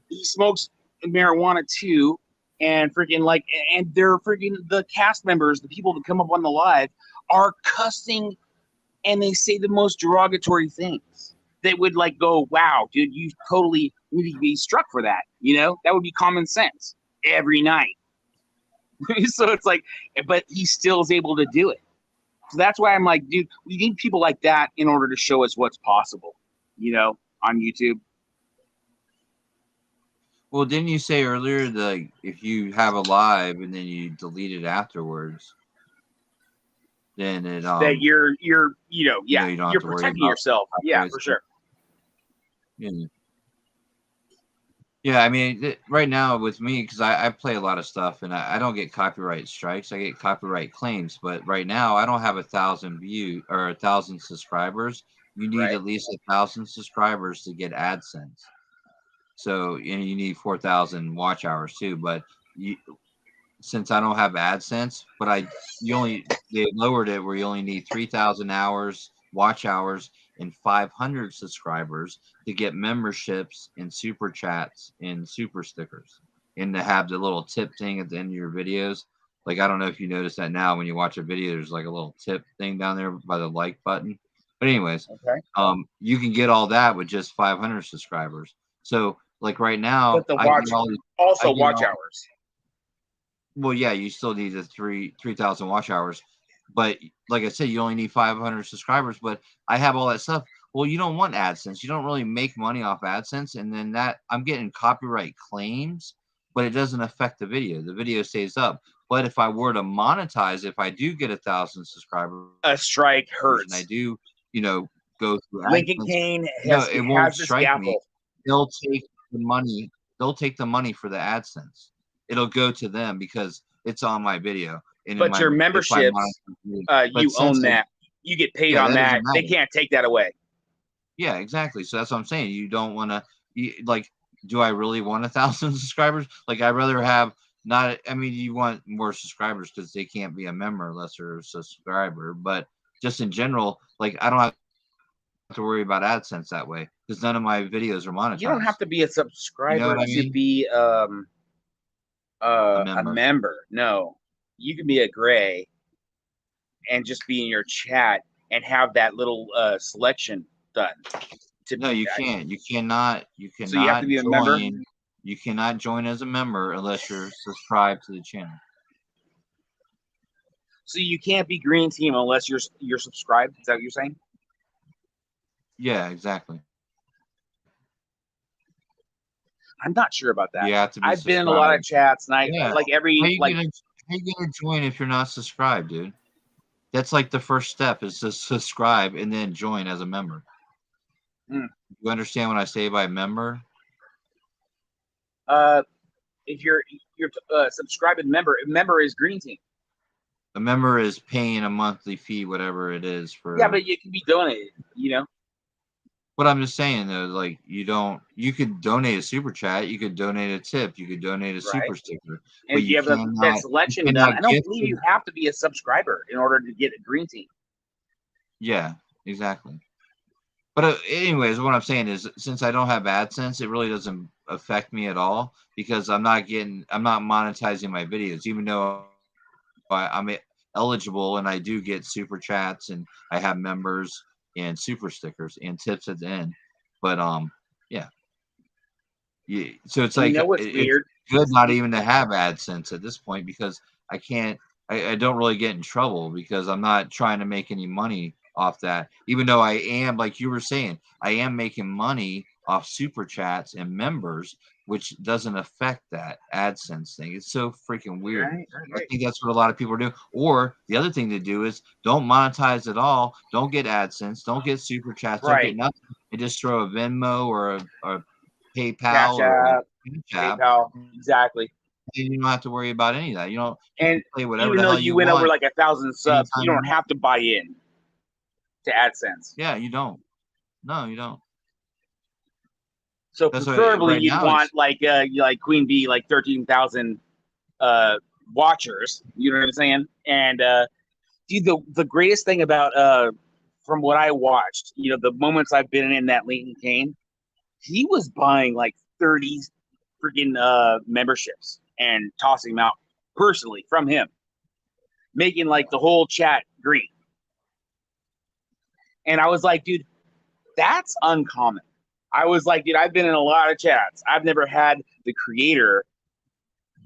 he smokes marijuana too, and freaking and they're freaking the cast members, the people that come up on the live, are cussing, and they say the most derogatory things. They would go, "Wow, dude, you totally need to be struck for that." That would be common sense every night. So it's like, but he still is able to do it. So that's why I'm like, dude, we need people like that in order to show us what's possible, on YouTube. Well, didn't you say earlier that if you have a live and then you delete it afterwards, then it that you're you're protecting yourself. Yeah, for sure. Yeah, I mean, right now with me, because I play a lot of stuff and I don't get copyright strikes. I get copyright claims, but right now I don't have 1,000 views or 1,000 subscribers. You need at least 1,000 subscribers to get AdSense. So, you need 4,000 watch hours too. But since I don't have AdSense, but they lowered it where you only need 3,000 hours, watch hours, and 500 subscribers to get memberships and super chats and super stickers, and to have the little tip thing at the end of your videos. Like, I don't know if you notice that now when you watch a video, there's like a little tip thing down there by the like button. But anyways, you can get all that with just 500 subscribers. So like right now, But the watch watch hours. Well, yeah, you still need the 3,000 watch hours, but like I said, you only need 500 subscribers. But I have all that stuff. Well, you don't want AdSense. You don't really make money off AdSense, and then that I'm getting copyright claims, but it doesn't affect the video. The video stays up. But if I were to monetize, if I do get 1,000 subscribers, a strike hurts. And I do, go through Lincoln AdSense, Kane it won't has this strike me. gavel. They'll take the money. They'll take the money for the AdSense. It'll go to them because it's on my video. And But your memberships, you own that. You get paid on that. They can't take that away. Yeah, exactly. So that's what I'm saying. You don't want to, like, do I really want 1,000 subscribers? Like, I'd rather have not, I mean, you want more subscribers because they can't be a member unless they're a subscriber. But just in general, like, I don't have to worry about AdSense that way because none of my videos are monetized. You don't have to be a subscriber You know what I to mean? be a member. No, you can be a gray and just be in your chat and have that little selection done. No, you can't. You cannot. You cannot. So you have to be a member? You cannot join as a member unless you're subscribed to the channel. So you can't be green team unless you're subscribed. Is that what you're saying? Yeah, exactly. I'm not sure about that. You have to be I've been in a lot of chats, and I like every How you gonna join if you're not subscribed, dude? That's like the first step is to subscribe and then join as a member. You understand what I say by member? If you're subscribed and member is green team. A member is paying a monthly fee, whatever it is for. Yeah, but it can be donated. But I'm just saying though, like you could donate a super chat, you could donate a tip, you could donate a super sticker. And but you have that selection done. I don't believe you have to be a subscriber in order to get a green team. Yeah, exactly. But anyways, what I'm saying is, since I don't have AdSense, it really doesn't affect me at all because I'm not monetizing my videos, even though I'm eligible and I do get super chats and I have members and super stickers and tips at the end. But yeah. So it's like what's weird? It's good not even to have AdSense at this point because I don't really get in trouble because I'm not trying to make any money off that. Even though I am, like you were saying, I am making money off super chats and members, which doesn't affect that AdSense thing. It's so freaking weird. Right. I think that's what a lot of people are doing. Or the other thing to do is don't monetize at all. Don't get AdSense. Don't get super chats. Don't get nothing. And just throw a Venmo or a PayPal or PayPal. Exactly. And you don't have to worry about any of that. You don't play whatever even the though hell you went want over like 1,000 subs, you anytime don't have to buy in to AdSense. Yeah, you don't. No, you don't. So That's why preferably right you'd now want like Queen Bee, like 13,000 watchers. You know what I'm saying? And dude, the greatest thing about from what I watched, the moments I've been in that Lincoln Kane, he was buying like 30 freaking memberships and tossing them out personally from him, making like the whole chat green. And I was like, dude, that's uncommon. I was like, dude, I've been in a lot of chats. I've never had the creator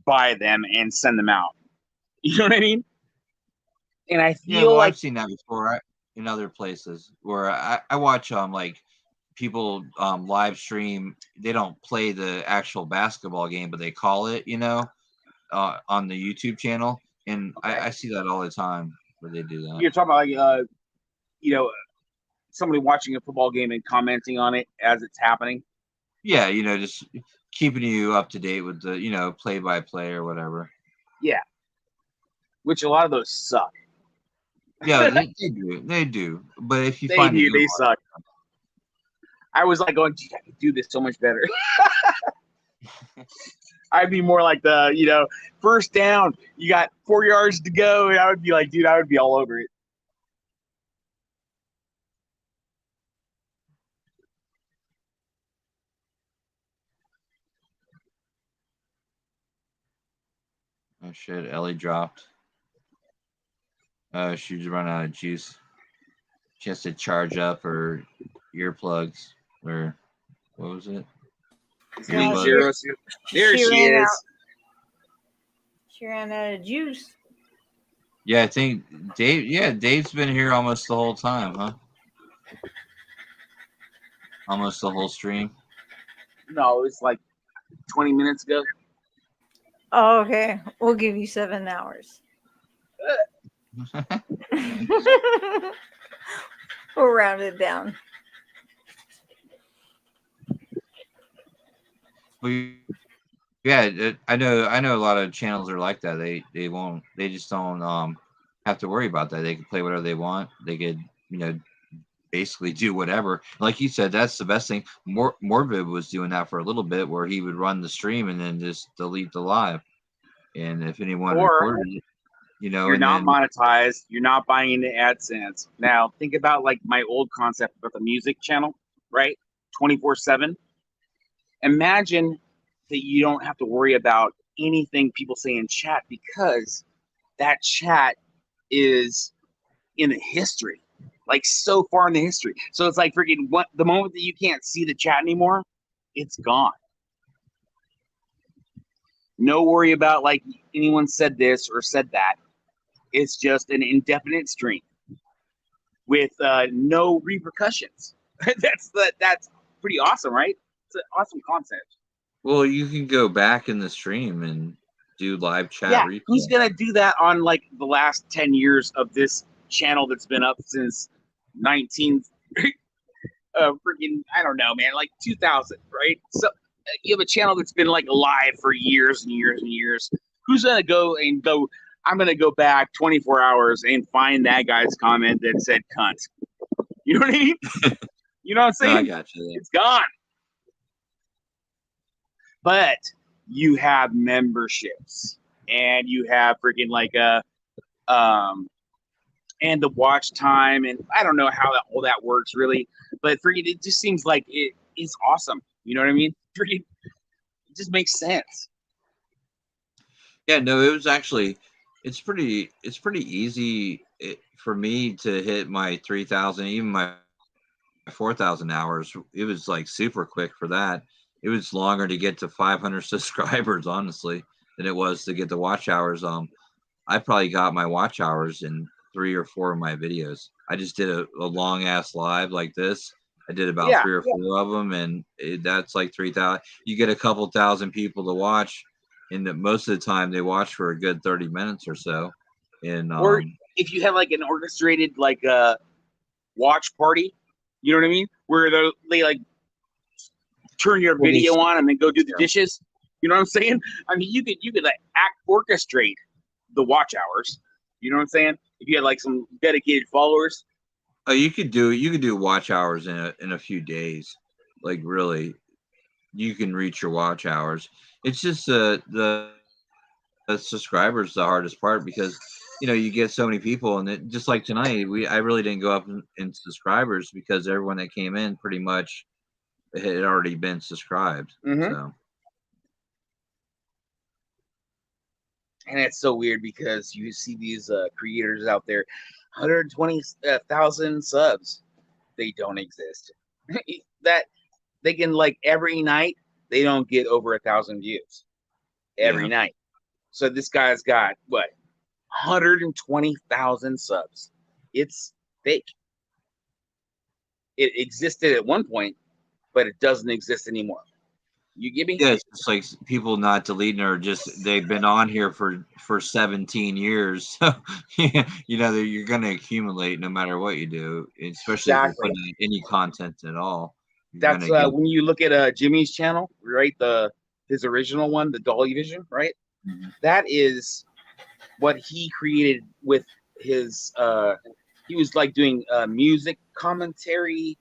buy them and send them out. You know what I mean? And I feel like I've seen that before in other places where I watch like people live stream. They don't play the actual basketball game, but they call it, on the YouTube channel. And I see that all the time where they do that. You're talking about like, somebody watching a football game and commenting on it as it's happening. Yeah, just keeping you up to date with the, play by play or whatever. Yeah. Which a lot of those suck. Yeah, they do. They do. But if you they find do, they suck. I was like going, I could do this so much better. I'd be more like the, first down, you got 4 yards to go. And I would be like, dude, I would be all over it. Oh shit, Ellie dropped. She's run out of juice. She has to charge up her earplugs. Or what was it? No, There she ran out. is. She ran out of juice. Yeah, I think Dave. Yeah, Dave's been here almost the whole time, huh? Almost the whole stream. No, it's like 20 minutes ago. Oh, okay. We'll give you 7 hours. We'll round it down. Yeah, I know a lot of channels are like that. They just don't have to worry about that. They can play whatever they want. They could, basically do whatever. Like you said, that's the best thing. Morbid was doing that for a little bit, where he would run the stream and then just delete the live. And if anyone recorded it, you're not monetized. You're not buying into AdSense. Now think about like my old concept about the music channel, right? 24/7. Imagine that you don't have to worry about anything people say in chat, because that chat is in the history, like so far in the history. So it's like freaking the moment that you can't see the chat anymore, it's gone. No worry about like anyone said this or said that. It's just an indefinite stream with no repercussions. That's pretty awesome, right? It's an awesome concept. Well, you can go back in the stream and do live chat. Yeah, replay. who's gonna do that on like the last 10 years of this channel that's been up since 19 freaking, I don't know, man, like 2000, right? So you have a channel that's been like alive for years and years and years. Who's gonna go, I'm gonna go back 24 hours and find that guy's comment that said cunt? You know what I mean? You know what I'm saying? I got you. It's gone. But you have memberships, and you have freaking like and the watch time, and I don't know how all that works really, but freaking it just seems like it is awesome. You know what I mean? Freaking, it just makes sense. Yeah, no, it was actually it's pretty easy for me to hit my 3,000, even my 4,000 hours. It was like super quick for that. It was longer to get to 500 subscribers, honestly, than it was to get the watch hours. I probably got my watch hours in 3 or 4 of my videos. I just did a long ass live like this. I did about 3 or 4 of them, and that's like 3,000. You get a couple thousand people to watch, and most of the time they watch for a good 30 minutes or so. And or if you have like an orchestrated like watch party, you know what I mean, where they like turn your video on and then go do the dishes. You know what I'm saying? I mean, you could like orchestrate the watch hours. You know what I'm saying? If you had like some dedicated followers. Oh, you could do watch hours in a few days. Like really, you can reach your watch hours. It's just the subscribers the hardest part, because you get so many people, and just like tonight, I really didn't go up in subscribers because everyone that came in pretty much had already been subscribed. Mm-hmm. So. And it's so weird because you see these creators out there, 120,000 subs. They don't exist. That they can like every night they don't get over 1,000 views every night. So this guy's got what, 120,000 subs. It's fake. It existed at one point, but it doesn't exist anymore. You get me? Yeah, it's just like people not deleting, or just they've been on here for 17 years. So you're going to accumulate no matter what you do, especially if you're putting any content at all. That's when you look at Jimmy's channel, right? His original one, the Dolly Vision, right? Mm-hmm. That is what he created with his. He was like doing music commentary,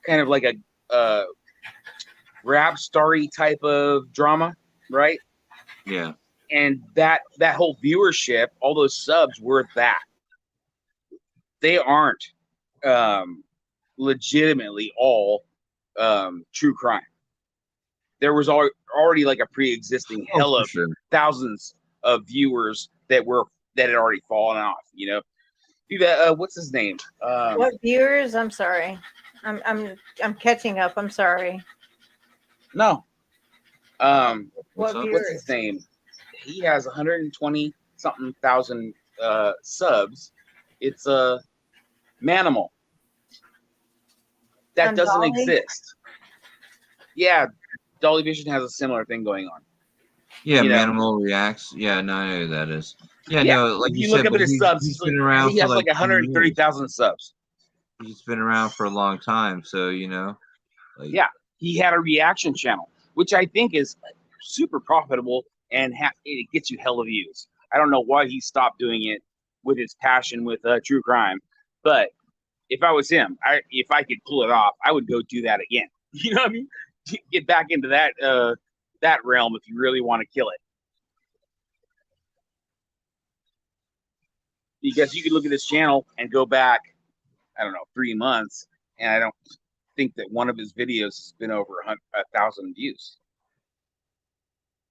kind of like a rap starry type of drama, right? Yeah. And that whole viewership, all those subs were that. They aren't legitimately all true crime. There was already like a pre-existing hell of thousands of viewers that had already fallen off. You know, do that. What's his name? What viewers? I'm sorry. I'm catching up. I'm sorry. No. What What's viewers? his name? He has 120 something thousand subs. It's a Manimal. That doesn't Dolly? exist. Yeah, Dolly Vision has a similar thing going on. Yeah, You know? Manimal Reacts. Yeah, no, I know who that is. Yeah, Yeah, no, like if you you look said, up at his subs, he's been around he for has like 10 years. 130,000 subs. He's been around for a long time, so you know. Like, Yeah, he had a reaction channel, which I think is super profitable and it gets you hella views. I don't know why he stopped doing it with his passion with true crime, but if I was him, if I could pull it off, I would go do that again. You know what I mean? Get back into that realm if you really want to kill it. Because you could look at this channel and go back, I don't know, 3 months, and I don't think that one of his videos has been over 1,000 views.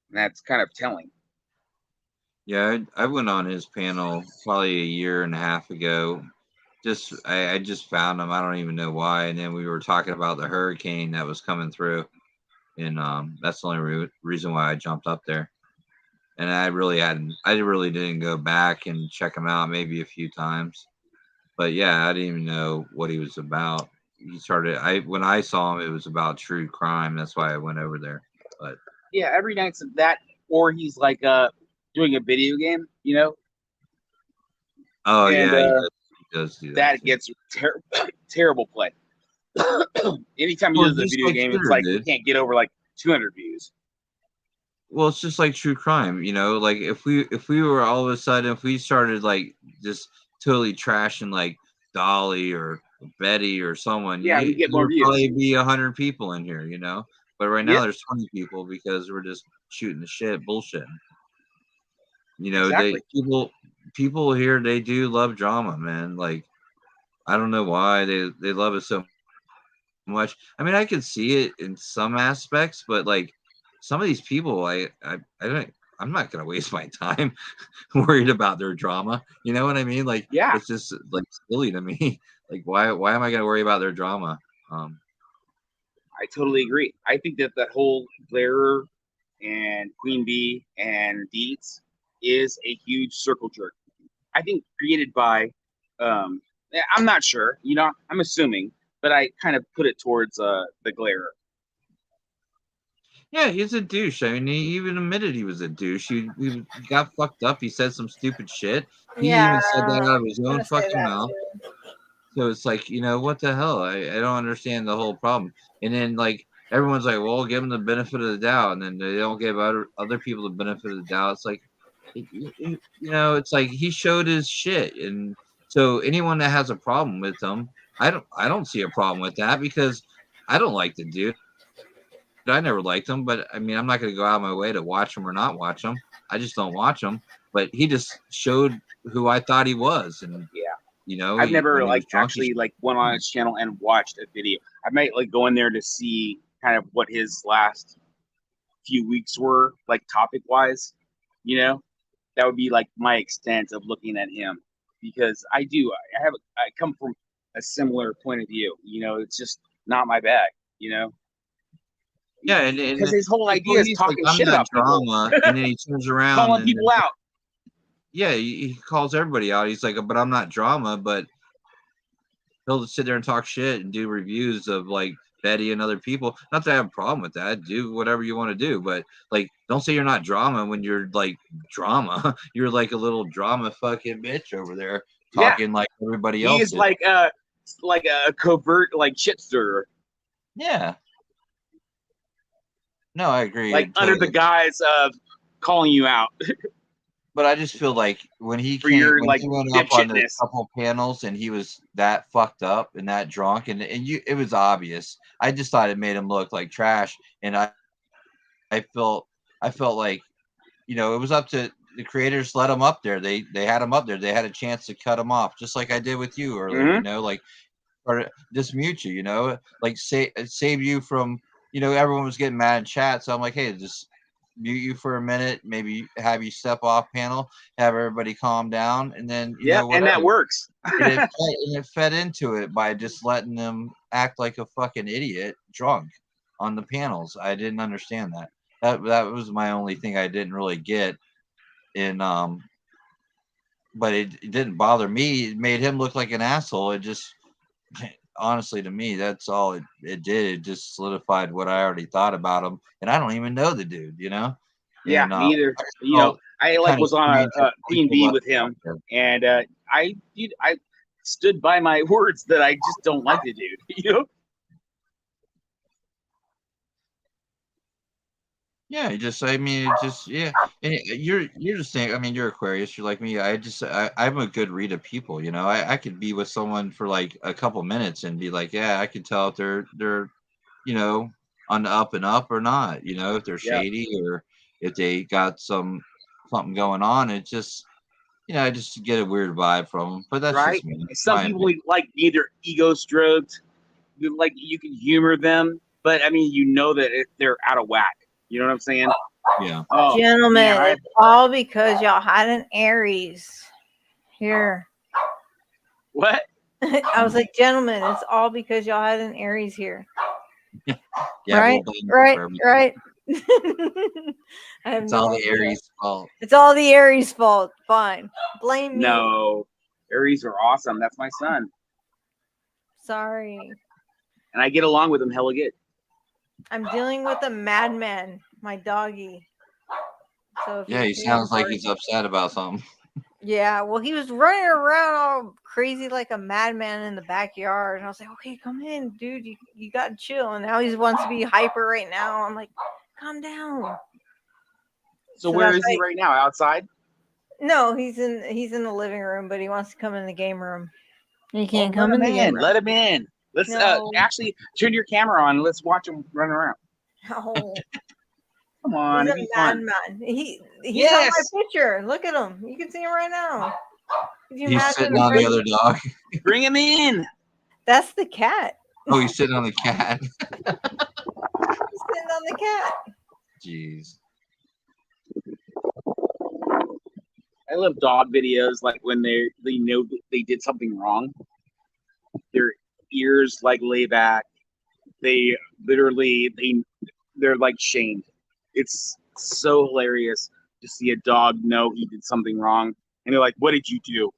And that's kind of telling. yeah, I went on his panel probably a year and a half ago. I just found him. I don't even know why. And then we were talking about the hurricane that was coming through, and that's the only reason why I jumped up there. And I really didn't go back and check him out, maybe a few times. But yeah, I didn't even know what he was about. When I saw him, it was about true crime. That's why I went over there. But yeah, every night's that, or he's like doing a video game, you know. Oh, and, yeah, he does do that. That gets terrible play. Anytime he Well, does a just video like game, Twitter it's like did. he can't get over like 200 views. Well, it's just like true crime, you know. Like if we were all of a sudden, if we started like just totally trashing like Dolly or Betty or someone, Yeah, we get there more would views. probably be 100 people in here, you know. But right now Yep. there's 20 people because we're just shooting the shit, bullshitting. You know, Exactly. people here, they do love drama, man. Like I don't know why they love it so much. I mean, I can see it in some aspects, but like some of these people, I'm not gonna waste my time worried about their drama. You know what I mean? Like, yeah, it's just like silly to me. Like, why am I gonna worry about their drama? I totally agree. I think that whole Blair and Queen Bee and Deeds is a huge circle jerk. I think created by, I'm not sure, you know, I'm assuming, but I kind of put it towards the Glairer. Yeah, he's a douche. I mean, he even admitted he was a douche. He got fucked up. He said some stupid shit. He even said that out of his own fucking mouth. So it's like, you know, what the hell? I don't understand the whole problem. And then like everyone's like, well, give him the benefit of the doubt, and then they don't give other people the benefit of the doubt. It's like, you know, it's like he showed his shit, and so anyone that has a problem with him, I don't see a problem with that because I don't like the dude. I never liked him, but I mean, I'm not going to go out of my way to watch him or not watch him. I just don't watch him. But he just showed who I thought he was, and yeah, you know, I've never like actually like went on his channel and watched a video. I might like go in there to see kind of what his last few weeks were like topic wise. You know, that would be like my extent of looking at him because I come from a similar point of view. You know, it's just not my bag. You know. Yeah, and because his whole idea is talking like, shit about drama, people. and then he turns around calling people out. Yeah, he calls everybody out. He's like, but I'm not drama, but he'll just sit there and talk shit and do reviews of like Betty and other people. Not that I have a problem with that. Do whatever you want to do, but like, don't say you're not drama when you're like drama. You're like a little drama fucking bitch over there talking like everybody else. He is like a covert like shit stirrer. Yeah. No, I agree. Like under the guise of calling you out. But I just feel like when he went up on the couple panels and he was that fucked up and that drunk and it was obvious. I just thought it made him look like trash, and I felt like, you know, it was up to the creators to let him up there. They had him up there. They had a chance to cut him off, just like I did with you earlier. You know, like, or just mute you. You know, like save you from. You know, everyone was getting mad in chat, so I'm like, hey, just mute you for a minute, maybe have you step off panel, have everybody calm down, and then and that works. and it fed into it by just letting them act like a fucking idiot drunk on the panels. I didn't understand that. That was my only thing I didn't really get in but it didn't bother me. It made him look like an asshole. It just honestly, to me, that's all it did. It just solidified what I already thought about him, and I don't even know the dude, Yeah, and, me either. I was on a Queen Bee with him, and I stood by my words that I just don't like the dude. Yeah, yeah. And you're just saying. I mean, you're Aquarius. You're like me. I'm a good read of people. I could be with someone for like a couple minutes and be like, yeah, I can tell if they're on the up and up or not. If they're shady or if they got something going on. It just I just get a weird vibe from them. But that's just me. Some people like need their ego stroked. Like you can humor them, but I mean, that they're out of whack. You know what I'm saying? Yeah. Oh, Gentlemen, it's all because y'all had an Aries here. What? I was like, gentlemen, it's all because y'all had an Aries here. Yeah, right. It's all the Aries' fault. It's all the Aries' fault. Fine. Blame me. No. Aries are awesome. That's my son. Sorry. And I get along with him hella good. I'm dealing with a madman, my doggy. So yeah, he sounds like he's upset about something. Yeah, well, he was running around all crazy like a madman in the backyard. And I was like, okay, come in, dude. You got to chill. And now he wants to be hyper right now. I'm like, calm down. So where is he right now? Outside? No, he's in the living room, but he wants to come in the game room. He can't come in the game room. Let him in. Let's actually turn your camera on. Let's watch him run around. Oh. Come on, he's it'd be a fun. madman. He's on my picture. Look at him. You can see him right now. He's sitting on the other dog. Bring him in. That's the cat. Oh, he's sitting on the cat. He's sitting on the cat. Jeez. I love dog videos, like when they know they did something wrong. Their ears like lay back. They literally they're like shamed. It's so hilarious to see a dog know he did something wrong, and they're like, "What did you do?"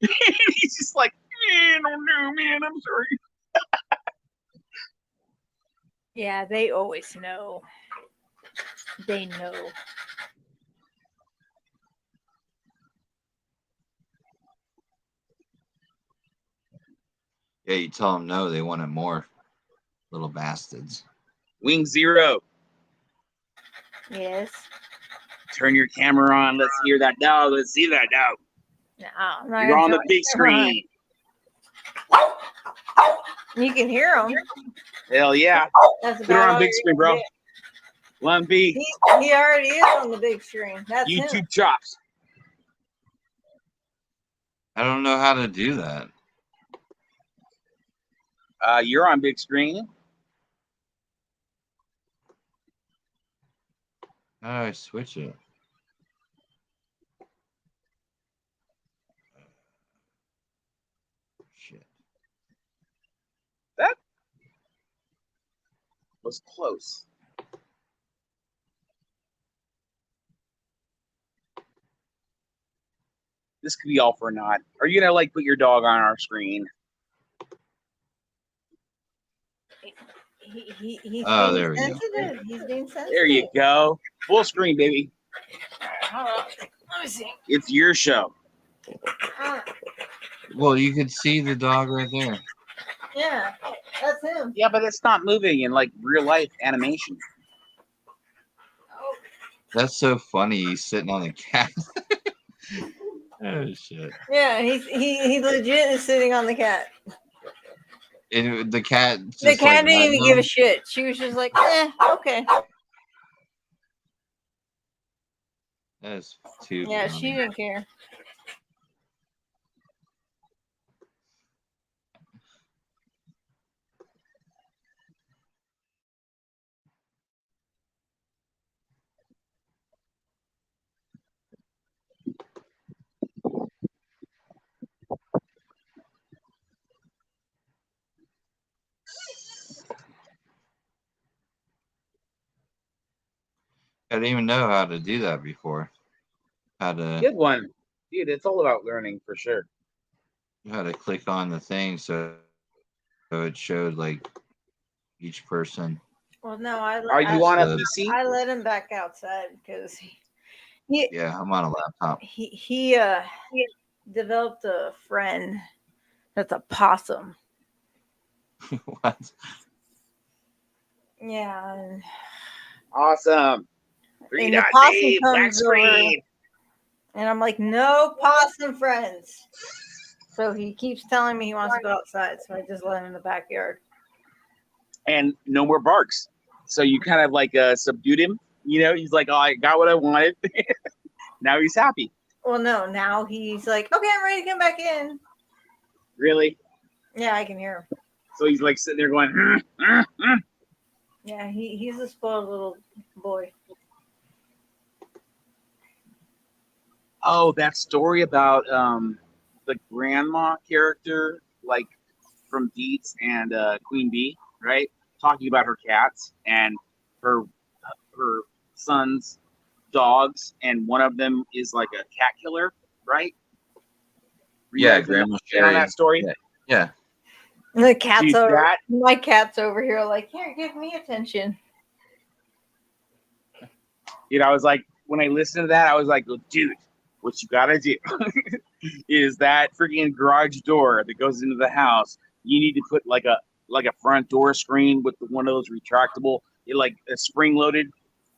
And he's just like, "I don't know, man. I'm sorry." Yeah, they always know. They know. Yeah, you tell them no, they wanted more. Little bastards. Wing Zero. Yes. Turn your camera on. Let's hear that dog. Let's see that dog. No, you're on the big screen. You can hear him. Hell yeah. That's Put her about on all big you're screen, gonna bro. get. One B. He already is on the big screen. That's YouTube him. chops. I don't know how to do that. You're on big screen. How do I switch it? Shit. That was close. This could be all for naught. Are you gonna like put your dog on our screen? He's being there we go. sensitive. He's being sensitive. There you go. Full screen, baby. Hold on. Let me see. It's your show. Well, you could see the dog right there. Yeah, that's him. Yeah, but it's not moving in like real life animation. That's so funny. He's sitting on the cat. Oh shit. Yeah, he legit is sitting on the cat. And the cat. The cat didn't even give a shit. She was just like, okay. That's too. Yeah, funny. she didn't care. I didn't even know how to do that before. How to Good one, dude. It's all about learning for sure. click on the thing so it showed like each person. Well, no, Are you on a PC? I let him back outside because Yeah, I'm on a laptop. he developed a friend that's a possum. What? Yeah. And Awesome. the possum black comes over, screen. and I'm like, no possum friends. So he keeps telling me he wants to go outside, so I just let him in the backyard. And no more barks. So you kind of like subdued him. You know, he's like, oh, I got what I wanted. Now he's happy. Well, no, now he's like, okay, I'm ready to come back in. Really? Yeah, I can hear him. So he's like sitting there going, Yeah, he's a spoiled little boy. Oh, that story about the grandma character, like from Deets and Queen Bee, right? Talking about her cats and her son's dogs, and one of them is like a cat killer, right? Yeah, Grandma on that story. Yeah. The cat's Dude, over. My cat's over here, like, here, give me attention. You know, I was like, when I listened to that, I was like, dude, what you gotta do is that freaking garage door that goes into the house. You need to put like a front door screen with one of those retractable, like a spring loaded.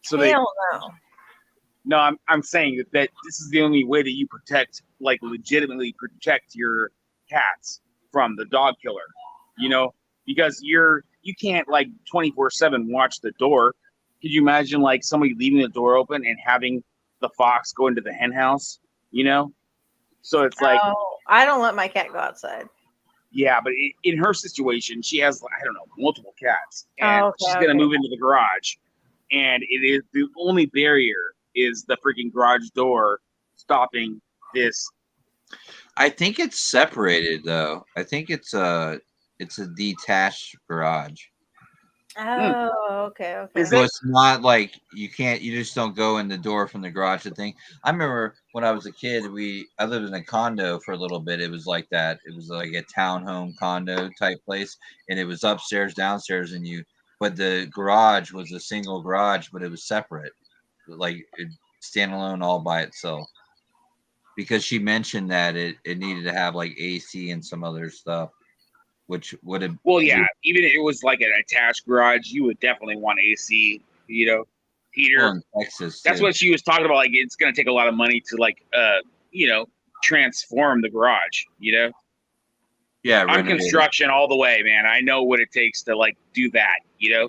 So Hell no. No, I'm saying that this is the only way that you legitimately protect your cats from the dog killer, you know, because you can't like 24/7 watch the door. Could you imagine like somebody leaving the door open and having the fox go into the hen house, you know? So it's like, I don't let my cat go outside. yeah, but in her situation, she has, I don't know, multiple cats, and she's going to move into the garage, and it is the only barrier is the freaking garage door stopping this. I think it's separated though. I think it's a detached garage. Oh, okay. So it's not like you just don't go in the door from the garage to thing. I remember when I was a kid, I lived in a condo for a little bit. It was like that. It was like a townhome condo type place, and it was upstairs, downstairs, but the garage was a single garage, but it was separate, like it standalone all by itself. Because she mentioned that it needed to have like AC and some other stuff. Which would have even if it was like an attached garage, you would definitely want AC, you know, heater. Well, in Texas, that's what she was talking about. Like, it's going to take a lot of money to transform the garage, you know. Yeah, I'm construction all the way, man. I know what it takes to like do that, you know.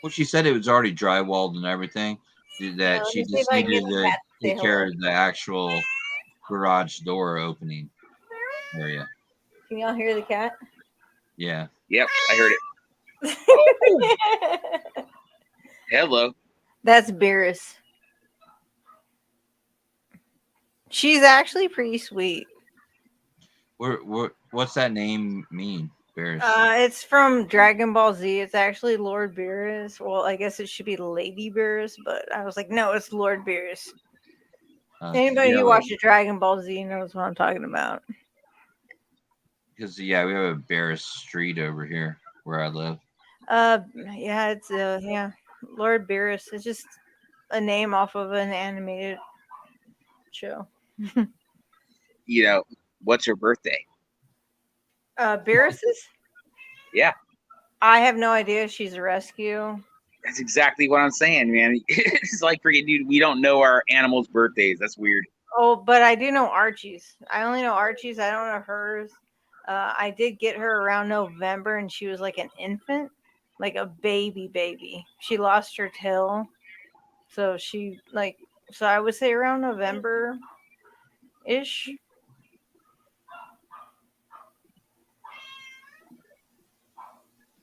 Well, she said it was already drywalled and everything. That she just needed to take care of the actual garage door opening area. Can y'all hear the cat? Yeah. Yep, I heard it. Hello. That's Beerus. She's actually pretty sweet. What's that name mean, Beerus? It's from Dragon Ball Z. It's actually Lord Beerus. Well, I guess it should be Lady Beerus, but I was like, no, it's Lord Beerus. Anybody who watched Dragon Ball Z knows what I'm talking about. Because we have a Beerus Street over here where I live. It's Lord Beerus. It's just a name off of an animated show. You know, what's her birthday? Beerus's? Yeah. I have no idea. She's a rescue. That's exactly what I'm saying, man. It's like, freaking dude, we don't know our animals' birthdays. That's weird. Oh, but I do know Archie's. I only know Archie's. I don't know hers. I did get her around November, and she was like an infant, like a baby. She lost her tail, so I would say around November-ish.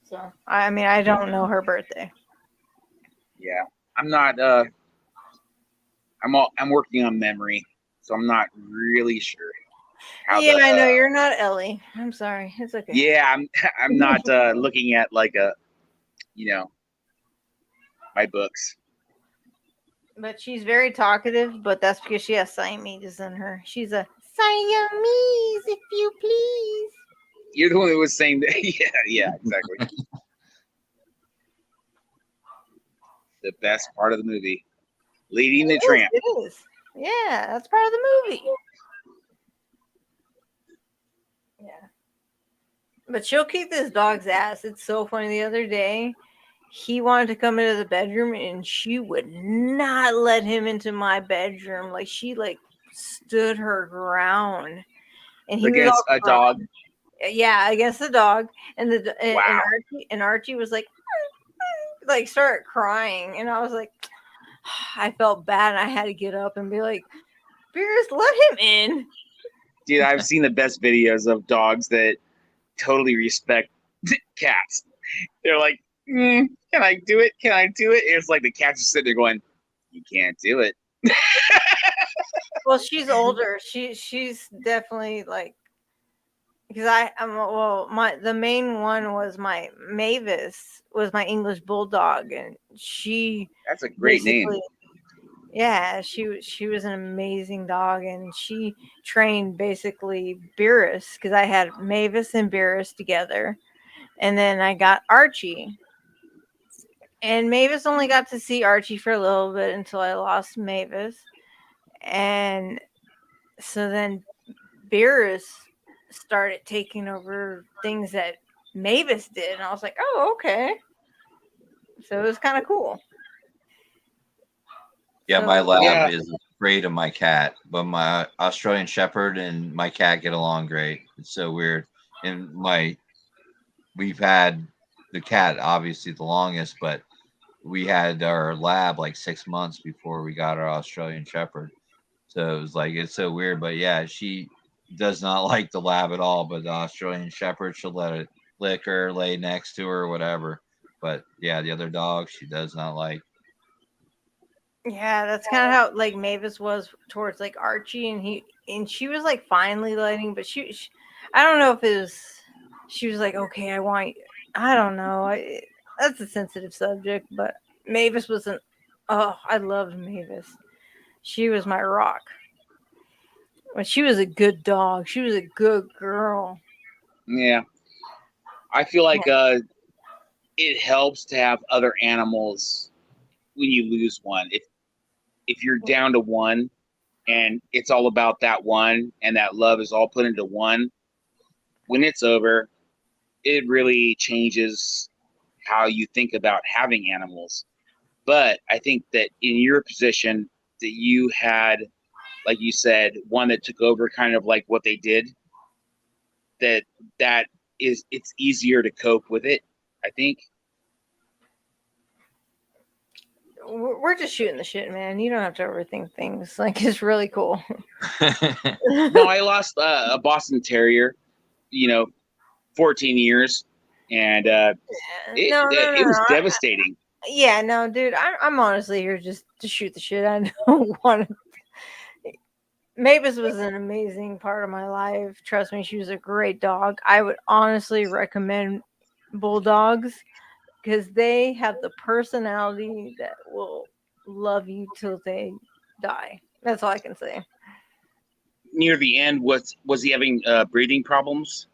So I don't know her birthday. Yeah, I'm not. I'm working on memory, so I'm not really sure. I know you're not Ellie. I'm sorry. It's okay. Yeah, I'm not looking at like my books. But she's very talkative, but that's because she has Siamese in her. She's a Siamese, if you please. You're the one who was saying that. Yeah, exactly. The best part of the movie. Leading the Tramp. It is. Yeah, that's part of the movie. Yeah. But she'll kick this dog's ass. It's so funny. The other day, he wanted to come into the bedroom and she would not let him into my bedroom. Like she stood her ground. And he was Against all a dog. Yeah, against the dog. And Archie was like started crying. And I was like, I felt bad and I had to get up and be like, Beers, let him in. Dude, I've seen the best videos of dogs that totally respect cats. They're like, can I do it? Can I do it? And it's like the cats are sitting there going, you can't do it. Well, she's older. She's definitely like, because the main one was my Mavis, was my English bulldog, and that's a great name. Yeah, she was an amazing dog, and she trained basically Beerus, because I had Mavis and Beerus together, and then I got Archie. And Mavis only got to see Archie for a little bit until I lost Mavis. And so then Beerus started taking over things that Mavis did. And I was like, oh, okay. So it was kind of cool. Yeah, my lab is afraid of my cat, but my Australian Shepherd and my cat get along great. It's so weird. And we've had the cat obviously the longest, but we had our lab like 6 months before we got our Australian Shepherd. So it was like, it's so weird. But yeah, she does not like the lab at all. But the Australian Shepherd, she'll let it lick her, lay next to her, whatever. But yeah, the other dog, she does not like. Yeah, that's kind of how like Mavis was towards like Archie, and she was like finally letting, but she I don't know if it was, she was like, okay, I don't know. That's a sensitive subject, but Mavis I loved Mavis. She was my rock. But she was a good dog. She was a good girl. Yeah. I feel like it helps to have other animals when you lose one. If you're down to one and it's all about that one and that love is all put into one, when it's over, it really changes how you think about having animals. But I think that in your position that you had, like you said, one that took over kind of like what they did, it's easier to cope with it, I think. We're just shooting the shit, man. You don't have to overthink things. Like, it's really cool. No, I lost a Boston Terrier, 14 years, and it was devastating. Yeah, no, dude, I'm honestly here just to shoot the shit. I don't want to. Mavis was an amazing part of my life. Trust me, she was a great dog. I would honestly recommend bulldogs because they have the personality that will love you till they die. That's all I can say. Near the end, was he having breathing problems?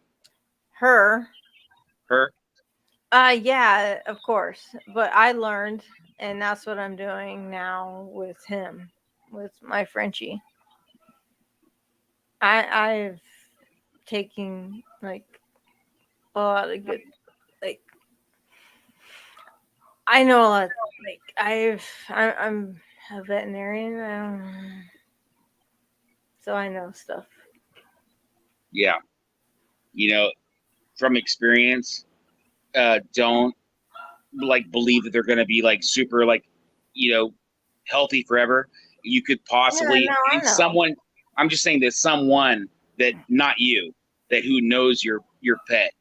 Her? Yeah, of course. But I learned, and that's what I'm doing now with him, with my Frenchie. I've taken like a lot of good, like, I know a lot. Like I'm a veterinarian, so I know stuff. Yeah, from experience, don't believe that they're going to be like super healthy forever. You could possibly someone. I'm just saying there's someone that not you that who knows your pet,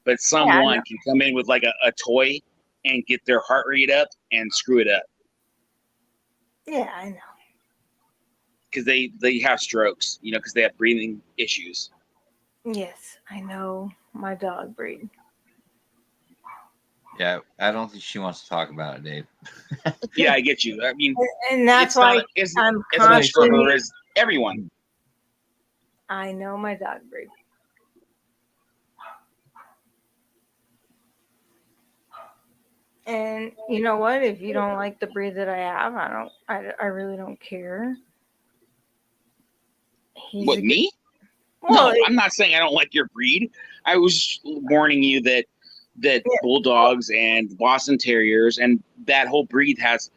but someone can come in with like a toy and get their heart rate up and screw it up. Yeah, I know. Because they have strokes, because they have breathing issues. Yes, I know my dog breed. Yeah, I don't think she wants to talk about it, Dave. Yeah, I get you. I mean, And that's it's not why I'm as much for her constantly. as everyone. I know my dog breed. And you know what? If you don't like the breed that I have, I really don't care. He's What, a good, me? well, No, I'm not saying I don't like your breed. I was warning you that bulldogs and Boston Terriers and that whole breed has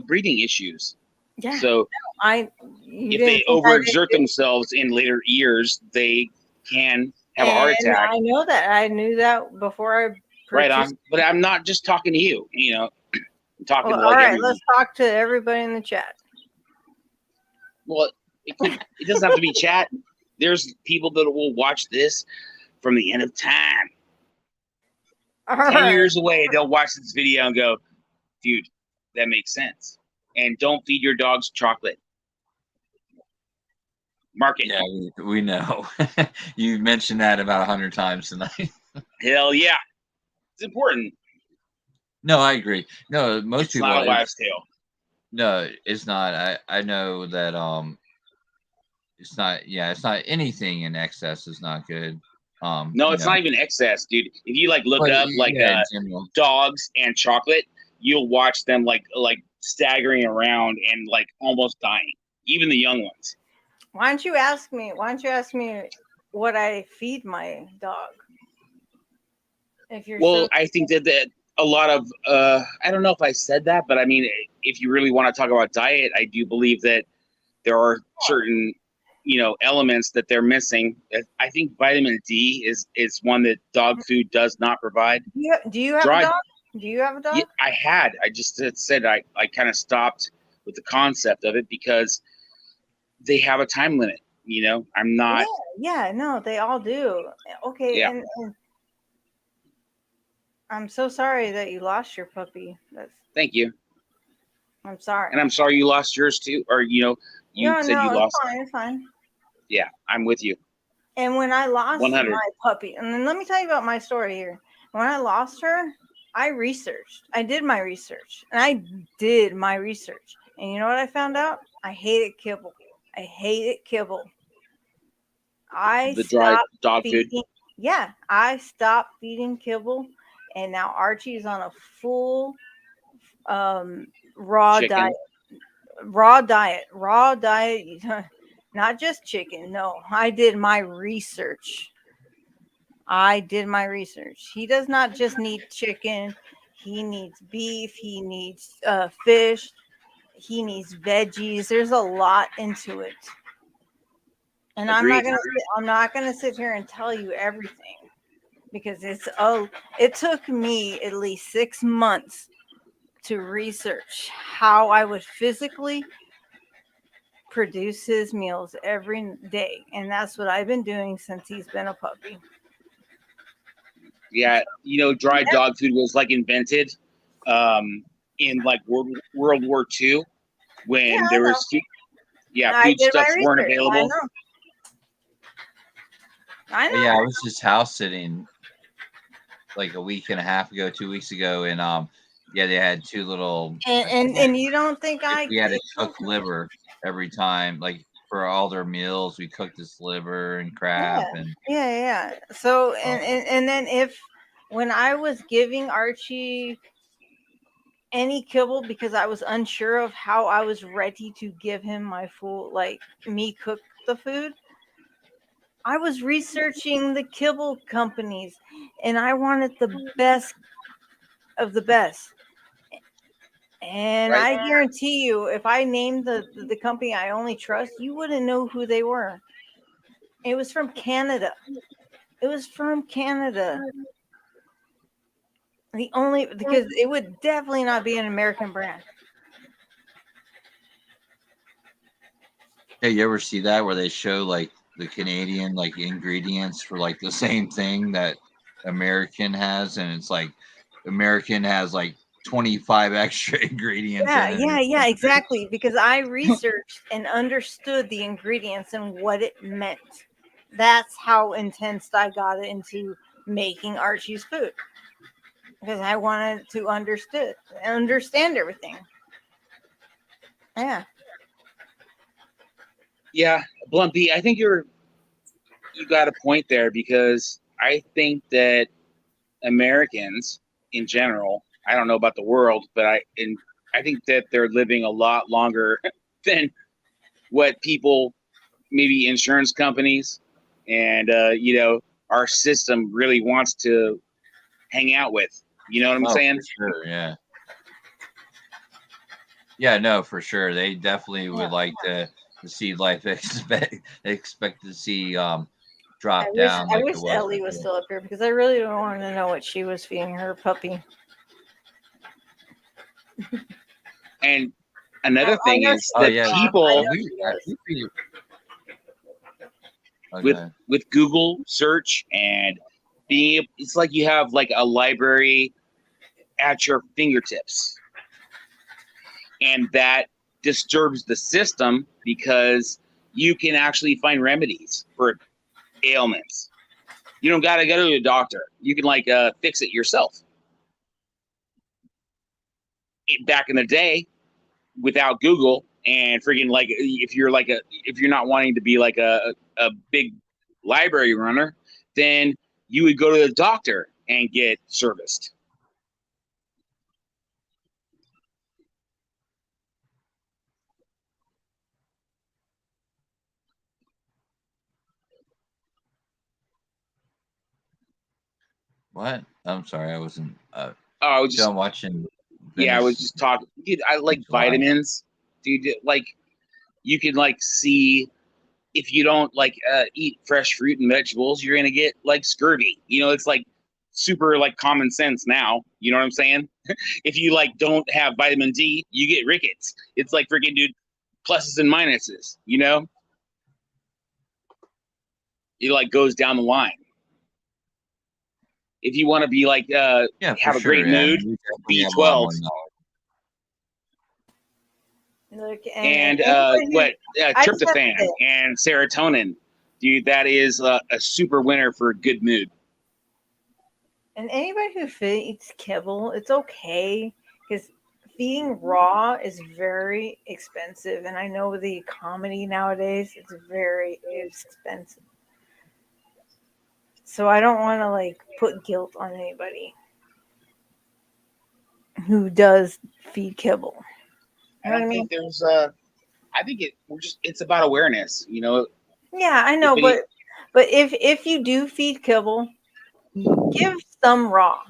breeding issues. yeah. So You if didn't they think I didn't overexert themselves in later years, they can have a heart And attack. I know that. I knew that before I Right purchased. on. But I'm not just talking to you. I'm talking Well, to all like right, everyone. let's talk to everybody in the chat. Well, it doesn't have to be chat. There's people that will watch this from the end of time. All 10 right. years away, they'll watch this video and go, dude, that makes sense. And don't feed your dogs chocolate. Mark it. Yeah, we know. You mentioned that about 100 times tonight. Hell yeah. It's important. No, I agree. No, most It's people. not a wives' tale. No, it's not. I know that it's not. Yeah, it's not anything in excess is not good. No, it's not even excess, dude. If you look up in general. dogs and chocolate, you'll watch them like staggering around and almost dying. Even the young ones. Why don't you ask me what I feed my dog? If you're I think that a lot of I don't know if I said that, but I mean, if you really want to talk about diet, I do believe that there are certain elements that they're missing. I think vitamin D is one that dog food does not provide. Do you have a dog? Do you have a dog? Yeah, I had. I just said I kind of stopped with the concept of it because they have a time limit. I'm not. Yeah, no, they all do. Okay, Yeah. and I'm so sorry that you lost your puppy. Thank you. I'm sorry. And I'm sorry you lost yours too, or you said you lost. It's fine. Yeah, I'm with you. And when I lost 100. my puppy, and then let me tell you about my story here. When I lost her, I did my research. And you know what I found out? I hated kibble. The dry dog food. Yeah, I stopped feeding kibble, and now Archie is on a full raw Chicken. diet. Raw diet, not just chicken. No, I did my research. He does not just need chicken. He needs beef. He needs fish. He needs veggies. There's a lot into it. And Agreed. I'm not gonna sit here and tell you everything because it took me at least 6 months to research how I would physically produce his meals every day, and that's what I've been doing since he's been a puppy. Yeah, dry dog food was invented in World War II when there was foodstuffs weren't available. I know. Yeah, I was just house sitting a week and a half ago, 2 weeks ago, and they had two little. And you don't think we had to cook liver every time, for all their meals. We cooked this liver and crab and. Yeah. So and then when I was giving Archie any kibble because I was unsure of how I was ready to give him my full me cook the food, I was researching the kibble companies and I wanted the best of the best. And Right. I guarantee you, if I named the company I only trust, you wouldn't know who they were. It was from Canada. Because it would definitely not be an American brand. Hey, you ever see that where they show the Canadian ingredients for the same thing that American has, and it's American has 25 extra ingredients in it. Yeah, exactly. Because I researched and understood the ingredients and what it meant. That's how intense I got into making Archie's food. because I wanted to understand everything. Yeah. Yeah, Blumpy, I think you got a point there, because I think that Americans in general, I don't know about the world, but I think that they're living a lot longer than what people, maybe insurance companies and our system really wants to hang out with. You know what I'm saying? For sure, yeah. Yeah, no, for sure. They definitely would like to see life expect to see drop down I like wish it was Ellie was still up here, because I really don't want to know what she was feeding her puppy. And another thing is that people with Google search and it's like you have like a library at your fingertips, and that disturbs the system because you can actually find remedies for ailments. You don't gotta go to a doctor. You can fix it yourself. Back in the day, without Google and freaking if you're not wanting to be like a big library runner, then you would go to the doctor and get serviced. What? I'm sorry, I wasn't. I was just watching. Yeah, I was just talking. Dude, I like vitamins, dude. Like, you can see if you don't eat fresh fruit and vegetables, you're gonna get scurvy. It's super common sense now. You know what I'm saying? If you don't have vitamin D, you get rickets. It's freaking, dude, pluses and minuses. It goes down the line. If you want to be have a great mood, B12. Look, and tryptophan and serotonin, dude, that is a super winner for a good mood. And anybody who feeds kibble, it's okay, because feeding raw is very expensive, and I know the economy nowadays, it's very expensive. So I don't want to put guilt on anybody who does feed kibble. I don't think there's I think it's about awareness, Yeah, I know, but if you do feed kibble, give some raw,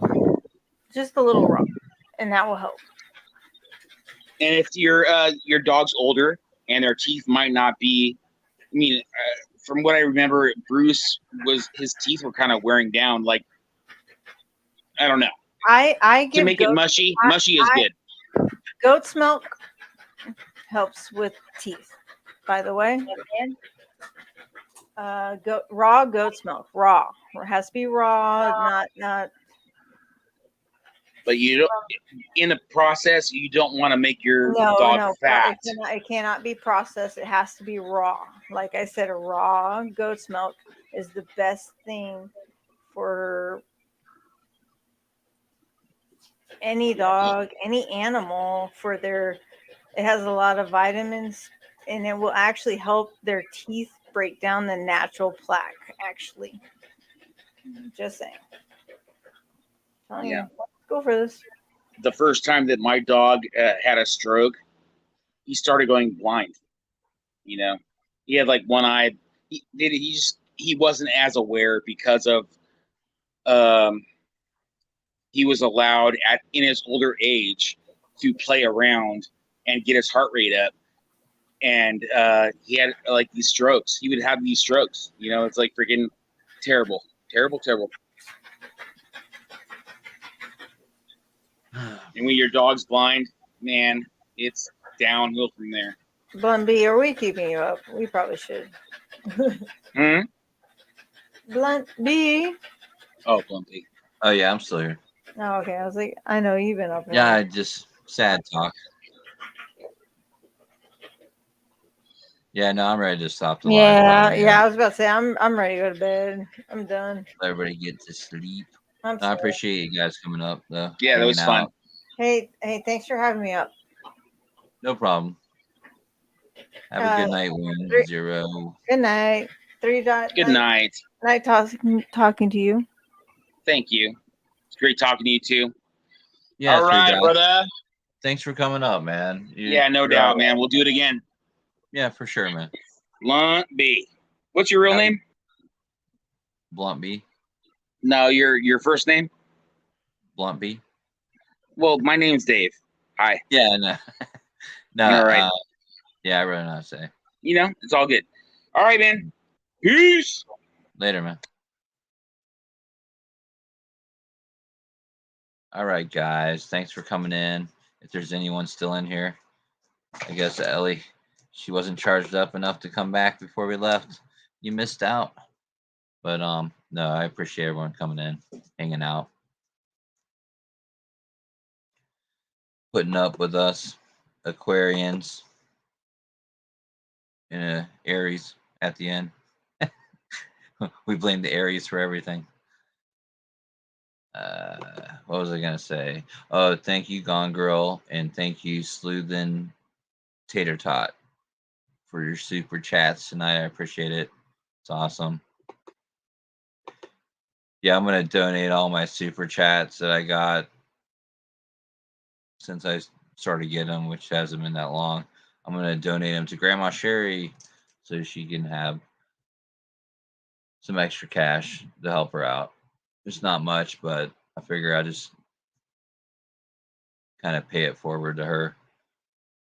just a little raw, and that will help. And if your dog's older and their teeth might not be, from what I remember, Bruce his teeth were kind of wearing down. I don't know. I give to make it mushy. Mushy is good. Goat's milk helps with teeth, by the way. Raw goat's milk. Raw. It has to be raw, not. But you don't. In the process, you don't want to make your dog fat. It cannot be processed. It has to be raw. Like I said, raw goat's milk is the best thing for any dog, any animal. It has a lot of vitamins, and it will actually help their teeth break down the natural plaque. Actually, just saying. Yeah. Go for this. The first time that my dog had a stroke, he started going blind. He had one eye. He wasn't as aware because of he was allowed in his older age to play around and get his heart rate up, and he had these strokes. He would have these strokes. It's freaking terrible. And when your dog's blind, man, it's downhill from there. Blunt B, are we keeping you up? We probably should. Blunt B. Oh, Blunt B. Oh yeah, I'm still here. Oh, okay. I was like, I know you've been up. Yeah, just sad talk. Yeah, no, I'm ready to stop the live. Yeah. I was about to say I'm ready to go to bed. I'm done. Let everybody get to sleep. I appreciate you guys coming up, though. Yeah, that was fun. Hey, thanks for having me up. No problem. Have a good night, 1-0. Good night. 3 dot. Good night. Night talking to you. Thank you. It's great talking to you too. Yeah, all right, brother. Thanks for coming up, man. Yeah, no doubt, man. We'll do it again. Yeah, for sure, man. Blunt B. What's your real name? Blunt B. No, your first name? Blunt B. Well, my name's Dave. Hi. Yeah, no. No, all right. Yeah, I really know how to say. You know, it's all good. All right, man. Peace. Later, man. All right, guys. Thanks for coming in. If there's anyone still in here, I guess Ellie, she wasn't charged up enough to come back before we left. You missed out. But no, I appreciate everyone coming in, hanging out, putting up with us, Aquarians, and Aries at the end. We blame the Aries for everything. What was I gonna say? Oh, thank you, Gone Girl, and thank you, Sleuthin Tater Tot, for your super chats tonight. I appreciate it. It's awesome. Yeah, I'm gonna donate all my super chats that I got since I started getting them, which hasn't been that long. I'm gonna donate them to Grandma Sherry so she can have some extra cash to help her out. It's not much, but I figure I just kind of pay it forward to her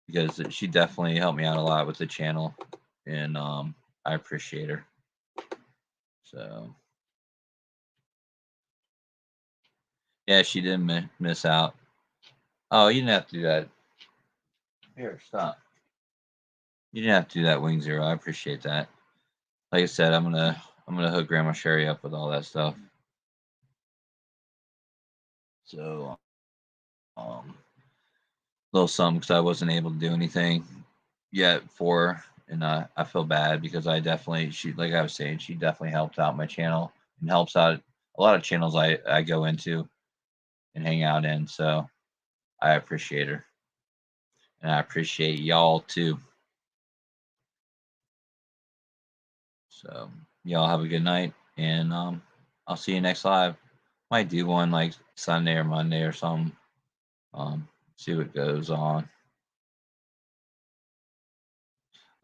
because she definitely helped me out a lot with the channel, and I appreciate her. So yeah, she didn't miss out. Oh, you didn't have to do that. Here, stop. You didn't have to do that, Wing Zero. I appreciate that. Like I said, I'm gonna hook Grandma Sherry up with all that stuff. So little something because I wasn't able to do anything yet for her, and I feel bad because she, like I was saying, she definitely helped out my channel and helps out a lot of channels I go into and hang out in. So I appreciate her, and I appreciate y'all too. So y'all have a good night, and I'll see you next live. Might do one like Sunday or Monday or something. See what goes on.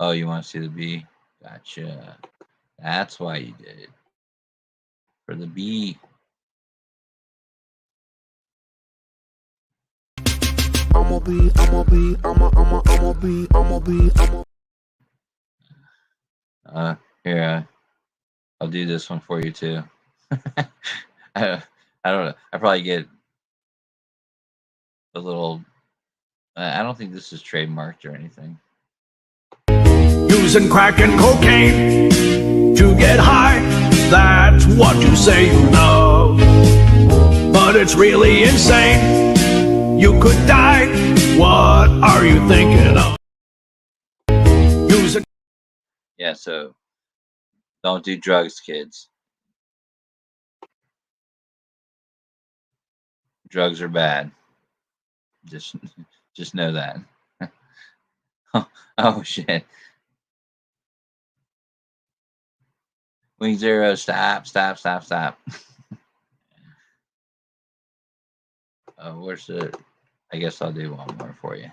Oh, you want to see the bee? Gotcha. That's why you did it. For the bee. Here, I'll do this one for you too. I don't know. I probably get a little. I don't think this is trademarked or anything. Using crack and cocaine to get high. That's what you say you know. But it's really insane. You could die. What are you thinking of? Using. Yeah, so don't do drugs, kids. Drugs are bad. Just know that. Oh shit. Wing Zero, stop. Where's the? I guess I'll do one more for you.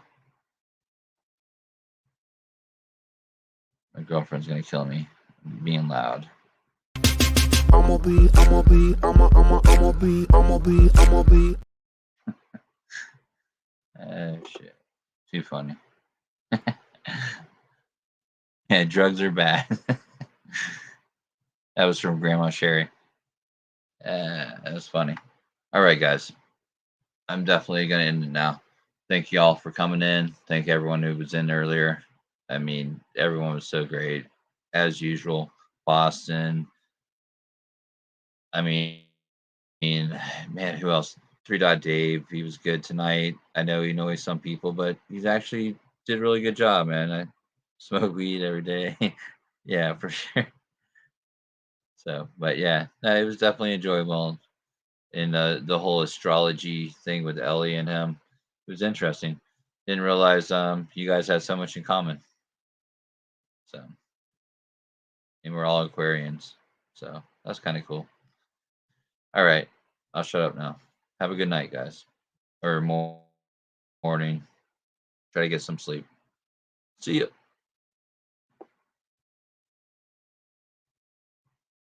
My girlfriend's gonna kill me being loud. I'ma be. Oh shit. Too funny. Yeah, drugs are bad. That was from Grandma Sherry. That was funny. All right, guys. I'm definitely going to end it now. Thank you all for coming in. Thank everyone who was in earlier. I mean, everyone was so great. As usual. Boston. I mean, man, who else? 3 Dot Dave. He was good tonight. I know he annoys some people, but he's actually did a really good job, man. I smoke weed every day. Yeah, for sure. So, but yeah, it was definitely enjoyable. in the whole astrology thing with Ellie and him. It was interesting. Didn't realize you guys had so much in common. So, and we're all Aquarians. So that's kind of cool. All right, I'll shut up now. Have a good night, guys, or morning. Try to get some sleep. See ya.